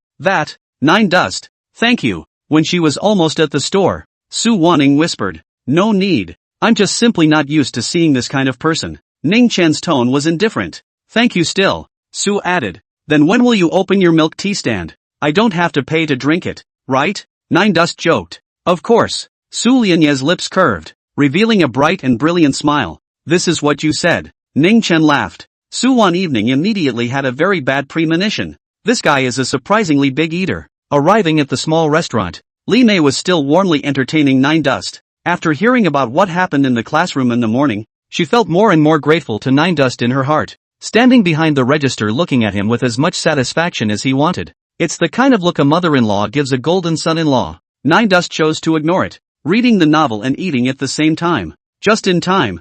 Nine Dust. Thank you. When she was almost at the store, Su Wanning whispered. No need. I'm just simply not used to seeing this kind of person. Ning Chen's tone was indifferent. Thank you still. Su added. Then when will you open your milk tea stand? I don't have to pay to drink it, right? Nine Dust joked. Of course. Su Lianye's lips curved, revealing a bright and brilliant smile. This is what you said. Ning Chen laughed. Su Wan Evening immediately had a very bad premonition. This guy is a surprisingly big eater. Arriving at the small restaurant, Li Mei was still warmly entertaining Nine Dust. After hearing about what happened in the classroom in the morning, she felt more and more grateful to Nine Dust in her heart, standing behind the register looking at him with as much satisfaction as he wanted. It's the kind of look a mother-in-law gives a golden son-in-law. Nine Dust chose to ignore it, reading the novel and eating at the same time. Just in time,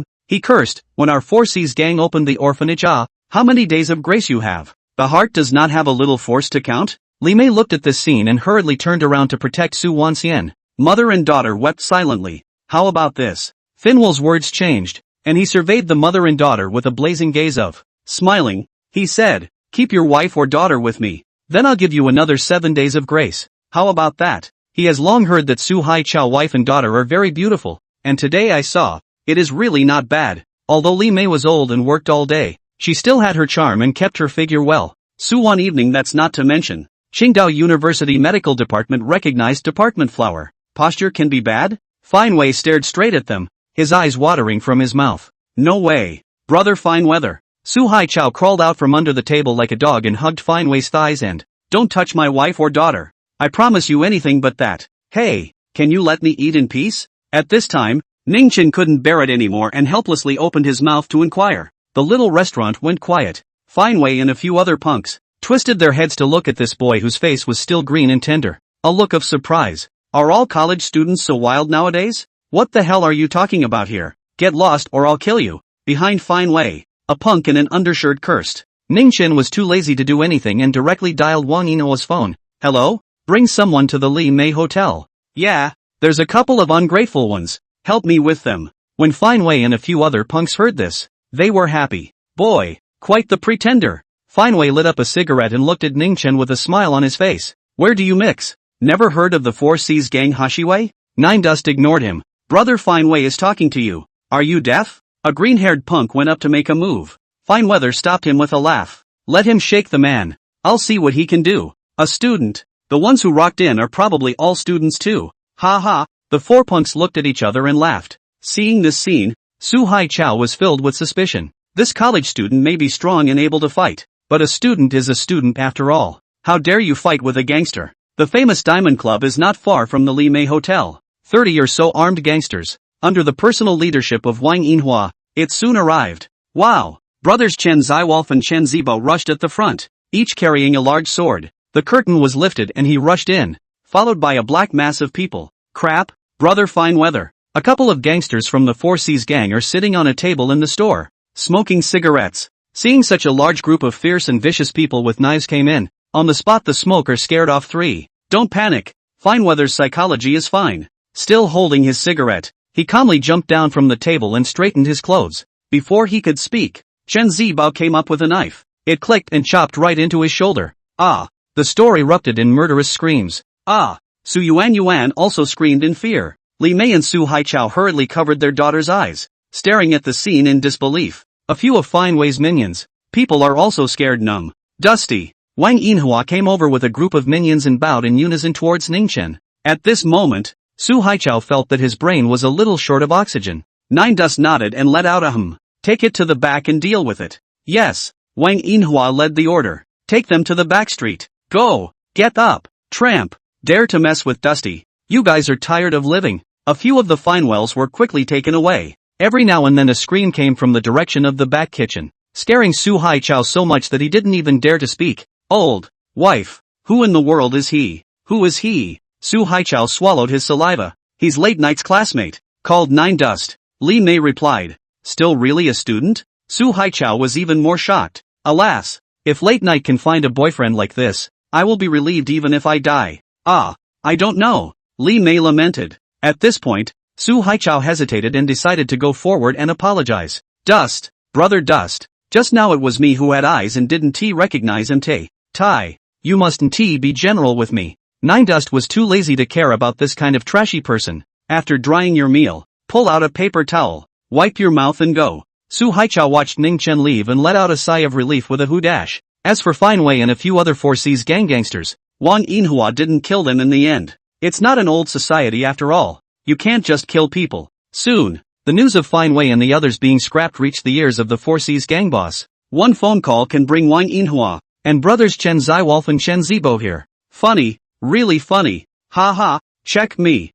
them, he cursed, when our 4C's gang opened the orphanage. Ah, how many days of grace you have. The heart does not have a little force to count? Li Mei looked at this scene and hurriedly turned around to protect Su Wanxian. Mother and daughter wept silently. How about this? Finwell's words changed, and he surveyed the mother and daughter with a blazing gaze of smiling. He said, Keep your wife or daughter with me. Then I'll give you another 7 days of grace. How about that? He has long heard that Su Haichao wife and daughter are very beautiful, and today I saw. It is really not bad. Although Li Mei was old and worked all day, she still had her charm and kept her figure well. Su one evening, that's not to mention. Qingdao University Medical Department recognized department flower. Posture can be bad? Fine Wei stared straight at them, his eyes watering from his mouth. No way. Brother fine weather. Su Haichao crawled out from under the table like a dog and hugged Fine Wei's thighs and, don't touch my wife or daughter. I promise you anything but that. Hey, can you let me eat in peace? At this time, Ningchen couldn't bear it anymore and helplessly opened his mouth to inquire. The little restaurant went quiet. Fine Wei and a few other punks twisted their heads to look at this boy whose face was still green and tender. A look of surprise. Are all college students so wild nowadays? What the hell are you talking about here? Get lost or I'll kill you. Behind Fine Wei, a punk in an undershirt cursed. Ningchen was too lazy to do anything and directly dialed Wang Yinhua's phone. Hello? Bring someone to the Li Mei Hotel. Yeah, there's a couple of ungrateful ones. Help me with them. When Fine Wei and a few other punks heard this, they were happy. Boy, quite the pretender. Fine Wei lit up a cigarette and looked at Ningchen with a smile on his face. Where do you mix? Never heard of the 4 C's gang Hashiwei? Nine Dust ignored him. Brother Fine Wei is talking to you. Are you deaf? A green-haired punk went up to make a move. Fine Weather stopped him with a laugh. Let him shake the man. I'll see what he can do. A student. The ones who rocked in are probably all students too. Ha ha. The 4 punks looked at each other and laughed. Seeing this scene, Su Haichao was filled with suspicion. This college student may be strong and able to fight, but a student is a student after all. How dare you fight with a gangster? The famous Diamond Club is not far from the Li Mei Hotel. 30 or so armed gangsters, under the personal leadership of Wang Yinhua, it soon arrived. Wow! Brothers Chen Ziwolf and Chen Zibo rushed at the front, each carrying a large sword. The curtain was lifted and he rushed in, followed by a black mass of people. Crap, brother fine weather. A couple of gangsters from the 4 C's gang are sitting on a table in the store, smoking cigarettes. Seeing such a large group of fierce and vicious people with knives came in, on the spot the smoker scared off 3. Don't panic, Fineweather's psychology is fine. Still holding his cigarette, he calmly jumped down from the table and straightened his clothes. Before he could speak, Chen Zibao came up with a knife. It clicked and chopped right into his shoulder. Ah! The store erupted in murderous screams. Ah! Su Yuan also screamed in fear. Li Mei and Su Haichao hurriedly covered their daughter's eyes, staring at the scene in disbelief. A few of Fine Wei's minions. People are also scared numb. Dusty. Wang Yinhua came over with a group of minions and bowed in unison towards Ningchen. At this moment, Su Haichao felt that his brain was a little short of oxygen. Nine Dust nodded and let out a hum. Take it to the back and deal with it. Yes. Wang Yinhua led the order. Take them to the back street. Go. Get up. Tramp. Dare to mess with Dusty. You guys are tired of living. A few of the Finewells were quickly taken away. Every now and then a scream came from the direction of the back kitchen, scaring Su Haichao so much that he didn't even dare to speak. Old wife. Who in the world is he? Who is he? Su Haichao swallowed his saliva. He's late night's classmate, called Nine Dust. Li Mei replied. Still really a student? Su Haichao was even more shocked. Alas, if late night can find a boyfriend like this, I will be relieved even if I die. Ah, I don't know. Li Mei lamented. At this point, Su Haichao hesitated and decided to go forward and apologize. Dust, brother Dust, just now it was me who had eyes and didn't recognize MT. Tai, you mustn't be general with me. Nine Dust was too lazy to care about this kind of trashy person. After drying your meal, pull out a paper towel, wipe your mouth and go. Su Haichao watched Ning Chen leave and let out a sigh of relief with a hoodash. As for Fine Wei and a few other 4 C's gangsters, Wang Yinhua didn't kill them in the end. It's not an old society after all. You can't just kill people. Soon, the news of Fine Wei and the others being scrapped reached the ears of the 4 C's gang boss. One phone call can bring Wang Yinhua and brothers Chen Ziwolf and Chen Zibo here. Funny, really funny. Ha ha, check me.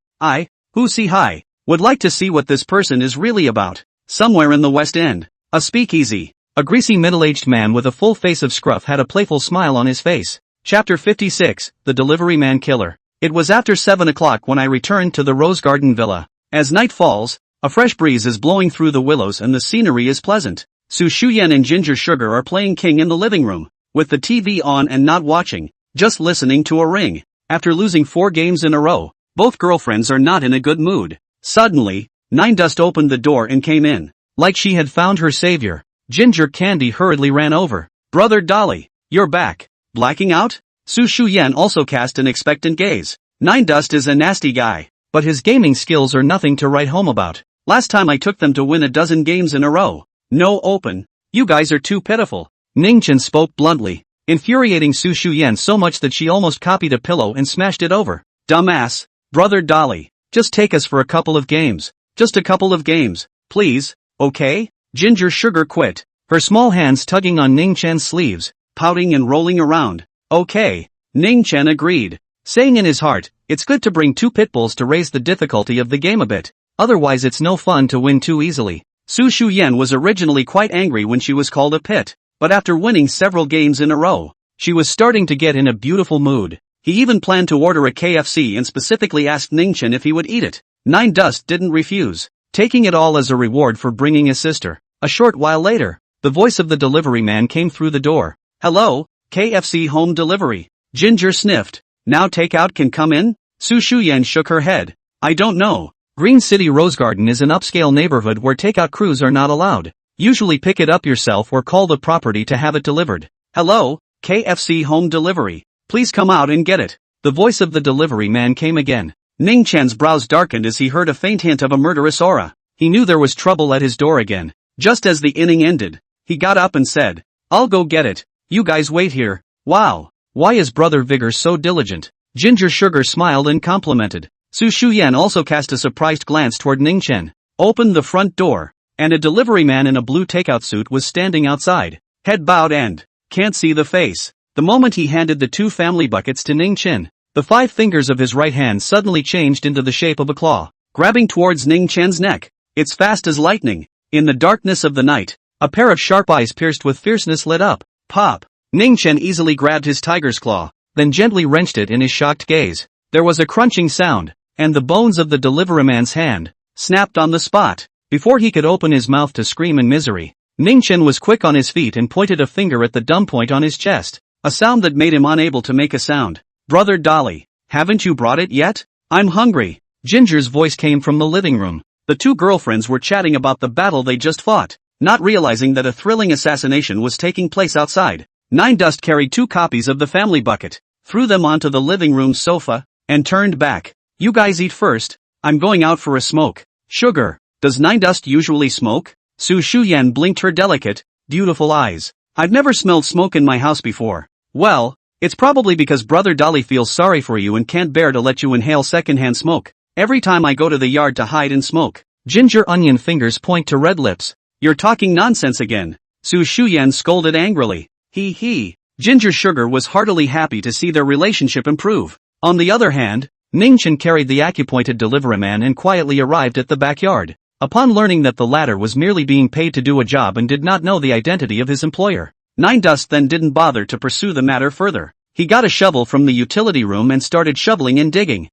Who see hi, would like to see what this person is really about. Somewhere in the West End, a speakeasy. A greasy middle-aged man with a full face of scruff had a playful smile on his face. Chapter 56, The Delivery Man Killer. It was after 7 o'clock when I returned to the Rose Garden Villa. As night falls, a fresh breeze is blowing through the willows and the scenery is pleasant. Su Shuyan and Ginger Sugar are playing king in the living room, with the TV on and not watching, just listening to a ring. After losing 4 games in a row, both girlfriends are not in a good mood. Suddenly, Nine Dust opened the door and came in. Like she had found her savior, Ginger Candy hurriedly ran over. Brother Dolly, you're back. Blacking out? Su Shuyan also cast an expectant gaze. Nine Dust is a nasty guy, but his gaming skills are nothing to write home about. Last time I took them to win a dozen games in a row. No open. You guys are too pitiful. Ningchen spoke bluntly, infuriating Su Shuyan so much that she almost copied a pillow and smashed it over. Dumbass. Brother Dolly, just take us for a couple of games. Just a couple of games, please, okay? Ginger Sugar quit, her small hands tugging on Ningchen's sleeves, pouting and rolling around. Okay. Ningchen agreed, saying in his heart, it's good to bring two pit bulls to raise the difficulty of the game a bit. Otherwise it's no fun to win too easily. Su Shuyan was originally quite angry when she was called a pit, but after winning several games in a row, she was starting to get in a beautiful mood. He even planned to order a KFC and specifically asked Ningchen if he would eat it. Nine Dust didn't refuse, taking it all as a reward for bringing his sister. A short while later, the voice of the delivery man came through the door. Hello, KFC home delivery. Ginger sniffed. Now takeout can come in? Su Shuyan shook her head. I don't know. Green City Rose Garden is an upscale neighborhood where takeout crews are not allowed. Usually pick it up yourself or call the property to have it delivered. Hello, KFC home delivery. Please come out and get it. The voice of the delivery man came again. Ning Chen's brows darkened as he heard a faint hint of a murderous aura. He knew there was trouble at his door again. Just as the inning ended, he got up and said, I'll go get it. You guys wait here. Wow. Why is Brother Vigor so diligent? Ginger Sugar smiled and complimented. Su Shuyan also cast a surprised glance toward Ning Chen, opened the front door, and a delivery man in a blue takeout suit was standing outside, head bowed and can't see the face. The moment he handed the two family buckets to Ning Chen, the 5 fingers of his right hand suddenly changed into the shape of a claw, grabbing towards Ning Chen's neck. It's fast as lightning. In the darkness of the night, a pair of sharp eyes pierced with fierceness lit up. Pop! Ning Chen easily grabbed his tiger's claw, then gently wrenched it in his shocked gaze. There was a crunching sound, and the bones of the deliveryman's hand snapped on the spot. Before he could open his mouth to scream in misery, Ning Chen was quick on his feet and pointed a finger at the dumb point on his chest, a sound that made him unable to make a sound. Brother Dolly, haven't you brought it yet? I'm hungry. Ginger's voice came from the living room. The two girlfriends were chatting about the battle they just fought, not realizing that a thrilling assassination was taking place outside. Nine Dust carried 2 copies of the family bucket, threw them onto the living room sofa, and turned back. You guys eat first. I'm going out for a smoke. Sugar, does Nine Dust usually smoke? Su Shuyan blinked her delicate, beautiful eyes. I've never smelled smoke in my house before. Well, it's probably because Brother Dolly feels sorry for you and can't bear to let you inhale secondhand smoke. Every time I go to the yard to hide and smoke. Ginger onion fingers point to red lips. You're talking nonsense again. Su Shuyan scolded angrily. He. Ginger Sugar was heartily happy to see their relationship improve. On the other hand, Ningchen carried the acupointed deliveryman and quietly arrived at the backyard. Upon learning that the latter was merely being paid to do a job and did not know the identity of his employer, Nine Dust then didn't bother to pursue the matter further. He got a shovel from the utility room and started shoveling and digging.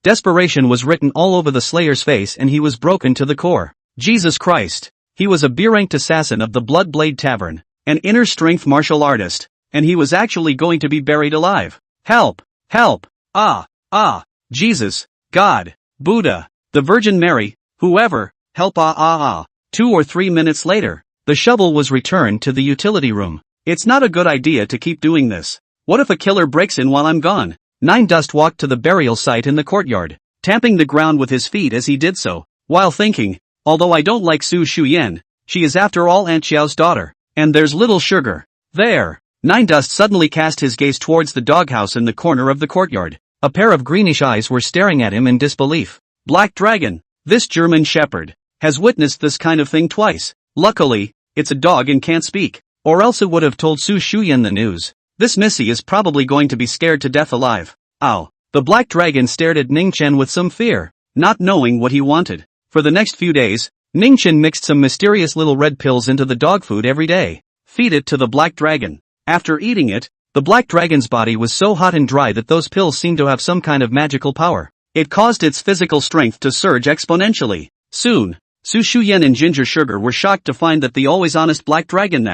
Desperation was written all over the Slayer's face and he was broken to the core. Jesus Christ. He was a B-ranked assassin of the Blood Blade Tavern, an inner strength martial artist, and he was actually going to be buried alive. Help! Help! Jesus, God, Buddha, the Virgin Mary, whoever, help 2 or 3 minutes later, the shovel was returned to the utility room. It's not a good idea to keep doing this. What if a killer breaks in while I'm gone? Nine Dust walked to the burial site in the courtyard, tamping the ground with his feet as he did so, while thinking, although I don't like Su Shuyan, she is after all Aunt Xiao's daughter, and there's little Sugar. There. Nine Dust suddenly cast his gaze towards the doghouse in the corner of the courtyard. A pair of greenish eyes were staring at him in disbelief. Black Dragon, this German shepherd, has witnessed this kind of thing twice. Luckily, it's a dog and can't speak, or else it would have told Su Shuyan the news. This Missy is probably going to be scared to death alive. Ow. The Black Dragon stared at Ningchen with some fear, not knowing what he wanted. For the next few days, Ningchen mixed some mysterious little red pills into the dog food every day. Feed it to the Black Dragon. After eating it, the Black Dragon's body was so hot and dry that those pills seemed to have some kind of magical power. It caused its physical strength to surge exponentially. Soon, Su Shuyan and Ginger Sugar were shocked to find that the always honest Black Dragon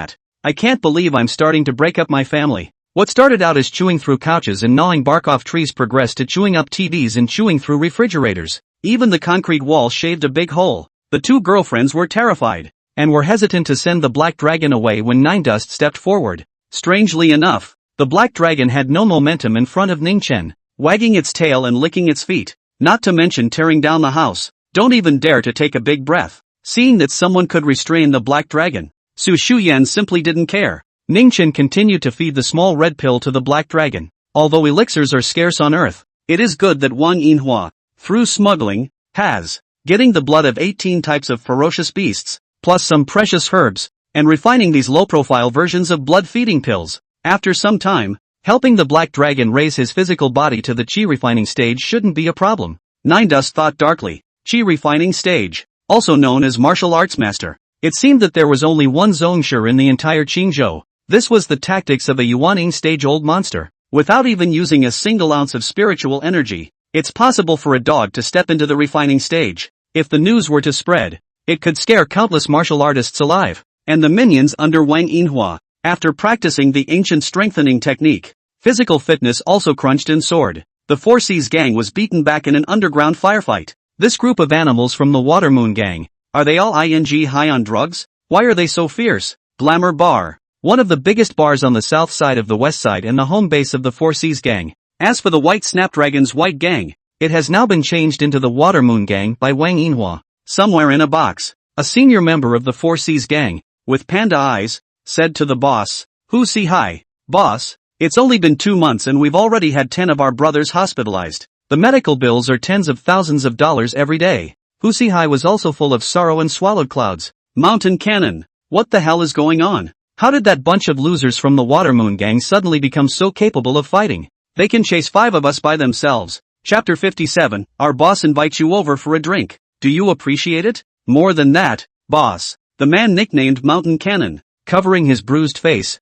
I can't believe I'm starting to break up my family. What started out as chewing through couches and gnawing bark off trees progressed to chewing up TVs and chewing through refrigerators. Even the concrete wall shaved a big hole. The two girlfriends were terrified, and were hesitant to send the Black Dragon away when Nine Dust stepped forward. Strangely enough, the black dragon had no momentum in front of Ningchen, wagging its tail and licking its feet, not to mention tearing down the house. Don't even dare to take a big breath. Seeing that someone could restrain the black dragon, Su Shuyan simply didn't care. Ningchen continued to feed the small red pill to the black dragon. Although elixirs are scarce on Earth, it is good that Wang Yinhua, through smuggling, has getting the blood of 18 types of ferocious beasts, plus some precious herbs, and refining these low-profile versions of blood-feeding pills. After some time, helping the black dragon raise his physical body to the qi refining stage shouldn't be a problem. Nine Dust thought darkly. Qi refining stage, also known as martial arts master. It seemed that there was only one Zhongshi in the entire Qingzhou. This was the tactics of a Yuaning stage-old monster. Without even using a single ounce of spiritual energy, it's possible for a dog to step into the refining stage. If the news were to spread, it could scare countless martial artists alive. And the minions under Wang Yinhua, after practicing the ancient strengthening technique, physical fitness also crunched and soared. The Four Seas gang was beaten back in an underground firefight. This group of animals from the Water Moon gang, are they all high on drugs? Why are they so fierce? Glamour Bar, one of the biggest bars on the south side of the west side and the home base of the Four Seas gang. As for the White Snapdragon's White Gang, it has now been changed into the Water Moon gang by Wang Yinhua. Somewhere in a box, a senior member of the Four Seas gang, with panda eyes, said to the boss, "Hu Si Hai, boss, it's only been 2 months and we've already had 10 of our brothers hospitalized. The medical bills are tens of thousands of dollars every day." Hu Si Hai was also full of sorrow and swallowed clouds. Mountain Cannon, what the hell is going on? How did that bunch of losers from the Water Moon gang suddenly become so capable of fighting? They can chase 5 of us by themselves. Chapter 57, our boss invites you over for a drink. Do you appreciate it? More than that, boss. The man nicknamed Mountain Cannon, covering his bruised face,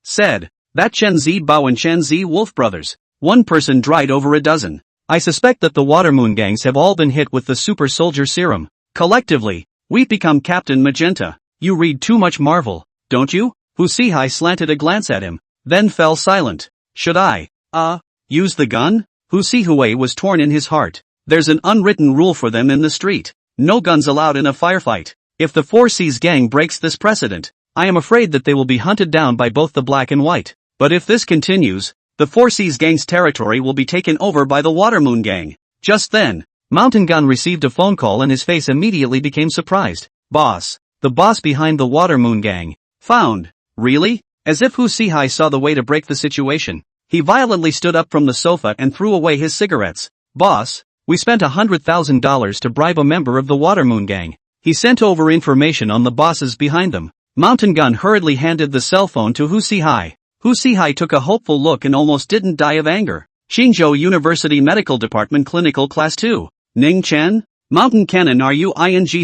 said, that Chen Zi Bao and Chen Zi Wolf brothers. One person dried over a dozen. I suspect that the Water Moon gangs have all been hit with the super soldier serum. Collectively, we've become Captain Magenta. You read too much Marvel, don't you? Hu Si-hai slanted a glance at him, then fell silent. Should I, use the gun? Hu Si-hui was torn in his heart. There's an unwritten rule for them in the street. No guns allowed in a firefight. If the Four Seas gang breaks this precedent, I am afraid that they will be hunted down by both the black and white. But if this continues, the Four Seas gang's territory will be taken over by the Water Moon gang. Just then, Mountain Gun received a phone call and his face immediately became surprised. Boss, the boss behind the Water Moon gang. Found. Really? As if Hu Si-hai saw the way to break the situation. He violently stood up from the sofa and threw away his cigarettes. Boss, we spent $100,000 to bribe a member of the Water Moon gang. He sent over information on the bosses behind them. Mountain Gun hurriedly handed the cell phone to Hu Si-hai. Hu Si-hai took a hopeful look and almost didn't die of anger. Qingzhou University Medical Department Clinical Class 2. Ning Chen? Mountain Cannon, are you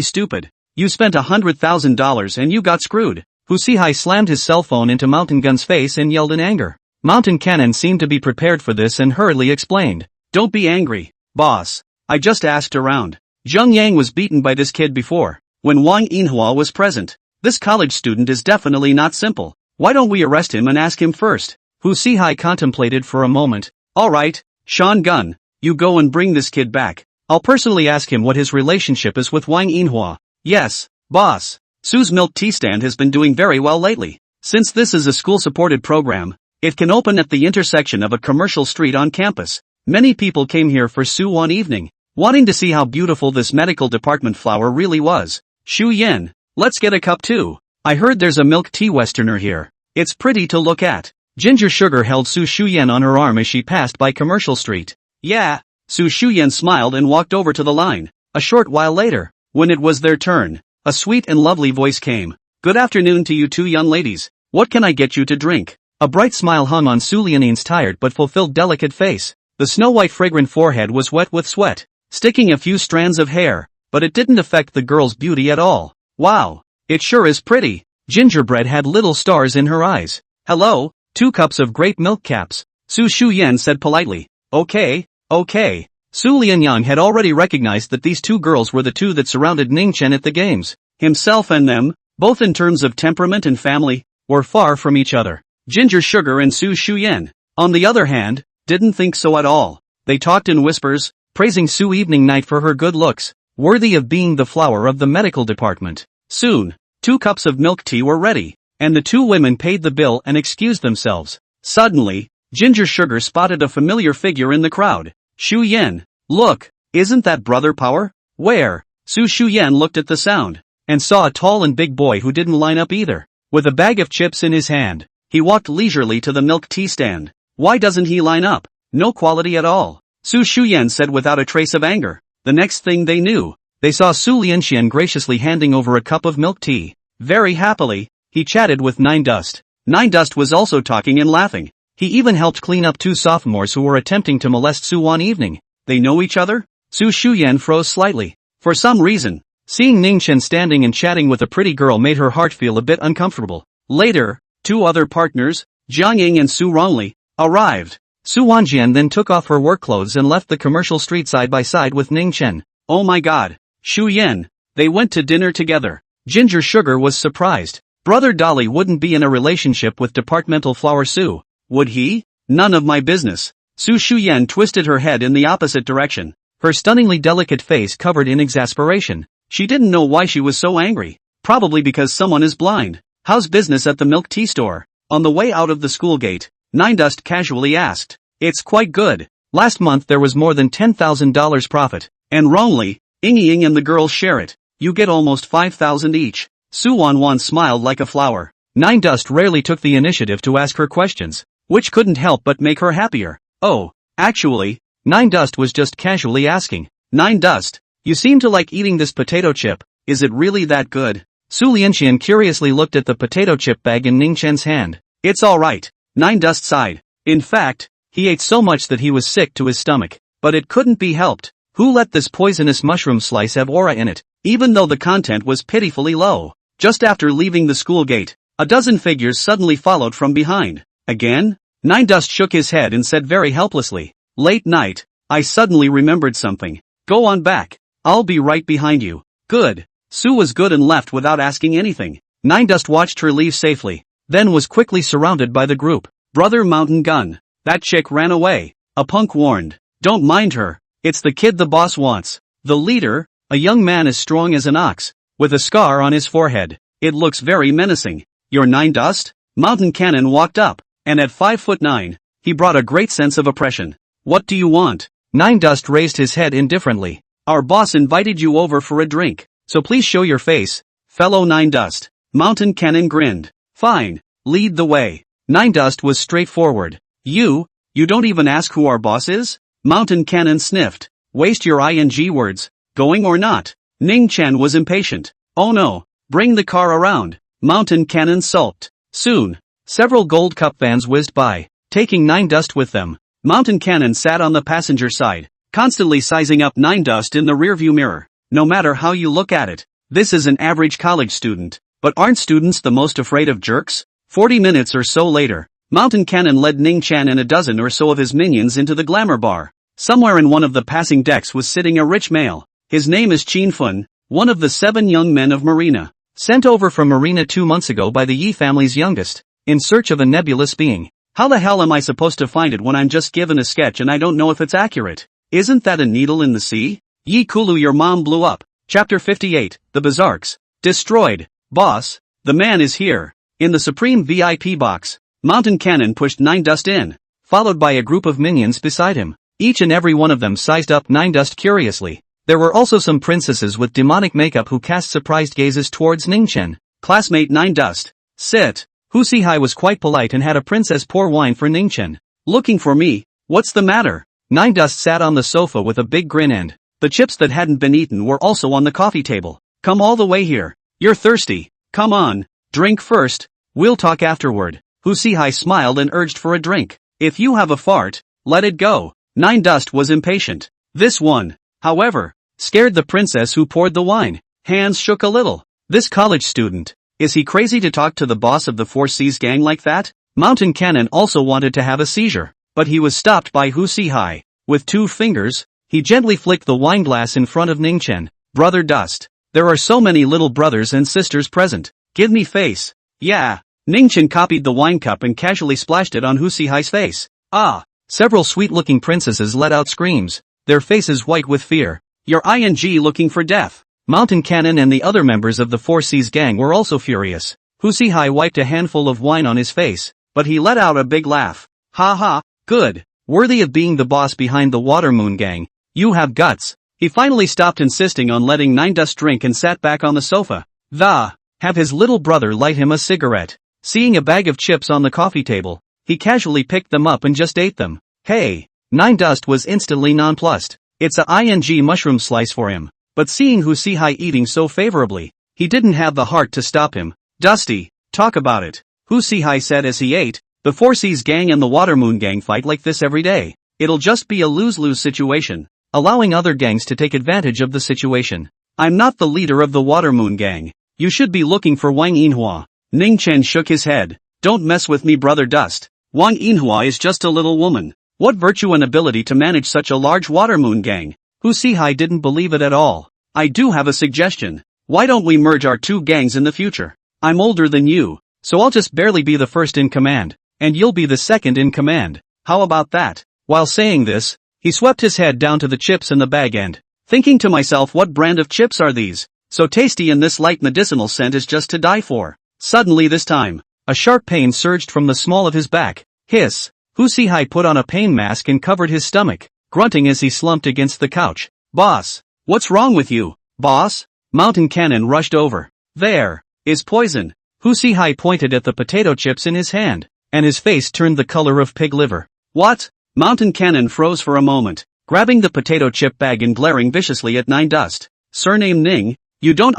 stupid? You spent $100,000 and you got screwed. Hu Si-hai slammed his cell phone into Mountain Gun's face and yelled in anger. Mountain Cannon seemed to be prepared for this and hurriedly explained. Don't be angry, boss. I just asked around. Zheng Yang was beaten by this kid before, when Wang Yinhua was present. This college student is definitely not simple. Why don't we arrest him and ask him first? Hu Si-hai contemplated for a moment. Alright, Sean Gun, you go and bring this kid back. I'll personally ask him what his relationship is with Wang Yinhua. Yes, boss. Sue's milk tea stand has been doing very well lately. Since this is a school-supported program, it can open at the intersection of a commercial street on campus. Many people came here for Sue one evening, wanting to see how beautiful this medical department flower really was. Shu Yen, let's get a cup too. I heard there's a milk tea westerner here. It's pretty to look at. Ginger Sugar held Su Shuyen on her arm as she passed by Commercial Street. Yeah. Su Shuyen smiled and walked over to the line. A short while later, when it was their turn, a sweet and lovely voice came. Good afternoon to you two young ladies. What can I get you to drink? A bright smile hung on Su Lianin's tired but fulfilled delicate face. The snow-white fragrant forehead was wet with sweat, sticking a few strands of hair, but it didn't affect the girl's beauty at all. Wow, it sure is pretty. Gingerbread had little stars in her eyes. Hello, 2 cups of grape milk caps. Su Shuyen said politely. Okay. Su Lianyang had already recognized that these 2 girls were the 2 that surrounded Ning Chen at the games. Himself and them, both in terms of temperament and family, were far from each other. Ginger Sugar and Su Shuyen, on the other hand, didn't think so at all. They talked in whispers, praising Su Evening Night for her good looks, worthy of being the flower of the medical department. Soon, 2 cups of milk tea were ready, and the two women paid the bill and excused themselves. Suddenly, Ginger Sugar spotted a familiar figure in the crowd. Shu Yen. Look, isn't that Brother Power? Where? Shu Yen looked at the sound, and saw a tall and big boy who didn't line up either. With a bag of chips in his hand, he walked leisurely to the milk tea stand. Why doesn't he line up? No quality at all, Shu Yen said without a trace of anger. The next thing they knew, they saw Su Lianxian graciously handing over a cup of milk tea. Very happily, he chatted with Nine Dust. Nine Dust was also talking and laughing. He even helped clean up two sophomores who were attempting to molest Su one evening. They know each other? Shu Yen froze slightly. For some reason, seeing Ningchen standing and chatting with a pretty girl made her heart feel a bit uncomfortable. Later, two other partners, Jiang Ying and Su Rongli, arrived. Su Wanjian then took off her work clothes and left the commercial street side by side with Ningchen. Oh my god, Shu Yen, they went to dinner together. Ginger Sugar was surprised. Brother Dolly wouldn't be in a relationship with departmental flower Su, would he? None of my business. Shu Yen twisted her head in the opposite direction, her stunningly delicate face covered in exasperation. She didn't know why she was so angry. Probably because someone is blind. How's business at the milk tea store? On the way out of the school gate, Nine Dust casually asked. It's quite good. Last month there was more than $10,000 profit, and wrongly, Ying and the girls share it. You get almost 5,000 each. Su Wanwan smiled like a flower. Nine Dust rarely took the initiative to ask her questions, which couldn't help but make her happier. Oh, actually, Nine Dust was just casually asking. Nine Dust, you seem to like eating this potato chip. Is it really that good? Su Lianxian curiously looked at the potato chip bag in Ningchen's hand. It's alright, Nine Dust sighed. In fact, he ate so much that he was sick to his stomach. But it couldn't be helped. Who let this poisonous mushroom slice have aura in it? Even though the content was pitifully low. Just after leaving the school gate, a dozen figures suddenly followed from behind. Again? Nine Dust shook his head and said very helplessly. Late night, I suddenly remembered something. Go on back. I'll be right behind you. Good. Su was good and left without asking anything. Nine Dust watched her leave safely, then was quickly surrounded by the group. Brother Mountain Gun. That chick ran away. A punk warned. Don't mind her. It's the kid the boss wants. The leader, a young man as strong as an ox, with a scar on his forehead. It looks very menacing. You're Nine Dust? Mountain Cannon walked up, and at 5'9", he brought a great sense of oppression. What do you want? Nine Dust raised his head indifferently. Our boss invited you over for a drink, so please show your face, fellow Nine Dust. Mountain Cannon grinned. Fine, lead the way. Nine Dust was straightforward. You don't even ask who our boss is? Mountain Cannon sniffed. Waste your ing words. Going or not? Ning Chen was impatient. Oh no, bring the car around. Mountain Cannon sulked. Soon, several Gold Cup vans whizzed by, taking Nine Dust with them. Mountain Cannon sat on the passenger side, constantly sizing up Nine Dust in the rearview mirror. No matter how you look at it, this is an average college student. But aren't students the most afraid of jerks? 40 minutes or so later, Mountain Cannon led Ning Chan and a dozen or so of his minions into the glamour bar. Somewhere in one of the passing decks was sitting a rich male. His name is Qin Fun, one of the 7 young men of Marina, sent over from Marina 2 months ago by the Yi family's youngest, in search of a nebulous being. How the hell am I supposed to find it when I'm just given a sketch and I don't know if it's accurate? Isn't that a needle in the sea? Yi Kulu, your mom blew up. Chapter 58, The Bizarques. Destroyed. Boss, the man is here. In the supreme VIP box, Mountain Cannon pushed Nine Dust in, followed by a group of minions beside him. Each and every one of them sized up Nine Dust curiously. There were also some princesses with demonic makeup who cast surprised gazes towards Ningchen. Classmate Nine Dust. Sit. Hu Sihai was quite polite and had a princess pour wine for Ningchen. Looking for me? What's the matter? Nine Dust sat on the sofa with a big grin and the chips that hadn't been eaten were also on the coffee table. Come all the way here. You're thirsty. Come on. Drink first. We'll talk afterward. Hu Sihai smiled and urged for a drink. If you have a fart, let it go. Nine Dust was impatient. This one, however, scared the princess who poured the wine. Hands shook a little. This college student, is he crazy to talk to the boss of the Four Seas gang like that? Mountain Cannon also wanted to have a seizure, but he was stopped by Hu Sihai. With 2 fingers, he gently flicked the wine glass in front of Ningchen. Brother Dust. There are so many little brothers and sisters present. Give me face. Yeah. Ningchen copied the wine cup and casually splashed it on Hu Sihai's face. Ah. Several sweet-looking princesses let out screams, their faces white with fear. You're ing looking for death. Mountain Cannon and the other members of the Four Seas gang were also furious. Hu Sihai wiped a handful of wine on his face, but he let out a big laugh. Ha ha, good. Worthy of being the boss behind the Water Moon Gang. You have guts. He finally stopped insisting on letting Nine Dust drink and sat back on the sofa. Have his little brother light him a cigarette. Seeing a bag of chips on the coffee table, he casually picked them up and just ate them. Hey! Nine Dust was instantly nonplussed. It's a ing mushroom slice for him. But seeing Hu Sihai eating so favorably, he didn't have the heart to stop him. Dusty, talk about it. Hu Sihai said as he ate. The Four Seas Gang and the Water Moon Gang fight like this every day. It'll just be a lose-lose situation, allowing other gangs to take advantage of the situation. I'm not the leader of the Water Moon Gang. You should be looking for Wang Yinhua. Ning Chen shook his head. Don't mess with me, brother Dust. Wang Yinhua is just a little woman. What virtue and ability to manage such a large Water Moon Gang? Hu Sihai didn't believe it at all. I do have a suggestion. Why don't we merge our two gangs in the future? I'm older than you, so I'll just barely be the first in command, and you'll be the second in command. How about that? While saying this, he swept his head down to the chips in the bag and, thinking to myself, what brand of chips are these? So tasty, and this light medicinal scent is just to die for. Suddenly this time, a sharp pain surged from the small of his back. Hiss! Hu Sihai put on a pain mask and covered his stomach, grunting as he slumped against the couch. Boss! What's wrong with you, boss? Mountain Cannon rushed over. There is poison. Hu Sihai pointed at the potato chips in his hand, and his face turned the color of pig liver. What? Mountain Cannon froze for a moment, grabbing the potato chip bag and glaring viciously at Nine Dust. Surname Ning, you don't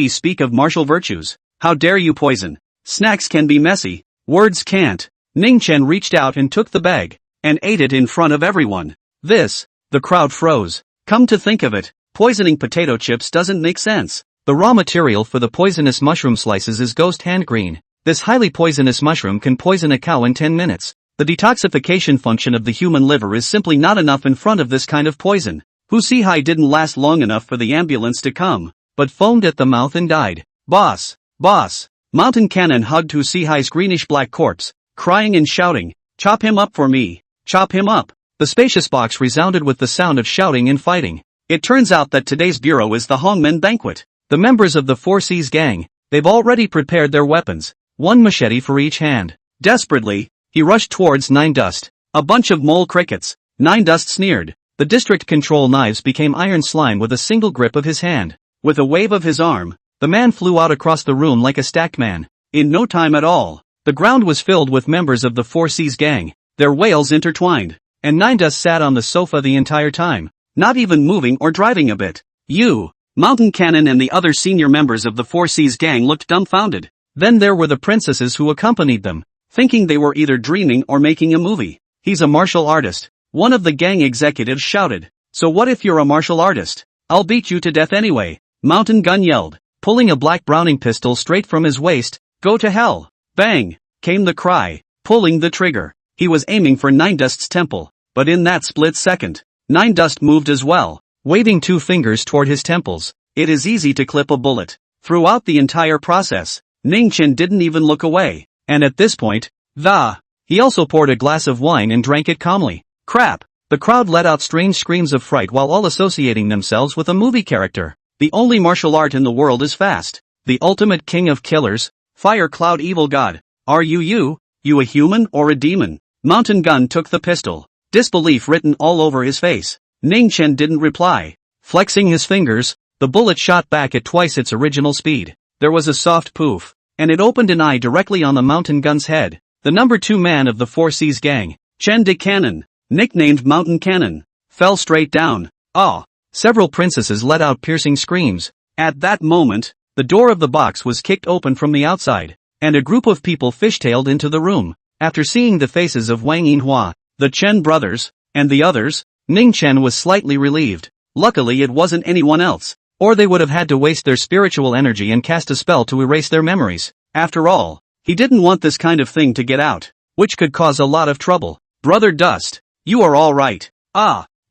speak of martial virtues. How dare you poison? Snacks can be messy, words can't. Ning Chen reached out and took the bag, and ate it in front of everyone. The crowd froze. Come to think of it, poisoning potato chips doesn't make sense. The raw material for the poisonous mushroom slices is ghost hand green. This highly poisonous mushroom can poison a cow in 10 minutes. The detoxification function of the human liver is simply not enough in front of this kind of poison. Hu Sihai didn't last long enough for the ambulance to come, but foamed at the mouth and died. Boss! Boss! Mountain Cannon hugged Hu Sihai's greenish-black corpse, crying and shouting, chop him up for me! Chop him up! The spacious box resounded with the sound of shouting and fighting. It turns out that today's bureau is the Hongmen Banquet. The members of the Four Seas Gang, they've already prepared their weapons, one machete for each hand. Desperately, he rushed towards Nine Dust. A bunch of mole crickets. Nine Dust sneered. The district control knives became iron slime with a single grip of his hand. With a wave of his arm, the man flew out across the room like a stacked man. In no time at all, the ground was filled with members of the Four Seas Gang, their wails intertwined, and Nine Dust sat on the sofa the entire time, not even moving or driving a bit. Mountain Cannon and the other senior members of the Four Seas Gang looked dumbfounded. Then there were the princesses who accompanied them, thinking they were either dreaming or making a movie. He's a martial artist. One of the gang executives shouted. So what if you're a martial artist? I'll beat you to death anyway. Mountain Gun yelled, pulling a black Browning pistol straight from his waist. Go to hell. Bang! Came the cry, pulling the trigger. He was aiming for Nine Dust's temple, but in that split second, Nine Dust moved as well, waving two fingers toward his temples. It is easy to clip a bullet. Throughout the entire process, Ning Chen didn't even look away, and at this point, he also poured a glass of wine and drank it calmly. Crap! The crowd let out strange screams of fright while all associating themselves with a movie character. The only martial art in the world is fast. The ultimate king of killers, Fire Cloud Evil God. Are you a human or a demon? Mountain Gun took the pistol, disbelief written all over his face. Ning Chen didn't reply. Flexing his fingers, the bullet shot back at twice its original speed. There was a soft poof, and it opened an eye directly on the Mountain Gun's head. The number 2 man of the Four Seas Gang, Chen de Cannon, nicknamed Mountain Cannon, fell straight down. Several princesses let out piercing screams. At that moment, the door of the box was kicked open from the outside, and a group of people fishtailed into the room. After seeing the faces of Wang Yinhua, the Chen brothers, and the others, Ning Chen was slightly relieved. Luckily it wasn't anyone else, or they would have had to waste their spiritual energy and cast a spell to erase their memories. After all, he didn't want this kind of thing to get out, which could cause a lot of trouble. Brother Dust, you are all right.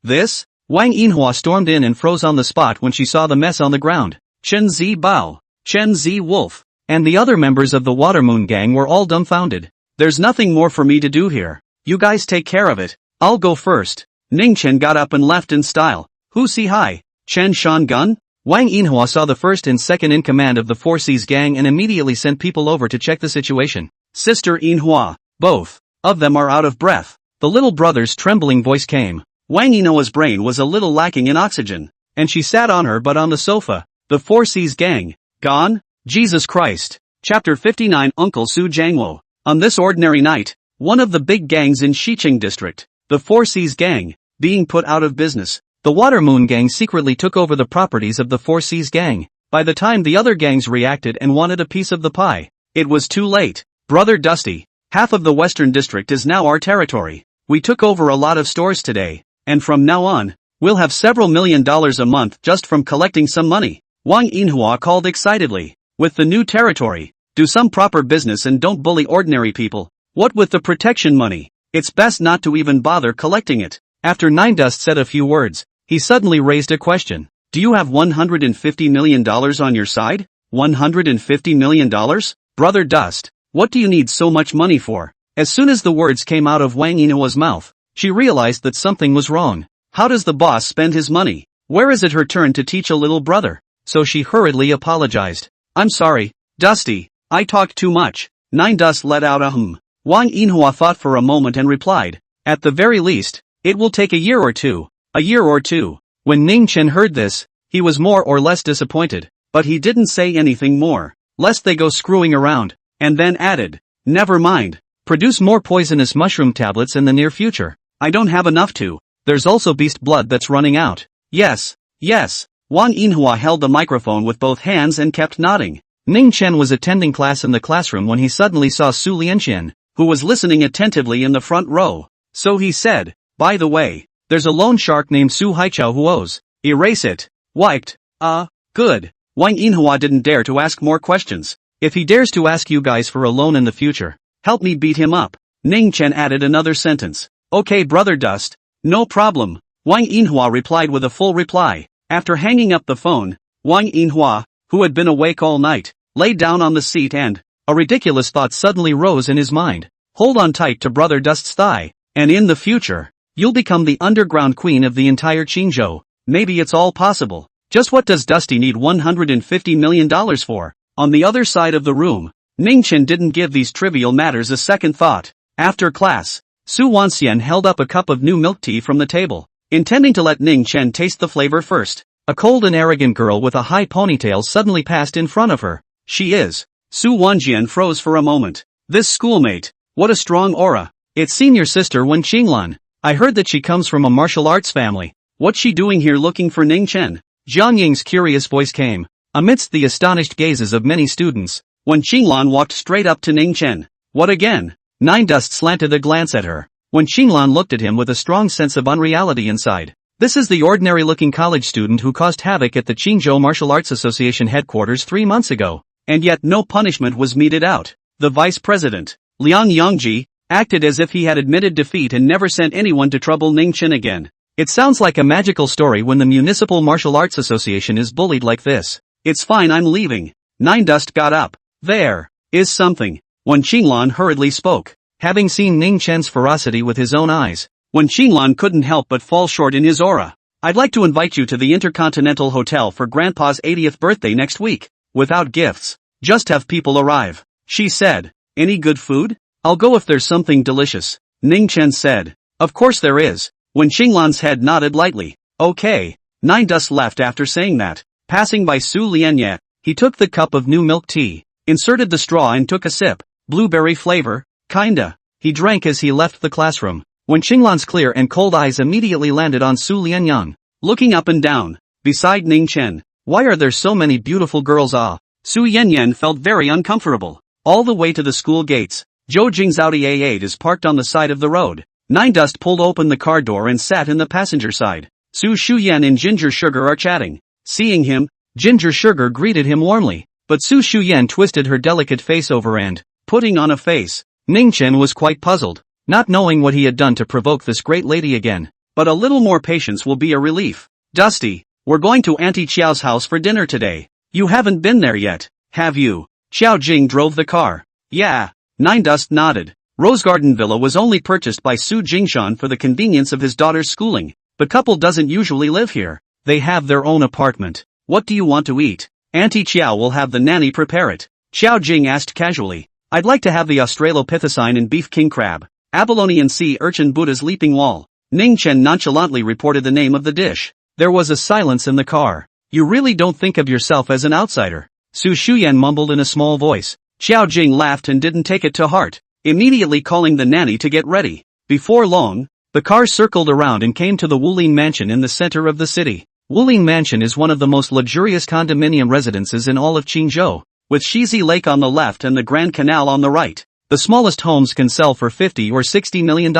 This? Wang Yinhua stormed in and froze on the spot when she saw the mess on the ground. Chen Zi Bao, Chen Zi Wolf, and the other members of the Water Moon Gang were all dumbfounded. There's nothing more for me to do here. You guys take care of it. I'll go first. Ning Chen got up and left in style. Hu Sihai, Chen Shan Gun? Wang Yinhua saw the first and second in command of the Four Seas gang and immediately sent people over to check the situation. Sister Yinhua, both of them are out of breath. The little brother's trembling voice came. Wang Yinhua's brain was a little lacking in oxygen, and she sat on her butt on the sofa. The Four Seas gang, gone? Jesus Christ. Chapter 59 Uncle Su Jangwo. On this ordinary night, one of the big gangs in Xiqing district, the Four Seas gang, being put out of business. The Water Moon gang secretly took over the properties of the Four Seas gang. By the time the other gangs reacted and wanted a piece of the pie, it was too late. Brother Dusty, half of the Western District is now our territory. We took over a lot of stores today, and from now on, we'll have several $1 million a month just from collecting some money. Wang Yinhua called excitedly. With the new territory, do some proper business and don't bully ordinary people. What with the protection money, it's best not to even bother collecting it. After Nine Dust said a few words, he suddenly raised a question. Do you have $150 million on your side? $150 million? Brother Dust, what do you need so much money for? As soon as the words came out of Wang Yinhua's mouth, she realized that something was wrong. How does the boss spend his money? Where is it her turn to teach a little brother? So she hurriedly apologized. I'm sorry, Dusty, I talked too much. Nine Dust let out a hum. Wang Yinhua thought for a moment and replied, at the very least, it will take a year or two. A year or two. When Ning Chen heard this, he was more or less disappointed, but he didn't say anything more, lest they go screwing around, and then added, never mind, produce more poisonous mushroom tablets in the near future. I don't have enough to. There's also beast blood that's running out. Yes. Wang Yinhua held the microphone with both hands and kept nodding. Ning Chen was attending class in the classroom when he suddenly saw Su Lianqian, who was listening attentively in the front row. So he said, by the way, there's a loan shark named Su Haichao who owes. Erase it. Wiped. Good. Wang Yinhua didn't dare to ask more questions. If he dares to ask you guys for a loan in the future, help me beat him up. Ning Chen added another sentence. Okay, Brother Dust. No problem. Wang Yinhua replied with a full reply. After hanging up the phone, Wang Yinhua, who had been awake all night, lay down on the seat and a ridiculous thought suddenly rose in his mind. Hold on tight to Brother Dust's thigh, and in the future, you'll become the underground queen of the entire Qingzhou. Maybe it's all possible. Just what does Dusty need $150 million for? On the other side of the room, Ning Chen didn't give these trivial matters a second thought. After class, Su Wanxian held up a cup of new milk tea from the table, intending to let Ning Chen taste the flavor first. A cold and arrogant girl with a high ponytail suddenly passed in front of her. She is. Su Wanxian froze for a moment. This schoolmate. What a strong aura. It's senior sister Wen Qinglan. I heard that she comes from a martial arts family. What's she doing here looking for Ning Chen? Jiang Ying's curious voice came. Amidst the astonished gazes of many students, Wen Qinglan walked straight up to Ning Chen. What again? Nine Dust slanted a glance at her. Wen Qinglan looked at him with a strong sense of unreality inside. This is the ordinary-looking college student who caused havoc at the Qingzhou Martial Arts Association headquarters 3 months ago, and yet no punishment was meted out. The vice president, Liang Yongji, acted as if he had admitted defeat and never sent anyone to trouble Ning Chen again. It sounds like a magical story when the Municipal Martial Arts Association is bullied like this. It's fine, I'm leaving. Nine Dust got up. There is something. Wen Qinglan hurriedly spoke. Having seen Ning Chen's ferocity with his own eyes, Wen Qinglan couldn't help but fall short in his aura. I'd like to invite you to the Intercontinental Hotel for Grandpa's 80th birthday next week. Without gifts. Just have people arrive. She said. Any good food? I'll go if there's something delicious. Ning Chen said. Of course there is. Wen Qinglan's head nodded lightly. Okay. Nine Dust left after saying that. Passing by Su Lianye, he took the cup of new milk tea, inserted the straw and took a sip. Blueberry flavor? Kinda. He drank as he left the classroom. Wen Qinglan's clear and cold eyes immediately landed on Su Lianyang. Looking up and down, beside Ning Chen. Why are there so many beautiful girls? Su Yanyan felt very uncomfortable. All the way to the school gates, Zhou Jing's Audi A8 is parked on the side of the road. Nine Dust pulled open the car door and sat in the passenger side. Su Shuyan and Ginger Sugar are chatting. Seeing him, Ginger Sugar greeted him warmly, but Su Shuyan twisted her delicate face over and, putting on a face. Ning Chen was quite puzzled, not knowing what he had done to provoke this great lady again. But a little more patience will be a relief. Dusty, we're going to Auntie Qiao's house for dinner today. You haven't been there yet, have you? Qiao Jing drove the car. Yeah. Nine Dust nodded. Rose Garden Villa was only purchased by Su Jingshan for the convenience of his daughter's schooling. The couple doesn't usually live here. They have their own apartment. What do you want to eat? Auntie Chiao will have the nanny prepare it. Xiao Jing asked casually. I'd like to have the Australopithecine and beef king crab. Abalone and sea urchin Buddha's leaping wall. Ning Chen nonchalantly reported the name of the dish. There was a silence in the car. You really don't think of yourself as an outsider? Su Shuyan mumbled in a small voice. Xiao Jing laughed and didn't take it to heart, immediately calling the nanny to get ready. Before long, the car circled around and came to the Wulin Mansion in the center of the city. Wulin Mansion is one of the most luxurious condominium residences in all of Qingzhou, with Shizi Lake on the left and the Grand Canal on the right. The smallest homes can sell for $50 or $60 million.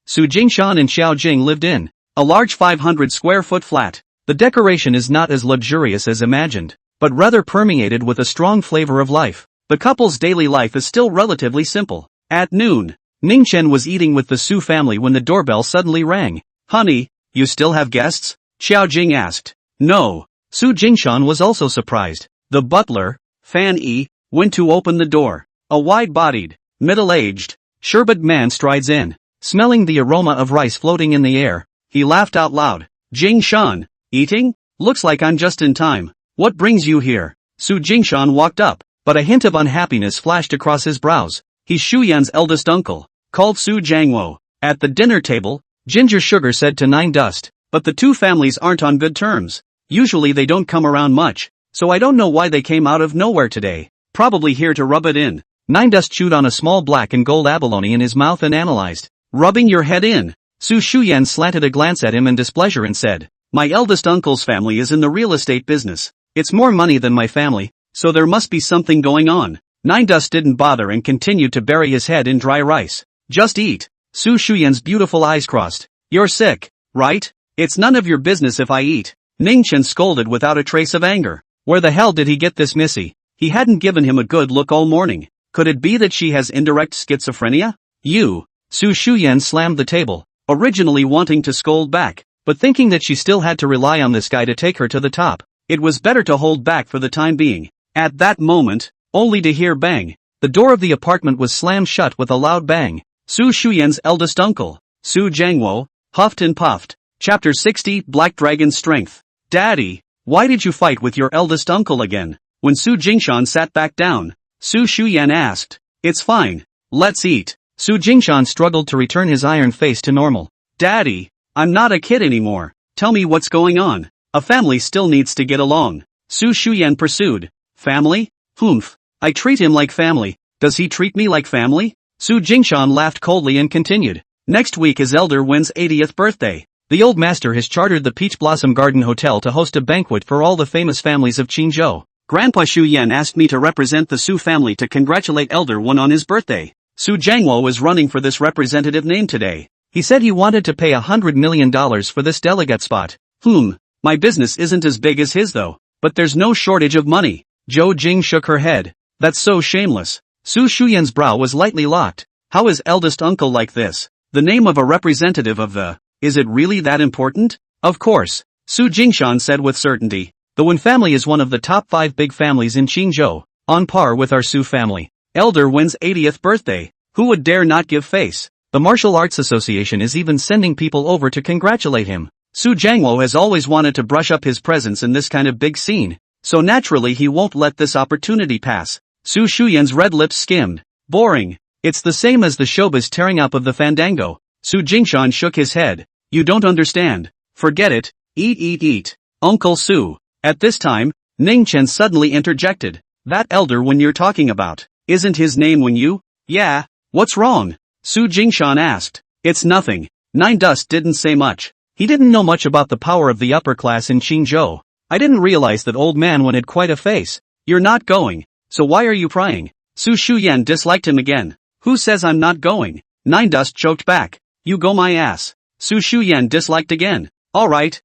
Su Jingshan and Xiao Jing lived in a large 500 square foot flat. The decoration is not as luxurious as imagined, but rather permeated with a strong flavor of life. The couple's daily life is still relatively simple. At noon, Ning Chen was eating with the Su family when the doorbell suddenly rang. Honey, you still have guests? Xiao Jing asked. No. Su Jingshan was also surprised. The butler, Fan Yi, went to open the door. A wide-bodied, middle-aged, sherbet man strides in. Smelling the aroma of rice floating in the air, he laughed out loud. Jingshan, eating? Looks like I'm just in time. What brings you here? Su Jingshan walked up, but a hint of unhappiness flashed across his brows. He's Shu Yan's eldest uncle, called Su Jiangwo. At the dinner table, Ginger Sugar said to Nine Dust, but the two families aren't on good terms. Usually they don't come around much, so I don't know why they came out of nowhere today. Probably here to rub it in. Nine Dust chewed on a small black and gold abalone in his mouth and analyzed. Rubbing your head in. Su Shuyan slanted a glance at him in displeasure and said, my eldest uncle's family is in the real estate business. It's more money than my family, so there must be something going on. Nine Dust didn't bother and continued to bury his head in dry rice. Just eat. Su Shuyan's beautiful eyes crossed. You're sick, right? It's none of your business if I eat. Ning Chen scolded without a trace of anger. Where the hell did he get this missy? He hadn't given him a good look all morning. Could it be that she has indirect schizophrenia? You. Su Shuyan slammed the table, originally wanting to scold back, but thinking that she still had to rely on this guy to take her to the top. It was better to hold back for the time being. At that moment, only to hear bang. The door of the apartment was slammed shut with a loud bang. Su Shuyan's eldest uncle, Su Jiangwo, huffed and puffed. Chapter 60, Black Dragon's Strength. Daddy, why did you fight with your eldest uncle again? When Su Jingshan sat back down, Su Shuyan asked. It's fine. Let's eat. Su Jingshan struggled to return his iron face to normal. Daddy, I'm not a kid anymore. Tell me what's going on. A family still needs to get along. Su Shuyan pursued. Family? Humph. I treat him like family. Does he treat me like family? Su Jingshan laughed coldly and continued. Next week is Elder Wen's 80th birthday. The old master has chartered the Peach Blossom Garden Hotel to host a banquet for all the famous families of Qingzhou. Grandpa Shu Yan asked me to represent the Su family to congratulate Elder Wen on his birthday. Su Jiangwo was running for this representative name today. He said he wanted to pay $100 million for this delegate spot. My business isn't as big as his though, but there's no shortage of money. Zhou Jing shook her head. That's so shameless. Su Shuyan's brow was lightly locked. How is eldest uncle like this? The name of a representative of the... Is it really that important? Of course. Su Jingshan said with certainty. The Wen family is one of the top 5 big families in Qingzhou, on par with our Su family. Elder Wen's 80th birthday. Who would dare not give face? The Martial Arts Association is even sending people over to congratulate him. Su Jiangwo has always wanted to brush up his presence in this kind of big scene, so naturally he won't let this opportunity pass. Su Shuyan's red lips skimmed. Boring. It's the same as the showbiz tearing up of the fandango. Su Jingshan shook his head. You don't understand. Forget it. Eat. Uncle Su. At this time, Ning Chen suddenly interjected. That elder Wen you're talking about, isn't his name Wen Yu? Yeah. What's wrong? Su Jingshan asked. It's nothing. Nine Dust didn't say much. He didn't know much about the power of the upper class in Qingzhou. I didn't realize that old man Wen had quite a face. You're not going. So why are you prying? Su Shuyan disliked him again. Who says I'm not going? Nine Dust choked back. You go my ass. Su Shuyan disliked again. Alright,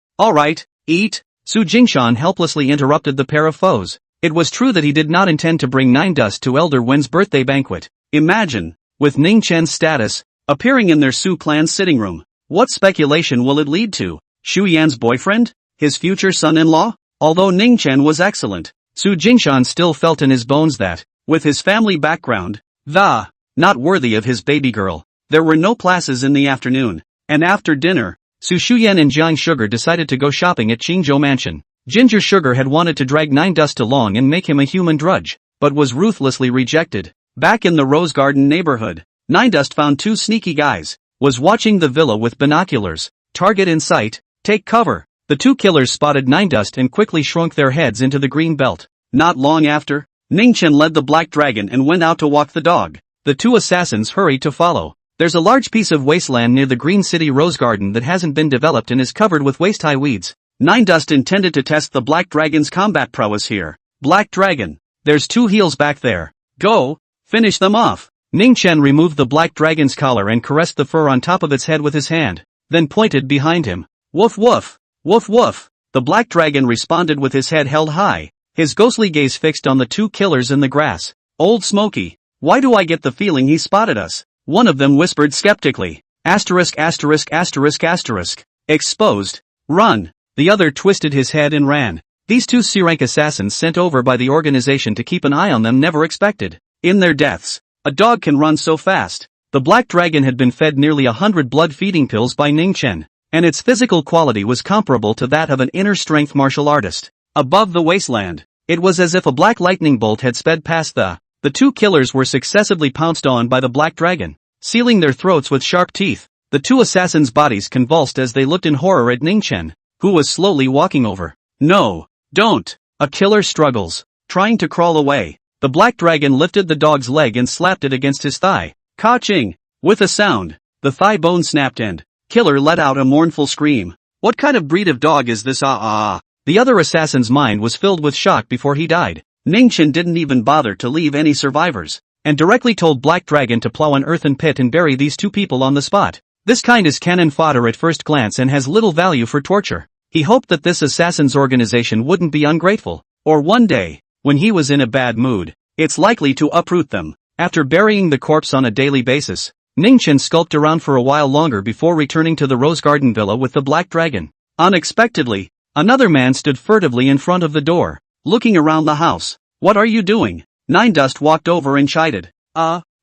eat. Su Jingshan helplessly interrupted the pair of foes. It was true that he did not intend to bring Nine Dust to Elder Wen's birthday banquet. Imagine, with Ning Chen's status, appearing in their Su clan's sitting room. What speculation will it lead to? Shu Yan's boyfriend? His future son-in-law? Although Ning Chen was excellent, Su Jingshan still felt in his bones that, with his family background, not worthy of his baby girl. There were no classes in the afternoon, and after dinner, Su Shuyan and Jiang Sugar decided to go shopping at Qingzhou Mansion. Ginger Sugar had wanted to drag Nine Dust along and make him a human drudge, but was ruthlessly rejected. Back in the Rose Garden neighborhood, Nine Dust found two sneaky guys, was watching the villa with binoculars, target in sight, take cover. The two killers spotted Nine Dust and quickly shrunk their heads into the green belt. Not long after, Ningchen led the Black Dragon and went out to walk the dog. The two assassins hurried to follow. There's a large piece of wasteland near the Green City Rose Garden that hasn't been developed and is covered with waist-high weeds. Nine Dust intended to test the Black Dragon's combat prowess here. Black Dragon, there's two heels back there. Go, finish them off. Ningchen removed the Black Dragon's collar and caressed the fur on top of its head with his hand, then pointed behind him. Woof woof, woof woof. The Black Dragon responded with his head held high, his ghostly gaze fixed on the two killers in the grass. Old Smoky, why do I get the feeling he spotted us? One of them whispered skeptically. Asterisk asterisk asterisk asterisk. Exposed. Run. The other twisted his head and ran. These two C-rank assassins sent over by the organization to keep an eye on them never expected. In their deaths, a dog can run so fast. The Black Dragon had been fed nearly 100 blood-feeding pills by Ningchen, and its physical quality was comparable to that of an inner-strength martial artist. Above the wasteland, it was as if a black lightning bolt had sped past the two killers were successively pounced on by the Black Dragon, sealing their throats with sharp teeth. The two assassins' bodies convulsed as they looked in horror at Ningchen, who was slowly walking over. No, don't. A killer struggles, trying to crawl away. The Black Dragon lifted the dog's leg and slapped it against his thigh. Ka-ching! With a sound, the thigh bone snapped and killer let out a mournful scream. What kind of breed of dog is this? The other assassin's mind was filled with shock before he died. Ningchen didn't even bother to leave any survivors, and directly told Black Dragon to plow an earthen pit and bury these two people on the spot. This kind is cannon fodder at first glance and has little value for torture. He hoped that this assassin's organization wouldn't be ungrateful, or one day, when he was in a bad mood, it's likely to uproot them. After burying the corpse on a daily basis, Ningchen skulked around for a while longer before returning to the Rose Garden villa with the Black Dragon. Unexpectedly, another man stood furtively in front of the door, looking around the house. What are you doing? Nine Dust walked over and chided.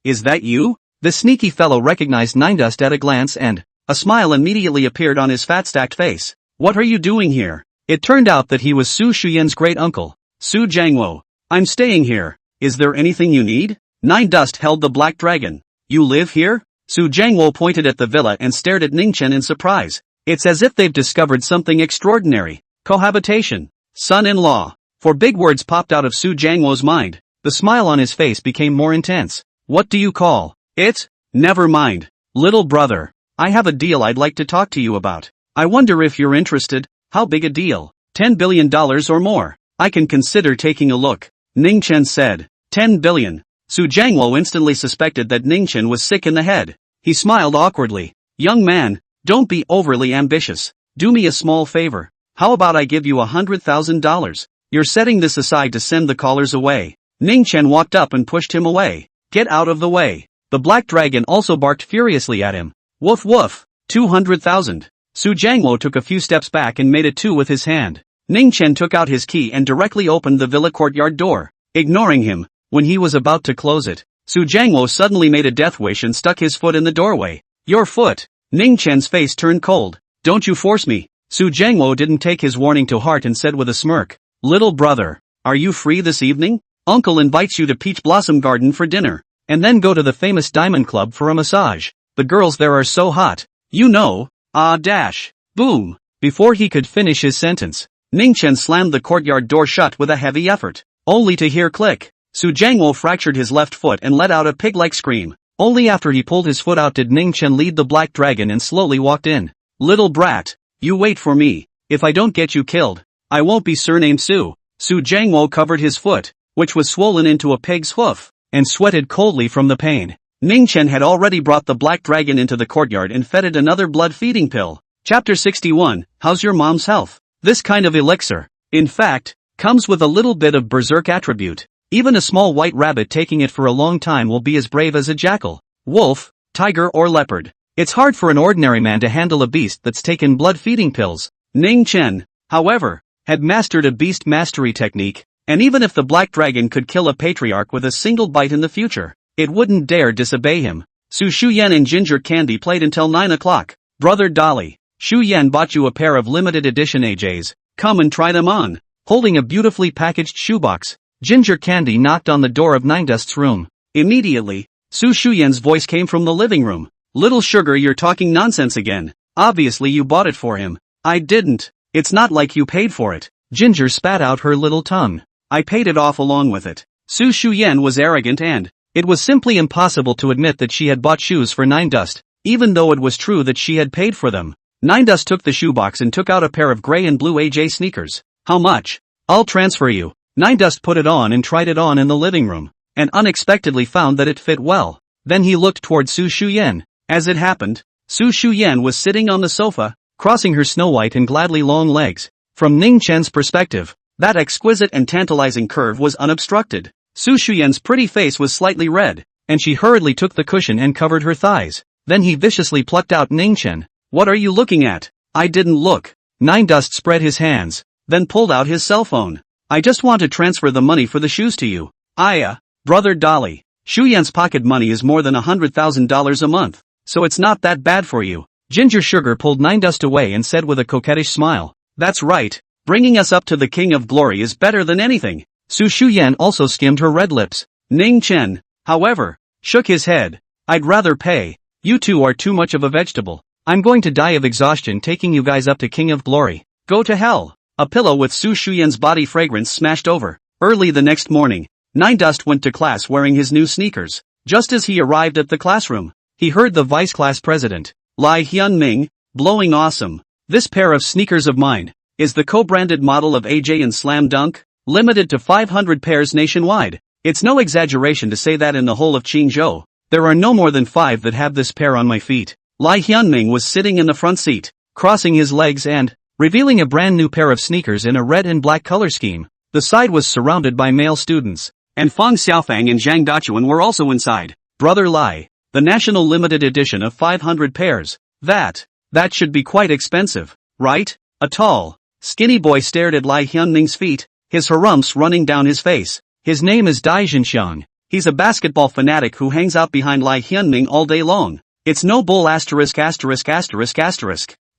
Is that you? The sneaky fellow recognized Nine Dust at a glance and a smile immediately appeared on his fat-stacked face. What are you doing here? It turned out that he was Su Shuyan's great-uncle, Su Jiangwo. I'm staying here. Is there anything you need? Nine Dust held the Black Dragon. You live here? Su Jiangwo pointed at the villa and stared at Ningchen in surprise. It's as if they've discovered something extraordinary. Cohabitation. Son-in-law. For big words popped out of Su Jiangwo's mind. The smile on his face became more intense. What do you call it? Never mind. Little brother, I have a deal I'd like to talk to you about. I wonder if you're interested. How big a deal? $10 billion or more. I can consider taking a look. Ningchen said. 10 billion. Su Jiangwo instantly suspected that Ningchen was sick in the head. He smiled awkwardly. Young man, don't be overly ambitious. Do me a small favor. How about I give you $100,000? You're setting this aside to send the callers away. Ningchen walked up and pushed him away. Get out of the way. The Black Dragon also barked furiously at him. Woof woof. 200,000. Su Jiangwo took a few steps back and made a 2 with his hand. Ningchen took out his key and directly opened the villa courtyard door. Ignoring him, when he was about to close it, Su Jiangwo suddenly made a death wish and stuck his foot in the doorway. Your foot. Ningchen's face turned cold. Don't you force me. Su Jiangwo didn't take his warning to heart and said with a smirk. Little brother, are you free this evening? Uncle invites you to Peach Blossom Garden for dinner, and then go to the famous Diamond Club for a massage. The girls there are so hot. You know. Dash. Boom. Before he could finish his sentence, Ningchen slammed the courtyard door shut with a heavy effort, only to hear click. Su Jiangwo fractured his left foot and let out a pig-like scream. Only after he pulled his foot out did Ningchen lead the Black Dragon and slowly walked in. Little brat, you wait for me. If I don't get you killed, I won't be surnamed Su. Su Jiangwo covered his foot, which was swollen into a pig's hoof, and sweated coldly from the pain. Ningchen had already brought the Black Dragon into the courtyard and fed it another blood-feeding pill. Chapter 61, How's your mom's health? This kind of elixir, in fact, comes with a little bit of berserk attribute. Even a small white rabbit taking it for a long time will be as brave as a jackal, wolf, tiger or leopard. It's hard for an ordinary man to handle a beast that's taken blood-feeding pills. Ningchen, however, had mastered a beast mastery technique, and even if the Black Dragon could kill a patriarch with a single bite in the future, it wouldn't dare disobey him. Su Shuyan and Ginger Candy played until 9 o'clock. Brother Dolly, Shuyan bought you a pair of limited edition AJs. Come and try them on. Holding a beautifully packaged shoebox, Ginger Candy knocked on the door of Ninedust's room. Immediately, Su Shuyen's voice came from the living room. Little sugar, you're talking nonsense again. Obviously you bought it for him. I didn't. It's not like you paid for it. Ginger spat out her little tongue. I paid it off along with it. Su Shuyen was arrogant and it was simply impossible to admit that she had bought shoes for Ninedust, even though it was true that she had paid for them. Ninedust took the shoebox and took out a pair of gray and blue AJ sneakers. How much? I'll transfer you. Ninedust put it on and tried it on in the living room, and unexpectedly found that it fit well. Then he looked toward Su Shuyen. As it happened, Su Shuyen was sitting on the sofa, crossing her snow-white and gladly long legs. From Ning Chen's perspective, that exquisite and tantalizing curve was unobstructed. Su Shuyen's pretty face was slightly red, and she hurriedly took the cushion and covered her thighs. Then he viciously plucked out Ning Chen. What are you looking at? I didn't look. Ninedust spread his hands, then pulled out his cell phone. I just want to transfer the money for the shoes to you. Brother Dolly. Shuyen's pocket money is more than $100,000 a month, so it's not that bad for you. Ginger Sugar pulled Ninedust away and said with a coquettish smile, that's right, bringing us up to the King of Glory is better than anything. Su Shuyen also skimmed her red lips. Ning Chen, however, shook his head. I'd rather pay. You two are too much of a vegetable. I'm going to die of exhaustion taking you guys up to King of Glory. Go to hell. A pillow with Su Shuyen's body fragrance smashed over. Early the next morning, Ninedust went to class wearing his new sneakers. Just as he arrived at the classroom, he heard the vice class president, Lai Hyunming, blowing awesome. This pair of sneakers of mine is the co-branded model of AJ and Slam Dunk, limited to 500 pairs nationwide. It's no exaggeration to say that in the whole of Qingzhou, there are no more than 5 that have this pair on my feet. Lai Hyunming was sitting in the front seat, crossing his legs and revealing a brand new pair of sneakers in a red and black color scheme. The side was surrounded by male students, and Fang Xiaofang and Zhang Dachuan were also inside. Brother Lai, the national limited edition of 500 pairs. That should be quite expensive, right? A tall, skinny boy stared at Lai Hyunming's feet, his harumphs running down his face. His name is Dai Zhenxiang. He's a basketball fanatic who hangs out behind Lai Hyunming all day long. It's no bull ********.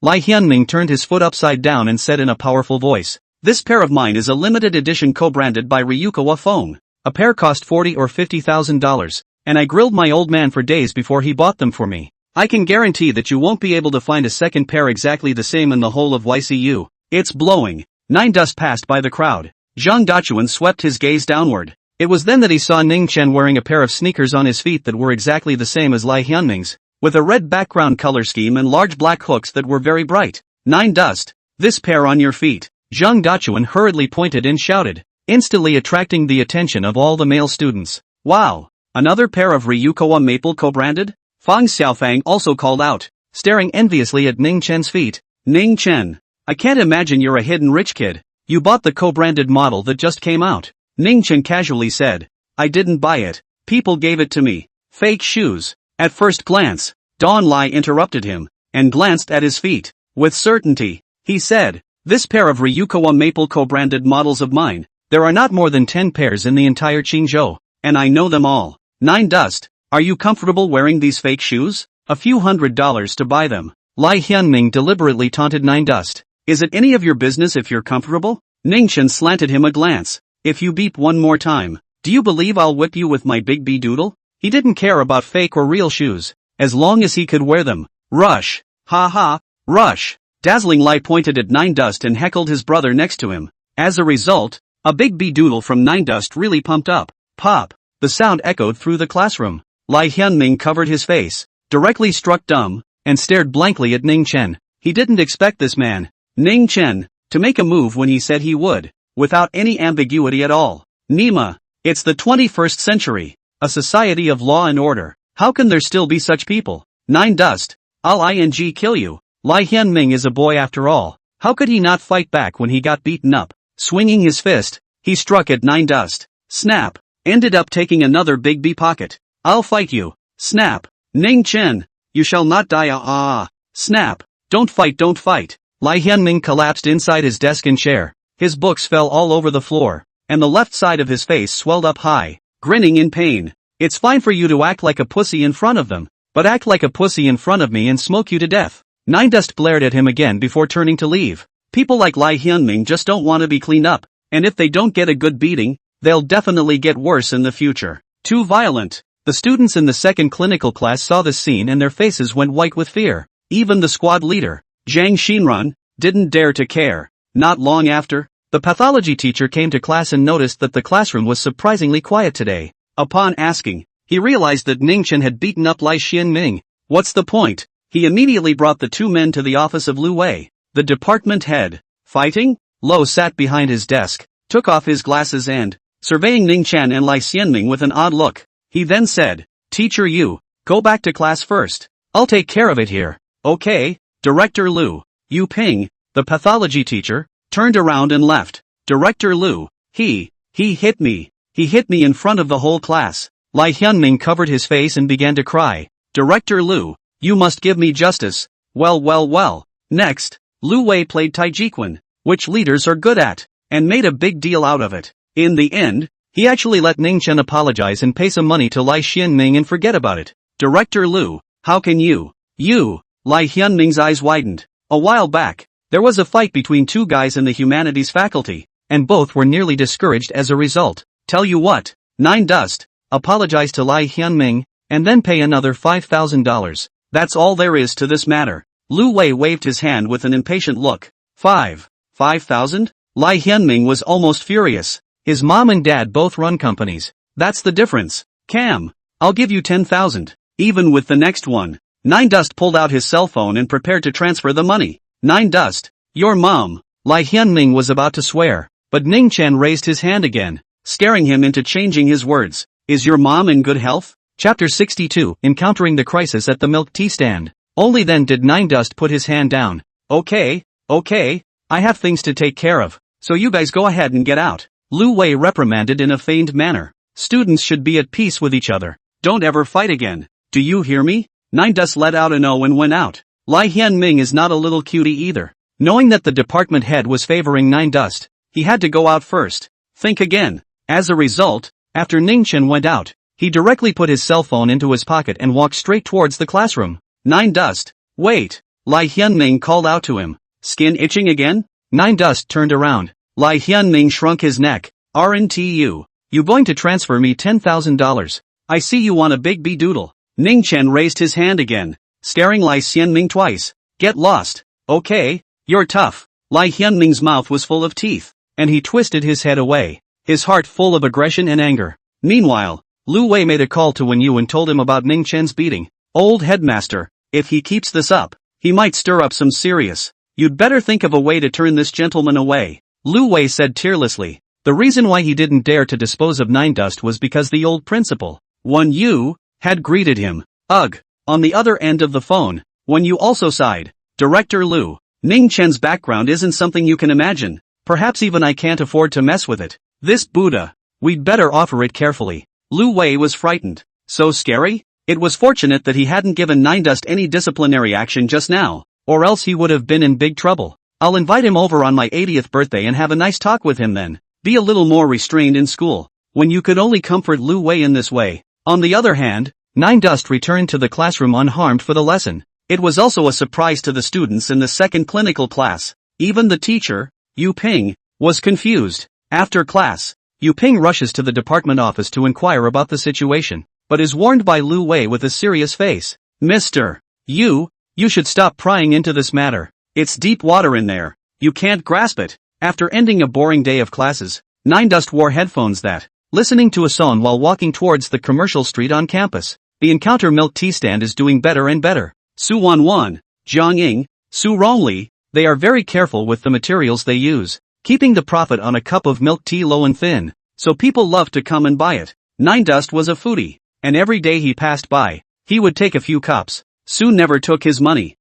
Lai Hyunming turned his foot upside down and said in a powerful voice, this pair of mine is a limited edition co-branded by Ryukawa Phone. A pair cost $40,000 or $50,000, and I grilled my old man for days before he bought them for me. I can guarantee that you won't be able to find a second pair exactly the same in the whole of YCU. It's blowing. Ninedust passed by the crowd. Zhang Dachuan swept his gaze downward. It was then that he saw Ning Chen wearing a pair of sneakers on his feet that were exactly the same as Lai Hyunming's, with a red background color scheme and large black hooks that were very bright. Ninedust, this pair on your feet. Zhang Dachuan hurriedly pointed and shouted, instantly attracting the attention of all the male students. Wow! Another pair of Ryukawa Maple co-branded? Fang Xiaofang also called out, staring enviously at Ning Chen's feet. Ning Chen, I can't imagine you're a hidden rich kid. You bought the co-branded model that just came out. Ning Chen casually said, I didn't buy it. People gave it to me. Fake shoes. At first glance, Don Lai interrupted him, and glanced at his feet. With certainty, he said, this pair of Ryukawa Maple co-branded models of mine, there are not more than 10 pairs in the entire Qingzhou, and I know them all. Ninedust, are you comfortable wearing these fake shoes? A few $100s to buy them. Lai Hyunming deliberately taunted Ninedust. Is it any of your business if you're comfortable? Ning Chen slanted him a glance. If you beep one more time, do you believe I'll whip you with my big B doodle? He didn't care about fake or real shoes, as long as he could wear them. Rush. Ha ha, rush. Dazzling Lai pointed at Ninedust and heckled his brother next to him. As a result, a big B doodle from Ninedust really pumped up. Pop. The sound echoed through the classroom. Lai Hyunming covered his face, directly struck dumb, and stared blankly at Ning Chen. He didn't expect this man, Ning Chen, to make a move when he said he would, without any ambiguity at all. Nima, it's the 21st century, a society of law and order. How can there still be such people? Ninedust, I'll kill you. Lai Hyunming is a boy after all. How could he not fight back when he got beaten up? Swinging his fist, he struck at Ninedust. Snap. Ended up taking another big B pocket. I'll fight you. Snap. Ning Chen, you shall not die. Snap. Don't fight. Lai Hyunming collapsed inside his desk and chair. His books fell all over the floor, and the left side of his face swelled up high, grinning in pain. It's fine for you to act like a pussy in front of them, but act like a pussy in front of me and smoke you to death. Ninedust glared at him again before turning to leave. People like Lai Hyunming just don't want to be cleaned up, and if they don't get a good beating, they'll definitely get worse in the future. Too violent. The students in the second clinical class saw this scene and their faces went white with fear. Even the squad leader, Jang Shinran, didn't dare to care. Not long after, the pathology teacher came to class and noticed that the classroom was surprisingly quiet today. Upon asking, he realized that Ningchen had beaten up Lai Xianming. What's the point? He immediately brought the two men to the office of Lu Wei, the department head. Fighting? Lo sat behind his desk, took off his glasses and, surveying Ningchen and Lai Xianming with an odd look, he then said, "Teacher Yu, go back to class first. I'll take care of it here." "Okay." Director Lu. Yu Ping, the pathology teacher, turned around and left. Director Lu, he hit me. He hit me in front of the whole class. Lai Hyunming covered his face and began to cry. Director Lu, you must give me justice. Well. Next, Lu Wei played Taijiquan, which leaders are good at, and made a big deal out of it. In the end, he actually let Ningchen apologize and pay some money to Lai Xianming and forget about it. Director Lu, how can you? Lai Hyunming's eyes widened. A while back, there was a fight between two guys in the humanities faculty, and both were nearly discouraged as a result. Tell you what, Nine Dust, apologize to Lai Hyunming, and then pay another $5,000. That's all there is to this matter. Lu Wei waved his hand with an impatient look. 5,000? Lai Hyunming was almost furious. His mom and dad both run companies. That's the difference. Cam, I'll give you 10,000. Even with the next one. Nine Dust pulled out his cell phone and prepared to transfer the money. Nine Dust, your mom. Lai Hyunming was about to swear, but Ningchen raised his hand again, scaring him into changing his words. Is your mom in good health? Chapter 62, Encountering the Crisis at the Milk Tea Stand. Only then did Nine Dust put his hand down. Okay, I have things to take care of, so you guys go ahead and get out. Lu Wei reprimanded in a feigned manner. Students should be at peace with each other. Don't ever fight again. Do you hear me? Nine Dust let out an "oh" and went out. Lai Hyunming is not a little cutie either. Knowing that the department head was favoring Nine Dust, he had to go out first. Think again. As a result, after Ningchen went out, he directly put his cell phone into his pocket and walked straight towards the classroom. Nine Dust, wait! Lai Hyunming called out to him. Skin itching again? Nine Dust turned around. Lai Hyunming shrunk his neck. "Aren't you going to transfer me $10,000? I see you want a big B-doodle." Ningchen raised his hand again, staring Lai Xianming twice. "Get lost. Okay, you're tough." Lai Hyunming's mouth was full of teeth, and he twisted his head away, his heart full of aggression and anger. Meanwhile, Lu Wei made a call to Wen Yu and told him about Ningchen's beating. "Old headmaster, if he keeps this up, he might stir up some serious. You'd better think of a way to turn this gentleman away," Lu Wei said tearlessly. The reason why he didn't dare to dispose of Nine Dust was because the old principal, Wen Yu, had greeted him. Ugh. On the other end of the phone, Wen Yu also sighed. Director Lu, Ningchen's background isn't something you can imagine. Perhaps even I can't afford to mess with it. This Buddha, we'd better offer it carefully. Lu Wei was frightened. So scary? It was fortunate that he hadn't given Nine Dust any disciplinary action just now, or else he would have been in big trouble. I'll invite him over on my 80th birthday and have a nice talk with him then. Be a little more restrained in school. When you could only comfort Lu Wei in this way. On the other hand, Nine Dust returned to the classroom unharmed for the lesson. It was also a surprise to the students in the second clinical class. Even the teacher, Yu Ping, was confused. After class, Yu Ping rushes to the department office to inquire about the situation, but is warned by Lu Wei with a serious face. "Mr. Yu, you should stop prying into this matter. It's deep water in there. You can't grasp it." After ending a boring day of classes, Nine Dust wore headphones that, listening to a song while walking towards the commercial street on campus. The Encounter milk tea stand is doing better and better. Su Wanwan, Jiang Ying, Su Rongli, they are very careful with the materials they use, keeping the profit on a cup of milk tea low and thin, so people love to come and buy it. Nine Dust was a foodie, and every day he passed by, he would take a few cups. Su never took his money.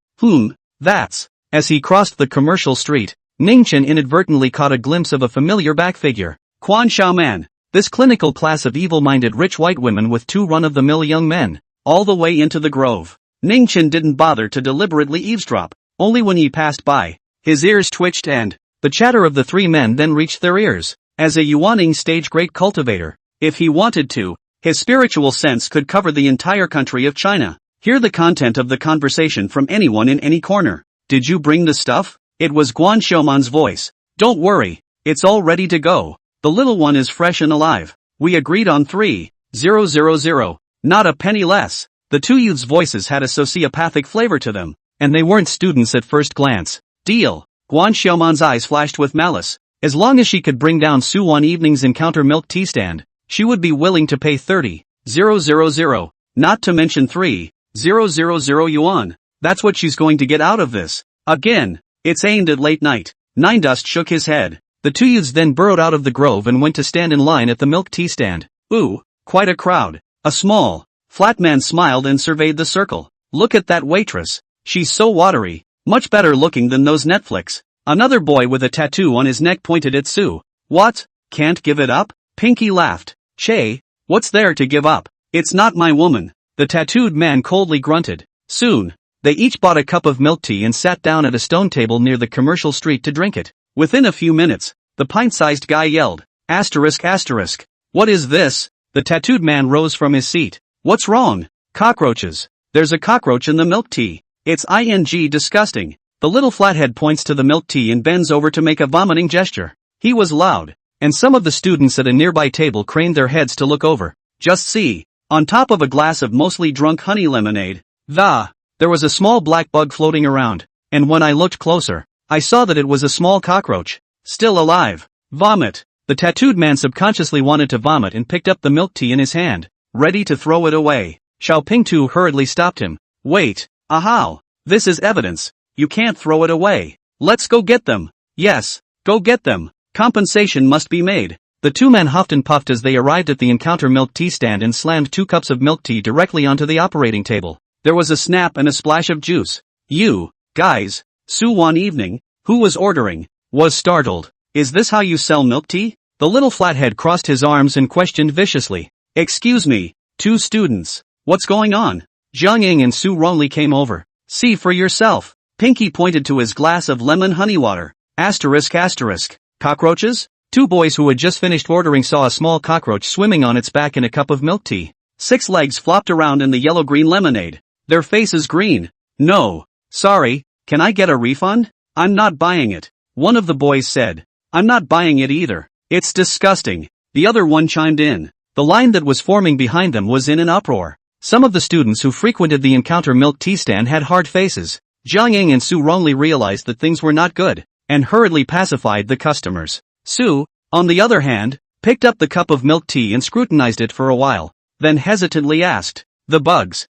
That's. As he crossed the commercial street, Ningchen inadvertently caught a glimpse of a familiar back figure. Quan Xiaoman. This clinical class of evil-minded rich white women with two run-of-the-mill young men, all the way into the grove. Ningchen didn't bother to deliberately eavesdrop, only when he passed by. His ears twitched and the chatter of the three men then reached their ears. As a Yuaning stage great cultivator, if he wanted to, his spiritual sense could cover the entire country of China. Hear the content of the conversation from anyone in any corner. "Did you bring the stuff?" It was Guan Xiaoman's voice. Don't worry, it's all ready to go. The little one is fresh and alive. We agreed on 3,000. Not a penny less. The two youths' voices had a sociopathic flavor to them, and they weren't students at first glance. Deal. Guan Xiaoman's eyes flashed with malice. As long as she could bring down Su one evening's encounter milk tea stand, she would be willing to pay 30,000, not to mention 3,000 yuan. That's what she's going to get out of this. Again, it's aimed at late night. Nine Dust shook his head. The two youths then burrowed out of the grove and went to stand in line at the milk tea stand. Ooh, quite a crowd. A small, flat man smiled and surveyed the circle. Look at that waitress. She's so watery, much better looking than those Netflix. Another boy with a tattoo on his neck pointed at Su. What? Can't give it up? Pinky laughed. Che, what's there to give up? It's not my woman. The tattooed man coldly grunted. Soon, they each bought a cup of milk tea and sat down at a stone table near the commercial street to drink it. Within a few minutes, the pint-sized guy yelled, asterisk. What is this? The tattooed man rose from his seat. What's wrong? Cockroaches. There's a cockroach in the milk tea. It's disgusting. The little flathead points to the milk tea and bends over to make a vomiting gesture. He was loud, and some of the students at a nearby table craned their heads to look over. Just see. On top of a glass of mostly drunk honey lemonade, there was a small black bug floating around, and when I looked closer, I saw that it was a small cockroach. Still alive. Vomit. The tattooed man subconsciously wanted to vomit and picked up the milk tea in his hand, ready to throw it away. Xiao Pingtu hurriedly stopped him. Wait. Ahau. This is evidence. You can't throw it away. Let's go get them. Yes, go get them. Compensation must be made. The two men huffed and puffed as they arrived at the encounter milk tea stand and slammed 2 cups of milk tea directly onto the operating table. There was a snap and a splash of juice. You, guys, Su one evening, who was ordering, was startled. Is this how you sell milk tea? The little flathead crossed his arms and questioned viciously. Excuse me, 2 students. What's going on? Zhang Ying and Su Ronli came over. See for yourself. Pinky pointed to his glass of lemon honey water. Asterisk. Cockroaches? 2 boys who had just finished ordering saw a small cockroach swimming on its back in a cup of milk tea. 6 legs flopped around in the yellow-green lemonade. Their faces green. No. Sorry, can I get a refund? I'm not buying it. One of the boys said. I'm not buying it either. It's disgusting. The other one chimed in. The line that was forming behind them was in an uproar. Some of the students who frequented the encounter milk tea stand had hard faces. Zhang Ying and Su wrongly realized that things were not good, and hurriedly pacified the customers. Su, on the other hand, picked up the cup of milk tea and scrutinized it for a while, then hesitantly asked, the bugs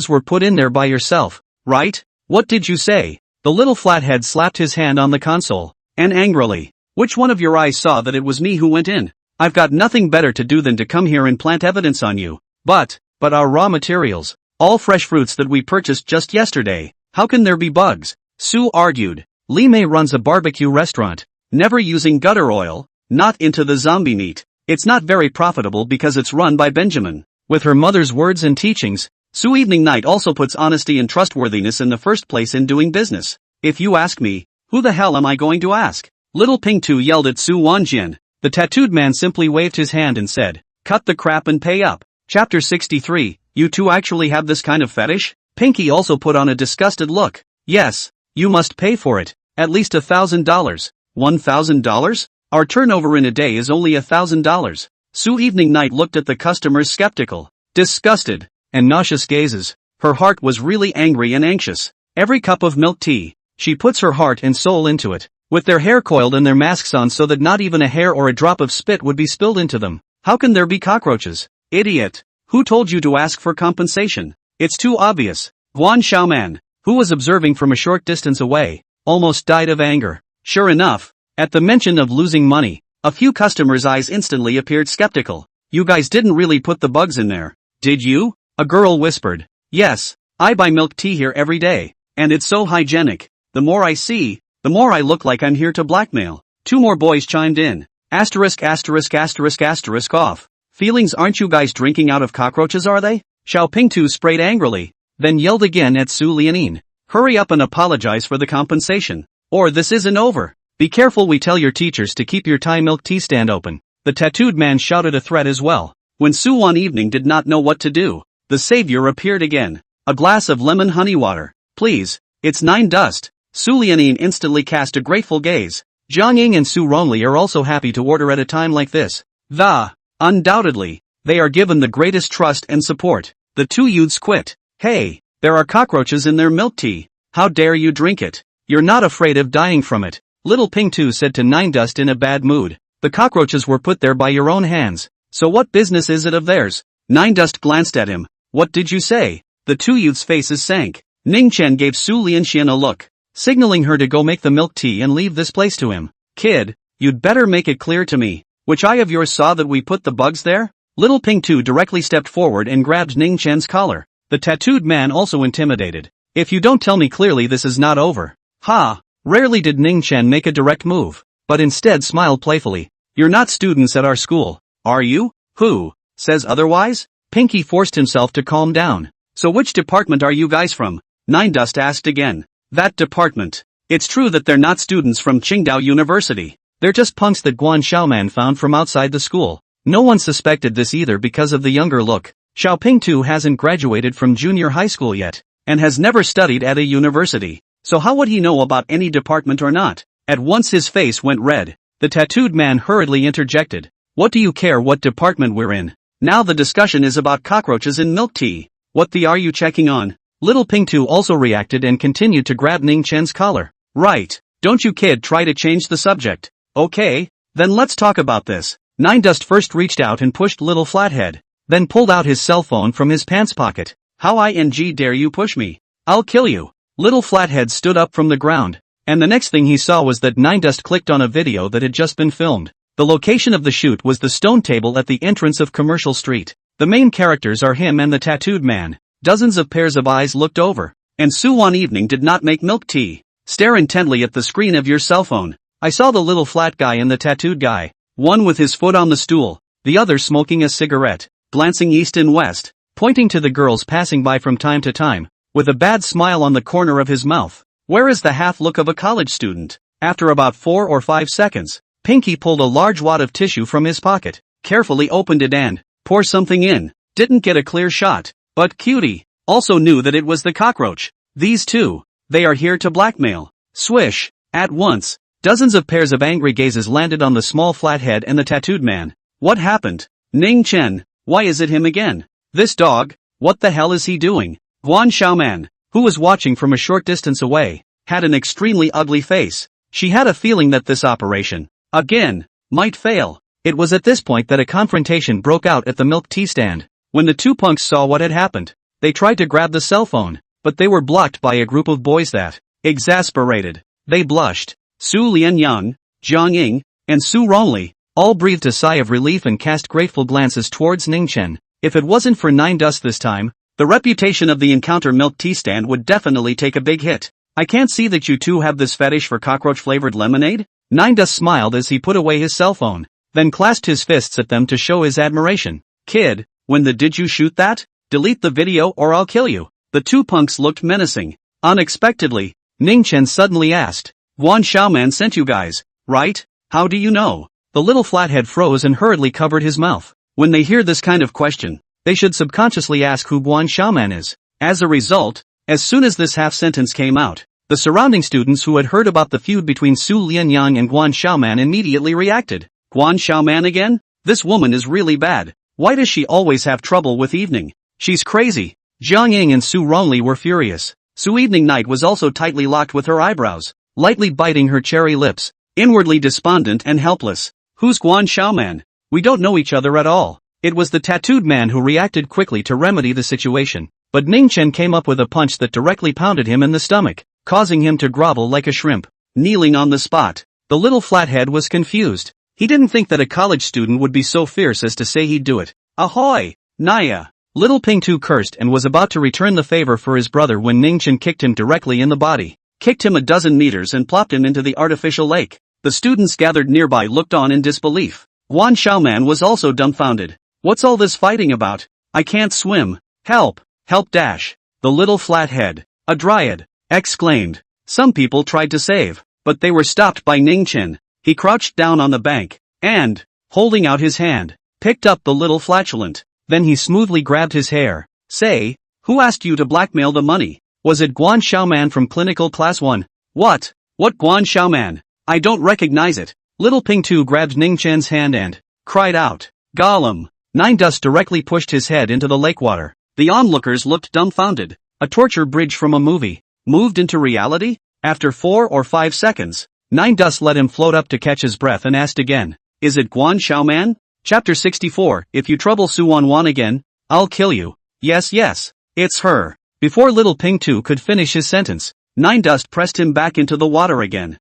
were put in there by yourself, right? What did you say? The little flathead slapped his hand on the console, and angrily, which one of your eyes saw that it was me who went in? I've got nothing better to do than to come here and plant evidence on you. But our raw materials, all fresh fruits that we purchased just yesterday, how can there be bugs? Su argued. Li Mei runs a barbecue restaurant, never using gutter oil, not into the zombie meat. It's not very profitable because it's run by Benjamin. With her mother's words and teachings, Su Evening Night also puts honesty and trustworthiness in the first place in doing business. If you ask me, who the hell am I going to ask? Little Pingtu yelled at Su Wanjian. The tattooed man simply waved his hand and said, cut the crap and pay up. Chapter 63, you two actually have this kind of fetish? Pinky also put on a disgusted look. Yes, you must pay for it, at least $1,000. $1,000? Our turnover in a day is only $1,000. Su Evening Night looked at the customers skeptical, disgusted, and nauseous gazes. Her heart was really angry and anxious. Every cup of milk tea, she puts her heart and soul into it. With their hair coiled and their masks on so that not even a hair or a drop of spit would be spilled into them. How can there be cockroaches? Idiot. Who told you to ask for compensation? It's too obvious. Guan Xiaoman, who was observing from a short distance away, almost died of anger. Sure enough, at the mention of losing money, a few customers' eyes instantly appeared skeptical. You guys didn't really put the bugs in there, did you? A girl whispered. Yes, I buy milk tea here every day, and it's so hygienic. The more I see, the more I look like I'm here to blackmail. 2 more boys chimed in. Asterisk. Off. Feelings, aren't you guys drinking out of cockroaches, are they? Xiao Pingtu sprayed angrily, then yelled again at Su Lianin. Hurry up and apologize for the compensation, or this isn't over. Be careful, we tell your teachers to keep your Thai milk tea stand open. The tattooed man shouted a threat as well. When Su one evening did not know what to do, the savior appeared again. A glass of lemon honey water. Please, it's 9 Dust. Su Lianying instantly cast a grateful gaze. Jiang Ying and Su Rongli are also happy to order at a time like this. Undoubtedly, they are given the greatest trust and support. The two youths quit. Hey, there are cockroaches in their milk tea. How dare you drink it? You're not afraid of dying from it. Little Ping Tu said to Nine Dust in a bad mood. The cockroaches were put there by your own hands. So what business is it of theirs? Nine Dust glanced at him. What did you say? The two youths' faces sank. Ning Chen gave Su Lianxian a look, signaling her to go make the milk tea and leave this place to him. Kid, you'd better make it clear to me. Which eye of yours saw that we put the bugs there? Little Ping Tu directly stepped forward and grabbed Ning Chen's collar. The tattooed man also intimidated. If you don't tell me clearly, this is not over. Ha! Rarely did Ning Chen make a direct move, but instead smiled playfully. You're not students at our school, are you? Who says otherwise? Pinky forced himself to calm down. So which department are you guys from? Nine Dust asked again. That department. It's true that they're not students from Qingdao University. They're just punks that Guan Xiaoman found from outside the school. No one suspected this either because of the younger look. Xiao Pingtu hasn't graduated from junior high school yet, and has never studied at a university. So how would he know about any department or not? At once his face went red. The tattooed man hurriedly interjected. What do you care what department we're in? Now the discussion is about cockroaches in milk tea. What the are you checking on? Little Pingtu also reacted and continued to grab Ning Chen's collar. Right. Don't you kid try to change the subject. Okay, then let's talk about this. Nine Dust first reached out and pushed Little Flathead, then pulled out his cell phone from his pants pocket. How dare you push me? I'll kill you. Little Flathead stood up from the ground, and the next thing he saw was that Nine Dust clicked on a video that had just been filmed. The location of the shoot was the stone table at the entrance of Commercial Street. The main characters are him and the tattooed man. Dozens of pairs of eyes looked over, and Su one evening did not make milk tea. Stare intently at the screen of your cell phone. I saw the little flat guy and the tattooed guy, one with his foot on the stool, the other smoking a cigarette, glancing east and west, pointing to the girls passing by from time to time, with a bad smile on the corner of his mouth. Where is the half look of a college student? After about 4 or 5 seconds, Pinky pulled a large wad of tissue from his pocket, carefully opened it and poured something in. Didn't get a clear shot, but Cutie also knew that it was the cockroach. These two, they are here to blackmail. Swish! At once, dozens of pairs of angry gazes landed on the small flathead and the tattooed man. What happened? Ning Chen, why is it him again? This dog, what the hell is he doing? Guan Xiaoman, who was watching from a short distance away, had an extremely ugly face. She had a feeling that this operation, again, might fail. It was at this point that a confrontation broke out at the milk tea stand. When the two punks saw what had happened, they tried to grab the cell phone, but they were blocked by a group of boys that, exasperated, they blushed. Su Lianyang, Jiang Ying, and Su Rongli all breathed a sigh of relief and cast grateful glances towards Ning Chen. If it wasn't for Nine Dust this time, the reputation of the Encounter milk tea stand would definitely take a big hit. I can't see that you two have this fetish for cockroach-flavored lemonade? Nine Dust smiled as he put away his cell phone, then clasped his fists at them to show his admiration. Kid, when did you shoot that? Delete the video or I'll kill you. The two punks looked menacing. Unexpectedly, Ning Chen suddenly asked, Guan Xiaoman sent you guys, right? How do you know? The little flathead froze and hurriedly covered his mouth. When they hear this kind of question, they should subconsciously ask who Guan Xiaoman is. As a result, as soon as this half-sentence came out, the surrounding students who had heard about the feud between Su Lianyang and Guan Xiaoman immediately reacted. Guan Xiaoman again? This woman is really bad. Why does she always have trouble with evening? She's crazy. Jiang Ying and Su Rongli were furious. Su Evening Night was also tightly locked with her eyebrows, lightly biting her cherry lips, inwardly despondent and helpless. Who's Guan Xiaoman? We don't know each other at all. It was the tattooed man who reacted quickly to remedy the situation, but Ning Chen came up with a punch that directly pounded him in the stomach, causing him to grovel like a shrimp, kneeling on the spot. The little flathead was confused. He didn't think that a college student would be so fierce as to say he'd do it. Ahoy! Naya! Little Pingtu cursed and was about to return the favor for his brother when Ning Chen kicked him directly in the body, kicked him a dozen meters and plopped him into the artificial lake. The students gathered nearby looked on in disbelief. Guan Xiaoman was also dumbfounded. What's all this fighting about? I can't swim. Help! Help dash! The little flathead, a dryad, exclaimed. Some people tried to save, but they were stopped by Ning Chen. He crouched down on the bank, and, holding out his hand, picked up the little flatulent. Then he smoothly grabbed his hair. Say, who asked you to blackmail the money? Was it Guan Xiaoman from Clinical Class 1? What? What Guan Xiaoman? I don't recognize it. Little Ping Tu grabbed Ning Chen's hand and cried out. Gollum. Nine Dust directly pushed his head into the lake water. The onlookers looked dumbfounded. A torture bridge from a movie. Moved into reality? After 4 or 5 seconds, Nine Dust let him float up to catch his breath and asked again. Is it Guan Xiaoman? Chapter 64. If you trouble Su Wan again, I'll kill you. Yes, it's her. Before Little Ping Tu could finish his sentence, Nine Dust pressed him back into the water again.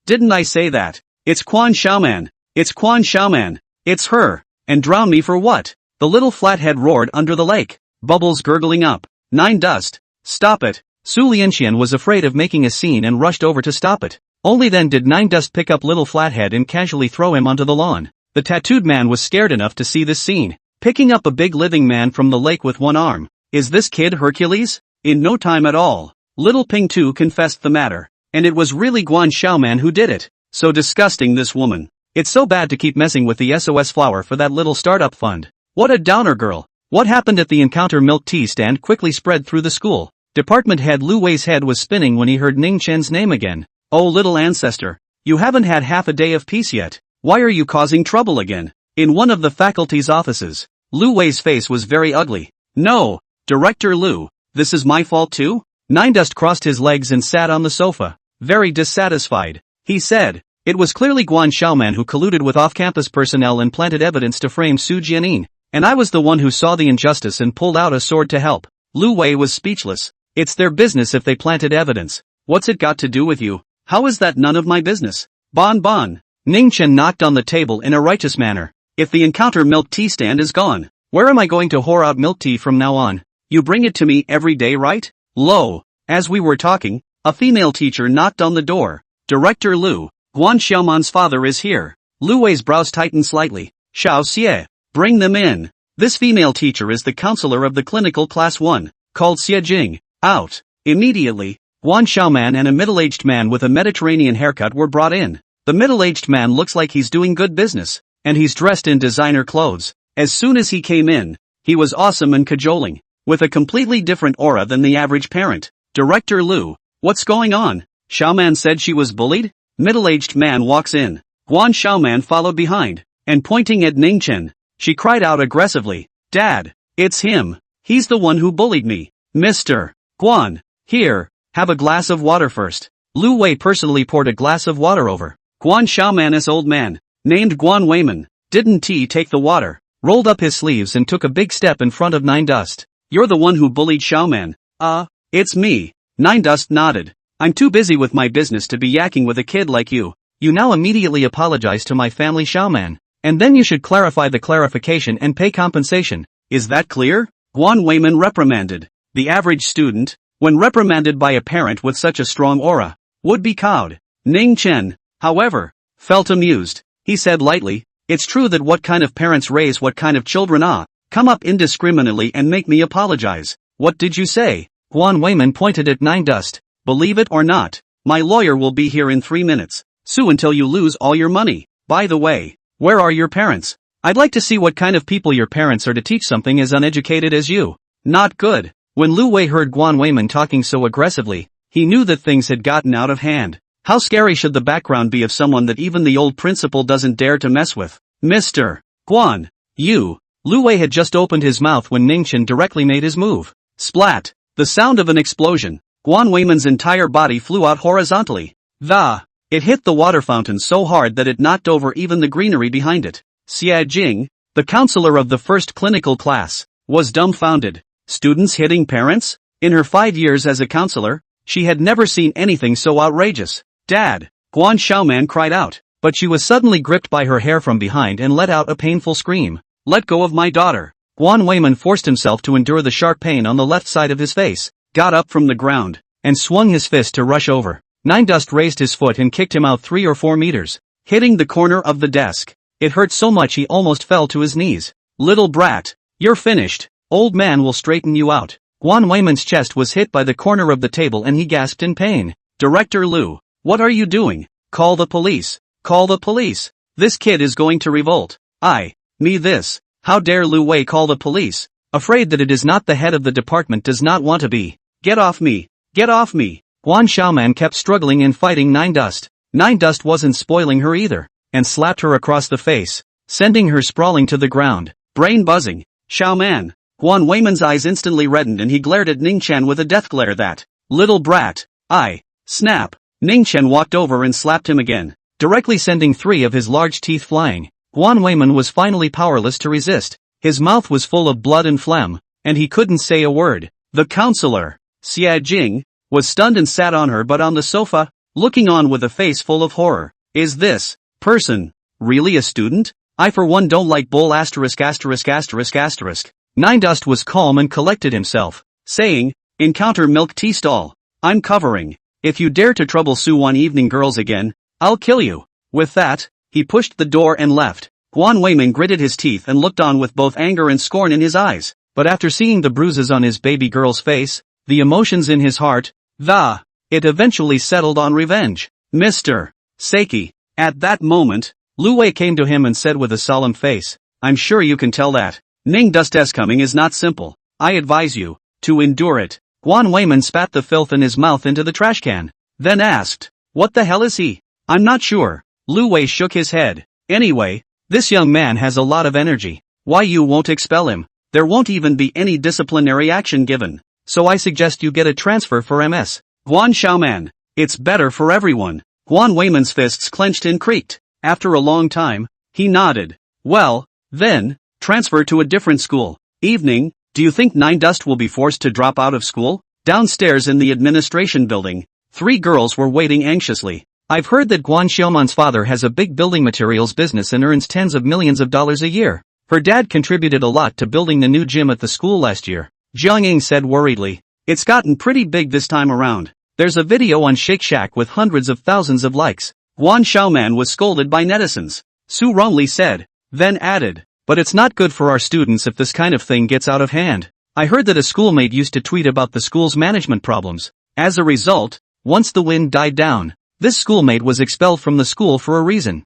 Didn't I say that? It's Guan Xiaoman. It's Guan Xiaoman. It's her. And drown me for what? The little flathead roared under the lake, bubbles gurgling up. Nine Dust. Stop it. Su Lianxian was afraid of making a scene and rushed over to stop it. Only then did Nine Dust pick up Little Flathead and casually throw him onto the lawn. The tattooed man was scared enough to see this scene, picking up a big living man from the lake with one arm. Is this kid Hercules? In no time at all, Little Ping Tu confessed the matter. And it was really Guan Xiaoman who did it. So disgusting, this woman. It's so bad to keep messing with the SOS flower for that little startup fund. What a downer girl. What happened at the encounter milk tea stand quickly spread through the school. Department head Lu Wei's head was spinning when he heard Ning Chen's name again. Oh little ancestor. You haven't had half a day of peace yet. Why are you causing trouble again? In one of the faculty's offices, Lu Wei's face was very ugly. No, Director Lu, this is my fault too? Nine Dust crossed his legs and sat on the sofa, very dissatisfied. He said, it was clearly Guan Xiaoman who colluded with off-campus personnel and planted evidence to frame Su Jianin, and I was the one who saw the injustice and pulled out a sword to help. Lu Wei was speechless. It's their business if they planted evidence. What's it got to do with you? How is that none of my business? Bon. Ning Chen knocked on the table in a righteous manner. If the encounter milk tea stand is gone, where am I going to whore out milk tea from now on? You bring it to me every day, right? Lo, as we were talking, a female teacher knocked on the door. Director Lu, Guan Xiaoman's father is here. Lu Wei's brows tightened slightly. Xiao Xie, bring them in. This female teacher is the counselor of the clinical class 1, called Xie Jing. Out. Immediately, Guan Xiaoman and a middle-aged man with a Mediterranean haircut were brought in. The middle-aged man looks like he's doing good business, and he's dressed in designer clothes. As soon as he came in, he was awesome and cajoling, with a completely different aura than the average parent. Director Lu, what's going on? Xiaoman said she was bullied? Middle-aged man walks in. Guan Xiaoman followed behind, and pointing at Ning Chen, she cried out aggressively, Dad, it's him. He's the one who bullied me. Mr. Guan, here, have a glass of water first. Lu Wei personally poured a glass of water over Guan Xiaoman's old man, named Guan Weiman. Didn't he take the water, rolled up his sleeves and took a big step in front of Nine Dust. You're the one who bullied Xiaoman. It's me. Nine Dust nodded. I'm too busy with my business to be yakking with a kid like you. You now immediately apologize to my family Xiaoman. And then you should clarify the clarification and pay compensation. Is that clear? Guan Weiman reprimanded. The average student, when reprimanded by a parent with such a strong aura, would be cowed. Ning Chen, however, felt amused. He said lightly, it's true that what kind of parents raise what kind of children come up indiscriminately and make me apologize. What did you say? Guan Weiman pointed at Nine Dust. Believe it or not, my lawyer will be here in 3 minutes. Sue until you lose all your money. By the way, where are your parents? I'd like to see what kind of people your parents are to teach something as uneducated as you. Not good. When Lu Wei heard Guan Weiman talking so aggressively, he knew that things had gotten out of hand. How scary should the background be of someone that even the old principal doesn't dare to mess with? Mr. Guan, you. Lu Wei had just opened his mouth when Ning Chen directly made his move. Splat. The sound of an explosion. Guan Weiman's entire body flew out horizontally. It hit the water fountain so hard that it knocked over even the greenery behind it. Xie Jing, the counselor of the first clinical class, was dumbfounded. Students hitting parents? In her 5 years as a counselor, she had never seen anything so outrageous. Dad, Guan Xiaoman cried out, but she was suddenly gripped by her hair from behind and let out a painful scream. Let go of my daughter. Guan Weiman forced himself to endure the sharp pain on the left side of his face, got up from the ground, and swung his fist to rush over. Nine Dust raised his foot and kicked him out 3 or 4 meters, hitting the corner of the desk. It hurt so much he almost fell to his knees. Little brat, you're finished. Old man will straighten you out. Guan Weiman's chest was hit by the corner of the table and he gasped in pain. Director Lu, what are you doing? Call the police. Call the police. This kid is going to revolt. This. How dare Lu Wei call the police? Afraid that it is not the head of the department does not want to be. Get off me. Get off me. Guan Xiaoman kept struggling and fighting Nine Dust. Nine Dust wasn't spoiling her either, and slapped her across the face, sending her sprawling to the ground, brain buzzing. Xiaoman. Guan Weiman's eyes instantly reddened and he glared at Ning Chen with a death glare that, little brat. Snap. Ning Chen walked over and slapped him again, directly sending 3 of his large teeth flying. Guan Weiman was finally powerless to resist. His mouth was full of blood and phlegm, and he couldn't say a word. The counselor, Xia Jing, was stunned and sat on her butt on the sofa, looking on with a face full of horror. Is this person really a student? I for one don't like bull *********. Nine Dust was calm and collected himself, saying, encounter milk tea stall. I'm covering. If you dare to trouble Suwon evening girls again, I'll kill you. With that, he pushed the door and left. Guan Weiman gritted his teeth and looked on with both anger and scorn in his eyes, but after seeing the bruises on his baby girl's face, the emotions in his heart, it eventually settled on revenge. Mr. Seki. At that moment, Lu Wei came to him and said with a solemn face, I'm sure you can tell that Ning Dust's coming is not simple. I advise you to endure it. Guan Weiman spat the filth in his mouth into the trash can, then asked, what the hell is he? I'm not sure. Lu Wei shook his head. Anyway, this young man has a lot of energy. Why you won't expel him? There won't even be any disciplinary action given. So I suggest you get a transfer for MS. Guan Xiaoman. It's better for everyone. Guan Weiman's fists clenched and creaked. After a long time, he nodded. Well, then, transfer to a different school. Evening, do you think Nine Dust will be forced to drop out of school? Downstairs in the administration building, 3 girls were waiting anxiously. I've heard that Guan Xiaoman's father has a big building materials business and earns tens of millions of dollars a year. Her dad contributed a lot to building the new gym at the school last year. Jiang Ying said worriedly. It's gotten pretty big this time around. There's a video on Shake Shack with hundreds of thousands of likes. Guan Xiaoman was scolded by netizens. Su Rongli said, then added, but it's not good for our students if this kind of thing gets out of hand. I heard that a schoolmate used to tweet about the school's management problems. As a result, once the wind died down, this schoolmate was expelled from the school for a reason.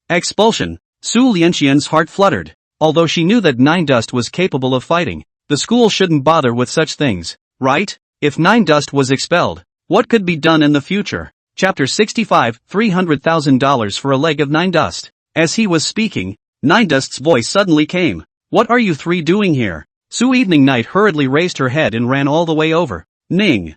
Expulsion. Su Lianxian's heart fluttered. Although she knew that Nine Dust was capable of fighting, the school shouldn't bother with such things, right? If Nine Dust was expelled, what could be done in the future? Chapter 65, $300,000 for a leg of Nine Dust. As he was speaking, Nine Dust's voice suddenly came. What are you 3 doing here? Su Evening Night hurriedly raised her head and ran all the way over. Ning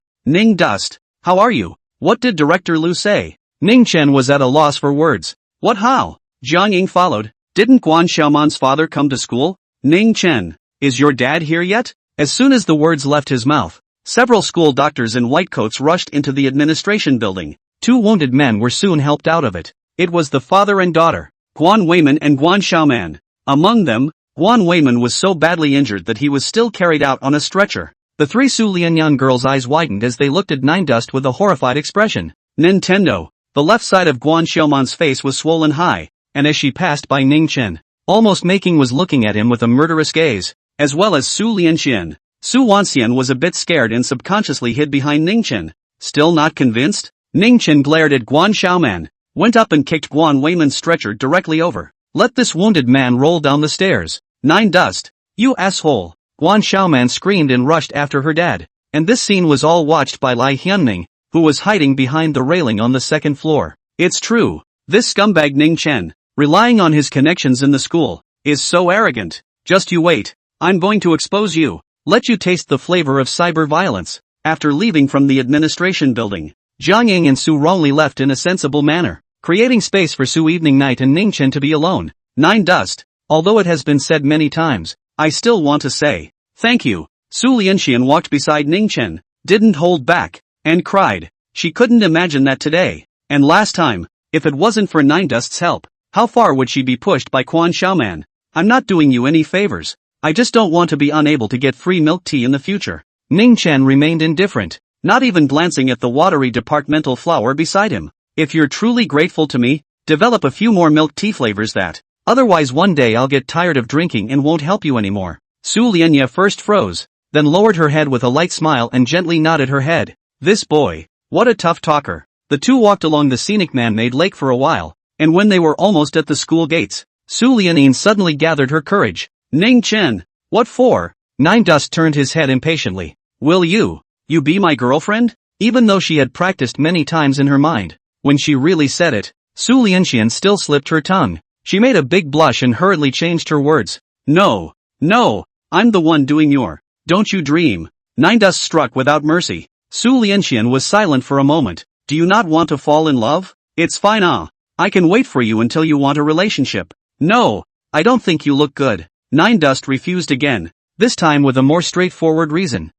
Dust, how are you? What did Director Lu say? Ning Chen was at a loss for words. What how? Jiang Ying followed. Didn't Guan Xiaoman's father come to school? Ning Chen, is your dad here yet? As soon as the words left his mouth, several school doctors in white coats rushed into the administration building. 2 wounded men were soon helped out of it. It was the father and daughter, Guan Weiman and Guan Xiaoman. Among them, Guan Weiman was so badly injured that he was still carried out on a stretcher. The 3 Su Lianyan girls' eyes widened as they looked at Nine Dust with a horrified expression. Nintendo. The left side of Guan Xiaoman's face was swollen high, and as she passed by Ning Chen, almost making was looking at him with a murderous gaze, as well as Su Lianxian. Su Wanxian was a bit scared and subconsciously hid behind Ning Chen. Still not convinced? Ning Chen glared at Guan Xiaoman, went up and kicked Guan Weiman's stretcher directly over. Let this wounded man roll down the stairs. Nine Dust, you asshole! Guan Xiaoman screamed and rushed after her dad. And this scene was all watched by Lai Hyunming, who was hiding behind the railing on the 2nd floor. It's true, this scumbag Ning Chen, relying on his connections in the school, is so arrogant. Just you wait, I'm going to expose you, let you taste the flavor of cyber violence. After leaving from the administration building, Jiang Ying and Su Rongli left in a sensible manner, creating space for Su Evening Night and Ning Chen to be alone. Nine Dust, although it has been said many times, I still want to say, thank you. Su Lianxian walked beside Ning Chen, didn't hold back, and cried. She couldn't imagine that today, and last time, if it wasn't for Nine Dust's help, how far would she be pushed by Guan Xiaoman? I'm not doing you any favors. I just don't want to be unable to get free milk tea in the future. Ning Chen remained indifferent, not even glancing at the watery departmental flower beside him. If you're truly grateful to me, develop a few more milk tea flavors that, otherwise one day I'll get tired of drinking and won't help you anymore. Su Lianya first froze, then lowered her head with a light smile and gently nodded her head. This boy, what a tough talker. The 2 walked along the scenic man-made lake for a while, and when they were almost at the school gates, Su Lianin suddenly gathered her courage. Ning Chen, what for? Nine Dust turned his head impatiently. Will you be my girlfriend? even though she had practiced many times in her mind. When she really said it, Su Lianxian still slipped her tongue. She made a big blush and hurriedly changed her words. No, I'm the one doing your. Don't you dream. Nine Dust struck without mercy. Su Lianxian was silent for a moment. Do you not want to fall in love? It's fine. I can wait for you until you want a relationship. No, I don't think you look good. Nine Dust refused again, this time with a more straightforward reason.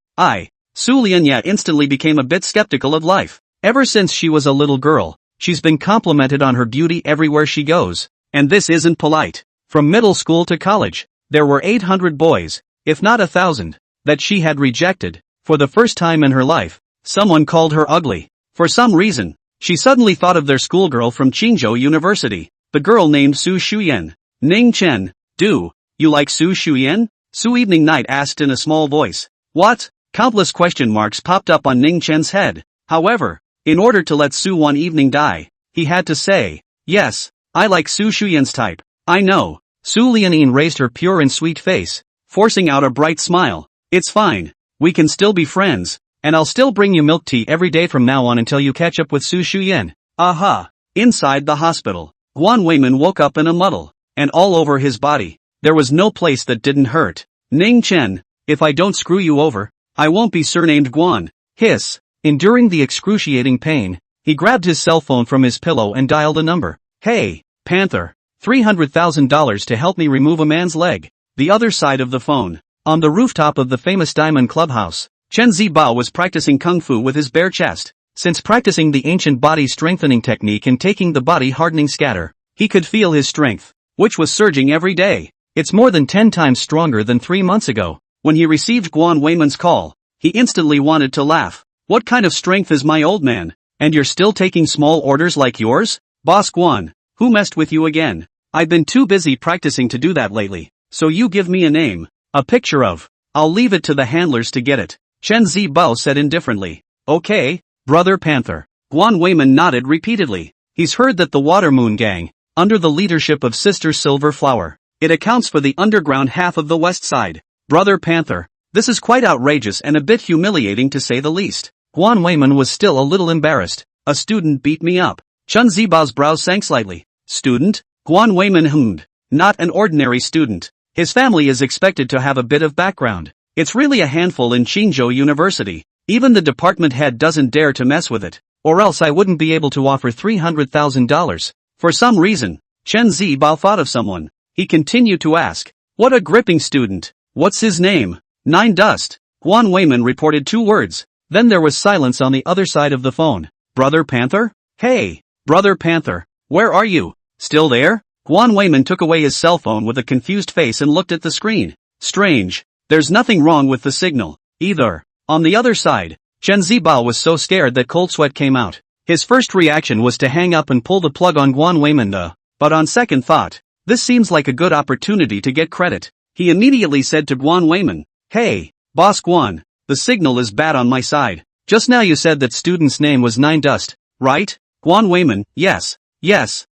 Su Lianya instantly became a bit skeptical of life. Ever since she was a little girl, she's been complimented on her beauty everywhere she goes. And this isn't polite. From middle school to college, there were 800 boys, if not 1,000, that she had rejected. For the first time in her life, someone called her ugly. For some reason, she suddenly thought of their schoolgirl from Qingzhou University, the girl named Su Shuyan. Ning Chen, do you like Su Shuyan? Su Evening Night asked in a small voice. What? Countless question marks popped up on Ning Chen's head. However, in order to let Su One Evening die, he had to say, yes, I like Su Shuyan's type. I know. Su Lianin raised her pure and sweet face, forcing out a bright smile. It's fine. We can still be friends, and I'll still bring you milk tea every day from now on until you catch up with Su Shuyan. Aha! Inside the hospital, Guan Weiman woke up in a muddle, and all over his body, there was no place that didn't hurt. Ning Chen, if I don't screw you over, I won't be surnamed Guan. Hiss. Enduring the excruciating pain, he grabbed his cell phone from his pillow and dialed a number. Hey, Panther. $300,000 to help me remove a man's leg. The other side of the phone, on the rooftop of the famous Diamond Clubhouse, Chen Zibao was practicing kung fu with his bare chest. Since practicing the ancient body strengthening technique and taking the body hardening scatter, he could feel his strength, which was surging every day. It's more than 10 times stronger than 3 months ago. When he received Guan Weiman's call, he instantly wanted to laugh. What kind of strength is my old man? And you're still taking small orders like yours? Boss Guan, who messed with you again? I've been too busy practicing to do that lately, so you give me a name, a picture of. I'll leave it to the handlers to get it. Chen Zibao said indifferently. Okay, Brother Panther. Guan Weiman nodded repeatedly. He's heard that the Water Moon Gang, under the leadership of Sister Silver Flower, it accounts for the underground half of the west side. Brother Panther, this is quite outrageous and a bit humiliating to say the least. Guan Weiman was still a little embarrassed. A student beat me up. Chen Zibao's brows sank slightly. Student? Guan Weiman hummed. Not an ordinary student. His family is expected to have a bit of background. It's really a handful in Qingzhou University. Even the department head doesn't dare to mess with it, or else I wouldn't be able to offer $300,000. For some reason, Chen Zibao thought of someone. He continued to ask, what a gripping student. What's his name? Nine Dust. Guan Weiman reported 2 words. Then there was silence on the other side of the phone. Brother Panther? Hey, Brother Panther, where are you? Still there? Guan Weiman took away his cell phone with a confused face and looked at the screen. Strange. There's nothing wrong with the signal, either. On the other side, Chen Zibao was so scared that cold sweat came out. His first reaction was to hang up and pull the plug on Guan Weiman but on second thought, this seems like a good opportunity to get credit. He immediately said to Guan Weiman, Hey, Boss Guan, the signal is bad on my side. Just now you said that student's name was Nine Dust, right? Guan Weiman, yes,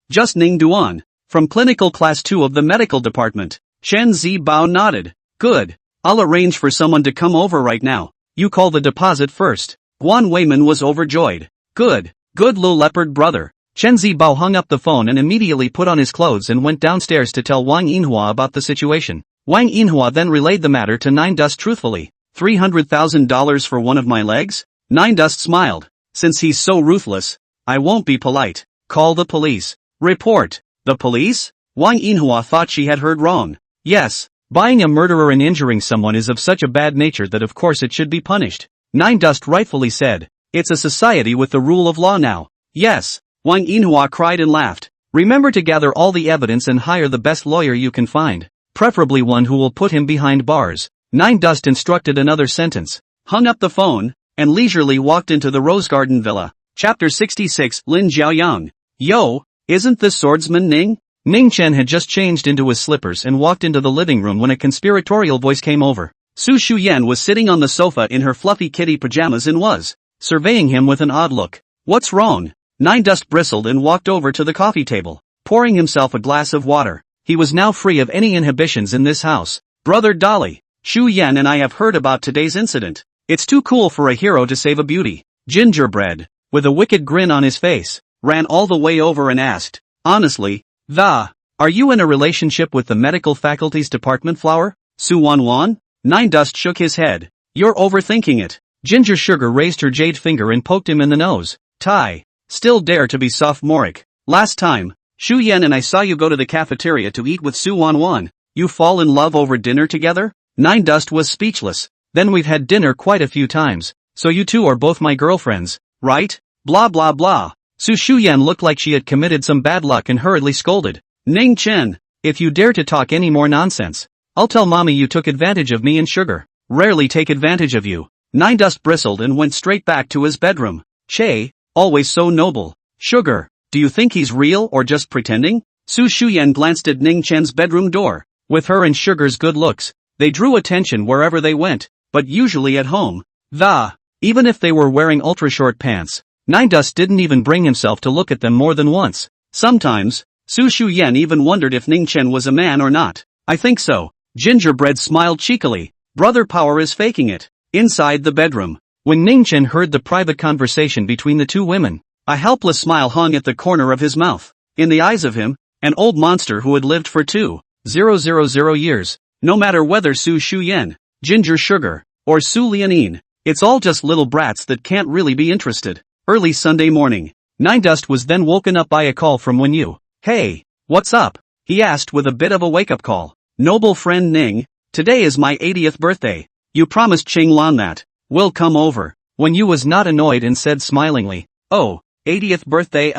just Ning Duan, from clinical class 2 of the medical department. Chen Zibao nodded. Good. I'll arrange for someone to come over right now. You call the deposit first. Guan Weiman was overjoyed. Good little leopard brother. Chen Zibao hung up the phone and immediately put on his clothes and went downstairs to tell Wang Yinhua about the situation. Wang Yinhua then relayed the matter to Nine Dust truthfully. $300,000 for one of my legs? Nine Dust smiled. Since he's so ruthless, I won't be polite. Call the police. Report. The police? Wang Yinhua thought she had heard wrong. Yes, buying a murderer and injuring someone is of such a bad nature that of course it should be punished. Nine Dust rightfully said. It's a society with the rule of law now. Yes, Wang Yinhua cried and laughed. Remember to gather all the evidence and hire the best lawyer you can find. Preferably one who will put him behind bars. Nine Dust instructed another sentence, hung up the phone, and leisurely walked into the Rose Garden Villa. Chapter 66 Lin Xiaoyang. Yo, isn't this swordsman Ning? Ning Chen had just changed into his slippers and walked into the living room when a conspiratorial voice came over. Su Shuyan was sitting on the sofa in her fluffy kitty pajamas and was surveying him with an odd look. What's wrong? Nine Dust bristled and walked over to the coffee table, pouring himself a glass of water. He was now free of any inhibitions in this house. Brother Dolly, Shu Yan and I have heard about today's incident. It's too cool for a hero to save a beauty. Gingerbread, with a wicked grin on his face, ran all the way over and asked, honestly, are you in a relationship with the medical faculty's department, Flower? Su Wanwan? Nine Dust shook his head. You're overthinking it. Ginger Sugar raised her jade finger and poked him in the nose. Tai, still dare to be sophomoric. Last time, Shu Yan and I saw you go to the cafeteria to eat with Su Wanwan. You fall in love over dinner together? Nine Dust was speechless. Then we've had dinner quite a few times, so you two are both my girlfriends, right? Blah blah blah. Su Shuyan looked like she had committed some bad luck and hurriedly scolded. Ning Chen, if you dare to talk any more nonsense, I'll tell mommy you took advantage of me and Sugar. Rarely take advantage of you. Nine Dust bristled and went straight back to his bedroom. Che, always so noble. Sugar, do you think he's real or just pretending? Su Shuyan glanced at Ning Chen's bedroom door. With her and Sugar's good looks, they drew attention wherever they went, but usually at home. Even if they were wearing ultra-short pants, Nine Dust didn't even bring himself to look at them more than once. Sometimes, Su Shuyan even wondered if Ning Chen was a man or not. I think so. Gingerbread smiled cheekily. Brother Power is faking it. Inside the bedroom, when Ning Chen heard the private conversation between the two women, a helpless smile hung at the corner of his mouth. In the eyes of him, an old monster who had lived for 2,000 years. No matter whether Su Shuyan, Ginger Sugar, or Su Lianin, it's all just little brats that can't really be interested. Early Sunday morning, Nine Dust was then woken up by a call from Wen Yu. Hey, what's up? He asked with a bit of a wake-up call. Noble friend Ning, today is my 80th birthday. You promised Ching Lan that we'll come over. Wen Yu was not annoyed and said smilingly, oh, 80th birthday,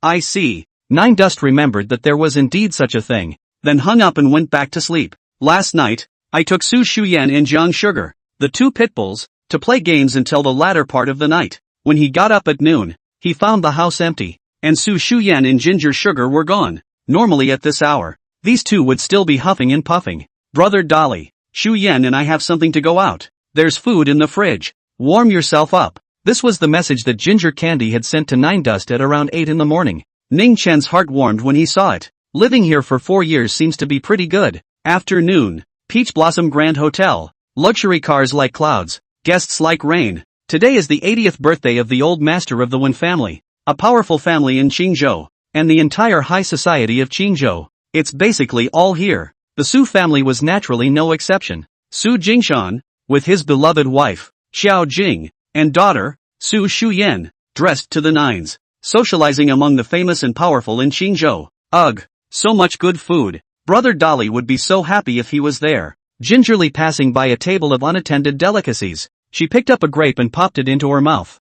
I see. Nine Dust remembered that there was indeed such a thing, then hung up and went back to sleep. Last night, I took Su Shuyan and Jiang Sugar, the two pitbulls, to play games until the latter part of the night. When he got up at noon, he found the house empty, and Su Shuyan and Ginger Sugar were gone. Normally at this hour, these two would still be huffing and puffing. Brother Dolly, Shu Yan and I have something to go out. There's food in the fridge. Warm yourself up. This was the message that Ginger Candy had sent to Nine Dust at around 8 in the morning. Ning Chen's heart warmed when he saw it. Living here for 4 years seems to be pretty good. Afternoon, Peach Blossom Grand Hotel. Luxury cars like clouds. Guests like rain. Today is the 80th birthday of the old master of the Wen family, a powerful family in Qingzhou, and the entire high society of Qingzhou. It's basically all here. The Su family was naturally no exception. Su Jingshan, with his beloved wife, Xiao Jing, and daughter, Su Shuyan, dressed to the nines, socializing among the famous and powerful in Qingzhou. Ugh, so much good food. Brother Dolly would be so happy if he was there. Gingerly passing by a table of unattended delicacies, she picked up a grape and popped it into her mouth.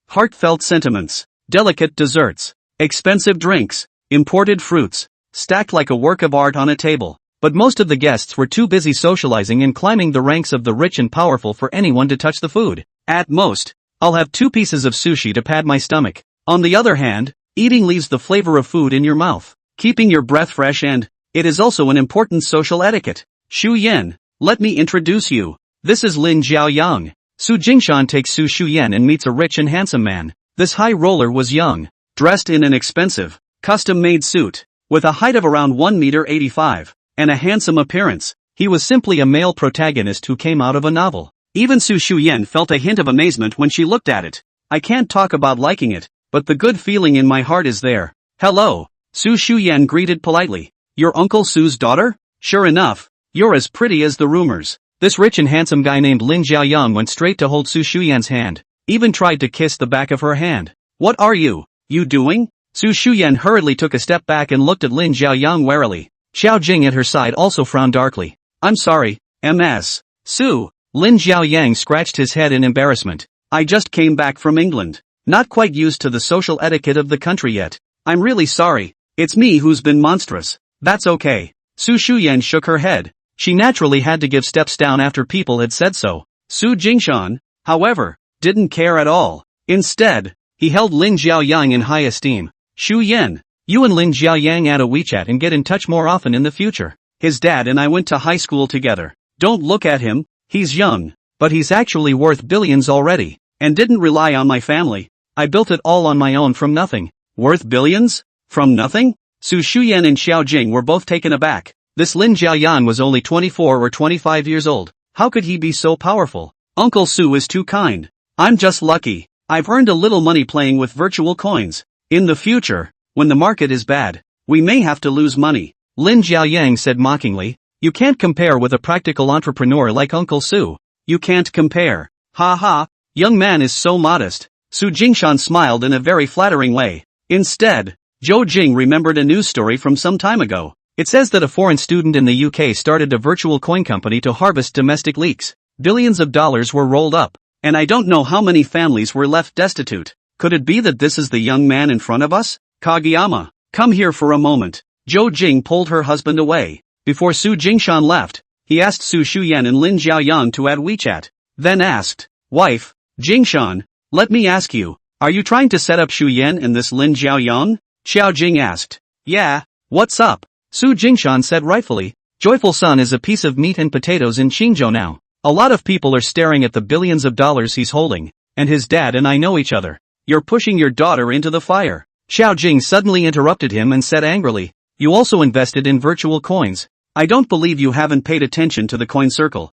Heartfelt sentiments, delicate desserts, expensive drinks, imported fruits, stacked like a work of art on a table. But most of the guests were too busy socializing and climbing the ranks of the rich and powerful for anyone to touch the food. At most, I'll have 2 pieces of sushi to pad my stomach. On the other hand, eating leaves the flavor of food in your mouth, keeping your breath fresh, and it is also an important social etiquette. Shu Yan, let me introduce you. This is Lin Jiaoyang. Su Jingshan takes Su Shuyan and meets a rich and handsome man. This high roller was young, dressed in an expensive, custom-made suit, with a height of around 1.85 meters, and a handsome appearance. He was simply a male protagonist who came out of a novel. Even Su Shuyan felt a hint of amazement when she looked at it. I can't talk about liking it, but the good feeling in my heart is there. Hello, Su Shuyan greeted politely. Your Uncle Su's daughter? Sure enough, you're as pretty as the rumors. This rich and handsome guy named Lin Jiaoyang went straight to hold Su Shuyan's hand, even tried to kiss the back of her hand. What are you doing? Su Shuyan hurriedly took a step back and looked at Lin Jiaoyang warily. Xiao Jing at her side also frowned darkly. I'm sorry, Ms. Su. Lin Jiaoyang scratched his head in embarrassment. I just came back from England. Not quite used to the social etiquette of the country yet. I'm really sorry. It's me who's been monstrous. That's okay. Su Shuyan shook her head. She naturally had to give steps down after people had said so. Su Jingshan, however, didn't care at all. Instead, he held Lin Jiaoyang in high esteem. Shu Yan, you and Lin Jiaoyang add a WeChat and get in touch more often in the future. His dad and I went to high school together. Don't look at him, he's young, but he's actually worth billions already, and didn't rely on my family. I built it all on my own from nothing. Worth billions? From nothing? Su Shuyan and Xiao Jing were both taken aback. This Lin Jiaoyang was only 24 or 25 years old. How could he be so powerful? Uncle Su is too kind. I'm just lucky. I've earned a little money playing with virtual coins. In the future, when the market is bad, we may have to lose money. Lin Xiaoyang said mockingly. You can't compare with a practical entrepreneur like Uncle Su. You can't compare. Ha ha, young man is so modest. Su Jingshan smiled in a very flattering way. Instead, Zhou Jing remembered a news story from some time ago. It says that a foreign student in the UK started a virtual coin company to harvest domestic leaks. Billions of dollars were rolled up, and I don't know how many families were left destitute. Could it be that this is the young man in front of us? Kageyama, come here for a moment. Zhou Jing pulled her husband away. Before Su Jingshan left, he asked Su Shuyan and Lin Xiaoyang to add WeChat. Then asked, Wife, Jingshan, let me ask you, are you trying to set up Shuyan and this Lin Xiaoyang? Xiao Jing asked. Yeah, what's up? Su Jingshan said rightfully. Joyful Son is a piece of meat and potatoes in Qingzhou now. A lot of people are staring at the billions of dollars he's holding, and his dad and I know each other. You're pushing your daughter into the fire. Xiao Jing suddenly interrupted him and said angrily, you also invested in virtual coins. I don't believe you haven't paid attention to the coin circle.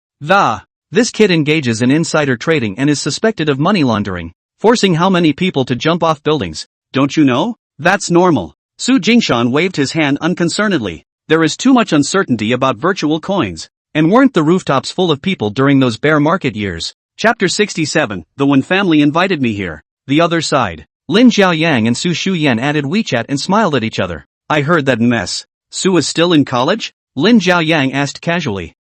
This kid engages in insider trading and is suspected of money laundering, forcing how many people to jump off buildings. Don't you know? That's normal. Su Jingshan waved his hand unconcernedly. There is too much uncertainty about virtual coins. And weren't the rooftops full of people during those bear market years? Chapter 67, The Wen family invited me here. The other side. Lin Xiaoyang and Su Shuyan added WeChat and smiled at each other. I heard that mess. Su is still in college? Lin Xiaoyang asked casually.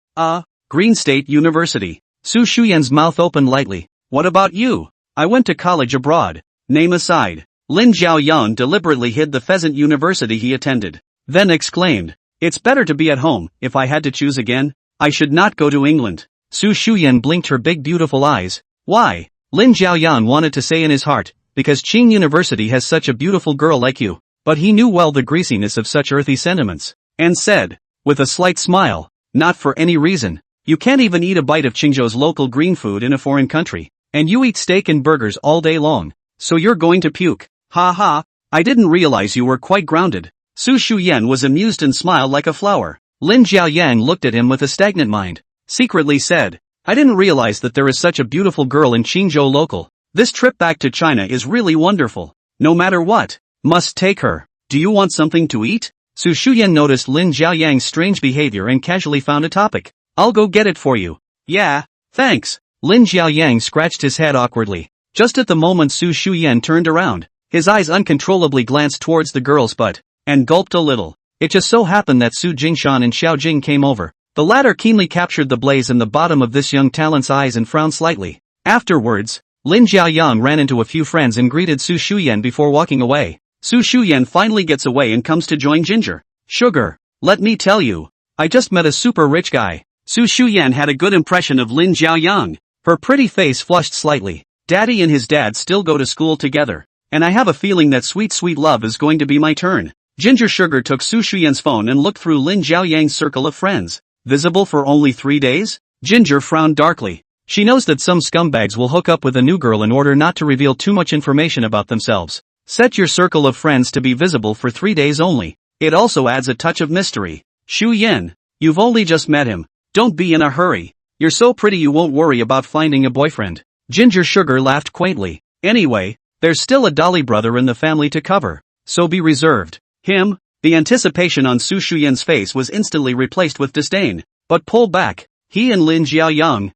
Green State University. Su Shuyan's mouth opened lightly. What about you? I went to college abroad. Name aside. Lin Xiaoyang deliberately hid the pheasant university he attended. Then exclaimed. It's better to be at home. If I had to choose again, I should not go to England. Su Shuyan blinked her big beautiful eyes. Why? Lin Xiaoyan wanted to say in his heart, because Qing University has such a beautiful girl like you. But he knew well the greasiness of such earthy sentiments, and said, with a slight smile, not for any reason. You can't even eat a bite of Qingzhou's local green food in a foreign country, and you eat steak and burgers all day long. So you're going to puke. Ha ha, I didn't realize you were quite grounded. Su Shuyan was amused and smiled like a flower. Lin Xiaoyang looked at him with a stagnant mind. Secretly said, I didn't realize that there is such a beautiful girl in Qingzhou local. This trip back to China is really wonderful. No matter what, must take her. Do you want something to eat? Su Shuyan noticed Lin Xiaoyang's strange behavior and casually found a topic. I'll go get it for you. Yeah, thanks. Lin Xiaoyang scratched his head awkwardly. Just at the moment Su Shuyan turned around, his eyes uncontrollably glanced towards the girl's butt, and gulped a little. It just so happened that Su Jingshan and Xiao Jing came over. The latter keenly captured the blaze in the bottom of this young talent's eyes and frowned slightly. Afterwards, Lin Xiaoyang ran into a few friends and greeted Su Shuyan before walking away. Su Shuyan finally gets away and comes to join Ginger. Sugar, let me tell you, I just met a super rich guy. Su Shuyan had a good impression of Lin Xiaoyang. Her pretty face flushed slightly. Daddy and his dad still go to school together, and I have a feeling that sweet love is going to be my turn. Ginger Sugar took Su Shuyan's phone and looked through Lin Xiaoyang's circle of friends. Visible for only 3 days? Ginger frowned darkly. She knows that some scumbags will hook up with a new girl in order not to reveal too much information about themselves. Set your circle of friends to be visible for 3 days only. It also adds a touch of mystery. Shu Yen, you've only just met him. Don't be in a hurry. You're so pretty you won't worry about finding a boyfriend. Ginger Sugar laughed quaintly. Anyway, there's still a Dolly brother in the family to cover, so be reserved. Him? The anticipation on Su Shuyan's face was instantly replaced with disdain. But pull back. He and Lin Xiaoyang.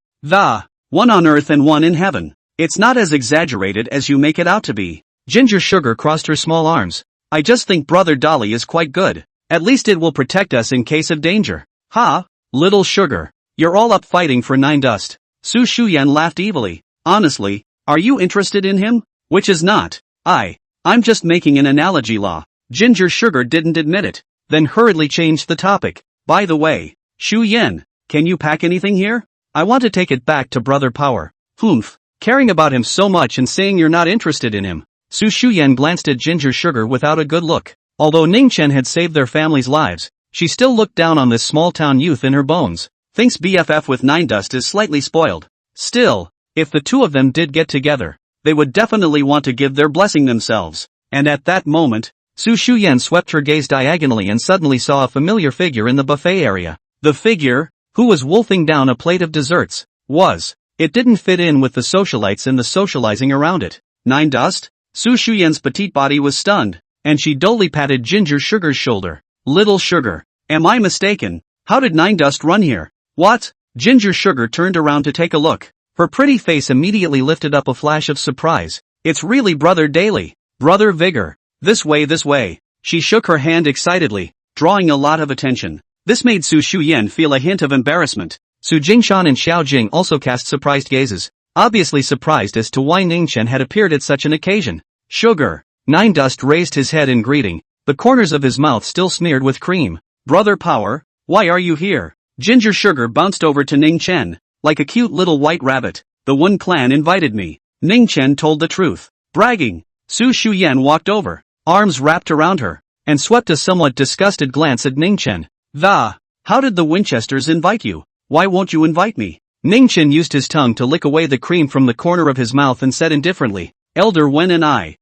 One on earth and one in heaven. It's not as exaggerated as you make it out to be. Ginger Sugar crossed her small arms. I just think Brother Dolly is quite good. At least it will protect us in case of danger. Ha, little sugar. You're all up fighting for 9 dust. Su Shuyan laughed evilly. Honestly, are you interested in him? Which is not. I'm just making an analogy law. Ginger Sugar didn't admit it, then hurriedly changed the topic. By the way, Shu Yen, can you pack anything here? I want to take it back to Brother Power. Humph, caring about him so much and saying you're not interested in him. Su Shuyan glanced at Ginger Sugar without a good look. Although Ning Chen had saved their family's lives, she still looked down on this small-town youth in her bones. Thinks BFF with 9 dust is slightly spoiled. Still, if the two of them did get together, they would definitely want to give their blessing themselves. And at that moment, Su Shuyan swept her gaze diagonally and suddenly saw a familiar figure in the buffet area. The figure, who was wolfing down a plate of desserts, it didn't fit in with the socialites and the socializing around it. Nine Dust? Su Shuyan's petite body was stunned, and she dully patted Ginger Sugar's shoulder. Little Sugar. Am I mistaken? How did Nine Dust run here? What? Ginger Sugar turned around to take a look. Her pretty face immediately lifted up a flash of surprise. It's really Brother Daily. Brother Vigor. This way, this way. She shook her hand excitedly, drawing a lot of attention. This made Su Shuyan feel a hint of embarrassment. Su Jingshan and Xiao Jing also cast surprised gazes, obviously surprised as to why Ningchen had appeared at such an occasion. Sugar. Nine Dust raised his head in greeting, the corners of his mouth still smeared with cream. Brother Power, why are you here? Ginger Sugar bounced over to Ningchen, like a cute little white rabbit. The One Clan invited me. Ningchen told the truth. Bragging. Su Shuyan walked over, arms wrapped around her, and swept a somewhat disgusted glance at Ningchen. How did the Winchesters invite you? Why won't you invite me? Ningchen used his tongue to lick away the cream from the corner of his mouth and said indifferently, Elder Wen and I.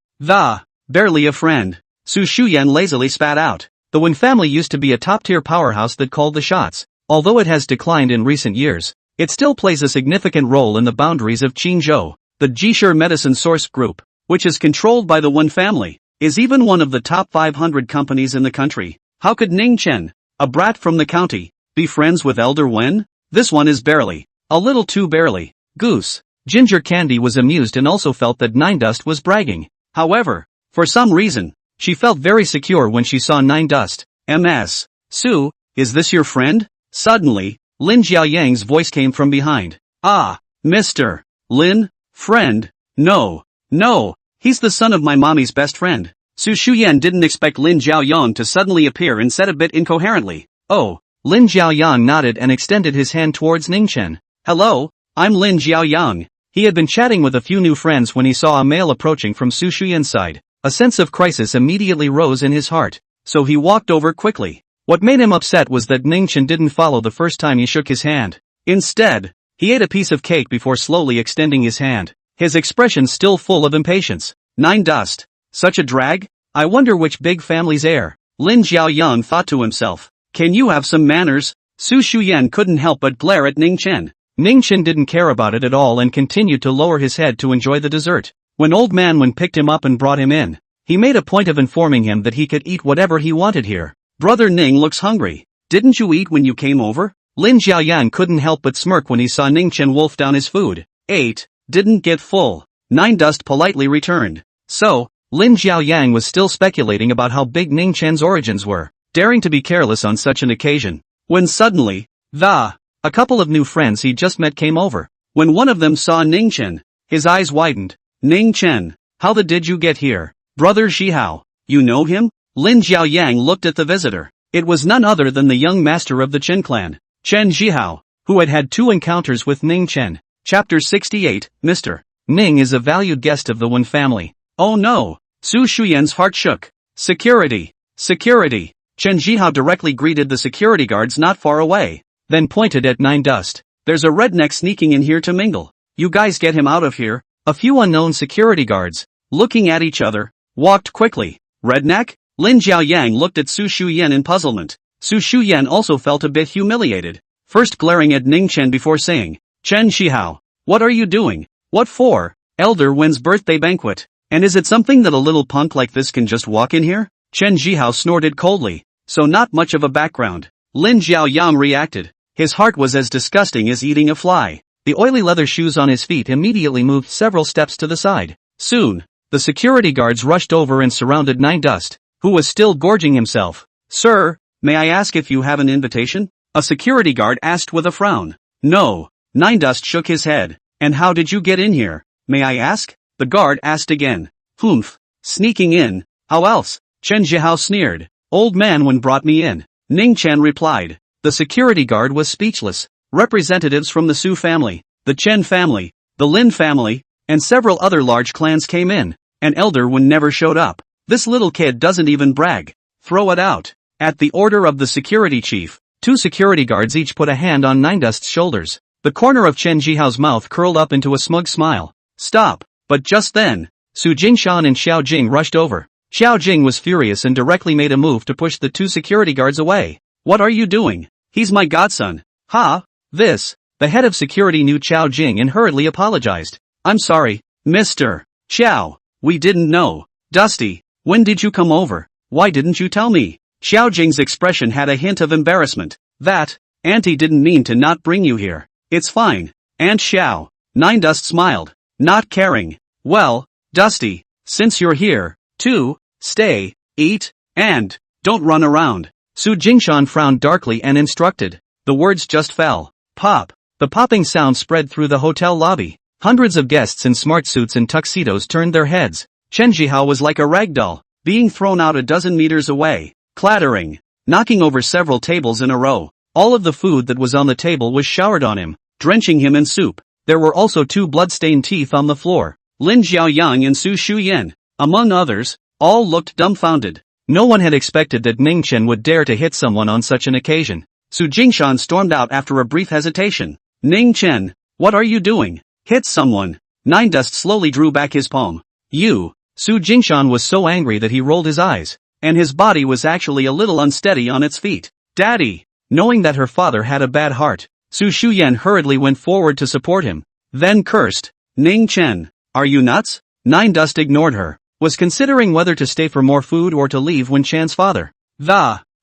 Barely a friend. Su Shuyan lazily spat out. The Wen family used to be a top-tier powerhouse that called the shots. Although it has declined in recent years, it still plays a significant role in the boundaries of Qingzhou. The Jishur Medicine Source Group, which is controlled by the Wen family, is even one of the top 500 companies in the country. How could Ningchen, a brat from the county, be friends with Elder Wen? This one is barely. A little too barely. Goose. Ginger Candy was amused and also felt that Nine Dust was bragging. However, for some reason, she felt very secure when she saw Nine Dust. Ms. Su, is this your friend? Suddenly, Lin Jiaoyang's voice came from behind. Mr. Lin? Friend? No, he's the son of my mommy's best friend. Su Shuyan didn't expect Lin Jiaoyang to suddenly appear and said a bit incoherently. Oh. Lin Jiaoyang nodded and extended his hand towards Ningchen. Hello, I'm Lin Jiaoyang. He had been chatting with a few new friends when he saw a male approaching from Su Shuyan's side. A sense of crisis immediately rose in his heart, so he walked over quickly. What made him upset was that Ningchen didn't follow the first time he shook his hand. Instead, he ate a piece of cake before slowly extending his hand, his expression still full of impatience. Nine Dust. Such a drag? I wonder which big family's heir. Lin Jiaoyang thought to himself. Can you have some manners? Su Shuyan couldn't help but glare at Ningchen. Ningchen didn't care about it at all and continued to lower his head to enjoy the dessert. When Old Man Wen picked him up and brought him in, he made a point of informing him that he could eat whatever he wanted here. Brother Ning looks hungry. Didn't you eat when you came over? Lin Jiaoyan couldn't help but smirk when he saw Ningchen wolf down his food. Ate. Didn't get full. Nine Dust politely returned. So, Lin Jiaoyang was still speculating about how big Ningchen's origins were, daring to be careless on such an occasion, when suddenly, a couple of new friends he just met came over. When one of them saw Ningchen, his eyes widened. Ningchen, how the did you get here? Brother Zhihao, you know him? Lin Jiaoyang looked at the visitor. It was none other than the young master of the Chen clan, Chen Zhihao, who had had 2 encounters with Ningchen. Chapter 68, Mr. Ning is a valued guest of the Wen family. Oh no! Su Shuyan's heart shook. Security! Security! Chen Zhihao directly greeted the security guards not far away, then pointed at Nine Dust. There's a redneck sneaking in here to mingle. You guys get him out of here. A few unknown security guards, looking at each other, walked quickly. Redneck? Lin Jiaoyang looked at Su Shuyan in puzzlement. Su Shuyan also felt a bit humiliated, first glaring at Ningchen before saying, Chen Zhihao, what are you doing? What for? Elder Wen's birthday banquet. And is it something that a little punk like this can just walk in here? Chen Zhihao snorted coldly. So not much of a background. Lin Jiaoyang reacted. His heart was as disgusting as eating a fly. The oily leather shoes on his feet immediately moved several steps to the side. Soon, the security guards rushed over and surrounded Nine Dust, who was still gorging himself. Sir, may I ask if you have an invitation? A security guard asked with a frown. No. Nine Dust shook his head. And how did you get in here? May I ask? The guard asked again. Humph. Sneaking in. How else? Chen Zhihao sneered. Old Man Wen brought me in. Ningchen replied. The security guard was speechless. Representatives from the Su family, the Chen family, the Lin family, and several other large clans came in, and Elder Wen never showed up. This little kid doesn't even brag. Throw it out. At the order of the security chief, 2 security guards each put a hand on Nine Dust's shoulders. The corner of Chen Zhihao's mouth curled up into a smug smile. Stop. But just then, Su Jingshan and Xiao Jing rushed over. Xiao Jing was furious and directly made a move to push the 2 security guards away. What are you doing? He's my godson. The head of security knew Xiao Jing and hurriedly apologized. I'm sorry, Mr. Xiao, we didn't know. Dusty, when did you come over? Why didn't you tell me? Xiao Jing's expression had a hint of embarrassment. That, Auntie didn't mean to not bring you here. It's fine. Aunt Xiao. Nine Dust smiled, not caring. Well, Dusty, since you're here, too, stay, eat, and don't run around. Su Jingshan frowned darkly and instructed. The words just fell. Pop. The popping sound spread through the hotel lobby. Hundreds of guests in smart suits and tuxedos turned their heads. Chen Jihao was like a ragdoll, being thrown out a dozen meters away, clattering, knocking over several tables in a row. All of the food that was on the table was showered on him, drenching him in soup. There were also 2 blood-stained teeth on the floor. Lin Xiaoyang and Su Shuyan, among others, all looked dumbfounded. No one had expected that Ning Chen would dare to hit someone on such an occasion. Su Jingshan stormed out after a brief hesitation. Ning Chen, what are you doing? Hit someone. Nine Dust slowly drew back his palm. You. Su Jingshan was so angry that he rolled his eyes, and his body was actually a little unsteady on its feet. Daddy! Knowing that her father had a bad heart, Su Shuyan hurriedly went forward to support him, then cursed. Ning Chen, are you nuts? Nine Dust ignored her, was considering whether to stay for more food or to leave when Chen's father,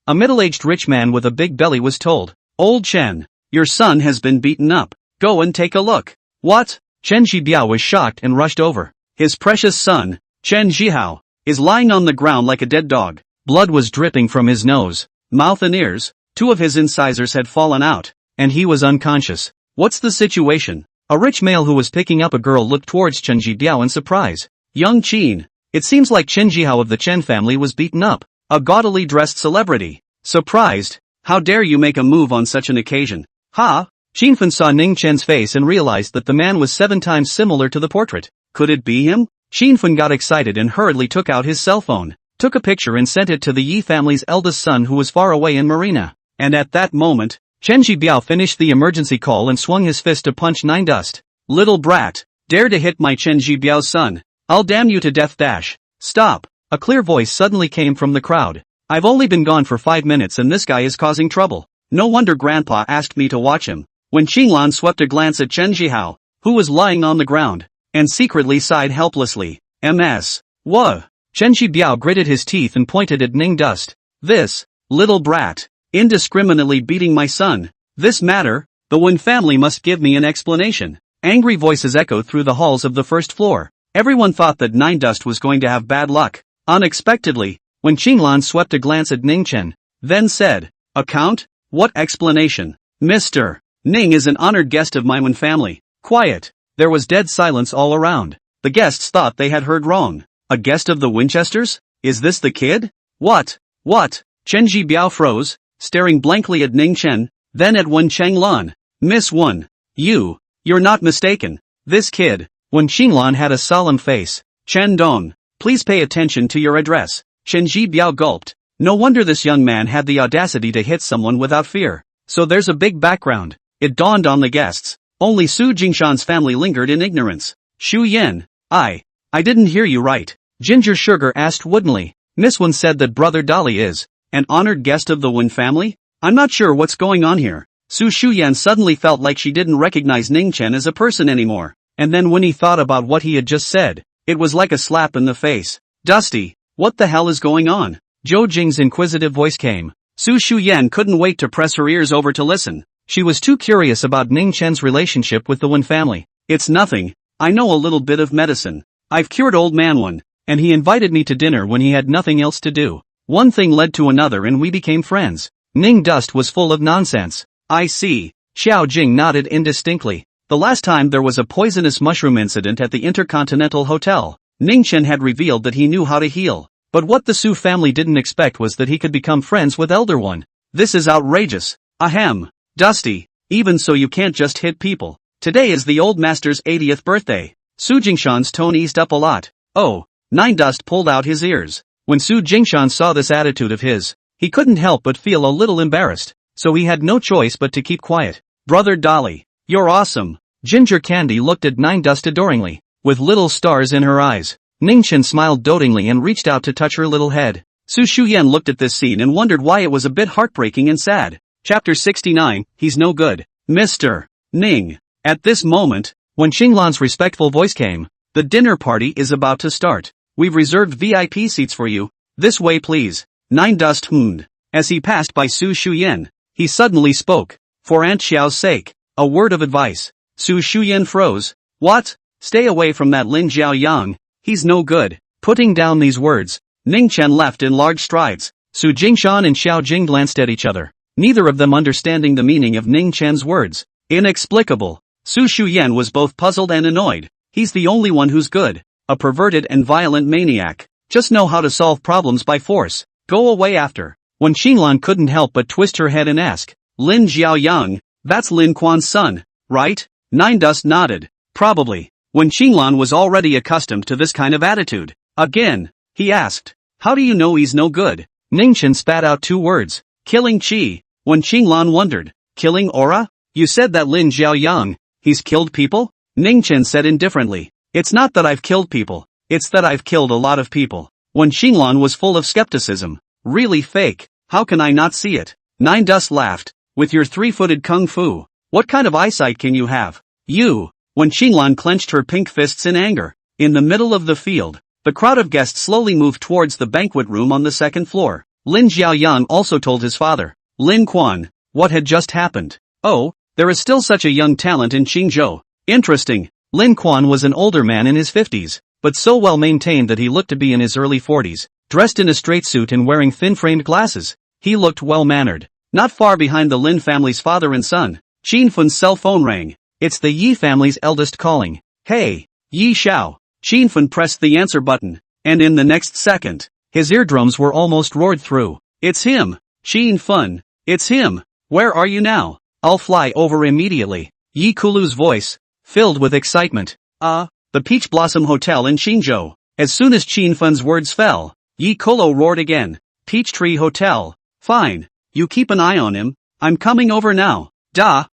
a middle-aged rich man with a big belly, was told, Old Chen, your son has been beaten up. Go and take a look. What? Chen Jibiao was shocked and rushed over. His precious son, Chen Jihao, is lying on the ground like a dead dog. Blood was dripping from his nose, mouth and ears. 2 of his incisors had fallen out, and he was unconscious. What's the situation? A rich male who was picking up a girl looked towards Chen Jibiao in surprise. Young Qin. It seems like Chen Jihao of the Chen family was beaten up. A gaudily dressed celebrity. Surprised? How dare you make a move on such an occasion? Ha! Qinfen saw Ning Chen's face and realized that the man was 7 times similar to the portrait. Could it be him? Qinfen got excited and hurriedly took out his cell phone, took a picture and sent it to the Yi family's eldest son who was far away in Marina. And at that moment, Chen Jibiao finished the emergency call and swung his fist to punch Nine Dust. Little brat, dare to hit my Chen Jibiao's son. I'll damn you to death dash. Stop. A clear voice suddenly came from the crowd. I've only been gone for 5 minutes and this guy is causing trouble. No wonder Grandpa asked me to watch him. When Qinglan swept a glance at Chen Jihao, who was lying on the ground, and secretly sighed helplessly. MS. Whoa. Chen Jibiao gritted his teeth and pointed at Ning Dust. This, little brat, indiscriminately beating my son. This matter, the Wen family must give me an explanation. Angry voices echoed through the halls of the first floor. Everyone thought that Nine Dust was going to have bad luck. Unexpectedly, when Qinglan swept a glance at Ning Chen, then said, Account? What explanation? Mr. Ning is an honored guest of my Wen family. Quiet. There was dead silence all around. The guests thought they had heard wrong. A guest of the Winchesters? Is this the kid? What? Chen Jibiao froze, staring blankly at Ning Chen, then at Wen Chenglan. Miss Wen. You're not mistaken. This kid. Wen Qinglan had a solemn face. Chen Dong, please pay attention to your address. Chen Jibiao gulped. No wonder this young man had the audacity to hit someone without fear. So there's a big background. It dawned on the guests. Only Su Jingshan's family lingered in ignorance. Shu Yen. I didn't hear you right. Ginger Sugar asked woodenly. Miss Wen said that Brother Dolly is an honored guest of the Wen family? I'm not sure what's going on here. Su Shuyan suddenly felt like she didn't recognize Ning Chen as a person anymore. And then when he thought about what he had just said, it was like a slap in the face. Dusty, what the hell is going on? Zhou Jing's inquisitive voice came. Su Shuyan couldn't wait to press her ears over to listen. She was too curious about Ning Chen's relationship with the Wen family. It's nothing. I know a little bit of medicine. I've cured old man Wen, and he invited me to dinner when he had nothing else to do. One thing led to another and we became friends. Ning Dust was full of nonsense. I see. Xiao Jing nodded indistinctly. The last time there was a poisonous mushroom incident at the Intercontinental Hotel, Ning Chen had revealed that he knew how to heal. But what the Su family didn't expect was that he could become friends with Elder One. This is outrageous. Ahem. Dusty, even so you can't just hit people. Today is the old master's 80th birthday. Su Jingshan's tone eased up a lot. Oh, Nine Dust pulled out his ears. When Su Jingshan saw this attitude of his, he couldn't help but feel a little embarrassed, so he had no choice but to keep quiet. Brother Dolly, you're awesome. Ginger Candy looked at Nine Dust adoringly, with little stars in her eyes. Ning Chen smiled dotingly and reached out to touch her little head. Su Shuyan looked at this scene and wondered why it was a bit heartbreaking and sad. Chapter 69, He's no good. Mr. Ning. At this moment, when Qinglan's respectful voice came, The dinner party is about to start. We've reserved VIP seats for you. This way please. Nine Dust hummed. As he passed by Su Shuyan, he suddenly spoke. For Aunt Xiao's sake, a word of advice. Su Shuyan froze. What? Stay away from that Lin Xiaoyang. He's no good. Putting down these words, Ning Chen left in large strides. Su Jingshan and Xiao Jing glanced at each other, neither of them understanding the meaning of Ning Chen's words. Inexplicable. Su Shuyan was both puzzled and annoyed. He's the only one who's good. A perverted and violent maniac. Just know how to solve problems by force. Go away after. When Xinglan couldn't help but twist her head and ask, Lin Xiaoyang, that's Lin Quan's son, right? Nine Dust nodded. Probably. When Xinglan was already accustomed to this kind of attitude. Again, he asked, how do you know he's no good? Ningchen spat out two words, killing Qi. When Xinglan wondered, killing Aura? You said that Lin Xiaoyang, he's killed people? Ningchen said indifferently, it's not that I've killed people, it's that I've killed a lot of people. When Xinglan was full of skepticism, really fake, how can I not see it? Nine Dust laughed, with your three-footed kung fu, what kind of eyesight can you have? You. When Xinglan clenched her pink fists in anger, in the middle of the field, the crowd of guests slowly moved towards the banquet room on the second floor. Lin Xiaoyang also told his father, Lin Quan, what had just happened. Oh, there is still such a young talent in Qingzhou. Interesting. Lin Quan was an older man in his 50s, but so well maintained that he looked to be in his early 40s, dressed in a straight suit and wearing thin-framed glasses. He looked well-mannered. Not far behind the Lin family's father and son, Qin Fun's cell phone rang. It's the Yi family's eldest calling. Hey, Yi Xiao. Qin Fun pressed the answer button, and in the next second, his eardrums were almost roared through. It's him, Qin Fun. It's him. Where are you now? I'll fly over immediately. Yi Kulu's voice, filled with excitement. The Peach Blossom Hotel in Qingzhou. As soon as Qin Fun's words fell, Yi Kolo roared again. Peachtree Hotel. Fine. You keep an eye on him. I'm coming over now. Da.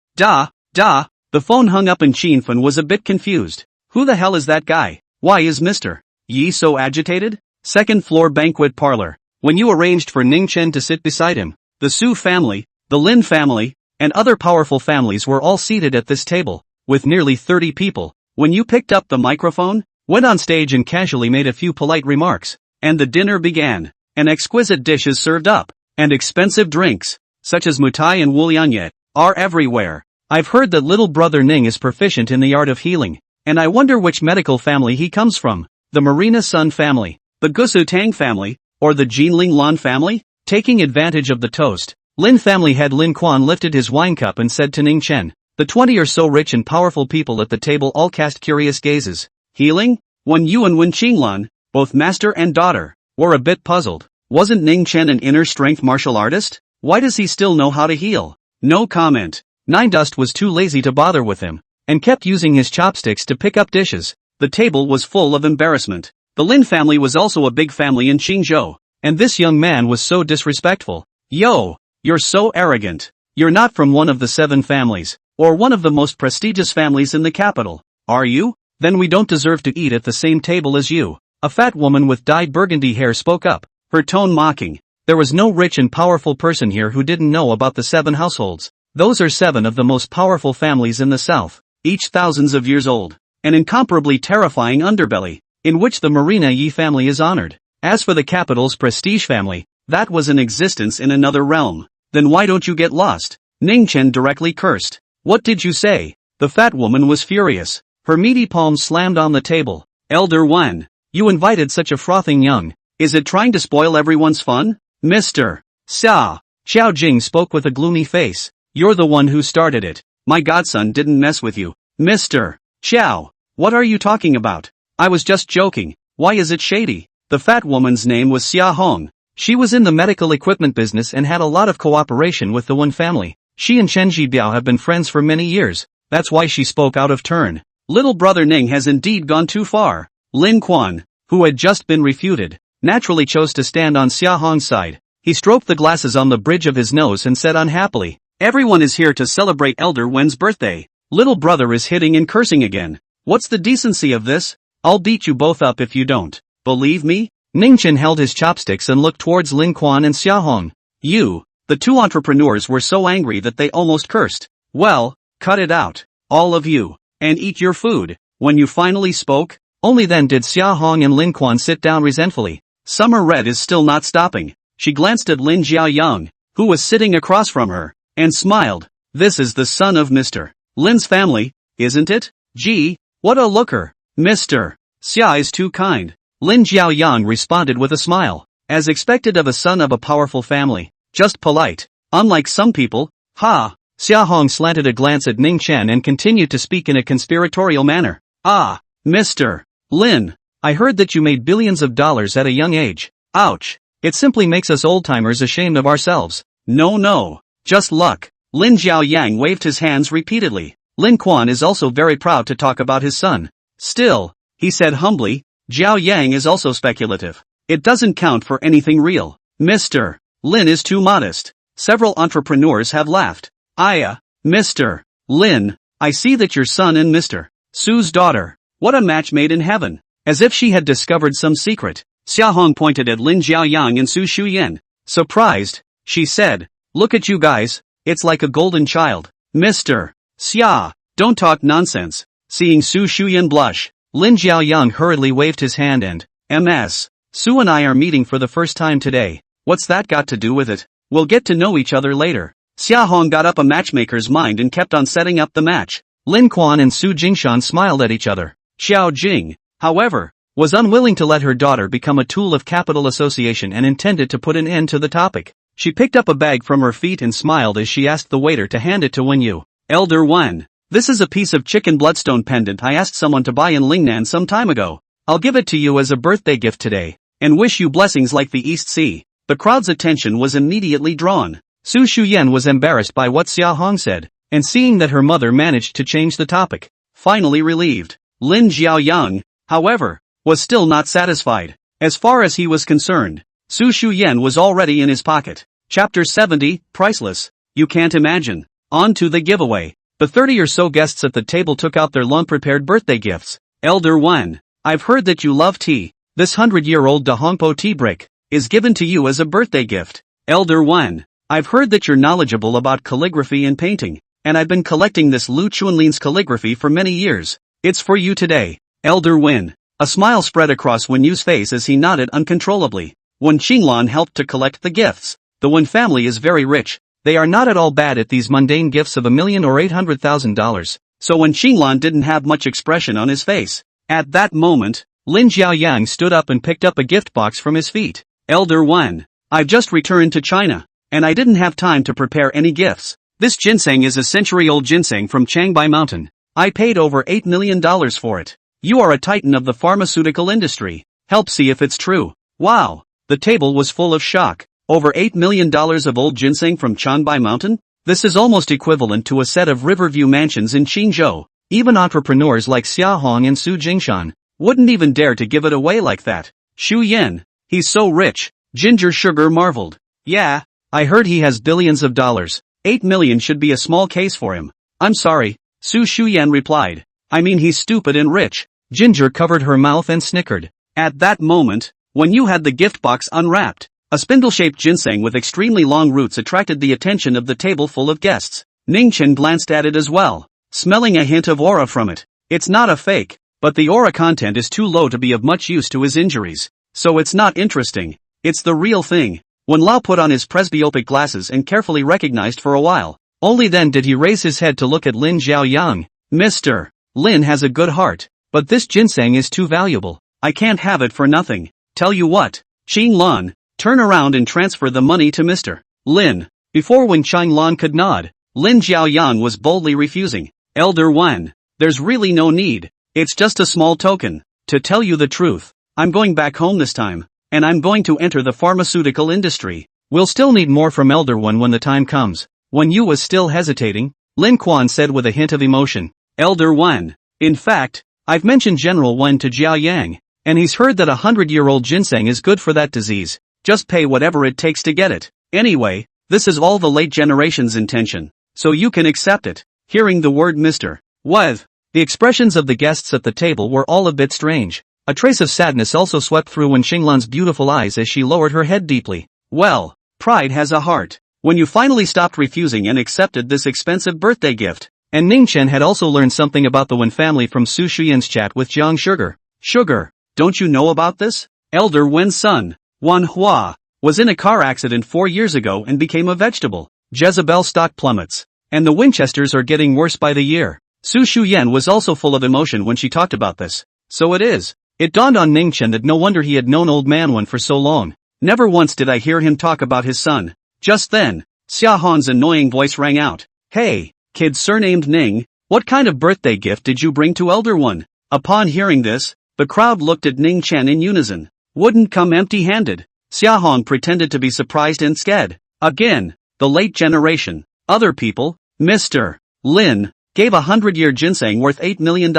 The phone hung up and Qin Fun was a bit confused. Who the hell is that guy? Why is Mr. Yi so agitated? Second floor banquet parlor. When you arranged for Ning Chen to sit beside him, the Su family, the Lin family, and other powerful families were all seated at this table, with nearly 30 people. When you picked up the microphone, went on stage and casually made a few polite remarks, and the dinner began. And exquisite dishes served up, and expensive drinks, such as mutai and wulianyet, are everywhere. I've heard that little brother Ning is proficient in the art of healing, and I wonder which medical family he comes from. The Marina Sun family, the Gusu Tang family, or the Jinling Lan family? Taking advantage of the toast, Lin family head Lin Quan lifted his wine cup and said to Ning Chen, the 20 or so rich and powerful people at the table all cast curious gazes. Healing? Wen Yu and Wen Qinglan, both master and daughter, were a bit puzzled. Wasn't Ning Chen an inner strength martial artist? Why does he still know how to heal? No comment. Nine Dust was too lazy to bother with him, and kept using his chopsticks to pick up dishes. The table was full of embarrassment. The Lin family was also a big family in Qingzhou, and this young man was so disrespectful. Yo, you're so arrogant. You're not from one of the 7 families, or one of the most prestigious families in the capital, are you? Then we don't deserve to eat at the same table as you. A fat woman with dyed burgundy hair spoke up, her tone mocking. There was no rich and powerful person here who didn't know about the 7 households. Those are 7 of the most powerful families in the south, each thousands of years old, an incomparably terrifying underbelly, in which the Marina Yi family is honored. As for the capital's prestige family, that was an existence in another realm. Then why don't you get lost? Ning Chen directly cursed. What did you say? The fat woman was furious. Her meaty palms slammed on the table. Elder Wan, you invited such a frothing young. Is it trying to spoil everyone's fun? Mr. Sa. Xiao Jing spoke with a gloomy face. You're the one who started it. My godson didn't mess with you. Mr. Xiao, what are you talking about? I was just joking. Why is it shady? The fat woman's name was Xia Hong. She was in the medical equipment business and had a lot of cooperation with the Wen family. She and Chen Jibiao have been friends for many years. That's why she spoke out of turn. Little brother Ning has indeed gone too far. Lin Quan, who had just been refuted, naturally chose to stand on Xia Hong's side. He stroked the glasses on the bridge of his nose and said unhappily, everyone is here to celebrate Elder Wen's birthday. Little brother is hitting and cursing again. What's the decency of this? I'll beat you both up if you don't. Believe me? Ningchen held his chopsticks and looked towards Lin Quan and Xia Hong. The 2 entrepreneurs were so angry that they almost cursed. Well, cut it out. All of you. And eat your food. When you finally spoke, Only then did Xia Hong and Lin Quan sit down resentfully. Summer Red is still not stopping. She glanced at Lin Jiaoyang, who was sitting across from her, and smiled. This is the son of Mr. Lin's family, isn't it? Gee, what a looker. Mr. Xia is too kind. Lin Jiaoyang responded with a smile, as expected of a son of a powerful family. Just polite. Unlike some people. Ha! Xia Hong slanted a glance at Ning Chen and continued to speak in a conspiratorial manner. Ah, Mr. Lin, I heard that you made billions of dollars at a young age. Ouch. It simply makes us old-timers ashamed of ourselves. No, just luck. Lin Jiaoyang waved his hands repeatedly. Lin Quan is also very proud to talk about his son. Still, he said humbly, Jiaoyang is also speculative. It doesn't count for anything real. Mr. Lin is too modest. Several entrepreneurs have laughed. Mr. Lin, I see that your son and Mr. Su's daughter. What a match made in heaven. As if she had discovered some secret, Xia Hong pointed at Lin Jiaoyang and Su Shuyan. Surprised, she said, look at you guys, it's like a golden child. Mr. Xia, don't talk nonsense. Seeing Su Shuyan blush, Lin Jiaoyang hurriedly waved his hand and, Ms. Su and I are meeting for the first time today. What's that got to do with it? We'll get to know each other later. Xia Hong got up a matchmaker's mind and kept on setting up the match. Lin Quan and Su Jingshan smiled at each other. Xiao Jing, however, was unwilling to let her daughter become a tool of capital association and intended to put an end to the topic. She picked up a bag from her feet and smiled as she asked the waiter to hand it to Wen Yu. Elder Wen, this is a piece of chicken bloodstone pendant I asked someone to buy in Lingnan some time ago. I'll give it to you as a birthday gift today, and wish you blessings like the East Sea. The crowd's attention was immediately drawn. Su Shuyan was embarrassed by what Xia Hong said, and seeing that her mother managed to change the topic, finally relieved. Lin Jiaoyang, however, was still not satisfied. As far as he was concerned, Su Shuyan was already in his pocket. Chapter 70, Priceless. You can't imagine. On to the giveaway. The 30 or so guests at the table took out their long-prepared birthday gifts. Elder Wen, I've heard that you love tea. This 100-year-old Dahongpo tea brick is given to you as a birthday gift. Elder Wen, I've heard that you're knowledgeable about calligraphy and painting, and I've been collecting this Lu Chunlin's calligraphy for many years. It's for you today. Elder Wen. A smile spread across Wen Yu's face as he nodded uncontrollably. When Qinglan helped to collect the gifts. The Wen family is very rich. They are not at all bad at these mundane gifts of $1 million or $800,000. So when Qinglan didn't have much expression on his face. At that moment, Lin Jiaoyang stood up and picked up a gift box from his feet. Elder Wen, I've just returned to China, and I didn't have time to prepare any gifts. This ginseng is a century-old ginseng from Changbai Mountain. I paid over $8 million for it. You are a titan of the pharmaceutical industry. Help see if it's true. Wow. The table was full of shock. Over $8 million of old ginseng from Changbai Mountain? This is almost equivalent to a set of Riverview mansions in Qingzhou. Even entrepreneurs like Xia Hong and Su Jingshan wouldn't even dare to give it away like that. Xu Yan, he's so rich. Ginger Sugar marveled. Yeah, I heard he has billions of dollars. 8 million should be a small case for him. I'm sorry, Su Shuyan replied. I mean he's stupid and rich. Ginger covered her mouth and snickered. At that moment, when you had the gift box unwrapped, a spindle-shaped ginseng with extremely long roots attracted the attention of the table full of guests. Ning Chen glanced at it as well, smelling a hint of aura from it. It's not a fake, but the aura content is too low to be of much use to his injuries. So it's not interesting. It's the real thing. When Lao put on his presbyopic glasses and carefully recognized for a while, only then did he raise his head to look at Lin Jiaoyang. Mr. Lin has a good heart, but this ginseng is too valuable. I can't have it for nothing. Tell you what, Qinglan, turn around and transfer the money to Mr. Lin. Before Wen Qinglan could nod, Lin Jiaoyang was boldly refusing. Elder Wen, there's really no need. It's just a small token. To tell you the truth, I'm going back home this time, and I'm going to enter the pharmaceutical industry. We'll still need more from Elder Wen when the time comes. When Yu was still hesitating, Lin Quan said with a hint of emotion. Elder Wen, in fact, I've mentioned General Wen to Jiaoyang, and he's heard that 100-year-old ginseng is good for that disease. Just pay whatever it takes to get it. Anyway, this is all the late generation's intention, so you can accept it. Hearing the word Mr. What? The expressions of the guests at the table were all a bit strange. A trace of sadness also swept through Wen Qinglan's beautiful eyes as she lowered her head deeply. Well, pride has a heart. When you finally stopped refusing and accepted this expensive birthday gift. And Ning Chen had also learned something about the Wen family from Su Shuyan's chat with Jiang Sugar. Sugar, don't you know about this? Elder Wen's son, Manhwa, was in a car accident 4 years ago and became a vegetable. Jezebel stock plummets. And the Winchesters are getting worse by the year. Su Shuyen was also full of emotion when she talked about this. So it is. It dawned on Ningchen that no wonder he had known old Manhwa for so long. Never once did I hear him talk about his son. Just then, Xia Hong's annoying voice rang out. Hey, kid surnamed Ning, what kind of birthday gift did you bring to Elder One? Upon hearing this, the crowd looked at Ning Chen in unison. Wouldn't come empty-handed. Xia Hong pretended to be surprised and scared. Again, the late generation. Other people, Mr. Lin, gave 100-year ginseng worth $8 million.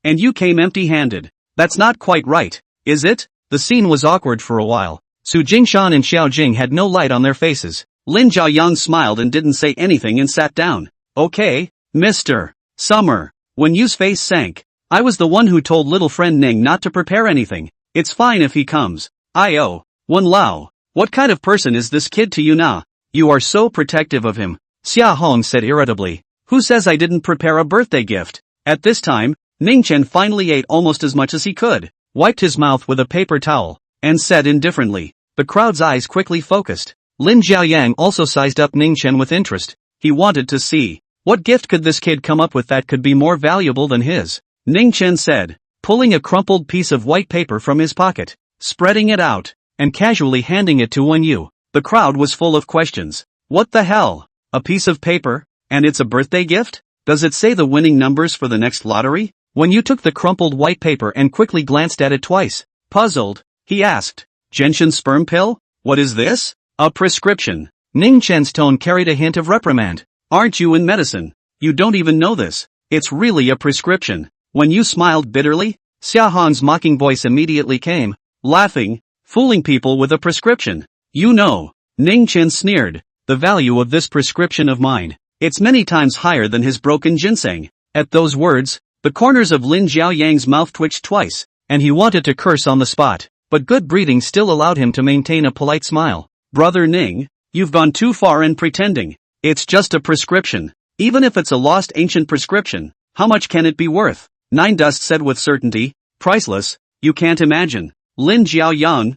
And you came empty-handed. That's not quite right, is it? The scene was awkward for a while. Su Jingshan and Xiao Jing had no light on their faces. Lin Jiaoyang smiled and didn't say anything and sat down. Okay, Mr. Summer. Wen Yu's face sank. I was the one who told little friend Ning not to prepare anything. It's fine if he comes. Wen Lao. What kind of person is this kid to you now? You are so protective of him. Xia Hong said irritably. Who says I didn't prepare a birthday gift? At this time, Ning Chen finally ate almost as much as he could, wiped his mouth with a paper towel, and said indifferently. The crowd's eyes quickly focused. Lin Jiaoyang also sized up Ning Chen with interest. He wanted to see. What gift could this kid come up with that could be more valuable than his? Ning Chen said, pulling a crumpled piece of white paper from his pocket, spreading it out, and casually handing it to Wen Yu. The crowd was full of questions. What the hell? A piece of paper? And it's a birthday gift? Does it say the winning numbers for the next lottery? Wen Yu took the crumpled white paper and quickly glanced at it twice. Puzzled, he asked, Gentian sperm pill? What is this? A prescription. Ning Chen's tone carried a hint of reprimand. Aren't you in medicine? You don't even know this. It's really a prescription. Wen Yu smiled bitterly. Xia Hong's mocking voice immediately came, laughing, fooling people with a prescription. You know, Ning Chen sneered, the value of this prescription of mine. It's many times higher than his broken ginseng. At those words, the corners of Lin Jiaoyang's mouth twitched twice, and he wanted to curse on the spot, but good breeding still allowed him to maintain a polite smile. Brother Ning, you've gone too far in pretending. It's just a prescription. Even if it's a lost ancient prescription, how much can it be worth? Nine Dust said with certainty. Priceless, you can't imagine. Lin Jiaoyang,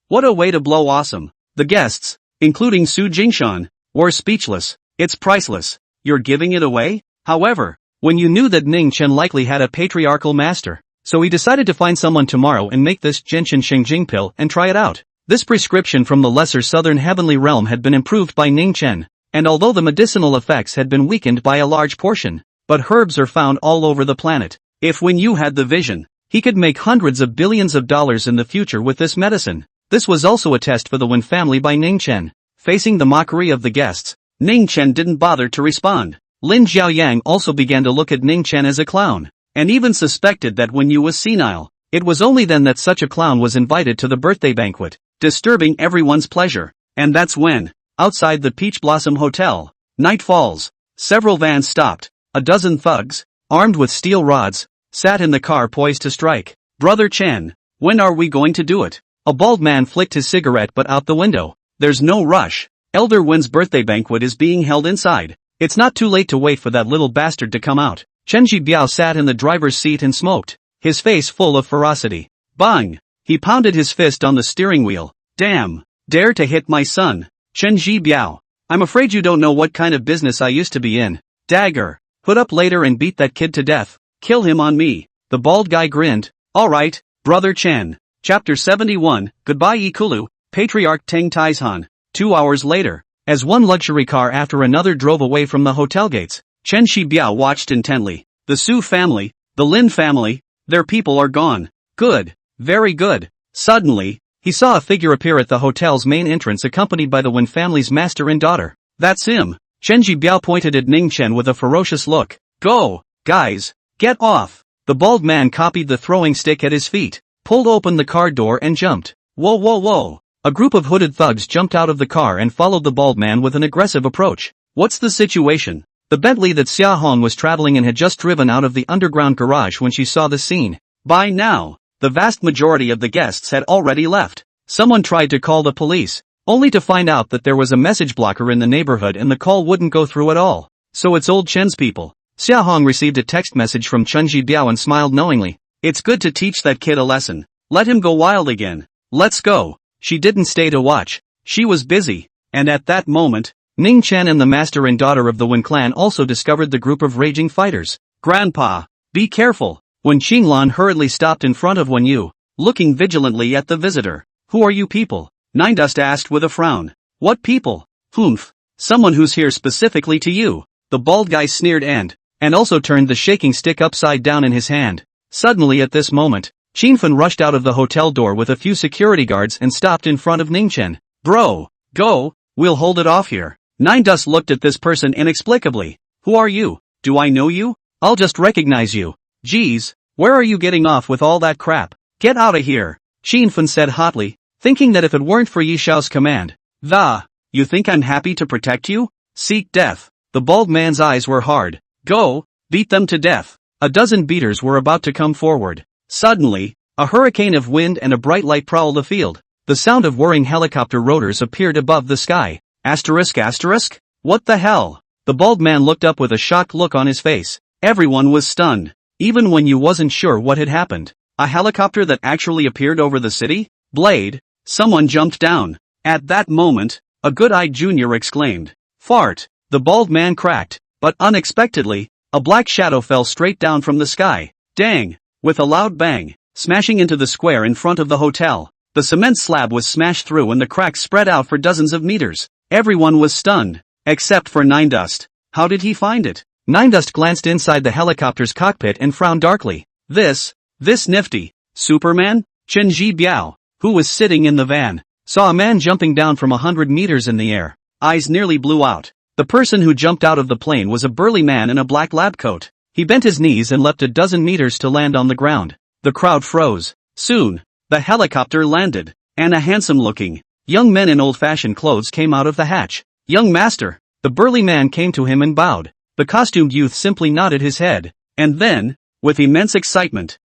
what a way to blow awesome. The guests, including Su Jingshan, were speechless. It's priceless. You're giving it away? However, when you knew that Ning Chen likely had a patriarchal master, so he decided to find someone tomorrow and make this Gentian Xingjing pill and try it out. This prescription from the lesser southern heavenly realm had been improved by Ning Chen, and although the medicinal effects had been weakened by a large portion, but herbs are found all over the planet. If Wen Yu had the vision, he could make hundreds of billions of dollars in the future with this medicine. This was also a test for the Wen family by Ning Chen. Facing the mockery of the guests, Ning Chen didn't bother to respond. Lin Jiaoyang also began to look at Ning Chen as a clown, and even suspected that Wen Yu was senile. It was only then that such a clown was invited to the birthday banquet, disturbing everyone's pleasure. And that's when, outside the Peach Blossom Hotel, night falls. Several vans stopped. A dozen thugs, armed with steel rods, sat in the car poised to strike. Brother Chen, when are we going to do it? A bald man flicked his cigarette butt out the window. There's no rush. Elder Wen's birthday banquet is being held inside. It's not too late to wait for that little bastard to come out. Chen Jibiao sat in the driver's seat and smoked, his face full of ferocity. Bang! He pounded his fist on the steering wheel. Damn! Dare to hit my son. Chen Jibiao. I'm afraid you don't know what kind of business I used to be in. Dagger. Put up later and beat that kid to death. Kill him on me. The bald guy grinned. Alright, Brother Chen. Chapter 71, Goodbye Ikulu, Patriarch Teng Taizhan. 2 hours later, as one luxury car after another drove away from the hotel gates, Chen Shibiao watched intently. The Su family, the Lin family, their people are gone. Good. Very good. Suddenly, he saw a figure appear at the hotel's main entrance accompanied by the Wen family's master and daughter. That's him. Chen Jibiao pointed at Ning Chen with a ferocious look. Go, guys, get off. The bald man copied the throwing stick at his feet, pulled open the car door and jumped. Whoa whoa whoa. A group of hooded thugs jumped out of the car and followed the bald man with an aggressive approach. What's the situation? The Bentley that Xia Hong was traveling in had just driven out of the underground garage when she saw the scene. By now, the vast majority of the guests had already left. Someone tried to call the police, only to find out that there was a message blocker in the neighborhood and the call wouldn't go through at all. So it's old Chen's people. Xia Hong received a text message from Chen Jibiao and smiled knowingly. It's good to teach that kid a lesson. Let him go wild again. Let's go. She didn't stay to watch. She was busy. And at that moment, Ning Chen and the master and daughter of the Wen clan also discovered the group of raging fighters. Grandpa, be careful. When Qinglan hurriedly stopped in front of Wen Yu, looking vigilantly at the visitor. Who are you people? Nine Dust asked with a frown. What people? Humph. Someone who's here specifically to you. The bald guy sneered and also turned the shaking stick upside down in his hand. Suddenly at this moment, Qinfen rushed out of the hotel door with a few security guards and stopped in front of Ningchen. Bro, go, we'll hold it off here. Nine Dust looked at this person inexplicably. Who are you? Do I know you? I'll just recognize you. Geez, where are you getting off with all that crap? Get out of here, Qinfen said hotly, thinking that if it weren't for Yi Xiao's command. You think I'm happy to protect you? Seek death. The bald man's eyes were hard. Go, beat them to death. A dozen beaters were about to come forward. Suddenly, a hurricane of wind and a bright light prowled the field. The sound of whirring helicopter rotors appeared above the sky. Asterisk asterisk? What the hell? The bald man looked up with a shocked look on his face. Everyone was stunned. Even when you wasn't sure what had happened. A helicopter that actually appeared over the city? Blade? Someone jumped down. At that moment, a good-eyed junior exclaimed. Fart. The bald man cracked, but unexpectedly, a black shadow fell straight down from the sky. Dang! With a loud bang, smashing into the square in front of the hotel. The cement slab was smashed through and the cracks spread out for dozens of meters. Everyone was stunned, except for Nine Dust. How did he find it? Nine Dust glanced inside the helicopter's cockpit and frowned darkly. This nifty Superman, Chen Ji Biao, who was sitting in the van, saw a man jumping down from 100 meters in the air. Eyes nearly blew out. The person who jumped out of the plane was a burly man in a black lab coat. He bent his knees and leapt a dozen meters to land on the ground. The crowd froze. Soon, the helicopter landed, and a handsome-looking young man in old-fashioned clothes came out of the hatch. Young master, the burly man came to him and bowed. The costumed youth simply nodded his head, and then, with immense excitement,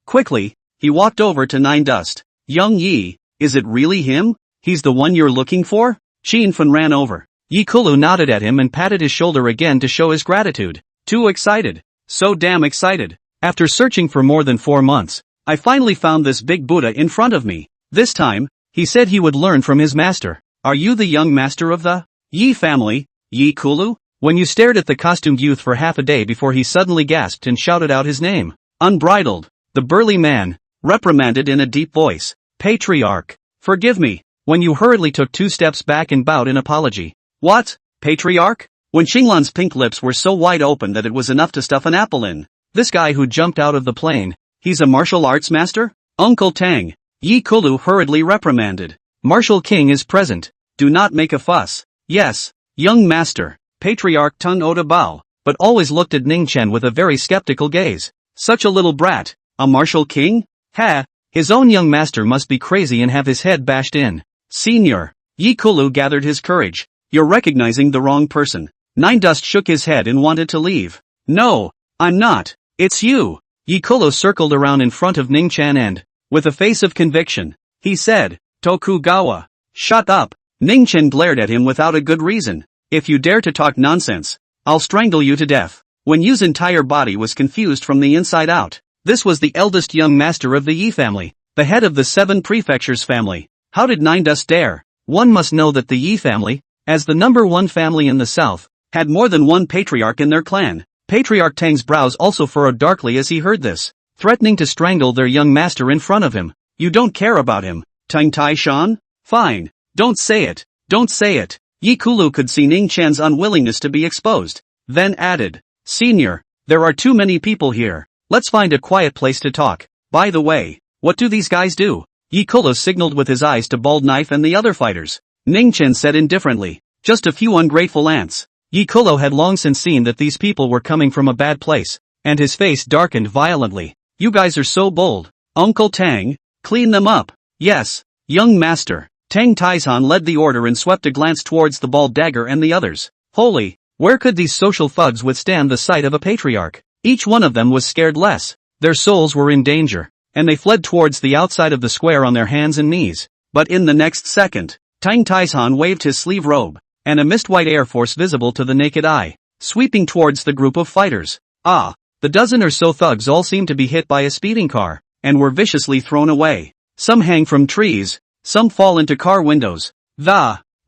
quickly, he walked over to Nine Dust. Young Yi, is it really him? He's the one you're looking for? Qinfen ran over. Yi Kulu nodded at him and patted his shoulder again to show his gratitude. Too excited. So damn excited. After searching for more than 4 months, I finally found this big Buddha in front of me. This time, he said he would learn from his master. Are you the young master of the Yi family, Yi Kulu? When you stared at the costumed youth for half a day before he suddenly gasped and shouted out his name. Unbridled. The burly man reprimanded in a deep voice. Patriarch. Forgive me. When you hurriedly took 2 steps back and bowed in apology. What? Patriarch? When Xinglan's pink lips were so wide open that it was enough to stuff an apple in. This guy who jumped out of the plane, he's a martial arts master? Uncle Tang. Yi Kulu hurriedly reprimanded. Martial King is present. Do not make a fuss. Yes, young master. Patriarch Tung Oda Bao, but always looked at Ning Chen with a very skeptical gaze. Such a little brat. A martial king? Ha! His own young master must be crazy and have his head bashed in. Senior. Yi Kulu gathered his courage. You're recognizing the wrong person. Nine Dust shook his head and wanted to leave. No, I'm not. It's you. Yi Kulu circled around in front of Ning Chen and, with a face of conviction, he said, Tokugawa. Shut up. Ning Chen glared at him without a good reason. If you dare to talk nonsense, I'll strangle you to death. Wen Yu's entire body was confused from the inside out. This was the eldest young master of the Yi family, the head of the 7 prefectures family. How did Nine Dust dare? One must know that the Yi family, as the number 1 family in the south, had more than one patriarch in their clan. Patriarch Tang's brows also furrowed darkly as he heard this, threatening to strangle their young master in front of him. You don't care about him, Tang Tai Shan? Fine. Don't say it. Don't say it. Yi Kulu could see Ning Chen's unwillingness to be exposed, then added, Senior, there are too many people here. Let's find a quiet place to talk. By the way, what do these guys do? Yi Kulu signaled with his eyes to Bald Knife and the other fighters. Ning Chen said indifferently, just a few ungrateful ants. Yi Kulu had long since seen that these people were coming from a bad place, and his face darkened violently. You guys are so bold. Uncle Tang, clean them up. Yes, young master. Tang Taizhan led the order and swept a glance towards the bald dagger and the others. Holy, where could these social thugs withstand the sight of a patriarch? Each one of them was scared less. Their souls were in danger, and they fled towards the outside of the square on their hands and knees. But in the next second, Tang Taizhan waved his sleeve robe, and a mist-white air force visible to the naked eye, sweeping towards the group of fighters. Ah, The dozen or so thugs all seemed to be hit by a speeding car, and were viciously thrown away. Some hang from trees, some fall into car windows.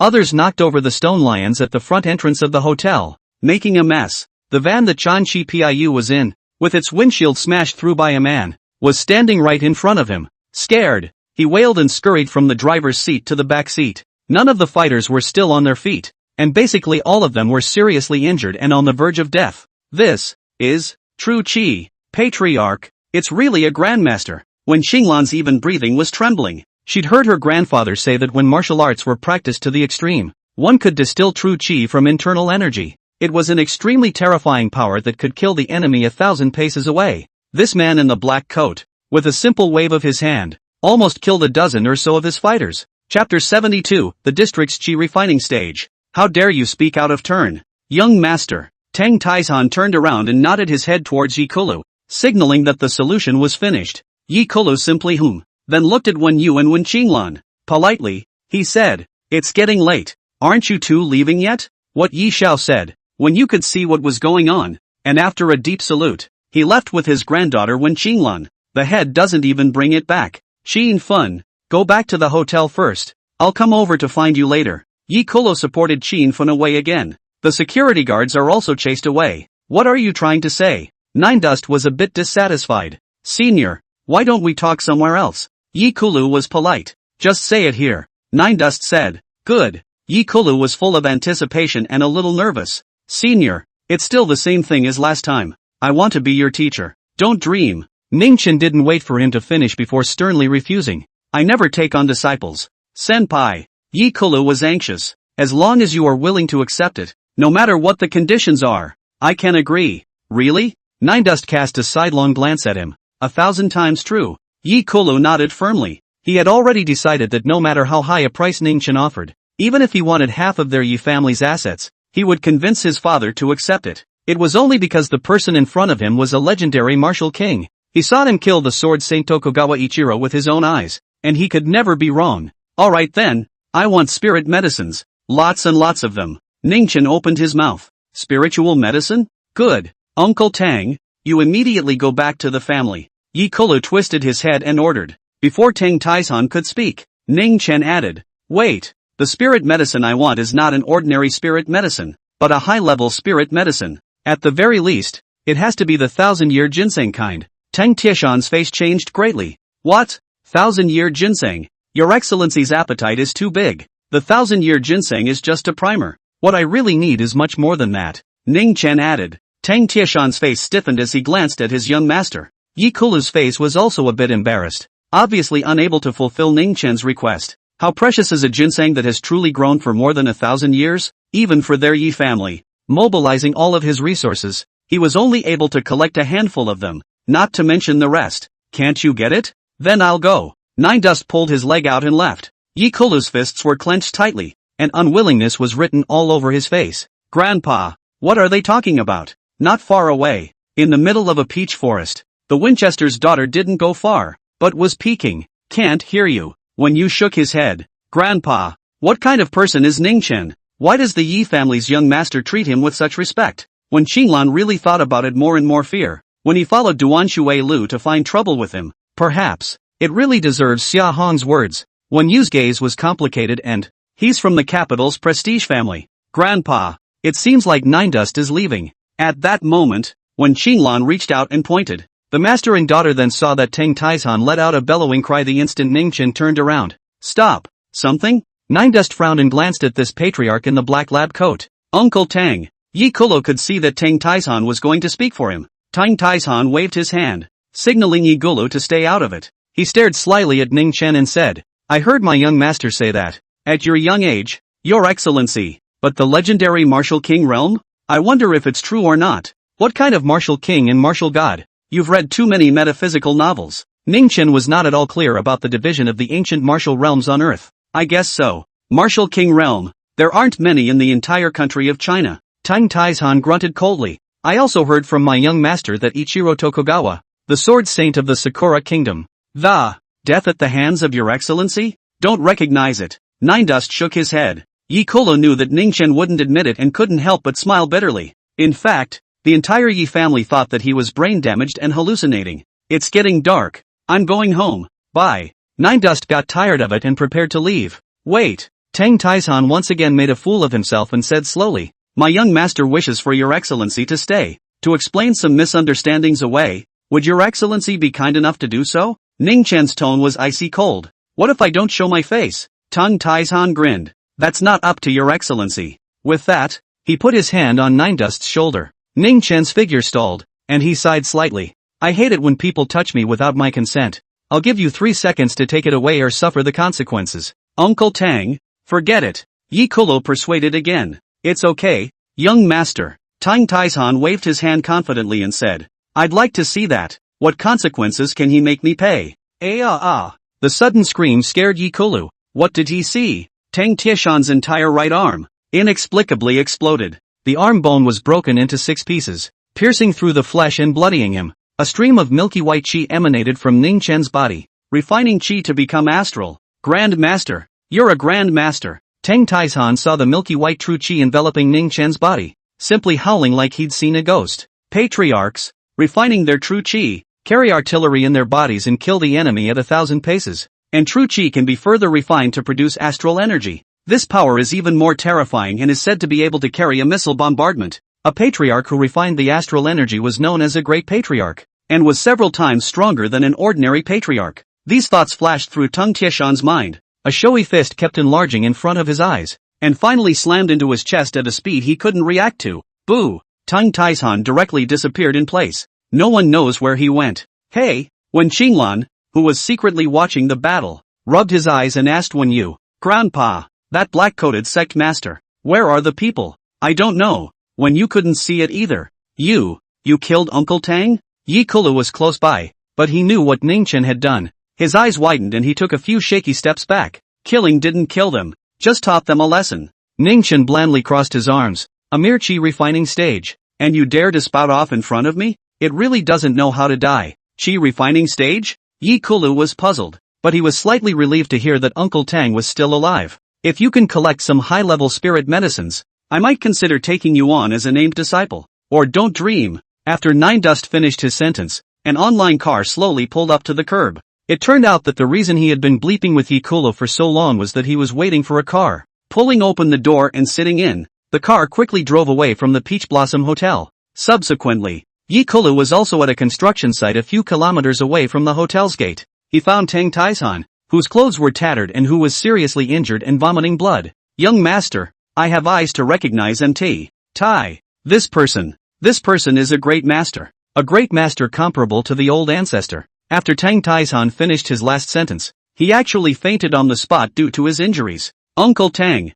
Others knocked over the stone lions at the front entrance of the hotel, making a mess. The van that Chan Chi Piu was in, with its windshield smashed through by a man, was standing right in front of him. Scared, he wailed and scurried from the driver's seat to the back seat. None of the fighters were still on their feet, and basically all of them were seriously injured and on the verge of death. This is true Qi. Patriarch, it's really a grandmaster. When Xinglan's even breathing was trembling. She'd heard her grandfather say that when martial arts were practiced to the extreme, one could distill true Qi from internal energy. It was an extremely terrifying power that could kill the enemy 1,000 paces away. This man in the black coat, with a simple wave of his hand, almost killed a dozen or so of his fighters. Chapter 72, The District's Qi Refining Stage. How dare you speak out of turn? Young master. Tang Taizhan turned around and nodded his head towards Yi Kulu, signaling that the solution was finished. Yi Kulu simply then looked at Wen Yu and Wen Qinglan. Politely, he said, "It's getting late. Aren't you two leaving yet?" What Yi Xiao said. Wen Yu could see what was going on, and after a deep salute, he left with his granddaughter Wen Qinglan. The head doesn't even bring it back. Qin Fun, go back to the hotel first. I'll come over to find you later. Yi Kulu supported Qin Fun away again. The security guards are also chased away. What are you trying to say? Nine Dust was a bit dissatisfied. Senior, why don't we talk somewhere else? Yi Kulu was polite. Just say it here. Nine Dust said. Good. Yi Kulu was full of anticipation and a little nervous. Senior, it's still the same thing as last time. I want to be your teacher. Don't dream. Ningchen didn't wait for him to finish before sternly refusing. I never take on disciples. Senpai. Yi Kulu was anxious. As long as you are willing to accept it, no matter what the conditions are, I can agree. Really? Nine Dust cast a sidelong glance at him. 1,000 times true. Yi Kulu nodded firmly. He had already decided that no matter how high a price Ningchen offered, even if he wanted half of their Yi family's assets, he would convince his father to accept it. It was only because the person in front of him was a legendary martial king. He saw him kill the sword Saint Tokugawa Ichiro with his own eyes, and he could never be wrong. Alright then, I want spirit medicines. Lots and lots of them. Ningchen opened his mouth. Spiritual medicine? Good. Uncle Tang, you immediately go back to the family. Yi Kulu twisted his head and ordered. Before Tang Taizhan could speak, Ningchen added, wait, the spirit medicine I want is not an ordinary spirit medicine, but a high-level spirit medicine. At the very least, it has to be the 1,000-year ginseng kind. Tang Tieshan's face changed greatly. What? 1,000-year ginseng? Your Excellency's appetite is too big. The 1,000-year ginseng is just a primer. What I really need is much more than that. Ningchen added. Tang Tieshan's face stiffened as he glanced at his young master. Yi Kulu's face was also a bit embarrassed, obviously unable to fulfill Ningchen's request. How precious is a ginseng that has truly grown for more than 1,000 years? Even for their Yi family. Mobilizing all of his resources, he was only able to collect a handful of them, not to mention the rest. Can't you get it? Then I'll go. Nine Dust pulled his leg out and left. Yi Kulu's fists were clenched tightly, and unwillingness was written all over his face. Grandpa, what are they talking about? Not far away, in the middle of a peach forest, the Winchester's daughter didn't go far, but was peeking. Can't hear you. When you shook his head. Grandpa, what kind of person is Ningchen? Why does the Yi family's young master treat him with such respect? When Qinglan really thought about it more and more fear, when he followed Duan Shui Lu to find trouble with him, perhaps, it really deserves Xia Hong's words. When Yu's gaze was complicated and, he's from the capital's prestige family. Grandpa, it seems like Nine Dust is leaving. At that moment, when Qinglan reached out and pointed, the master and daughter then saw that Tang Taizhan let out a bellowing cry the instant Ningchen turned around. Stop! Something? Nine Dust frowned and glanced at this patriarch in the black lab coat. Uncle Tang. Yi Kulu could see that Tang Taizhan was going to speak for him. Tang Taizhan waved his hand, signaling Yi Kulu to stay out of it. He stared slyly at Ningchen and said, I heard my young master say that. At your young age, Your Excellency. But the legendary martial king realm? I wonder if it's true or not. What kind of martial king and martial god? You've read too many metaphysical novels. Ningchen was not at all clear about the division of the ancient martial realms on Earth. I guess so. Martial king realm. There aren't many in the entire country of China. Tang Taizhan grunted coldly. I also heard from my young master that Ichiro Tokugawa, the sword saint of the Sakura kingdom, the death at the hands of your excellency? Don't recognize it. Nine Dust shook his head. Yi Kulu knew that Ningchen wouldn't admit it and couldn't help but smile bitterly. In fact, The entire Yi family thought that he was brain damaged and hallucinating. It's getting dark. I'm going home. Bye. Nine Dust got tired of it and prepared to leave. Wait. Tang Taishan once again made a fool of himself and said slowly, "My young master wishes for your excellency to stay, to explain some misunderstandings away. Would your excellency be kind enough to do so?" Ning Chen's tone was icy cold. "What if I don't show my face?" Tang Taishan grinned. "That's not up to your excellency." With that, he put his hand on Nine Dust's shoulder. Ning Chen's figure stalled, and he sighed slightly. "I hate it when people touch me without my consent. I'll give you 3 seconds to take it away or suffer the consequences." "Uncle Tang, forget it." Yi Kulu persuaded again. "It's okay, young master." Tang Taishan waved his hand confidently and said, "I'd like to see that. What consequences can he make me pay?" The sudden scream scared Yi Kulu. What did he see? Tang Taishan's entire right arm inexplicably exploded. The arm bone was broken into 6 pieces, piercing through the flesh and bloodying him. A stream of milky white qi emanated from Ning Chen's body, refining qi to become astral. "Grand Master, you're a Grand Master." Tang Taishan saw the milky white true qi enveloping Ning Chen's body, simply howling like he'd seen a ghost. Patriarchs, refining their true qi, carry artillery in their bodies and kill the enemy at 1,000 paces. And true qi can be further refined to produce astral energy. This power is even more terrifying and is said to be able to carry a missile bombardment. A patriarch who refined the astral energy was known as a great patriarch, and was several times stronger than an ordinary patriarch. These thoughts flashed through Tang Taishan's mind. A showy fist kept enlarging in front of his eyes, and finally slammed into his chest at a speed he couldn't react to. Boo! Tang Taishan directly disappeared in place. No one knows where he went. Hey! When Qinglan, who was secretly watching the battle, rubbed his eyes and asked Wen Yu, "Grandpa, that black-coated sect master, where are the people?" "I don't know." Wen Yu couldn't see it either. You killed Uncle Tang?" Yi Kulu was close by, but he knew what Ning Chen had done. His eyes widened and he took a few shaky steps back. "Killing didn't kill them, just taught them a lesson." Ning Chen blandly crossed his arms. "A mere qi refining stage, and you dare to spout off in front of me? It really doesn't know how to die." "Qi refining stage?" Yi Kulu was puzzled, but he was slightly relieved to hear that Uncle Tang was still alive. "If you can collect some high-level spirit medicines, I might consider taking you on as a named disciple. Or don't dream." After Nine Dust finished his sentence, an online car slowly pulled up to the curb. It turned out that the reason he had been bleeping with Yi Kulu for so long was that he was waiting for a car. Pulling open the door and sitting in, the car quickly drove away from the Peach Blossom Hotel. Subsequently, Yi Kulu was also at a construction site a few kilometers away from the hotel's gate. He found Tang Taishan, whose clothes were tattered and who was seriously injured and vomiting blood. "Young master, I have eyes to recognize MT. Tai. This person is a great master. A great master comparable to the old ancestor." After Tang Taishan finished his last sentence, he actually fainted on the spot due to his injuries. Uncle Tang,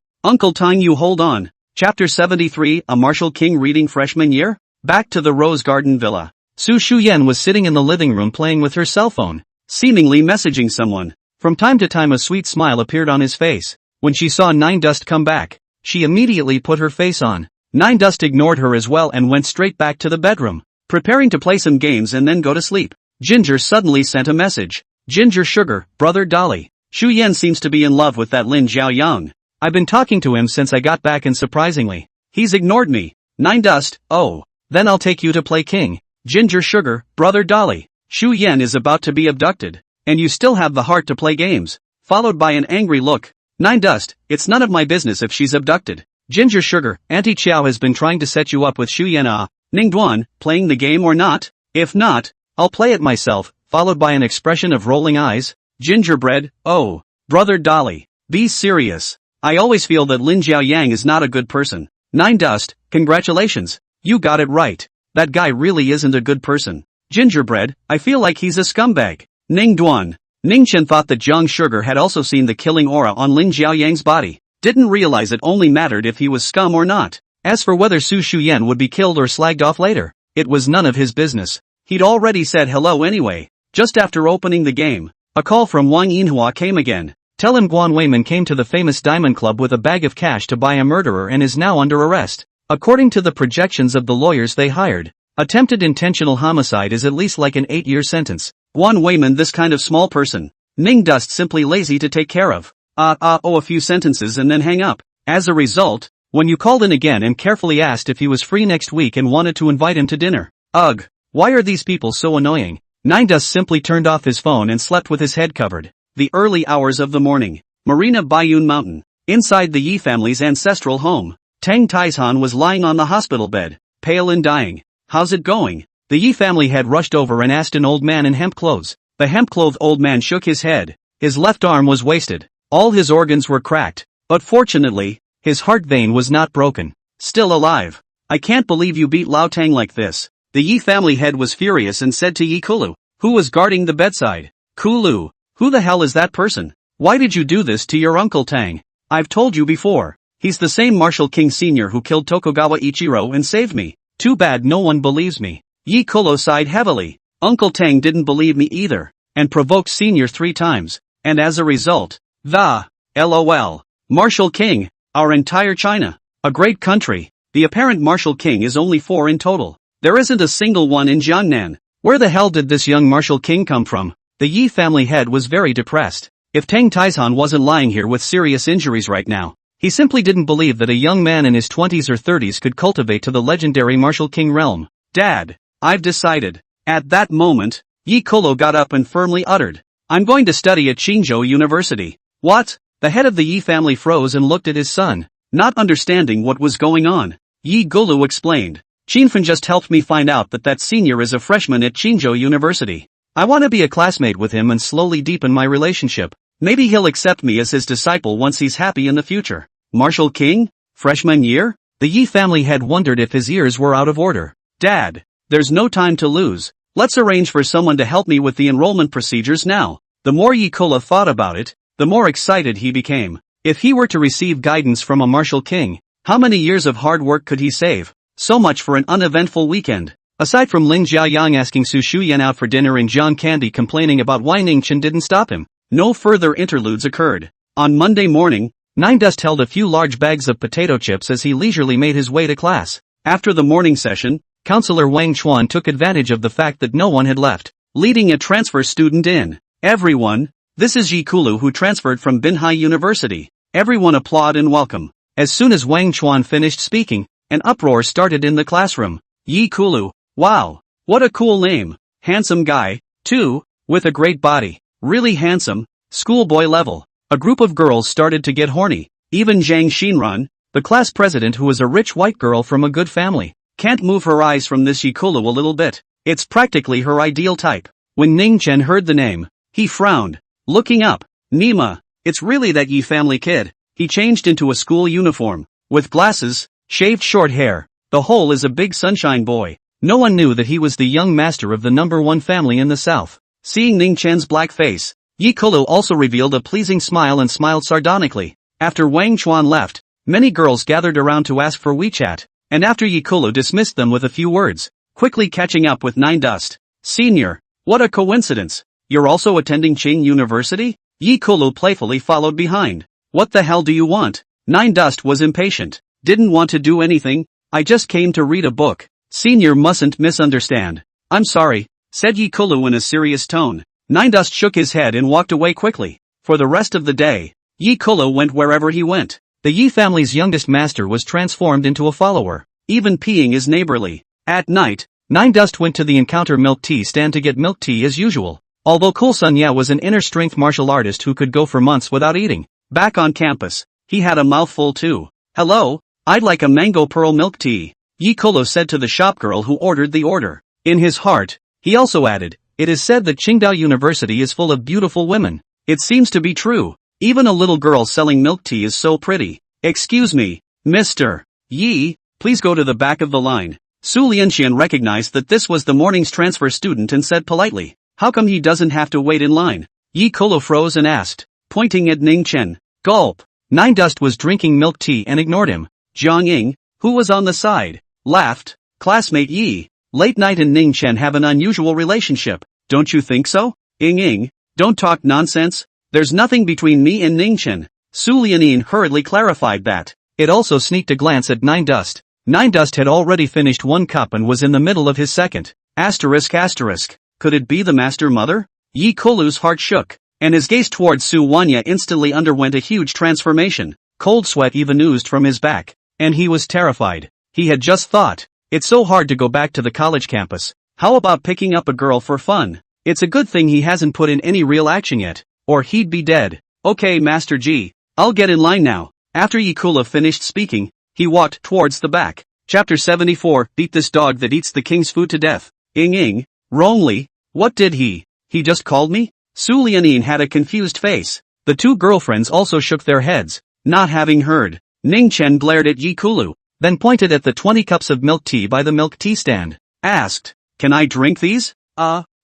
you hold on." Chapter 73, A Martial King Reading Freshman Year? Back to the Rose Garden Villa. Su Shuyen was sitting in the living room playing with her cell phone, seemingly messaging someone. From time to time a sweet smile appeared on his face. When she saw Nine Dust come back, she immediately put her face on. Nine Dust ignored her as well and went straight back to the bedroom, preparing to play some games and then go to sleep. Ginger suddenly sent a message. "Ginger Sugar, brother Dolly. Shu Yan seems to be in love with that Lin Xiaoyang. I've been talking to him since I got back and surprisingly, he's ignored me." Nine Dust, "Oh. Then I'll take you to play king." Ginger Sugar, brother Dolly. Shu Yan is about to be abducted, and you still have the heart to play games. Followed by an angry look. Nine Dust, "It's none of my business if she's abducted." Ginger Sugar, "Auntie Chow has been trying to set you up with Shu Yan. Ning Duan, playing the game or not? If not, I'll play it myself." Followed by an expression of rolling eyes. Gingerbread, "Oh, brother Dolly, be serious. I always feel that Lin Xiaoyang is not a good person." Nine Dust, "Congratulations. You got it right. That guy really isn't a good person." Gingerbread, "I feel like he's a scumbag." Ning Duan. Ning Chen thought that Jiang Sugar had also seen the killing aura on Lin Xiaoyang's body. Didn't realize it only mattered if he was scum or not. As for whether Su Shuyen would be killed or slagged off later, it was none of his business. He'd already said hello anyway. Just after opening the game, a call from Wang Yinhua came again. "Tell him Guan Weiman came to the famous Diamond Club with a bag of cash to buy a murderer and is now under arrest. According to the projections of the lawyers they hired, attempted intentional homicide is at least like an 8-year sentence." Guan Weiman, this kind of small person. Ning Dust simply lazy to take care of. A few sentences and then hang up. As a result, when you called in again and carefully asked if he was free next week and wanted to invite him to dinner. Ugh, why are these people so annoying? Nine Dust simply turned off his phone and slept with his head covered. The early hours of the morning. Marina Bayun Mountain. Inside the Yi family's ancestral home, Tang Taizhan was lying on the hospital bed, pale and dying. How's it going? The Yi family had rushed over and asked an old man in hemp clothes. The hemp-clothed old man shook his head. His left arm was wasted. All his organs were cracked. But fortunately, his heart vein was not broken. Still alive. I can't believe you beat Lao Tang like this. The Yi family head was furious and said to Yi Kulu, who was guarding the bedside. Kulu, who the hell is that person? Why did you do this to your Uncle Tang? I've told you before. He's the same Martial King Sr. who killed Tokugawa Ichiro and saved me. Too bad no one believes me. Yi Kulu sighed heavily. Uncle Tang didn't believe me either, and provoked Senior 3 times, and as a result, LOL. Martial King, our entire China. A great country. The apparent Martial King is only 4 in total. There isn't a single one in Jiangnan. Where the hell did this young Martial King come from? The Yi family head was very depressed. If Tang Taizhan wasn't lying here with serious injuries right now, he simply didn't believe that a young man in his 20s or 30s could cultivate to the legendary Martial King realm. Dad, I've decided. At that moment, Yi Kolo got up and firmly uttered, I'm going to study at Qingzhou University. What? The head of the Yi family froze and looked at his son, not understanding what was going on. Yi Gulu explained, Qinfen just helped me find out that senior is a freshman at Qingzhou University. I want to be a classmate with him and slowly deepen my relationship. Maybe he'll accept me as his disciple once he's happy in the future. Martial King? Freshman year? The Yi family had wondered if his ears were out of order. Dad, there's no time to lose. Let's arrange for someone to help me with the enrollment procedures now. The more Yi Kolo thought about it, the more excited he became. If he were to receive guidance from a Martial King, how many years of hard work could he save? So much for an uneventful weekend. Aside from Lin Jiayang asking Su Shuyan out for dinner and John Candy complaining about why Ningchen didn't stop him, no further interludes occurred. On Monday morning, Nine Dust held a few large bags of potato chips as he leisurely made his way to class. After the morning session, Counselor Wang Chuan took advantage of the fact that no one had left, leading a transfer student in. Everyone, this is Yi Kulu who transferred from Binhai University. Everyone applaud and welcome. As soon as Wang Chuan finished speaking, an uproar started in the classroom. Yi Kulu, wow, what a cool name. Handsome guy, too, with a great body. Really handsome, schoolboy level. A group of girls started to get horny. Even Zhang Xinran, the class president who was a rich white girl from a good family, can't move her eyes from this Yi Kulu a little bit. It's practically her ideal type. When Ning Chen heard the name, he frowned. Looking up, Nima, it's really that Yi family kid. He changed into a school uniform, with glasses, shaved short hair. The whole is a big sunshine boy. No one knew that he was the young master of the #1 family in the south. Seeing Ning Chen's black face, Yi Kulu also revealed a pleasing smile and smiled sardonically. After Wang Chuan left, many girls gathered around to ask for WeChat, and after Yi Kulu dismissed them with a few words, quickly catching up with Nine Dust. Senior, what a coincidence. You're also attending Qing University? Yi Kulu playfully followed behind. What the hell do you want? Nine Dust was impatient. Didn't want to do anything. I just came to read a book. Senior mustn't misunderstand. I'm sorry, said Yi Kulu in a serious tone. Nine Dust shook his head and walked away quickly. For the rest of the day, Yi Kulu went wherever he went. The Yi family's youngest master was transformed into a follower. Even peeing is neighborly. At night, Nine Dust went to the Encounter milk tea stand to get milk tea as usual. Although Kul Sunya was an inner-strength martial artist who could go for months without eating. Back on campus, he had a mouthful too. Hello, I'd like a mango pearl milk tea, Yi Kulu said to the shopgirl who ordered the order. In his heart, he also added, it is said that Qingdao University is full of beautiful women. It seems to be true. Even a little girl selling milk tea is so pretty. Excuse me, Mr. Yi, please go to the back of the line. Su Lianxian recognized that this was the morning's transfer student and said politely, how come he doesn't have to wait in line? Yi Kulu froze and asked, pointing at Ning Chen. Gulp. Nine Dust was drinking milk tea and ignored him. Jiang Ying, who was on the side, laughed. Classmate Yi, late night and Ning Chen have an unusual relationship, don't you think so? Ying, don't talk nonsense. There's nothing between me and Ning Chen. Su Lianin hurriedly clarified that. It also sneaked a glance at Nine Dust. Nine Dust had already finished 1 cup and was in the middle of his second. Asterisk. Could it be the master mother? Yi Kulu's heart shook, and his gaze towards Su Wanya instantly underwent a huge transformation. Cold sweat even oozed from his back. and he was terrified. He had just thought, it's so hard to go back to the college campus. How about picking up a girl for fun? It's a good thing he hasn't put in any real action yet, or he'd be dead. Okay, Master G, I'll get in line now. After Yikula finished speaking, he walked towards the back. Chapter 74, Beat this dog that eats the king's food to death. Ing. Wrongly? What did he just called me? Su Lianin had a confused face. The two girlfriends also shook their heads, not having heard. Ning Chen glared at Yi Kulu, then pointed at the 20 cups of milk tea by the milk tea stand. Asked, can I drink these?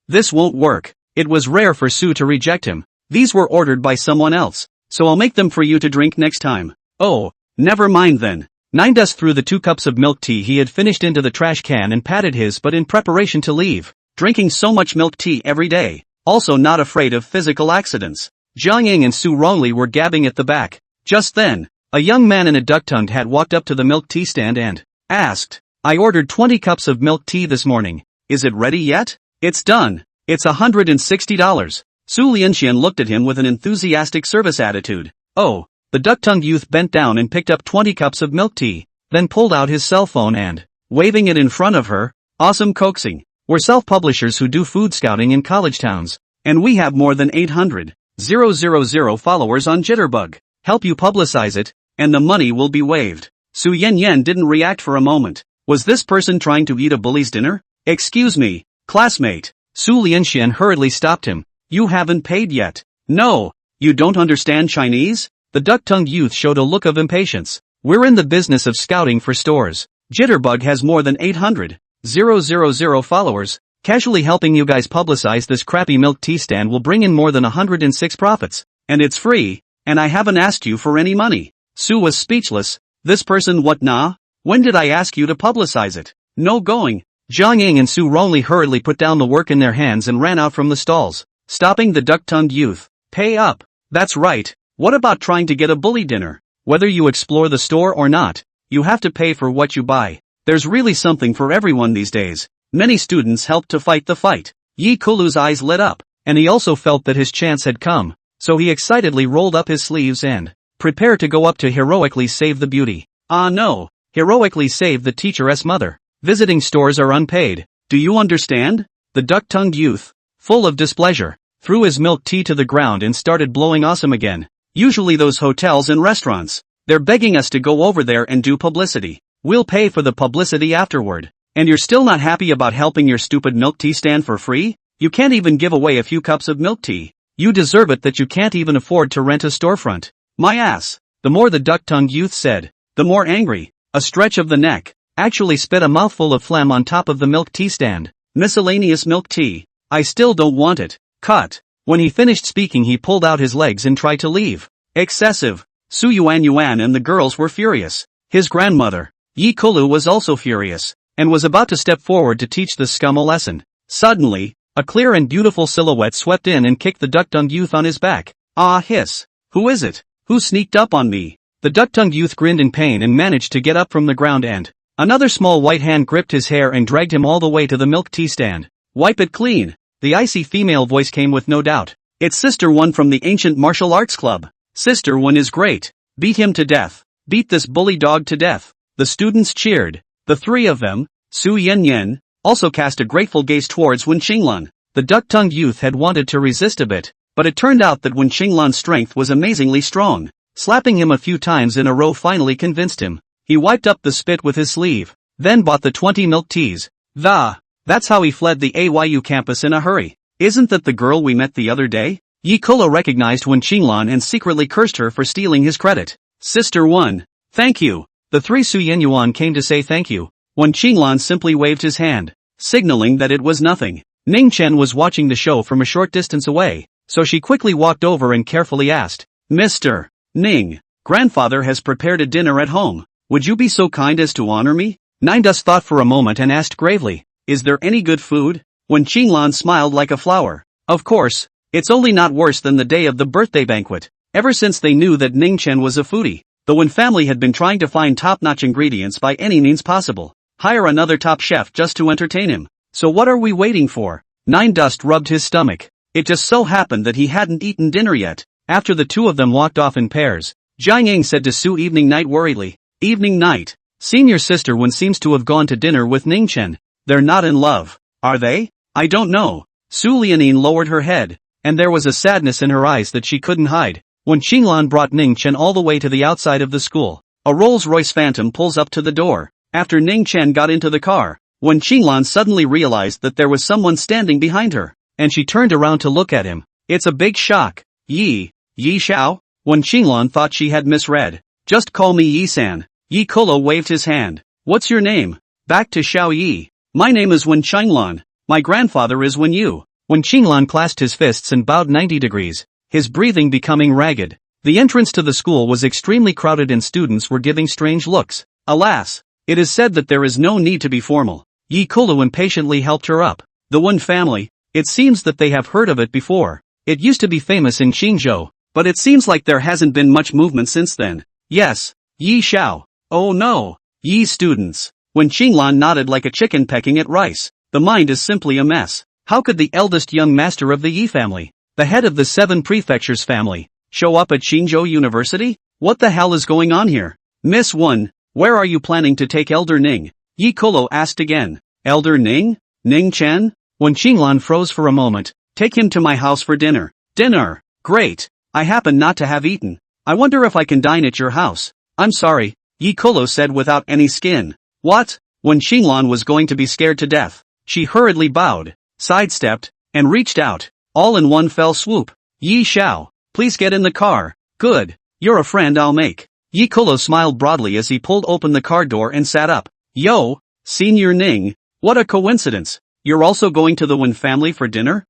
This won't work. It was rare for Su to reject him. These were ordered by someone else, so I'll make them for you to drink next time. Oh, never mind then. Ninedust threw the 2 cups of milk tea he had finished into the trash can and patted his butt in preparation to leave. Drinking so much milk tea every day, also not afraid of physical accidents. Jiang Ying and Su Rongli were gabbing at the back. Just then, a young man in a duck-tongued hat walked up to the milk tea stand and asked, I ordered 20 cups of milk tea this morning. Is it ready yet? It's done. It's $160. Su Lianxian looked at him with an enthusiastic service attitude. Oh, the duck-tongued youth bent down and picked up 20 cups of milk tea, then pulled out his cell phone and, waving it in front of her, awesome coaxing. We're self-publishers who do food scouting in college towns, and we have more than 800,000 followers on Jitterbug. Help you publicize it, and the money will be waived. Su Yan didn't react for a moment. Was this person trying to eat a bully's dinner? Excuse me, classmate. Su Lianxian hurriedly stopped him. You haven't paid yet. No, you don't understand Chinese? The duck-tongued youth showed a look of impatience. We're in the business of scouting for stores. Jitterbug has more than 800,000 followers. Casually helping you guys publicize this crappy milk tea stand will bring in more than 106 profits. And it's free, and I haven't asked you for any money. Su was speechless. This person what nah? When did I ask you to publicize it? No going. Jiang Ying and Su Rongli hurriedly put down the work in their hands and ran out from the stalls, stopping the duck-tongued youth. Pay up. That's right. What about trying to get a bully dinner? Whether you explore the store or not, you have to pay for what you buy. There's really something for everyone these days. Many students helped to fight the fight. Yi Kulu's eyes lit up, and he also felt that his chance had come, so he excitedly rolled up his sleeves and prepared to go up to heroically save the beauty. Ah no, heroically save the teacher's mother. Visiting stores are unpaid. Do you understand? The duck-tongued youth, full of displeasure, threw his milk tea to the ground and started blowing awesome again. Usually those hotels and restaurants, they're begging us to go over there and do publicity. We'll pay for the publicity afterward. And you're still not happy about helping your stupid milk tea stand for free? You can't even give away a few cups of milk tea. You deserve it that you can't even afford to rent a storefront. My ass. The more the duck-tongued youth said, the more angry. A stretch of the neck actually spit a mouthful of phlegm on top of the milk tea stand. Miscellaneous milk tea. I still don't want it. Cut. When he finished speaking he pulled out his legs and tried to leave. Excessive. Su Yuan and the girls were furious. His grandmother, Yi Kulu, was also furious, and was about to step forward to teach the scum a lesson. Suddenly, a clear and beautiful silhouette swept in and kicked the duck-tongued youth on his back. Ah hiss. Who is it? Who sneaked up on me? The duck-tongued youth grinned in pain and managed to get up from the ground and another small white hand gripped his hair and dragged him all the way to the milk tea stand. Wipe it clean. The icy female voice came with no doubt. It's Sister One from the Ancient Martial Arts Club. Sister One is great. Beat him to death. Beat this bully dog to death. The students cheered. The three of them, Su Yan, also cast a grateful gaze towards Wen Qinglan. The duck-tongued youth had wanted to resist a bit, but it turned out that Wen Qinglan's strength was amazingly strong. Slapping him a few times in a row finally convinced him. He wiped up the spit with his sleeve, then bought the 20 milk teas. That's how he fled the AYU campus in a hurry. Isn't that the girl we met the other day? Yi Kulu recognized Wen Qinglan and secretly cursed her for stealing his credit. Sister One. Thank you. The three Su Yenyuan came to say thank you. Wen Qinglan simply waved his hand, signaling that it was nothing. Ning Chen was watching the show from a short distance away, so she quickly walked over and carefully asked, Mr. Ning, grandfather has prepared a dinner at home. Would you be so kind as to honor me? Ninedust thought for a moment and asked gravely, is there any good food? Wen Qinglan smiled like a flower. Of course, it's only not worse than the day of the birthday banquet. Ever since they knew that Ning Chen was a foodie, the Wen family had been trying to find top-notch ingredients by any means possible. Hire another top chef just to entertain him. So what are we waiting for? Ninedust rubbed his stomach. It just so happened that he hadn't eaten dinner yet. After the two of them walked off in pairs, Jiang Ying said to Su Evening Night worriedly, Evening night. Senior sister Wen seems to have gone to dinner with Ning Chen. They're not in love, are they? I don't know. Su Lianin lowered her head, and there was a sadness in her eyes that she couldn't hide. When Qinglan brought Ning Chen all the way to the outside of the school, a Rolls-Royce Phantom pulls up to the door. After Ning Chen got into the car, when Qinglan suddenly realized that there was someone standing behind her, and she turned around to look at him. It's a big shock. Yi Xiao? When Qinglan thought she had misread. Just call me Yi-san. Yi Kulo waved his hand. What's your name? Back to Xiao Yi. My name is Wen Qinglan. My grandfather is Wen Yu. When Qinglan clasped his fists and bowed 90 degrees, his breathing becoming ragged. The entrance to the school was extremely crowded and students were giving strange looks. Alas, it is said that there is no need to be formal. Yi Kulu impatiently helped her up. The Wen family, it seems that they have heard of it before. It used to be famous in Qingzhou, but it seems like there hasn't been much movement since then. Yes, Yi Xiao. Oh no, Yi students. When Qinglan nodded like a chicken pecking at rice, the mind is simply a mess. How could the eldest young master of the Yi family, the head of the 7 prefectures family, show up at Qingzhou University? What the hell is going on here? Miss Wen, where are you planning to take Elder Ning? Yi Kolo asked again. Elder Ning? Ning Chen? When Qinglan froze for a moment. Take him to my house for dinner. Dinner? Great. I happen not to have eaten. I wonder if I can dine at your house. I'm sorry, Yi Kolo said without any skin. What? When Qinglan was going to be scared to death, she hurriedly bowed, sidestepped, and reached out, all in one fell swoop. Yi Xiao, please get in the car. Good. You're a friend I'll make. Yi Kolo smiled broadly as he pulled open the car door and sat up. Yo, Senior Ning, what a coincidence. You're also going to the Wen family for dinner?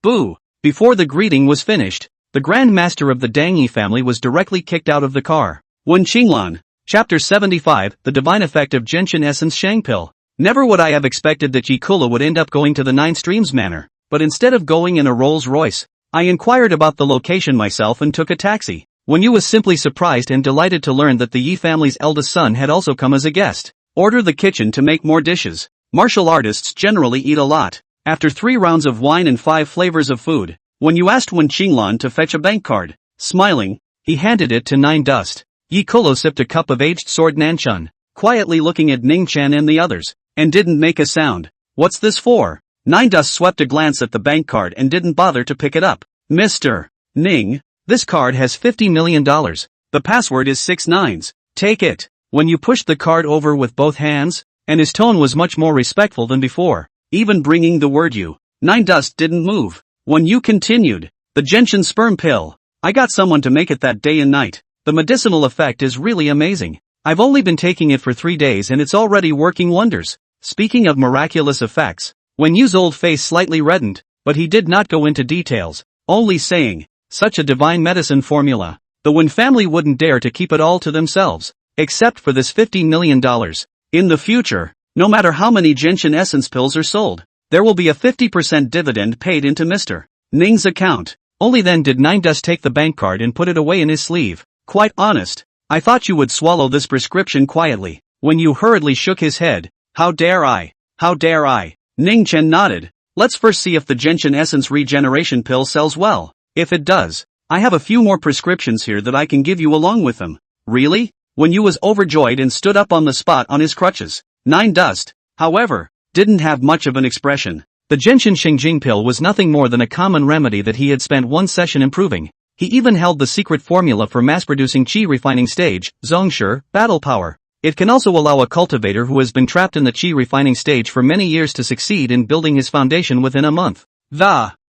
Boo. Before the greeting was finished, the Grand Master of the Dang Yi family was directly kicked out of the car. Wen Qinglan. Chapter 75, The Divine Effect of Gentian Essence Shangpil. Never would I have expected that Yi Kula would end up going to the 9 Streams Manor, but instead of going in a Rolls-Royce, I inquired about the location myself and took a taxi. Wen Yu was simply surprised and delighted to learn that the Yi family's eldest son had also come as a guest. Order the kitchen to make more dishes. Martial artists generally eat a lot. After 3 rounds of wine and 5 flavors of food, when you asked Wen Qinglan to fetch a bank card, smiling, he handed it to Nine Dust. Yi Kolo sipped a cup of aged sword Nanchun, quietly looking at Ning Chen and the others, and didn't make a sound. What's this for? Nine Dust swept a glance at the bank card and didn't bother to pick it up. Mr. Ning, this card has $50 million. The password is 6 nines. Take it. When you pushed the card over with both hands, and his tone was much more respectful than before, even bringing the word you. Nine Dust didn't move. When you continued, the gentian sperm pill. I got someone to make it that day and night. The medicinal effect is really amazing. I've only been taking it for 3 days and it's already working wonders. Speaking of miraculous effects, Wen Yu's old face slightly reddened, but he did not go into details, only saying, such a divine medicine formula. The Wen family wouldn't dare to keep it all to themselves, except for this $50 million. In the future, no matter how many gentian essence pills are sold, there will be a 50% dividend paid into Mr. Ning's account. Only then did Nine Dust take the bank card and put it away in his sleeve. Quite honest, I thought you would swallow this prescription quietly. When you hurriedly shook his head. How dare I? How dare I? Ning Chen nodded. Let's first see if the gentian essence regeneration pill sells well. If it does, I have a few more prescriptions here that I can give you along with them. Really? When you was overjoyed and stood up on the spot on his crutches. Nine Dust, however, didn't have much of an expression. The gentian Shingjing pill was nothing more than a common remedy that he had spent 1 session improving. He even held the secret formula for mass-producing qi refining stage, Zongshi, battle power. It can also allow a cultivator who has been trapped in the qi refining stage for many years to succeed in building his foundation within a month.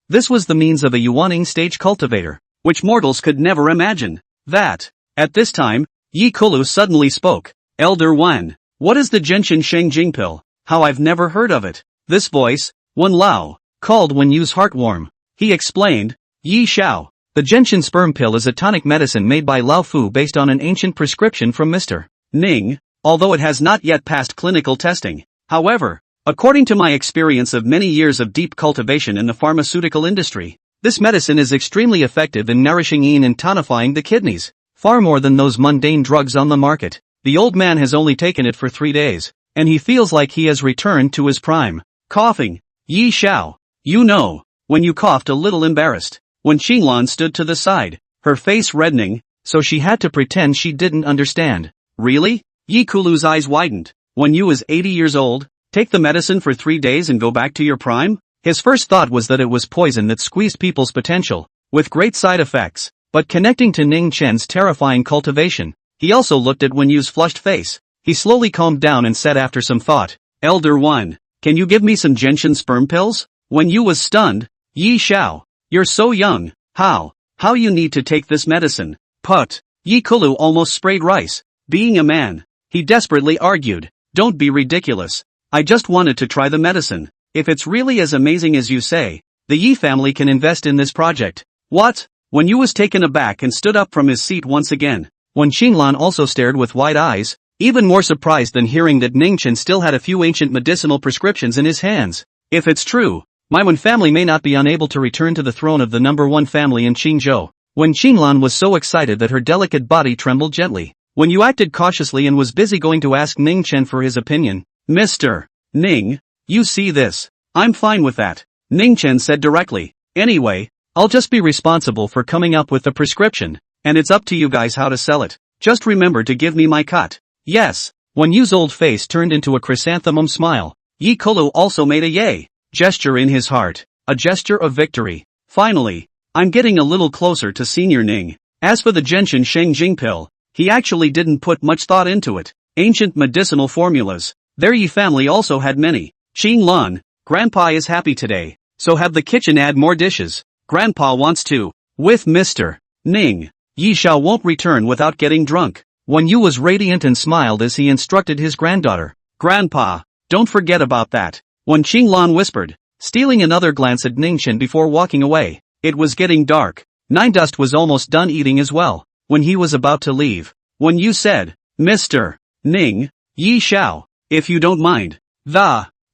This was the means of a Yuaning stage cultivator, which mortals could never imagine. At this time, Yi Kulu suddenly spoke. Elder Wen, what is the gentian Shingjing pill? How I've never heard of it. This voice, Wen Lao, called Wen Yu's heart warm. He explained, Yi Xiao, the gentian sperm pill is a tonic medicine made by Lao Fu based on an ancient prescription from Mr. Ning, although it has not yet passed clinical testing. However, according to my experience of many years of deep cultivation in the pharmaceutical industry, this medicine is extremely effective in nourishing and tonifying the kidneys, far more than those mundane drugs on the market. The old man has only taken it for 3 days, and he feels like he has returned to his prime. Coughing. Yi Xiao, you know, when you coughed a little embarrassed. When Qinglan stood to the side, her face reddening, so she had to pretend she didn't understand. Really? Yi Kulu's eyes widened. When you was 80 years old, take the medicine for 3 days and go back to your prime? His first thought was that it was poison that squeezed people's potential, with great side effects, but connecting to Ning Chen's terrifying cultivation, he also looked at Wen Yu's flushed face. He slowly calmed down and said after some thought, Elder One, can you give me some gentian sperm pills? Wen Yu was stunned. Yi Xiao, you're so young, how you need to take this medicine? Put. Yi Kulu almost sprayed rice. Being a man, he desperately argued, don't be ridiculous. I just wanted to try the medicine. If it's really as amazing as you say, the Yi family can invest in this project. What? Wen Yu was taken aback and stood up from his seat once again. Wen Qinglan also stared with wide eyes, even more surprised than hearing that Ning Chen still had a few ancient medicinal prescriptions in his hands. If it's true, my Wen family may not be unable to return to the throne of the #1 family in Qingzhou. Wen Qinglan was so excited that her delicate body trembled gently. When you acted cautiously and was busy going to ask Ning Chen for his opinion. Mr. Ning, you see this? I'm fine with that. Ning Chen said directly. Anyway, I'll just be responsible for coming up with the prescription, and it's up to you guys how to sell it. Just remember to give me my cut. Yes. Wen Yu's old face turned into a chrysanthemum smile. Yi Kulu also made a yay gesture in his heart, a gesture of victory. Finally, I'm getting a little closer to Senior Ning. As for the Gentian Shengjing pill, he actually didn't put much thought into it. Ancient medicinal formulas. Their Yi family also had many. Qing Lan, Grandpa is happy today, so have the kitchen add more dishes. Grandpa wants to. With Mr. Ning, Yi Xiao won't return without getting drunk. Wen Yu was radiant and smiled as he instructed his granddaughter. Grandpa, don't forget about that. Wen Qinglan whispered, stealing another glance at Ning Chen before walking away. It was getting dark. Nine Dust was almost done eating as well. When he was about to leave, Wen Yu said, Mr. Ning, Yi Xiao, if you don't mind,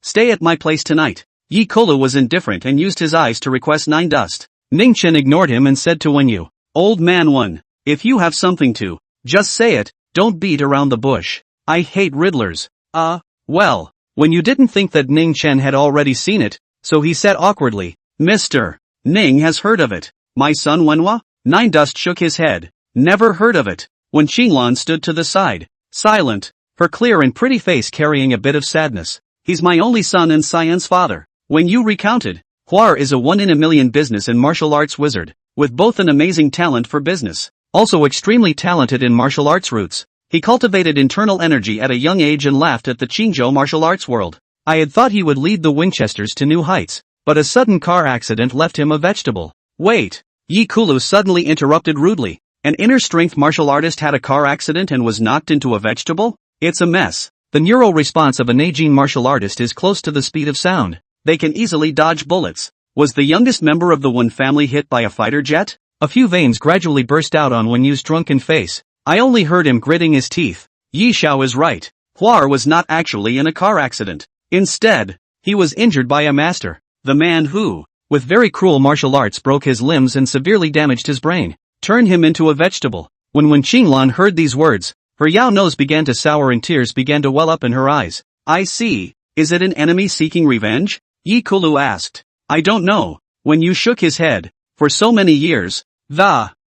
stay at my place tonight. Yi Kulu was indifferent and used his eyes to request Nine Dust. Ning Chen ignored him and said to Wen Yu, Old man one, if you have something to, just say it, don't beat around the bush. I hate riddlers. Well, Wen Yu didn't think that Ning Chen had already seen it, so he said awkwardly, Mr. Ning has heard of it. My son Wenhua? Nine Dust shook his head. Never heard of it. When Qinglan stood to the side, silent, her clear and pretty face carrying a bit of sadness. He's my only son and Cyan's father. When you recounted, Huar is a 1-in-a-million business and martial arts wizard, with both an amazing talent for business, also extremely talented in martial arts roots. He cultivated internal energy at a young age and laughed at the Qingzhou martial arts world. I had thought he would lead the Winchesters to new heights, but a sudden car accident left him a vegetable. Wait! Yi Kulu suddenly interrupted rudely. An inner strength martial artist had a car accident and was knocked into a vegetable? It's a mess. The neural response of a Neijin martial artist is close to the speed of sound. They can easily dodge bullets. Was the youngest member of the Wen family hit by a fighter jet? A few veins gradually burst out on Wen Yu's drunken face. I only heard him gritting his teeth. Yi Xiao is right. Huar was not actually in a car accident. Instead, he was injured by a master. The man who, with very cruel martial arts, broke his limbs and severely damaged his brain. Turn him into a vegetable. When Qinglan heard these words, her yao nose began to sour and tears began to well up in her eyes. I see. Is it an enemy seeking revenge? Yi Kulu asked. I don't know. When Yu shook his head. For so many years,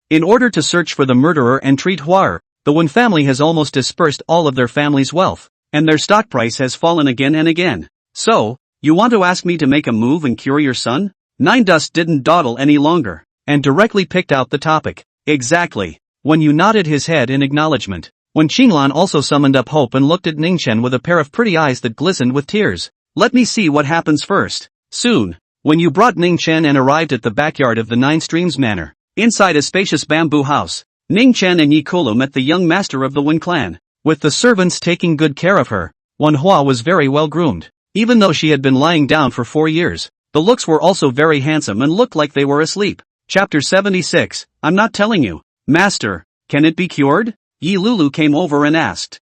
in order to search for the murderer and treat Huar, the Wen family has almost dispersed all of their family's wealth, and their stock price has fallen again and again. So, you want to ask me to make a move and cure your son? Nine Dust didn't dawdle any longer, and directly picked out the topic. Exactly. When Yu nodded his head in acknowledgement. When Qinglan also summoned up hope and looked at Ning Chen with a pair of pretty eyes that glistened with tears. Let me see what happens first. Soon, when you brought Ning Chen and arrived at the backyard of the Nine Streams Manor, inside a spacious bamboo house, Ning Chen and Yi Kulu met the young master of the Wen clan. With the servants taking good care of her, Wenhua was very well groomed. Even though she had been lying down for 4 years, the looks were also very handsome and looked like they were asleep. Chapter 76, I'm not telling you. Master, can it be cured? Yi Lulu came over and asked.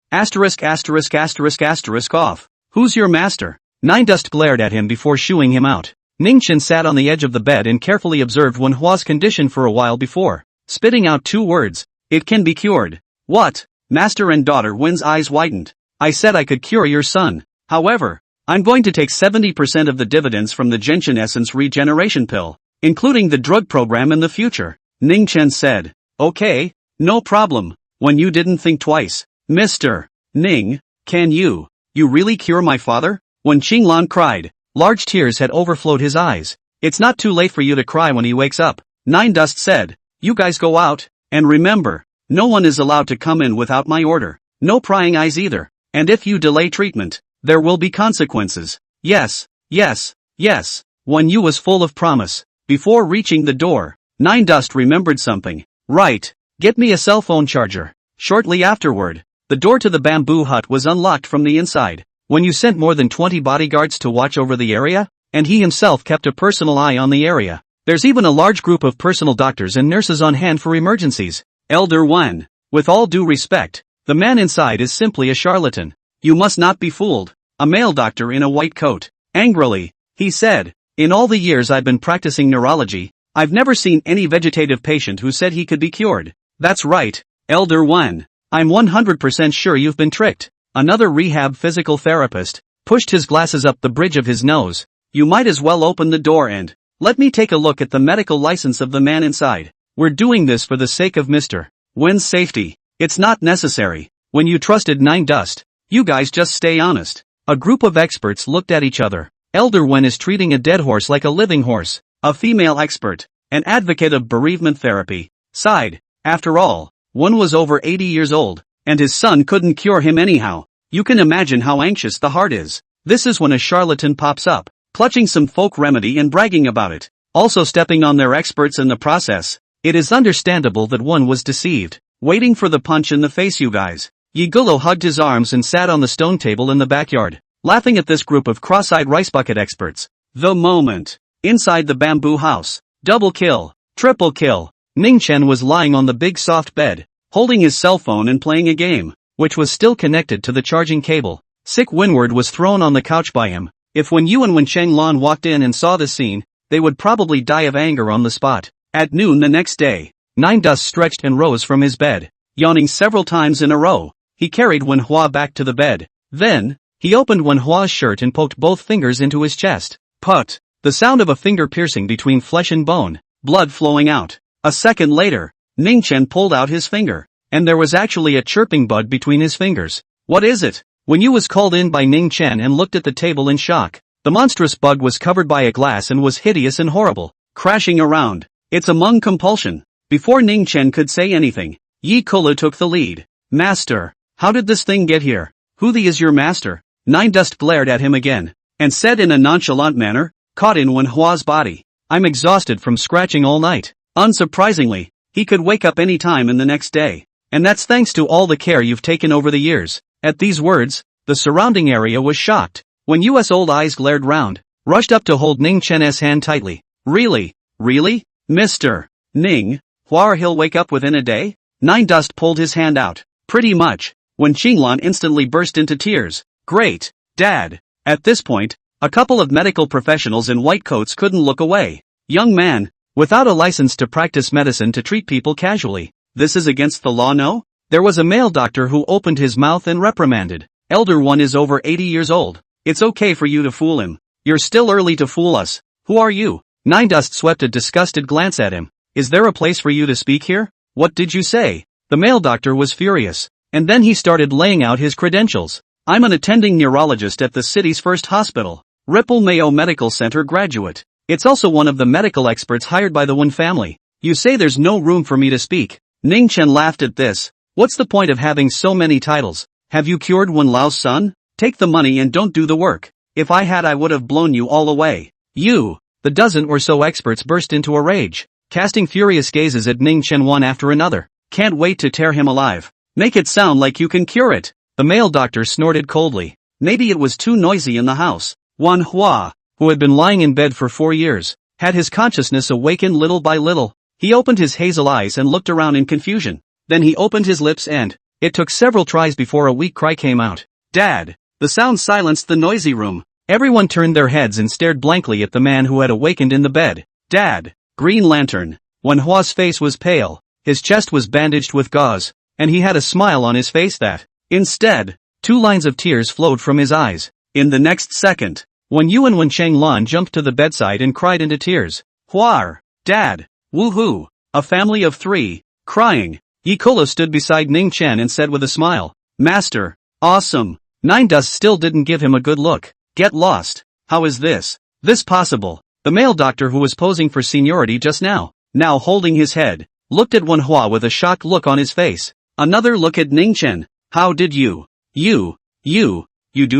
Off. Who's your master? Nine Dust glared at him before shooing him out. Ning Chen sat on the edge of the bed and carefully observed Wenhua's condition for a while before spitting out 2 words. It can be cured. What? Master and daughter Wen's eyes widened. I said I could cure your son. However, I'm going to take 70% of the dividends from the Gentian Essence regeneration pill, including the drug program in the future. Ning Chen said. Okay, no problem. When you didn't think twice. Mr. Ning, can you really cure my father? When Qinglan cried, large tears had overflowed his eyes. It's not too late for you to cry when he wakes up. Nine Dust said, you guys go out, and remember, no one is allowed to come in without my order. No prying eyes either. And if you delay treatment, there will be consequences. Yes, yes, yes. Wen Yu was full of promise. Before reaching the door, Nine Dust remembered something. Right, get me a cell phone charger. Shortly afterward, the door to the bamboo hut was unlocked from the inside. When you sent more than 20 bodyguards to watch over the area, and he himself kept a personal eye on the area. There's even a large group of personal doctors and nurses on hand for emergencies. Elder Wen, with all due respect, the man inside is simply a charlatan. You must not be fooled. A male doctor in a white coat. Angrily, he said, in all the years I've been practicing neurology, I've never seen any vegetative patient who said he could be cured. That's right, Elder Wen. I'm 100% sure you've been tricked. Another rehab physical therapist pushed his glasses up the bridge of his nose. You might as well open the door and let me take a look at the medical license of the man inside. We're doing this for the sake of Mr. Wen's safety. It's not necessary. When you trusted Nine Dust, you guys just stay honest. A group of experts looked at each other. Elder Wen is treating a dead horse like a living horse. A female expert, an advocate of bereavement therapy, sighed. After all, Wen was over 80 years old, and his son couldn't cure him anyhow. You can imagine how anxious the heart is. This is when a charlatan pops up, clutching some folk remedy and bragging about it, also stepping on their experts in the process. It is understandable that one was deceived, waiting for the punch in the face you guys. Yigulo hugged his arms and sat on the stone table in the backyard, laughing at this group of cross-eyed rice bucket experts. The moment. Inside the bamboo house. Double kill. Triple kill. Ning Chen was lying on the big soft bed, holding his cell phone and playing a game, which was still connected to the charging cable. Sick Windward was thrown on the couch by him. If Wen Yu and Wen Chenglan walked in and saw the scene, they would probably die of anger on the spot. At noon the next day, Nine Dust stretched and rose from his bed, yawning several times in a row. He carried Wen Hua back to the bed. Then, he opened Wen Hua's shirt and poked both fingers into his chest. Put! The sound of a finger piercing between flesh and bone, blood flowing out. A second later, Ning Chen pulled out his finger, and there was actually a chirping bud between his fingers. What is it? Wen Yu was called in by Ning Chen and looked at the table in shock. The monstrous bug was covered by a glass and was hideous and horrible, crashing around. It's among compulsion. Before Ning Chen could say anything, Yi Kula took the lead. Master, how did this thing get here? Who is your master? Nine Dust glared at him again, and said in a nonchalant manner, caught in Wen Hua's body. I'm exhausted from scratching all night. Unsurprisingly, he could wake up any time in the next day. And that's thanks to all the care you've taken over the years. At these words, the surrounding area was shocked. When US old eyes glared round, rushed up to hold Ning Chen's hand tightly. Really? Really? Mr. Ning, Hua he'll wake up within a day? Nine Dust pulled his hand out. Pretty much. When Qinglan instantly burst into tears. Great, Dad. At this point, a couple of medical professionals in white coats couldn't look away. Young man, without a license to practice medicine to treat people casually, this is against the law, no? There was a male doctor who opened his mouth and reprimanded. Elder One is over 80 years old. It's okay for you to fool him. You're still early to fool us. Who are you? Nine Dust swept a disgusted glance at him. Is there a place for you to speak here? What did you say? The male doctor was furious. And then he started laying out his credentials. I'm an attending neurologist at the city's first hospital. Ripple Mayo Medical Center graduate. It's also one of the medical experts hired by the Wen family. You say there's no room for me to speak. Ning Chen laughed at this. What's the point of having so many titles? Have you cured Wen Lao's son? Take the money and don't do the work. If I had I would have blown you all away. You! The dozen or so experts burst into a rage, casting furious gazes at Ning Chen one after another. Can't wait to tear him alive. Make it sound like you can cure it. The male doctor snorted coldly. Maybe it was too noisy in the house. Wen Hua, who had been lying in bed for 4 years, had his consciousness awaken little by little. He opened his hazel eyes and looked around in confusion. Then he opened his lips and, it took several tries before a weak cry came out. Dad! The sound silenced the noisy room. Everyone turned their heads and stared blankly at the man who had awakened in the bed. Dad! Green Lantern. Wen Hua's face was pale, his chest was bandaged with gauze, and he had a smile on his face that, instead, 2 lines of tears flowed from his eyes. In the next second, Wen Yu and Wen Chenglan jumped to the bedside and cried into tears. Huar! Dad! Woohoo! A family of 3, crying. Yi Kolo stood beside Ning Chen and said with a smile, Master. Awesome. Nine Dust still didn't give him a good look. Get lost. How is this possible? The male doctor who was posing for seniority just now holding his head, looked at Manhwa with a shocked look on his face. Another look at Ning Chen. How did you do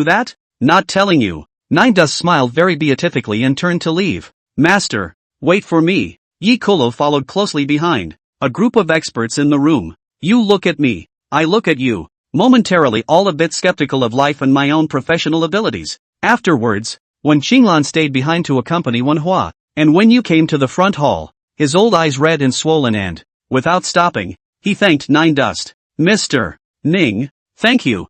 that? Not telling you. Nine Dust smiled very beatifically and turned to leave. Master. Wait for me. Yi Kolo followed closely behind. A group of experts in the room. You look at me. I look at you. Momentarily all a bit skeptical of life and my own professional abilities. Afterwards, when Qinglan stayed behind to accompany Manhwa, and when you came to the front hall, his old eyes red and swollen and, without stopping, he thanked Nine Dust. Mr. Ning, thank you.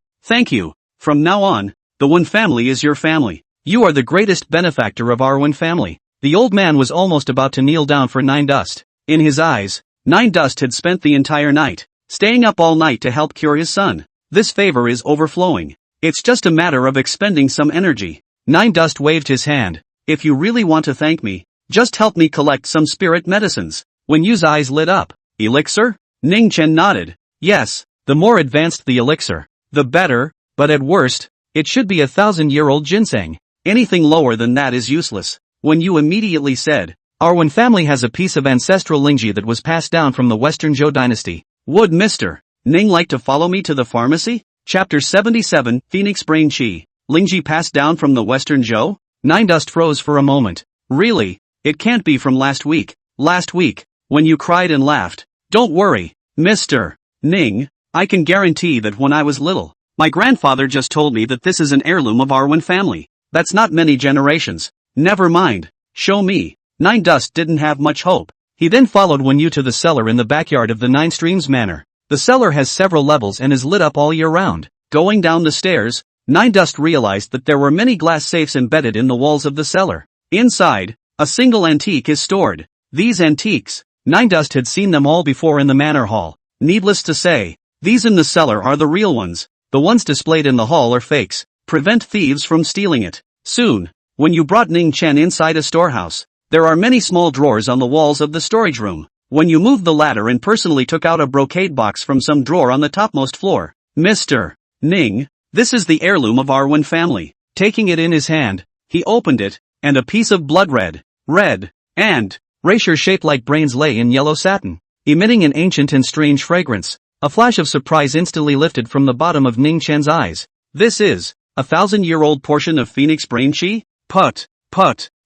From now on, the Wen family is your family. You are the greatest benefactor of our Wen family. The old man was almost about to kneel down for Nine Dust. In his eyes, Nine Dust had spent the entire night, staying up all night to help cure his son. This favor is overflowing. It's just a matter of expending some energy. Nine Dust waved his hand. If you really want to thank me, just help me collect some spirit medicines. Wen Yu's eyes lit up. Elixir? Ning Chen nodded. Yes, the more advanced the elixir, the better, but at worst, it should be 1,000-year-old ginseng. Anything lower than that is useless. Wen Yu immediately said, our Wen family has a piece of ancestral lingji that was passed down from the Western Zhou dynasty. Would Mr. Ning like to follow me to the pharmacy? Chapter 77, Phoenix Brain Chi. Lingji passed down from the Western Zhou? Nine Dust froze for a moment. Really? It can't be from last week. Last week, when you cried and laughed. Don't worry, Mr. Ning, I can guarantee that when I was little, my grandfather just told me that this is an heirloom of our Wen family. That's not many generations. Never mind. Show me. Nine Dust didn't have much hope. He then followed Wen Yu to the cellar in the backyard of the Nine Streams Manor. The cellar has several levels and is lit up all year round. Going down the stairs, Nine Dust realized that there were many glass safes embedded in the walls of the cellar. Inside, a single antique is stored. These antiques, Nine Dust had seen them all before in the manor hall. Needless to say, these in the cellar are the real ones. The ones displayed in the hall are fakes. Prevent thieves from stealing it. Soon, when you brought Ning Chen inside a storehouse, there are many small drawers on the walls of the storage room. When you moved the ladder and personally took out a brocade box from some drawer on the topmost floor. Mr. Ning, this is the heirloom of our Wen family. Taking it in his hand, he opened it, and a piece of blood red, and razor shaped like brains lay in yellow satin, emitting an ancient and strange fragrance. A flash of surprise instantly lifted from the bottom of Ning Chen's eyes. This is 1,000-year-old portion of Phoenix Brain Chi? Put.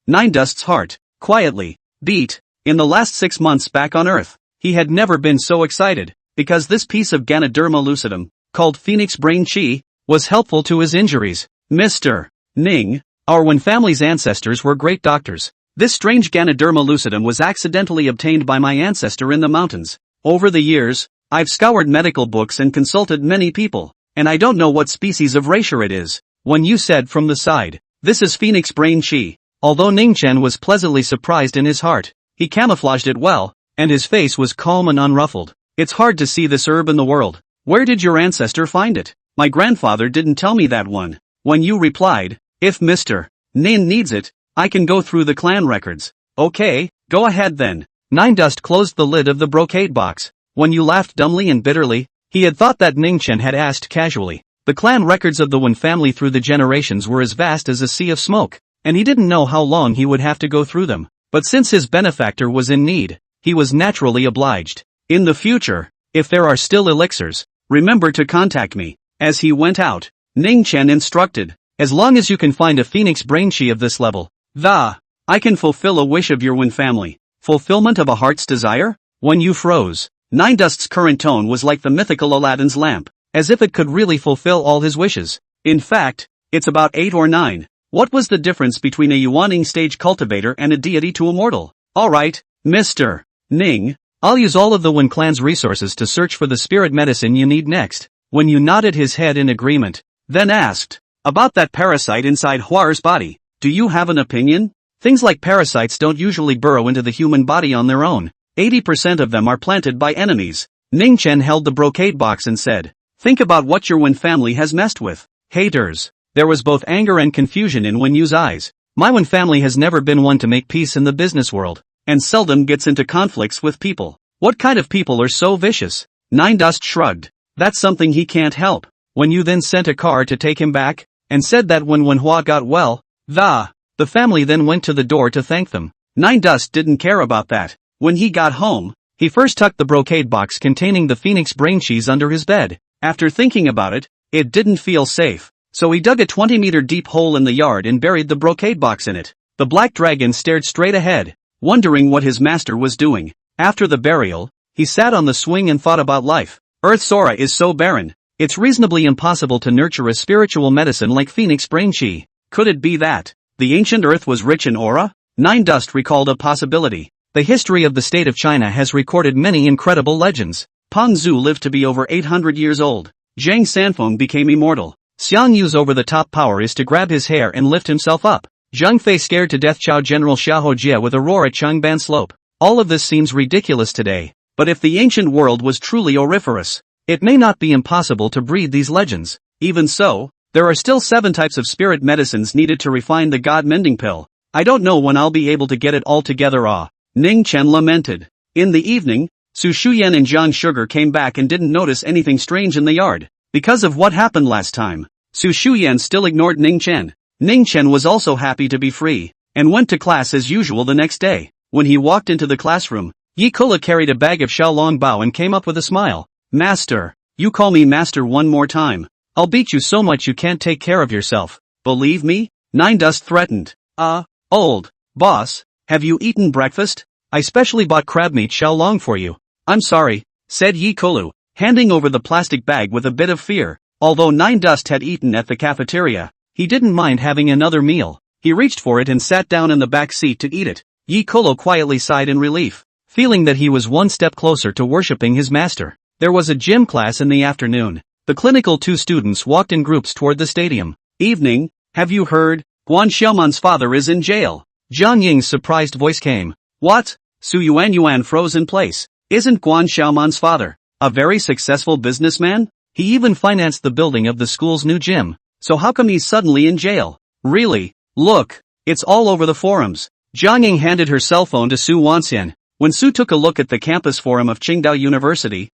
Nine Dust's heart, quietly, beat. In the last 6 months back on Earth, he had never been so excited, because this piece of Ganoderma lucidum, called Phoenix Brain Chi, was helpful to his injuries. Mr. Ning, our Wen family's ancestors were great doctors. This strange Ganoderma lucidum was accidentally obtained by my ancestor in the mountains. Over the years, I've scoured medical books and consulted many people, and I don't know what species of razor it is. When you said from the side, this is Phoenix Brain Chi. Although Ning Chen was pleasantly surprised in his heart, he camouflaged it well, and his face was calm and unruffled. It's hard to see this herb in the world. Where did your ancestor find it? My grandfather didn't tell me that one. When you replied, if Mr. Nin needs it, I can go through the clan records. Okay, go ahead then. Nine Dust closed the lid of the brocade box. When you laughed dumbly and bitterly, he had thought that Ning Chen had asked casually. The clan records of the Wen family through the generations were as vast as a sea of smoke, and he didn't know how long he would have to go through them. But since his benefactor was in need, he was naturally obliged. In the future, if there are still elixirs, remember to contact me. As he went out, Ning Chen instructed, as long as you can find a Phoenix Brain Chi of this level, I can fulfill a wish of your Wen family. Fulfillment of a heart's desire? When you froze, Nine Dust's current tone was like the mythical Aladdin's lamp, as if it could really fulfill all his wishes. In fact, it's about 8 or 9. What was the difference between a Yuaning stage cultivator and a deity to a mortal? Alright, Mr. Ning, I'll use all of the Wen clan's resources to search for the spirit medicine you need next. When you nodded his head in agreement, then asked, about that parasite inside Huar's body, do you have an opinion? Things like parasites don't usually burrow into the human body on their own. 80% of them are planted by enemies. Ning Chen held the brocade box and said, think about what your Wen family has messed with. Haters. There was both anger and confusion in Wen Yu's eyes. My Wen family has never been one to make peace in the business world, and seldom gets into conflicts with people. What kind of people are so vicious? Nine Dust shrugged. That's something he can't help. when you then sent a car to take him back, and said that when Manhwa got well, the family then went to the door to thank them. Nine Dust didn't care about that. When he got home, he first tucked the brocade box containing the phoenix brain cheese under his bed. After thinking about it, it didn't feel safe. So he dug a 20-meter deep hole in the yard and buried the brocade box in it. The black dragon stared straight ahead, wondering what his master was doing. After the burial, he sat on the swing and thought about life. Earth's aura is so barren, it's reasonably impossible to nurture a spiritual medicine like phoenix brain chi. Could it be that the ancient Earth was rich in aura? Nine Dust recalled a possibility. The history of the state of China has recorded many incredible legends. Pang Zhu lived to be over 800 years old. Zhang Sanfeng became immortal. Xiang Yu's over-the-top power is to grab his hair and lift himself up. Zhang Fei scared to death Chao General Xiahou Jie with a roar at Changban Slope. All of this seems ridiculous today. But if the ancient world was truly auriferous, it may not be impossible to breed these legends. Even so, there are still 7 types of spirit medicines needed to refine the God-mending pill. I don't know when I'll be able to get it all together. Ning Chen lamented. In the evening, Su Shuyan and Jiang Sugar came back and didn't notice anything strange in the yard. Because of what happened last time, Su Shuyan still ignored Ning Chen. Ning Chen was also happy to be free, and went to class as usual the next day. When he walked into the classroom, Yi Kula carried a bag of Xiaolong Bao and came up with a smile. Master, you call me master one more time, I'll beat you so much you can't take care of yourself. Believe me? Nine Dust threatened. Old boss, have you eaten breakfast? I specially bought crab meat Xiaolong for you. I'm sorry, said Yi Kulu, handing over the plastic bag with a bit of fear. Although Nine Dust had eaten at the cafeteria, he didn't mind having another meal. He reached for it and sat down in the back seat to eat it. Yi Kolo quietly sighed in relief, feeling that he was one step closer to worshipping his master. There was a gym class in the afternoon. The clinical 2 students walked in groups toward the stadium. Evening, have you heard? Guan Xiaoman's father is in jail. Jiang Ying's surprised voice came. What? Su Yuan froze in place. Isn't Guan Xiaoman's father a very successful businessman? He even financed the building of the school's new gym. So how come he's suddenly in jail? Really? Look, it's all over the forums. Jiang Ying handed her cell phone to Su Wanxian. When Su took a look at the campus forum of Qingdao University,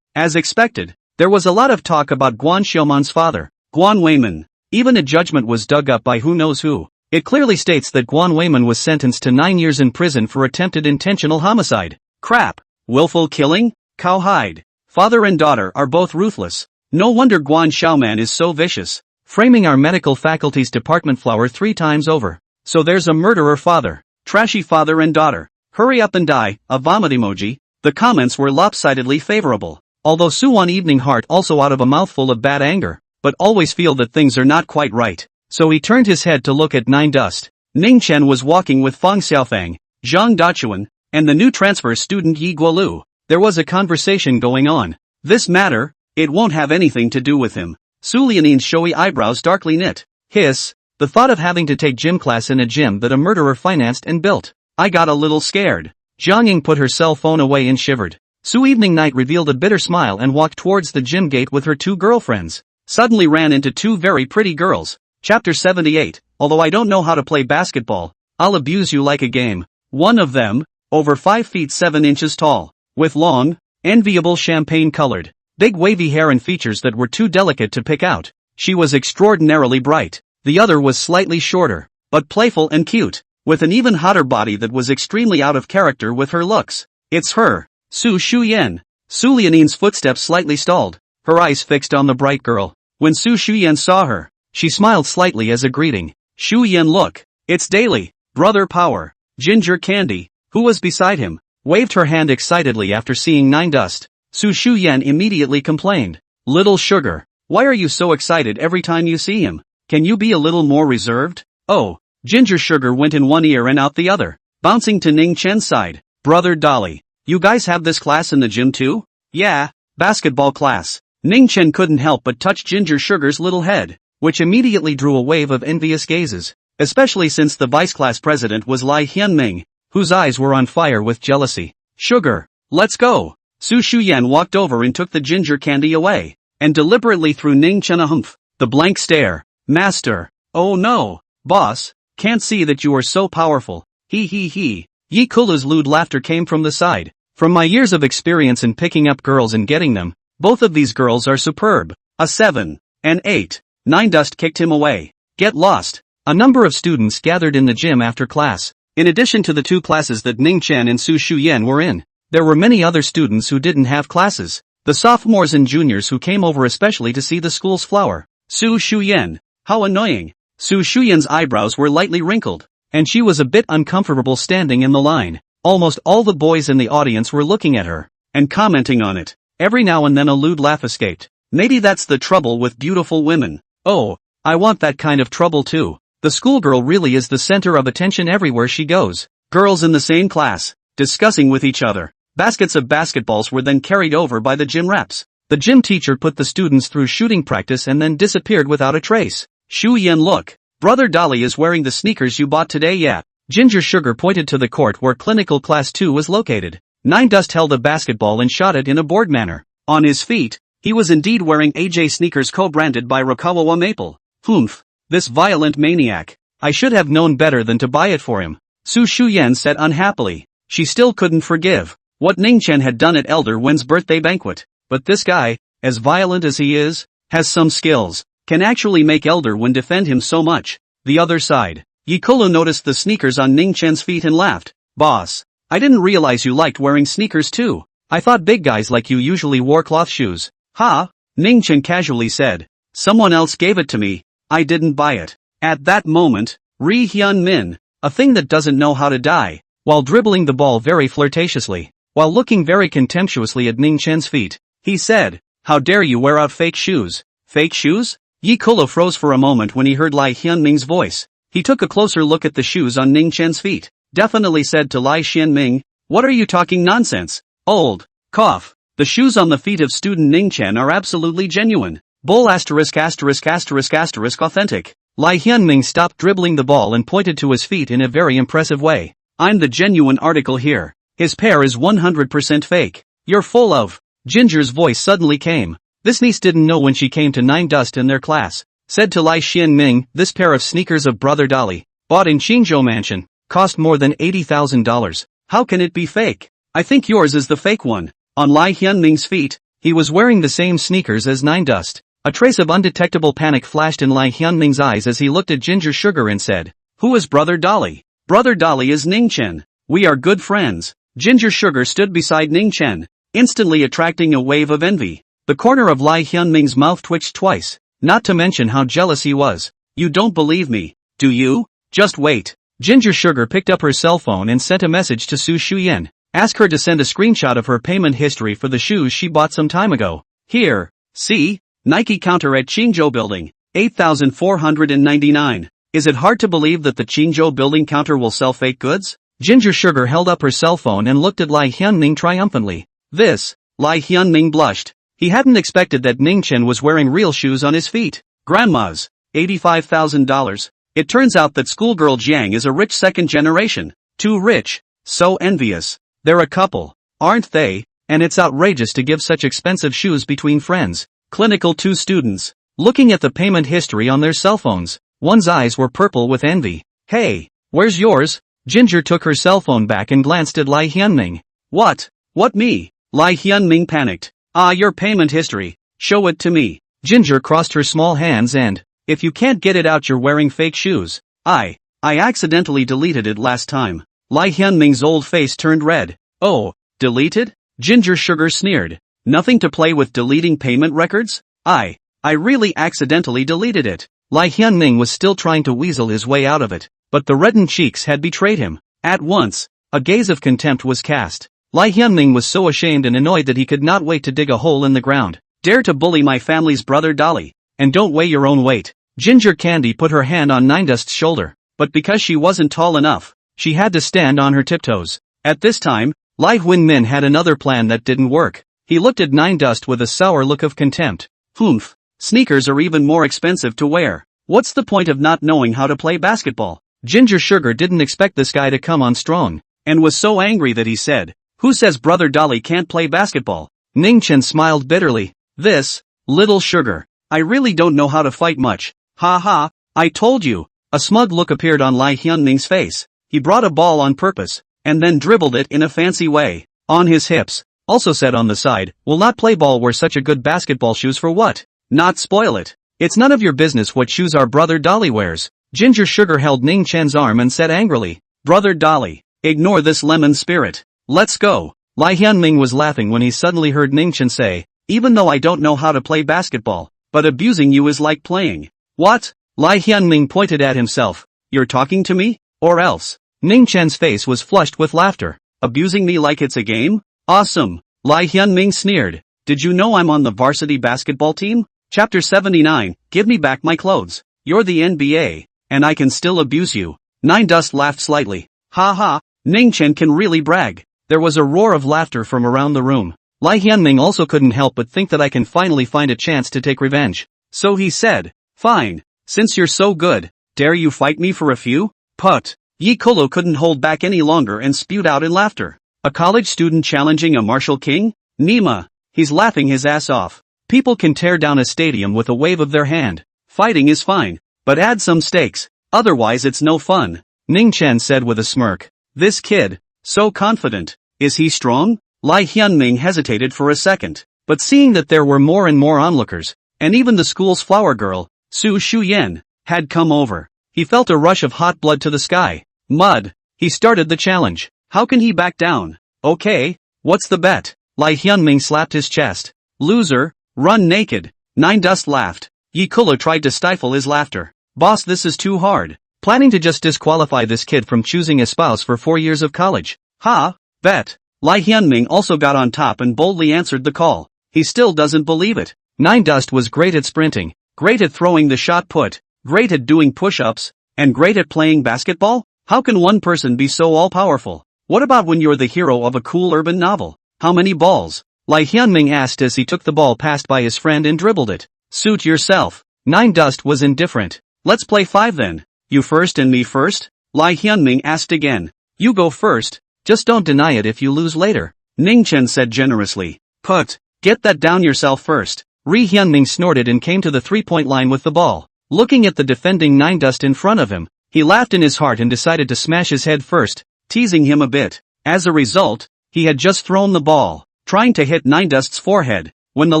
as expected, there was a lot of talk about Guan Xiaoman's father, Guan Weiman. Even a judgment was dug up by who knows who. It clearly states that Guan Weiman was sentenced to 9 years in prison for attempted intentional homicide. Crap. Willful killing? Cowhide. Father and daughter are both ruthless. No wonder Guan Xiaoman is so vicious. Framing our medical faculty's department flower 3 times over. So there's a murderer father. Trashy father and daughter. Hurry up and die, a vomit emoji. The comments were lopsidedly favorable. Although Suwan Evening Heart also out of a mouthful of bad anger, but always feel that things are not quite right. So he turned his head to look at Nine Dust. Ning Chen was walking with Fang Xiaofang, Zhang Dachuan, and the new transfer student Yi Guolu. There was a conversation going on. This matter, it won't have anything to do with him. Su Lianin's showy eyebrows darkly knit. Hiss, the thought of having to take gym class in a gym that a murderer financed and built. I got a little scared. Jiang Ying put her cell phone away and shivered. Su Evening Night revealed a bitter smile and walked towards the gym gate with her 2 girlfriends. Suddenly ran into 2 very pretty girls. Chapter 78, although I don't know how to play basketball, I'll abuse you like a game. One of them, over 5 feet 7 inches tall, with long, enviable champagne-colored, big wavy hair and features that were too delicate to pick out. She was extraordinarily bright. The other was slightly shorter, but playful and cute, with an even hotter body that was extremely out of character with her looks. It's her, Su Shuyan. Su Lianin's footsteps slightly stalled, her eyes fixed on the bright girl. When Su Shuyan saw her, she smiled slightly as a greeting. Shuyan, look, it's Daily, Brother Power, Ginger Candy, who was beside him, waved her hand excitedly after seeing Nine Dust. Su Shuyan immediately complained. Little Sugar, why are you so excited every time you see him? Can you be a little more reserved? Oh, Ginger Sugar went in one ear and out the other, bouncing to Ning Chen's side. Brother Dolly, you guys have this class in the gym too? Yeah, basketball class. Ning Chen couldn't help but touch Ginger Sugar's little head, which immediately drew a wave of envious gazes, especially since the vice class president was Lai Hianming, whose eyes were on fire with jealousy. Sugar, let's go. Su Shuyan walked over and took the ginger candy away, and deliberately threw Ning Chen a humph. The blank stare. Master. Oh no, boss, can't see that you are so powerful. He. Yi Kula's lewd laughter came from the side. From my years of experience in picking up girls and getting them, both of these girls are superb. A 7. An 8. 9 Dust kicked him away. Get lost. A number of students gathered in the gym after class. In addition to the 2 classes that Ning Chen and Su Shuyan were in, there were many other students who didn't have classes. The sophomores and juniors who came over especially to see the school's flower. Su Shuyan. How annoying. Su Shuyan's eyebrows were lightly wrinkled, and she was a bit uncomfortable standing in the line. Almost all the boys in the audience were looking at her, and commenting on it. Every now and then a lewd laugh escaped. Maybe that's the trouble with beautiful women. Oh, I want that kind of trouble too. The schoolgirl really is the center of attention everywhere she goes. Girls in the same class, discussing with each other. Baskets of basketballs were then carried over by the gym reps. The gym teacher put the students through shooting practice and then disappeared without a trace. Shu Yen, look. Brother Dolly is wearing the sneakers you bought today. Yeah. Ginger Sugar pointed to the court where clinical class 2 was located. 9 Dust held a basketball and shot it in a bored manner. On his feet, he was indeed wearing AJ sneakers co-branded by Rokawa Maple. Humph. This violent maniac. I should have known better than to buy it for him. Su Shuyan said unhappily. She still couldn't forgive what Ning Chen had done at Elder Wen's birthday banquet. But this guy, as violent as he is, has some skills, can actually make Elder Wen defend him so much. The other side. Yikolo noticed the sneakers on Ning Chen's feet and laughed. Boss, I didn't realize you liked wearing sneakers too. I thought big guys like you usually wore cloth shoes. Ha? Ning Chen casually said. Someone else gave it to me. I didn't buy it. At that moment, Ri Hyun Min, a thing that doesn't know how to die, while dribbling the ball very flirtatiously, while looking very contemptuously at Ning Chen's feet, he said, how dare you wear out fake shoes? Fake shoes? Yi Kolo froze for a moment when he heard Lai Hyunming's voice. He took a closer look at the shoes on Ning Chen's feet, definitely said to Lai Xianming, what are you talking nonsense? Old. Cough. The shoes on the feet of student Ning Chen are absolutely genuine. Bull asterisk authentic. Lai Hyunming stopped dribbling the ball and pointed to his feet in a very impressive way. I'm the genuine article here. His pair is 100% fake. You're full of. Ginger's voice suddenly came. This niece didn't know when she came to 9 Dust in their class. Said to Lai Xianming, this pair of sneakers of Brother Dolly, bought in Qingzhou Mansion, cost more than $80,000. How can it be fake? I think yours is the fake one. On Lai Hyunming's feet, he was wearing the same sneakers as 9 Dust. A trace of undetectable panic flashed in Lai Hyunming's eyes as he looked at Ginger Sugar and said, who is Brother Dolly? Brother Dolly is Ning Chen. We are good friends. Ginger Sugar stood beside Ning Chen, instantly attracting a wave of envy. The corner of Lai Hyunming's mouth twitched twice, not to mention how jealous he was. You don't believe me, do you? Just wait. Ginger Sugar picked up her cell phone and sent a message to Su Shuyan. Ask her to send a screenshot of her payment history for the shoes she bought some time ago. Here, see? Nike counter at Qingzhou Building, 8,499. Is it hard to believe that the Qingzhou Building counter will sell fake goods? Ginger Sugar held up her cell phone and looked at Lai Hyunming triumphantly. This, Lai Hyunming blushed. He hadn't expected that Ning Chen was wearing real shoes on his feet. Grandma's, $85,000. It turns out that schoolgirl Jiang is a rich second generation. Too rich. So envious. They're a couple, aren't they? And it's outrageous to give such expensive shoes between friends. Clinical 2 students, looking at the payment history on their cell phones. One's eyes were purple with envy. Hey, where's yours? Ginger took her cell phone back and glanced at Lai Hyunming. What? What me? Lai Hyunming panicked. Ah, your payment history. Show it to me. Ginger crossed her small hands and, if you can't get it out you're wearing fake shoes. I accidentally deleted it last time. Lai Hyunming's old face turned red. Oh, deleted? Ginger Sugar sneered. Nothing to play with deleting payment records? I really accidentally deleted it. Lai Hyunming was still trying to weasel his way out of it, but the reddened cheeks had betrayed him. At once, a gaze of contempt was cast. Lai Hyunming was so ashamed and annoyed that he could not wait to dig a hole in the ground. Dare to bully my family's Brother Dolly, and don't weigh your own weight. Ginger Candy put her hand on 9 Dust's shoulder, but because she wasn't tall enough, she had to stand on her tiptoes. At this time, Lai Huinmin had another plan that didn't work. He looked at 9 Dust with a sour look of contempt. Humph. Sneakers are even more expensive to wear. What's the point of not knowing how to play basketball? Ginger Sugar didn't expect this guy to come on strong, and was so angry that he said, who says Brother Dolly can't play basketball? Ning Chen smiled bitterly. This, little sugar. I really don't know how to fight much. Ha ha, I told you. A smug look appeared on Lai Hyunming's face. He brought a ball on purpose, and then dribbled it in a fancy way. On his hips. Also said on the side, will not play ball wear such a good basketball shoes for what? not spoil it. It's none of your business what shoes our brother Dolly wears. Ginger Sugar held Ning Chen's arm and said angrily, Brother Dolly, ignore this lemon spirit. Let's go. Lai Hyunming was laughing when he suddenly heard Ning Chen say, even though I don't know how to play basketball, but abusing you is like playing. What? Lai Hyunming pointed at himself. You're talking to me? Or else? Ning Chen's face was flushed with laughter. Abusing me like it's a game? Awesome. Lai Hyunming sneered. Did you know I'm on the varsity basketball team? Chapter 79, Give me back my clothes. You're the NBA, and I can still abuse you. Nine Dust laughed slightly. Ha ha, Ning Chen can really brag. There was a roar of laughter from around the room. Lai Hyunming also couldn't help but think that I can finally find a chance to take revenge. So he said, fine, since you're so good, dare you fight me for a few? Put. Yi Kolo couldn't hold back any longer and spewed out in laughter. A college student challenging a martial king? Nima. He's laughing his ass off. People can tear down a stadium with a wave of their hand. Fighting is fine, but add some stakes, otherwise it's no fun. Ning Chen said with a smirk. This kid, so confident, is he strong? Lai Hyunming hesitated for a second, but seeing that there were more and more onlookers, and even the school's flower girl, Su Shuyen, had come over, he felt a rush of hot blood to the sky. Mud. He started the challenge. How can he back down? Okay, what's the bet? Lai Hyunming slapped his chest. Loser, run naked. Nine Dust laughed. Yi Kolo tried to stifle his laughter. Boss, this is too hard. Planning to just disqualify this kid from choosing a spouse for 4 years of college. Ha, bet. Lai Hyunming also got on top and boldly answered the call. He still doesn't believe it. Nine Dust was great at sprinting, great at throwing the shot put, great at doing push-ups, and great at playing basketball? How can one person be so all-powerful? What about when you're the hero of a cool urban novel? How many balls? Lai Hyunming asked as he took the ball passed by his friend and dribbled it. Suit yourself. Nine Dust was indifferent. Let's play 5 then. You first and me first? Lai Hyunming asked again. You go first, just don't deny it if you lose later. Ning Chen said generously. Put. Get that down yourself first. Ri Hyunming snorted and came to the 3-point line with the ball. Looking at the defending Nine Dust in front of him, he laughed in his heart and decided to smash his head first, teasing him a bit. As a result, he had just thrown the ball, trying to hit Nine Dust's forehead, when the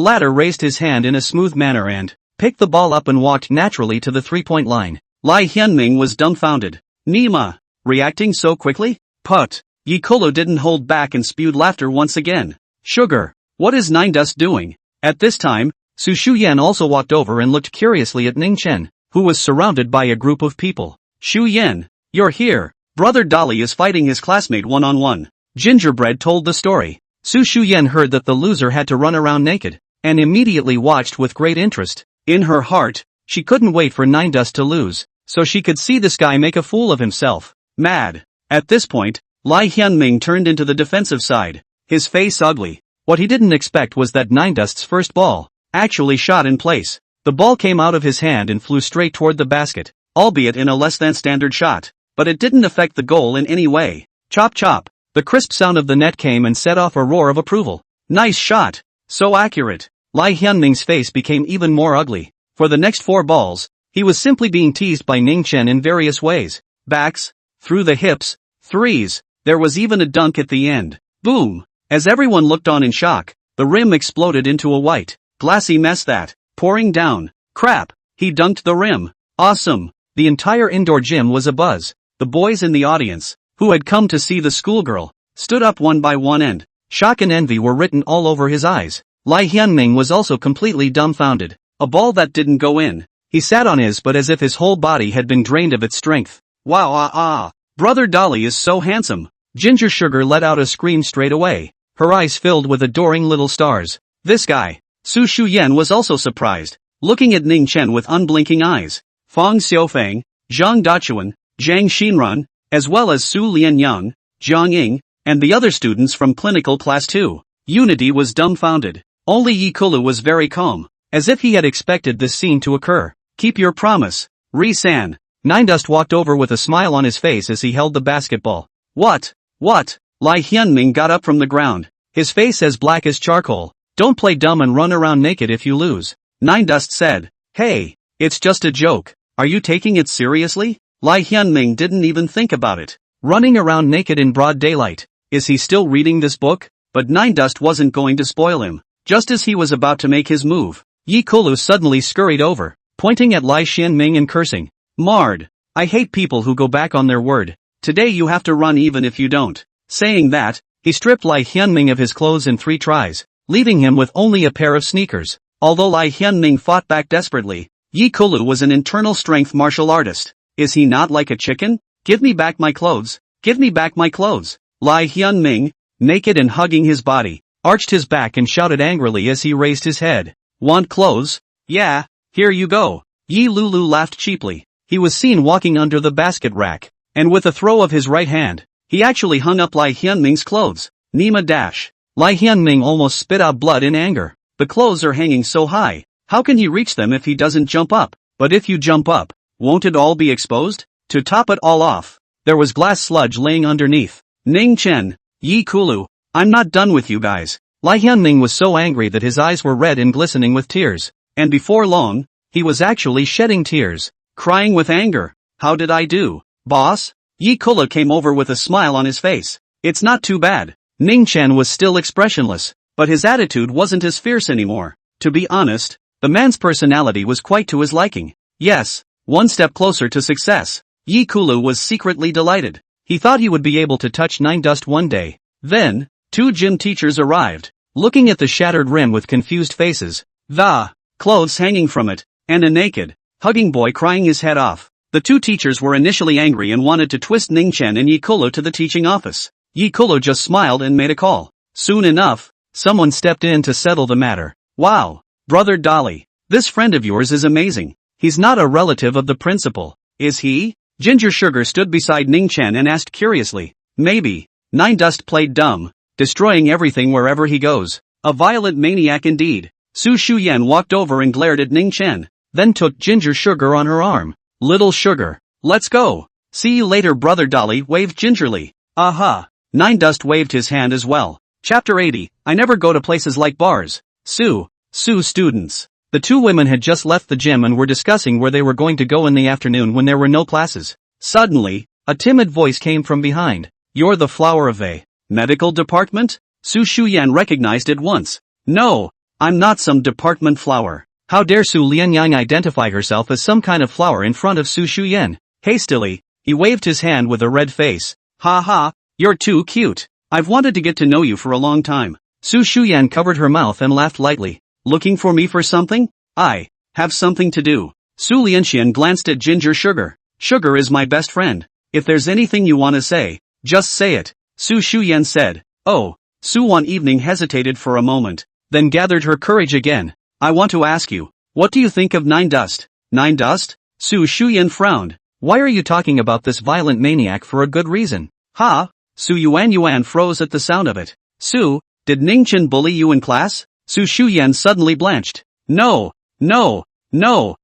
latter raised his hand in a smooth manner and picked the ball up and walked naturally to the 3-point line. Lai Hyunming was dumbfounded. Nima, reacting so quickly? Put. Yi Kolo didn't hold back and spewed laughter once again. Sugar, what is Nine Dust doing? At this time, Su Shuyen also walked over and looked curiously at Ning Chen, who was surrounded by a group of people. Shuyen, you're here. Brother Dolly is fighting his classmate one-on-one. Gingerbread told the story. Su Shuyen heard that the loser had to run around naked, and immediately watched with great interest. In her heart, she couldn't wait for Nine Dust to lose, so she could see this guy make a fool of himself. Mad. At this point, Lai Hyunming turned into the defensive side, his face ugly. What he didn't expect was that Nine Dust's first ball actually shot in place. The ball came out of his hand and flew straight toward the basket, albeit in a less than standard shot, but it didn't affect the goal in any way. Chop chop. The crisp sound of the net came and set off a roar of approval. Nice shot. So accurate. Lai Hyunming's face became even more ugly. For the next 4 balls, he was simply being teased by Ning Chen in various ways. Backs, through the hips, threes, there was even a dunk at the end. Boom! As everyone looked on in shock, the rim exploded into a white, glassy mess that, pouring down. Crap! He dunked the rim. Awesome! The entire indoor gym was abuzz. The boys in the audience, who had come to see the schoolgirl, stood up one by one and shock and envy were written all over his eyes. Lai Hyunming was also completely dumbfounded. A ball that didn't go in. He sat on his butt as if his whole body had been drained of its strength. Wow Brother Dolly is so handsome. Ginger Sugar let out a scream straight away, her eyes filled with adoring little stars. This guy. Su Shuyen was also surprised, looking at Ning Chen with unblinking eyes. Fong Xiaofang, Zhang Dachuan, Zhang Xinrun, as well as Su Lianyang, Zhang Ying, and the other students from clinical class 2. Unity was dumbfounded. Only Yi Kolo was very calm, as if he had expected this scene to occur. Keep your promise, Ri-san. Nine Dust walked over with a smile on his face as he held the basketball. What? Lai Hyunming got up from the ground, his face as black as charcoal. Don't play dumb and run around naked if you lose. Nine Dust said. Hey, it's just a joke. Are you taking it seriously? Lai Hyunming didn't even think about it. Running around naked in broad daylight. Is he still reading this book? But Nine Dust wasn't going to spoil him. Just as he was about to make his move, Yi Kulu suddenly scurried over, pointing at Lai Xianming and cursing. Marred. I hate people who go back on their word. Today you have to run even if you don't. Saying that, he stripped Lai Xianming of his clothes in 3 tries, leaving him with only a pair of sneakers. Although Lai Xianming fought back desperately, Yi Kulu was an internal strength martial artist. Is he not like a chicken? Give me back my clothes. Give me back my clothes. Lai Xianming, naked and hugging his body, arched his back and shouted angrily as he raised his head. Want clothes? Yeah, here you go. Yi Lulu laughed cheaply. He was seen walking under the basket rack, and with a throw of his right hand, he actually hung up Lai Xianming's clothes. Nima dash. Lai Xianming almost spit out blood in anger. The clothes are hanging so high, how can he reach them if he doesn't jump up? But if you jump up, won't it all be exposed? To top it all off, there was glass sludge laying underneath. Ning Chen, Yi Kulu, I'm not done with you guys. Lai Xianming was so angry that his eyes were red and glistening with tears, and before long, he was actually shedding tears, crying with anger. How did I do, boss? Yi Kulu came over with a smile on his face. It's not too bad. Ning Chen was still expressionless, but his attitude wasn't as fierce anymore. To be honest, the man's personality was quite to his liking. Yes, one step closer to success. Yi Kulu was secretly delighted. He thought he would be able to touch Nine Dust one day. Then, 2 gym teachers arrived, looking at the shattered rim with confused faces, the clothes hanging from it, and a naked, hugging boy crying his head off. The 2 teachers were initially angry and wanted to twist Ning Chen and Yi Kulu to the teaching office. Yi Kulu just smiled and made a call. Soon enough, someone stepped in to settle the matter. Wow, Brother Dolly, this friend of yours is amazing. He's not a relative of the principal, is he? Ginger Sugar stood beside Ning Chen and asked curiously. Maybe. Nine Dust played dumb, destroying everything wherever he goes. A violent maniac indeed. Su Shuyan walked over and glared at Ning Chen, then took Ginger Sugar on her arm. Little Sugar, let's go. See you later, Brother Dolly waved gingerly. Aha. Nine Dust waved his hand as well. Chapter 80, I never go to places like bars. Su students. The 2 women had just left the gym and were discussing where they were going to go in the afternoon when there were no classes. Suddenly, a timid voice came from behind. You're the flower of a medical department? Su Shuyan recognized it once. No, I'm not some department flower. How dare Su Lianyang identify herself as some kind of flower in front of Su Shuyan? Hastily, he waved his hand with a red face. Ha ha, you're too cute. I've wanted to get to know you for a long time. Su Shuyan covered her mouth and laughed lightly. Looking for me for something? I have something to do. Su Lianxian glanced at Ginger Sugar. Sugar is my best friend. If there's anything you want to say, just say it. Su Shuyan said. Oh, Su Wan Evening hesitated for a moment, then gathered her courage again. I want to ask you, what do you think of Nine Dust? Nine Dust? Su Shuyan frowned. Why are you talking about this violent maniac for a good reason? Ha? Su Yuan froze at the sound of it. Su, did Ning Chen bully you in class? Su Shuyan suddenly blanched. No. Su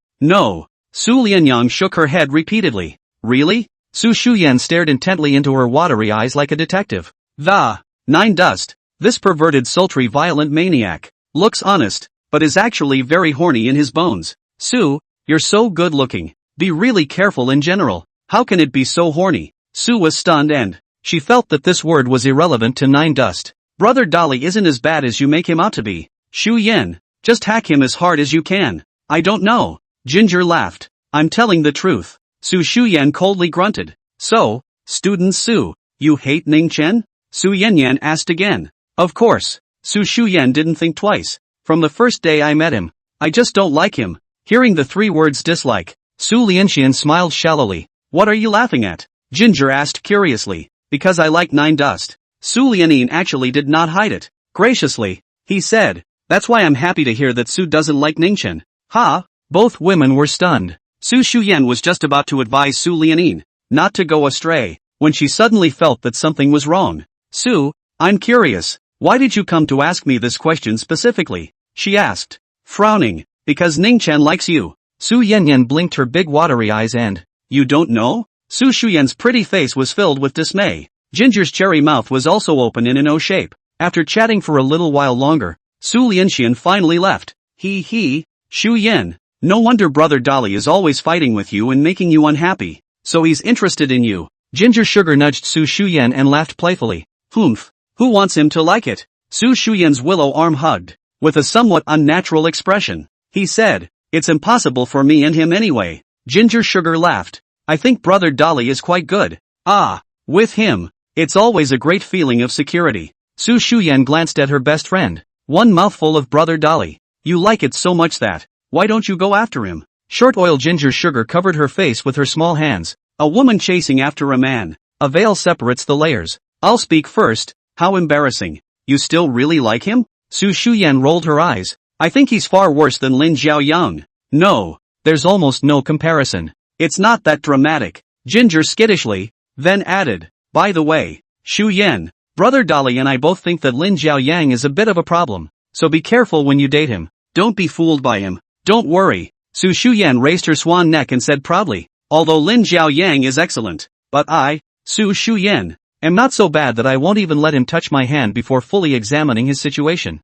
Lianyang shook her head repeatedly. Really? Su Shuyan stared intently into her watery eyes like a detective. The Nine Dust, this perverted sultry violent maniac, looks honest, but is actually very horny in his bones. Su, you're so good looking. Be really careful in general. How can it be so horny? Su was stunned and she felt that this word was irrelevant to Nine Dust. Brother Dolly isn't as bad as you make him out to be. Shu Yen, just hack him as hard as you can. I don't know. Ginger laughed. I'm telling the truth. Su Shuyan coldly grunted. So, student Su, you hate Ning Chen? Su Yanyan asked again. Of course. Su Shuyan didn't think twice. From the first day I met him, I just don't like him. Hearing the 3 words dislike, Su Lianxian smiled shallowly. What are you laughing at? Ginger asked curiously. Because I like Nine Dust. Su Lianin actually did not hide it. Graciously, he said. That's why I'm happy to hear that Su doesn't like Ning Chen. Ha! Both women were stunned. Su Shuyan was just about to advise Su Lianin not to go astray, when she suddenly felt that something was wrong. Su, I'm curious. Why did you come to ask me this question specifically? She asked, frowning. Because Ning Chen likes you. Su Yanyan blinked her big watery eyes and, you don't know? Su Shuyan's pretty face was filled with dismay. Ginger's cherry mouth was also open in an O shape. After chatting for a little while longer, Su Lianxian finally left. Shu Yen. No wonder Brother Dolly is always fighting with you and making you unhappy. So he's interested in you. Ginger Sugar nudged Su Shuyan and laughed playfully. Humph. Who wants him to like it? Su Shuyan's willow arm hugged, with a somewhat unnatural expression. he said. It's impossible for me and him anyway. Ginger Sugar laughed. I think Brother Dolly is quite good. Ah, with him, it's always a great feeling of security. Su Shuyan glanced at her best friend. One mouthful of Brother Dolly. You like it so much that, why don't you go after him? Short oil Ginger Sugar covered her face with her small hands. A woman chasing after a man. A veil separates the layers. I'll speak first. How embarrassing. You still really like him? Su Shuyan rolled her eyes. I think he's far worse than Lin Xiaoyang. No, there's almost no comparison. It's not that dramatic. Ginger skittishly, then added, by the way, Shu Yan, Brother Dolly and I both think that Lin Xiaoyang is a bit of a problem, so be careful when you date him. Don't be fooled by him. Don't worry. Su Shuyan raised her swan neck and said proudly, although Lin Xiaoyang is excellent, but I, Su Shuyan, am not so bad that I won't even let him touch my hand before fully examining his situation.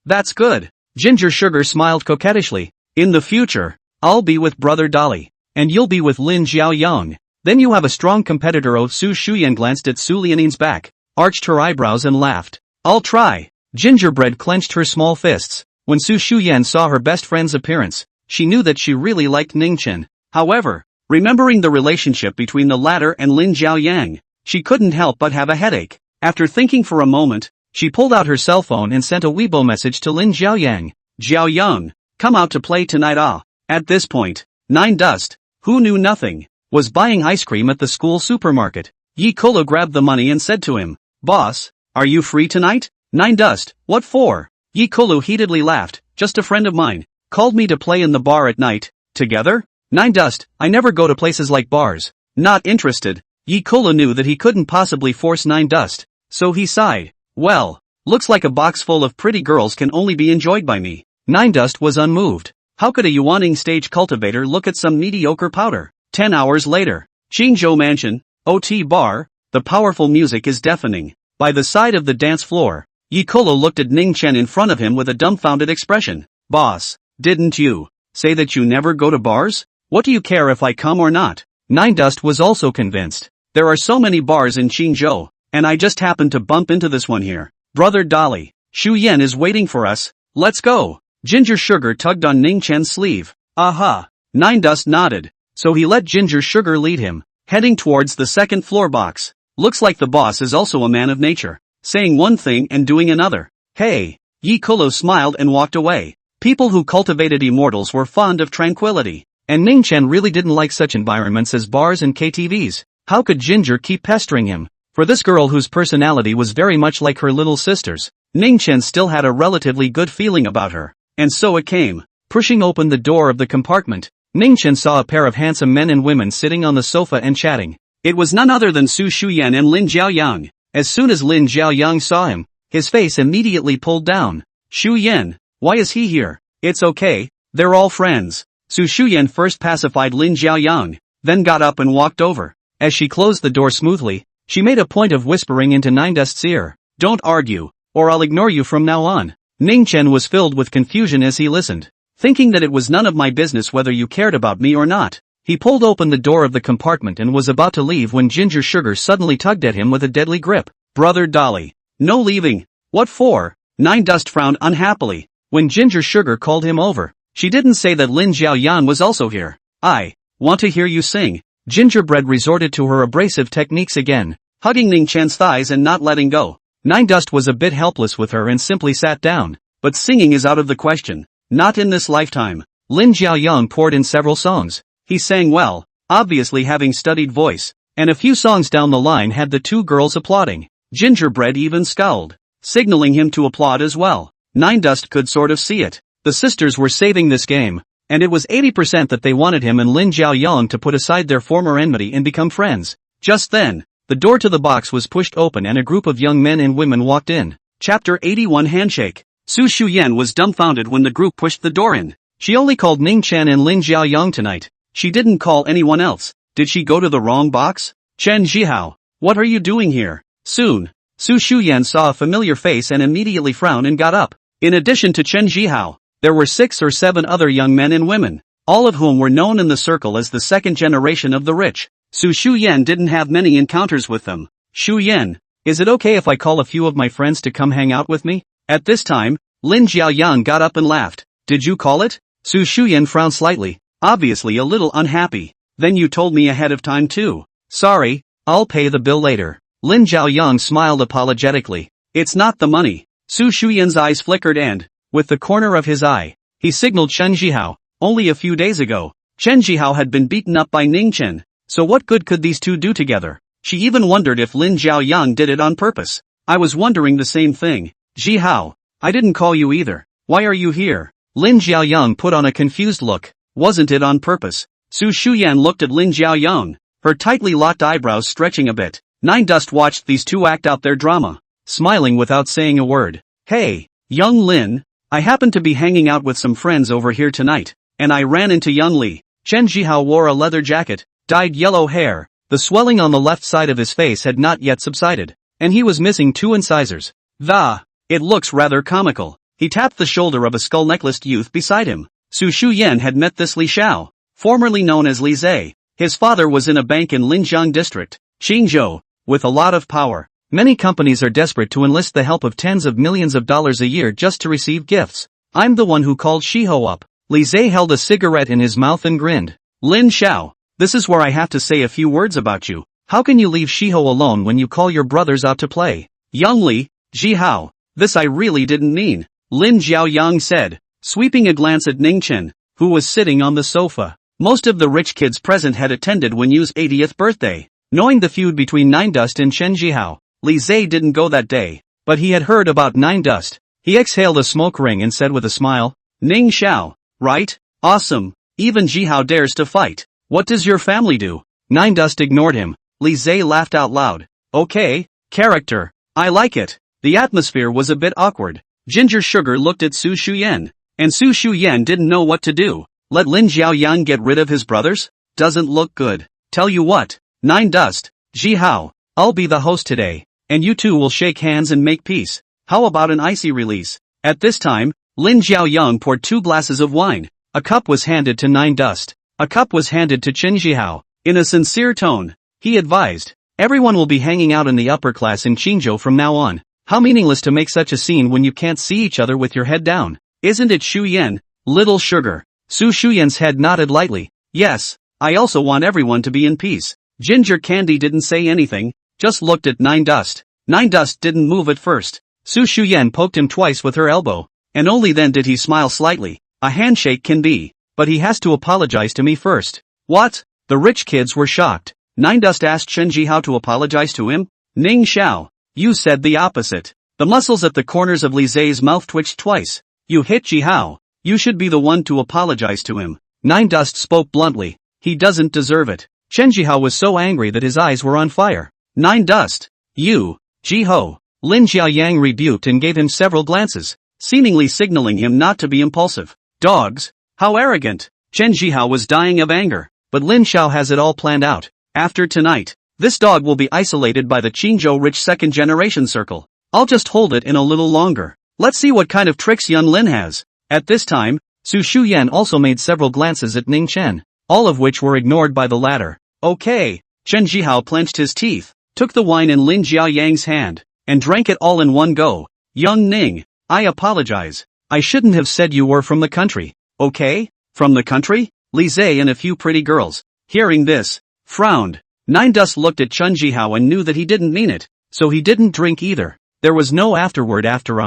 That's good. Ginger Sugar smiled coquettishly. In the future, I'll be with Brother Dolly, and you'll be with Lin Xiaoyang. Then you have a strong competitor. Oh, Su Shuyan glanced at Su Lianin's back, arched her eyebrows and laughed. I'll try. Gingerbread clenched her small fists. When Su Shuyan saw her best friend's appearance, she knew that she really liked Ningchen. However, remembering the relationship between the latter and Lin Xiaoyang, she couldn't help but have a headache. After thinking for a moment, she pulled out her cell phone and sent a Weibo message to Lin Xiaoyang. Xiaoyang, come out to play tonight. At this point, Nine Dust, who knew nothing, was buying ice cream at the school supermarket. Yi Kolo grabbed the money and said to him, Boss, are you free tonight? Nine Dust, what for? Yi Kolo heatedly laughed. Just a friend of mine called me to play in the bar at night. Together? Nine Dust, I never go to places like bars. Not interested. Yi Kolo knew that he couldn't possibly force Nine Dust, so he sighed. Well, looks like a box full of pretty girls can only be enjoyed by me. Nine Dust was unmoved. How could a yawning stage cultivator look at some mediocre powder? 10 hours later, Qingzhou Mansion, OT Bar, the powerful music is deafening. By the side of the dance floor, Yi Kolo looked at Ning Chen in front of him with a dumbfounded expression. Boss, didn't you say that you never go to bars? What do you care if I come or not? Nine Dust was also convinced. There are so many bars in Qingzhou, and I just happened to bump into this one here. Brother Dolly, Shu Yan is waiting for us. Let's go. Ginger Sugar tugged on Ning Chen's sleeve. Aha. Nine Dust nodded, so he let Ginger Sugar lead him, heading towards the second floor box. Looks like the boss is also a man of nature, saying one thing and doing another. Hey. Yi Kolo smiled and walked away. People who cultivated immortals were fond of tranquility, and Ning Chen really didn't like such environments as bars and KTVs. How could Ginger keep pestering him? For this girl whose personality was very much like her little sister's, Ning Chen still had a relatively good feeling about her. And so it came. Pushing open the door of the compartment, Ning Chen saw a pair of handsome men and women sitting on the sofa and chatting. It was none other than Su Shuyan and Lin Xiaoyang. As soon as Lin Xiaoyang saw him, his face immediately pulled down. Shu Yan, why is he here? It's okay, they're all friends. Su Shuyan first pacified Lin Xiaoyang, then got up and walked over. As she closed the door smoothly, she made a point of whispering into Nine Dust's ear. Don't argue, or I'll ignore you from now on. Ning Chen was filled with confusion as he listened, thinking that it was none of my business whether you cared about me or not. He pulled open the door of the compartment and was about to leave when Ginger Sugar suddenly tugged at him with a deadly grip. Brother Dolly. No leaving. What for? Nine Dust frowned unhappily. When Ginger Sugar called him over, she didn't say that Lin Xiaoyan was also here. I want to hear you sing. Gingerbread resorted to her abrasive techniques again, hugging Ning Chen's thighs and not letting go. Nine Dust was a bit helpless with her and simply sat down. But singing is out of the question. Not in this lifetime. Lin Xiaoyang poured in several songs. He sang well, obviously having studied voice, and a few songs down the line had the two girls applauding. Gingerbread even scowled, signaling him to applaud as well. Nine Dust could sort of see it. The sisters were saving this game, and it was 80% that they wanted him and Lin Xiaoyang to put aside their former enmity and become friends. Just then, the door to the box was pushed open and a group of young men and women walked in. Chapter 81 Handshake. Su Shuyan was dumbfounded when the group pushed the door in. She only called Ning Chen and Lin Xiaoyang tonight. She didn't call anyone else. Did she go to the wrong box? Chen Zhihao, what are you doing here? Soon, Su Shuyan saw a familiar face and immediately frowned and got up. In addition to Chen Zhihao, there were 6 or 7 other young men and women, all of whom were known in the circle as the second generation of the rich. Su Shuyan didn't have many encounters with them. Shu Yan, is it okay if I call a few of my friends to come hang out with me? At this time, Lin Xiaoyang got up and laughed. Did you call it? Su Shuyan frowned slightly, obviously a little unhappy. Then you told me ahead of time too. Sorry, I'll pay the bill later. Lin Jiaoyang smiled apologetically. It's not the money. Su Shuyan's eyes flickered and, with the corner of his eye, he signaled Chen Jihao. Only a few days ago, Chen Jihao had been beaten up by Ning Chen. So what good could these two do together? She even wondered if Lin Jiaoyang did it on purpose. I was wondering the same thing. Jihao, I didn't call you either. Why are you here? Lin Jiaoyang put on a confused look. Wasn't it on purpose? Su Shuyan looked at Lin Jiaoyang, her tightly locked eyebrows stretching a bit. Nine Dust watched these two act out their drama, smiling without saying a word. Hey, young Lin, I happen to be hanging out with some friends over here tonight, and I ran into young Li. Chen Jihao wore a leather jacket, dyed yellow hair. The swelling on the left side of his face had not yet subsided, and he was missing two incisors. It looks rather comical. He tapped the shoulder of a skull-necklaced youth beside him. Su Shuyan had met this Li Xiao, formerly known as Li Zhe. His father was in a bank in Linjiang district, Qingzhou, with a lot of power. Many companies are desperate to enlist the help of tens of millions of dollars a year just to receive gifts. I'm the one who called Shiho up. Li Zhe held a cigarette in his mouth and grinned. Lin Xiao, this is where I have to say a few words about you. How can you leave Shiho alone when you call your brothers out to play? Young Li, Jihao, this I really didn't mean, Lin Jiaoyang said, sweeping a glance at Ning Chen, who was sitting on the sofa. Most of the rich kids present had attended Wen Yu's 80th birthday. Knowing the feud between Nine Dust and Chen Jihao, Li Zhe didn't go that day, but he had heard about Nine Dust. He exhaled a smoke ring and said with a smile, Ning Xiao, right? Awesome, even Jihao dares to fight. What does your family do? Nine Dust ignored him. Li Zhe laughed out loud. Okay, character. I like it. The atmosphere was a bit awkward. Ginger Sugar looked at Su Shuyan, and Su Shuyan didn't know what to do. Let Lin Jiaoyang get rid of his brothers? Doesn't look good. Tell you what, Nine Dust, Jihao, I'll be the host today, and you two will shake hands and make peace. How about an icy release? At this time, Lin Jiaoyang poured 2 glasses of wine. A cup was handed to Nine Dust. A cup was handed to Chen Jihao. In a sincere tone, he advised, everyone will be hanging out in the upper class in Qingzhou from now on. How meaningless to make such a scene when you can't see each other with your head down. Isn't it Shuyan, little sugar? Su Shuyan's head nodded lightly. Yes, I also want everyone to be in peace. Ginger Candy didn't say anything, just looked at Nine Dust. Nine Dust didn't move at first. Su Shuyan poked him twice with her elbow, and only then did he smile slightly. A handshake can be, but he has to apologize to me first. What? The rich kids were shocked. Nine Dust asked Chen Jihao to apologize to him? Ning Xiao, you said the opposite. The muscles at the corners of Li Zhe's mouth twitched twice. You hit Jihao. You should be the one to apologize to him. Nine Dust spoke bluntly. He doesn't deserve it. Chen Jihao was so angry that his eyes were on fire. Nine Dust. You, Jiho. Lin Jiaoyang rebuked and gave him several glances, seemingly signaling him not to be impulsive. Dogs. How arrogant. Chen Jihao was dying of anger, but Lin Xiao has it all planned out. After tonight, this dog will be isolated by the Qingzhou rich second generation circle. I'll just hold it in a little longer. Let's see what kind of tricks young Lin has. At this time, Su Shuyan also made several glances at Ning Chen, all of which were ignored by the latter. Okay. Chen Jihao clenched his teeth, took the wine in Lin Jiaoyang's hand, and drank it all in one go. Young Ning, I apologize. I shouldn't have said you were from the country. Okay? From the country? Li Zhe and a few pretty girls, hearing this, frowned. Nine Dust looked at Chen Jihao and knew that he didn't mean it, so he didn't drink either. There was no afterword after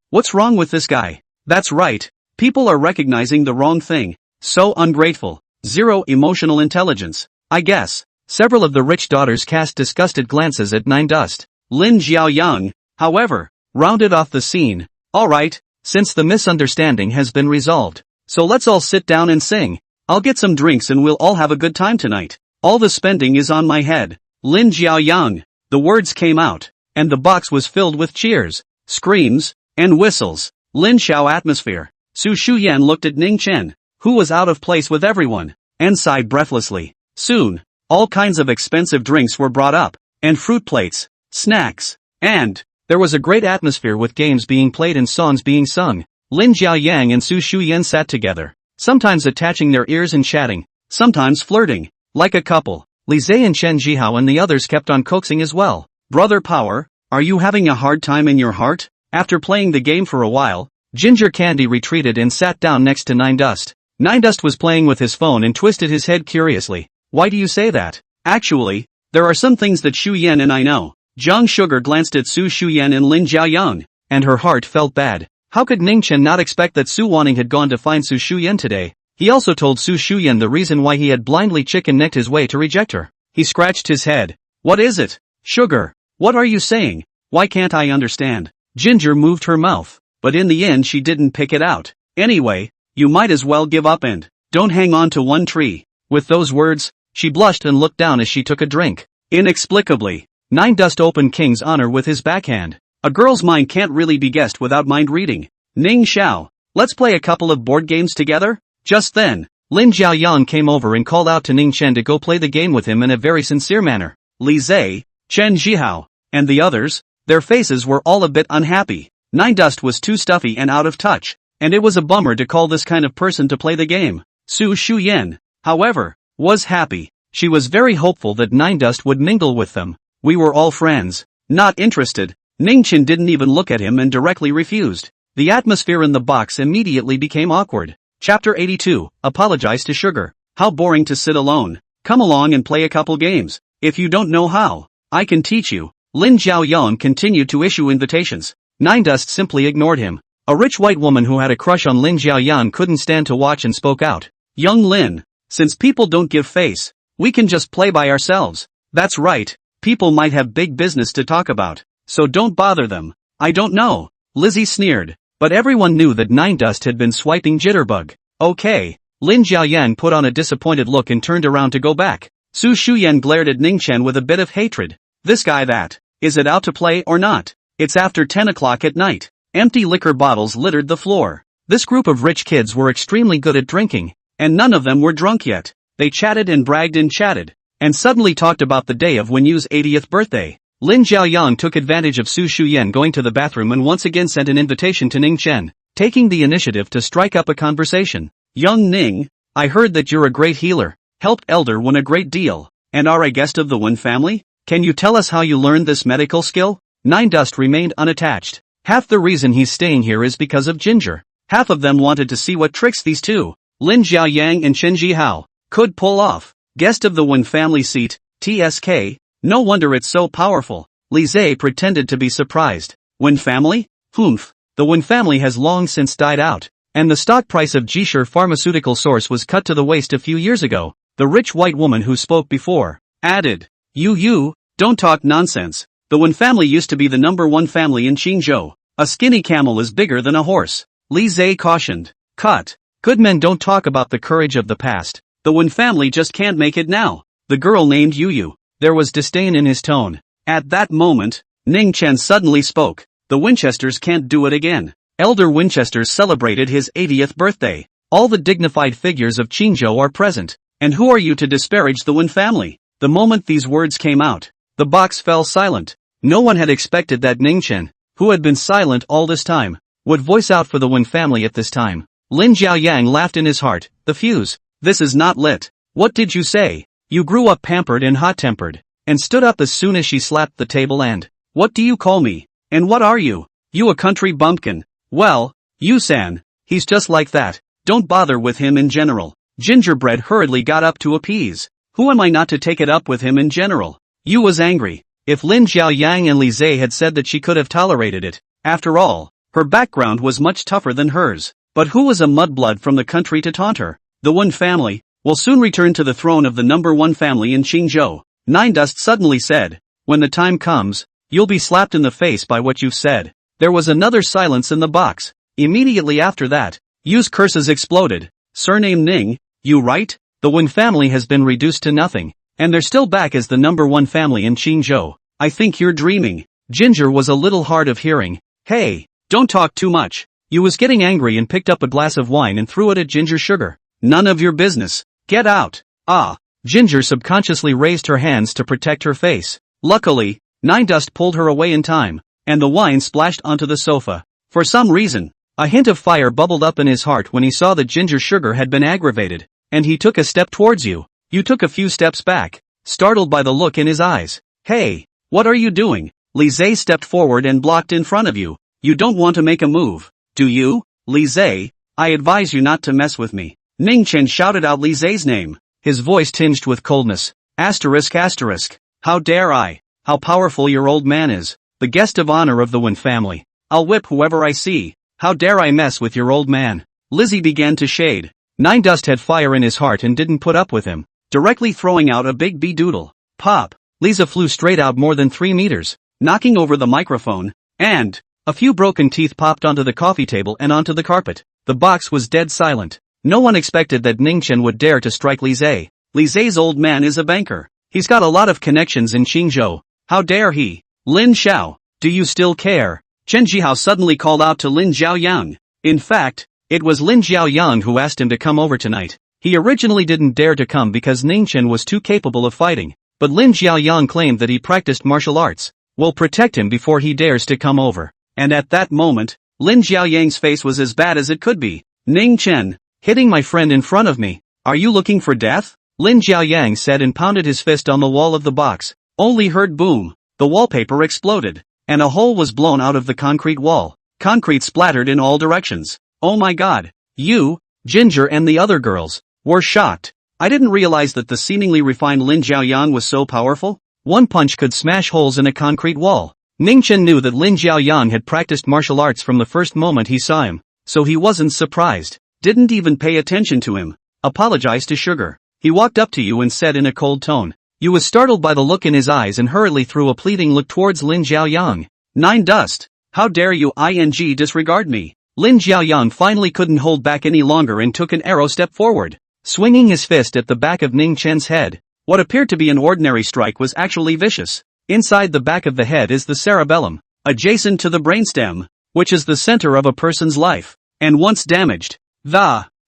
What's wrong with this guy? That's right. People are recognizing the wrong thing. So ungrateful. Zero emotional intelligence. I guess. Several of the rich daughters cast disgusted glances at Nine Dust. Lin Jiaoyang, however, rounded off the scene. Alright, since the misunderstanding has been resolved, so let's all sit down and sing. I'll get some drinks and we'll all have a good time tonight. All the spending is on my head. Lin Jiaoyang. The words came out, and the box was filled with cheers, screams, and whistles. Lin Xiao atmosphere. Su Shuyan looked at Ning Chen, who was out of place with everyone, and sighed breathlessly. Soon, all kinds of expensive drinks were brought up, and fruit plates, snacks, and there was a great atmosphere with games being played and songs being sung. Lin Jiaoyang and Su Shuyan sat together, sometimes attaching their ears and chatting, sometimes flirting, like a couple. Li Zhe and Chen Jihao and the others kept on coaxing as well. Brother Power, are you having a hard time in your heart? After playing the game for a while, Ginger Candy retreated and sat down next to Nine Dust. Nine Dust was playing with his phone and twisted his head curiously. Why do you say that? Actually, there are some things that Xu Yan and I know. Jiang Sugar glanced at Su Shuyan and Lin Jiaoyang, and her heart felt bad. How could Ning Chen not expect that Su Wanning had gone to find Su Shuyan today? He also told Su Shuyan the reason why he had blindly chicken-necked his way to reject her. He scratched his head. What is it? Sugar. What are you saying? Why can't I understand? Ginger moved her mouth, but in the end she didn't pick it out. Anyway, you might as well give up and don't hang on to one tree. With those words, she blushed and looked down as she took a drink. Inexplicably, Nine Dust opened King's honor with his backhand. A girl's mind can't really be guessed without mind reading. Ning Xiao, let's play a couple of board games together? Just then, Lin Jiaoyang came over and called out to Ning Chen to go play the game with him in a very sincere manner. Li Zai, Chen Zhihao, and the others, their faces were all a bit unhappy. Nine Dust was too stuffy and out of touch, and it was a bummer to call this kind of person to play the game. Su Shuyan, however, was happy. She was very hopeful that Nine Dust would mingle with them. We were all friends. Not interested. Ning Chen didn't even look at him and directly refused. The atmosphere in the box immediately became awkward. Chapter 82, Apologize to Sugar. How boring to sit alone. Come along and play a couple games. If you don't know how, I can teach you. Lin Jiaoyang continued to issue invitations. Nine Dust simply ignored him. A rich white woman who had a crush on Lin Jiaoyang couldn't stand to watch and spoke out. Young Lin, since people don't give face, we can just play by ourselves. That's right. People might have big business to talk about, so don't bother them. I don't know. Lizzie sneered, but everyone knew that Nine Dust had been swiping Jitterbug. Okay. Lin Jiaoyan put on a disappointed look and turned around to go back. Su Shuyan glared at Ning Chen with a bit of hatred. This guy that. Is it out to play or not? It's after 10 o'clock at night. Empty liquor bottles littered the floor. This group of rich kids were extremely good at drinking, and none of them were drunk yet. They chatted and bragged and chatted, and suddenly talked about the day of Wen Yu's 80th birthday. Lin Jiaoyang took advantage of Su Shuyan going to the bathroom and once again sent an invitation to Ning Chen, taking the initiative to strike up a conversation. Young Ning, I heard that you're a great healer, helped Elder Wen a great deal, and are a guest of the Wen family? Can you tell us how you learned this medical skill? Nine Dust remained unattached. Half the reason he's staying here is because of Ginger. Half of them wanted to see what tricks these two, Lin Jiaoyang and Chen Jihao, could pull off. Guest of the Wen family seat, TSK, no wonder it's so powerful. Li Zai pretended to be surprised. Wen family? Humph. The Wen family has long since died out, and the stock price of Jishur Pharmaceutical Source was cut to the waist a few years ago. The rich white woman who spoke before added, You, don't talk nonsense. The Wen family used to be the #1 family in Qingzhou. A skinny camel is bigger than a horse. Li Zai cautioned. Cut. Good men don't talk about the courage of the past. The Wen family just can't make it now. The girl named Yu. There was disdain in his tone. At that moment, Ning Chen suddenly spoke. The Winchesters can't do it again. Elder Winchesters celebrated his 80th birthday. All the dignified figures of Qingzhou are present. And who are you to disparage the Wen family? The moment these words came out, the box fell silent. No one had expected that Ning Chen, who had been silent all this time, would voice out for the Wen family at this time. Lin Jiaoyang laughed in his heart. The fuse. This is not lit. What did you say? You grew up pampered and hot-tempered, and stood up as soon as she slapped the table and, what do you call me? And what are you? You a country bumpkin. Well, Yu-san, he's just like that. Don't bother with him in general. Gingerbread hurriedly got up to appease. Who am I not to take it up with him in general? Yu was angry. If Lin Jiaoyang and Li Zai had said that she could have tolerated it, after all, her background was much tougher than hers. But who was a mudblood from the country to taunt her? The Wen family will soon return to the throne of the #1 family in Qingzhou. Nine Dust suddenly said. When the time comes, you'll be slapped in the face by what you've said. There was another silence in the box. Immediately after that, Yu's curses exploded. Surname Ning, you right? The Wen family has been reduced to nothing, and they're still back as the #1 family in Qingzhou. I think you're dreaming. Ginger was a little hard of hearing. Hey, don't talk too much. Yu was getting angry and picked up a glass of wine and threw it at Ginger Sugar. None of your business. Get out. Ah. Ginger subconsciously raised her hands to protect her face. Luckily, Nine Dust pulled her away in time, and the wine splashed onto the sofa. For some reason, a hint of fire bubbled up in his heart when he saw that Ginger Sugar had been aggravated, and he took a step towards you. You took a few steps back, startled by the look in his eyes. Hey, what are you doing? Li Zai stepped forward and blocked in front of you. You don't want to make a move. Do you? Li Zhe, I advise you not to mess with me. Ning Chen shouted out Li Zhe's name, his voice tinged with coldness. Asterisk asterisk. How dare I? How powerful your old man is. The guest of honor of the Wen family. I'll whip whoever I see. How dare I mess with your old man? Lizzie began to shade. Nine Dust had fire in his heart and didn't put up with him, directly throwing out a big B-doodle. Pop! Lisa flew straight out more than 3 meters, knocking over the microphone, and a few broken teeth popped onto the coffee table and onto the carpet. The box was dead silent. No one expected that Ning Chen would dare to strike Li Zhe. Li Zhe's old man is a banker. He's got a lot of connections in Qingzhou. How dare he? Lin Xiao, do you still care? Chen Jihao suddenly called out to Lin Xiaoyang. In fact, it was Lin Xiaoyang who asked him to come over tonight. He originally didn't dare to come because Ning Chen was too capable of fighting, but Lin Xiaoyang claimed that he practiced martial arts. Will protect him before he dares to come over. And at that moment, Lin Xiaoyang's face was as bad as it could be. Ning Chen, hitting my friend in front of me. Are you looking for death? Lin Xiaoyang said and pounded his fist on the wall of the box. Only heard boom. The wallpaper exploded, and a hole was blown out of the concrete wall. Concrete splattered in all directions. Oh my god. You, Ginger and the other girls, were shocked. I didn't realize that the seemingly refined Lin Xiaoyan was so powerful. One punch could smash holes in a concrete wall. Ning Chen knew that Lin Xiaoyan had practiced martial arts from the first moment he saw him, so he wasn't surprised. Didn't even pay attention to him. Apologized to Sugar. He walked up to you and said in a cold tone. You was startled by the look in his eyes and hurriedly threw a pleading look towards Lin Xiaoyang. Nine Dust. How dare you disregard me? Lin Xiaoyang finally couldn't hold back any longer and took an arrow step forward, swinging his fist at the back of Ning Chen's head. What appeared to be an ordinary strike was actually vicious. Inside the back of the head is the cerebellum, adjacent to the brainstem, which is the center of a person's life, and once damaged,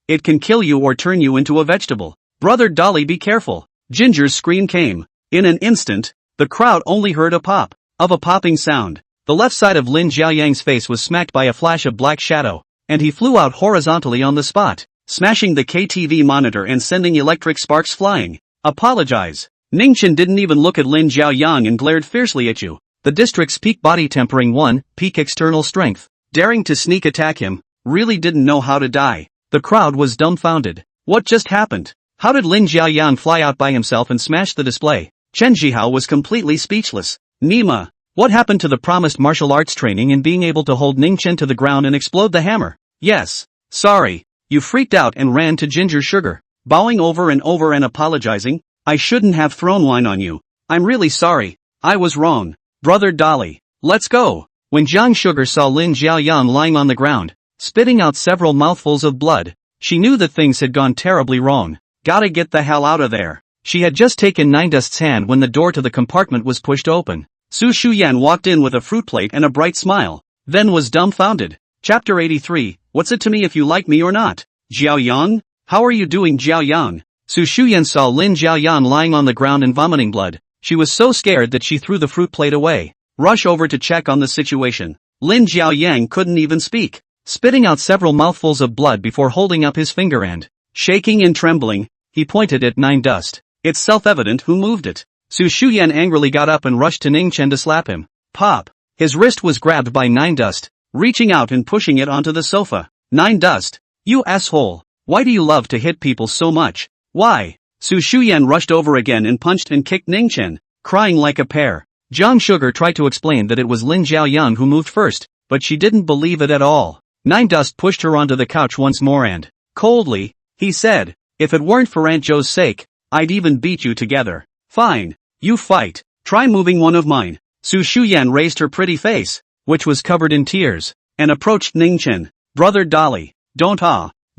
it can kill you or turn you into a vegetable. Brother Dolly, be careful. Ginger's scream came. In an instant, the crowd only heard a pop of a popping sound. The left side of Lin Xiaoyang's face was smacked by a flash of black shadow, and he flew out horizontally on the spot, smashing the KTV monitor and sending electric sparks flying. Apologize. Ning Chen didn't even look at Lin Xiaoyang and glared fiercely at you. The district's peak body tempering 1, peak external strength. Daring to sneak attack him, really didn't know how to die. The crowd was dumbfounded. What just happened? How did Lin Xiaoyan fly out by himself and smash the display? Chen Jihao was completely speechless. Nima, what happened to the promised martial arts training and being able to hold Ning Chen to the ground and explode the hammer? Yes. Sorry. You freaked out and ran to Ginger Sugar, bowing over and apologizing. I shouldn't have thrown wine on you. I'm really sorry. I was wrong. Brother Dolly, let's go. When Jiang Sugar saw Lin Xiaoyan lying on the ground, spitting out several mouthfuls of blood, she knew that things had gone terribly wrong. Gotta get the hell out of there. She had just taken Nine Dust's hand when the door to the compartment was pushed open. Su Shuyan walked in with a fruit plate and a bright smile, then was dumbfounded. Chapter 83, What's it to me if you like me or not? Jiaoyang? How are you doing, Jiaoyang? Su Shuyan saw Lin Xiaoyan lying on the ground and vomiting blood. She was so scared that she threw the fruit plate away. Rush over to check on the situation. Lin Xiaoyang couldn't even speak, spitting out several mouthfuls of blood before holding up his finger and, shaking and trembling, he pointed at Nine Dust. It's self-evident who moved it. Su Shuyan angrily got up and rushed to Ning Chen to slap him. Pop! His wrist was grabbed by Nine Dust, reaching out and pushing it onto the sofa. Nine Dust, you asshole! Why do you love to hit people so much? Why? Su Shuyan rushed over again and punched and kicked Ning Chen, crying like a pear. Jiang Sugar tried to explain that it was Lin Xiaoyan who moved first, but she didn't believe it at all. Nine Dust pushed her onto the couch once more and, coldly, he said, if it weren't for Aunt Joe's sake, I'd even beat you together. Fine. You fight. Try moving one of mine. Su Shuyan raised her pretty face, which was covered in tears, and approached Ning Chen. Brother Dolly, don't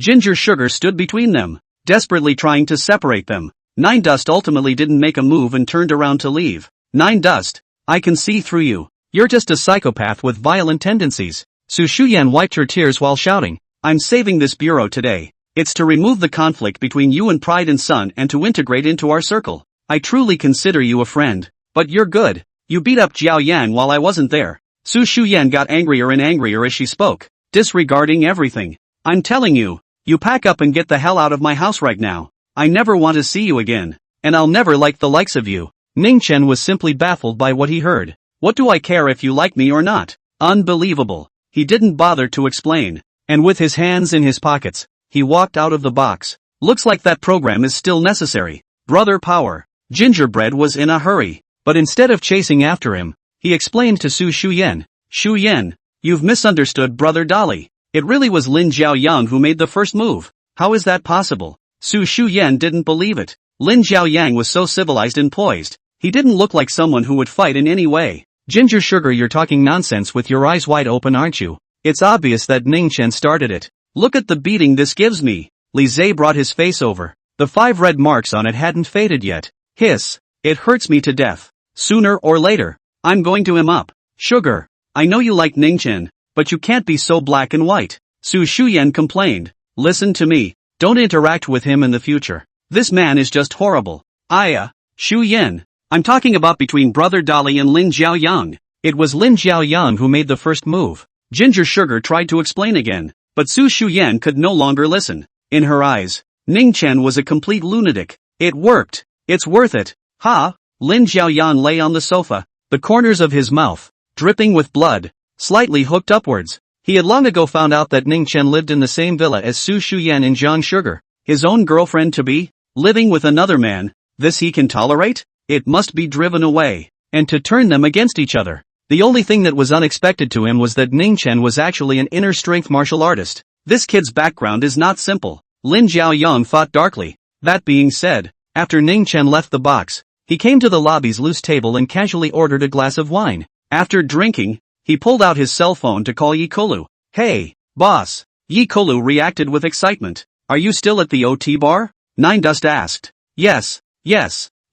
Ginger Sugar stood between them, desperately trying to separate them. Nine Dust ultimately didn't make a move and turned around to leave. Nine Dust, I can see through you. You're just a psychopath with violent tendencies. Su Shuyan wiped her tears while shouting, I'm saving this bureau today. It's to remove the conflict between you and Pride and Sun and to integrate into our circle. I truly consider you a friend. But you're good. You beat up Jiao Yang while I wasn't there. Su Shuyan got angrier and angrier as she spoke, disregarding everything. I'm telling you, you pack up and get the hell out of my house right now. I never want to see you again. And I'll never like the likes of you. Ning Chen was simply baffled by what he heard. What do I care if you like me or not? Unbelievable. he didn't bother to explain. And with his hands in his pockets, he walked out of the box. Looks like that program is still necessary. Brother Power. Gingerbread was in a hurry, but instead of chasing after him, he explained to Su Shuyen, Shuyen, you've misunderstood Brother Dolly. It really was Lin Jiaoyang who made the first move. How is that possible? Su Shuyen didn't believe it. Lin Jiaoyang was so civilized and poised. He didn't look like someone who would fight in any way. Ginger Sugar, you're talking nonsense with your eyes wide open, aren't you? It's obvious that Ning Chen started it. Look at the beating this gives me. Li Zhe brought his face over. The 5 red marks on it hadn't faded yet. Hiss. It hurts me to death. Sooner or later, I'm going to him up. Sugar. I know you like Ning Chen, but you can't be so black and white. Su Shuyen complained. Listen to me. Don't interact with him in the future. This man is just horrible. Shuyen. I'm talking about between Brother Dolly and Lin Jiaoyang. It was Lin Jiaoyang who made the first move. Ginger Sugar tried to explain again, but Su Shuyen could no longer listen. In her eyes, Ning Chen was a complete lunatic. It worked. It's worth it. Ha! Lin Jiaoyang lay on the sofa, the corners of his mouth, dripping with blood, slightly hooked upwards. He had long ago found out that Ning Chen lived in the same villa as Su Shuyen and Zhang Sugar, his own girlfriend-to-be, living with another man. This he can tolerate? It must be driven away, and to turn them against each other. The only thing that was unexpected to him was that Ning Chen was actually an inner-strength martial artist. This kid's background is not simple. Lin Jiaoyang thought darkly. That being said, after Ning Chen left the box, he came to the lobby's loose table and casually ordered a glass of wine. After drinking, he pulled out his cell phone to call Yi Kolu. Hey, boss. Yi Kolu reacted with excitement. Are you still at the OT bar? Nine Dust asked. Yes.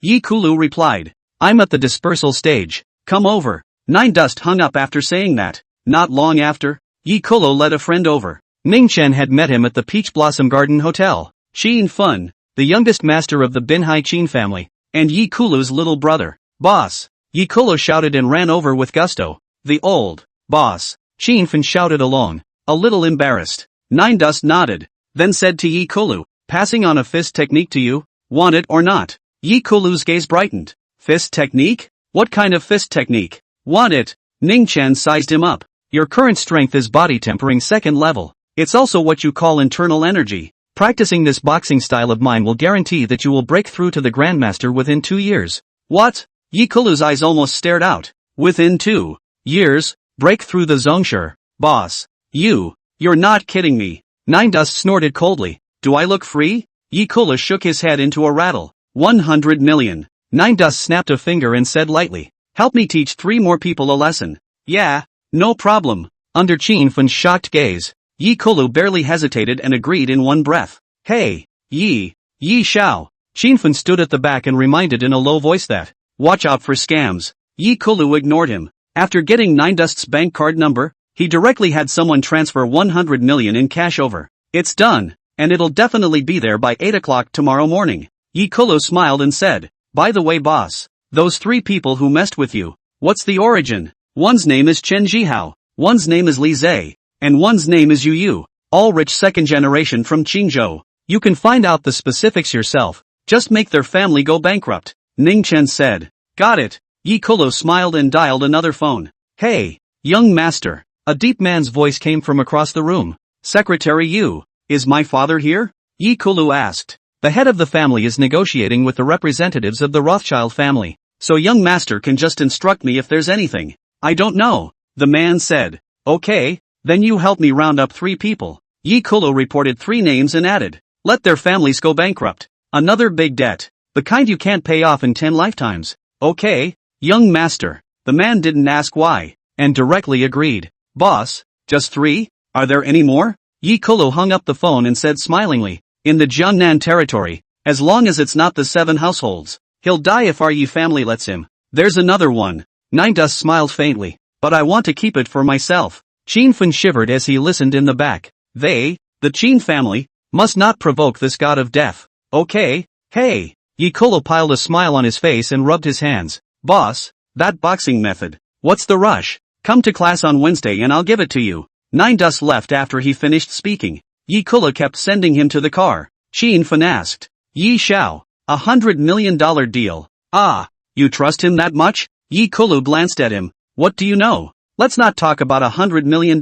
Yi Kolu replied. I'm at the dispersal stage. Come over. Nine Dust hung up after saying that. Not long after, Yi Kolu led a friend over. Ning Chen had met him at the Peach Blossom Garden Hotel. Qin Fun, the youngest master of the Binhai Qin family, and Yi Kulu's little brother. Boss. Yi Kulu shouted and ran over with gusto. The old boss. Qin Fun shouted along, a little embarrassed. Nine Dust nodded, then said to Yi Kulu, passing on a fist technique to you, want it or not? Yi Kulu's gaze brightened. Fist technique? What kind of fist technique? Want it? Ning Chen sized him up. Your current strength is body tempering 2nd level. It's also what you call internal energy. Practicing this boxing style of mine will guarantee that you will break through to the Grandmaster within 2 years. What? Yi Kulu's eyes almost stared out. Within 2 years, break through the Zhongsher. Boss. You're not kidding me. Nine Dust snorted coldly. Do I look free? Yi Kulu shook his head into a rattle. 100 million. Nine Dust snapped a finger and said lightly, help me teach 3 more people a lesson. Yeah, no problem. Under Qin Fun's shocked gaze, Yi Kulu barely hesitated and agreed in one breath. Hey, Yi Shao. Qin Fun stood at the back and reminded in a low voice that, watch out for scams. Yi Kulu ignored him. After getting Nine Dust's bank card number, he directly had someone transfer 100 million in cash over. It's done, and it'll definitely be there by 8 o'clock tomorrow morning. Yi Kulu smiled and said, by the way boss, those 3 people who messed with you, what's the origin? One's name is Chen Jihao, one's name is Li Zhe, and one's name is Yu Yu, all rich 2nd generation from Qingzhou. You can find out the specifics yourself, just make their family go bankrupt. Ning Chen said. Got it. Yi Kulu smiled and dialed another phone. Hey, young master. A deep man's voice came from across the room. Secretary Yu, is my father here? Yi Kulu asked. The head of the family is negotiating with the representatives of the Rothschild family, so young master can just instruct me if there's anything. I don't know, the man said. Okay, then you help me round up 3 people. Yi Kulu reported 3 names and added, let their families go bankrupt. Another big debt, the kind you can't pay off in 10 lifetimes. Okay, young master. The man didn't ask why, and directly agreed. Boss, just 3? Are there any more? Yi Kulu hung up the phone and said smilingly, in the Jiangnan territory, as long as it's not the 7 households, he'll die if our Yi family lets him. There's another one. Nine Dust smiled faintly, but I want to keep it for myself. Qin Fun shivered as he listened in the back. They, the Qin family, must not provoke this god of death. Okay, hey. Yi Kulu piled a smile on his face and rubbed his hands. Boss, that boxing method. What's the rush? Come to class on Wednesday and I'll give it to you. Nine Dust left after he finished speaking. Yi Kulu kept sending him to the car. Qin Fun asked. Yi Shao, $100 million deal. Ah, you trust him that much? Yi Kulu glanced at him. What do you know? Let's not talk about $100 million,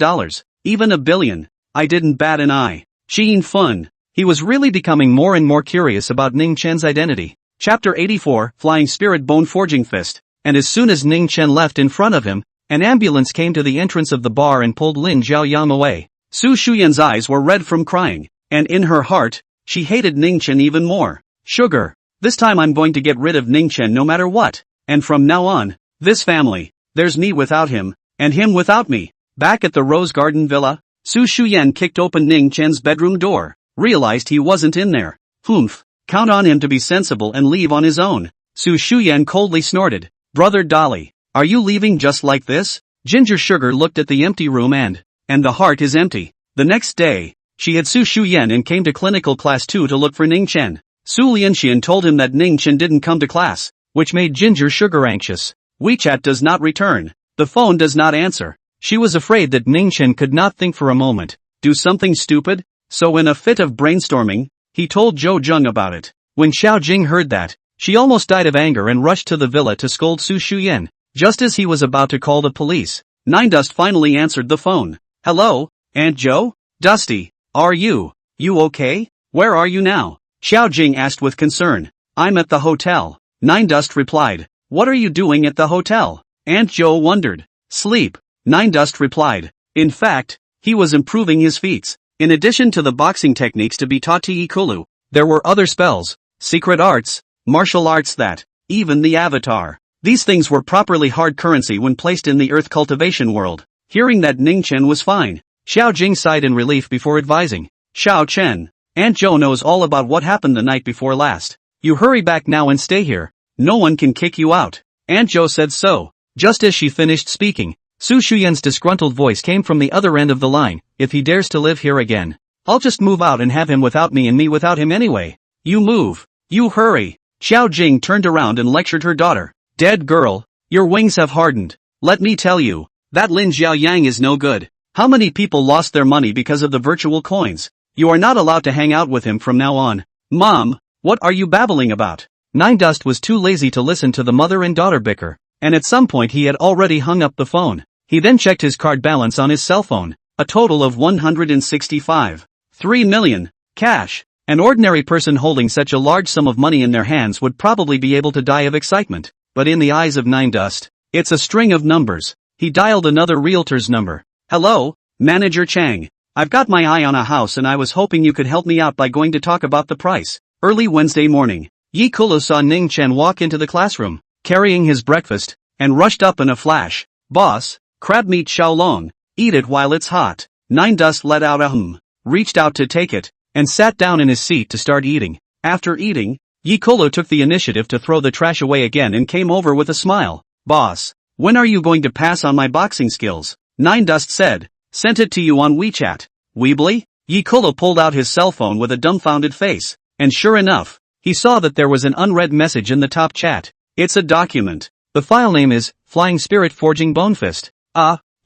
even $1 billion. I didn't bat an eye. Sheen Fun. He was really becoming more and more curious about Ning Chen's identity. Chapter 84, Flying Spirit Bone Forging Fist. And as soon as Ning Chen left in front of him, an ambulance came to the entrance of the bar and pulled Lin Zhaoyang away. Su Shuyan's eyes were red from crying, and in her heart, she hated Ning Chen even more. Sugar. This time I'm going to get rid of Ning Chen no matter what. And from now on, this family, there's me without him, and him without me. Back at the Rose Garden Villa, Su Shuyan kicked open Ning Chen's bedroom door, realized he wasn't in there. Humph. Count on him to be sensible and leave on his own. Su Shuyan coldly snorted. Brother Dolly, are you leaving just like this? Ginger Sugar looked at the empty room and the heart is empty. The next day, she had Su Shuyan and came to clinical class 2 to look for Ning Chen. Su Lianxian told him that Ning Chen didn't come to class, which made Ginger Sugar anxious. WeChat does not return. The phone does not answer. She was afraid that Ning Chen could not think for a moment, do something stupid, so in a fit of brainstorming, he told Zhou Zheng about it. When Xiao Jing heard that, she almost died of anger and rushed to the villa to scold Su Shuyan. Just as he was about to call the police, Nine Dust finally answered the phone. Hello, Aunt Zhou? Dusty, are you okay? Where are you now? Xiao Jing asked with concern. I'm at the hotel. Nine Dust replied. What are you doing at the hotel? Aunt Zhou wondered. Sleep. Nine Dust replied. In fact, he was improving his feats. In addition to the boxing techniques to be taught to Yikulu, there were other spells, secret arts, martial arts that, even the avatar. These things were properly hard currency when placed in the earth cultivation world. Hearing that Ning Chen was fine, Xiao Jing sighed in relief before advising. Xiao Chen, Aunt Zhou knows all about what happened the night before last. You hurry back now and stay here. No one can kick you out. Aunt Zhou said so. Just as she finished speaking, Su Shuyan's disgruntled voice came from the other end of the line. If he dares to live here again, I'll just move out and have him without me and me without him anyway. You move. You hurry. Xiao Jing turned around and lectured her daughter. Dead girl, your wings have hardened. Let me tell you, that Lin Zhaoyang is no good. How many people lost their money because of the virtual coins? You are not allowed to hang out with him from now on. Mom, what are you babbling about? Nine Dust was too lazy to listen to the mother and daughter bicker, and at some point he had already hung up the phone. He then checked his card balance on his cell phone, a total of 165.3 million, cash. An ordinary person holding such a large sum of money in their hands would probably be able to die of excitement, but in the eyes of Nine Dust, it's a string of numbers. He dialed another realtor's number. Hello, Manager Chang. I've got my eye on a house and I was hoping you could help me out by going to talk about the price. Early Wednesday morning, Yi Kulu saw Ning Chen walk into the classroom, carrying his breakfast, and rushed up in a flash. Boss, crab meat xiaolong, eat it while it's hot. Nine Dust let out a reached out to take it, and sat down in his seat to start eating. After eating, Yi Kulu took the initiative to throw the trash away again and came over with a smile. Boss, when are you going to pass on my boxing skills? Nine Dust said. Sent it to you on WeChat. Weebly? Yi Kulu pulled out his cell phone with a dumbfounded face, and sure enough, he saw that there was an unread message in the top chat. It's a document. The file name is, Flying Spirit Forging Bone Fist.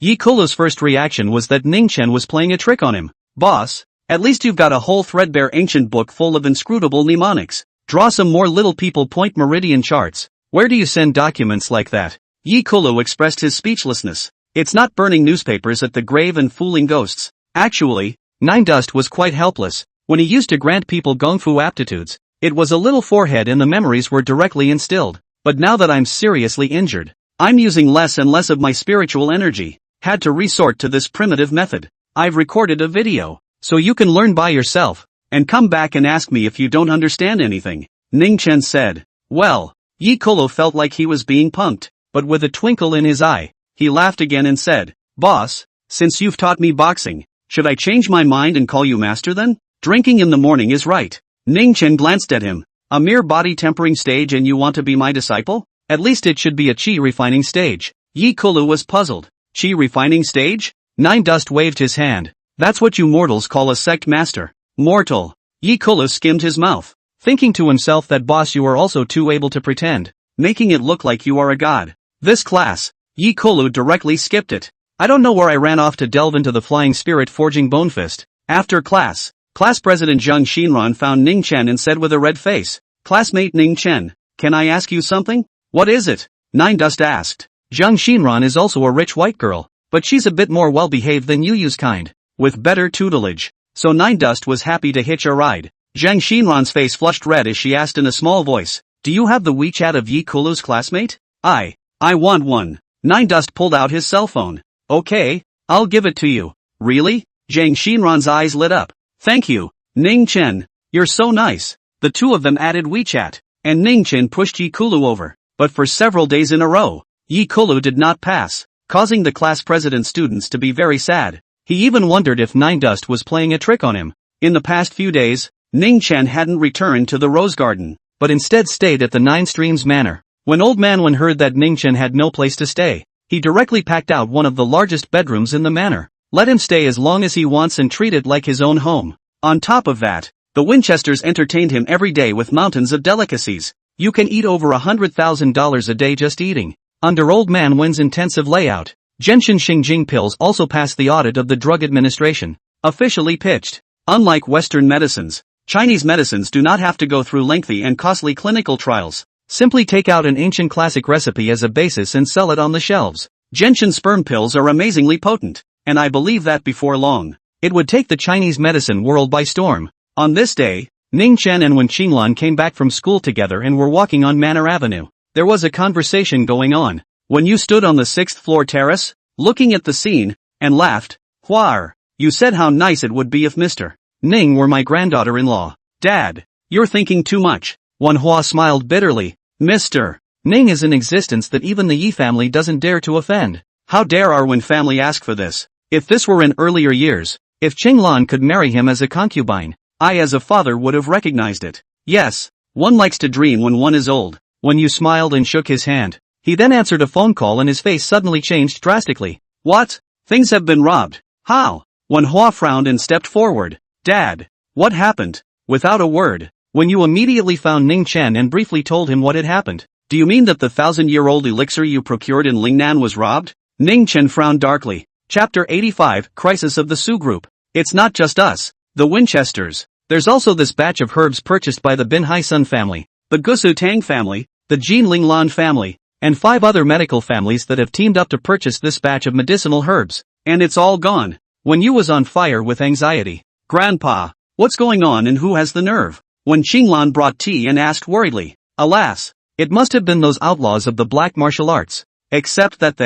Yi Kulu's first reaction was that Ning Chen was playing a trick on him. Boss, at least you've got a whole threadbare ancient book full of inscrutable mnemonics. Draw some more little people point meridian charts. Where do you send documents like that? Yi Kulu expressed his speechlessness. It's not burning newspapers at the grave and fooling ghosts. Actually, Nine Dust was quite helpless. When he used to grant people gongfu aptitudes, it was a little forehead and the memories were directly instilled. But now that I'm seriously injured, I'm using less and less of my spiritual energy. Had to resort to this primitive method. I've recorded a video, so you can learn by yourself, and come back and ask me if you don't understand anything. Ning Chen said. Well, Yi Kulu felt like he was being punked, but with a twinkle in his eye, he laughed again and said, Boss, since you've taught me boxing, should I change my mind and call you master then? Drinking in the morning is right. Ning Chen glanced at him. A mere body tempering stage and you want to be my disciple? At least it should be a chi refining stage. Yi Kulu was puzzled. Chi refining stage? Nine Dust waved his hand. That's what you mortals call a sect master. Mortal. Yi Kulu skimmed his mouth, thinking to himself that boss you are also too able to pretend, making it look like you are a god. This class, Yi Kulu directly skipped it. I don't know where I ran off to delve into the Flying Spirit Forging Bone Fist. After class president Zhang Xinran found Ning Chen and said with a red face, Classmate Ning Chen, can I ask you something? What is it? Nine Dust asked. Zhang Xinran is also a rich white girl. but she's a bit more well-behaved than Yu's kind, with better tutelage. So Nine Dust was happy to hitch a ride. Zhang Xinran's face flushed red as she asked in a small voice, "Do you have the WeChat of Yi Kulu's classmate?" I want one." Nine Dust pulled out his cell phone. "Okay, I'll give it to you." "Really?" Zhang Xinran's eyes lit up. "Thank you, Ning Chen. You're so nice." The two of them added WeChat, and Ning Chen pushed Yi Kulu over. But for several days in a row, Yi Kulu did not pass, causing the class president's students to be very sad. He even wondered if Nine Dust was playing a trick on him. In the past few days, Ning Chen hadn't returned to the Rose Garden, but instead stayed at the Nine Streams Manor. When Old Man Wen heard that Ning Chen had no place to stay, he directly packed out one of the largest bedrooms in the manor. Let him stay as long as he wants and treat it like his own home. On top of that, the Winchesters entertained him every day with mountains of delicacies. You can eat over $100,000 a day just eating. Under Old Man Wen's intensive layout, Genshin Xingjing pills also passed the audit of the Drug Administration. Officially pitched. Unlike Western medicines, Chinese medicines do not have to go through lengthy and costly clinical trials. Simply take out an ancient classic recipe as a basis and sell it on the shelves. Genshin sperm pills are amazingly potent, and I believe that before long, it would take the Chinese medicine world by storm. On this day, Ning Chen and Wen Qinglan came back from school together and were walking on Manor Avenue. There was a conversation going on. When you stood on the 6th floor terrace, looking at the scene, and laughed, "Huar, you said how nice it would be if Mr. Ning were my granddaughter-in-law." "Dad, you're thinking too much." Manhwa smiled bitterly. "Mr. Ning is an existence that even the Yi family doesn't dare to offend. How dare our Wen family ask for this? If this were in earlier years, if Qinglan could marry him as a concubine, I as a father would have recognized it. Yes, one likes to dream when one is old." When you smiled and shook his hand, he then answered a phone call and his face suddenly changed drastically. "What? Things have been robbed. How?" Wen Hua frowned and stepped forward. "Dad, what happened?" Without a word, when you immediately found Ning Chen and briefly told him what had happened. "Do you mean that the 1,000-year-old elixir you procured in Lingnan was robbed?" Ning Chen frowned darkly. Chapter 85, Crisis of the Su Group. "It's not just us, the Winchesters. There's also this batch of herbs purchased by the Bin Hai Sun family, the Gusu Tang family, the Jin Linglan family, and 5 other medical families that have teamed up to purchase this batch of medicinal herbs, and it's all gone." When you was on fire with anxiety. "Grandpa, what's going on and who has the nerve?" When Qinglan brought tea and asked worriedly. "Alas, it must have been those outlaws of the black martial arts. Except that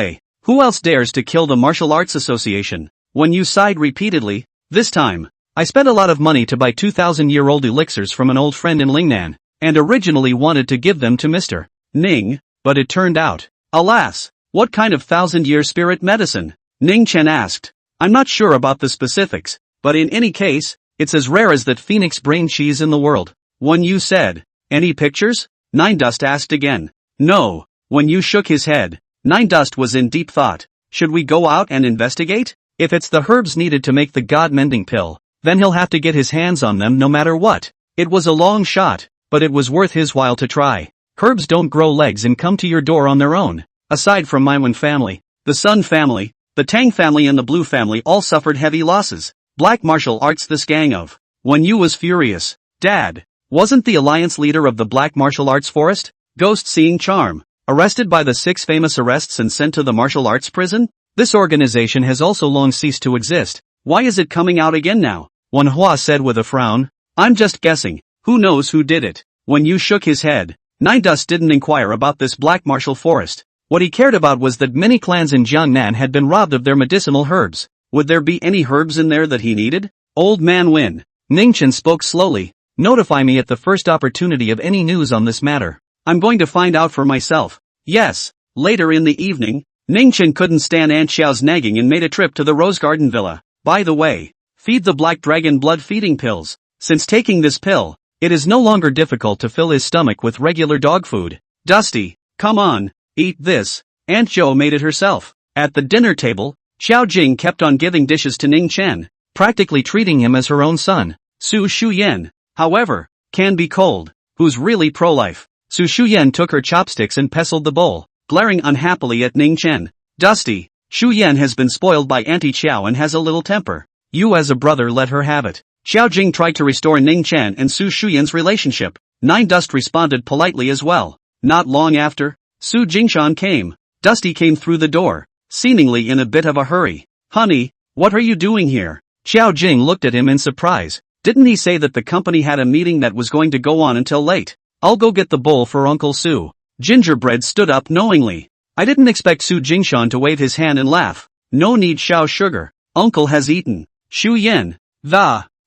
who else dares to kill the Martial Arts Association?" When you sighed repeatedly. "This time, I spent a lot of money to buy 2,000-year-old elixirs from an old friend in Lingnan, and originally wanted to give them to Mr. Ning, but it turned out, alas, what kind of 1,000-year spirit medicine?" Ning Chen asked. "I'm not sure about the specifics, but in any case, it's as rare as that phoenix brain cheese in the world." When you said, "Any pictures?" Nine Dust asked again. "No." When you shook his head, Nine Dust was in deep thought. "Should we go out and investigate? If it's the herbs needed to make the god-mending pill, then he'll have to get his hands on them no matter what." It was a long shot, but it was worth his while to try. Herbs don't grow legs and come to your door on their own. Aside from my Wen family, the Sun family, the Tang family and the Blue family all suffered heavy losses. Black martial arts this gang of. When you was furious. "Dad, wasn't the alliance leader of the black martial arts forest, Ghost Seeing Charm, arrested by the 6 famous arrests and sent to the martial arts prison? This organization has also long ceased to exist. Why is it coming out again now?" Wen Hua said with a frown. "I'm just guessing. Who knows who did it?" When you shook his head, Nine Dust didn't inquire about this black martial forest. What he cared about was that many clans in Jiangnan had been robbed of their medicinal herbs. Would there be any herbs in there that he needed? "Old Man Wen," Ning Chen spoke slowly, "notify me at the first opportunity of any news on this matter. I'm going to find out for myself." "Yes." Later in the evening, Ning Chen couldn't stand Aunt Xiao's nagging and made a trip to the Rose Garden Villa. "By the way, feed the Black Dragon blood feeding pills. Since taking this pill, it is no longer difficult to fill his stomach with regular dog food. Dusty, come on, eat this." Aunt Zhou made it herself. At the dinner table, Xiao Jing kept on giving dishes to Ning Chen, practically treating him as her own son. Su Shuyan, however, can be cold. Who's really pro-life? Su Shuyan took her chopsticks and pestled the bowl, glaring unhappily at Ning Chen. "Dusty, Shuyan has been spoiled by Auntie Qiao and has a little temper. You as a brother let her have it." Xiao Jing tried to restore Ning Chen and Su Shuyan's relationship. Nine Dust responded politely as well. Not long after, Su Jingshan came. Dusty came through the door, seemingly in a bit of a hurry. Honey, what are you doing here? Xiao Jing looked at him in surprise. Didn't he say that the company had a meeting that was going to go on until late? I'll go get the bowl for Uncle Su. Gingerbread stood up knowingly. I didn't expect Su Jingshan to wave his hand and laugh. No need, Xiao Sugar. Uncle has eaten. Shu Yan.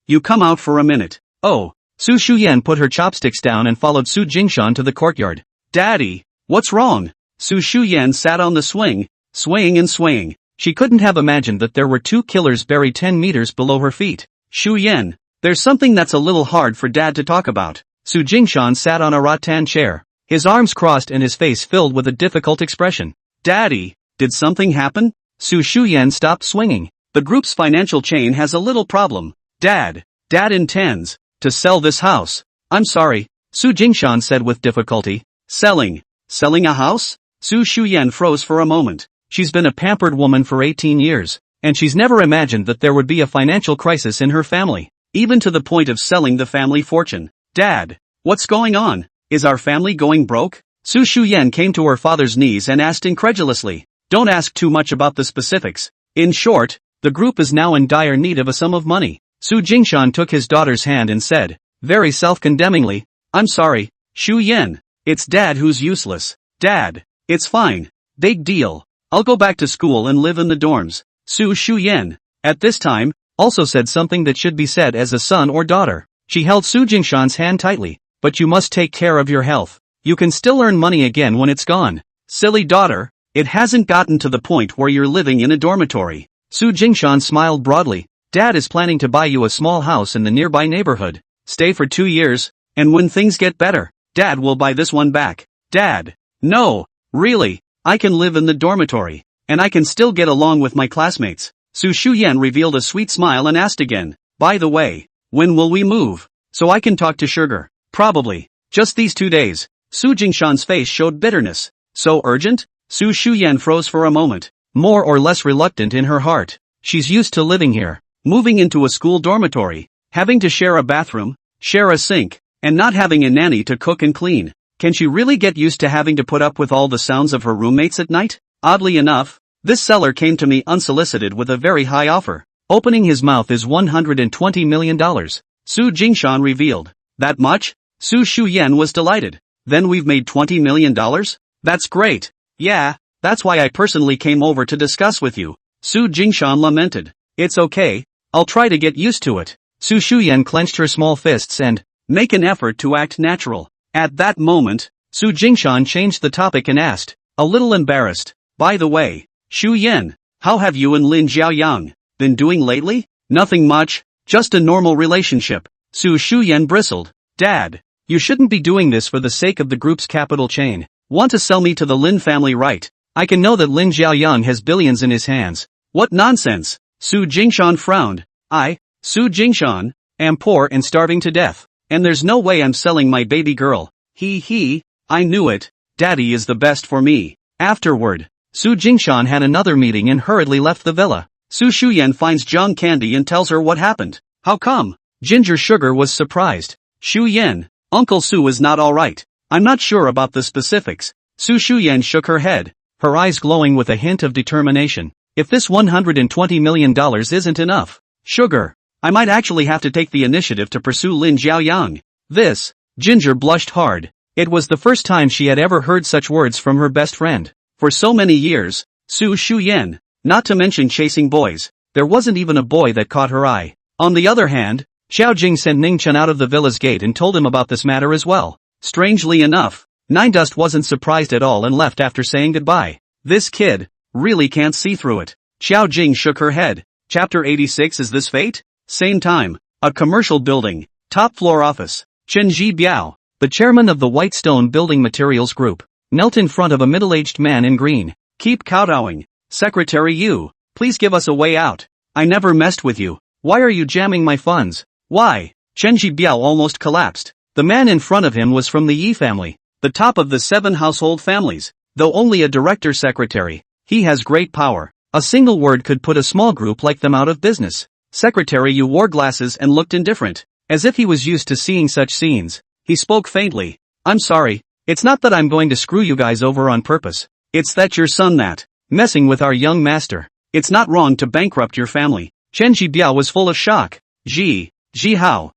You come out for a minute. Oh. Su Shuyan put her chopsticks down and followed Su Jingshan to the courtyard. Daddy, what's wrong? Su Shuyan sat on the swing, swaying and swaying. She couldn't have imagined that there were two killers buried 10 meters below her feet. Shu Yan, there's something that's a little hard for Dad to talk about. Su Jingshan sat on a rattan chair, his arms crossed and his face filled with a difficult expression. Daddy, did something happen? Su Shuyan stopped swinging. The group's financial chain has a little problem. Dad intends to sell this house. I'm sorry, Su Jingshan said with difficulty. Selling a house? Su Shuyan froze for a moment. She's been a pampered woman for 18 years, and she's never imagined that there would be a financial crisis in her family, even to the point of selling the family fortune. Dad, what's going on? Is our family going broke? Su Shuyan came to her father's knees and asked incredulously. Don't ask too much about the specifics. In short, the group is now in dire need of a sum of money. Su Jingshan took his daughter's hand and said, very self-condemningly, I'm sorry, Shu Yan. It's Dad who's useless. Dad, it's fine. Big deal. I'll go back to school and live in the dorms. Su Shuyan, at this time, also said something that should be said as a son or daughter. She held Su Jingshan's hand tightly. But you must take care of your health. You can still earn money again when it's gone. Silly daughter, it hasn't gotten to the point where you're living in a dormitory. Su Jingshan smiled broadly. Dad is planning to buy you a small house in the nearby neighborhood. Stay for 2 years, and when things get better, Dad will buy this one back. Dad, no, really, I can live in the dormitory, and I can still get along with my classmates. Su Shuyan revealed a sweet smile and asked again, by the way, when will we move? So I can talk to Sugar. Probably. Just these 2 days. Su Jingshan's face showed bitterness. So urgent? Su Shuyan froze for a moment, more or less reluctant in her heart. She's used to living here, moving into a school dormitory, having to share a bathroom, share a sink, and not having a nanny to cook and clean. Can she really get used to having to put up with all the sounds of her roommates at night? Oddly enough, this seller came to me unsolicited with a very high offer. Opening his mouth is $120 million. Su Jingshan revealed. That much? Su Shuyan was delighted. Then we've made $20 million? That's great. Yeah, that's why I personally came over to discuss with you. Su Jingshan lamented. It's okay, I'll try to get used to it. Su Shuyan clenched her small fists and make an effort to act natural. At that moment, Su Jingshan changed the topic and asked, a little embarrassed, by the way, Shu Yan, how have you and Lin Jiaoyang been doing lately? Nothing much, just a normal relationship. Su Shuyan bristled. Dad, you shouldn't be doing this for the sake of the group's capital chain. Want to sell me to the Lin family, right? I can know that Lin Jiaoyang has billions in his hands. What nonsense! Su Jingshan frowned. I, Su Jingshan, am poor and starving to death. And there's no way I'm selling my baby girl. I knew it. Daddy is the best for me. Afterward, Su Jingshan had another meeting and hurriedly left the villa. Su Shuyan finds Zhang Candy and tells her what happened. How come? Ginger Sugar was surprised. Shu Yan, Uncle Su is not alright. I'm not sure about the specifics. Su Shuyan shook her head, her eyes glowing with a hint of determination. If this $120 million isn't enough, Sugar, I might actually have to take the initiative to pursue Lin Jiaoyang. This, Ginger blushed hard. It was the first time she had ever heard such words from her best friend. For so many years, Su Shuyan, not to mention chasing boys, there wasn't even a boy that caught her eye. On the other hand, Xiao Jing sent Ning Chen out of the villa's gate and told him about this matter as well. Strangely enough, Nine Dust wasn't surprised at all and left after saying goodbye. This kid really can't see through it. Xiao Jing shook her head. Chapter 86. Is this fate? Same time, a commercial building, top floor office. Chen Ji Biao, the chairman of the Whitestone Building Materials Group, knelt in front of a middle-aged man in green. Keep kowtowing. Secretary Yu, please give us a way out. I never messed with you. Why are you jamming my funds? Why? Chen Ji Biao almost collapsed. The man in front of him was from the Yi family, the top of the 7 household families. Though only a director secretary, he has great power. A single word could put a small group like them out of business. Secretary Yu wore glasses and looked indifferent, as if he was used to seeing such scenes. He spoke faintly. I'm sorry, it's not that I'm going to screw you guys over on purpose. It's that your son that Messing with our young master. It's not wrong to bankrupt your family. Chen Jibiao was full of shock. Ji Hao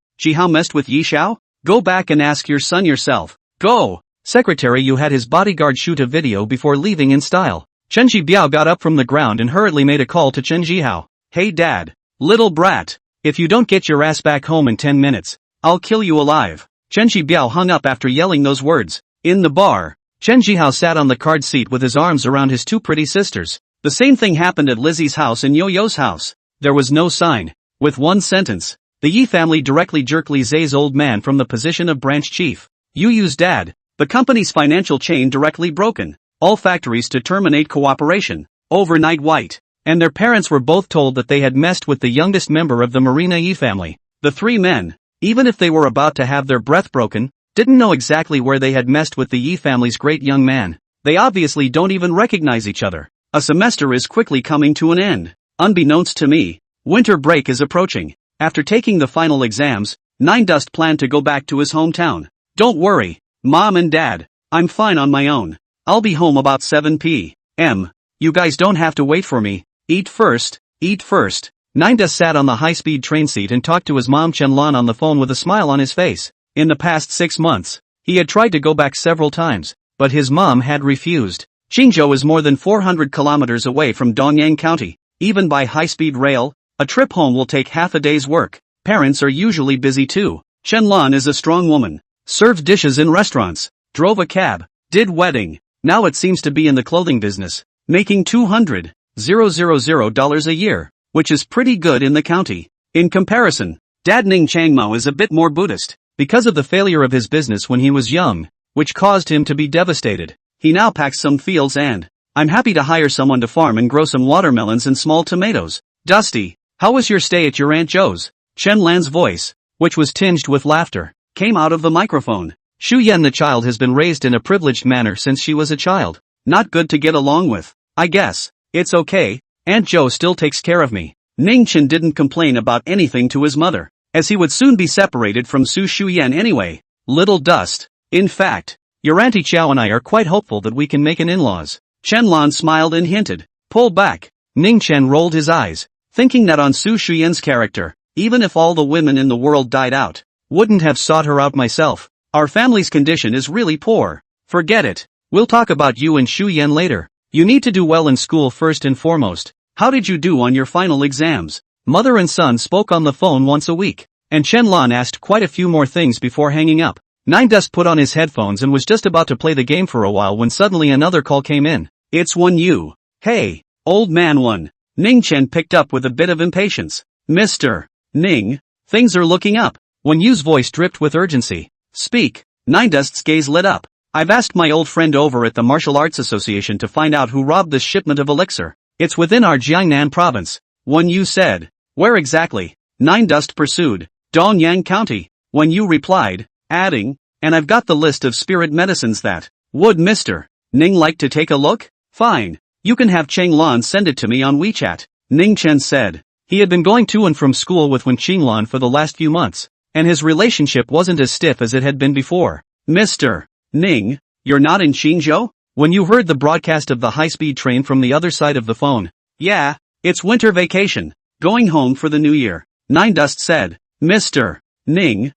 messed with Yi Xiao? Go back and ask your son yourself. Go! Secretary Yu had his bodyguard shoot a video before leaving in style. Chen Jibiao got up from the ground and hurriedly made a call to Chen Jihao. Hey dad. Little brat. If you don't get your ass back home in 10 minutes, I'll kill you alive. Chen Jibiao hung up after yelling those words. In the bar, Chen Jihao sat on the card seat with his arms around his two pretty sisters. The same thing happened at Lizzie's house and Yo-Yo's house. There was no sign. With one sentence, the Yi family directly jerked Li Zai's old man from the position of branch chief. Yu's dad. The company's financial chain directly broken. All factories to terminate cooperation. Overnight white. And their parents were both told that they had messed with the youngest member of the Marina Yi family. The three men, even if they were about to have their breath broken, didn't know exactly where they had messed with the Yi family's great young man. They obviously don't even recognize each other. A semester is quickly coming to an end. Unbeknownst to me, winter break is approaching. After taking the final exams, Nine Dust planned to go back to his hometown. Don't worry, Mom and Dad, I'm fine on my own. I'll be home about 7 p.m. You guys don't have to wait for me. Eat first, eat first. Nine Dust sat on the high-speed train seat and talked to his mom Chen-Lan on the phone with a smile on his face. In the past 6 months, he had tried to go back several times, but his mom had refused. Qingzhou is more than 400 kilometers away from Dongyang County. Even by high-speed rail, a trip home will take half a day's work. Parents are usually busy too. Chen-Lan is a strong woman. Served dishes in restaurants, drove a cab, did wedding. Now it seems to be in the clothing business, making $200,000 a year, which is pretty good in the county. In comparison, Dad Ning Changmao is a bit more Buddhist. Because of the failure of his business when he was young, which caused him to be devastated, he now packs some fields and, I'm happy to hire someone to farm and grow some watermelons and small tomatoes. Dusty, how was your stay at your Aunt Joe's? Chen Lan's voice, which was tinged with laughter, came out of the microphone. Xu Yan the child has been raised in a privileged manner since she was a child. Not good to get along with, I guess. It's okay, Aunt Joe still takes care of me. Ning Chen didn't complain about anything to his mother, as he would soon be separated from Su Shuyan anyway. Little Dust. In fact, your Auntie Chow and I are quite hopeful that we can make an in-laws. Chen Lan smiled and hinted. Pull back. Ning Chen rolled his eyes, thinking that on Su Shuyan's character, even if all the women in the world died out, wouldn't have sought her out myself. Our family's condition is really poor. Forget it. We'll talk about you and Xu Yan later. You need to do well in school first and foremost. How did you do on your final exams? Mother and son spoke on the phone once a week, and Chen Lan asked quite a few more things before hanging up. Nine Dust put on his headphones and was just about to play the game for a while when suddenly another call came in. It's Wen Yu. Hey, old man Wen. Ning Chen picked up with a bit of impatience. Mr. Ning, things are looking up. Wen Yu's voice dripped with urgency. Speak. Nine Dust's gaze lit up. I've asked my old friend over at the Martial Arts Association to find out who robbed this shipment of elixir. It's within our Jiangnan province. Wen Yu said. Where exactly? Nine Dust pursued. Dongyang County. Wen Yu replied, adding, and I've got the list of spirit medicines that would Mr. Ning like to take a look? Fine. You can have Cheng Lan send it to me on WeChat. Ning Chen said. He had been going to and from school with Wen Qinglan for the last few months, and his relationship wasn't as stiff as it had been before. Mr. Ning, you're not in Qingzhou? When you heard the broadcast of the high-speed train from the other side of the phone. Yeah, it's winter vacation. Going home for the new year. Nine Dust said. Mr. Ning,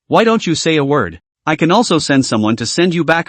why don't you say a word? I can also send someone to send you back.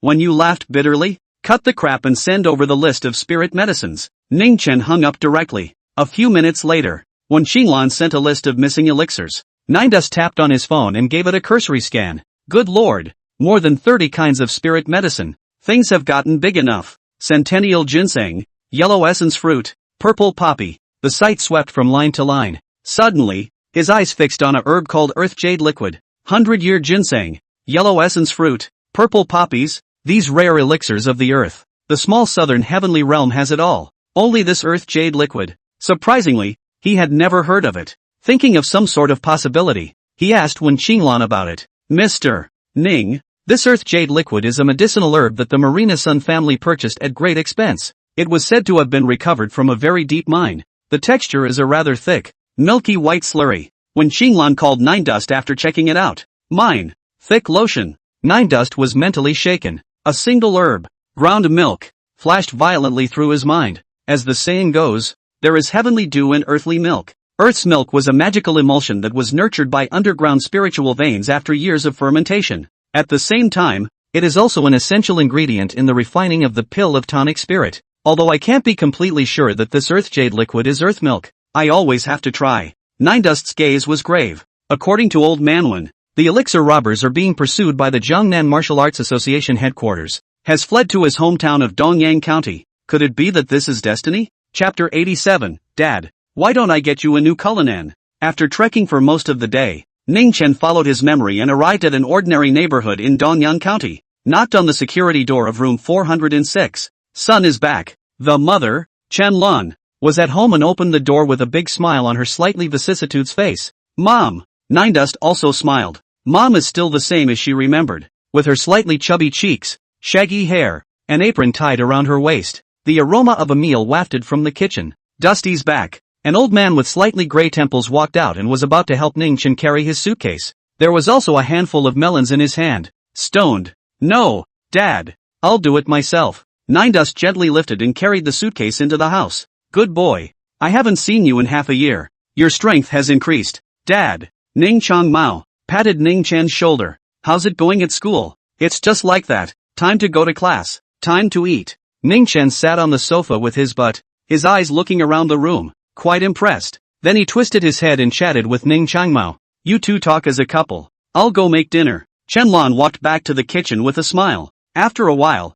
When you laughed bitterly, cut the crap and send over the list of spirit medicines. Ning Chen hung up directly. A few minutes later, when Qinglan sent a list of missing elixirs, Nine Dust tapped on his phone and gave it a cursory scan. Good lord, more than 30 kinds of spirit medicine. Things have gotten big enough. Centennial ginseng, yellow essence fruit, purple poppy. The site swept from line to line. Suddenly, his eyes fixed on a herb called earth jade liquid. 100-year ginseng, yellow essence fruit, purple poppies, these rare elixirs of the earth. The small southern heavenly realm has it all. Only this earth jade liquid. Surprisingly, he had never heard of it. Thinking of some sort of possibility, he asked Wen Qinglan about it. Mr. Ning, this earth jade liquid is a medicinal herb that the Marina Sun family purchased at great expense. It was said to have been recovered from a very deep mine. The texture is a rather thick, milky white slurry. When Qinglan called Nine Dust after checking it out. Mine. Thick lotion. Nine Dust was mentally shaken. A single herb. Ground milk. flashed violently through his mind. As the saying goes, there is heavenly dew in earthly milk. Earth's milk was a magical emulsion that was nurtured by underground spiritual veins after years of fermentation. At the same time, it is also an essential ingredient in the refining of the pill of tonic spirit. Although I can't be completely sure that this earth jade liquid is earth milk, I always have to try. Nine Dust's gaze was grave. According to Old Manhwa, the elixir robbers are being pursued by the Jiangnan Martial Arts Association headquarters. Has fled to his hometown of Dongyang County. Could it be that this is destiny? Chapter 87, Dad, why don't I get you a new Cullinan? After trekking for most of the day, Ning Chen followed his memory and arrived at an ordinary neighborhood in Dongyang County. Knocked on the security door of room 406. Son is back. The mother, Chen Lun, was at home and opened the door with a big smile on her slightly vicissitudes face. Mom. Nine Dust also smiled. Mom is still the same as she remembered, with her slightly chubby cheeks, shaggy hair, an apron tied around her waist. The aroma of a meal wafted from the kitchen. Dusty's back. An old man with slightly gray temples walked out and was about to help Ning Chen carry his suitcase. There was also a handful of melons in his hand. Stoned. No, Dad. I'll do it myself. Nine Dust gently lifted and carried the suitcase into the house. Good boy. I haven't seen you in half a year. Your strength has increased. Dad. Ning Chang Mao patted Ning Chen's shoulder. How's it going at school? It's just like that. Time to go to class. Time to eat. Ning Chen sat on the sofa with his butt, his eyes looking around the room, quite impressed. Then he twisted his head and chatted with Ning Changmao. You two talk as a couple. I'll go make dinner. Chen-lan walked back to the kitchen with a smile. After a while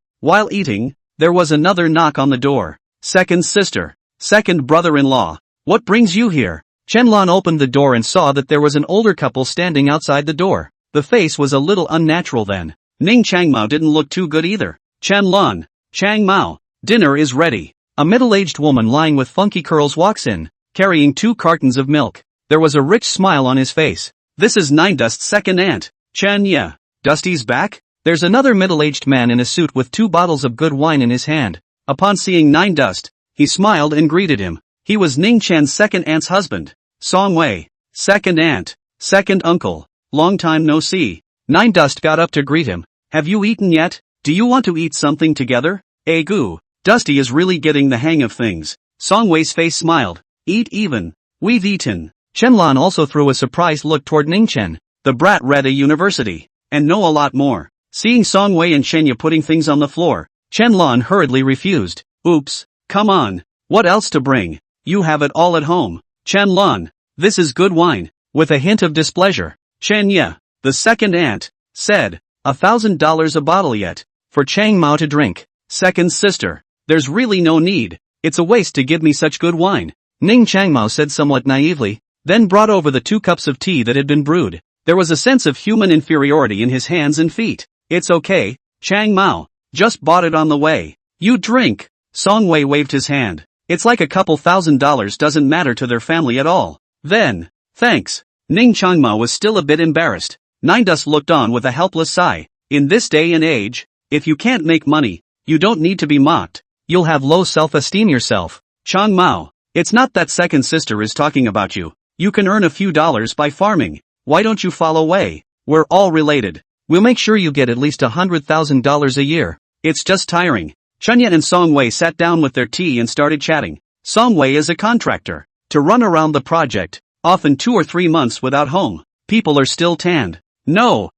eating, there was another knock on the door. Second sister. Second brother-in-law. What brings you here? Chen-lan opened the door and saw that there was an older couple standing outside the door. The face was a little unnatural then. Ning Changmao didn't look too good either. Chen-lan. Chang Mao, dinner is ready. A middle-aged woman lying with funky curls walks in, carrying 2 cartons of milk. There was a rich smile on his face. This is Nine Dust's second aunt, Chen Ye. Dusty's back? There's another middle-aged man in a suit with 2 bottles of good wine in his hand. Upon seeing Nine Dust, he smiled and greeted him. He was Ning Chen's second aunt's husband, Song Wei. Second aunt, second uncle, long time no see. Nine Dust got up to greet him. Have you eaten yet? Do you want to eat something together? Goo. Dusty is really getting the hang of things. Song Wei's face smiled. Eat even. We've eaten. Chen-lan also threw a surprised look toward Ning Chen. The brat read a university, and know a lot more. Seeing Song Wei and Chenya putting things on the floor, Chen-lan hurriedly refused. Oops. Come on. What else to bring? You have it all at home. Chen-lan. This is good wine. With a hint of displeasure, Chenya, the second aunt, said, $1,000 a bottle yet, for Chang Mao to drink. Second sister. There's really no need. It's a waste to give me such good wine. Ning Changmao said somewhat naively, then brought over the 2 cups of tea that had been brewed. There was a sense of human inferiority in his hands and feet. It's okay, Chang Mao. Just bought it on the way. You drink. Song Wei waved his hand. It's like a couple $1,000 doesn't matter to their family at all. Then, thanks. Ning Changmao was still a bit embarrassed. Nine Dust looked on with a helpless sigh. In this day and age, if you can't make money, you don't need to be mocked. You'll have low self-esteem yourself. Chang Mao, it's not that second sister is talking about you. You can earn a few dollars by farming. Why don't you follow Wei? We're all related. We'll make sure you get at least $100,000 a year. It's just tiring. Chenya and Song Wei sat down with their tea and started chatting. Song Wei is a contractor. To run around the project, often 2 or 3 months without home. People are still tanned. No,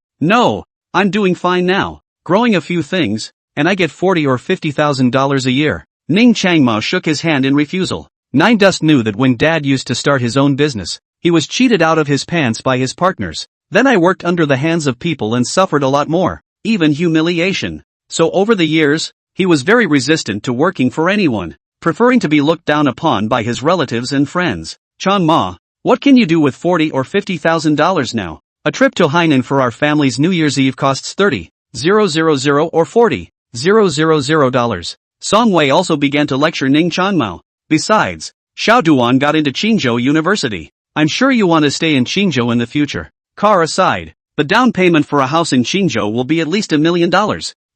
I'm doing fine now. Growing a few things, and I get $40,000 or $50,000 a year. Ning Changmao shook his hand in refusal. Nine Dust knew that when Dad used to start his own business, he was cheated out of his pants by his partners. Then I worked under the hands of people and suffered a lot more, even humiliation. So over the years, he was very resistant to working for anyone, preferring to be looked down upon by his relatives and friends. Chang Ma, what can you do with $40,000 or $50,000 now? A trip to Hainan for our family's New Year's Eve costs $30,000 or $40,000. Song Wei also began to lecture Ning Changmao. Besides, Xiao Duan got into Qingzhou University. I'm sure you want to stay in Qingzhou in the future. Car aside, the down payment for a house in Qingzhou will be at least $1 million.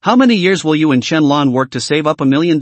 How many years will you and Chen Lan work to save up $1 million?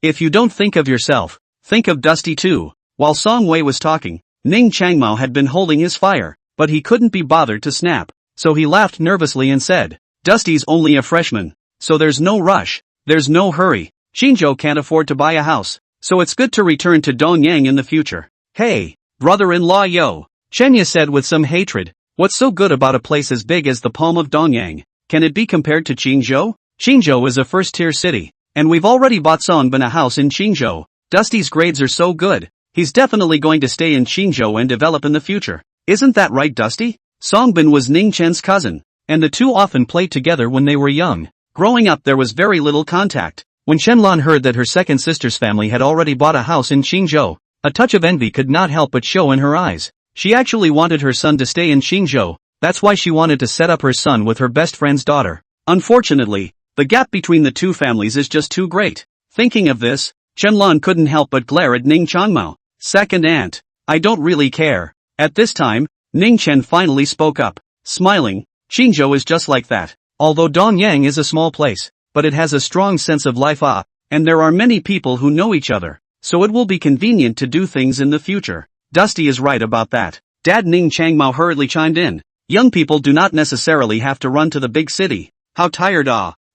If you don't think of yourself, think of Dusty too. While Song Wei was talking, Ning Changmao had been holding his fire, but he couldn't be bothered to snap. So he laughed nervously and said, Dusty's only a freshman, so there's no rush, there's no hurry. Shinjo can't afford to buy a house, so it's good to return to Dongyang in the future. Hey, brother-in-law yo, Chenya said with some hatred. What's so good about a place as big as the palm of Dongyang? Can it be compared to Qingzhou? Qingzhou is a first-tier city, and we've already bought Songbin a house in Qingzhou. Dusty's grades are so good, he's definitely going to stay in Qingzhou and develop in the future. Isn't that right, Dusty? Songbin was Ning Chen's cousin, and the two often played together when they were young. Growing up there was very little contact. When Shenlan heard that her second sister's family had already bought a house in Qingzhou, a touch of envy could not help but show in her eyes. She actually wanted her son to stay in Qingzhou, that's why she wanted to set up her son with her best friend's daughter. Unfortunately, the gap between the two families is just too great. Thinking of this, Shenlan couldn't help but glare at Ning Changmao. Second aunt, I don't really care. At this time, Ning Chen finally spoke up, smiling. Qingzhou is just like that. Although Dongyang is a small place, but it has a strong sense of life and there are many people who know each other, so it will be convenient to do things in the future. Dusty is right about that. Dad Ning Changmao hurriedly chimed in. Young people do not necessarily have to run to the big city. How tired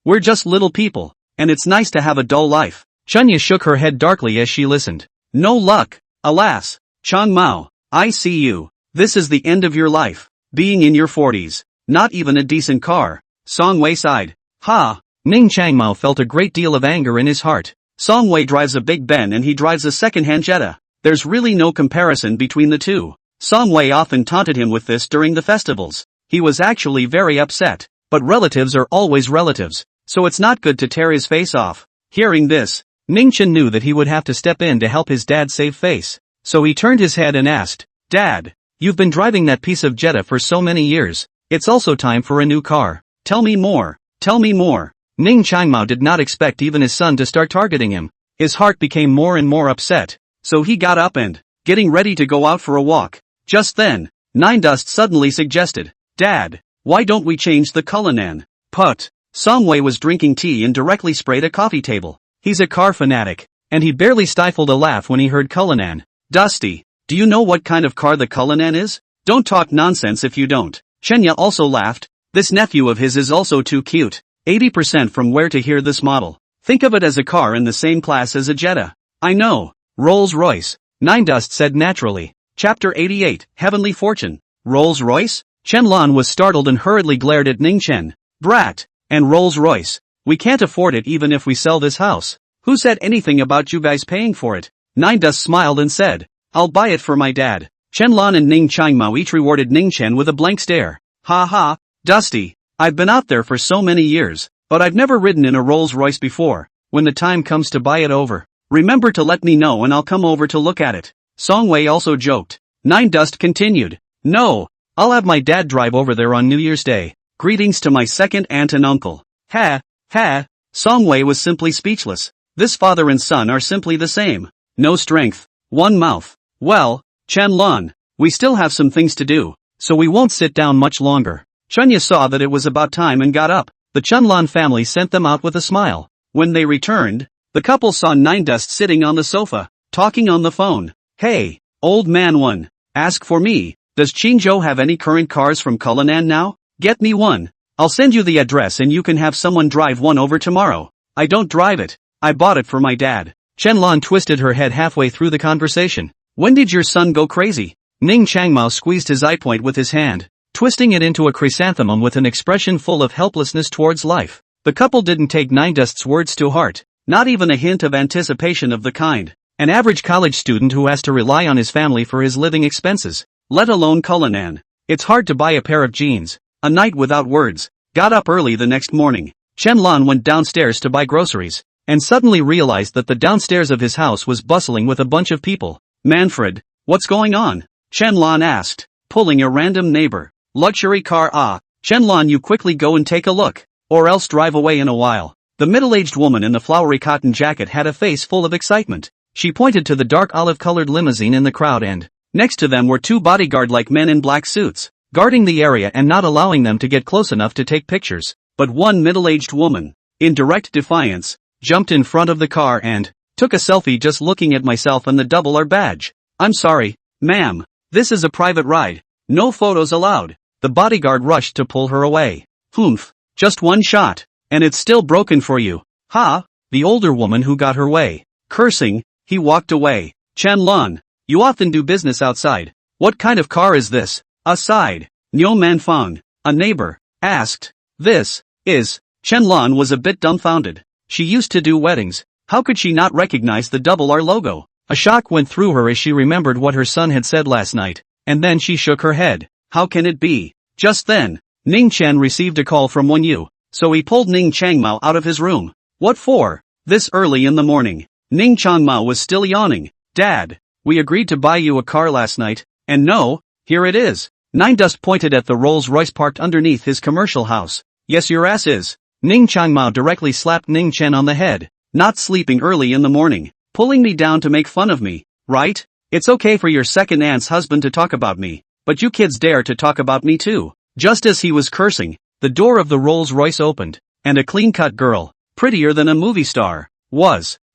we're just little people, and it's nice to have a dull life. Chunya shook her head darkly as she listened. No luck, alas. Changmao, I see you. This is the end of your life. Being in your 40s. Not even a decent car. Songwei sighed. Ha! Ning Changmao felt a great deal of anger in his heart. Songwei drives a Big Ben and he drives a second-hand Jetta. There's really no comparison between the two. Songwei often taunted him with this during the festivals. He was actually very upset. But relatives are always relatives, so it's not good to tear his face off. Hearing this, Ning Chen knew that he would have to step in to help his dad save face. So he turned his head and asked, Dad, you've been driving that piece of Jetta for so many years. It's also time for a new car. Tell me more. Tell me more. Ning Changmao did not expect even his son to start targeting him. His heart became more and more upset, so he got up and, getting ready to go out for a walk. Just then, Nine Dust suddenly suggested, Dad, why don't we change the Cullinan? Put. Songwei was drinking tea and directly sprayed a coffee table. He's a car fanatic, and he barely stifled a laugh when he heard Cullinan. Dusty, do you know what kind of car the Cullinan is? Don't talk nonsense if you don't. Shenya also laughed. This nephew of his is also too cute. 80% from where to hear this model. Think of it as a car in the same class as a Jetta. I know. Rolls-Royce. Nine Dust said naturally. Chapter 88, Heavenly Fortune. Rolls-Royce? Chen Lan was startled and hurriedly glared at Ning Chen. Brat. And Rolls-Royce. We can't afford it even if we sell this house. Who said anything about you guys paying for it? Nine Dust smiled and said, I'll buy it for my dad. Chen Lan and Ning Changmao each rewarded Ning Chen with a blank stare. Ha ha, Dusty. I've been out there for so many years, but I've never ridden in a Rolls-Royce before. When the time comes to buy it over, remember to let me know and I'll come over to look at it. Songwei also joked. Nine Dust continued. No, I'll have my dad drive over there on New Year's Day. Greetings to my second aunt and uncle. Ha, ha. Songwei was simply speechless. This father and son are simply the same. No strength, one mouth. Well, Chen Lan, we still have some things to do, so we won't sit down much longer. Chunya saw that it was about time and got up. The Chunlan family sent them out with a smile. When they returned, the couple saw Nine Dust sitting on the sofa, talking on the phone. Hey, old man one, ask for me. Does Qingzhou have any current cars from Cullinan now? Get me one. I'll send you the address and you can have someone drive one over tomorrow. I don't drive it. I bought it for my dad. Chen-Lan twisted her head halfway through the conversation. When did your son go crazy? Ning Changmao squeezed his eyepoint with his hand, twisting it into a chrysanthemum with an expression full of helplessness towards life. The couple didn't take Nine Dust's words to heart, not even a hint of anticipation of the kind. An average college student who has to rely on his family for his living expenses, let alone Cullinan. It's hard to buy a pair of jeans. A night without words. Got up early the next morning. Chen-Lan went downstairs to buy groceries, and suddenly realized that the downstairs of his house was bustling with a bunch of people. Manfred, what's going on? Chen-Lan asked, pulling a random neighbor. Luxury car Chen-Lan, you quickly go and take a look, or else drive away in a while. The middle-aged woman in the flowery cotton jacket had a face full of excitement. She pointed to the dark olive-colored limousine in the crowd and, next to them were two bodyguard-like men in black suits, guarding the area and not allowing them to get close enough to take pictures. But one middle-aged woman, in direct defiance, jumped in front of the car and took a selfie just looking at myself and the double R badge. I'm sorry, ma'am. This is a private ride. No photos allowed. The bodyguard rushed to pull her away. Humph. Just one shot. And it's still broken for you. Ha. the older woman who got her way. Cursing, he walked away. Chen Lan, you often do business outside. What kind of car is this? Aside, Niu Manfang, a neighbor, asked. This is. Chen Lan was a bit dumbfounded. She used to do weddings. How could she not recognize the double R logo? A shock went through her as she remembered what her son had said last night, and then she shook her head. How can it be? Just then, Ning Chen received a call from Wen Yu, so he pulled Ning Changmao out of his room. What for? This early in the morning. Ning Changmao was still yawning. Dad, we agreed to buy you a car last night, and no, here it is. Nine Dust pointed at the Rolls-Royce parked underneath his commercial house. Yes, your ass is. Ning Changmao directly slapped Ning Chen on the head. Not sleeping early in the morning. Pulling me down to make fun of me, right? It's okay for your second aunt's husband to talk about me, but you kids dare to talk about me too. Just as he was cursing, the door of the Rolls-Royce opened, and a clean-cut girl, prettier than a movie star,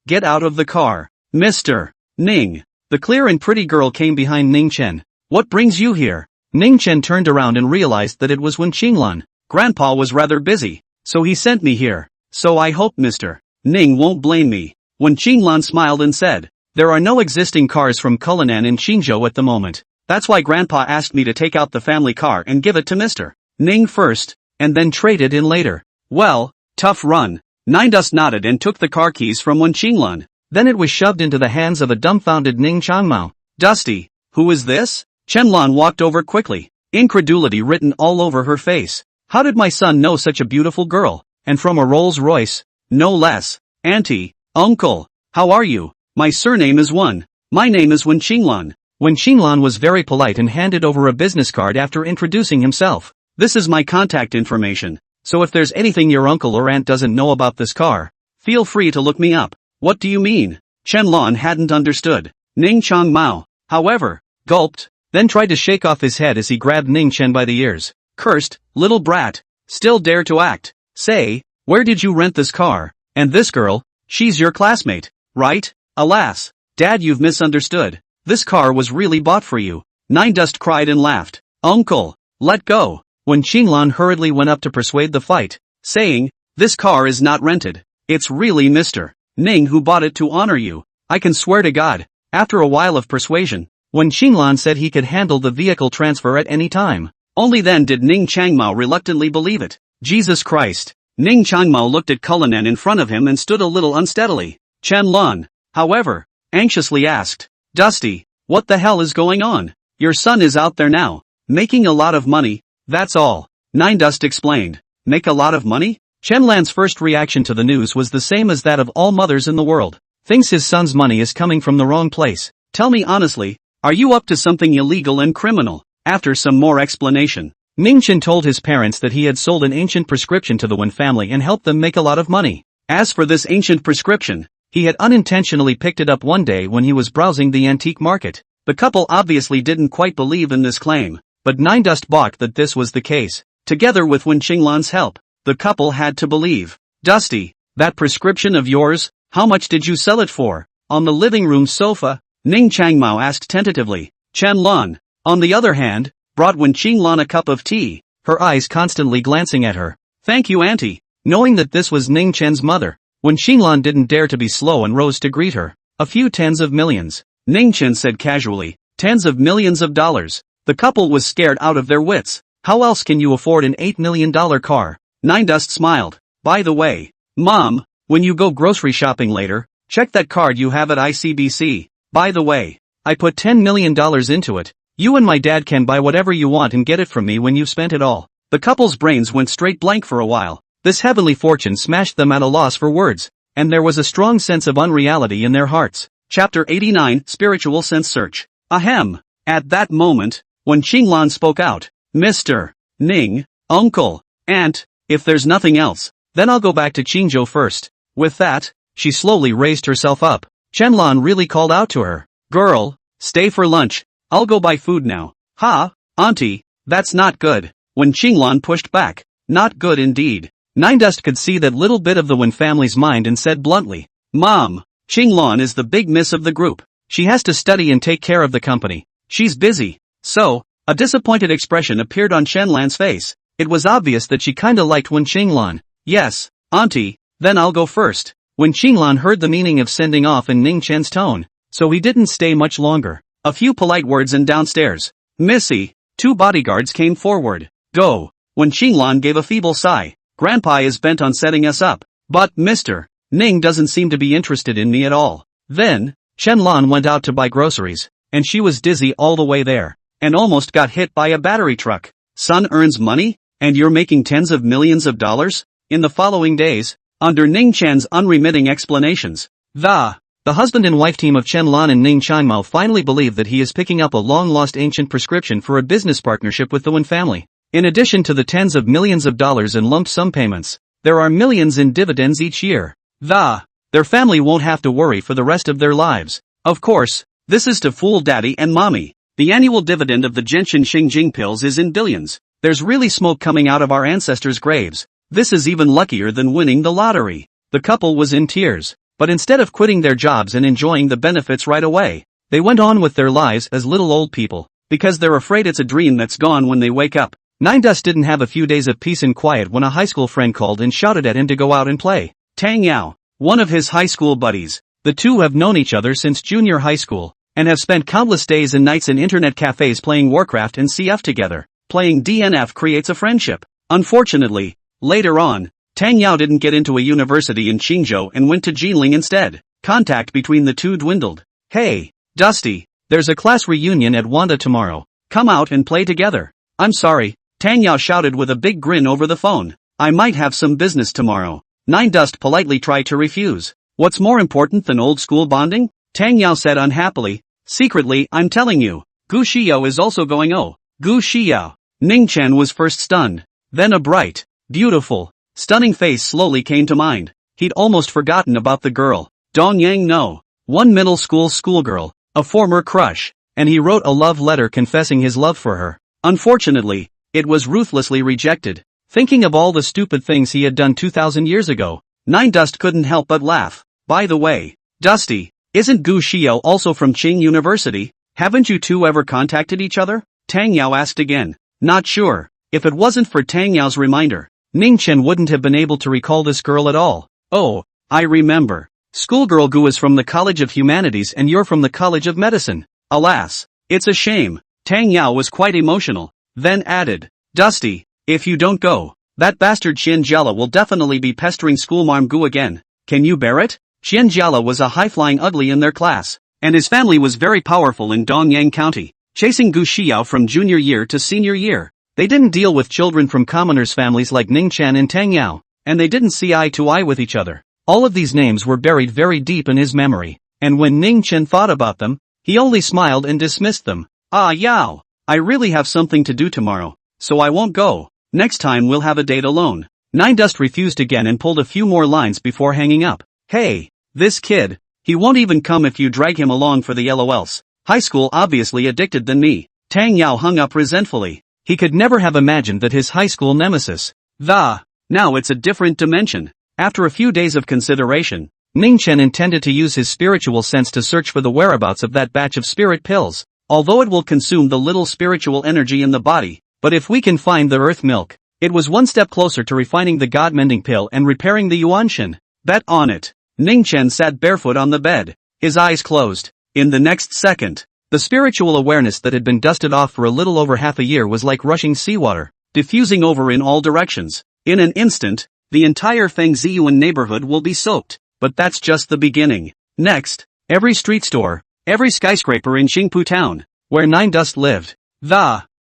get out of the car. Mr. Ning. The clear and pretty girl came behind Ning Chen. What brings you here? Ning Chen turned around and realized that it was Wen Qinglan. Grandpa was rather busy, so he sent me here. So I hope Mr. Ning won't blame me. Wen Qinglan smiled and said, there are no existing cars from Cullinan in Qingzhou at the moment. That's why Grandpa asked me to take out the family car and give it to Mr. Ning first, and then trade it in later. Well, tough run. Nine Dust nodded and took the car keys from Wen Qinglan. Then it was shoved into the hands of a dumbfounded Ning Changmao. Dusty, who is this? Chen Lan walked over quickly, incredulity written all over her face. How did my son know such a beautiful girl? And from a Rolls-Royce? No less. Auntie, uncle, how are you? My surname is Wen. My name is Wen Qinglan. Wen Qinglan was very polite and handed over a business card after introducing himself. This is my contact information, so if there's anything your uncle or aunt doesn't know about this car, feel free to look me up. What do you mean? Chen Lan hadn't understood. Ning Changmao, however, gulped, then tried to shake off his head as he grabbed Ning Chen by the ears. Cursed, little brat. Still dare to act. Say, where did you rent this car? And this girl, she's your classmate, right? Alas, Dad, you've misunderstood. This car was really bought for you. Nine Dust cried and laughed. Uncle, let go. When Qinglan hurriedly went up to persuade the fight, saying, this car is not rented. It's really Mr. Ning who bought it to honor you. I can swear to God. After a while of persuasion, when Qinglan said he could handle the vehicle transfer at any time, only then did Ning Changmao reluctantly believe it. Jesus Christ. Ning Changmao looked at Cullinan in front of him and stood a little unsteadily. Chen Lan, however, anxiously asked, Dusty, what the hell is going on? Your son is out there now, making a lot of money, that's all. Nine Dust explained. Make a lot of money? Chen Lan's first reaction to the news was the same as that of all mothers in the world. Thinks his son's money is coming from the wrong place. Tell me honestly, are you up to something illegal and criminal? After some more explanation, Ming Chen told his parents that he had sold an ancient prescription to the Wen family and helped them make a lot of money. As for this ancient prescription, he had unintentionally picked it up one day when he was browsing the antique market. The couple obviously didn't quite believe in this claim, but Nine Dust balked that this was the case. Together with Wen Qinglan's help, the couple had to believe. Dusty, that prescription of yours, how much did you sell it for? On the living room sofa, Ning Changmao asked tentatively. Chen Lan, on the other hand, brought Wen Qinglan a cup of tea, her eyes constantly glancing at her. Thank you, Auntie. Knowing that this was Ning Chen's mother, Wen Qinglan didn't dare to be slow and rose to greet her. A few tens of millions. Ning Chen said casually. Tens of millions of dollars. The couple was scared out of their wits. How else can you afford an $8 million car? Nine Dust smiled. By the way, Mom, when you go grocery shopping later, check that card you have at ICBC. By the way, I put $10 million into it. You and my dad can buy whatever you want and get it from me when you've spent it all. The couple's brains went straight blank for a while. This heavenly fortune smashed them at a loss for words, and there was a strong sense of unreality in their hearts. Chapter 89, Spiritual Sense Search. Ahem. At that moment, when Qinglan spoke out, Mr. Ning, Uncle, Aunt, if there's nothing else, then I'll go back to Qingzhou first. With that, she slowly raised herself up. Chen Lan really called out to her. Girl, stay for lunch. I'll go buy food now. Ha, Auntie, that's not good. When Qinglan pushed back. Not good indeed. Nine Dust could see that little bit of the Wen family's mind and said bluntly, Mom, Qinglan is the big miss of the group. She has to study and take care of the company. She's busy. So, a disappointed expression appeared on Chen Lan's face. It was obvious that she kinda liked Wen Qinglan. Yes, Auntie, then I'll go first. when Qinglan heard the meaning of sending off in Ning Chen's tone, so he didn't stay much longer. A few polite words and downstairs. Missy, 2 bodyguards came forward. Go. When Qinglan gave a feeble sigh, Grandpa is bent on setting us up. But, Mr. Ning doesn't seem to be interested in me at all. Then, Chen-lan went out to buy groceries, and she was dizzy all the way there, and almost got hit by a battery truck. Son earns money, and you're making tens of millions of dollars? In the following days, under Ning Chen's unremitting explanations, the husband and wife team of Chen-lan and Ning Chenmao finally believe that he is picking up a long-lost ancient prescription for a business partnership with the Wen family. In addition to the tens of millions of dollars in lump sum payments, there are millions in dividends each year. Their family won't have to worry for the rest of their lives. Of course, this is to fool daddy and mommy. The annual dividend of the Genshin Xingjing pills is in billions. There's really smoke coming out of our ancestors' graves. This is even luckier than winning the lottery. The couple was in tears, but instead of quitting their jobs and enjoying the benefits right away, they went on with their lives as little old people, because they're afraid it's a dream that's gone when they wake up. Nine Dust didn't have a few days of peace and quiet when a high school friend called and shouted at him to go out and play. Tang Yao, one of his high school buddies. The two have known each other since junior high school, and have spent countless days and nights in internet cafes playing Warcraft and CF together. Playing DNF creates a friendship. Unfortunately, later on, Tang Yao didn't get into a university in Qingzhou and went to Jinling instead. Contact between the two dwindled. Hey, Dusty, there's a class reunion at Wanda tomorrow. Come out and play together. I'm sorry, Tang Yao shouted with a big grin over the phone. I might have some business tomorrow. Nine Dust politely tried to refuse. What's more important than old school bonding? Tang Yao said unhappily. Secretly, I'm telling you, Gu Shiyao is also going. Oh, Gu Shiyao. Ning Chen was first stunned. Then a bright, beautiful, stunning face slowly came to mind. He'd almost forgotten about the girl. Dong Yang No. One middle school schoolgirl, a former crush, and he wrote a love letter confessing his love for her. Unfortunately, it was ruthlessly rejected. Thinking of all the stupid things he had done 2,000 years ago, Nine Dust couldn't help but laugh. By the way, Dusty, isn't Gu Xiao also from Qing University? Haven't you two ever contacted each other? Tang Yao asked again. Not sure. If it wasn't for Tang Yao's reminder, Ning Chen wouldn't have been able to recall this girl at all. Oh, I remember. Schoolgirl Gu is from the College of Humanities and you're from the College of Medicine. Alas, it's a shame. Tang Yao was quite emotional, then added, Dusty, if you don't go, that bastard Qian Jiala will definitely be pestering schoolmarm Gu again. Can you bear it? Qian Jiala was a high-flying ugly in their class, and his family was very powerful in Dongyang County, chasing Gu Xiao from junior year to senior year. They didn't deal with children from commoners' families like Ning Chen and Tang Yao, and they didn't see eye to eye with each other. All of these names were buried very deep in his memory, and when Ning Chen thought about them, he only smiled and dismissed them. Ah Yao, I really have something to do tomorrow, so I won't go. Next time we'll have a date alone. Nine Dust refused again and pulled a few more lines before hanging up. Hey, this kid, he won't even come if you drag him along for the LOLs. High school obviously addicted than me. Tang Yao hung up resentfully. He could never have imagined that his high school nemesis, now it's a different dimension. After a few days of consideration, Ning Chen intended to use his spiritual sense to search for the whereabouts of that batch of spirit pills. Although it will consume the little spiritual energy in the body, but if we can find the earth milk, it was one step closer to refining the god-mending pill and repairing the Yuanshan. Bet on it. Ning Chen sat barefoot on the bed, his eyes closed. In the next second, the spiritual awareness that had been dusted off for a little over half a year was like rushing seawater, diffusing over in all directions. In an instant, the entire Fengziyuan neighborhood will be soaked, but that's just the beginning. Next, every street store, every skyscraper in Qingpu town, where Nine Dust lived,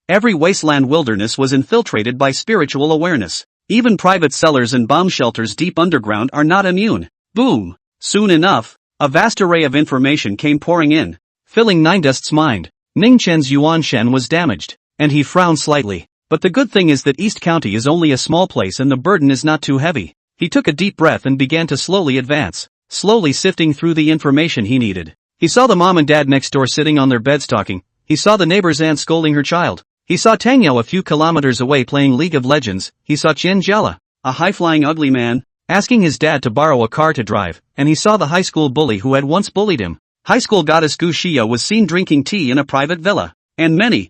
every wasteland wilderness was infiltrated by spiritual awareness. Even private cellars and bomb shelters deep underground are not immune. Boom! Soon enough, a vast array of information came pouring in, filling Nine Dust's mind. Ning Chen's Yuanshan was damaged, and he frowned slightly. But the good thing is that East County is only a small place and the burden is not too heavy. He took a deep breath and began to slowly advance, slowly sifting through the information he needed. He saw the mom and dad next door sitting on their beds talking. He saw the neighbor's aunt scolding her child. He saw Tang Yao a few kilometers away playing League of Legends. He saw Qian Jiala, a high-flying ugly man, asking his dad to borrow a car to drive, and he saw the high school bully who had once bullied him. High school goddess Gu Xia was seen drinking tea in a private villa, and many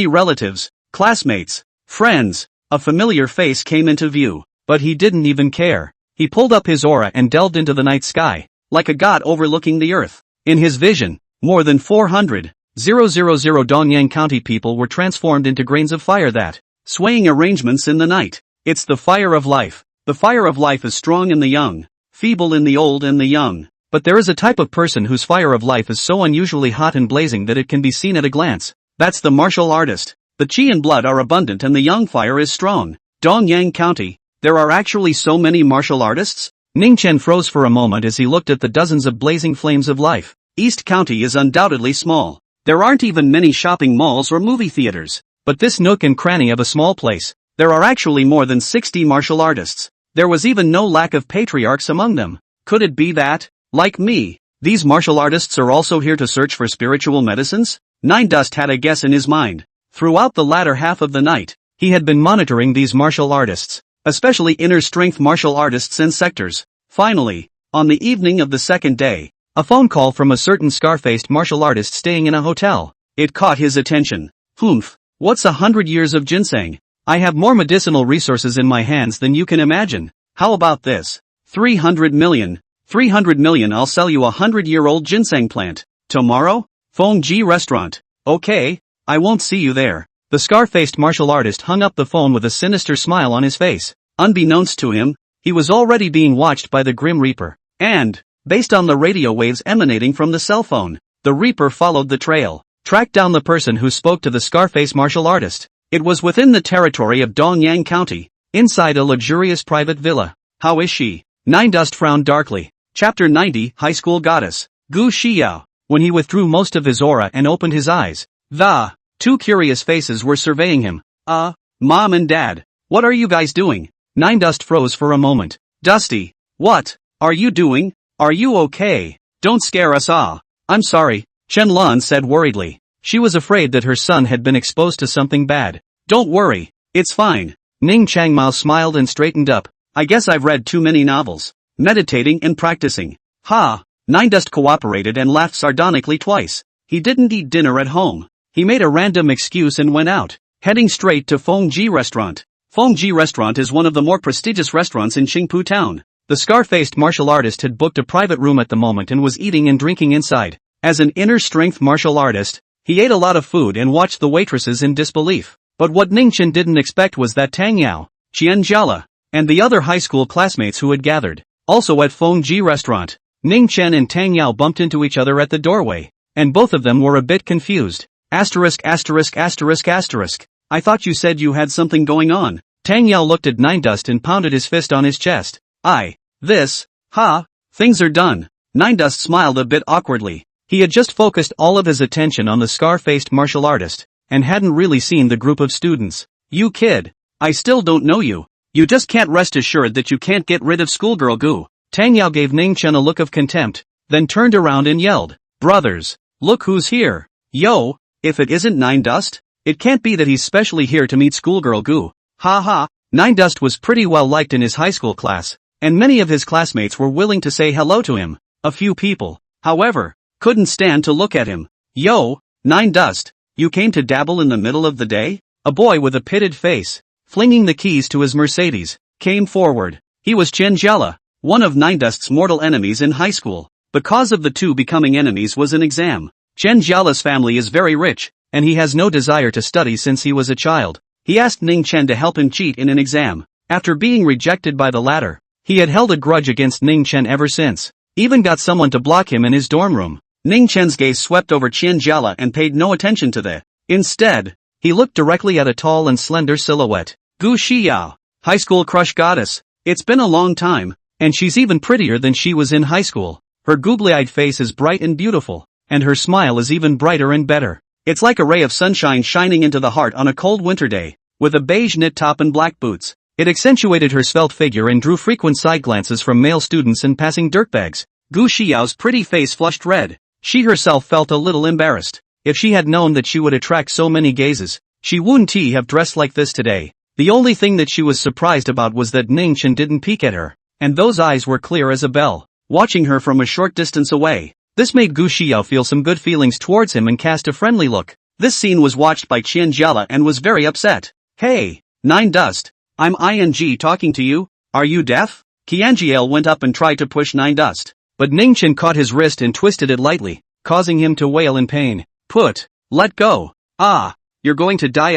relatives, classmates, friends. A familiar face came into view, but he didn't even care. He pulled up his aura and delved into the night sky, like a god overlooking the earth. In his vision, more than 400,000 Dongyang County people were transformed into grains of fire that, swaying arrangements in the night. It's the fire of life. The fire of life is strong in the young, feeble in the old and the young. But there is a type of person whose fire of life is so unusually hot and blazing that it can be seen at a glance. That's the martial artist. The chi and blood are abundant and the young fire is strong. Dongyang County. There are actually so many martial artists? Ningchen froze for a moment as he looked at the dozens of blazing flames of life. East County is undoubtedly small. There aren't even many shopping malls or movie theaters. But this nook and cranny of a small place, there are actually more than 60 martial artists. There was even no lack of patriarchs among them. Could it be that, like me, these martial artists are also here to search for spiritual medicines? Nine Dust had a guess in his mind. Throughout the latter half of the night, he had been monitoring these martial artists, especially inner strength martial artists and sectors. Finally, on the evening of the second day, a phone call from a certain scar-faced martial artist staying in a hotel. It caught his attention. Humph, what's 100 years of ginseng? I have more medicinal resources in my hands than you can imagine. How about this? 300 million. 300 million, I'll sell you a 100-year-old ginseng plant. Tomorrow? Fengji Restaurant. Okay, I won't see you there. The scar-faced martial artist hung up the phone with a sinister smile on his face. Unbeknownst to him, he was already being watched by the Grim Reaper. And, based on the radio waves emanating from the cell phone, the Reaper followed the trail, tracked down the person who spoke to the scar-faced martial artist. It was within the territory of Dongyang County, inside a luxurious private villa. How is she? Nine Dust frowned darkly. Chapter 90, High School Goddess. Gu Xiao. When he withdrew most of his aura and opened his eyes, the two curious faces were surveying him. Mom and Dad. What are you guys doing? Nine Dust froze for a moment. Dusty. What are you doing? Are you okay? Don't scare us all. I'm sorry, Chen Lan said worriedly. She was afraid that her son had been exposed to something bad. Don't worry, it's fine. Ning Changmao smiled and straightened up. I guess I've read too many novels. Meditating and practicing. Ha! Nine Dust cooperated and laughed sardonically twice. He didn't eat dinner at home. He made a random excuse and went out, heading straight to Fengji Restaurant. Fengji Restaurant is one of the more prestigious restaurants in Qingpu town. The scar-faced martial artist had booked a private room at the moment and was eating and drinking inside. As an inner-strength martial artist, he ate a lot of food and watched the waitresses in disbelief. But what Ningchen didn't expect was that Tang Yao, Qian Jiala, and the other high school classmates who had gathered, also at Fengji Restaurant. Ningchen and Tang Yao bumped into each other at the doorway, and both of them were a bit confused. I thought you said you had something going on. Tang Yao looked at Nine Dust and pounded his fist on his chest. Things are done. Nine Dust smiled a bit awkwardly. He had just focused all of his attention on the scar-faced martial artist, and hadn't really seen the group of students. You kid. I still don't know you. You just can't rest assured that you can't get rid of schoolgirl Gu. Tang Yao gave Ning Chen a look of contempt, then turned around and yelled, Brothers, look who's here. Yo, if it isn't Nine Dust, it can't be that he's specially here to meet schoolgirl Gu. Nine Dust was pretty well liked in his high school class, and many of his classmates were willing to say hello to him. A few people, however, couldn't stand to look at him. Yo, Nine Dust, you came to dabble in the middle of the day? A boy with a pitted face, flinging the keys to his Mercedes, came forward. He was Chen Jiala, one of Nine Dust's mortal enemies in high school. The cause of the two becoming enemies was an exam. Chen Jiala's family is very rich, and he has no desire to study since he was a child. He asked Ning Chen to help him cheat in an exam. After being rejected by the latter, he had held a grudge against Ning Chen ever since. Even got someone to block him in his dorm room. Ning Chen's gaze swept over Chen Jiala and paid no attention to the. Instead, he looked directly at a tall and slender silhouette. Gu Xiao, high school crush goddess. It's been a long time, and she's even prettier than she was in high school. Her googly-eyed face is bright and beautiful, and her smile is even brighter and better. It's like a ray of sunshine shining into the heart on a cold winter day. With a beige knit top and black boots, it accentuated her svelte figure and drew frequent side glances from male students and passing dirtbags. Gu Xiao's pretty face flushed red. She herself felt a little embarrassed. If she had known that she would attract so many gazes, she wouldn't have dressed like this today. The only thing that she was surprised about was that Ning Chen didn't peek at her, and those eyes were clear as a bell, watching her from a short distance away. This made Gu Xiao feel some good feelings towards him and cast a friendly look. This scene was watched by Qian Jiala and was very upset. Hey, Nine Dust, I'm ING talking to you. Are you deaf? Qianjiao went up and tried to push Nine Dust. But Ningchen caught his wrist and twisted it lightly, causing him to wail in pain. Let go. Ah, you're going to die.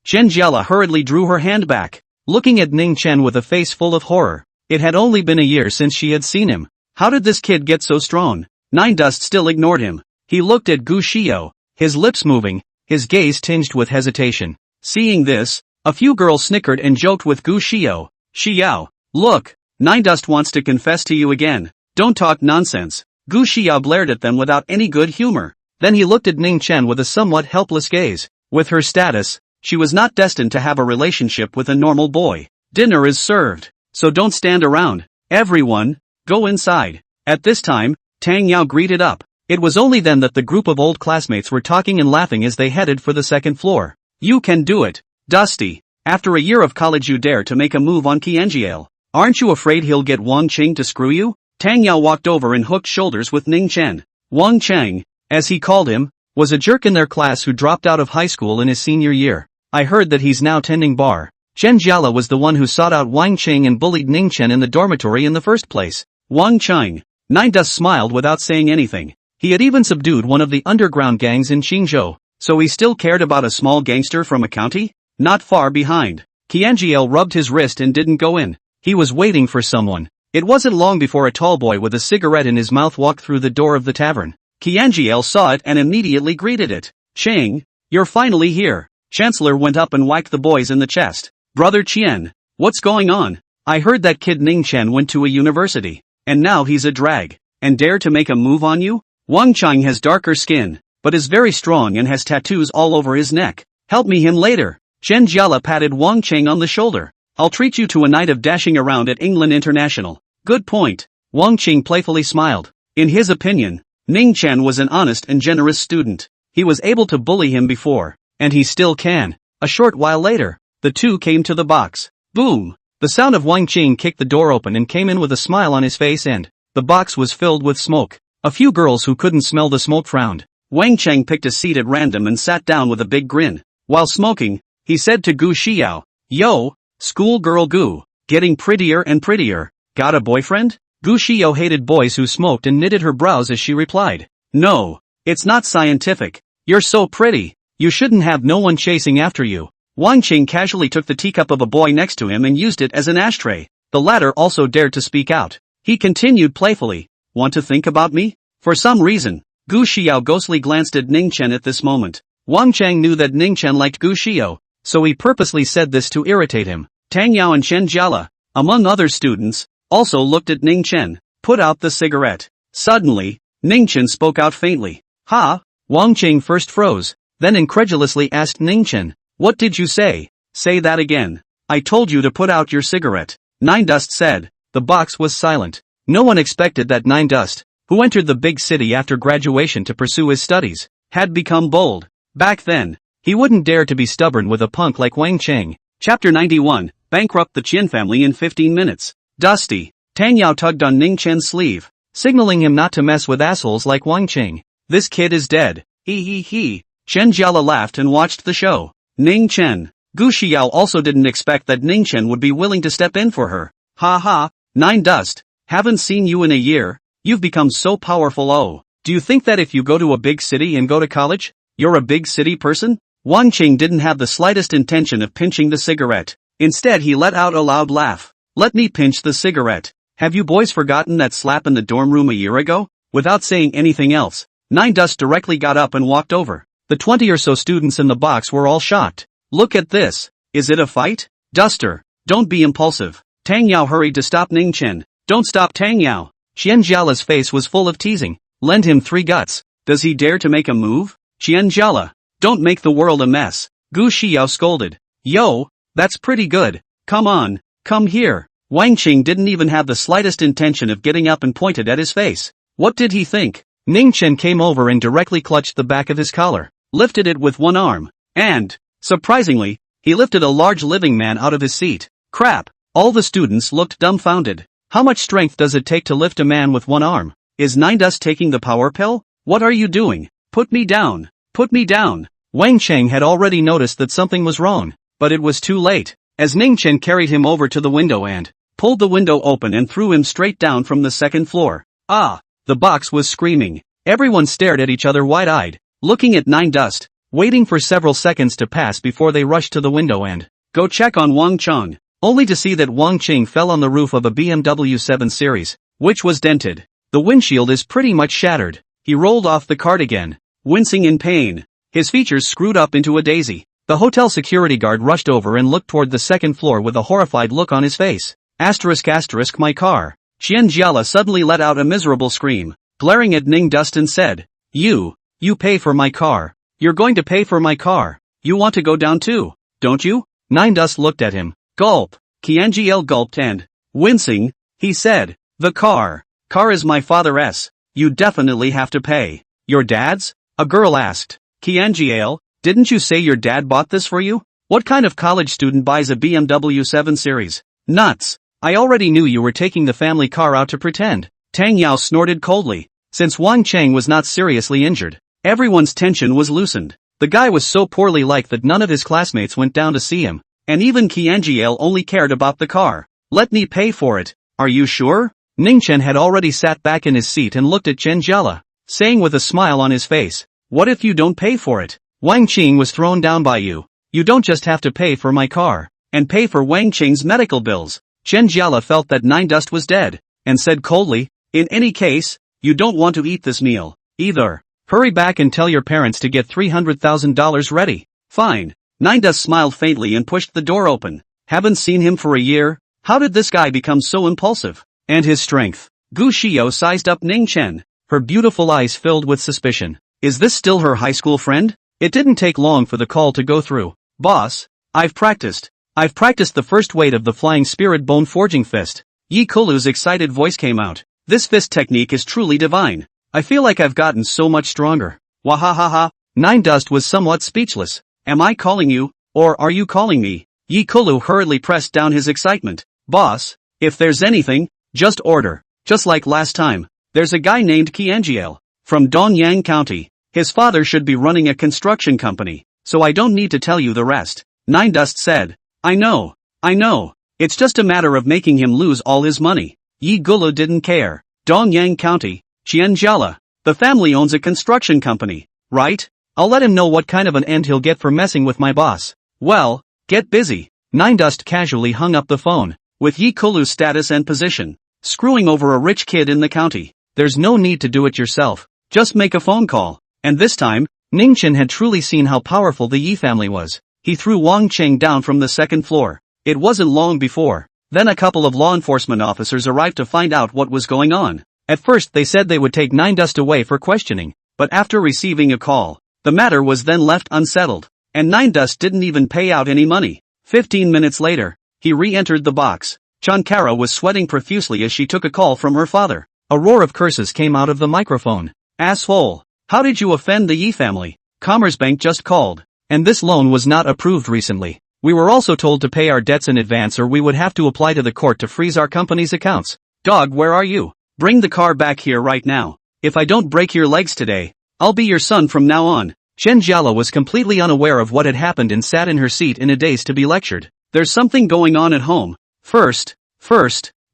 Zhenjiala hurriedly drew her hand back, looking at Ning Chen with a face full of horror. It had only been a year since she had seen him. How did this kid get so strong? Nine Dust still ignored him. He looked at Gu Xiao, his lips moving, his gaze tinged with hesitation. Seeing this, a few girls snickered and joked with Gu Xiao. Xiao, look, Nine Dust wants to confess to you again. Don't talk nonsense. Gu Xiao blared at them without any good humor. Then he looked at Ning Chen with a somewhat helpless gaze. With her status, she was not destined to have a relationship with a normal boy. Dinner is served, so don't stand around. Everyone, go inside. At this time, Tang Yao greeted up. It was only then that the group of old classmates were talking and laughing as they headed for the second floor. You can do it, Dusty. After a year of college you dare to make a move on Qianjiao. Aren't you afraid he'll get Wang Qing to screw you? Tang Yao walked over and hooked shoulders with Ning Chen. Wang Cheng, as he called him, was a jerk in their class who dropped out of high school in his senior year. I heard that he's now tending bar. Zhenjiala was the one who sought out Wang Qing and bullied Ning Chen in the dormitory in the first place. Wang Cheng. Nine Dust smiled without saying anything. He had even subdued one of the underground gangs in Qingzhou, so he still cared about a small gangster from a county? Not far behind. Qianjiao rubbed his wrist and didn't go in. He was waiting for someone. It wasn't long before a tall boy with a cigarette in his mouth walked through the door of the tavern. Qianjiao saw it and immediately greeted it. Cheng, you're finally here. Chancellor went up and whacked the boys in the chest. Brother Qian, what's going on? I heard that kid Ning Chen went to a university, and now he's a drag, and dare to make a move on you? Wang Cheng has darker skin, but is very strong and has tattoos all over his neck. Help me him later. Zhenjiala patted Wang Cheng on the shoulder. I'll treat you to a night of dashing around at England International. Good point. Wang Qing playfully smiled. In his opinion, Ning Chen was an honest and generous student. He was able to bully him before, and he still can. A short while later, the two came to the box. Boom! The sound of Wang Qing kicked the door open and came in with a smile on his face, and the box was filled with smoke. A few girls who couldn't smell the smoke frowned. Wang Cheng picked a seat at random and sat down with a big grin. While smoking, he said to Gu Xiao, Yo, schoolgirl Gu, getting prettier and prettier. Got a boyfriend? Gu Xiao hated boys who smoked and knitted her brows as she replied. No, it's not scientific. You're so pretty. You shouldn't have no one chasing after you. Wang Qing casually took the teacup of a boy next to him and used it as an ashtray. The latter also dared to speak out. He continued playfully. Want to think about me? For some reason, Gu Xiao ghostly glanced at Ning Chen at this moment. Wang Cheng knew that Ning Chen liked Gu Xiao, so he purposely said this to irritate him. Tang Yao and Chen Jiala, among other students, also looked at Ning Chen. Put out the cigarette. Suddenly, Ning Chen spoke out faintly. Ha? Wang Qing first froze, then incredulously asked Ning Chen. What did you say? Say that again. I told you to put out your cigarette. Nine Dust said. The box was silent. No one expected that Nine Dust, who entered the big city after graduation to pursue his studies, had become bold. Back then, he wouldn't dare to be stubborn with a punk like Wang Cheng. Chapter 91, Bankrupt the Qian family in 15 minutes. Dusty. Tang Yao tugged on Ning Chen's sleeve, signaling him not to mess with assholes like Wang Cheng. This kid is dead. He. Chen Jiala laughed and watched the show. Ning Chen. Gu Xiao also didn't expect that Ning Chen would be willing to step in for her. Ha ha, Nine Dust. Haven't seen you in a year. You've become so powerful. Oh, do you think that if you go to a big city and go to college, you're a big city person? Wang Qing didn't have the slightest intention of pinching the cigarette. Instead he let out a loud laugh. Let me pinch the cigarette. Have you boys forgotten that slap in the dorm room a year ago? Without saying anything else, Nine Dust directly got up and walked over. The 20 or so students in the box were all shocked. Look at this. Is it a fight? Duster, don't be impulsive. Tang Yao hurried to stop Ning Chen. Don't stop Tang Yao. Qian Jiala's face was full of teasing. Lend him 3 guts. Does he dare to make a move? Qian Jiala, don't make the world a mess. Gu Xiao scolded. Yo, that's pretty good. Come on, come here. Wang Qing didn't even have the slightest intention of getting up and pointed at his face. What did he think? Ning Chen came over and directly clutched the back of his collar, lifted it with one arm, and, surprisingly, he lifted a large living man out of his seat. Crap! All the students looked dumbfounded. How much strength does it take to lift a man with one arm? Is Nine Dust taking the power pill? What are you doing? Put me down! Put me down! Wang Cheng had already noticed that something was wrong, but it was too late, as Ning Chen carried him over to the window and pulled the window open and threw him straight down from the second floor. Ah! The box was screaming. Everyone stared at each other wide-eyed, looking at Nine Dust, waiting for several seconds to pass before they rushed to the window and go check on Wang Cheng, only to see that Wang Qing fell on the roof of a BMW 7 Series, which was dented. The windshield is pretty much shattered. He rolled off the cart again, wincing in pain, his features screwed up into a daisy. The hotel security guard rushed over and looked toward the second floor with a horrified look on his face. ***, my car. Qian Jiala suddenly let out a miserable scream, glaring at Ning Dust and said, You pay for my car. You're going to pay for my car. You want to go down too, don't you? Nine Dust looked at him. Gulp. Qianjiel gulped and, wincing, he said, The car is my father's. You definitely have to pay. Your dad's? A girl asked. Qianjiel, didn't you say your dad bought this for you? What kind of college student buys a BMW 7 Series? Nuts. I already knew you were taking the family car out to pretend. Tang Yao snorted coldly. Since Wang Cheng was not seriously injured, everyone's tension was loosened. The guy was so poorly liked that none of his classmates went down to see him, and even Qianjiel only cared about the car. Let me pay for it. Are you sure? Ning Chen had already sat back in his seat and looked at Chen Jiala, saying with a smile on his face, What if you don't pay for it? Wang Qing was thrown down by you. You don't just have to pay for my car, and pay for Wang Qing's medical bills. Chen Jiala felt that Nine Dust was dead, and said coldly, In any case, you don't want to eat this meal, either. Hurry back and tell your parents to get $300,000 ready. Fine. Nine Dust smiled faintly and pushed the door open. Haven't seen him for a year? How did this guy become so impulsive? And his strength. Gu Xiao sized up Ning Chen, her beautiful eyes filled with suspicion. Is this still her high school friend? It didn't take long for the call to go through. Boss, I've practiced the first weight of the flying spirit bone forging fist. Yi Kulu's excited voice came out. This fist technique is truly divine. I feel like I've gotten so much stronger. Wahahaha. Nine Dust was somewhat speechless. Am I calling you, or are you calling me? Yi Kulu hurriedly pressed down his excitement. Boss, if there's anything, just order. Just like last time. There's a guy named Qianjiel, from Dongyang County. His father should be running a construction company, so I don't need to tell you the rest. Nine Dust said. I know. It's just a matter of making him lose all his money. Yi Gulu didn't care. Dongyang County, Qianjiala. The family owns a construction company, right? I'll let him know what kind of an end he'll get for messing with my boss. Well, get busy. Nine Dust casually hung up the phone. With Yi Kulu's status and position, screwing over a rich kid in the county, there's no need to do it yourself. Just make a phone call. And this time, Ning Chen had truly seen how powerful the Yi family was. He threw Wang Cheng down from the second floor. It wasn't long before. Then a couple of law enforcement officers arrived to find out what was going on. At first they said they would take Nine Dust away for questioning, but after receiving a call, the matter was then left unsettled, and Nine Dust didn't even pay out any money. 15 minutes later, he re-entered the box. Chankara was sweating profusely as she took a call from her father. A roar of curses came out of the microphone. Asshole! How did you offend the Yi family? Commerzbank just called, and this loan was not approved recently. We were also told to pay our debts in advance or we would have to apply to the court to freeze our company's accounts. Dog, where are you? Bring the car back here right now. If I don't break your legs today, I'll be your son from now on. Chen Jiala was completely unaware of what had happened and sat in her seat in a daze to be lectured. There's something going on at home. First,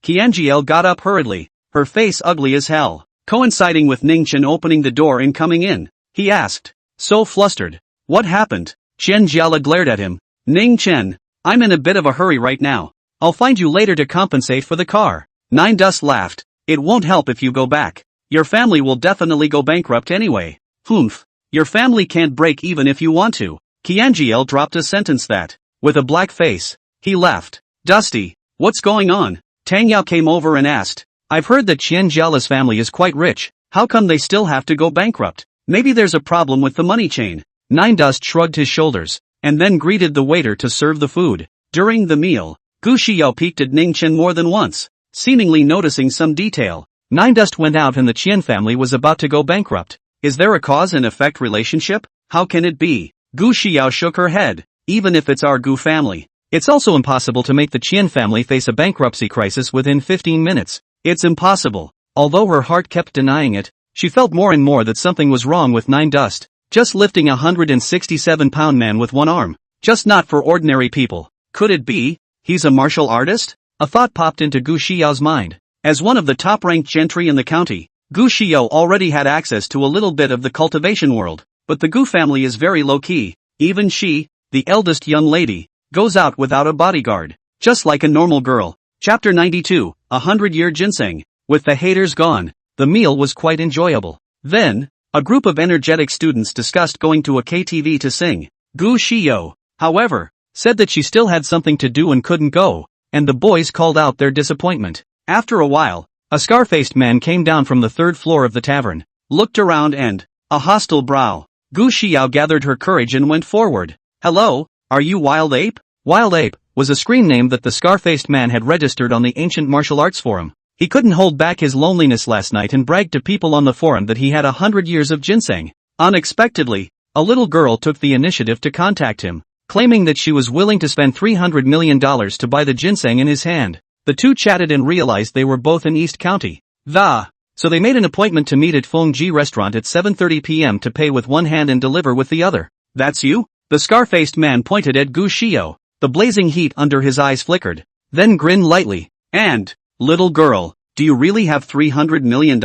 Qianjiel got up hurriedly, her face ugly as hell, coinciding with Ning Chen opening the door and coming in. He asked, so flustered. What happened? Chen Jiala glared at him. Ning Chen, I'm in a bit of a hurry right now. I'll find you later to compensate for the car. Nine Dust laughed. It won't help if you go back. Your family will definitely go bankrupt anyway. Humph. Your family can't break even if you want to. Qianjiel dropped a sentence that, with a black face, he left. Dusty, what's going on? Tang Yao came over and asked. I've heard that Qianjiala's family is quite rich. How come they still have to go bankrupt? Maybe there's a problem with the money chain. Nine Dust shrugged his shoulders, and then greeted the waiter to serve the food. During the meal, Gu Xiao peeked at Ning Chen more than once, seemingly noticing some detail. Nine Dust went out and the Qian family was about to go bankrupt. Is there a cause and effect relationship? How can it be? Gu Xiao shook her head. Even if it's our Gu family, it's also impossible to make the Qian family face a bankruptcy crisis within 15 minutes. It's impossible. Although her heart kept denying it, she felt more and more that something was wrong with Nine Dust. Just lifting a 167-pound man with one arm. Just not for ordinary people. Could it be? He's a martial artist? A thought popped into Gu Xiao's mind. As one of the top-ranked gentry in the county, Gu Xiao already had access to a little bit of the cultivation world, but the Gu family is very low-key. Even she, the eldest young lady, goes out without a bodyguard, just like a normal girl. Chapter 92, 100-Year Ginseng. With the haters gone, the meal was quite enjoyable. Then, a group of energetic students discussed going to a KTV to sing. Gu Xiao, however, said that she still had something to do and couldn't go, and the boys called out their disappointment. After a while, a scar-faced man came down from the third floor of the tavern, looked around and, a hostile brow. Gu Xiao gathered her courage and went forward. Hello, are you Wild Ape? Wild Ape was a screen name that the scar-faced man had registered on the ancient martial arts forum. He couldn't hold back his loneliness last night and bragged to people on the forum that he had 100 years of ginseng. Unexpectedly, a little girl took the initiative to contact him, claiming that she was willing to spend $300 million to buy the ginseng in his hand. The two chatted and realized they were both in East County. So they made an appointment to meet at Feng Ji restaurant at 7:30 p.m. to pay with one hand and deliver with the other. That's you? The scar-faced man pointed at Gu Xiao. The blazing heat under his eyes flickered, then grinned lightly. And, little girl, do you really have $300 million?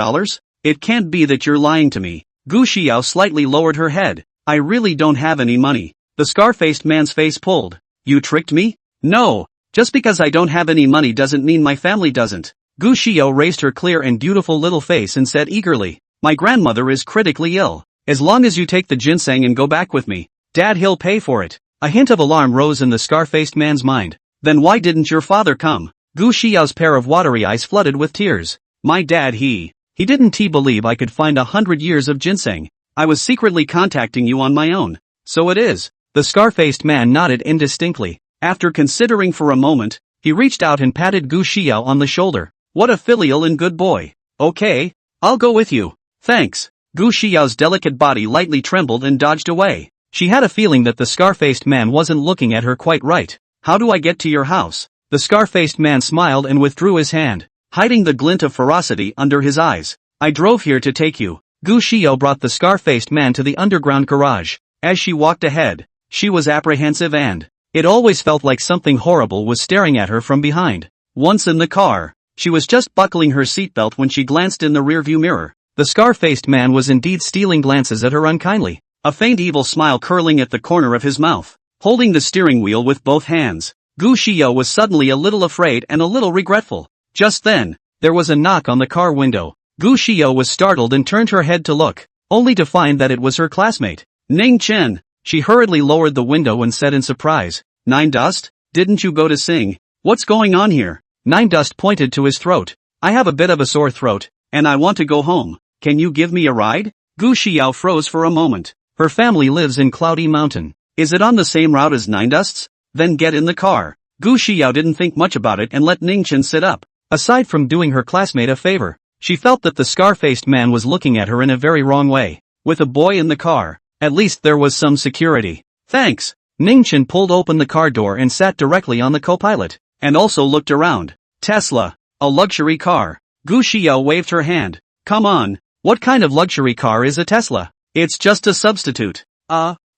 It can't be that you're lying to me. Gu Xiao slightly lowered her head. I really don't have any money. The scar-faced man's face pulled. You tricked me? No. Just because I don't have any money doesn't mean my family doesn't. Gu Xiao raised her clear and beautiful little face and said eagerly, my grandmother is critically ill. As long as you take the ginseng and go back with me, Dad, he'll pay for it. A hint of alarm rose in the scar-faced man's mind. Then why didn't your father come? Gu Xiao's pair of watery eyes flooded with tears. My dad he didn't believe I could find 100 years of ginseng. I was secretly contacting you on my own. So it is. The scar-faced man nodded indistinctly. After considering for a moment, he reached out and patted Gu Xiao on the shoulder. What a filial and good boy. Okay, I'll go with you. Thanks. Gu Xiao's delicate body lightly trembled and dodged away. She had a feeling that the scar-faced man wasn't looking at her quite right. How do I get to your house? The scar-faced man smiled and withdrew his hand, hiding the glint of ferocity under his eyes. I drove here to take you. Gu Xiao brought the scar-faced man to the underground garage. As she walked ahead, she was apprehensive and it always felt like something horrible was staring at her from behind. Once in the car, she was just buckling her seatbelt when she glanced in the rearview mirror. The scar-faced man was indeed stealing glances at her unkindly, a faint evil smile curling at the corner of his mouth. Holding the steering wheel with both hands, Gu Xiao was suddenly a little afraid and a little regretful. Just then, there was a knock on the car window. Gu Xiao was startled and turned her head to look, only to find that it was her classmate, Ning Chen. She hurriedly lowered the window and said in surprise, Nine Dust, didn't you go to sing? What's going on here? Nine Dust pointed to his throat. I have a bit of a sore throat, and I want to go home. Can you give me a ride? Gu Xiao froze for a moment. Her family lives in Cloudy Mountain. Is it on the same route as Nine Dust's? Then get in the car. Gu Xiao didn't think much about it and let Ning Chen sit up. Aside from doing her classmate a favor, she felt that the scar-faced man was looking at her in a very wrong way. With a boy in the car, at least there was some security. Thanks. Ning Chen pulled open the car door and sat directly on the co-pilot, and also looked around. Tesla, a luxury car. Gu Xiao waved her hand. Come on, what kind of luxury car is a Tesla? It's just a substitute.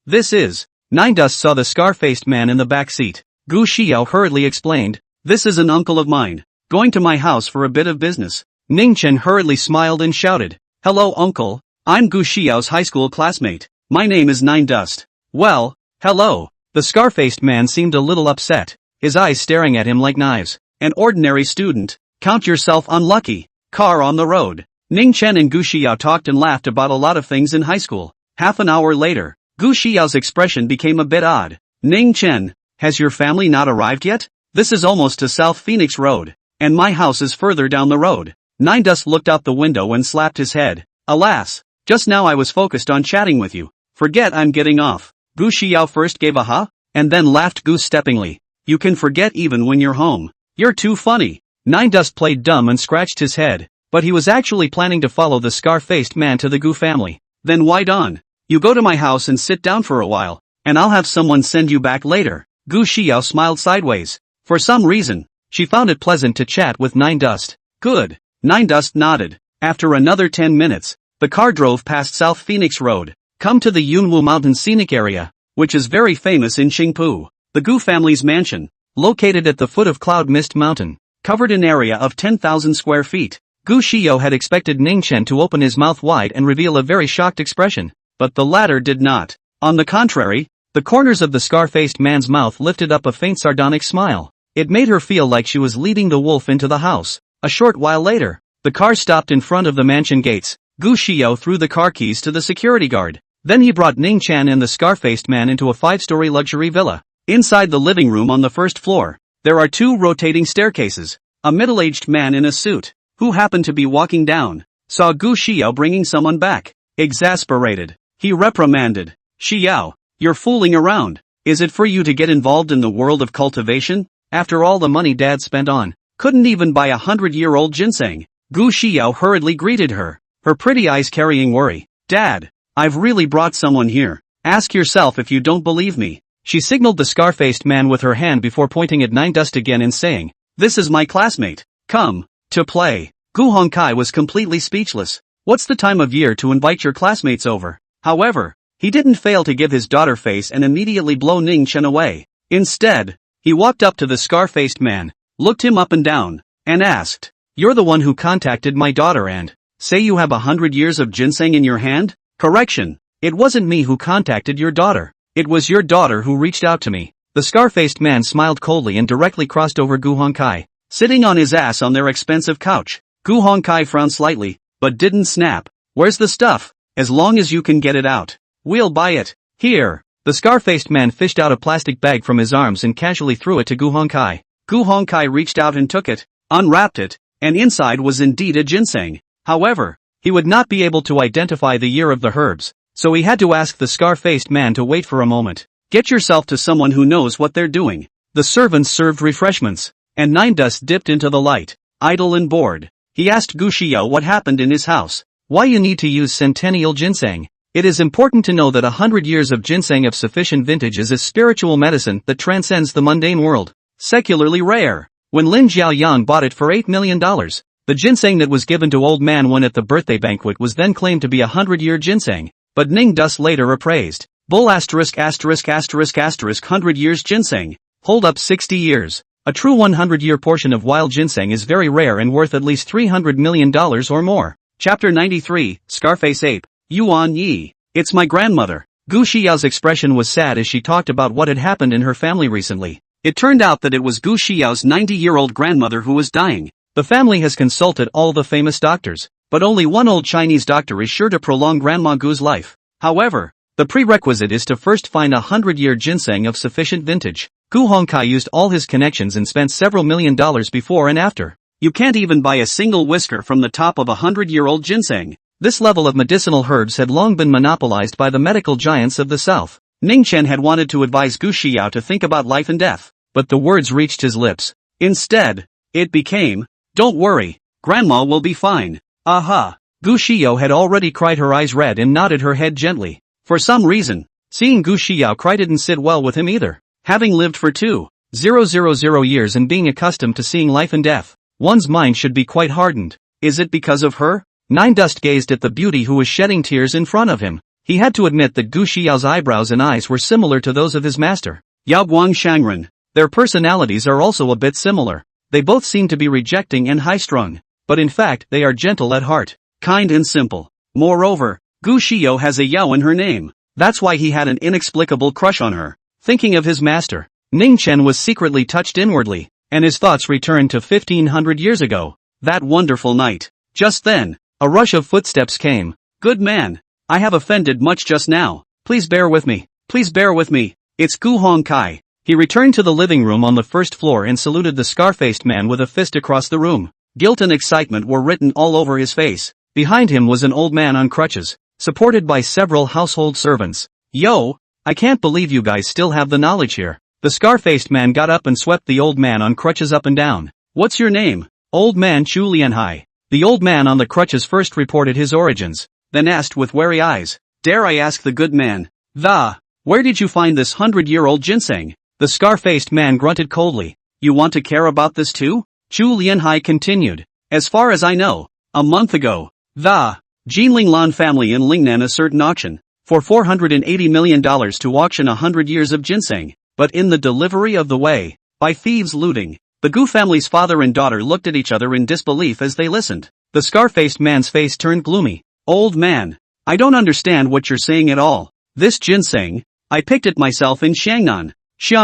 This is. Nine Dust saw the scar-faced man in the back seat. Gu Xiao hurriedly explained. This is an uncle of mine, going to my house for a bit of business. Ning Chen hurriedly smiled and shouted. Hello uncle, I'm Gu Xiao's high school classmate. My name is Nine Dust. Well, hello. The scar-faced man seemed a little upset, his eyes staring at him like knives. An ordinary student, count yourself unlucky. Car on the road. Ning Chen and Gu Xiao talked and laughed about a lot of things in high school. Half an hour later, Gu Xiao's expression became a bit odd. Ning Chen, has your family not arrived yet? This is almost to South Phoenix Road, and my house is further down the road. Nine Dust looked out the window and slapped his head. Alas, just now I was focused on chatting with you. Forget I'm getting off. Gu Xiao first gave a ha, and then laughed goose-steppingly. You can forget even when you're home. You're too funny. Nine Dust played dumb and scratched his head, but he was actually planning to follow the scar-faced man to the Gu family. Then why don't you go to my house and sit down for a while, and I'll have someone send you back later. Gu Xiao smiled sideways. For some reason, she found it pleasant to chat with Nine Dust. Good. Nine Dust nodded. After another 10 minutes, the car drove past South Phoenix Road, come to the Yunwu Mountain Scenic Area, which is very famous in Qingpu. The Gu family's mansion, located at the foot of Cloud Mist Mountain, covered an area of 10,000 square feet. Gu Shio had expected Ning Chen to open his mouth wide and reveal a very shocked expression, but the latter did not. On the contrary, the corners of the scar-faced man's mouth lifted up a faint sardonic smile. It made her feel like she was leading the wolf into the house. A short while later, the car stopped in front of the mansion gates. Gu Shio threw the car keys to the security guard. Then he brought Ning Chen and the scar-faced man into a 5-story luxury villa. Inside the living room on the first floor, there are 2 rotating staircases. A middle-aged man in a suit, who happened to be walking down, saw Gu Xiao bringing someone back. Exasperated, he reprimanded, "Xiao, you're fooling around. Is it for you to get involved in the world of cultivation? After all the money Dad spent on, couldn't even buy 100-year-old ginseng." Gu Xiao hurriedly greeted her, her pretty eyes carrying worry. "Dad, I've really brought someone here. Ask yourself if you don't believe me." She signaled the scar-faced man with her hand before pointing at Nine Dust again and saying, "This is my classmate. Come to play." Gu Hongkai was completely speechless. What's the time of year to invite your classmates over? However, he didn't fail to give his daughter face and immediately blow Ning Chen away. Instead, he walked up to the scar-faced man, looked him up and down, and asked, "You're the one who contacted my daughter and say you have 100 years of ginseng in your hand?" "Correction, it wasn't me who contacted your daughter. It was your daughter who reached out to me." The scar-faced man smiled coldly and directly crossed over Gu Hongkai, sitting on his ass on their expensive couch. Gu Hongkai frowned slightly, but didn't snap. "Where's the stuff? As long as you can get it out, we'll buy it." "Here." The scar-faced man fished out a plastic bag from his arms and casually threw it to Gu Hongkai. Gu Hongkai reached out and took it, unwrapped it, and inside was indeed a ginseng. However, he would not be able to identify the year of the herbs, so he had to ask the scar-faced man to wait for a moment. "Get yourself to someone who knows what they're doing." The servants served refreshments, and Nine Dust dipped into the light, idle and bored. He asked Gu Xiao what happened in his house. Why you need to use centennial ginseng. It is important to know that 100 years of ginseng of sufficient vintage is a spiritual medicine that transcends the mundane world. Secularly rare. When Lin Jiaoyang bought it for $8 million, the ginseng that was given to Old Man Wen at the birthday banquet was then claimed to be a 100-year ginseng, but Ning Dust later appraised. Bull ****** 100 years ginseng. Hold up 60 years. A true 100-year portion of wild ginseng is very rare and worth at least $300 million or more. Chapter 93, Scarface Ape. Yuan Yi. It's my grandmother. Gu Xiao's expression was sad as she talked about what had happened in her family recently. It turned out that it was Gu Xiao's 90-year-old grandmother who was dying. The family has consulted all the famous doctors, but only one old Chinese doctor is sure to prolong Grandma Gu's life. However, the prerequisite is to first find a 100-year ginseng of sufficient vintage. Gu Hongkai used all his connections and spent several $1 million before and after. You can't even buy a single whisker from the top of a 100-year-old ginseng. This level of medicinal herbs had long been monopolized by the medical giants of the South. Ning Chen had wanted to advise Gu Xiao to think about life and death, but the words reached his lips. Instead, it became, "Don't worry, Grandma will be fine." Aha! Gu Xiao had already cried her eyes red and nodded her head gently. For some reason, seeing Gu Xiao cry didn't sit well with him either. Having lived for 2,000 years and being accustomed to seeing life and death, one's mind should be quite hardened. Is it because of her? Nine Dust gazed at the beauty who was shedding tears in front of him. He had to admit that Gu Xiao's eyebrows and eyes were similar to those of his master, Yao Guang Shangren. Their personalities are also a bit similar. They both seem to be rejecting and high-strung, but in fact they are gentle at heart, kind and simple. Moreover, Gu Xiao has a Yao in her name. That's why he had an inexplicable crush on her. Thinking of his master, Ning Chen was secretly touched inwardly, and his thoughts returned to 1500 years ago. That wonderful night. Just then, a rush of footsteps came. "Good man, I have offended much just now. Please bear with me. Please bear with me. It's Gu Hongkai." He returned to the living room on the first floor and saluted the scar-faced man with a fist across the room. Guilt and excitement were written all over his face. Behind him was an old man on crutches, supported by several household servants. "Yo, I can't believe you guys still have the knowledge here." The scar-faced man got up and swept the old man on crutches up and down. "What's your name?" "Old Man Chu Lianhai." The old man on the crutches first reported his origins, then asked with wary eyes, "Dare I ask the good man, where did you find this 100-year-old ginseng?" The scar-faced man grunted coldly. "You want to care about this too?" Chu Lianhai continued. "As far as I know, a month ago, the Jinling Lan family in Lingnan assert an auction for $480 million to auction 100 years of ginseng, but in the delivery of the way, by thieves looting, The Gu family's father and daughter looked at each other in disbelief as they listened. The scar-faced man's face turned gloomy. Old man, I don't understand what you're saying at all. This ginseng, I picked it myself in Xiangnan. Shu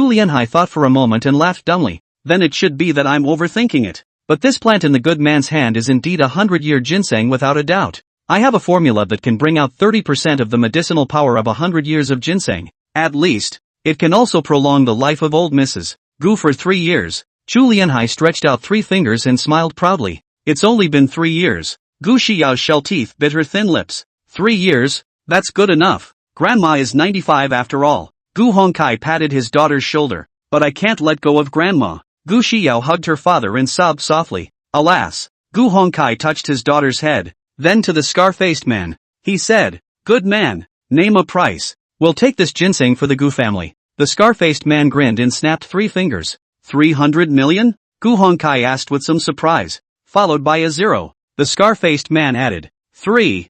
Lianhai thought for a moment and laughed dumbly. Then it should be that I'm overthinking it. But this plant in the good man's hand is indeed a 100-year ginseng without a doubt. I have a formula that can bring out 30% of the medicinal power of 100 years of ginseng. At least, it can also prolong the life of old Mrs. Gu for 3 years. Chu Lianhai stretched out 3 fingers and smiled proudly. It's only been 3 years. Gu Xiao's shell teeth bit her thin lips. 3 years? That's good enough. Grandma is 95 after all. Gu Hongkai patted his daughter's shoulder. But I can't let go of Grandma. Gu Xiao hugged her father and sobbed softly. Alas. Gu Hongkai touched his daughter's head. Then to the scar-faced man. He said, Good man, name a price. We'll take this ginseng for the Gu family. The scar-faced man grinned and snapped 3 fingers. 300 million? Gu Hongkai asked with some surprise. Followed by a 0. The scar-faced man added. $3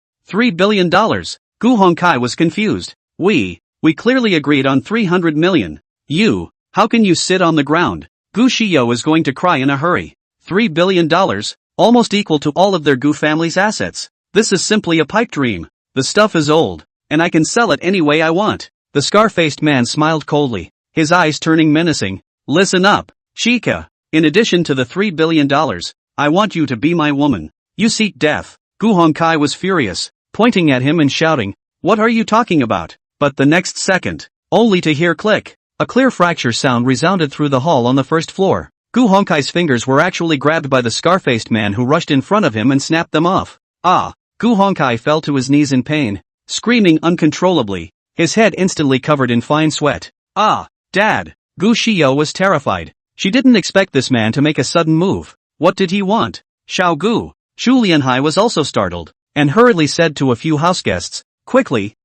billion. Gu Hongkai was confused. We clearly agreed on 300 million. How can you sit on the ground? Gu Xiao is going to cry in a hurry. $3 billion? Almost equal to all of their Gu family's assets. This is simply a pipe dream. The stuff is old, and I can sell it any way I want. The scar-faced man smiled coldly, his eyes turning menacing. Listen up, Chica. In addition to the $3 billion, I want you to be my woman. You seek death. Gu Hongkai was furious, pointing at him and shouting, What are you talking about? But the next second, only to hear click. A clear fracture sound resounded through the hall on the first floor. Gu Hongkai's fingers were actually grabbed by the scar-faced man who rushed in front of him and snapped them off. Gu Hongkai fell to his knees in pain, screaming uncontrollably, his head instantly covered in fine sweat. Dad! Gu Xiao was terrified. She didn't expect this man to make a sudden move. What did he want? Xiao Gu. Shu Lianhai was also startled, and hurriedly said to a few houseguests, Quickly,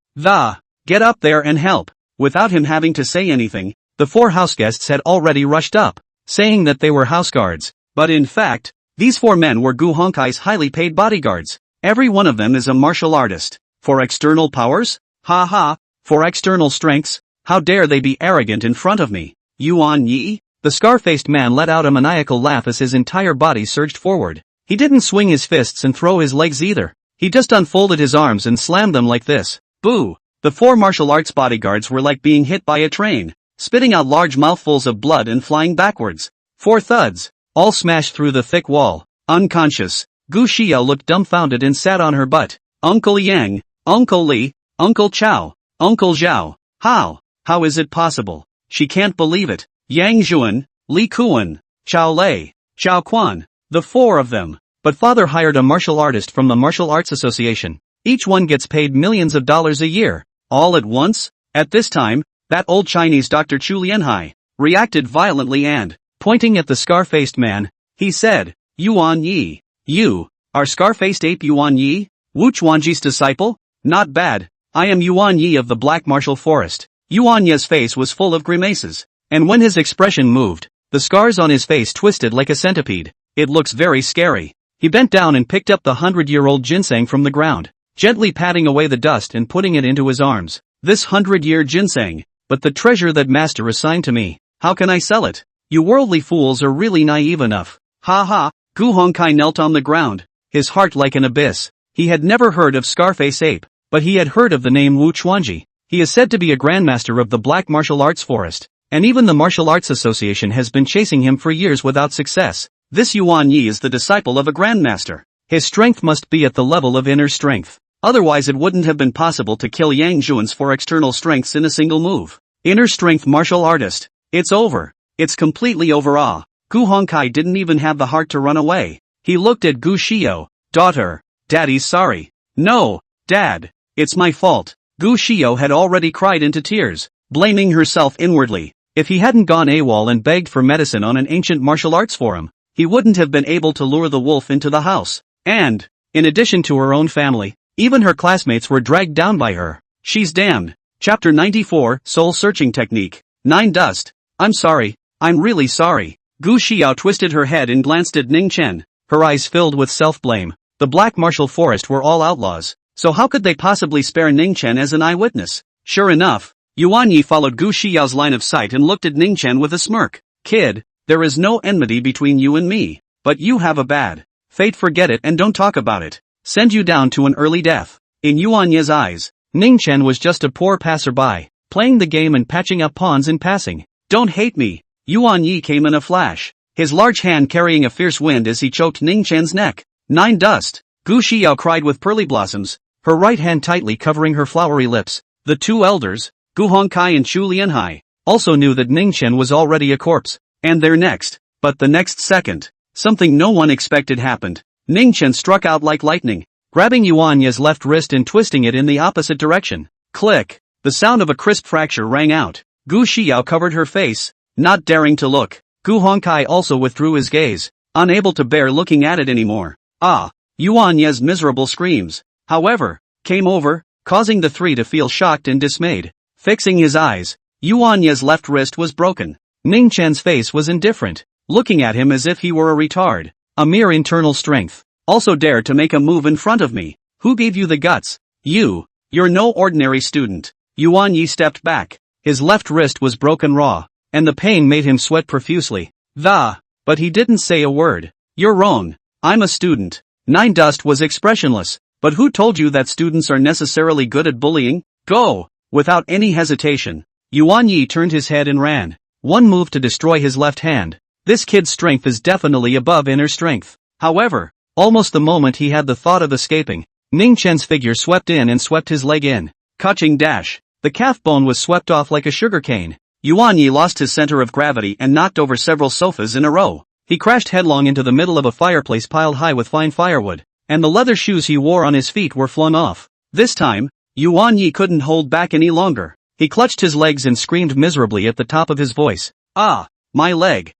get up there and help. Without him having to say anything, the 4 houseguests had already rushed up, saying that they were houseguards. But in fact, these 4 men were Gu Hongkai's highly paid bodyguards. Every one of them is a martial artist. For external powers? For external strengths? How dare they be arrogant in front of me? Yuan Yi? The scar-faced man let out a maniacal laugh as his entire body surged forward. He didn't swing his fists and throw his legs either. He just unfolded his arms and slammed them like this. Boo! The 4 martial arts bodyguards were like being hit by a train, spitting out large mouthfuls of blood and flying backwards. 4 thuds, all smashed through the thick wall. Unconscious, Gu Xiao looked dumbfounded and sat on her butt. Uncle Yang, Uncle Li, Uncle Chao, Uncle Zhao. How is it possible? She can't believe it. Yang Zhuan, Li Kuan, Chao Lei, Chao Quan, the 4 of them. But father hired a martial artist from the Martial Arts Association. Each one gets paid millions of dollars a year. All at once? At this time, that old Chinese Dr. Chu Lianhai reacted violently and, pointing at the scar-faced man, he said, Yuan Yi. You are scar-faced ape Yuan Yi? Wu Chuanji's disciple? Not bad. I am Yuan Yi of the Black Martial Forest. Yuan Yi's face was full of grimaces, and when his expression moved, the scars on his face twisted like a centipede. It looks very scary. He bent down and picked up the 100-year-old ginseng from the ground, gently patting away the dust and putting it into his arms. This 100-year ginseng, but the treasure that master assigned to me, how can I sell it? You worldly fools are really naive enough. Gu Hongkai knelt on the ground, his heart like an abyss. He had never heard of Scarface Ape, but he had heard of the name Wu Chuanji. He is said to be a grandmaster of the Black Martial Arts Forest, and even the Martial Arts Association has been chasing him for years without success. This Yuan Yi is the disciple of a grandmaster. His strength must be at the level of inner strength. Otherwise it wouldn't have been possible to kill Yang Zhuan's 4 external strengths in a single move. Inner strength martial artist. It's over. It's completely over. Gu Hongkai didn't even have the heart to run away. He looked at Gu Xiao. Daughter. Daddy's sorry. No, Dad. It's my fault. Gu Xiao had already cried into tears, blaming herself inwardly. If he hadn't gone AWOL and begged for medicine on an ancient martial arts forum, he wouldn't have been able to lure the wolf into the house. And, in addition to her own family, even her classmates were dragged down by her. She's damned. Chapter 94, Soul Searching Technique. 9 Dust. I'm sorry. I'm really sorry. Gu Xiao twisted her head and glanced at Ning Chen, her eyes filled with self-blame. The Black Martial Forest were all outlaws, so how could they possibly spare Ning Chen as an eyewitness? Sure enough, Yuan Yi followed Gu Xiao's line of sight and looked at Ning Chen with a smirk. Kid, There is no enmity between you and me. But you have a bad fate, forget it and don't talk about it. Send you down to an early death. In Yuan Ye's eyes, Ning Chen was just a poor passerby, playing the game and patching up pawns in passing. Don't hate me. Yuan Yi came in a flash, his large hand carrying a fierce wind as he choked Ning Chen's neck. Nine dust. Gu Xiao cried with pearly blossoms, her right hand tightly covering her flowery lips. The two elders, Gu Hongkai and Chu Lianhai, also knew that Ning Chen was already a corpse, and their next. But the next second, something no one expected happened. Ning Chen struck out like lightning, grabbing Yuan Ye's left wrist and twisting it in the opposite direction. Click! The sound of a crisp fracture rang out. Gu Xiao covered her face, not daring to look. Gu Hongkai also withdrew his gaze, unable to bear looking at it anymore. Ah! Yuan Ye's miserable screams, however, came over, causing the three to feel shocked and dismayed. Fixing his eyes, Yuan Ye's left wrist was broken. Ning Chen's face was indifferent, looking at him as if he were a retard. A mere internal strength. Also dared to make a move in front of me. Who gave you the guts? You're no ordinary student. Yuan Yi stepped back. His left wrist was broken raw, and the pain made him sweat profusely. But he didn't say a word. You're wrong. I'm a student. Nine Dust was expressionless. But who told you that students are necessarily good at bullying? Go! Without any hesitation, Yuan Yi turned his head and ran. One move to destroy his left hand. This kid's strength is definitely above inner strength. However, almost the moment he had the thought of escaping, Ning Chen's figure swept in and swept his leg in. Catching dash. The calf bone was swept off like a sugarcane. Yuan Yi lost his center of gravity and knocked over several sofas in a row. He crashed headlong into the middle of a fireplace piled high with fine firewood, and the leather shoes he wore on his feet were flung off. This time, Yuan Yi couldn't hold back any longer. He clutched his legs and screamed miserably at the top of his voice. Ah! My leg,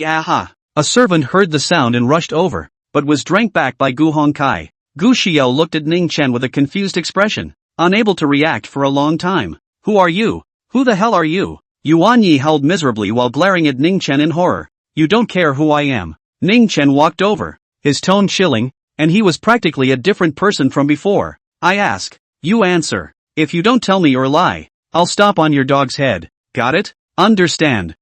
aha! A servant heard the sound and rushed over, but was drank back by Gu Hongkai. Gu Xiao looked at Ning Chen with a confused expression, unable to react for a long time. Who are you? Who the hell are you? Yuan Yi howled miserably while glaring at Ning Chen in horror. You don't care who I am. Ning Chen walked over, his tone chilling, and he was practically a different person from before. I ask, you answer. If you don't tell me or lie, I'll stomp on your dog's head. Got it? Understand.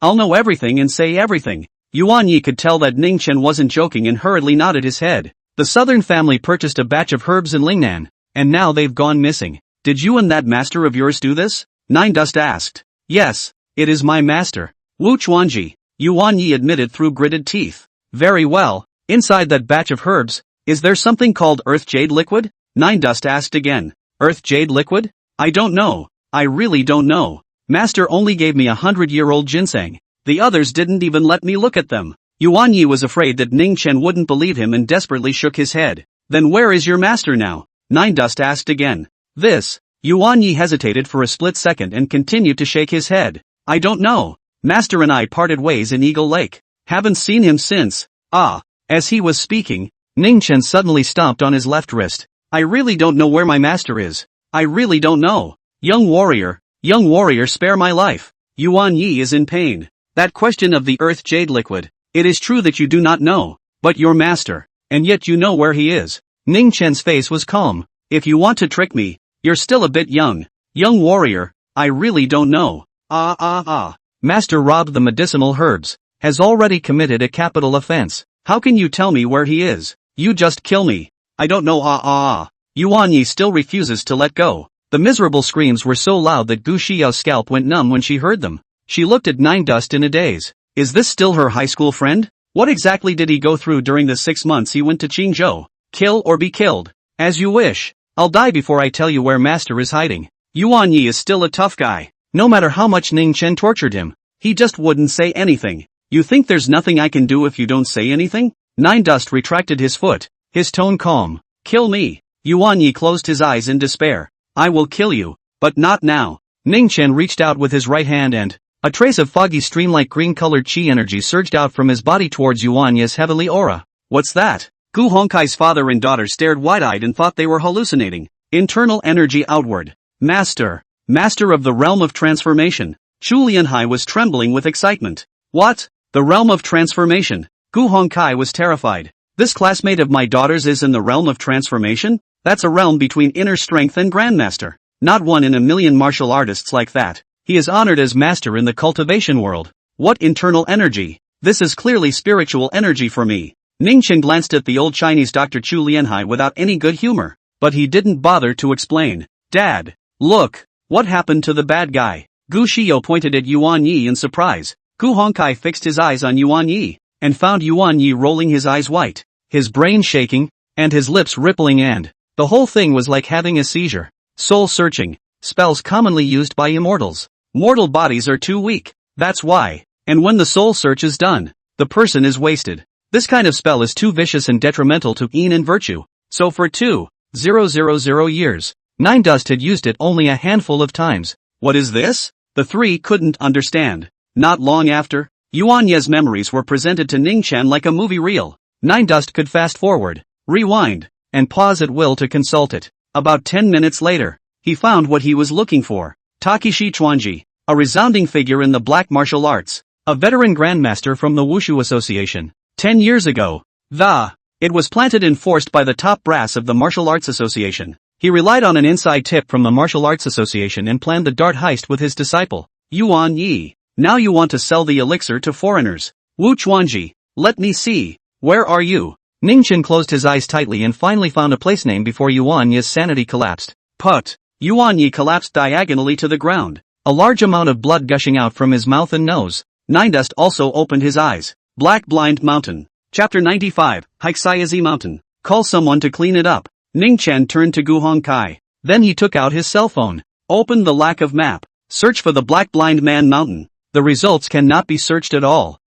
I'll know everything and say everything. Yuan Yi could tell that Ning Chen wasn't joking and hurriedly nodded his head. The southern family purchased a batch of herbs in Lingnan, and now they've gone missing. Did you and that master of yours do this? Nine Dust asked. Yes, it is my master. Wu Chuanji, Yuan Yi admitted through gritted teeth. Very well, inside that batch of herbs, is there something called Earth Jade Liquid? Nine Dust asked again. Earth Jade Liquid? I don't know. I really don't know. Master only gave me 100-year-old ginseng. The others didn't even let me look at them. Yuan Yi was afraid that Ning Chen wouldn't believe him and desperately shook his head. Then where is your master now? Nine Dust asked again. Yuan Yi hesitated for a split second and continued to shake his head. I don't know. Master and I parted ways in Eagle Lake. Haven't seen him since. As he was speaking, Ning Chen suddenly stomped on his left wrist. I really don't know where my master is. I really don't know. Young warrior, spare my life. Yuan Yi is in pain. That question of the Earth Jade Liquid. It is true that you do not know, but your master, and yet you know where he is. Ning Chen's face was calm. If you want to trick me, you're still a bit young. Young warrior, I really don't know. Master robbed the medicinal herbs, has already committed a capital offense. How can you tell me where he is? You just kill me. I don't know. Yuan Yi still refuses to let go. The miserable screams were so loud that Gu Xiao's scalp went numb when she heard them. She looked at Nine Dust in a daze. Is this still her high school friend? What exactly did he go through during the 6 months he went to Qingzhou? Kill or be killed. As you wish. I'll die before I tell you where master is hiding. Yuan Yi is still a tough guy. No matter how much Ning Chen tortured him, he just wouldn't say anything. You think there's nothing I can do if you don't say anything? Nine Dust retracted his foot, his tone calm. Kill me. Yuan Yi closed his eyes in despair. I will kill you, but not now. Ning Chen reached out with his right hand and a trace of foggy stream-like green-colored chi energy surged out from his body towards Yuan Yi's heavenly aura. What's that? Gu Hongkai's father and daughter stared wide-eyed and thought they were hallucinating. Internal energy outward. Master of the realm of transformation. Chu Lianhai was trembling with excitement. What? The realm of transformation? Gu Hongkai was terrified. This classmate of my daughter's is in the realm of transformation? That's a realm between inner strength and grandmaster. Not one in a million martial artists like that. He is honored as master in the cultivation world. What internal energy? This is clearly spiritual energy for me. Ningchen glanced at the old Chinese Dr. Chu Lianhai without any good humor, but he didn't bother to explain. Dad, look, what happened to the bad guy? Gu Shiyou pointed at Yuan Yi in surprise. Gu Hongkai fixed his eyes on Yuan Yi, and found Yuan Yi rolling his eyes white, his brain shaking, and his lips rippling, and the whole thing was like having a seizure. Soul searching, spells commonly used by immortals. Mortal bodies are too weak, that's why, and when the soul search is done, the person is wasted. This kind of spell is too vicious and detrimental to Yin and virtue, so for 2,000 years, Nine Dust had used it only a handful of times. What is this? The three couldn't understand. Not long after, Yuan Ye's memories were presented to Ning Chen like a movie reel. Nine Dust could fast forward, rewind, and pause at will to consult it. About 10 minutes later, he found what he was looking for. Takeshi Chuanji, a resounding figure in the black martial arts, a veteran grandmaster from the Wushu Association. 10 years ago, it was planted and forced by the top brass of the Martial Arts Association. He relied on an inside tip from the Martial Arts Association and planned the dart heist with his disciple, Yuan Yi. Now you want to sell the elixir to foreigners. Wu Chuanji, let me see. Where are you? Ningchen closed his eyes tightly and finally found a place name before Yuan Yi's sanity collapsed. Put! Yuan Yi collapsed diagonally to the ground, a large amount of blood gushing out from his mouth and nose. Nine Dust also opened his eyes. Black Blind Mountain. Chapter 95, Haixaizi Mountain. Call someone to clean it up. Ning Chen turned to Gu Hongkai. Then he took out his cell phone. Open the lack of map. Search for the Black Blind Man Mountain. The results cannot be searched at all.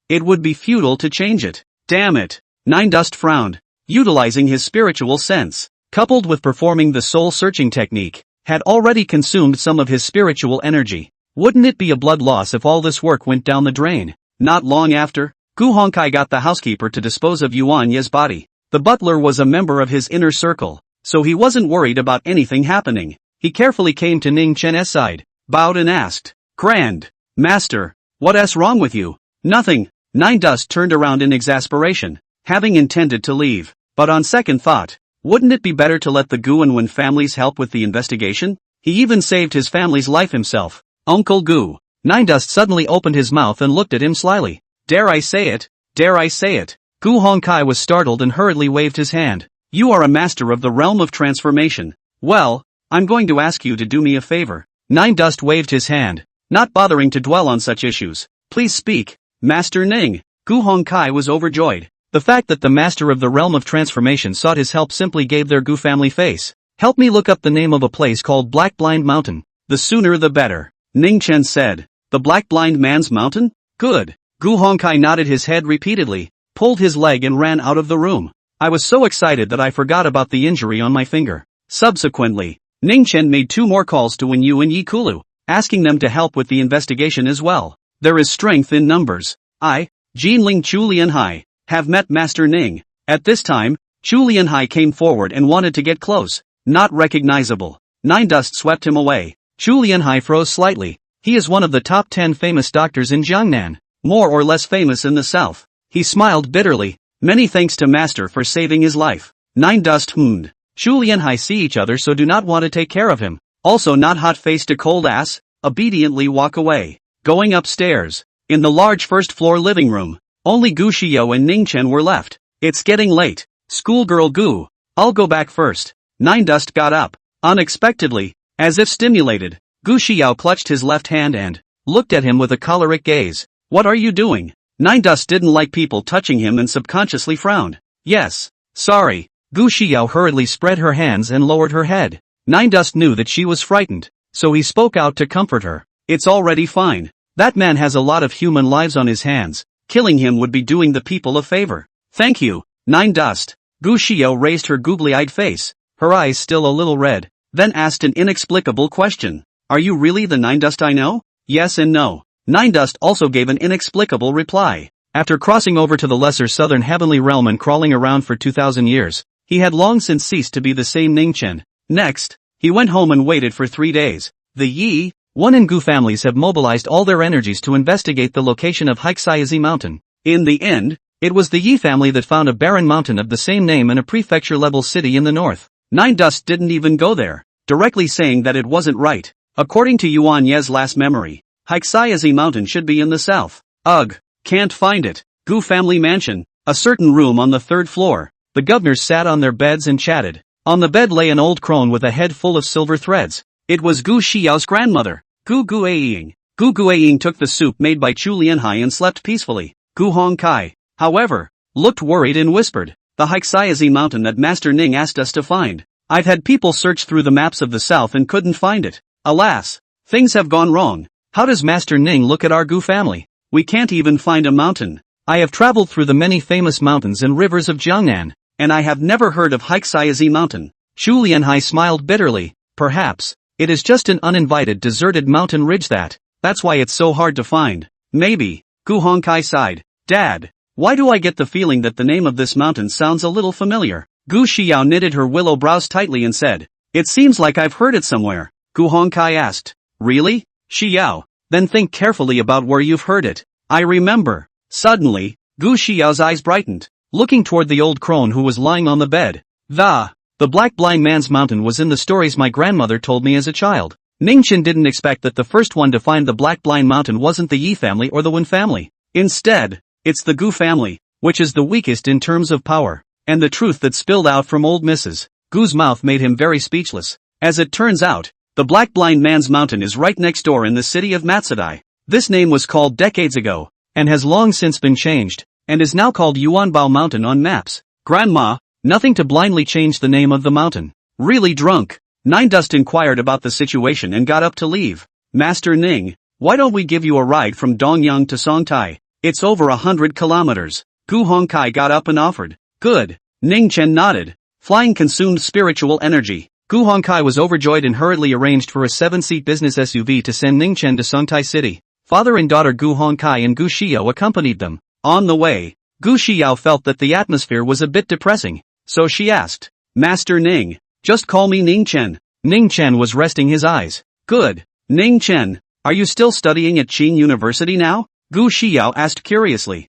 It would be futile to change it. Damn it. Nine Dust frowned. Utilizing his spiritual sense, coupled with performing the soul-searching technique, had already consumed some of his spiritual energy. Wouldn't it be a blood loss if all this work went down the drain? Not long after, Gu Hongkai got the housekeeper to dispose of Yuan Ye's body. The butler was a member of his inner circle, so he wasn't worried about anything happening. He carefully came to Ning Chen's side, bowed and asked, Grand Master, what's wrong with you? Nothing. Nine Dust turned around in exasperation, having intended to leave. But on second thought, wouldn't it be better to let the Gu and Wen families help with the investigation? He even saved his family's life himself. Uncle Gu. Nine Dust suddenly opened his mouth and looked at him slyly. Dare I say it? Dare I say it? Gu Hongkai was startled and hurriedly waved his hand. You are a master of the realm of transformation. Well, I'm going to ask you to do me a favor. Nine Dust waved his hand, not bothering to dwell on such issues. Please speak, Master Ning. Gu Hongkai was overjoyed. The fact that the master of the realm of transformation sought his help simply gave their Gu family face. Help me look up the name of a place called Black Blind Mountain. The sooner the better. Ning Chen said. The Black Blind Man's Mountain? Good. Gu Hongkai nodded his head repeatedly, pulled his leg and ran out of the room. I was so excited that I forgot about the injury on my finger. Subsequently, Ning Chen made 2 more calls to Wen Yu and Yi Kulu, asking them to help with the investigation as well. There is strength in numbers. I, Jinling Chu Lianhai, have met Master Ning. At this time, Chu Lianhai came forward and wanted to get close. Not recognizable. Nine Dust swept him away. Chu Lianhai froze slightly. He is one of the top 10 famous doctors in Jiangnan, more or less famous in the south. He smiled bitterly. Many thanks to Master for saving his life. Nine Dust hummed. Chu Lianhai see each other so do not want to take care of him. Also not hot-faced to cold ass, obediently walk away. Going upstairs. In the large first-floor living room, only Gu Shiyou and Ning Chen were left. It's getting late. Schoolgirl Gu, I'll go back first. Nine Dust got up. Unexpectedly, as if stimulated, Gu Shiyou clutched his left hand and looked at him with a choleric gaze. What are you doing? Nine Dust didn't like people touching him and subconsciously frowned. Yes, sorry. Gu Shiyou hurriedly spread her hands and lowered her head. Nine Dust knew that she was frightened, so he spoke out to comfort her. It's already fine. That man has a lot of human lives on his hands. Killing him would be doing the people a favor. Thank you, Nine Dust. Gu Shiyou raised her googly-eyed face, her eyes still a little red, then asked an inexplicable question. Are you really the Nine Dust I know? Yes and no. Nine Dust also gave an inexplicable reply. After crossing over to the lesser southern heavenly realm and crawling around for 2,000 years, he had long since ceased to be the same Ning Chen. Next, he went home and waited for 3 days. The Yi, Wen and Gu families have mobilized all their energies to investigate the location of Haixaizi Mountain. In the end, it was the Yi family that found a barren mountain of the same name in a prefecture-level city in the north. Nine Dust didn't even go there, directly saying that it wasn't right. According to Yuan Ye's last memory, Hiksayazi Mountain should be in the south. Ugh. Can't find it. Gu family mansion. A certain room on the third floor. The governors sat on their beds and chatted. On the bed lay an old crone with a head full of silver threads. It was Gu Xiao's grandmother. Gu Guaying. Gu Guaying took the soup made by Chu Lianhai and slept peacefully. Gu Hongkai, however, looked worried and whispered, "The Hiksayazi mountain that Master Ning asked us to find. I've had people search through the maps of the south and couldn't find it. Alas, things have gone wrong. How does Master Ning look at our Gu family? We can't even find a mountain. I have traveled through the many famous mountains and rivers of Jiangnan, and I have never heard of Hiksayazi mountain." Chu Lianhai smiled bitterly. Perhaps it is just an uninvited deserted mountain ridge that's why it's so hard to find. Maybe. Gu Hongkai sighed. Dad, why do I get the feeling that the name of this mountain sounds a little familiar? Gu Xiao knitted her willow brows tightly and said, "It seems like I've heard it somewhere." Gu Hongkai asked, "Really? Xiao, then think carefully about where you've heard it." "I remember." Suddenly, Gu Xiao's eyes brightened, looking toward the old crone who was lying on the bed. The Black Blind Man's Mountain was in the stories my grandmother told me as a child. Ningchen didn't expect that the first one to find the Black Blind Mountain wasn't the Yi family or the Wen family. Instead, it's the Gu family, which is the weakest in terms of power. And the truth that spilled out from old Mrs. Gu's mouth made him very speechless. As it turns out, the Black Blind Man's Mountain is right next door in the city of Matsudae. This name was called decades ago, and has long since been changed, and is now called Yuanbao Mountain on maps. Grandma, nothing to blindly change the name of the mountain. Really drunk. Nine Dust inquired about the situation and got up to leave. Master Ning, why don't we give you a ride from Dongyang to Songtai? It's over 100 kilometers. Gu Hongkai got up and offered. Good. Ning Chen nodded. Flying consumed spiritual energy. Gu Hongkai was overjoyed and hurriedly arranged for a 7-seat business SUV to send Ning Chen to Songtai City. Father and daughter Gu Hongkai and Gu Xiao accompanied them. On the way, Gu Xiao felt that the atmosphere was a bit depressing, so she asked, "Master Ning, just call me Ning Chen." Ning Chen was resting his eyes. Good. Ning Chen, are you still studying at Qing University now? Gu Xiao asked curiously.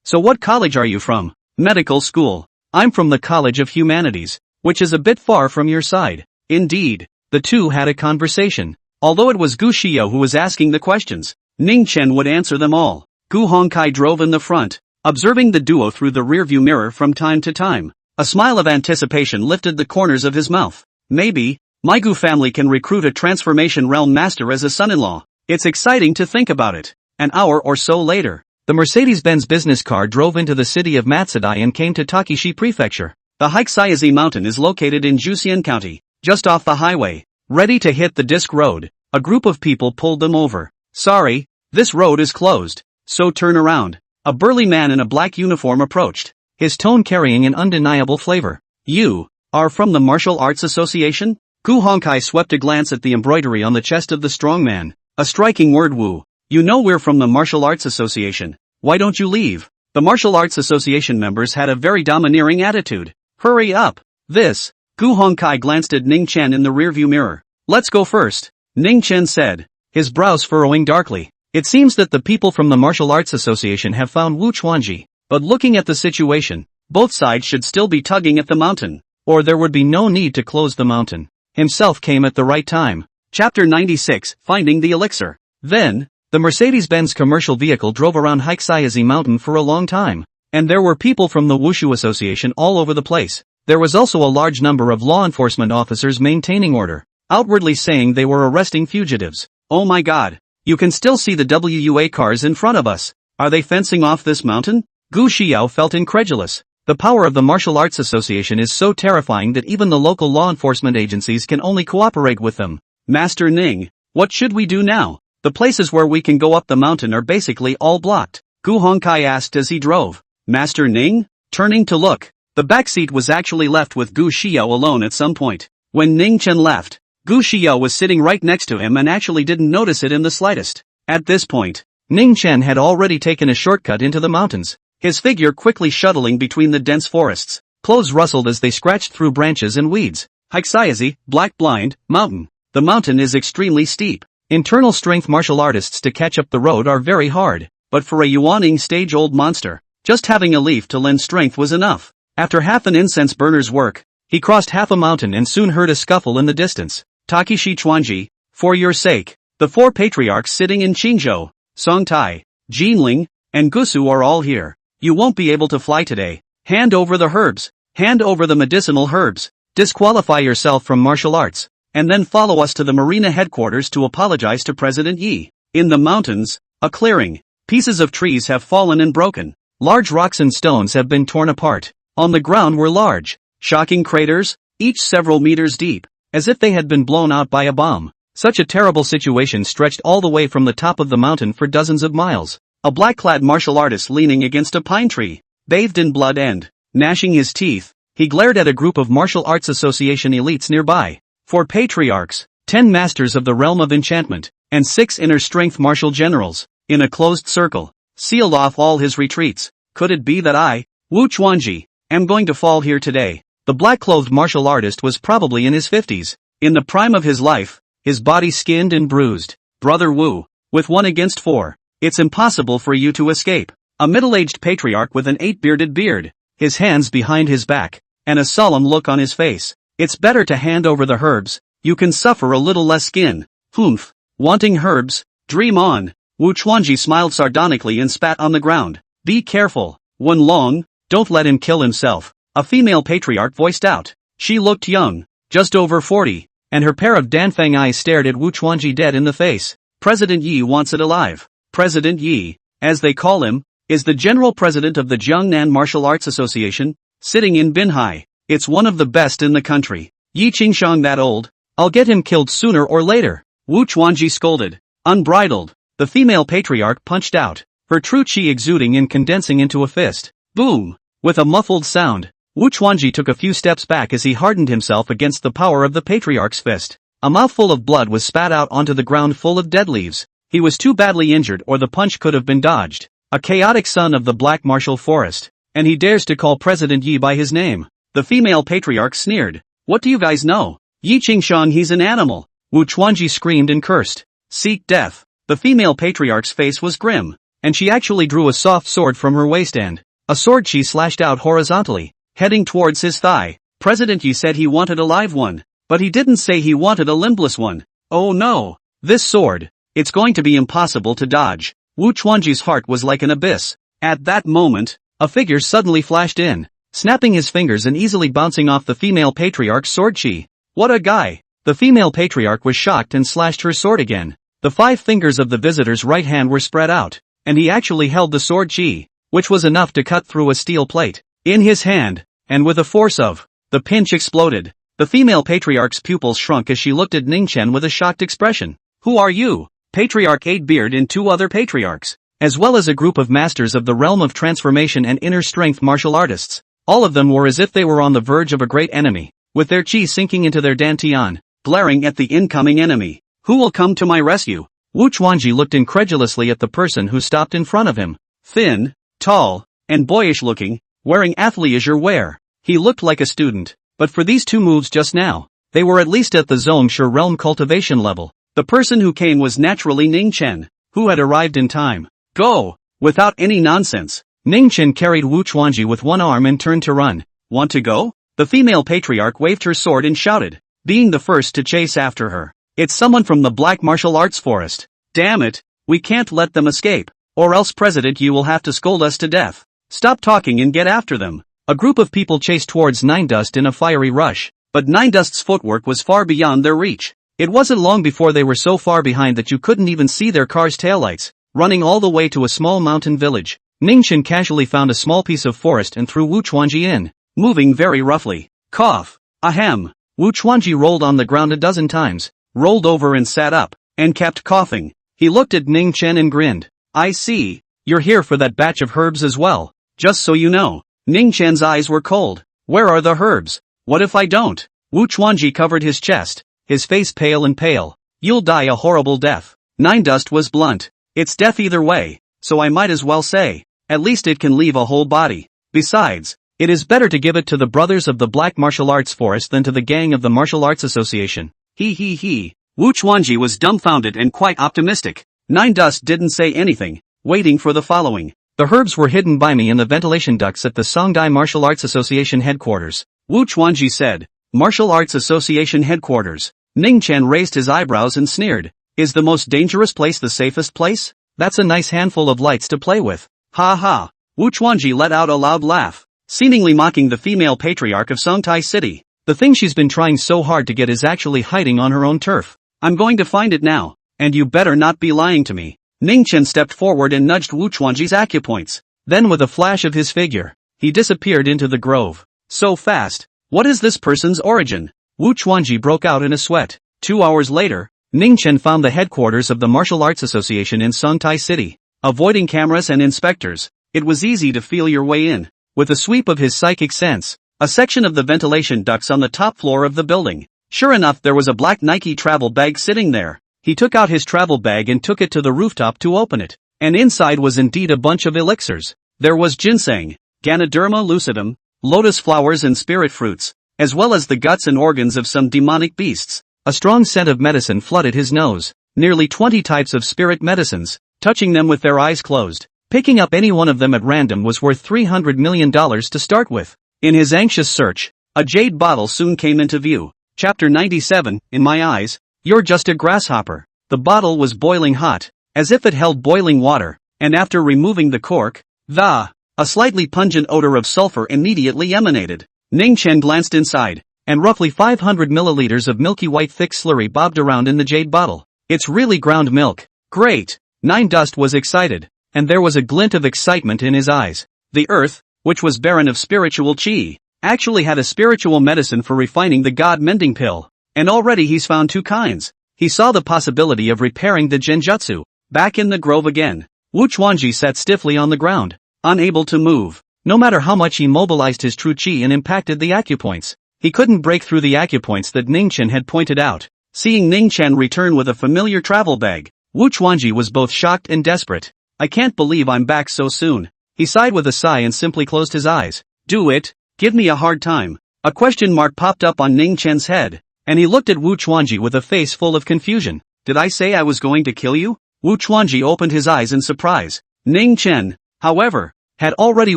So what college are you from? Medical school. I'm from the College of Humanities, which is a bit far from your side. Indeed. The two had a conversation. Although it was Gu Xiao who was asking the questions, Ning Chen would answer them all. Gu Hongkai drove in the front, observing the duo through the rearview mirror from time to time. A smile of anticipation lifted the corners of his mouth. Maybe, my Gu family can recruit a transformation realm master as a son-in-law. It's exciting to think about it. An hour or so later, the Mercedes-Benz business car drove into the city of Matsudae and came to Takishi Prefecture. The Hiksayazi Mountain is located in Juxian County, just off the highway. Ready to hit the disc road, a group of people pulled them over. Sorry, this road is closed, so turn around. A burly man in a black uniform approached, his tone carrying an undeniable flavor. You are from the Martial Arts Association? Gu Hongkai swept a glance at the embroidery on the chest of the strong man. A striking word, Wu. You know we're from the Martial Arts Association. Why don't you leave? The Martial Arts Association members had a very domineering attitude. Hurry up. This. Gu Hongkai glanced at Ning Chen in the rearview mirror. Let's go first, Ning Chen said, his brows furrowing darkly. It seems that the people from the Martial Arts Association have found Wu Chuanji, but looking at the situation, both sides should still be tugging at the mountain, or there would be no need to close the mountain. Himself came at the right time. Chapter 96, Finding the Elixir. Then, the Mercedes-Benz commercial vehicle drove around Hiksayazi Mountain for a long time, and there were people from the Wushu Association all over the place. There was also a large number of law enforcement officers maintaining order, outwardly saying they were arresting fugitives. Oh my god, you can still see the WUA cars in front of us. Are they fencing off this mountain? Gu Xiao felt incredulous. The power of the Martial Arts Association is so terrifying that even the local law enforcement agencies can only cooperate with them. Master Ning, what should we do now? The places where we can go up the mountain are basically all blocked. Gu Hongkai asked as he drove. Master Ning? Turning to look, the back seat was actually left with Gu Xiao alone at some point. When Ning Chen left, Gu Xiao was sitting right next to him and actually didn't notice it in the slightest. At this point, Ning Chen had already taken a shortcut into the mountains, his figure quickly shuttling between the dense forests. Clothes rustled as they scratched through branches and weeds. Hiksayazi, Black Blind, Mountain. The mountain is extremely steep. Internal strength martial artists to catch up the road are very hard, but for a Yuaning stage-old monster, just having a leaf to lend strength was enough. After half an incense burner's work, he crossed half a mountain and soon heard a scuffle in the distance. Takishi Chuanji, for your sake, The 4 patriarchs sitting in Qingzhou, Songtai, Jinling, and Gusu are all here. You won't be able to fly today. Hand over the herbs. Hand over the medicinal herbs. Disqualify yourself from martial arts. And then follow us to the marina headquarters to apologize to President Yi. In the mountains, a clearing. Pieces of trees have fallen and broken. Large rocks and stones have been torn apart. On the ground were large, shocking craters, each several meters deep, as if they had been blown out by a bomb. Such a terrible situation stretched all the way from the top of the mountain for dozens of miles. A black-clad martial artist leaning against a pine tree, bathed in blood and, gnashing his teeth, he glared at a group of martial arts association elites nearby. 4 patriarchs, 10 masters of the realm of enchantment, and 6 inner-strength martial generals, in a closed circle, sealed off all his retreats. Could it be that I, Wu Chuanji, am going to fall here today? The black-clothed martial artist was probably in his 50s, in the prime of his life, his body skinned and bruised. Brother Wu, with 1 against 4, it's impossible for you to escape. A middle-aged patriarch with an 8-bearded beard, his hands behind his back, and a solemn look on his face. It's better to hand over the herbs, you can suffer a little less skin. Humph. Wanting herbs? Dream on. Wu Chuanji smiled sardonically and spat on the ground. Be careful, Wen Long, don't let him kill himself. A female patriarch voiced out. She looked young, just over 40, and her pair of Danfang eyes stared at Wu Chuanji dead in the face. President Yi wants it alive. President Yi, as they call him, is the general president of the Jiangnan Martial Arts Association, sitting in Binhai. It's one of the best in the country. Yi Qingshang that old? I'll get him killed sooner or later. Wu Chuanji scolded. Unbridled. The female patriarch punched out, her true qi exuding and condensing into a fist. Boom! With a muffled sound, Wu Chuanji took a few steps back as he hardened himself against the power of the patriarch's fist. A mouthful of blood was spat out onto the ground full of dead leaves. He was too badly injured or the punch could have been dodged. A chaotic son of the Black Martial Forest. And he dares to call President Yi by his name. The female patriarch sneered. What do you guys know? Yi Qingshang, he's an animal. Wu Chuanji screamed and cursed. Seek death. The female patriarch's face was grim, and she actually drew a soft sword from her waistband. A sword she slashed out horizontally, heading towards his thigh. President Yi said he wanted a live one, but he didn't say he wanted a limbless one. Oh no! This sword, it's going to be impossible to dodge. Wu Chuanji's heart was like an abyss. At that moment, a figure suddenly flashed in, snapping his fingers and easily bouncing off the female patriarch's sword chi. What a guy! The female patriarch was shocked and slashed her sword again. The 5 fingers of the visitor's right hand were spread out, and he actually held the sword chi, which was enough to cut through a steel plate, in his hand, and with a force of, the pinch exploded. The female patriarch's pupils shrunk as she looked at Ningchen with a shocked expression. Who are you? Patriarch 8-Beard and 2 other patriarchs, as well as a group of masters of the realm of transformation and inner strength martial artists. All of them were as if they were on the verge of a great enemy, with their chi sinking into their dantian, glaring at the incoming enemy. Who will come to my rescue? Wu Chuanji looked incredulously at the person who stopped in front of him. Thin, tall, and boyish looking, wearing athleisure wear. He looked like a student, but for these 2 moves just now, they were at least at the Zhongshe realm cultivation level. The person who came was naturally Ningchen, who had arrived in time. Go! Without any nonsense. Ningchen carried Wu Chuanji with one arm and turned to run. Want to go? The female patriarch waved her sword and shouted, being the first to chase after her. It's someone from the Black Martial Arts Forest. Damn it, we can't let them escape, or else President Yi will have to scold us to death. Stop talking and get after them. A group of people chased towards Nine Dust in a fiery rush, but Nine Dust's footwork was far beyond their reach. It wasn't long before they were so far behind that you couldn't even see their car's taillights, running all the way to a small mountain village. Ningchen casually found a small piece of forest and threw Wu Chuanji in, moving very roughly. Cough. Ahem. Wu Chuanji rolled on the ground a dozen times, rolled over and sat up, and kept coughing. He looked at Ningchen and grinned. I see, you're here for that batch of herbs as well. Just so you know. Ningchen's eyes were cold. Where are the herbs? What if I don't? Wu Chuanji covered his chest, his face pale and pale. You'll die a horrible death. Nine Dust was blunt. It's death either way, so I might as well say, at least it can leave a whole body. Besides, it is better to give it to the brothers of the Black Martial Arts Forest than to the gang of the Martial Arts Association. He. Wu Chuanji was dumbfounded and quite optimistic. Nine Dust didn't say anything, waiting for the following. The herbs were hidden by me in the ventilation ducts at the Songdai Martial Arts Association headquarters. Wu Chuanji said. Martial Arts Association headquarters. Ningchen raised his eyebrows and sneered. Is the most dangerous place the safest place? That's a nice handful of lights to play with. Ha ha. Wu Chuanji let out a loud laugh, seemingly mocking the female patriarch of Songtai City. The thing she's been trying so hard to get is actually hiding on her own turf. I'm going to find it now, and you better not be lying to me. Ning Chen stepped forward and nudged Wu Chuanji's acupoints. Then with a flash of his figure, he disappeared into the grove. So fast. What is this person's origin? Wu Chuanji broke out in a sweat. 2 hours later, Ning Chen found the headquarters of the Martial Arts Association in Songtai City. Avoiding cameras and inspectors, it was easy to feel your way in. With a sweep of his psychic sense, a section of the ventilation ducts on the top floor of the building. Sure enough, there was a black Nike travel bag sitting there. He took out his travel bag and took it to the rooftop to open it. And inside was indeed a bunch of elixirs. There was ginseng, Ganoderma lucidum, lotus flowers and spirit fruits, as well as the guts and organs of some demonic beasts. A strong scent of medicine flooded his nose. Nearly 20 types of spirit medicines, touching them with their eyes closed. Picking up any one of them at random was worth $300 million to start with. In his anxious search, a jade bottle soon came into view. Chapter 97, In My Eyes, You're Just a Grasshopper. The bottle was boiling hot, as if it held boiling water, and after removing the cork, a slightly pungent odor of sulfur immediately emanated. Ning Chen glanced inside, and roughly 500 milliliters of milky white thick slurry bobbed around in the jade bottle. It's really ground milk. Great! Nine Dust was excited, and there was a glint of excitement in his eyes. The earth, which was barren of spiritual chi, actually had a spiritual medicine for refining the god-mending pill. And already he's found 2 kinds. He saw the possibility of repairing the genjutsu. Back in the grove again, Wu Chuanji sat stiffly on the ground, unable to move. No matter how much he mobilized his true chi and impacted the acupoints, he couldn't break through the acupoints that Ning Chen had pointed out. Seeing Ning Chen return with a familiar travel bag, Wu Chuanji was both shocked and desperate. I can't believe I'm back so soon. He sighed with a sigh and simply closed his eyes. Do it. Give me a hard time. A question mark popped up on Ning Chen's head, and he looked at Wu Chuanji with a face full of confusion. Did I say I was going to kill you? Wu Chuanji opened his eyes in surprise. Ning Chen, however, had already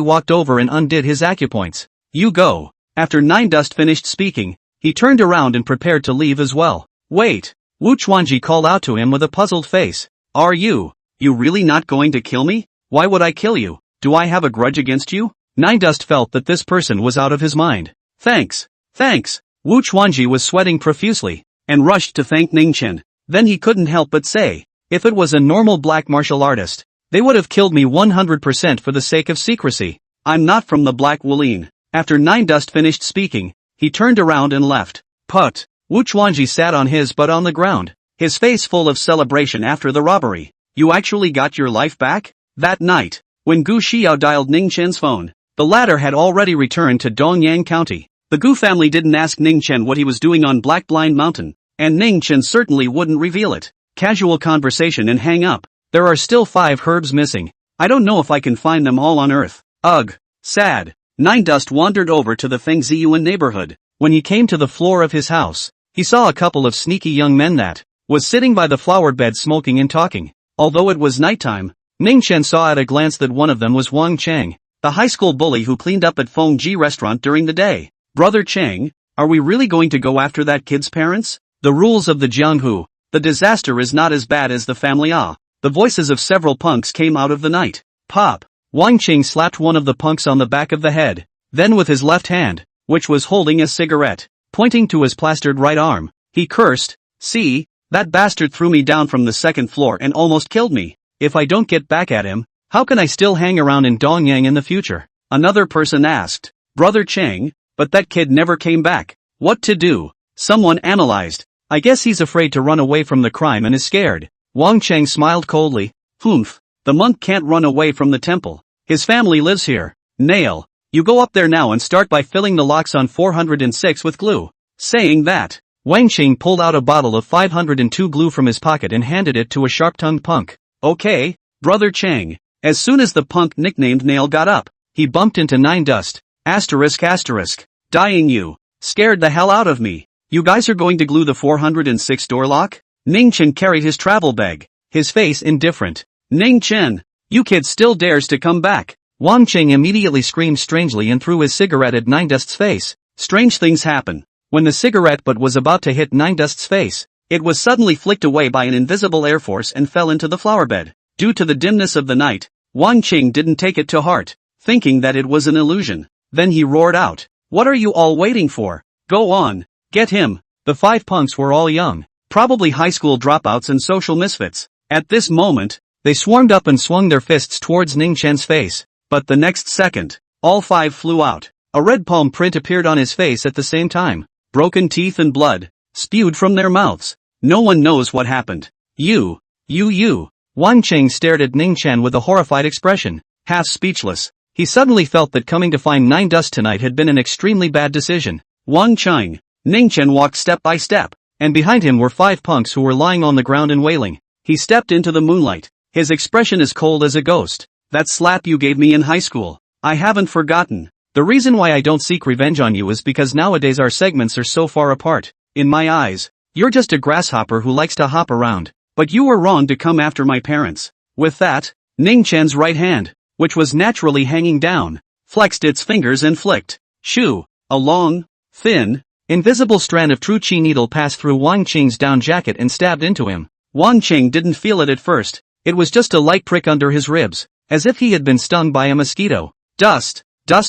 walked over and undid his acupoints. You go. After Nine Dust finished speaking, he turned around and prepared to leave as well. Wait! Wu Chuanji called out to him with a puzzled face. Are you really not going to kill me? Why would I kill you? Do I have a grudge against you? Nine Dust felt that this person was out of his mind. Thanks. Wu Chuanji was sweating profusely, and rushed to thank Ning Chen. Then he couldn't help but say, if it was a normal black martial artist, they would have killed me 100% for the sake of secrecy. I'm not from the Black Wuline. After Nine Dust finished speaking, he turned around and left. Put. Wu Chuanji sat on his butt on the ground, his face full of celebration after the robbery. You actually got your life back? That night, when Gu Xiao dialed Ning Chen's phone, the latter had already returned to Dongyang County. The Gu family didn't ask Ning Chen what he was doing on Black Blind Mountain, and Ning Chen certainly wouldn't reveal it. Casual conversation and hang up. There are still 5 herbs missing. I don't know if I can find them all on Earth. Ugh. Sad. Nine Dust wandered over to the Fengziyuan neighborhood. When he came to the floor of his house, he saw a couple of sneaky young men that was sitting by the flower bed smoking and talking. Although it was nighttime, Ning Chen saw at a glance that one of them was Wang Cheng, the high school bully who cleaned up at Fengji restaurant during the day. Brother Cheng, are we really going to go after that kid's parents? The rules of the Jianghu. The disaster is not as bad as the family The voices of several punks came out of the night. Pop. Wang Cheng slapped one of the punks on the back of the head. Then with his left hand, which was holding a cigarette, pointing to his plastered right arm, he cursed, see, that bastard threw me down from the 2nd floor and almost killed me. If I don't get back at him, how can I still hang around in Dongyang in the future? Another person asked. Brother Cheng, but that kid never came back. What to do? Someone analyzed. I guess he's afraid to run away from the crime and is scared. Wang Cheng smiled coldly. Humph. The monk can't run away from the temple. His family lives here. Nail. You go up there now and start by filling the locks on 406 with glue. Saying that, Wang Cheng pulled out a bottle of 502 glue from his pocket and handed it to a sharp-tongued punk. Okay, Brother Cheng. As soon as the punk nicknamed Nail got up, he bumped into Nine Dust. ***. Dying you. Scared the hell out of me. You guys are going to glue the 406 door lock? Ning Chen carried his travel bag, his face indifferent. Ning Chen, you kid still dares to come back. Wang Cheng immediately screamed strangely and threw his cigarette at Nine Dust's face. Strange things happen. When the cigarette butt was about to hit Nine Dust's face, It was suddenly flicked away by an invisible air force and fell into the flowerbed. Due to the dimness of the night, Wang Qing didn't take it to heart, thinking that it was an illusion. Then he roared out, "What are you all waiting for? Go on, get him." The 5 punks were all young, probably high school dropouts and social misfits. At this moment, they swarmed up and swung their fists towards Ning Chen's face, but the next second, all 5 flew out. A red palm print appeared on his face at the same time. Broken teeth and blood spewed from their mouths. No one knows what happened. You. Wang Qing stared at Ning Chen with a horrified expression, half speechless. He suddenly felt that coming to find Nine Dust tonight had been an extremely bad decision. Wang Qing. Ning Chen walked step by step, and behind him were 5 punks who were lying on the ground and wailing. He stepped into the moonlight, his expression as cold as a ghost. "That slap you gave me in high school, I haven't forgotten. The reason why I don't seek revenge on you is because nowadays our segments are so far apart. In my eyes, you're just a grasshopper who likes to hop around. But you were wrong to come after my parents." With that, Ning Chen's right hand, which was naturally hanging down, flexed its fingers and flicked. Shoo! A long, thin, invisible strand of true chi needle passed through Wang Qing's down jacket and stabbed into him. Wang Qing didn't feel it at first. It was just a light prick under his ribs, as if he had been stung by a mosquito. Dust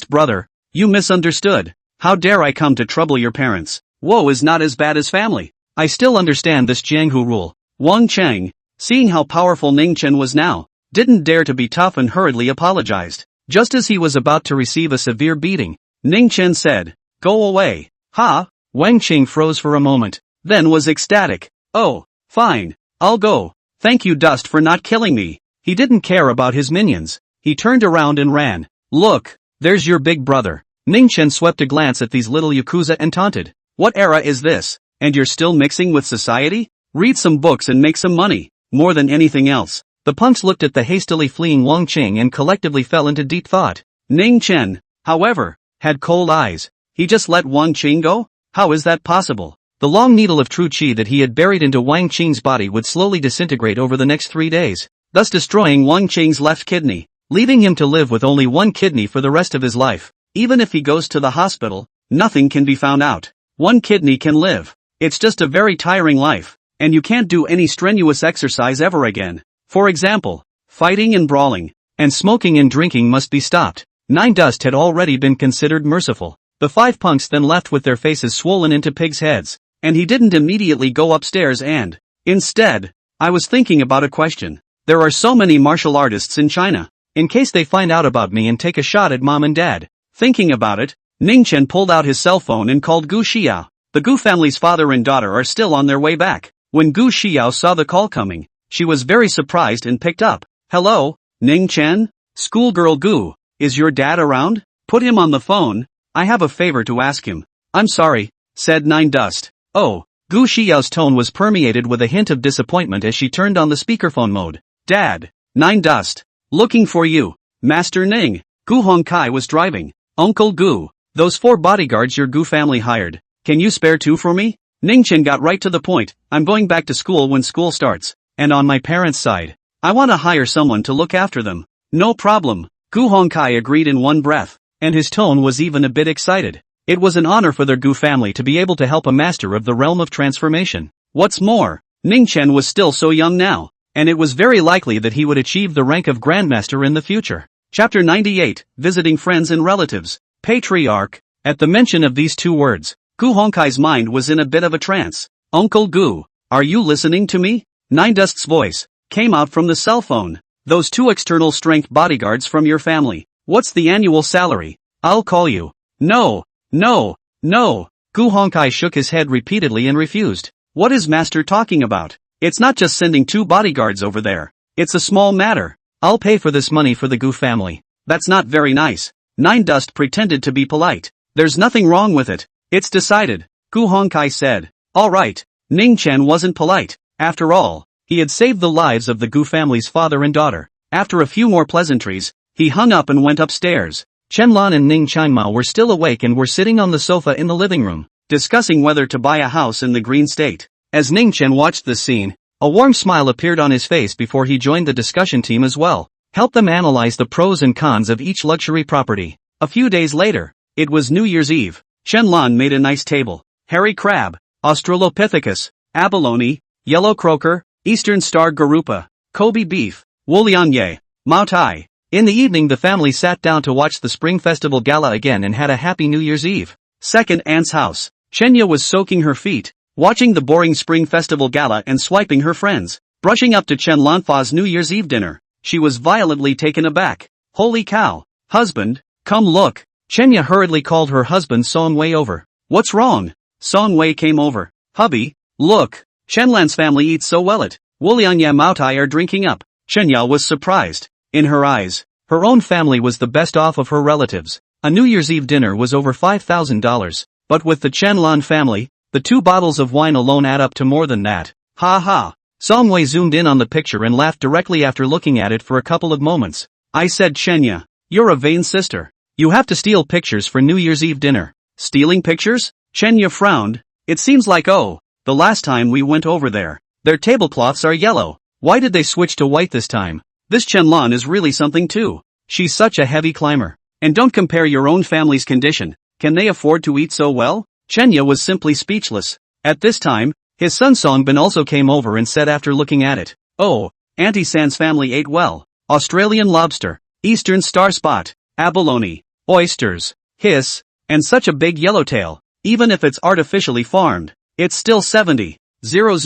brother, you misunderstood. How dare I come to trouble your parents? Woe is not as bad as family. I still understand this Jianghu rule. Wang Cheng, seeing how powerful Ning Chen was now, didn't dare to be tough and hurriedly apologized. Just as he was about to receive a severe beating, Ning Chen said, "Go away." "Ha?" Wang Qing froze for a moment, then was ecstatic. "Oh, fine, I'll go. Thank you Dust for not killing me." He didn't care about his minions. He turned around and ran. "Look, there's your big brother." Ning Chen swept a glance at these little yakuza and taunted. "What era is this? And you're still mixing with society? Read some books and make some money, more than anything else." The punks looked at the hastily fleeing Wang Qing and collectively fell into deep thought. Ning Chen, however, had cold eyes. He just let Wang Qing go? How is that possible? The long needle of true chi that he had buried into Wang Qing's body would slowly disintegrate over the next 3 days, thus destroying Wang Qing's left kidney, leaving him to live with only one kidney for the rest of his life. Even if he goes to the hospital, nothing can be found out. One kidney can live. It's just a very tiring life. And you can't do any strenuous exercise ever again. For example, fighting and brawling, and smoking and drinking must be stopped. Nine Dust had already been considered merciful. The 5 punks then left with their faces swollen into pigs' heads, and he didn't immediately go upstairs and, instead, "I was thinking about a question. There are so many martial artists in China. In case they find out about me and take a shot at mom and dad." Thinking about it, Ning Chen pulled out his cell phone and called Gu Xiao. The Gu family's father and daughter are still on their way back. When Gu Xiao saw the call coming, she was very surprised and picked up. "Hello, Ning Chen? Schoolgirl Gu, is your dad around? Put him on the phone, I have a favor to ask him." "I'm sorry," said Nine Dust. "Oh." Gu Xiao's tone was permeated with a hint of disappointment as she turned on the speakerphone mode. "Dad, Nine Dust, looking for you. Master Ning." Gu Hongkai was driving. "Uncle Gu, those 4 bodyguards your Gu family hired, can you spare 2 for me?" Ning Chen got right to the point. "I'm going back to school when school starts, and on my parents' side, I want to hire someone to look after them." "No problem," Gu Hongkai agreed in one breath, and his tone was even a bit excited. It was an honor for their Gu family to be able to help a master of the realm of transformation. What's more, Ning Chen was still so young now, and it was very likely that he would achieve the rank of Grandmaster in the future. Chapter 98, Visiting Friends and Relatives. Patriarch. At the mention of these 2 words, Gu Hongkai's mind was in a bit of a trance. "Uncle Gu, are you listening to me?" Nine Dust's voice came out from the cell phone. "Those 2 external strength bodyguards from your family. What's the annual salary? I'll call you." No. Gu Hongkai shook his head repeatedly and refused. "What is Master talking about? It's not just sending 2 bodyguards over there. It's a small matter. I'll pay for this money for the Gu family." "That's not very nice." Nine Dust pretended to be polite. "There's nothing wrong with it. It's decided," Gu Hongkai said. "All right." Ning Chen wasn't polite. After all, he had saved the lives of the Gu family's father and daughter. After a few more pleasantries, he hung up and went upstairs. Chen Lan and Ning Changmao were still awake and were sitting on the sofa in the living room, discussing whether to buy a house in the Green State. As Ning Chen watched this scene, a warm smile appeared on his face before he joined the discussion team as well. Help them analyze the pros and cons of each luxury property. A few days later, it was New Year's Eve. Chen Lan made a nice table. Hairy crab, Australopithecus, abalone, yellow croaker, eastern star garupa, Kobe beef, woolianye, Mao Tai. In the evening the family sat down to watch the Spring Festival Gala again and had a happy New Year's Eve. Second aunt's house. Chenya was soaking her feet, watching the boring Spring Festival Gala and swiping her friends. Brushing up to Chen Lanfa's New Year's Eve dinner, she was violently taken aback. Holy cow! Husband, come look! Chenya hurriedly called her husband Song Wei over. What's wrong? Song Wei came over. Hubby, look! Chenlan's family eats so well at Woolianya Mao Tai are drinking up. Chenya was surprised. In her eyes, her own family was the best off of her relatives. A New Year's Eve dinner was over $5,000, but with the Chenlan family, the 2 bottles of wine alone add up to more than that. Ha ha! Song Wei zoomed in on the picture and laughed directly after looking at it for a couple of moments. I said, Chenya, you're a vain sister. You have to steal pictures for New Year's Eve dinner. Stealing pictures? Chenya frowned. It seems like the last time we went over there. Their tablecloths are yellow. Why did they switch to white this time? This Chenlan is really something too. She's such a heavy climber. And don't compare your own family's condition. Can they afford to eat so well? Chenya was simply speechless. At this time, his son Songbin also came over and said after looking at it, oh, Auntie San's family ate well. Australian lobster, eastern star spot, abalone, oysters, hiss, and such a big yellowtail. Even if it's artificially farmed, it's still 70, 000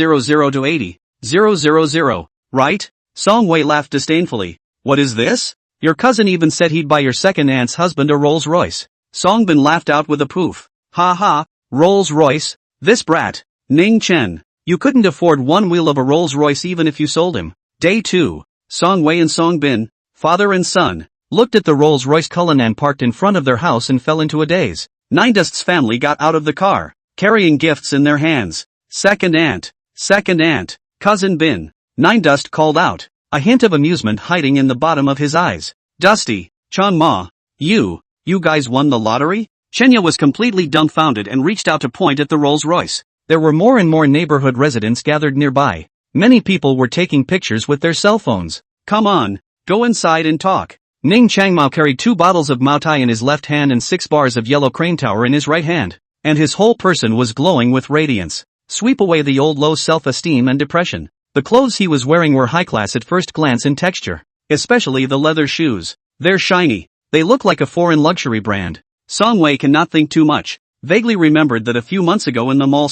to 80, 000, right? Song Wei laughed disdainfully. What is this? Your cousin even said he'd buy your second aunt's husband a Rolls Royce. Songbin laughed out with a poof. Ha ha, Rolls Royce? This brat, Ning Chen. You couldn't afford one wheel of a Rolls Royce even if you sold him. Day 2. Song Wei and Songbin, father and son, looked at the Rolls Royce Cullinan parked in front of their house and fell into a daze. Nindust's family got out of the car, carrying gifts in their hands. Second aunt, cousin Bin. Nindust called out, a hint of amusement hiding in the bottom of his eyes. Dusty, Chan Ma, you guys won the lottery? Chenya was completely dumbfounded and reached out to point at the Rolls Royce. There were more and more neighborhood residents gathered nearby. Many people were taking pictures with their cell phones. Come on, go inside and talk. Ning Changmao carried 2 bottles of Mao Tai in his left hand and 6 bars of yellow crane tower in his right hand. And his whole person was glowing with radiance. Sweep away the old low self-esteem and depression. The clothes he was wearing were high-class at first glance in texture. Especially the leather shoes. They're shiny. They look like a foreign luxury brand. Song Wei cannot think too much. Vaguely remembered that a few months ago in the mall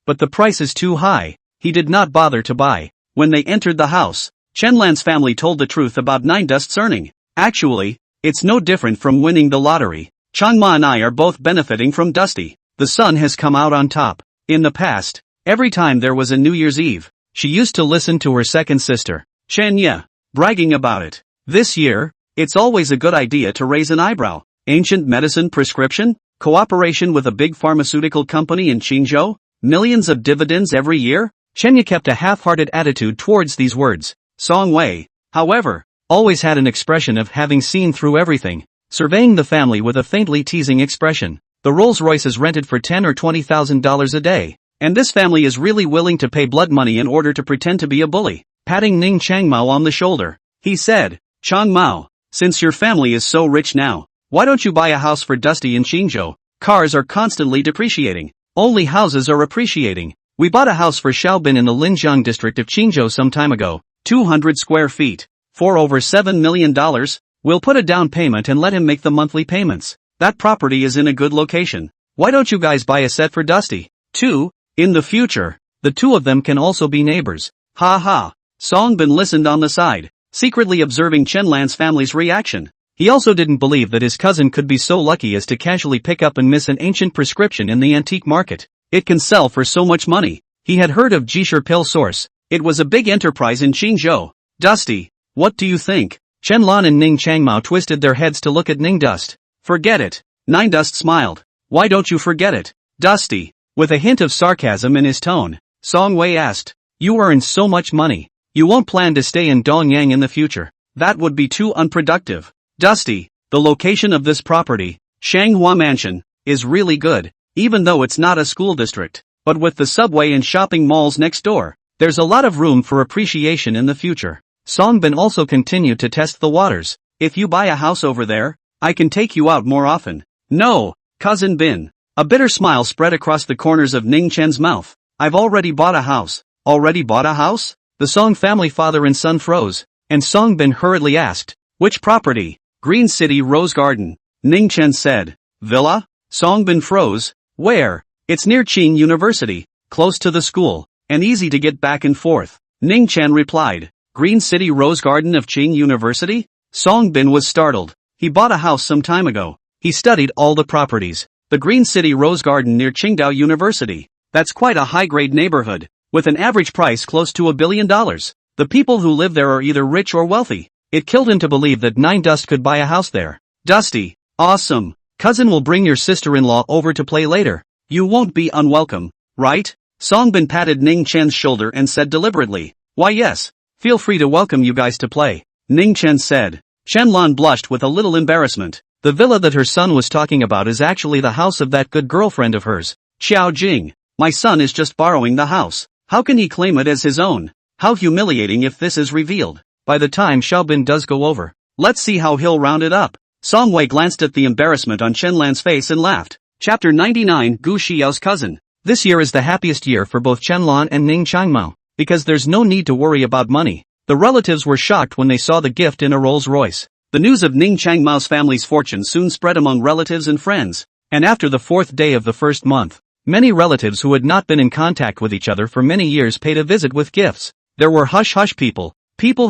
but the price is too high. He did not bother to buy. When they entered the house, Chenlan's family told the truth about Nindust's earning. Actually, it's no different from winning the lottery. Changma and I are both benefiting from Dusty. The son has come out on top. In the past, every time there was a New Year's Eve, she used to listen to her second sister, Chenya, bragging about it. This year, it's always a good idea to raise an eyebrow. Ancient medicine prescription? Cooperation with a big pharmaceutical company in Qingzhou? Millions of dividends every year? Chenya kept a half-hearted attitude towards these words. Song Wei, however, always had an expression of having seen through everything, surveying the family with a faintly teasing expression. The Rolls Royce is rented for $10,000 or $20,000 a day, and this family is really willing to pay blood money in order to pretend to be a bully. Patting Ning Changmao on the shoulder, he said, Changmao, since your family is so rich now, why don't you buy a house for Dusty in Qingzhou? Cars are constantly depreciating. Only houses are appreciating. We bought a house for Xiaobin in the Linjiang district of Qingzhou some time ago, 200 square feet, for over $7 million. We'll put a down payment and let him make the monthly payments. That property is in a good location. Why don't you guys buy a set for Dusty, too? In the future, the two of them can also be neighbors. Ha ha. Songbin listened on the side, secretly observing Chenlan's family's reaction. He also didn't believe that his cousin could be so lucky as to casually pick up and miss an ancient prescription in the antique market. It can sell for so much money. He had heard of Jishir Pill Source. It was a big enterprise in Qingzhou. Dusty, what do you think? Chenlan and Ning Changmao twisted their heads to look at Ningdust. Forget it. Ningdust smiled. Why don't you forget it, Dusty? With a hint of sarcasm in his tone, Song Wei asked. You earn so much money. You won't plan to stay in Dongyang in the future. That would be too unproductive. Dusty, the location of this property, Shanghua Mansion, is really good, even though it's not a school district. But with the subway and shopping malls next door, there's a lot of room for appreciation in the future. Songbin also continued to test the waters. If you buy a house over there, I can take you out more often. No, cousin Bin. A bitter smile spread across the corners of Ning Chen's mouth. I've already bought a house. Already bought a house? The Song family father and son froze, and Songbin hurriedly asked, which property? Green City Rose Garden. Ningchen said. Villa? Songbin froze. Where? It's near Qing University, close to the school, and easy to get back and forth. Ningchen replied. Green City Rose Garden of Qing University? Songbin was startled. He bought a house some time ago. He studied all the properties. The Green City Rose Garden near Qingdao University. That's quite a high-grade neighborhood, with an average price close to $1 billion. The people who live there are either rich or wealthy. It killed him to believe that Nine Dust could buy a house there. Dusty. Awesome. Cousin will bring your sister-in-law over to play later. You won't be unwelcome, right? Songbin patted Ning Chen's shoulder and said deliberately. Why yes. Feel free to welcome you guys to play. Ning Chen said. Shenlan blushed with a little embarrassment. The villa that her son was talking about is actually the house of that good girlfriend of hers, Xiao Jing. My son is just borrowing the house. How can he claim it as his own? How humiliating if this is revealed. By the time Xiaobin does go over, let's see how he'll round it up. Song Wei glanced at the embarrassment on Shenlan's face and laughed. Chapter 99 Gu Xiao's cousin. This year is the happiest year for both Shenlan and Ning Changmao, because there's no need to worry about money. The relatives were shocked when they saw the gift in a Rolls Royce. The news of Ning Changmao's family's fortune soon spread among relatives and friends, and after the 4th day of the first month, many relatives who had not been in contact with each other for many years paid a visit with gifts. There were hush-hush people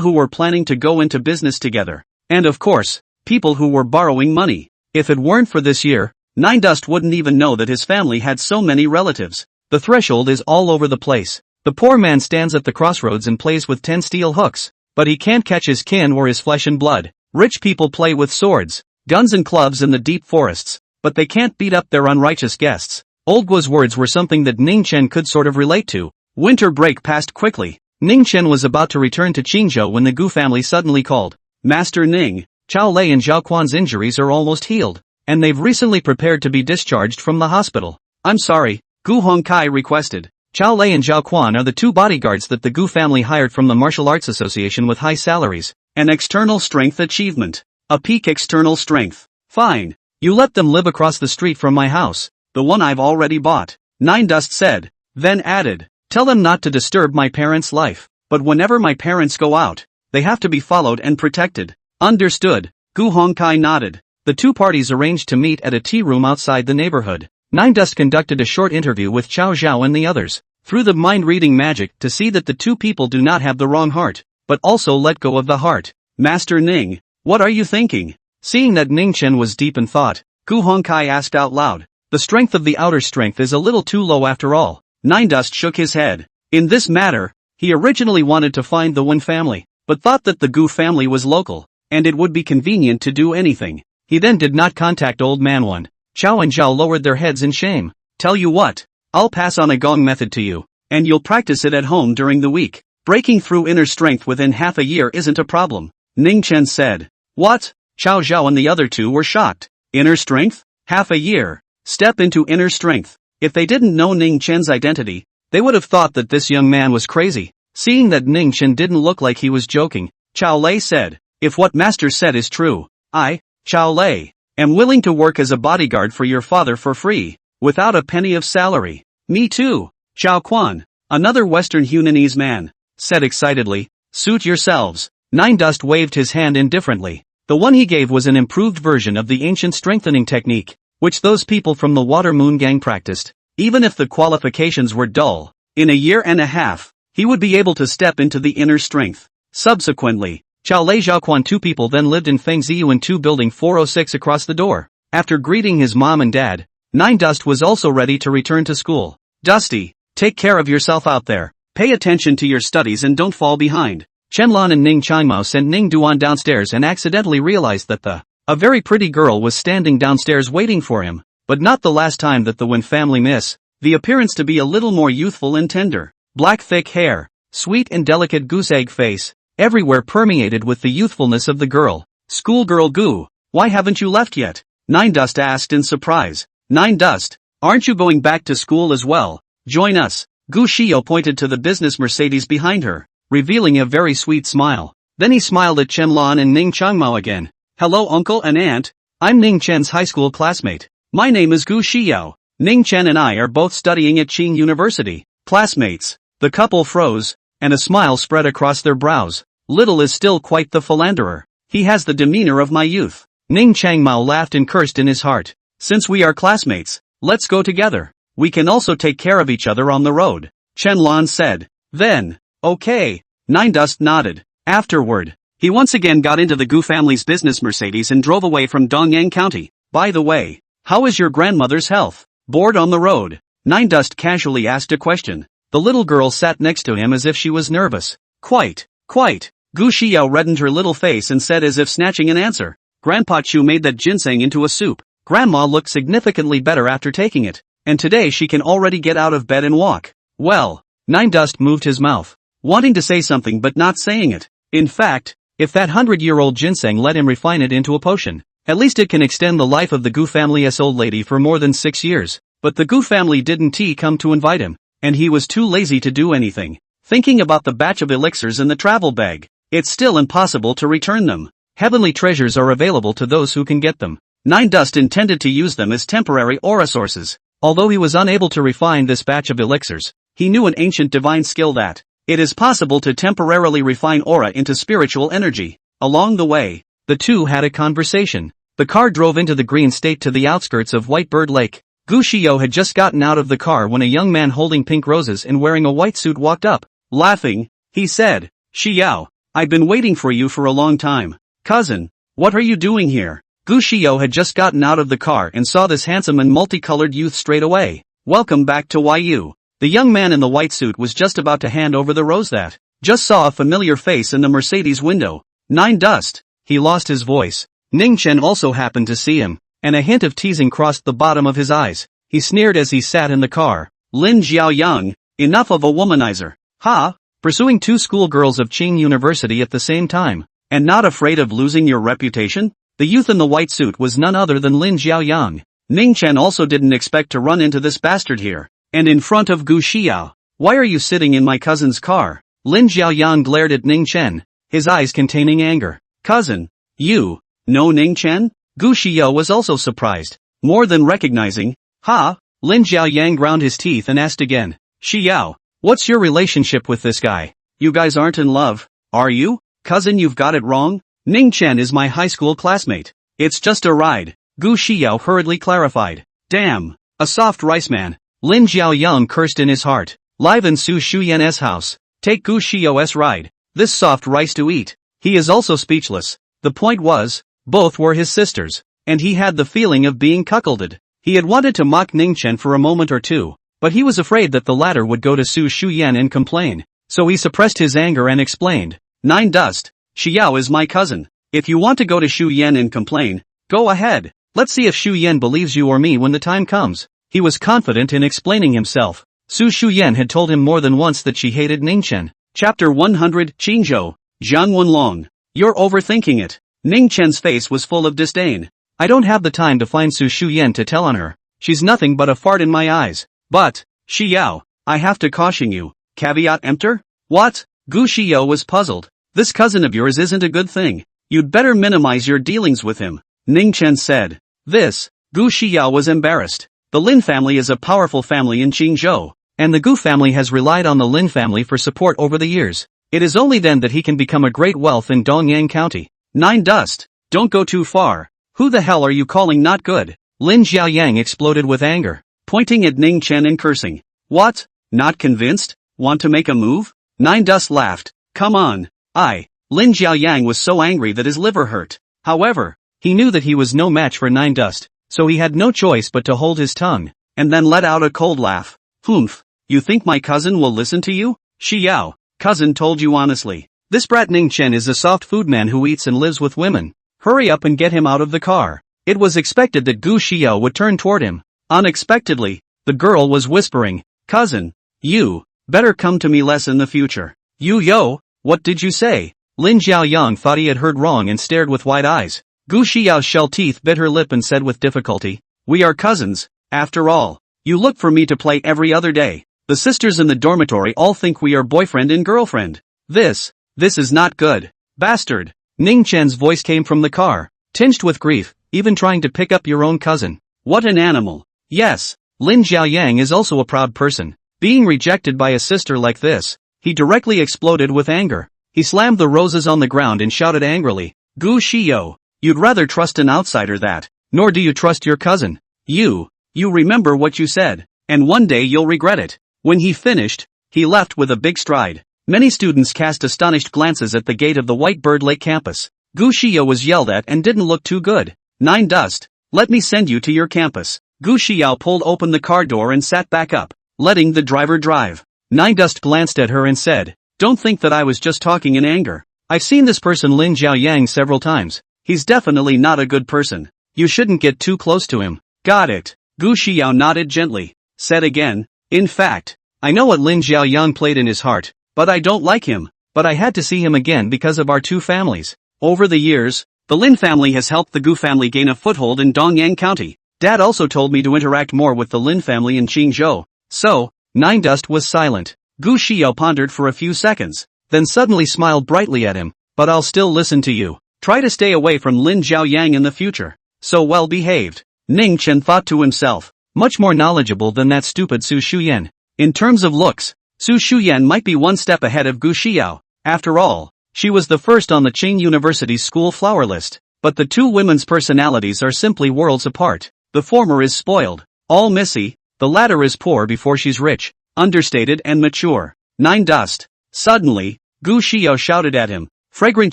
who were planning to go into business together, and of course, people who were borrowing money. If it weren't for this year, Nine Dust wouldn't even know that his family had so many relatives. The threshold is all over the place. The poor man stands at the crossroads and plays with 10 steel hooks, but he can't catch his kin or his flesh and blood. Rich people play with swords, guns and clubs in the deep forests, but they can't beat up their unrighteous guests. Old Guo's words were something that Ning Chen could sort of relate to. Winter break passed quickly. Ning Chen was about to return to Qingzhou when the Gu family suddenly called. Master Ning, Chao Lei and Zhao Quan's injuries are almost healed, and they've recently prepared to be discharged from the hospital. I'm sorry, Gu Hongkai requested. Chao Lei and Zhao Quan are the 2 bodyguards that the Gu family hired from the Martial Arts Association with high salaries. An external strength achievement. A peak external strength. Fine. You let them live across the street from my house, the one I've already bought. Nine Dust said, then added, tell them not to disturb my parents' life, but whenever my parents go out, they have to be followed and protected. Understood. Gu Hongkai nodded. The 2 parties arranged to meet at a tea room outside the neighborhood. Nine Dust conducted a short interview with Chao Zhao and the others, through the mind-reading magic to see that the 2 people do not have the wrong heart, but also let go of the heart. Master Ning, what are you thinking? Seeing that Ning Chen was deep in thought, Gu Hongkai asked out loud. The strength of the outer strength is a little too low after all. Nine Dust shook his head. In this matter, he originally wanted to find the Wen family, but thought that the Gu family was local, and it would be convenient to do anything. He then did not contact Old Man Wen. Chao and Zhao lowered their heads in shame. Tell you what, I'll pass on a gong method to you, and you'll practice it at home during the week. Breaking through inner strength within half a year isn't a problem. Ning Chen said. What? Chao Zhao and the other 2 were shocked. Inner strength? Half a year. Step into inner strength. If they didn't know Ning Chen's identity, they would have thought that this young man was crazy. Seeing that Ning Chen didn't look like he was joking, Chao Lei said, if what master said is true, I, Chao Lei, am willing to work as a bodyguard for your father for free, without a penny of salary. Me too. Zhao Quan, another Western Hunanese man, said excitedly, suit yourselves. Nine Dust waved his hand indifferently. The one he gave was an improved version of the ancient strengthening technique, which those people from the Water Moon Gang practiced. Even if the qualifications were dull, in a year and a half, he would be able to step into the inner strength. Subsequently, Chao Lei Zhao Quan 2 people then lived in Fengziyuan 2 building 406 across the door. After greeting his mom and dad, Nine Dust was also ready to return to school. Dusty, take care of yourself out there. Pay attention to your studies and don't fall behind. Shenlan and Ning Changmao sent Ning Duan downstairs and accidentally realized that a very pretty girl was standing downstairs waiting for him, but not the last time that the Wen family miss. The appearance to be a little more youthful and tender. Black thick hair, sweet and delicate goose egg face, everywhere permeated with the youthfulness of the girl. Schoolgirl Gu, why haven't you left yet? Nine Dust asked in surprise. Nine Dust, aren't you going back to school as well? Join us. Gu Shio pointed to the business Mercedes behind her, revealing a very sweet smile. Then he smiled at Shenlan and Ning Changmao again. Hello uncle and aunt, I'm Ning Chen's high school classmate. My name is Gu Xiao. Ning Chen and I are both studying at Qing University. Classmates. The couple froze, and a smile spread across their brows. Little is still quite the philanderer. He has the demeanor of my youth. Ning Changmao laughed and cursed in his heart. Since we are classmates, let's go together. We can also take care of each other on the road. Chen Lan said. Then, okay. Nine Dust nodded. Afterward, he once again got into the Gu family's business Mercedes and drove away from Dongyang County. By the way, how is your grandmother's health? Bored on the road? Nine Dust casually asked a question. The little girl sat next to him as if she was nervous. Quite. Gu Xiao reddened her little face and said as if snatching an answer. Grandpa Chu made that ginseng into a soup. Grandma looked significantly better after taking it, and today she can already get out of bed and walk. Well, Nine Dust moved his mouth, wanting to say something but not saying it. In fact, if that 100-year-old ginseng let him refine it into a potion, at least it can extend the life of the Gu family's old lady for more than 6 years. But the Gu family didn't come to invite him, and he was too lazy to do anything. Thinking about the batch of elixirs in the travel bag, it's still impossible to return them. Heavenly treasures are available to those who can get them. Nine Dust intended to use them as temporary aura sources. Although he was unable to refine this batch of elixirs, he knew an ancient divine skill that it is possible to temporarily refine aura into spiritual energy. Along the way, the two had a conversation. The car drove into the green state to the outskirts of Whitebird Lake. Gu Xiao had just gotten out of the car when a young man holding pink roses and wearing a white suit walked up. Laughing, he said, Xiao, I've been waiting for you for a long time. Cousin, what are you doing here? Gu Xiao had just gotten out of the car and saw this handsome and multicolored youth straight away. Welcome back to YU. The young man in the white suit was just about to hand over the rose that just saw a familiar face in the Mercedes window. Nine Dust. He lost his voice. Ning Chen also happened to see him, and a hint of teasing crossed the bottom of his eyes. He sneered as he sat in the car. Lin Jiaoyang, enough of a womanizer. Ha! Pursuing 2 schoolgirls of Qing University at the same time, and not afraid of losing your reputation? The youth in the white suit was none other than Lin Jiaoyang. Ning Chen also didn't expect to run into this bastard here, and in front of Gu Xiao. Why are you sitting in my cousin's car? Lin Jiaoyang glared at Ning Chen, his eyes containing anger. Cousin, you know Ning Chen? Gu Xiao was also surprised, more than recognizing. Ha! Lin Jiaoyang ground his teeth and asked again. Xiao, what's your relationship with this guy? You guys aren't in love, are you? Cousin, you've got it wrong. Ning Chen is my high school classmate. It's just a ride, Gu Xiao hurriedly clarified. Damn, a soft rice man. Lin Jiaoyang cursed in his heart. Live in Su Shuyan's house. Take Gu Xiao's ride. This soft rice to eat. He is also speechless. The point was, both were his sisters, and he had the feeling of being cuckolded. He had wanted to mock Ning Chen for a moment or two, but he was afraid that the latter would go to Su Shuyan and complain, so he suppressed his anger and explained. Nine Dust, Xiao is my cousin. If you want to go to Shuyan and complain, go ahead. Let's see if Shuyan believes you or me when the time comes. He was confident in explaining himself. Su Shuyan had told him more than once that she hated Ning Chen. Chapter 100, Qingzhou, Jiang Wenlong. You're overthinking it. Ning Chen's face was full of disdain. I don't have the time to find Su Shuyan to tell on her. She's nothing but a fart in my eyes. But, Xiao, I have to caution you. Caveat emptor? What? Gu Xiao was puzzled. This cousin of yours isn't a good thing. You'd better minimize your dealings with him, Ning Chen said. This, Gu Xiao was embarrassed. The Lin family is a powerful family in Qingzhou, and the Gu family has relied on the Lin family for support over the years. It is only then that he can become a great wealth in Dongyang County. Nine Dust, don't go too far. Who the hell are you calling not good? Lin Jiaoyang exploded with anger, pointing at Ning Chen and cursing. What? Not convinced? Want to make a move? Nine Dust laughed. Come on. Lin Jiaoyang was so angry that his liver hurt. However, he knew that he was no match for Nine Dust, so he had no choice but to hold his tongue, and then let out a cold laugh. Humph, you think my cousin will listen to you? Xiao, cousin told you honestly. This brat Ning Chen is a soft food man who eats and lives with women. Hurry up and get him out of the car. It was expected that Gu Xiao would turn toward him. Unexpectedly, the girl was whispering, Cousin, you better come to me less in the future. Yo, what did you say? Lin Jiaoyang thought he had heard wrong and stared with wide eyes. Gu Xiao's shell teeth bit her lip and said with difficulty, We are cousins, after all. You look for me to play every other day. The sisters in the dormitory all think we are boyfriend and girlfriend. This is not good. Bastard. Ning Chen's voice came from the car, tinged with grief, even trying to pick up your own cousin. What an animal. Yes, Lin Jiaoyang is also a proud person. Being rejected by a sister like this, he directly exploded with anger. He slammed the roses on the ground and shouted angrily, "Gu Shio, you'd rather trust an outsider that, nor do you trust your cousin. You remember what you said, and one day you'll regret it." When he finished, he left with a big stride. Many students cast astonished glances at the gate of the White Bird Lake campus. Gu Shio was yelled at and didn't look too good. "Nine Dust, let me send you to your campus." Gu Xiao pulled open the car door and sat back up, letting the driver drive. Nine Dust glanced at her and said, "Don't think that I was just talking in anger. I've seen this person Lin Jiaoyang several times. He's definitely not a good person. You shouldn't get too close to him." "Got it." Gu Xiao nodded gently. Said again, "In fact, I know what Lin Jiaoyang played in his heart, but I don't like him. But I had to see him again because of our two families. Over the years, the Lin family has helped the Gu family gain a foothold in Dongyang County. Dad also told me to interact more with the Lin family in Qingzhou." So, Nine Dust was silent. Gu Xiao pondered for a few seconds, then suddenly smiled brightly at him. "But I'll still listen to you. Try to stay away from Lin Jiaoyang in the future. So well behaved." Ning Chen thought to himself, much more knowledgeable than that stupid Su Shuyan. In terms of looks, Su Shuyan might be one step ahead of Gu Xiao. After all, she was the first on the Qing University's school flower list. But the two women's personalities are simply worlds apart. The former is spoiled, all missy, the latter is poor before she's rich, understated and mature. Nine Dust. Suddenly, Gu Xiao shouted at him, fragrant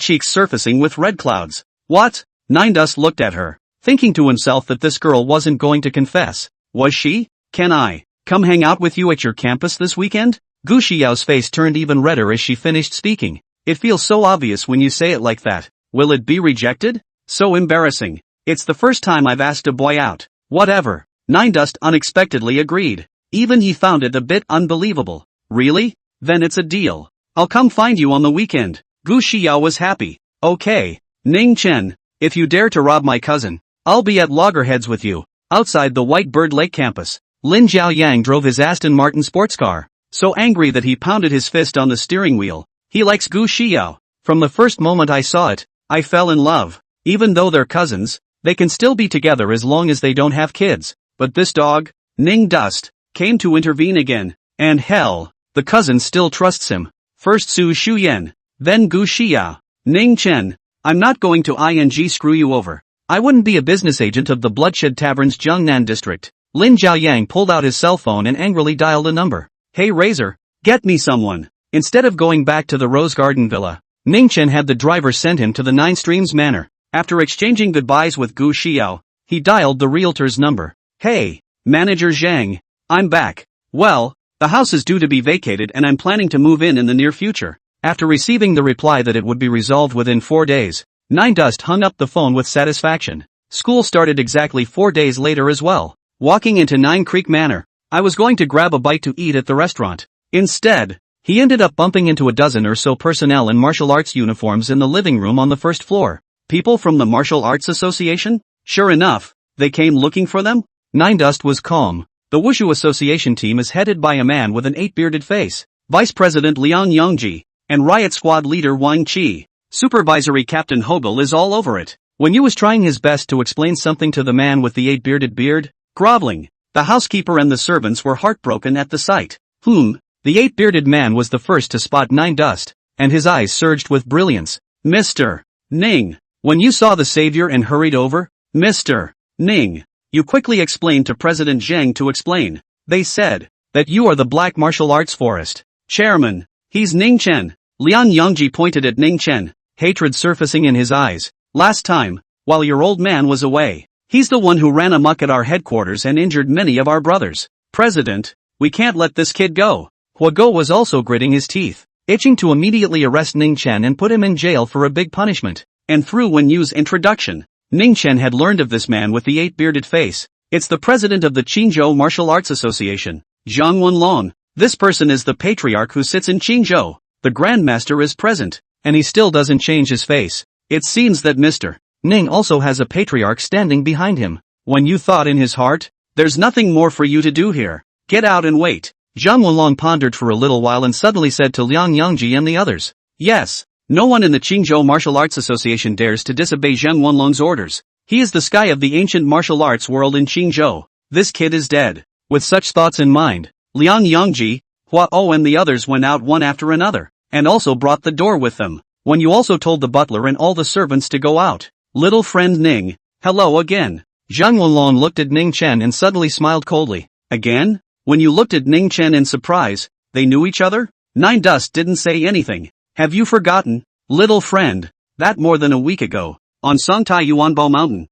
cheeks surfacing with red clouds. "What?" Nine Dust looked at her, thinking to himself that this girl wasn't going to confess. Was she? "Can I come hang out with you at your campus this weekend?" Gu Xiao's face turned even redder as she finished speaking. "It feels so obvious when you say it like that. Will it be rejected? So embarrassing. It's the first time I've asked a boy out." "Whatever." Nine Dust unexpectedly agreed. Even he found it a bit unbelievable. "Really? Then it's a deal. I'll come find you on the weekend." Gu Xiao was happy. "Okay, Ning Chen, if you dare to rob my cousin, I'll be at loggerheads with you." Outside the White Bird Lake campus, Lin Jiaoyang drove his Aston Martin sports car, so angry that he pounded his fist on the steering wheel. He likes Gu Xiao. "From the first moment I saw it, I fell in love. Even though they're cousins, they can still be together as long as they don't have kids. But this dog," Ning Dust, came to intervene again. "And hell, the cousin still trusts him. First Su Shuyan, then Gu Xiao. Ning Chen, I'm not going to screw you over. I wouldn't be a business agent of the Bloodshed Tavern's Jiangnan district." Lin Jiaoyang pulled out his cell phone and angrily dialed a number. "Hey Razor, get me someone." Instead of going back to the Rose Garden Villa, Ning Chen had the driver send him to the Nine Streams Manor. After exchanging goodbyes with Gu Xiao, he dialed the realtor's number. "Hey, Manager Zhang, I'm back. Well, the house is due to be vacated and I'm planning to move in the near future." After receiving the reply that it would be resolved within 4 days, Nine Dust hung up the phone with satisfaction. School started exactly 4 days later as well. Walking into Nine Creek Manor, I was going to grab a bite to eat at the restaurant. Instead, he ended up bumping into a dozen or so personnel in martial arts uniforms in the living room on the first floor. People from the Martial Arts Association? Sure enough, they came looking for them? Nine Dust was calm. The Wushu Association team is headed by a man with an 8-bearded face, Vice President Liang Yongji, and Riot Squad leader Wang Qi. Supervisory Captain Hogel is all over it. When Yu was trying his best to explain something to the man with the 8-bearded beard, groveling, the housekeeper and the servants were heartbroken at the sight. The 8-bearded man was the first to spot Nine Dust, and his eyes surged with brilliance. "Mr. Ning, when you saw the savior and hurried over, Mr. Ning, you quickly explained to President Zhang to explain. They said that you are the Black Martial Arts Forest Chairman. He's Ning Chen." Liang Yongji pointed at Ning Chen, hatred surfacing in his eyes. "Last time, while your old man was away, he's the one who ran amok at our headquarters and injured many of our brothers. President, we can't let this kid go." Huago was also gritting his teeth, itching to immediately arrest Ning Chen and put him in jail for a big punishment. And through Wen Yu's introduction, Ning Chen had learned of this man with the 8-bearded face. It's the president of the Qingzhou Martial Arts Association, Zhang Wenlong. This person is the patriarch who sits in Qingzhou. The Grandmaster is present, and he still doesn't change his face. It seems that Mr. Ning also has a patriarch standing behind him. When you thought in his heart, there's nothing more for you to do here. Get out and wait. Zhang Wenlong pondered for a little while and suddenly said to Liang Yongji and the others. Yes, no one in the Qingzhou Martial Arts Association dares to disobey Zhang Wenlong's orders. He is the sky of the ancient martial arts world in Qingzhou. This kid is dead. With such thoughts in mind, Liang Yongji, Hua O and the others went out one after another, and also brought the door with them. When you also told the butler and all the servants to go out. Little friend Ning, hello again. Zhang Wenlong looked at Ning Chen and suddenly smiled coldly. Again? When you looked at Ning Chen in surprise, they knew each other? Nine Dust didn't say anything. Have you forgotten, little friend, that more than a week ago, on Songtai Yuanbao Mountain,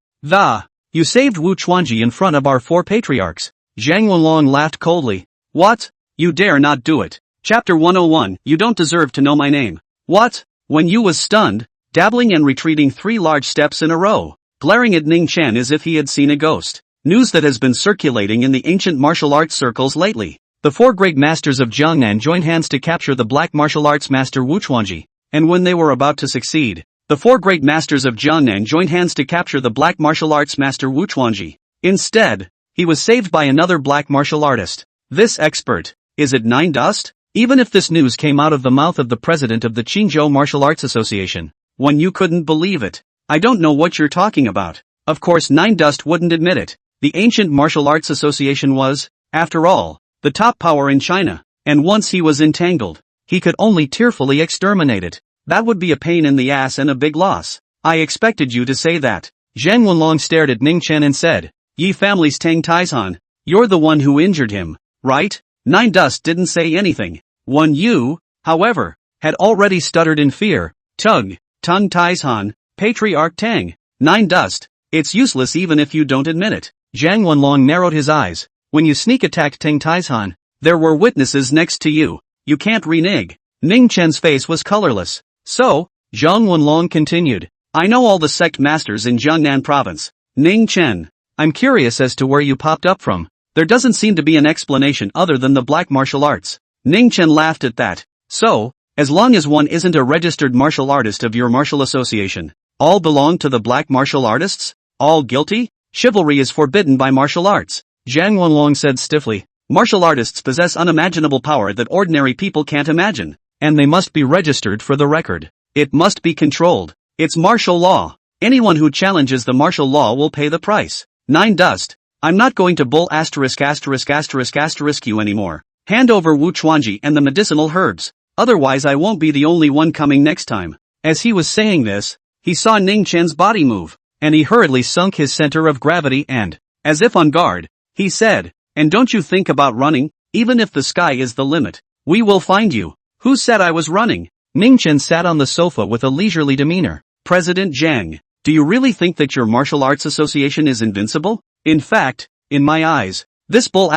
you saved Wu Chuanji in front of our 4 patriarchs? Zhang Wenlong laughed coldly. What? You dare not do it. Chapter 101, you don't deserve to know my name. What? When Yu was stunned, dabbling and retreating 3 large steps in a row, glaring at Ning Chen as if he had seen a ghost. News that has been circulating in the ancient martial arts circles lately. The 4 great masters of Jiangnan joined hands to capture the black martial arts master Wu Chuanji, and when they were about to succeed, the 4 great masters of Jiangnan joined hands to capture the black martial arts master Wu Chuanji. Instead, he was saved by another black martial artist. This expert, is it Nine Dust? Even if this news came out of the mouth of the president of the Qingzhou Martial Arts Association, when you couldn't believe it. I don't know what you're talking about. Of course Nine Dust wouldn't admit it. The ancient Martial Arts Association was, after all, the top power in China, and once he was entangled, he could only tearfully exterminate it. That would be a pain in the ass and a big loss. I expected you to say that. Zhang Wenlong stared at Ning Chen and said, Yi family's Tang Taizhan, you're the one who injured him, right? Nine Dust didn't say anything. One Yu, however, had already stuttered in fear. Tug, Tung Taizhan, Patriarch Tang, Nine Dust, it's useless even if you don't admit it. Zhang Wenlong narrowed his eyes. When you sneak attacked Tang Taizhan, there were witnesses next to you. You can't renege. Ning Chen's face was colorless. So, Zhang Wenlong continued. I know all the sect masters in Jiangnan province. Ning Chen, I'm curious as to where you popped up from. There doesn't seem to be an explanation other than the black martial arts. Ning Chen laughed at that. So, as long as one isn't a registered martial artist of your martial association, all belong to the black martial artists? All guilty? Chivalry is forbidden by martial arts. Zhang Wenlong said stiffly. Martial artists possess unimaginable power that ordinary people can't imagine, and they must be registered for the record. It must be controlled. It's martial law. Anyone who challenges the martial law will pay the price. Nine Dust, I'm not going to bull **** you anymore. Hand over Wu Chuanji and the medicinal herbs, otherwise I won't be the only one coming next time. As he was saying this, he saw Ning Chen's body move, and he hurriedly sunk his center of gravity and, as if on guard, he said, and don't you think about running, even if the sky is the limit. We will find you. Who said I was running? Ning Chen sat on the sofa with a leisurely demeanor. President Zhang, do you really think that your martial arts association is invincible? In fact, in my eyes, this bull ****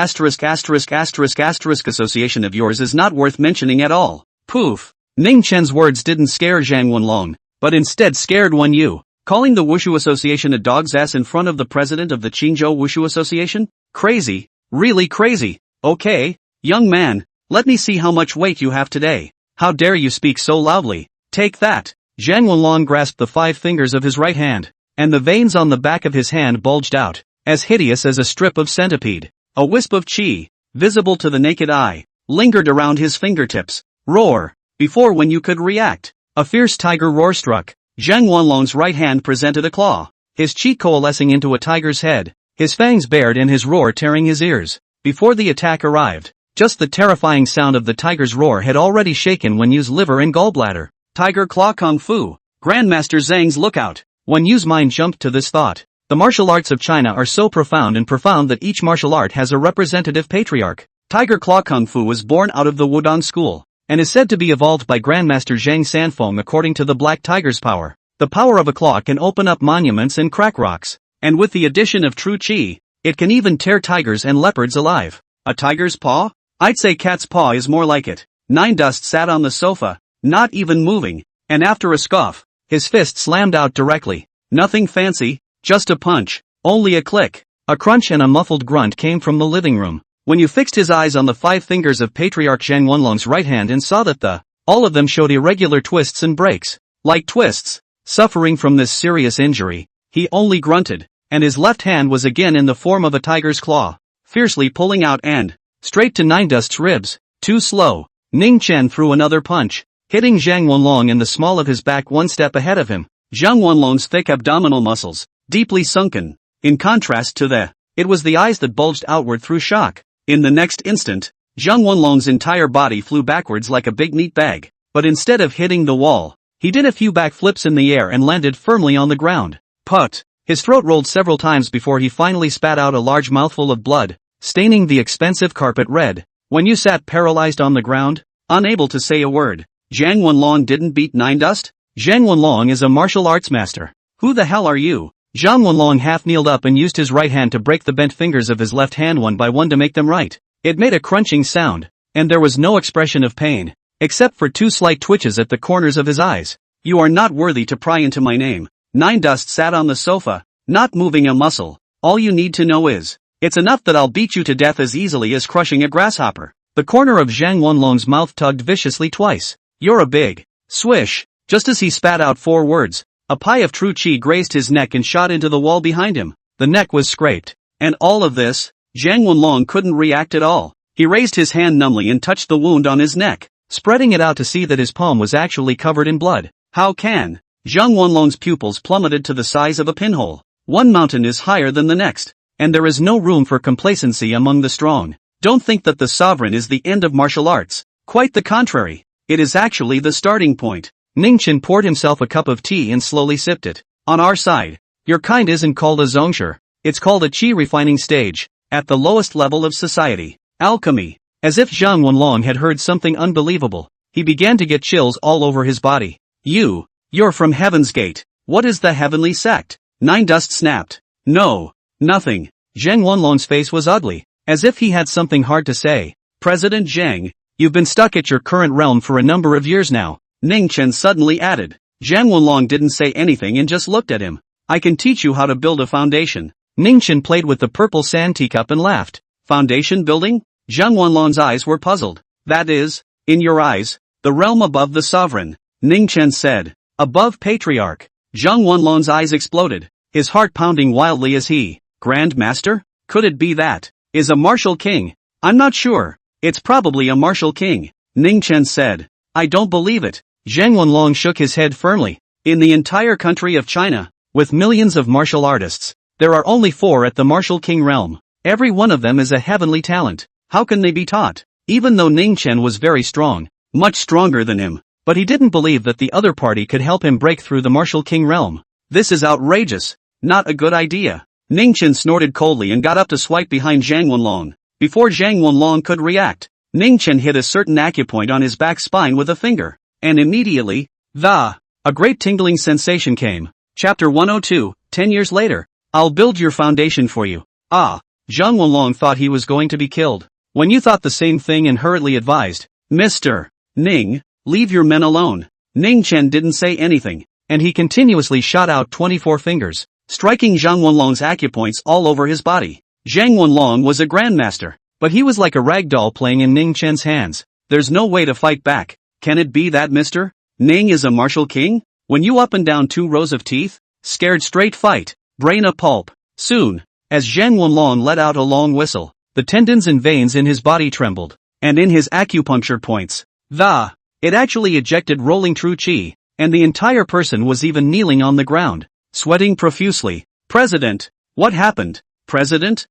association of yours is not worth mentioning at all. Poof. Ning Chen's words didn't scare Zhang Wenlong, but instead scared Wen Yu. Calling the Wushu Association a dog's ass in front of the president of the Qingzhou Wushu Association? Crazy. Really crazy. Okay, young man, let me see how much weight you have today. How dare you speak so loudly? Take that. Zhang Wenlong grasped the 5 fingers of his right hand, and the veins on the back of his hand bulged out, as hideous as a strip of centipede. A wisp of qi, visible to the naked eye, lingered around his fingertips. Roar. Before Wen Yu could react, a fierce tiger roar struck. Zhang Wenlong's right hand presented a claw, his qi coalescing into a tiger's head, his fangs bared and his roar tearing his ears. Before the attack arrived, just the terrifying sound of the tiger's roar had already shaken Wen Yu's liver and gallbladder. Tiger Claw Kung Fu. Grandmaster Zhang's lookout. Wen Yu's mind jumped to this thought. The martial arts of China are so profound that each martial art has a representative patriarch. Tiger Claw Kung Fu was born out of the Wudong school, and is said to be evolved by Grandmaster Zhang Sanfeng according to the Black Tiger's power. The power of a claw can open up monuments and crack rocks, and with the addition of true qi, it can even tear tigers and leopards alive. A tiger's paw? I'd say cat's paw is more like it. Nine Dust sat on the sofa, not even moving, and after a scoff, his fist slammed out directly. Nothing fancy, just a punch, only a click. A crunch and a muffled grunt came from the living room. When you fixed his eyes on the 5 fingers of Patriarch Zhang Wenlong's right hand and saw that all of them showed irregular twists and breaks. Like twists. Suffering from this serious injury, he only grunted, and his left hand was again in the form of a tiger's claw, fiercely pulling out and, straight to Nine Dust's ribs. Too slow. Ning Chen threw another punch, hitting Zhang Wenlong in the small of his back one step ahead of him. Zhang Wenlong's thick abdominal muscles, deeply sunken. In contrast to it was the eyes that bulged outward through shock. In the next instant, Zhang Wenlong's entire body flew backwards like a big meat bag. But instead of hitting the wall, he did a few backflips in the air and landed firmly on the ground. Put! His throat rolled several times before he finally spat out a large mouthful of blood, staining the expensive carpet red. When you sat paralyzed on the ground, unable to say a word, Zhang Wenlong didn't beat Nine Dust? Zhang Wenlong is a martial arts master. Who the hell are you? Zhang Wenlong half kneeled up and used his right hand to break the bent fingers of his left hand one by one to make them right. It made a crunching sound, and there was no expression of pain, except for 2 slight twitches at the corners of his eyes. You are not worthy to pry into my name. Nine Dust sat on the sofa, not moving a muscle. All you need to know is, it's enough that I'll beat you to death as easily as crushing a grasshopper. The corner of Zhang Wenlong's mouth tugged viciously twice. You're a big swish. Just as he spat out 4 words, a pie of true chi grazed his neck and shot into the wall behind him. The neck was scraped. And all of this, Zhang Wenlong couldn't react at all. He raised his hand numbly and touched the wound on his neck, spreading it out to see that his palm was actually covered in blood. How can? Zhang Wenlong's pupils plummeted to the size of a pinhole. One mountain is higher than the next, and there is no room for complacency among the strong. Don't think that the sovereign is the end of martial arts. Quite the contrary. It is actually the starting point. Ningchen poured himself a cup of tea and slowly sipped it. On our side, your kind isn't called a zongshi. It's called a chi refining stage, at the lowest level of society. Alchemy. As if Zhang Wenlong had heard something unbelievable, he began to get chills all over his body. You're from Heaven's Gate. What is the heavenly sect? Nine Dust snapped. No, nothing. Zhang Wenlong's face was ugly, as if he had something hard to say. President Zhang, you've been stuck at your current realm for a number of years now, Ning Chen suddenly added. Zhang Wenlong didn't say anything and just looked at him. I can teach you how to build a foundation. Ning Chen played with the purple sand teacup and laughed. Foundation building? Zhang Wenlong's eyes were puzzled. That is, in your eyes, the realm above the sovereign, Ning Chen said. Above patriarch. Zhang Wenlong's eyes exploded, his heart pounding wildly as he, Grand Master? Could it be that? Is a martial king? I'm not sure. It's probably a martial king, Ning Chen said. I don't believe it. Zhang Wenlong shook his head firmly. In the entire country of China, with millions of martial artists, there are only 4 at the martial king realm. Every one of them is a heavenly talent. How can they be taught? Even though Ning Chen was very strong, much stronger than him, but he didn't believe that the other party could help him break through the martial king realm. This is outrageous. Not a good idea. Ning Chen snorted coldly and got up to swipe behind Zhang Wenlong. Before Zhang Wenlong could react, Ning Chen hit a certain acupoint on his back spine with a finger. And immediately, a great tingling sensation came. Chapter 102, 10 years later. I'll build your foundation for you. Zhang Wenlong thought he was going to be killed. When you thought the same thing and hurriedly advised, Mr. Ning, leave your men alone. Ning Chen didn't say anything, and he continuously shot out 24 fingers, striking Zhang Wenlong's acupoints all over his body. Zhang Wenlong was a grandmaster, but he was like a rag doll playing in Ning Chen's hands. There's no way to fight back. Can it be that Mr. Ning is a martial king? When you up and down 2 rows of teeth? Scared straight fight. Brain a pulp. Soon, as Zhang Wenlong let out a long whistle, the tendons and veins in his body trembled, and in his acupuncture points, it actually ejected rolling true chi, and the entire person was even kneeling on the ground, sweating profusely. President, what happened? President,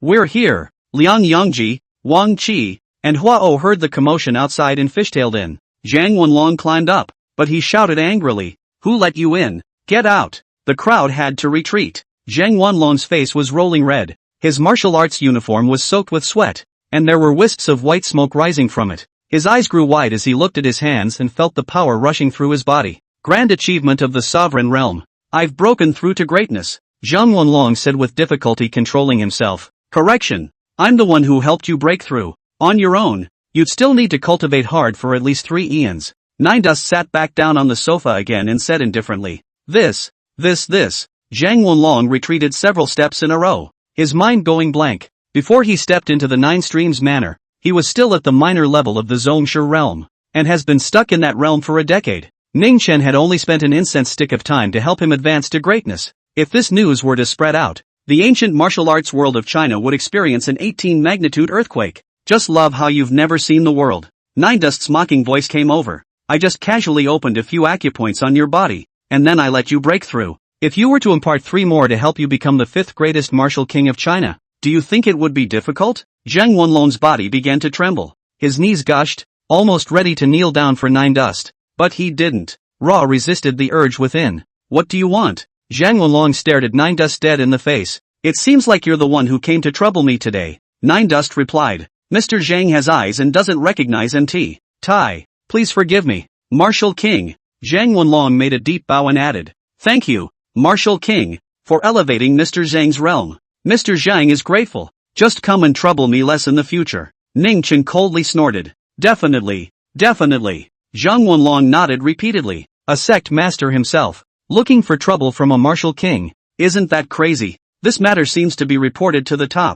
we're here. Liang Yangji, Wang Qi, and Huao heard the commotion outside and fishtailed in. Zhang Wenlong climbed up, but he shouted angrily, who let you in? Get out. The crowd had to retreat. Zhang Wenlong's face was rolling red. His martial arts uniform was soaked with sweat, and there were wisps of white smoke rising from it. His eyes grew wide as he looked at his hands and felt the power rushing through his body. Grand achievement of the sovereign realm. I've broken through to greatness, Zhang Wenlong said with difficulty controlling himself. Correction. I'm the one who helped you break through. On your own, you'd still need to cultivate hard for at least 3 eons. Nine Dust sat back down on the sofa again and said indifferently, This. Zhang Wenlong retreated several steps in a row, his mind going blank. Before he stepped into the 9 streams manor, he was still at the minor level of the Zongshi realm, and has been stuck in that realm for a decade. Ning Chen had only spent an incense stick of time to help him advance to greatness. If this news were to spread out, the ancient martial arts world of China would experience an 18-magnitude earthquake. Just love how you've never seen the world. Nine Dust's mocking voice came over. I just casually opened a few acupoints on your body, and then I let you break through. If you were to impart 3 more to help you become the 5th greatest martial king of China, Do you think it would be difficult? Zhang Wenlong's body began to tremble. His knees gushed, almost ready to kneel down for Nine Dust. But he didn't. Ra resisted the urge within. What do you want? Zhang Wenlong stared at Nine Dust dead in the face. It seems like you're the one who came to trouble me today. Nine Dust replied. Mr. Zhang has eyes and doesn't recognize MT. Tai. Please forgive me. Martial King. Zhang Wenlong made a deep bow and added. Thank you, Martial King, for elevating Mr. Zhang's realm. Mr. Zhang is grateful. Just come and trouble me less in the future. Ning Chen coldly snorted. Definitely, definitely. Zhang Wenlong nodded repeatedly. A sect master himself, looking for trouble from a martial king. Isn't that crazy? This matter seems to be reported to the top.